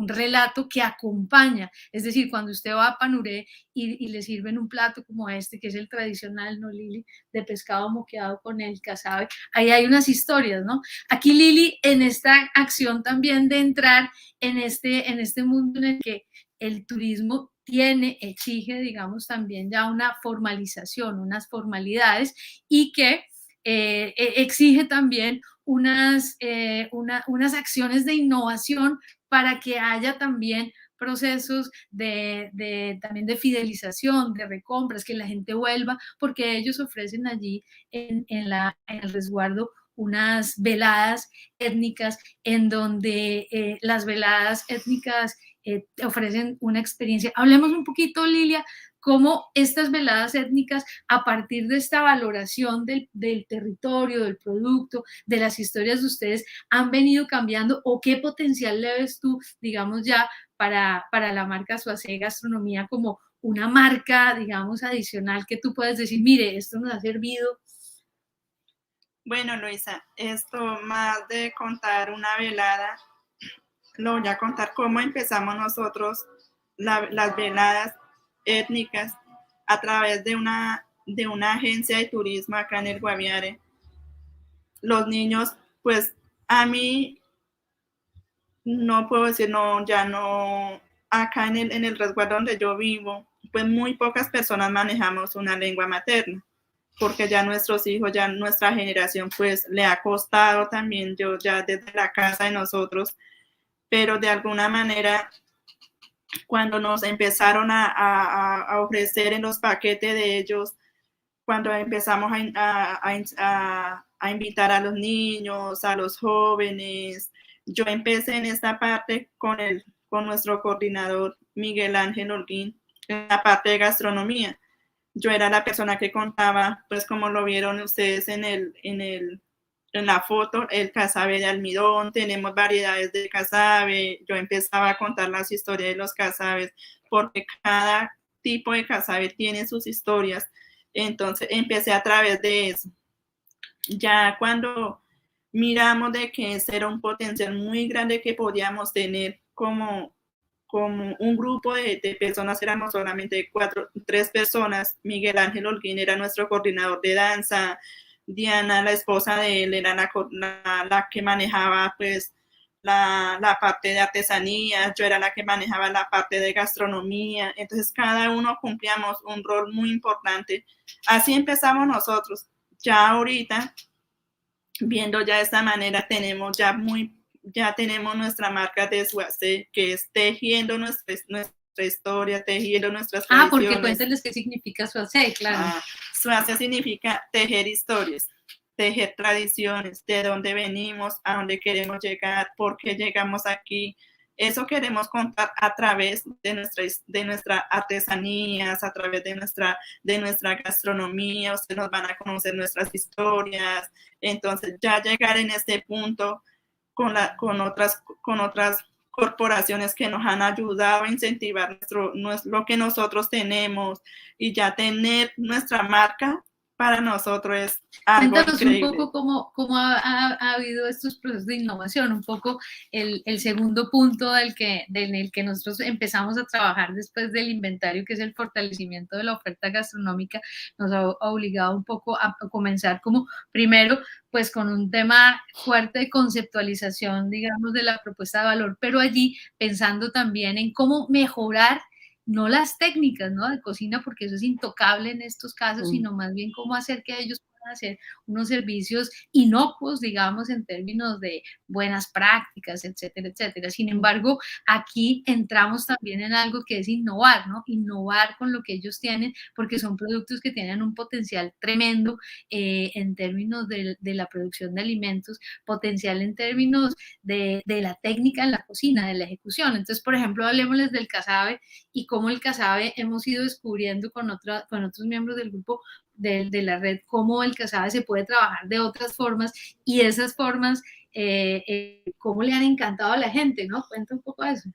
W: relato que acompaña. Es decir, cuando usted va a Panuré y le sirven un plato como este, que es el tradicional, ¿no, Lili? De pescado moqueado con el casabe, ahí hay unas historias, ¿no? Aquí Lili, en esta acción también de entrar en este mundo en el que el turismo exige, digamos, también ya una formalización, unas formalidades y que exige también unas acciones de innovación para que haya también procesos también de fidelización, de recompras, que la gente vuelva, porque ellos ofrecen allí en el resguardo unas veladas étnicas en donde las veladas étnicas ofrecen una experiencia. Hablemos un poquito, Lilia, cómo estas veladas étnicas, a partir de esta valoración del territorio, del producto, de las historias de ustedes, han venido cambiando o qué potencial le ves tú, digamos ya, para la marca Suacé Gastronomía como una marca, digamos, adicional que tú puedes decir, mire, esto nos ha servido.
S: Bueno, Luisa, esto más de contar una velada, lo voy a contar cómo empezamos nosotros las veladas étnicas a través de una agencia de turismo acá en el Guaviare. Los niños, pues a mí no puedo decir, no, ya no acá en el resguardo donde yo vivo, pues muy pocas personas manejamos una lengua materna, porque ya nuestros hijos, ya nuestra generación, pues le ha costado también, yo ya desde la casa de nosotros, pero de alguna manera, cuando nos empezaron a ofrecer en los paquetes de ellos, cuando empezamos a invitar a los niños, a los jóvenes, yo empecé en esta parte con nuestro coordinador Miguel Ángel Holguín, en la parte de gastronomía. Yo era la persona que contaba, pues como lo vieron ustedes en la foto, el casabe de almidón, tenemos variedades de casabe. Yo empezaba a contar las historias de los casabes, porque cada tipo de casabe tiene sus historias. Entonces empecé a través de eso. Ya cuando miramos de que ese era un potencial muy grande que podíamos tener como un grupo de personas, éramos solamente 3 personas. Miguel Ángel Holguín era nuestro coordinador de danza, Diana, la esposa de él, era la que manejaba pues la parte de artesanía, yo era la que manejaba la parte de gastronomía. Entonces cada uno cumplíamos un rol muy importante. Así empezamos nosotros. Ya ahorita, viendo ya de esta manera, ya tenemos nuestra marca de Suace, que es tejiendo nuestra historia, tejiendo nuestras tradiciones.
W: Porque cuéntenles qué significa Suace, claro.
S: Suace significa tejer historias, tejer tradiciones, de dónde venimos, a dónde queremos llegar, por qué llegamos aquí. Eso queremos contar a través de nuestras artesanías, a través de nuestra gastronomía. Ustedes nos van a conocer nuestras historias. Entonces, ya llegar en este punto con otras corporaciones que nos han ayudado a incentivar lo que nosotros tenemos, y ya tener nuestra marca para nosotros es algo
W: Cuéntanos
S: increíble.
W: un poco cómo ha habido estos procesos de innovación, un poco el segundo punto en el que nosotros empezamos a trabajar después del inventario, que es el fortalecimiento de la oferta gastronómica. Nos ha obligado un poco a comenzar como primero pues con un tema fuerte de conceptualización, digamos, de la propuesta de valor, pero allí pensando también en cómo mejorar no las técnicas, ¿no?, de cocina, porque eso es intocable en estos casos, sino más bien cómo hacer que ellos puedan hacer unos servicios inocuos, digamos, en términos de buenas prácticas, etcétera, etcétera. Sin embargo, aquí entramos también en algo que es innovar, ¿no? Innovar con lo que ellos tienen, porque son productos que tienen un potencial tremendo en términos de la producción de alimentos, potencial en términos de la técnica en la cocina, de la ejecución. Entonces, por ejemplo, hablemosles del casabe y cómo el casabe hemos ido descubriendo con otros miembros del grupo de la red, cómo el casabe se puede trabajar de otras formas, y esas formas, cómo le han encantado a la gente, ¿no? Cuenta un poco de eso.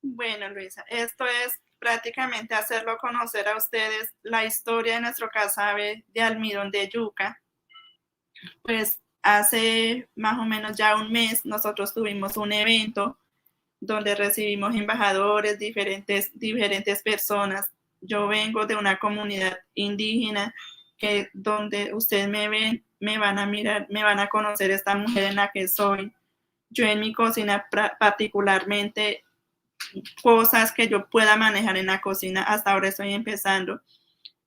S: Bueno, Luisa, esto es prácticamente hacerlo conocer a ustedes la historia de nuestro casabe de almidón de yuca. Pues hace más o menos ya un mes nosotros tuvimos un evento donde recibimos embajadores, diferentes personas. Yo vengo de una comunidad indígena que donde ustedes me ven, me van a mirar, me van a conocer esta mujer en la que soy. Yo en mi cocina particularmente, cosas que yo pueda manejar en la cocina, hasta ahora estoy empezando,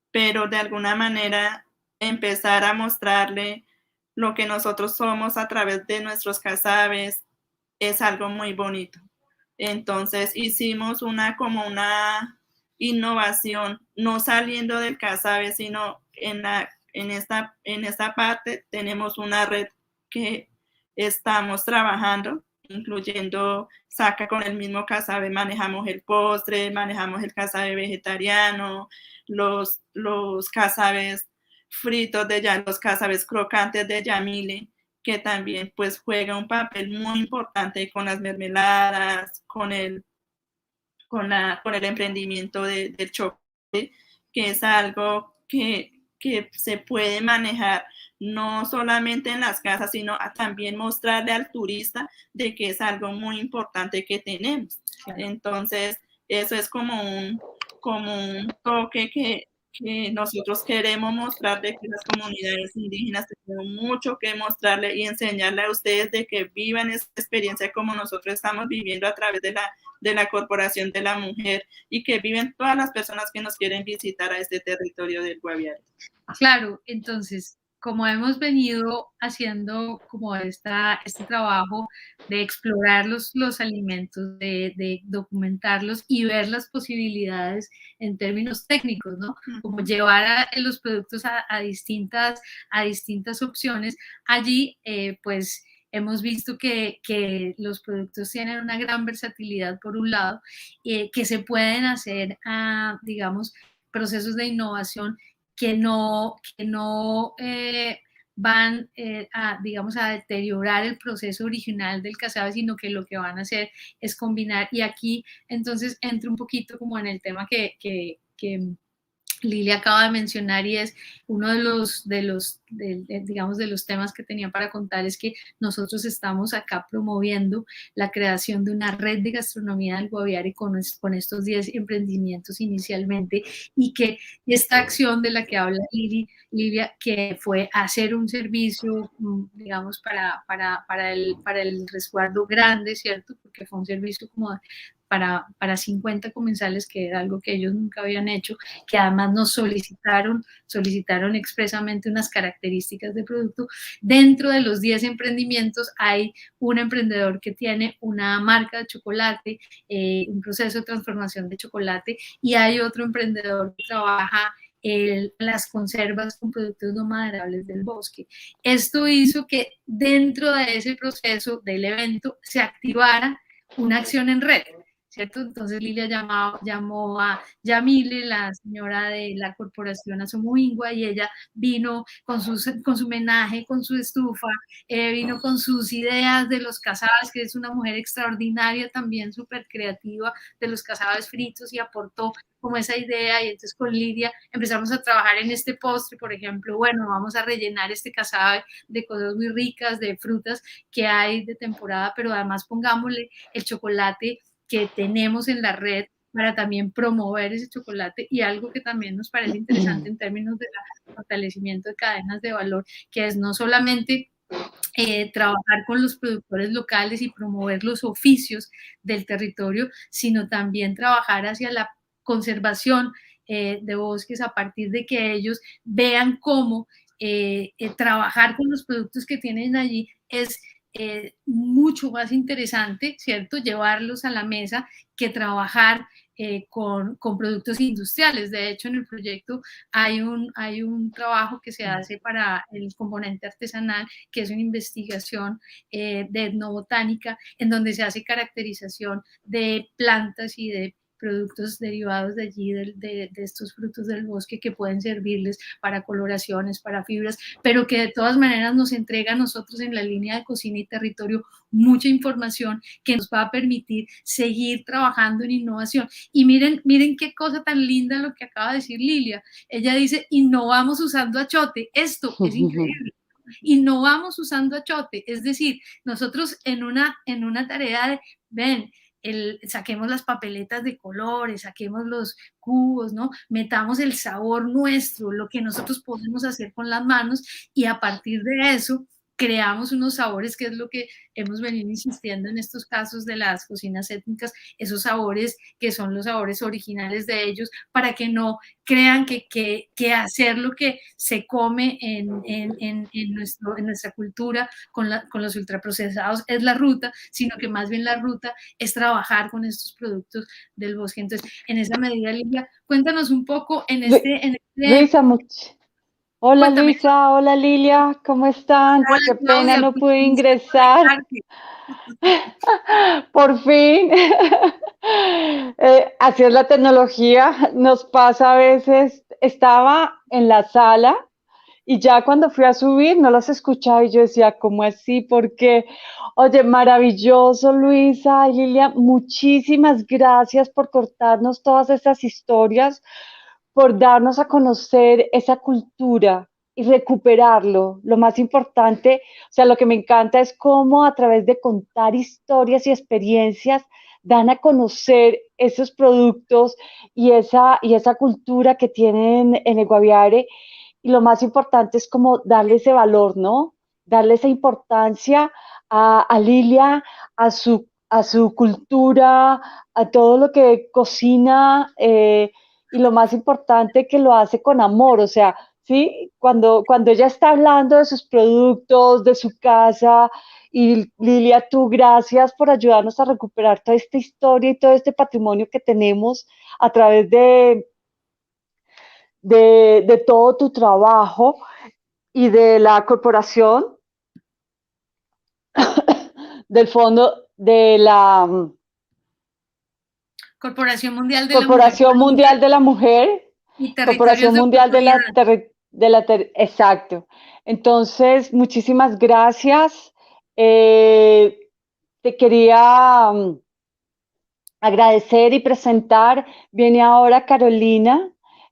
S: pero de alguna manera empezar a mostrarle lo que nosotros somos a través de nuestros casabes es algo muy bonito. Entonces hicimos una innovación, no saliendo del casabe, sino en esta parte tenemos una red que estamos trabajando, incluyendo saca con el mismo casabe, manejamos el postre, manejamos el casabe vegetariano, los casabes fritos los casabes crocantes de yamile, que también pues juega un papel muy importante con las mermeladas, con el emprendimiento del chocolate, que es algo que se puede manejar no solamente en las casas, sino también mostrarle al turista de que es algo muy importante que tenemos. Claro. Entonces, eso es como un toque que nosotros queremos mostrar, de que las comunidades indígenas tenemos mucho que mostrarle y enseñarle a ustedes de que vivan esa experiencia como nosotros estamos viviendo a través de de la Corporación de la Mujer y que viven todas las personas que nos quieren visitar a este territorio del Guaviare.
W: Claro, entonces, como hemos venido haciendo como este trabajo de explorar los alimentos, de documentarlos y ver las posibilidades en términos técnicos, ¿no? Como llevar los productos a distintas opciones, allí pues hemos visto que los productos tienen una gran versatilidad por un lado, que se pueden hacer, digamos, procesos de innovación que no van digamos, a deteriorar el proceso original del casabe, sino que lo que van a hacer es combinar. Y aquí entonces entro un poquito como en el tema que Lilia acaba de mencionar, y es uno de los temas que tenía para contar, es que nosotros estamos acá promoviendo la creación de una red de gastronomía del Guaviare con estos 10 emprendimientos inicialmente, y que esta acción de la que habla Lilia, que fue hacer un servicio, digamos, para el resguardo grande, ¿cierto? Porque fue un servicio como para 50 comensales, que era algo que ellos nunca habían hecho, que además nos solicitaron expresamente unas características de producto. Dentro de los 10 emprendimientos hay un emprendedor que tiene una marca de chocolate, un proceso de transformación de chocolate, y hay otro emprendedor que trabaja las conservas con productos no maderables del bosque. Esto hizo que dentro de ese proceso del evento se activara una acción en red, ¿cierto? Entonces Lilia llamó a Yamile, la señora de la corporación Asomoingua, y ella vino con su menaje, con su estufa, vino con sus ideas de los casabes, que es una mujer extraordinaria también, súper creativa, de los casabes fritos, y aportó como esa idea. Y entonces con Lidia empezamos a trabajar en este postre, por ejemplo. Bueno, vamos a rellenar este casabe de cosas muy ricas, de frutas que hay de temporada, pero además pongámosle el chocolate que tenemos en la red para también promover ese chocolate. Y algo que también nos parece interesante en términos del fortalecimiento de cadenas de valor, que es no solamente trabajar con los productores locales y promover los oficios del territorio, sino también trabajar hacia la conservación de bosques, a partir de que ellos vean cómo trabajar con los productos que tienen allí es mucho más interesante, ¿cierto? Llevarlos a la mesa que trabajar con productos industriales. De hecho, en el proyecto hay un trabajo que se hace para el componente artesanal, que es una investigación de etnobotánica, en donde se hace caracterización de plantas y de productos derivados de allí, de estos frutos del bosque, que pueden servirles para coloraciones, para fibras, pero que de todas maneras nos entrega a nosotros en la línea de cocina y territorio mucha información que nos va a permitir seguir trabajando en innovación. Y miren qué cosa tan linda lo que acaba de decir Lilia. Ella dice, innovamos usando achote. Esto es increíble. Innovamos usando achote, es decir, nosotros en una tarea de, ven, saquemos las papeletas de colores, saquemos los cubos, ¿no? Metamos el sabor nuestro, lo que nosotros podemos hacer con las manos, y a partir de eso creamos unos sabores, que es lo que hemos venido insistiendo en estos casos de las cocinas étnicas, esos sabores que son los sabores originales de ellos, para que no crean que hacer lo que se come en nuestra cultura con los ultraprocesados es la ruta, sino que más bien la ruta es trabajar con estos productos del bosque. Entonces, en esa medida, Lilia, cuéntanos un poco
K: Luisa, hola
W: Cuéntame.
K: Luisa, hola Lilia, ¿cómo están?
W: Hola,
K: Qué
W: Claudia,
K: pena, no pude ingresar. Por fin. Así es la tecnología, nos pasa a veces. Estaba en la sala y ya cuando fui a subir no los escuchaba, y yo decía, ¿cómo así? Porque, oye, maravilloso Luisa y Lilia, muchísimas gracias por contarnos todas estas historias, por darnos a conocer esa cultura y recuperarlo. Lo más importante, o sea, lo que me encanta es cómo a través de contar historias y experiencias dan a conocer esos productos y esa cultura que tienen en el Guaviare. Y lo más importante es como darle ese valor, ¿no? Darle esa importancia a Lilia, a su a su cultura, a todo lo que cocina, y lo más importante, que lo hace con amor. O sea, ¿sí? Cuando ella está hablando de sus productos, de su casa, y Lilia, tú, gracias por ayudarnos a recuperar toda esta historia y todo este patrimonio que tenemos a través de todo tu trabajo y de la corporación, del fondo de la
W: Corporación Mundial de
K: Corporación Mundial de la Mujer,
W: y Territorios
K: Corporación
W: de
K: Mundial
W: Oportunidad.
K: exacto. Entonces, muchísimas gracias. Te quería agradecer y presentar. Viene ahora Carolina,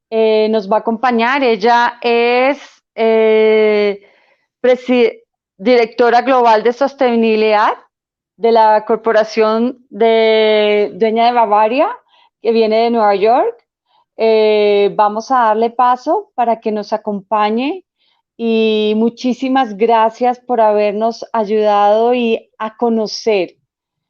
K: nos va a acompañar. Ella es directora global de sostenibilidad de la corporación dueña de Bavaria, que viene de Nueva York. Vamos a darle paso para que nos acompañe, y muchísimas gracias por habernos ayudado y a conocer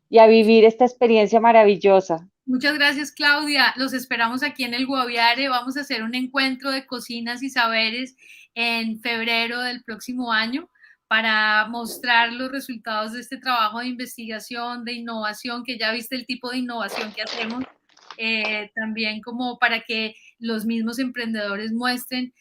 K: y a vivir esta experiencia maravillosa.
W: Muchas gracias, Claudia. Los esperamos aquí en el Guaviare. Vamos a hacer un encuentro de cocinas y saberes en febrero del próximo año para mostrar los resultados de este trabajo de investigación, de innovación, que ya viste el tipo de innovación que hacemos, también como para que los mismos emprendedores muestren,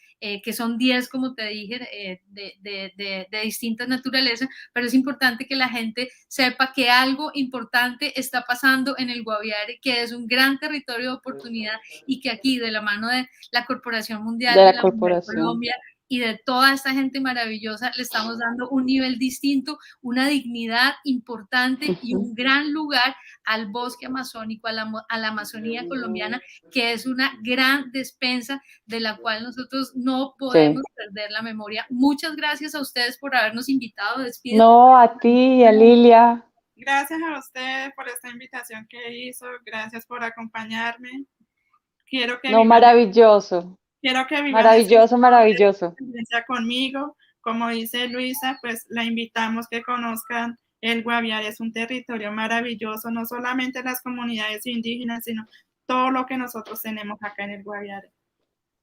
W: que son 10, como te dije, de distintas naturalezas, pero es importante que la gente sepa que algo importante está pasando en el Guaviare, que es un gran territorio de oportunidad, y que aquí, de la mano de la Corporación Mundial de la Mujer Colombia y de toda esta gente maravillosa, le estamos dando un nivel distinto, una dignidad importante y un gran lugar al bosque amazónico, a la Amazonía colombiana, que es una gran despensa de la cual nosotros no podemos perder la memoria. Muchas gracias a ustedes por habernos invitado. Despídete.
K: No, a ti, a Lilia.
S: Gracias a usted por esta invitación que hizo. Gracias por acompañarme. Quiero que
K: maravilloso.
S: Quiero que vivan
K: maravilloso.
S: Experiencia conmigo. Como dice Luisa, pues la invitamos que conozcan el Guaviare. Es un territorio maravilloso, no solamente las comunidades indígenas, sino todo lo que nosotros tenemos acá en el Guaviare.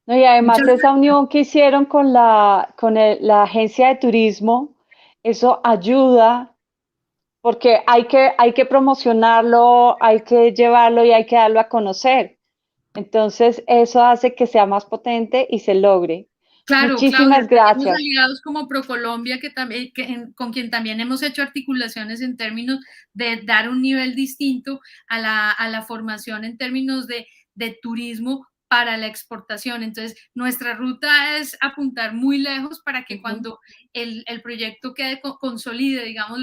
K: No, y además esa unión que hicieron con la agencia de turismo, eso ayuda, porque hay que promocionarlo, hay que llevarlo y hay que darlo a conocer. Entonces, eso hace que sea más potente y se logre.
W: Claro,
K: muchísimas gracias.
W: Tenemos aliados como ProColombia, con quien también hemos hecho articulaciones en términos de dar un nivel distinto a la formación en términos de turismo para la exportación. Entonces, nuestra ruta es apuntar muy lejos para que cuando el proyecto consolide, digamos,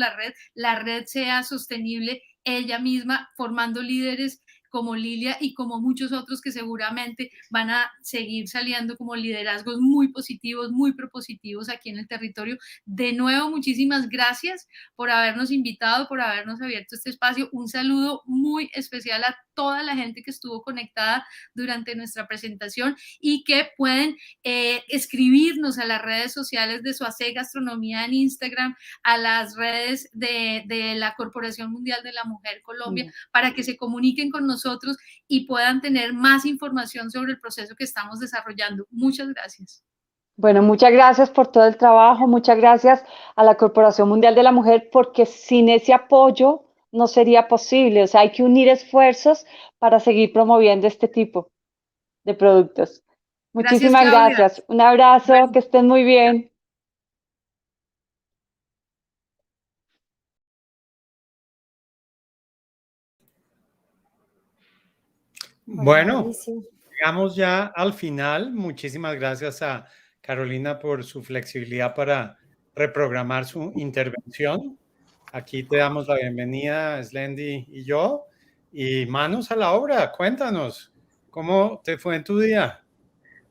W: la red sea sostenible ella misma, formando líderes como Lilia y como muchos otros que seguramente van a seguir saliendo como liderazgos muy positivos, muy propositivos aquí en el territorio. De nuevo, muchísimas gracias por habernos invitado, por habernos abierto este espacio. Un saludo muy especial a toda la gente que estuvo conectada durante nuestra presentación y que pueden escribirnos a las redes sociales de Suacé Gastronomía en Instagram, a las redes de la Corporación Mundial de la Mujer Colombia, para que se comuniquen con nosotros y puedan tener más información sobre el proceso que estamos desarrollando. Muchas gracias.
K: Bueno, muchas gracias por todo el trabajo, muchas gracias a la Corporación Mundial de la Mujer, porque sin ese apoyo no sería posible. O sea, hay que unir esfuerzos para seguir promoviendo este tipo de productos. Muchísimas gracias. Un abrazo, bueno. Que estén muy bien.
D: Bueno, llegamos ya al final. Muchísimas gracias a Carolina por su flexibilidad para reprogramar su intervención. Aquí te damos la bienvenida, Slendy y yo. Y manos a la obra, cuéntanos, ¿cómo te fue en tu día?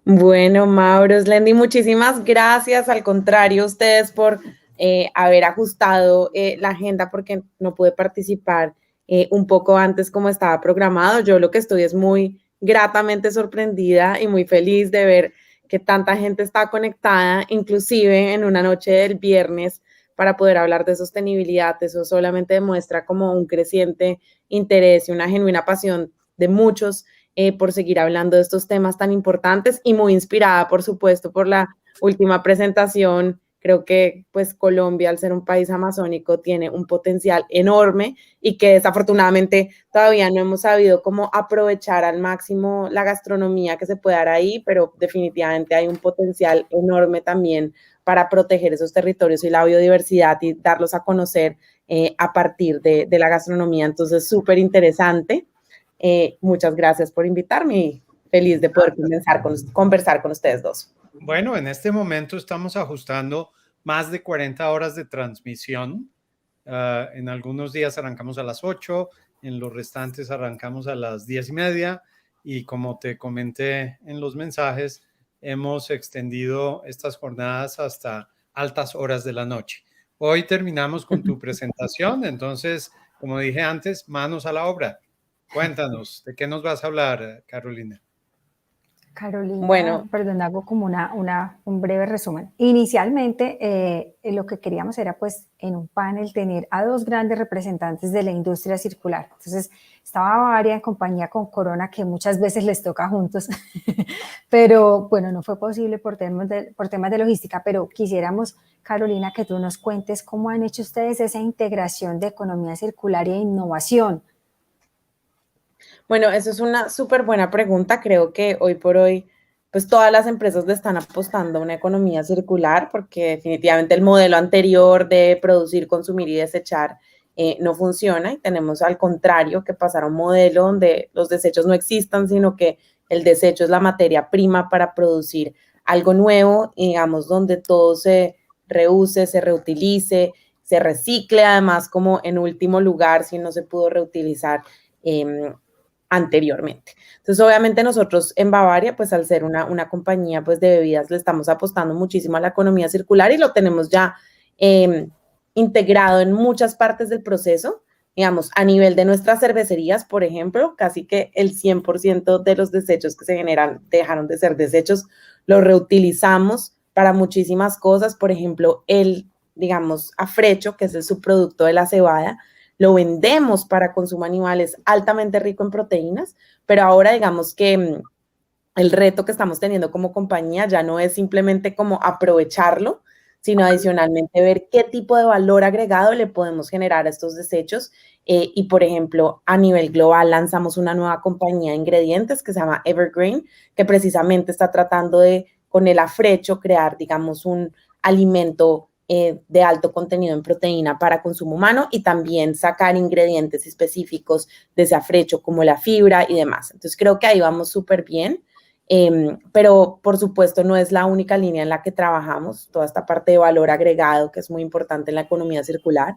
A: Bueno, Mauro, Slendy, muchísimas gracias. Al contrario, ustedes por haber ajustado la agenda, porque no pude participar un poco antes como estaba programado. Yo lo que estoy es muy gratamente sorprendida y muy feliz de ver que tanta gente está conectada, inclusive en una noche del viernes, para poder hablar de sostenibilidad. Eso solamente demuestra como un creciente interés y una genuina pasión de muchos por seguir hablando de estos temas tan importantes, y muy inspirada, por supuesto, por la última presentación. Creo que pues Colombia, al ser un país amazónico, tiene un potencial enorme y que desafortunadamente todavía no hemos sabido cómo aprovechar al máximo la gastronomía que se puede dar ahí, pero definitivamente hay un potencial enorme también para proteger esos territorios y la biodiversidad y darlos a conocer a partir de la gastronomía. Entonces, súper interesante. Muchas gracias por invitarme y feliz de poder conversar con ustedes dos.
D: Bueno, en este momento estamos ajustando más de 40 horas de transmisión. En algunos días arrancamos a las 8, en los restantes arrancamos a las 10:30, y como te comenté en los mensajes, hemos extendido estas jornadas hasta altas horas de la noche. Hoy terminamos con tu presentación, entonces, como dije antes, manos a la obra. Cuéntanos, ¿de qué nos vas a hablar, Carolina?
O: Carolina,
A: bueno,
O: perdón, hago como un breve resumen. Inicialmente, lo que queríamos era, pues, en un panel tener a dos grandes representantes de la industria circular. Entonces, estaba Bavaria en compañía con Corona, que muchas veces les toca juntos, pero bueno, no fue posible por temas de logística, pero quisiéramos, Carolina, que tú nos cuentes cómo han hecho ustedes esa integración de economía circular e innovación.
A: Bueno, eso es una súper buena pregunta. Creo que hoy por hoy, pues todas las empresas le están apostando a una economía circular, porque definitivamente el modelo anterior de producir, consumir y desechar no funciona, y tenemos al contrario que pasar a un modelo donde los desechos no existan, sino que el desecho es la materia prima para producir algo nuevo, digamos, donde todo se reuse, se reutilice, se recicle, además, como en último lugar, si no se pudo reutilizar anteriormente. Entonces, obviamente nosotros en Bavaria, pues al ser una compañía pues de bebidas, le estamos apostando muchísimo a la economía circular, y lo tenemos ya integrado en muchas partes del proceso. Digamos, a nivel de nuestras cervecerías, por ejemplo, casi que el 100% de los desechos que se generan dejaron de ser desechos, los reutilizamos para muchísimas cosas. Por ejemplo, digamos, afrecho, que es el subproducto de la cebada, lo vendemos para consumo animal, es altamente rico en proteínas, pero ahora digamos que el reto que estamos teniendo como compañía ya no es simplemente como aprovecharlo, sino adicionalmente ver qué tipo de valor agregado le podemos generar a estos desechos. Y, por ejemplo, a nivel global lanzamos una nueva compañía de ingredientes que se llama Evergreen, que precisamente está tratando de, con el afrecho, crear, digamos, un alimento de alto contenido en proteína para consumo humano, y también sacar ingredientes específicos de ese afrecho como la fibra y demás. Entonces creo que ahí vamos súper bien, pero por supuesto no es la única línea en la que trabajamos, toda esta parte de valor agregado que es muy importante en la economía circular,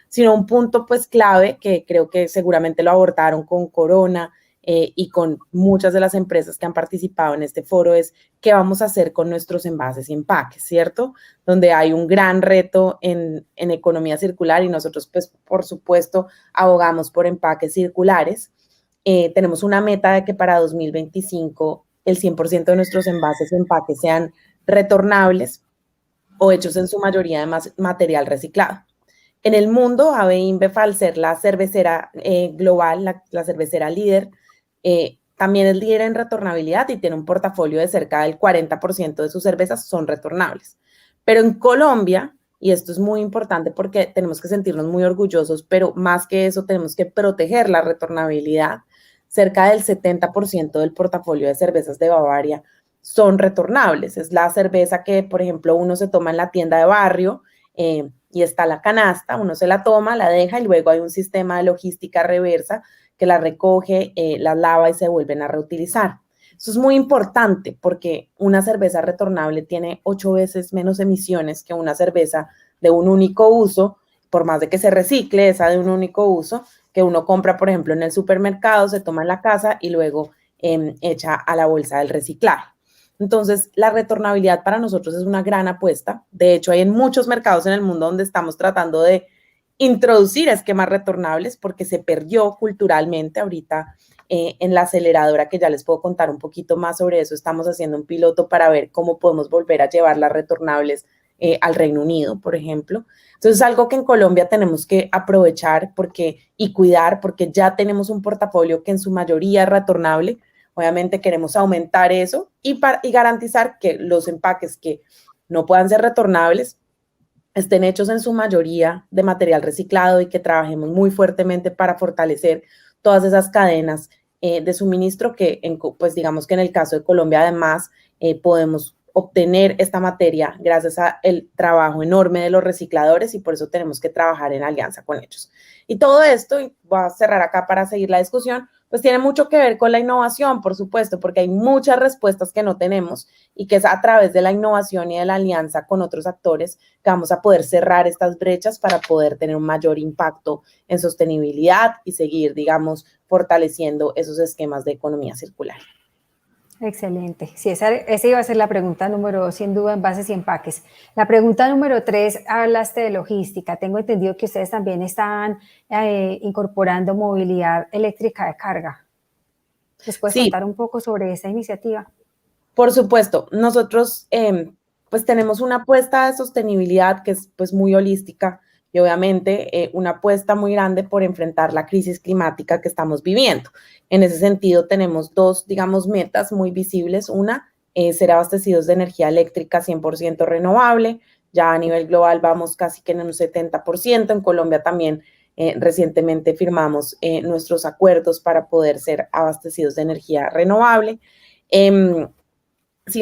A: sino un punto pues clave que creo que seguramente lo abordaron con Corona y con muchas de las empresas que han participado en este foro, es qué vamos a hacer con nuestros envases y empaques, ¿cierto? Donde hay un gran reto en economía circular, y nosotros, pues, por supuesto, abogamos por empaques circulares. Tenemos una meta de que para 2025 el 100% de nuestros envases y empaques sean retornables o hechos en su mayoría de material reciclado. En el mundo, AB InBev, al ser la cervecera global, la cervecera líder, también es líder en retornabilidad y tiene un portafolio de cerca del 40% de sus cervezas son retornables. Pero en Colombia, y esto es muy importante porque tenemos que sentirnos muy orgullosos, pero más que eso tenemos que proteger la retornabilidad, cerca del 70% del portafolio de cervezas de Bavaria son retornables. Es la cerveza que, por ejemplo, uno se toma en la tienda de barrio, y está la canasta, uno se la toma, la deja, y luego hay un sistema de logística reversa que la recoge, la lava y se vuelven a reutilizar. Eso es muy importante porque una cerveza retornable tiene 8 veces menos emisiones que una cerveza de un único uso, por más de que se recicle esa de un único uso, que uno compra, por ejemplo, en el supermercado, se toma en la casa y luego echa a la bolsa del reciclaje. Entonces, la retornabilidad para nosotros es una gran apuesta. De hecho, hay en muchos mercados en el mundo donde estamos tratando de introducir esquemas retornables porque se perdió culturalmente. Ahorita en la aceleradora, que ya les puedo contar un poquito más sobre eso, estamos haciendo un piloto para ver cómo podemos volver a llevar las retornables al Reino Unido, por ejemplo. Entonces es algo que en Colombia tenemos que aprovechar y cuidar, porque ya tenemos un portafolio que en su mayoría es retornable. Obviamente queremos aumentar eso y garantizar que los empaques que no puedan ser retornables estén hechos en su mayoría de material reciclado y que trabajemos muy fuertemente para fortalecer todas esas cadenas de suministro que, pues digamos que en el caso de Colombia además podemos obtener esta materia gracias al trabajo enorme de los recicladores y por eso tenemos que trabajar en alianza con ellos. Y todo esto, y voy a cerrar acá para seguir la discusión, pues tiene mucho que ver con la innovación, por supuesto, porque hay muchas respuestas que no tenemos y que es a través de la innovación y de la alianza con otros actores que vamos a poder cerrar estas brechas para poder tener un mayor impacto en sostenibilidad y seguir, digamos, fortaleciendo esos esquemas de economía circular.
O: Excelente. Sí, esa iba a ser la pregunta número 2, sin duda, envases y empaques. La pregunta número 3, hablaste de logística. Tengo entendido que ustedes también están incorporando movilidad eléctrica de carga. ¿Les puedes contar un poco sobre esta iniciativa?
A: Por supuesto. Nosotros pues tenemos una apuesta de sostenibilidad que es pues muy holística y obviamente una apuesta muy grande por enfrentar la crisis climática que estamos viviendo. En ese sentido tenemos dos, digamos, metas muy visibles. Una, ser abastecidos de energía eléctrica 100% renovable. Ya a nivel global vamos casi que en un 70%. En Colombia también recientemente firmamos nuestros acuerdos para poder ser abastecidos de energía renovable. Sin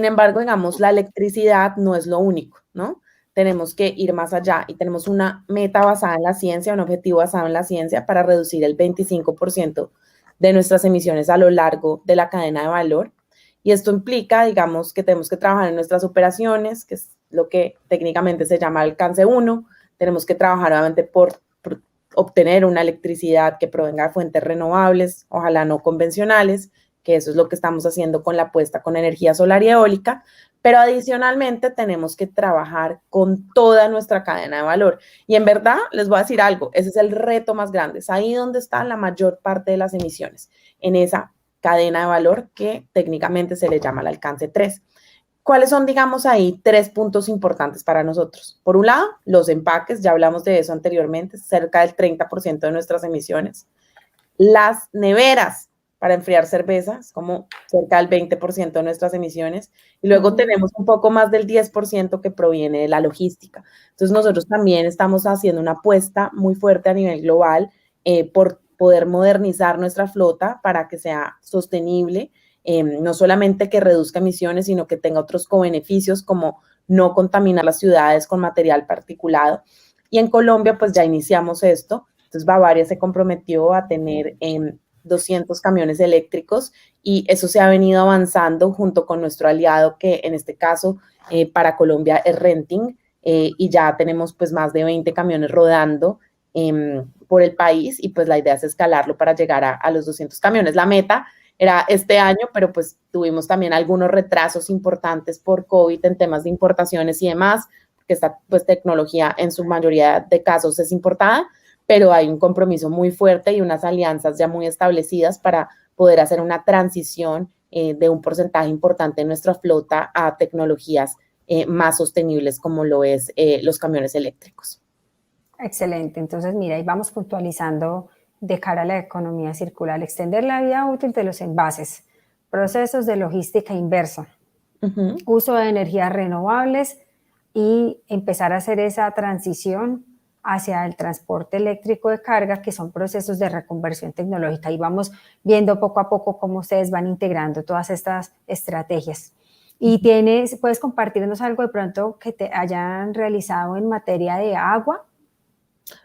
A: embargo, digamos, la electricidad no es lo único, ¿no? Tenemos que ir más allá y tenemos una meta basada en la ciencia, un objetivo basado en la ciencia para reducir el 25% de nuestras emisiones a lo largo de la cadena de valor. Y esto implica, digamos, que tenemos que trabajar en nuestras operaciones, que es lo que técnicamente se llama alcance 1. Tenemos que trabajar obviamente por obtener una electricidad que provenga de fuentes renovables, ojalá no convencionales, que eso es lo que estamos haciendo con la apuesta con energía solar y eólica, pero adicionalmente tenemos que trabajar con toda nuestra cadena de valor. Y en verdad, les voy a decir algo, ese es el reto más grande, es ahí donde está la mayor parte de las emisiones, en esa cadena de valor que técnicamente se le llama el alcance 3. ¿Cuáles son, digamos, ahí 3 puntos importantes para nosotros? Por un lado, los empaques, ya hablamos de eso anteriormente, cerca del 30% de nuestras emisiones. Las neveras, para enfriar cervezas, como cerca del 20% de nuestras emisiones, y luego tenemos un poco más del 10% que proviene de la logística. Entonces nosotros también estamos haciendo una apuesta muy fuerte a nivel global por poder modernizar nuestra flota para que sea sostenible, no solamente que reduzca emisiones, sino que tenga otros cobeneficios como no contaminar las ciudades con material particulado. Y en Colombia pues ya iniciamos esto, entonces Bavaria se comprometió a tener 200 camiones eléctricos y eso se ha venido avanzando junto con nuestro aliado que en este caso para Colombia es Renting y ya tenemos pues más de 20 camiones rodando por el país y pues la idea es escalarlo para llegar a los 200 camiones. La meta era este año, pero pues tuvimos también algunos retrasos importantes por COVID en temas de importaciones y demás, porque esta pues tecnología en su mayoría de casos es importada, pero hay un compromiso muy fuerte y unas alianzas ya muy establecidas para poder hacer una transición de un porcentaje importante de nuestra flota a tecnologías más sostenibles como lo es los camiones eléctricos.
O: Excelente, entonces mira, ahí vamos puntualizando de cara a la economía circular, extender la vida útil de los envases, procesos de logística inversa, uso de energías renovables y empezar a hacer esa transición hacia el transporte eléctrico de carga, que son procesos de reconversión tecnológica. Y vamos viendo poco a poco cómo ustedes van integrando todas estas estrategias. Y puedes compartirnos algo de pronto que te hayan realizado en materia de agua.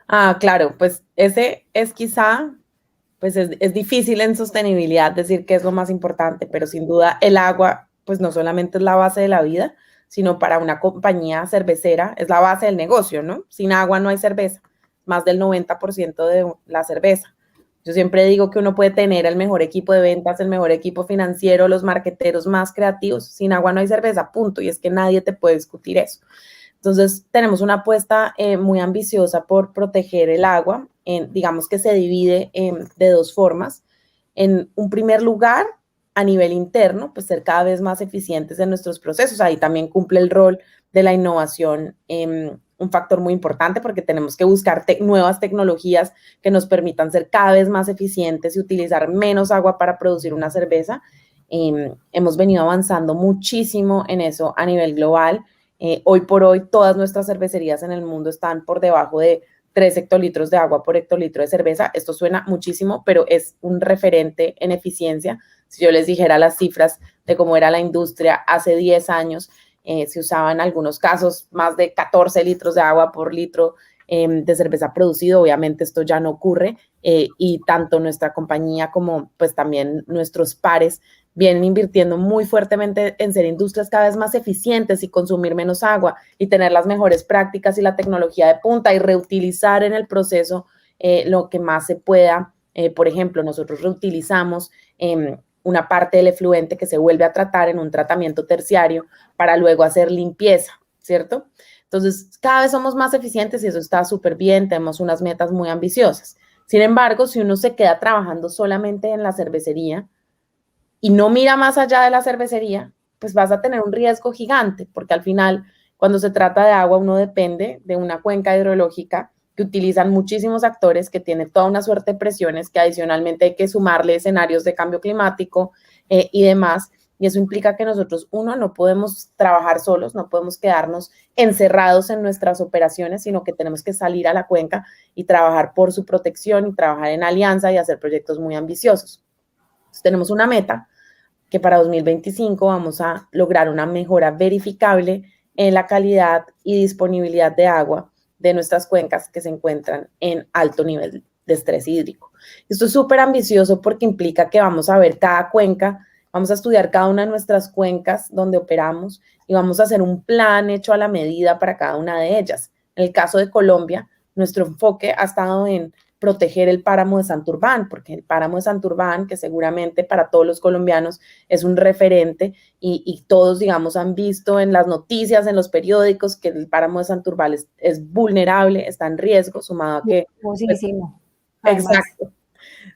A: Ah, claro, pues ese es quizá, pues es difícil en sostenibilidad decir que es lo más importante, pero sin duda el agua, pues no solamente es la base de la vida, sino para una compañía cervecera es la base del negocio, ¿no? Sin agua no hay cerveza, más del 90% de la cerveza. Yo siempre digo que uno puede tener el mejor equipo de ventas, el mejor equipo financiero, los marqueteros más creativos, sin agua no hay cerveza, punto, y es que nadie te puede discutir eso. Entonces, tenemos una apuesta muy ambiciosa por proteger el agua, digamos que se divide de dos formas. En un primer lugar, a nivel interno, pues ser cada vez más eficientes en nuestros procesos. Ahí también cumple el rol de la innovación un factor muy importante, porque tenemos que buscar nuevas tecnologías que nos permitan ser cada vez más eficientes y utilizar menos agua para producir una cerveza. Hemos venido avanzando muchísimo en eso a nivel global. Hoy por hoy todas nuestras cervecerías en el mundo están por debajo de 3 hectolitros de agua por hectolitro de cerveza. Esto suena muchísimo, pero es un referente en eficiencia. Si yo les dijera las cifras de cómo era la industria hace 10 años, se usaba en algunos casos más de 14 litros de agua por litro de cerveza producido. Obviamente esto ya no ocurre y tanto nuestra compañía como pues también nuestros pares vienen invirtiendo muy fuertemente en ser industrias cada vez más eficientes y consumir menos agua y tener las mejores prácticas y la tecnología de punta y reutilizar en el proceso lo que más se pueda. Por ejemplo, nosotros reutilizamos una parte del efluente que se vuelve a tratar en un tratamiento terciario para luego hacer limpieza, ¿cierto? Entonces, cada vez somos más eficientes y eso está súper bien, tenemos unas metas muy ambiciosas. Sin embargo, si uno se queda trabajando solamente en la cervecería y no mira más allá de la cervecería, pues vas a tener un riesgo gigante, porque al final, cuando se trata de agua, uno depende de una cuenca hidrológica que utilizan muchísimos actores, que tiene toda una suerte de presiones, que adicionalmente hay que sumarle escenarios de cambio climático y demás. Y eso implica que nosotros, uno, no podemos trabajar solos, no podemos quedarnos encerrados en nuestras operaciones, sino que tenemos que salir a la cuenca y trabajar por su protección y trabajar en alianza y hacer proyectos muy ambiciosos. Entonces, tenemos una meta que para 2025 vamos a lograr una mejora verificable en la calidad y disponibilidad de agua de nuestras cuencas que se encuentran en alto nivel de estrés hídrico. Esto es súper ambicioso porque implica que vamos a ver cada cuenca, vamos a estudiar cada una de nuestras cuencas donde operamos y vamos a hacer un plan hecho a la medida para cada una de ellas. En el caso de Colombia, nuestro enfoque ha estado en proteger el páramo de Santurbán, porque el páramo de Santurbán, que seguramente para todos los colombianos es un referente y todos, digamos, han visto en las noticias, en los periódicos, que el páramo de Santurbán es vulnerable, está en riesgo, sumado a que...
O: Muchísimo.
A: Exacto.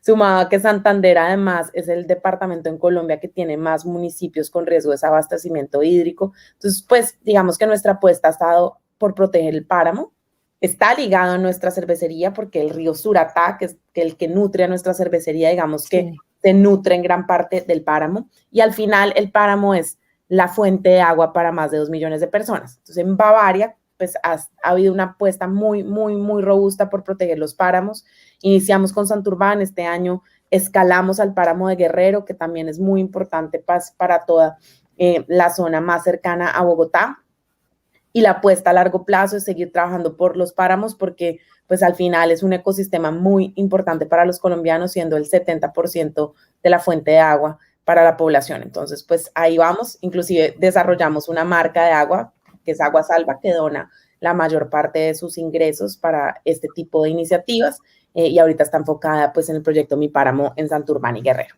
A: Sumado a que Santander además es el departamento en Colombia que tiene más municipios con riesgo de desabastecimiento hídrico. Entonces, pues, digamos que nuestra apuesta ha estado por proteger el páramo. Está ligado a nuestra cervecería porque el río Suratá, que es el que nutre a nuestra cervecería, digamos que se nutre en gran parte del páramo. Y al final el páramo es la fuente de agua para más de 2 millones de personas. Entonces en Bavaria pues ha habido una apuesta muy robusta por proteger los páramos. Iniciamos con Santurbán, este año escalamos al páramo de Guerrero, que también es muy importante para toda la zona más cercana a Bogotá. Y la apuesta a largo plazo es seguir trabajando por los páramos porque pues al final es un ecosistema muy importante para los colombianos, siendo el 70% de la fuente de agua para la población. Entonces, pues ahí vamos. Inclusive desarrollamos una marca de agua, que es Agua Salva, que dona la mayor parte de sus ingresos para este tipo de iniciativas y ahorita está enfocada pues en el proyecto Mi Páramo en Santurbán y Guerrero.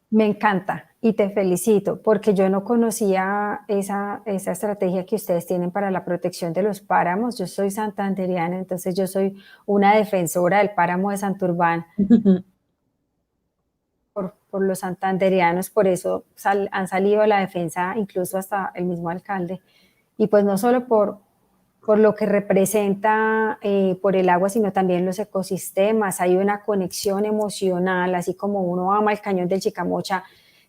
O: Me encanta y te felicito porque yo no conocía esa estrategia que ustedes tienen para la protección de los páramos. Yo soy santanderiana, entonces yo soy una defensora del páramo de Santurbán por los santanderianos, por eso han salido a la defensa incluso hasta el mismo alcalde. Y pues no solo por lo que representa por el agua, sino también los ecosistemas. Hay una conexión emocional, así como uno ama el cañón del Chicamocha,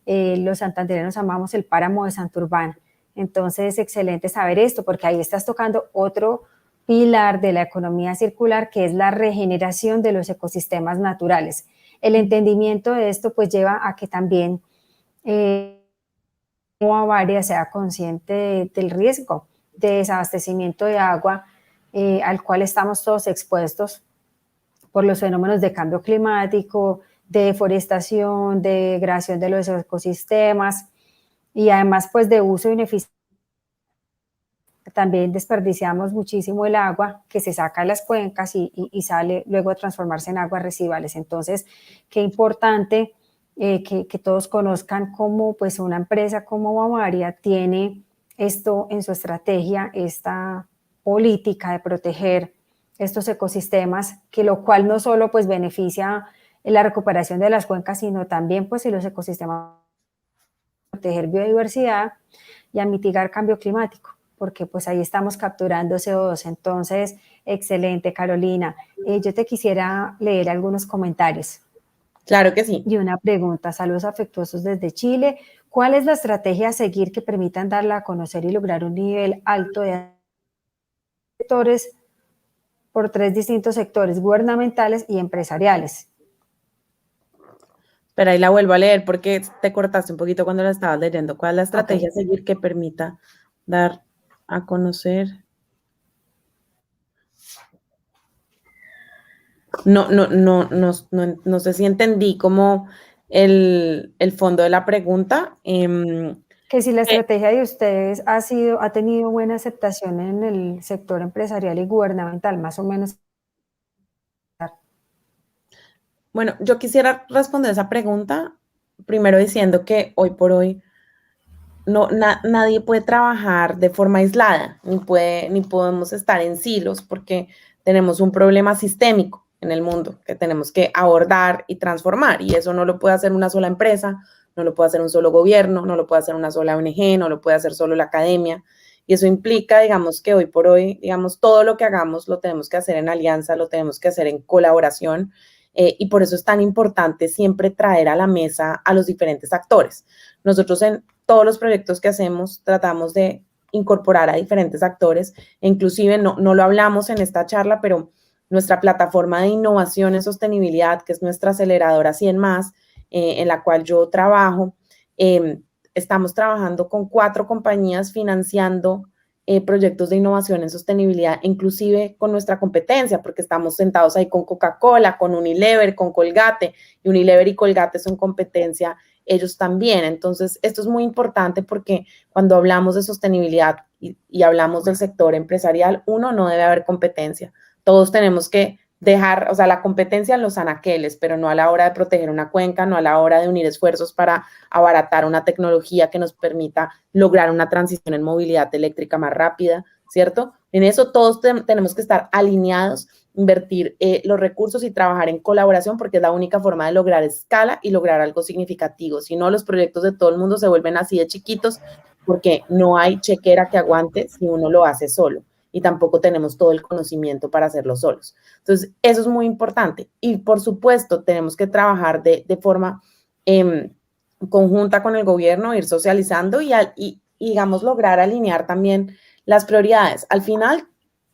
O: los santandereanos amamos el páramo de Santurbán. Entonces, excelente saber esto, porque ahí estás tocando otro pilar de la economía circular, que es la regeneración de los naturales. El entendimiento de esto pues lleva a que también Bavaria sea consciente del riesgo de desabastecimiento de agua al cual estamos todos expuestos por los fenómenos de cambio climático, de deforestación, de degradación de los ecosistemas y además pues de uso ineficiente. También desperdiciamos muchísimo el agua que se saca de las cuencas y sale luego a transformarse en aguas residuales. Entonces, qué importante que todos conozcan cómo pues una empresa como Bavaria tiene esto en su estrategia, esta política de proteger estos ecosistemas, que lo cual no solo pues beneficia en la recuperación de las cuencas, sino también pues en los ecosistemas, proteger biodiversidad y a mitigar cambio climático, porque pues ahí estamos capturando CO2. Entonces, excelente, Carolina. Yo te quisiera leer algunos comentarios.
A: Claro que sí.
O: Y una pregunta. Saludos afectuosos desde Chile. ¿Cuál es la estrategia a seguir que permitan darla a conocer y lograr un nivel alto de sectores por 3 distintos sectores, gubernamentales y empresariales?
A: Pero ahí la vuelvo a leer porque te cortaste un poquito cuando la estabas leyendo. ¿Cuál es la estrategia a seguir que permita dar a conocer? No sé si entendí como el fondo de la pregunta.
O: Que si la estrategia de ustedes ha tenido buena aceptación en el sector empresarial y gubernamental, más o menos.
A: Bueno, yo quisiera responder esa pregunta primero diciendo que hoy por hoy nadie puede trabajar de forma aislada, ni podemos estar en silos porque tenemos un problema sistémico en el mundo que tenemos que abordar y transformar, y eso no lo puede hacer una sola empresa, no lo puede hacer un solo gobierno, no lo puede hacer una sola ONG, no lo puede hacer solo la academia, y eso implica, digamos, que hoy por hoy, digamos, todo lo que hagamos lo tenemos que hacer en alianza, lo tenemos que hacer en colaboración, y por eso es tan importante siempre traer a la mesa a los diferentes actores. Nosotros en todos los proyectos que hacemos tratamos de incorporar a diferentes actores, e inclusive no lo hablamos en esta charla, pero nuestra plataforma de innovación en sostenibilidad, que es nuestra aceleradora 100 más, en la cual yo trabajo, estamos trabajando con 4 compañías financiando proyectos de innovación en sostenibilidad, inclusive con nuestra competencia, porque estamos sentados ahí con Coca-Cola, con Unilever, con Colgate, y Unilever y Colgate son competencia ellos también. Entonces, esto es muy importante porque cuando hablamos de sostenibilidad y hablamos del sector empresarial, no debe haber competencia. Todos tenemos que dejar, o sea, la competencia en los anaqueles, pero no a la hora de proteger una cuenca, no a la hora de unir esfuerzos para abaratar una tecnología que nos permita lograr una transición en movilidad eléctrica más rápida, ¿cierto? En eso todos tenemos que estar alineados, invertir los recursos y trabajar en colaboración, porque es la única forma de lograr escala y lograr algo significativo. Si no, los proyectos de todo el mundo se vuelven así de chiquitos porque no hay chequera que aguante si uno lo hace solo, y tampoco tenemos todo el conocimiento para hacerlo solos. Entonces, eso es muy importante. Y, por supuesto, tenemos que trabajar de forma conjunta con el gobierno, ir socializando y, digamos, lograr alinear también las prioridades. Al final,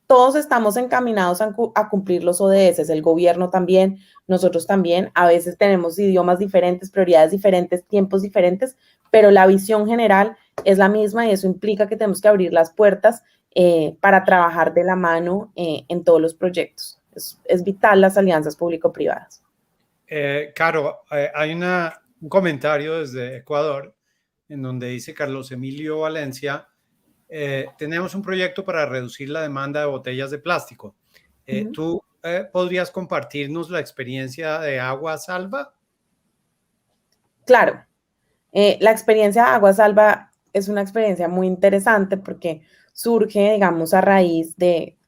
A: todos estamos encaminados a cumplir los ODS, el gobierno también, nosotros también. A veces tenemos idiomas diferentes, prioridades diferentes, tiempos diferentes, pero la visión general es la misma, y eso implica que tenemos que abrir las puertas para trabajar de la mano en todos los proyectos. Es vital las alianzas público-privadas.
D: Caro, hay un comentario desde Ecuador en donde dice Carlos Emilio Valencia: tenemos un proyecto para reducir la demanda de botellas de plástico. ¿Tú podrías compartirnos la experiencia de Agua Salva?
A: Claro. La experiencia de Agua Salva es una experiencia muy interesante porque surge, digamos, a raíz de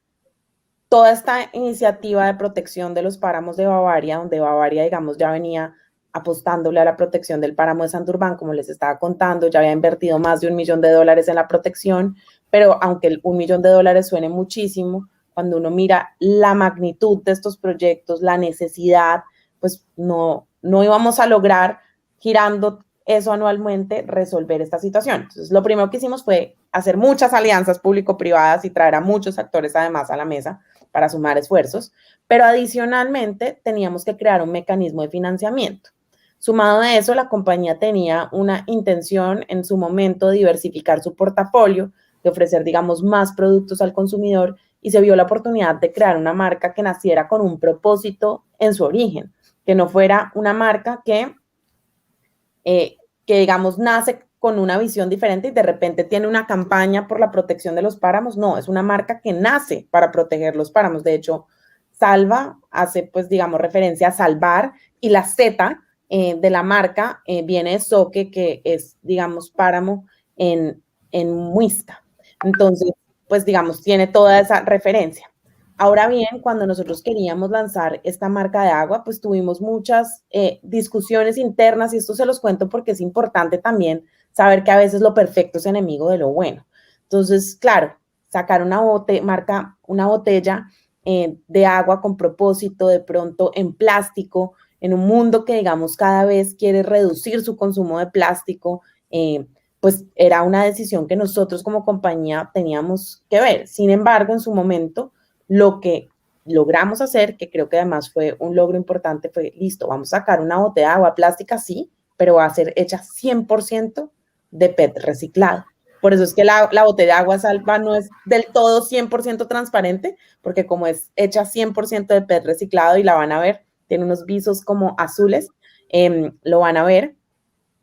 A: toda esta iniciativa de protección de los páramos de Bavaria, donde Bavaria, digamos, ya venía apostándole a la protección del páramo de Santurbán, como les estaba contando, ya había invertido más de $1 millón en la protección, pero aunque el $1 millón suene muchísimo, cuando uno mira la magnitud de estos proyectos, la necesidad, pues no íbamos a lograr, girando eso anualmente, resolver esta situación. Entonces, lo primero que hicimos fue hacer muchas alianzas público-privadas y traer a muchos actores además a la mesa para sumar esfuerzos, pero adicionalmente teníamos que crear un mecanismo de financiamiento. Sumado a eso, la compañía tenía una intención en su momento de diversificar su portafolio, de ofrecer, digamos, más productos al consumidor, y se vio la oportunidad de crear una marca que naciera con un propósito en su origen, que no fuera una marca que digamos, nace con una visión diferente y de repente tiene una campaña por la protección de los páramos. No, es una marca que nace para proteger los páramos. De hecho, Salva hace, pues, digamos, referencia a salvar, y la Z de la marca viene de Soque, que es, digamos, páramo en muisca. Entonces, pues, digamos, tiene toda esa referencia. Ahora bien, cuando nosotros queríamos lanzar esta marca de agua, pues tuvimos muchas discusiones internas, y esto se los cuento porque es importante también saber que a veces lo perfecto es enemigo de lo bueno. Entonces, claro, sacar una botella de agua con propósito, de pronto en plástico, en un mundo que, digamos, cada vez quiere reducir su consumo de plástico, pues era una decisión que nosotros como compañía teníamos que ver. Sin embargo, en su momento, lo que logramos hacer, que creo que además fue un logro importante, fue, listo, vamos a sacar una botella de agua plástica, sí, pero va a ser hecha 100% de PET reciclado. Por eso es que la botella de agua salva no es del todo 100% transparente, porque como es hecha 100% de PET reciclado y la van a ver, tiene unos visos como azules, lo van a ver.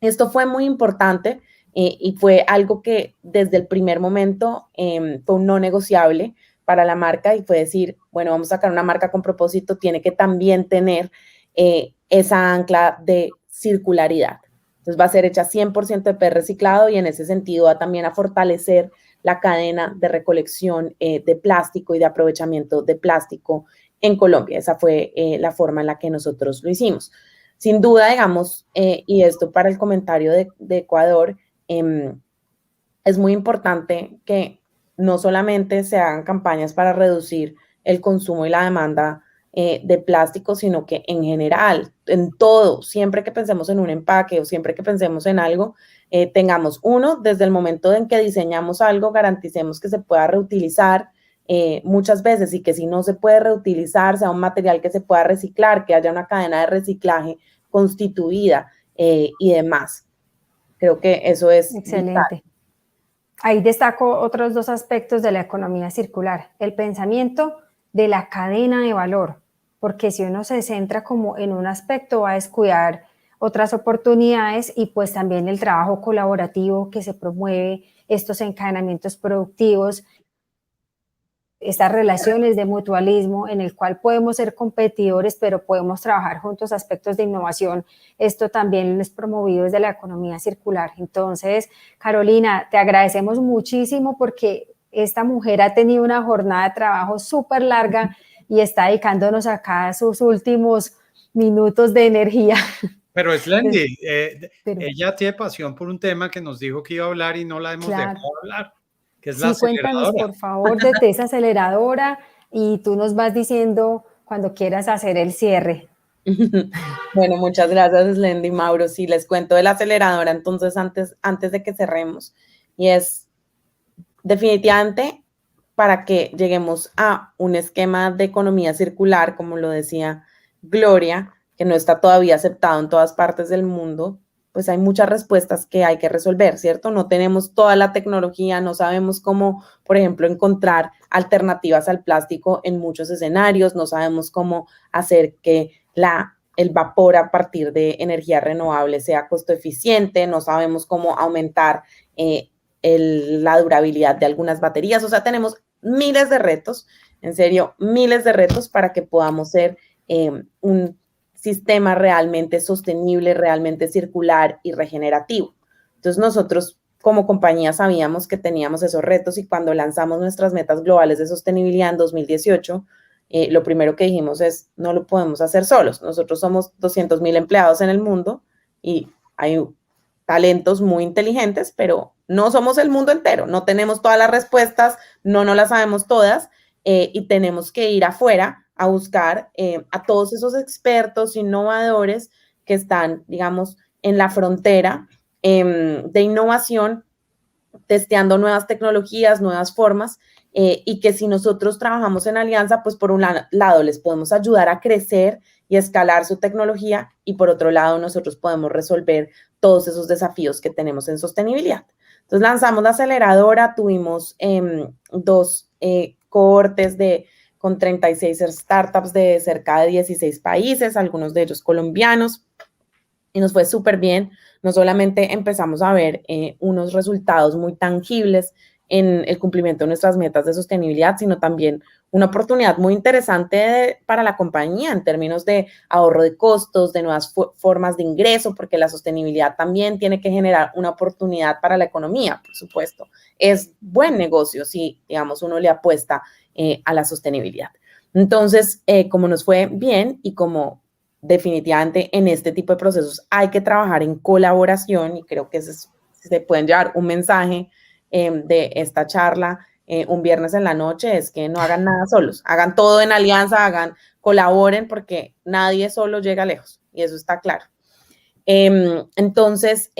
A: Esto fue muy importante y fue algo que desde el primer momento fue un no negociable para la marca y fue decir, bueno, vamos a sacar una marca con propósito, tiene que también tener esa ancla de circularidad. Entonces va a ser hecha 100% de PET reciclado y en ese sentido va también a fortalecer la cadena de recolección de plástico y de aprovechamiento de plástico en Colombia. Esa fue la forma en la que nosotros lo hicimos. Sin duda, digamos, y esto para el comentario de Ecuador, es muy importante que no solamente se hagan campañas para reducir el consumo y la demanda de plástico, sino que en general, en todo, siempre que pensemos en un empaque o siempre que pensemos en algo, tengamos uno, desde el momento en que diseñamos algo, garanticemos que se pueda reutilizar muchas veces y que si no se puede reutilizar, sea un material que se pueda reciclar, que haya una cadena de reciclaje constituida y demás. Creo que eso es
O: excelente.
A: vital.
O: Ahí destaco otros dos aspectos de la economía circular, el pensamiento de la cadena de valor, porque si uno se centra como en un aspecto va a descuidar otras oportunidades y pues también el trabajo colaborativo que se promueve, estos encadenamientos productivos, estas relaciones de mutualismo en el cual podemos ser competidores, pero podemos trabajar juntos aspectos de innovación. Esto también es promovido desde la economía circular. Entonces, Carolina, te agradecemos muchísimo porque esta mujer ha tenido una jornada de trabajo súper larga y está dedicándonos acá sus últimos minutos de energía.
D: Pero Slendy, ella tiene pasión por un tema que nos dijo que iba a hablar y no la hemos dejado hablar. Que es la
O: cuéntanos por favor de esa aceleradora y tú nos vas diciendo cuando quieras hacer el cierre.
A: Bueno, muchas gracias, Slendy y Mauro. Sí, les cuento de la aceleradora entonces antes de que cerremos. Y es definitivamente para que lleguemos a un esquema de economía circular, como lo decía Gloria, que no está todavía aceptado en todas partes del mundo, pues hay muchas respuestas que hay que resolver, ¿cierto? No tenemos toda la tecnología, no sabemos cómo, por ejemplo, encontrar alternativas al plástico en muchos escenarios, no sabemos cómo hacer que el vapor a partir de energía renovable sea costo eficiente, no sabemos cómo aumentar la durabilidad de algunas baterías, o sea, tenemos miles de retos, en serio, miles de retos para que podamos ser un sistema realmente sostenible, realmente circular y regenerativo. Entonces nosotros como compañía sabíamos que teníamos esos retos y cuando lanzamos nuestras metas globales de sostenibilidad en 2018, lo primero que dijimos es, no lo podemos hacer solos. Nosotros somos 200,000 empleados en el mundo y hay talentos muy inteligentes, pero no somos el mundo entero, no tenemos todas las respuestas, no las sabemos todas y tenemos que ir afuera a buscar a todos esos expertos, innovadores que están, digamos, en la frontera de innovación, testeando nuevas tecnologías, nuevas formas, y que si nosotros trabajamos en alianza, pues por un lado les podemos ayudar a crecer y escalar su tecnología, y por otro lado nosotros podemos resolver todos esos desafíos que tenemos en sostenibilidad. Entonces lanzamos la aceleradora, tuvimos 2 cohortes con 36 startups de cerca de 16 países, algunos de ellos colombianos, y nos fue súper bien. No solamente empezamos a ver unos resultados muy tangibles en el cumplimiento de nuestras metas de sostenibilidad, sino también una oportunidad muy interesante para la compañía en términos de ahorro de costos, de nuevas formas de ingreso, porque la sostenibilidad también tiene que generar una oportunidad para la economía, por supuesto. Es buen negocio si, digamos, uno le apuesta a la sostenibilidad. Entonces, como nos fue bien y como definitivamente en este tipo de procesos hay que trabajar en colaboración, y creo que se pueden llevar un mensaje de esta charla un viernes en la noche es que no hagan nada solos, hagan todo en alianza, colaboren, porque nadie solo llega lejos, y eso está claro. Entonces,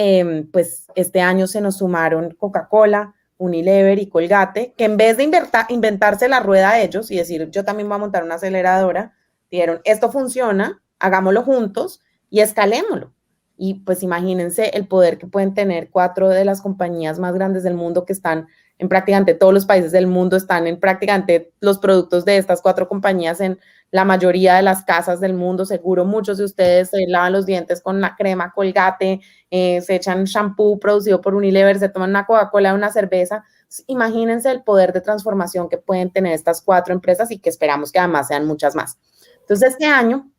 A: pues este año se nos sumaron Coca-Cola, Unilever y Colgate, que en vez de inventarse la rueda a ellos y decir, yo también voy a montar una aceleradora, dijeron, esto funciona, hagámoslo juntos y escalémoslo. Y pues imagínense el poder que pueden tener 4 de las compañías más grandes del mundo, que están en prácticamente todos los países del mundo, están en prácticamente los productos de estas 4 compañías en la mayoría de las casas del mundo. Seguro muchos de ustedes se lavan los dientes con la crema Colgate, se echan shampoo producido por Unilever, se toman una Coca-Cola, una cerveza. Imagínense el poder de transformación que pueden tener estas 4 empresas y que esperamos que además sean muchas más. Entonces, este año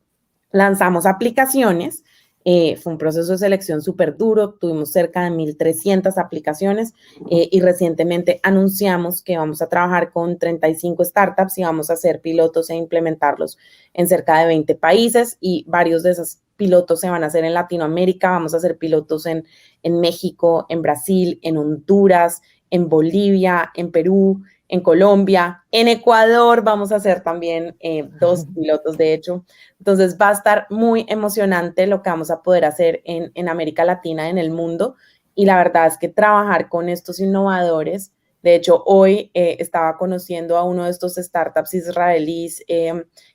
A: lanzamos aplicaciones. Fue un proceso de selección súper duro, tuvimos cerca de 1.300 aplicaciones y recientemente anunciamos que vamos a trabajar con 35 startups y vamos a hacer pilotos e implementarlos en cerca de 20 países, y varios de esos pilotos se van a hacer en Latinoamérica. Vamos a hacer pilotos en México, en Brasil, en Honduras, en Bolivia, en Perú, en Colombia, en Ecuador vamos a hacer también 2 pilotos, de hecho. Entonces va a estar muy emocionante lo que vamos a poder hacer en América Latina, en el mundo, y la verdad es que trabajar con estos innovadores, de hecho hoy estaba conociendo a uno de estos startups israelíes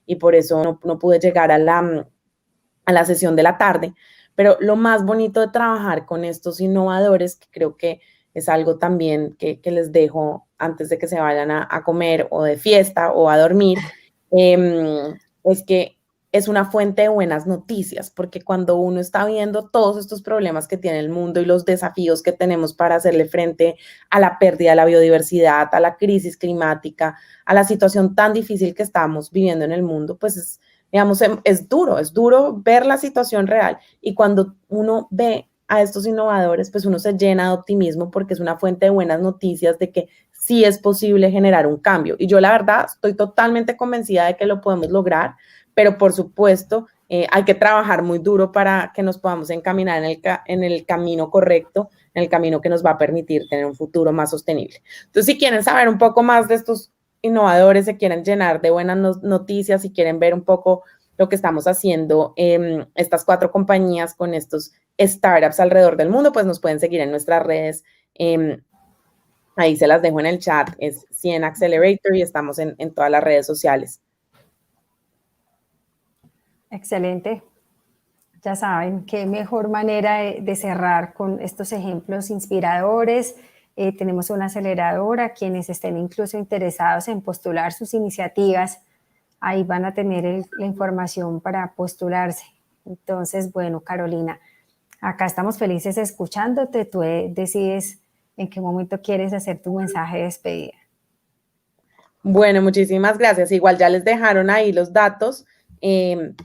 A: y por eso no pude llegar a la sesión de la tarde, pero lo más bonito de trabajar con estos innovadores, que creo que es algo también que les dejo antes de que se vayan a comer o de fiesta o a dormir, es que es una fuente de buenas noticias, porque cuando uno está viendo todos estos problemas que tiene el mundo y los desafíos que tenemos para hacerle frente a la pérdida de la biodiversidad, a la crisis climática, a la situación tan difícil que estamos viviendo en el mundo, pues es duro ver la situación real, y cuando uno ve a estos innovadores, pues uno se llena de optimismo porque es una fuente de buenas noticias de que sí es posible generar un cambio. Y yo la verdad estoy totalmente convencida de que lo podemos lograr, pero por supuesto hay que trabajar muy duro para que nos podamos encaminar en el camino correcto, en el camino que nos va a permitir tener un futuro más sostenible. Entonces, si quieren saber un poco más de estos innovadores, se quieren llenar de buenas noticias, si quieren ver un poco lo que estamos haciendo estas 4 compañías con estos startups alrededor del mundo, pues nos pueden seguir en nuestras redes. Ahí se las dejo en el chat, es 100 Accelerator, y estamos en todas las redes sociales.
O: Excelente. Ya saben, qué mejor manera de cerrar con estos ejemplos inspiradores. Tenemos una aceleradora, quienes estén incluso interesados en postular sus iniciativas, ahí van a tener la información para postularse. Entonces, bueno, Carolina, acá estamos felices escuchándote. Tú decides en qué momento quieres hacer tu mensaje de despedida.
A: Bueno, muchísimas gracias. Igual ya les dejaron ahí los datos.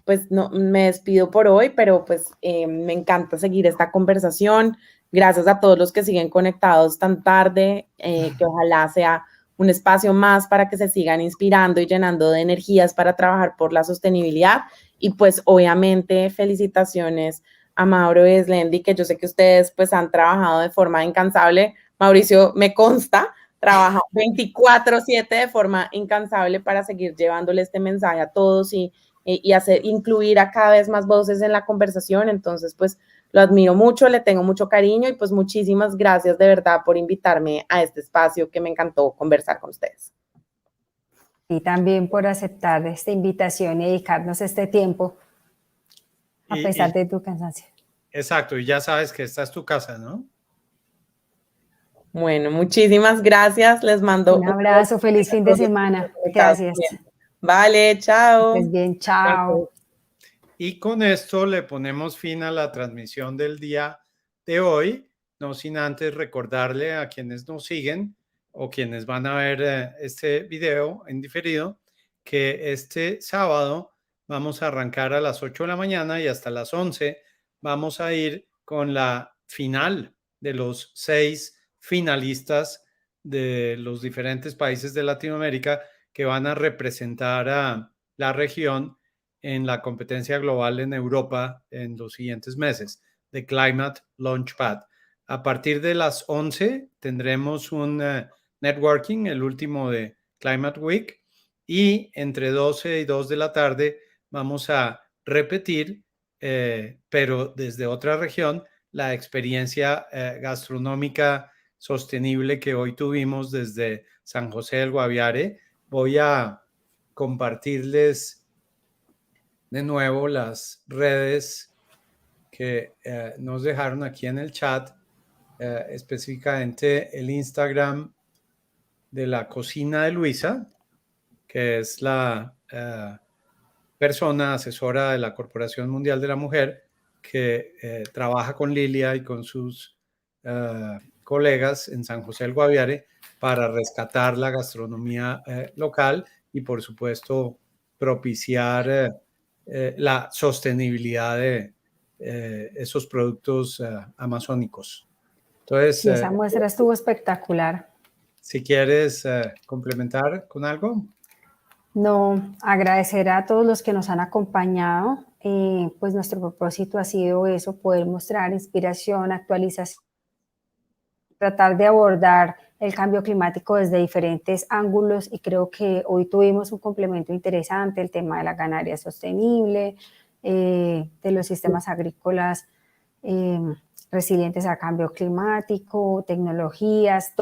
A: Pues no, me despido por hoy, pero pues me encanta seguir esta conversación. Gracias a todos los que siguen conectados tan tarde, que ojalá sea un espacio más para que se sigan inspirando y llenando de energías para trabajar por la sostenibilidad. Y pues obviamente felicitaciones a Mauro y Slendy, que yo sé que ustedes pues han trabajado de forma incansable. Mauricio, me consta, trabaja 24/7 de forma incansable para seguir llevándole este mensaje a todos y incluir a cada vez más voces en la conversación. Entonces, pues lo admiro mucho, le tengo mucho cariño y pues muchísimas gracias de verdad por invitarme a este espacio, que me encantó conversar con ustedes.
O: Y también por aceptar esta invitación y dedicarnos este tiempo a pesar de tu cansancio.
D: Exacto, y ya sabes que esta es tu casa, ¿no?
A: Bueno, muchísimas gracias, les mando
O: un abrazo, feliz fin de semana. Gracias.
A: Vale, chao.
O: Estés bien, chao.
D: Y con esto le ponemos fin a la transmisión del día de hoy, no sin antes recordarle a quienes nos siguen o quienes van a ver este video en diferido, que este sábado vamos a arrancar a las 8 de la mañana y hasta las 11 vamos a ir con la final de los 6 finalistas de los diferentes países de Latinoamérica que van a representar a la región en la competencia global en Europa en los siguientes meses, de Climate Launchpad. A partir de las 11 tendremos un networking, el último de Climate Week, y entre 12 y 2 de la tarde vamos a repetir, pero desde otra región, la experiencia gastronómica sostenible que hoy tuvimos desde San José del Guaviare. Voy a compartirles de nuevo las redes que nos dejaron aquí en el chat, específicamente el Instagram de la cocina de Luisa, que es la persona asesora de la Corporación Mundial de la Mujer que trabaja con Lilia y con sus colegas en San José del Guaviare para rescatar la gastronomía local y, por supuesto, propiciar la sostenibilidad de esos productos amazónicos. Entonces,
O: Sí, esa muestra estuvo espectacular.
D: Si quieres complementar con algo.
O: No, agradecer a todos los que nos han acompañado. Pues nuestro propósito ha sido eso, poder mostrar inspiración, actualización, tratar de abordar el cambio climático desde diferentes ángulos, y creo que hoy tuvimos un complemento interesante, el tema de la ganadería sostenible, de los sistemas agrícolas resilientes a cambio climático, tecnologías.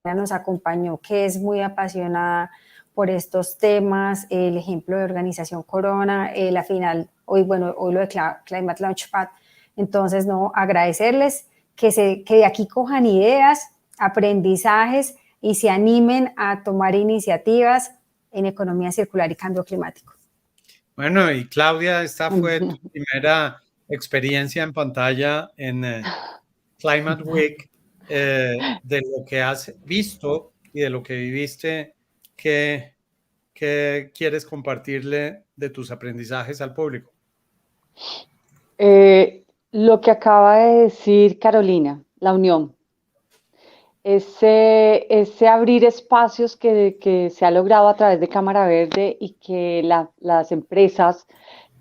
O: Nos acompañó, que es muy apasionada por estos temas, el ejemplo de Organización Corona, la final, hoy lo de Climate Launchpad. Entonces, agradecerles que de aquí cojan ideas, aprendizajes y se animen a tomar iniciativas en economía circular y cambio climático.
D: Bueno, y Claudia, esta fue tu primera experiencia en pantalla en Climate Week, de lo que has visto y de lo que viviste. ¿Qué quieres compartirle de tus aprendizajes al público?
K: Lo que acaba de decir Carolina, la unión. Ese abrir espacios que se ha logrado a través de Cámara Verde y que las empresas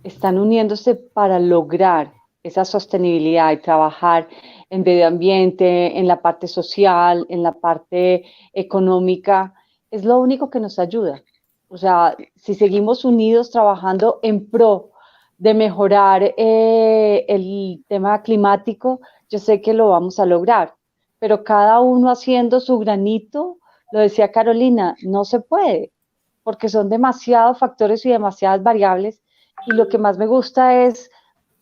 K: están uniéndose para lograr esa sostenibilidad y trabajar en medio ambiente, en la parte social, en la parte económica, es lo único que nos ayuda. O sea, si seguimos unidos trabajando en pro de mejorar el tema climático, yo sé que lo vamos a lograr, pero cada uno haciendo su granito, lo decía Carolina, no se puede, porque son demasiados factores y demasiadas variables, y lo que más me gusta es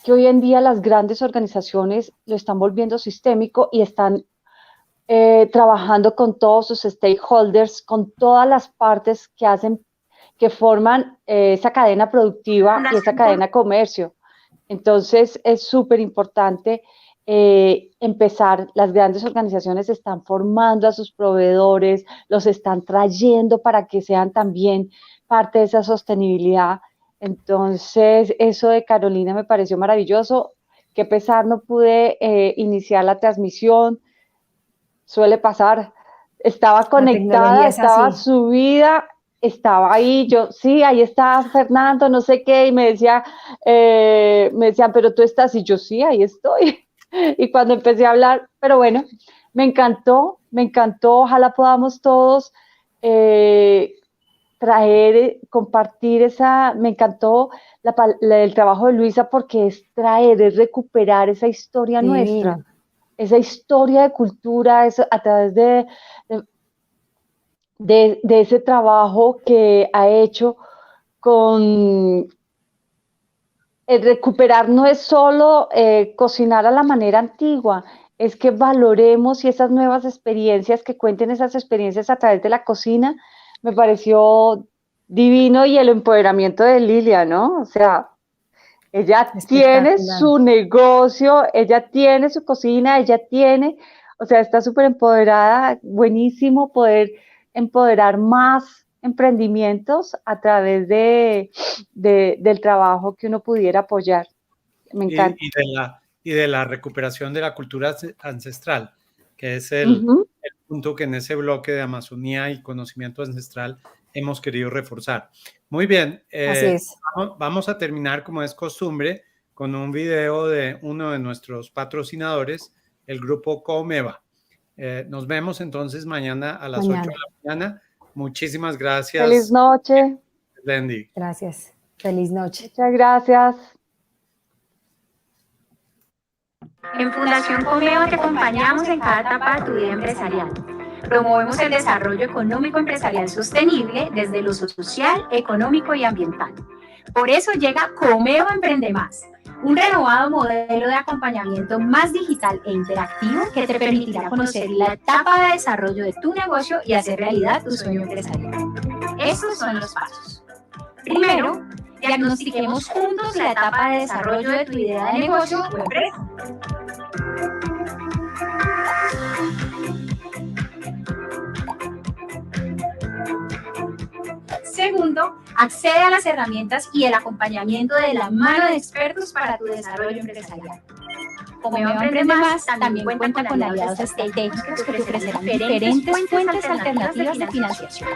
K: que hoy en día las grandes organizaciones lo están volviendo sistémico y están trabajando con todos sus stakeholders, con todas las partes que forman esa cadena productiva y esa cadena de comercio. Entonces es súper importante empezar. Las grandes organizaciones están formando a sus proveedores, los están trayendo para que sean también parte de esa sostenibilidad. Entonces, eso de Carolina me pareció maravilloso. Qué pesar, no pude iniciar la transmisión. Suele pasar. Estaba conectada, estaba subida, estaba ahí. Yo, sí, ahí está Fernando, no sé qué, y me decían, pero tú estás, y yo, sí, ahí estoy. Y cuando empecé a hablar, pero bueno, me encantó. Ojalá podamos todos compartir me encantó el trabajo de Luisa, porque es recuperar esa historia nuestra, esa historia de cultura, eso, a través de ese trabajo que ha hecho con el recuperar. No es solo cocinar a la manera antigua, es que valoremos y esas nuevas experiencias, que cuenten esas experiencias a través de la cocina. Me pareció divino, y el empoderamiento de Lilia, ¿no? O sea, ella tiene su negocio, ella tiene su cocina, o sea, está súper empoderada. Buenísimo poder empoderar más emprendimientos a través del trabajo que uno pudiera apoyar. Me encanta.
D: Y de la recuperación de la cultura ancestral, que es el punto que en ese bloque de Amazonía y conocimiento ancestral hemos querido reforzar. Muy bien,
O: así es.
D: Vamos a terminar, como es costumbre, con un video de uno de nuestros patrocinadores, el grupo Comeva. Nos vemos entonces mañana a las 8 de la mañana. Muchísimas gracias.
K: Feliz noche.
D: Lendi.
O: Gracias. Feliz noche.
K: Muchas gracias.
B: En Fundación Comeva te acompañamos en cada etapa de tu vida empresarial. Promovemos el desarrollo económico empresarial sostenible desde lo social, económico y ambiental. Por eso llega Comeva Emprende Más, un renovado modelo de acompañamiento más digital e interactivo que te permitirá conocer la etapa de desarrollo de tu negocio y hacer realidad tu sueño empresarial. Estos son los pasos. Primero, diagnostiquemos juntos la etapa de desarrollo de tu idea de negocio o empresa. Segundo, accede a las herramientas y el acompañamiento de la mano de expertos para tu desarrollo empresarial. Comeva Emprende Más también cuenta con aliados estratégicos que te ofrecerán diferentes fuentes alternativas de financiación.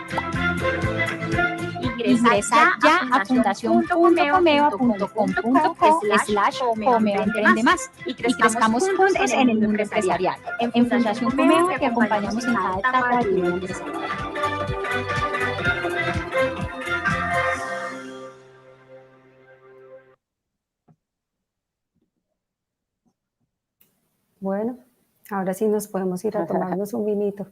B: Ingresa ya a fundacion.comeva.com.co/Comeva Emprende Más y crezcamos juntos en el mundo empresarial. En Fundación Comeva te acompañamos en cada etapa de tu vida empresarial.
O: Bueno, ahora sí nos podemos ir a tomarnos un vinito.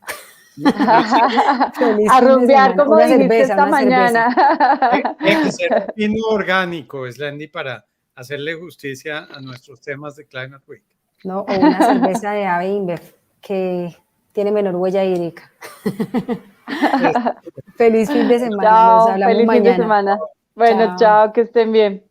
K: A rumbear, como dijiste esta mañana.
D: Tiene que ser vino orgánico, Lendi, para hacerle justicia a nuestros temas de Climate Week.
O: No, o una cerveza de ave InBev, que tiene menor huella hídrica. Feliz fin de semana.
K: Chao,
O: Nos hablamos
K: feliz
O: mañana.
K: fin de semana. Bueno, chao, que estén bien.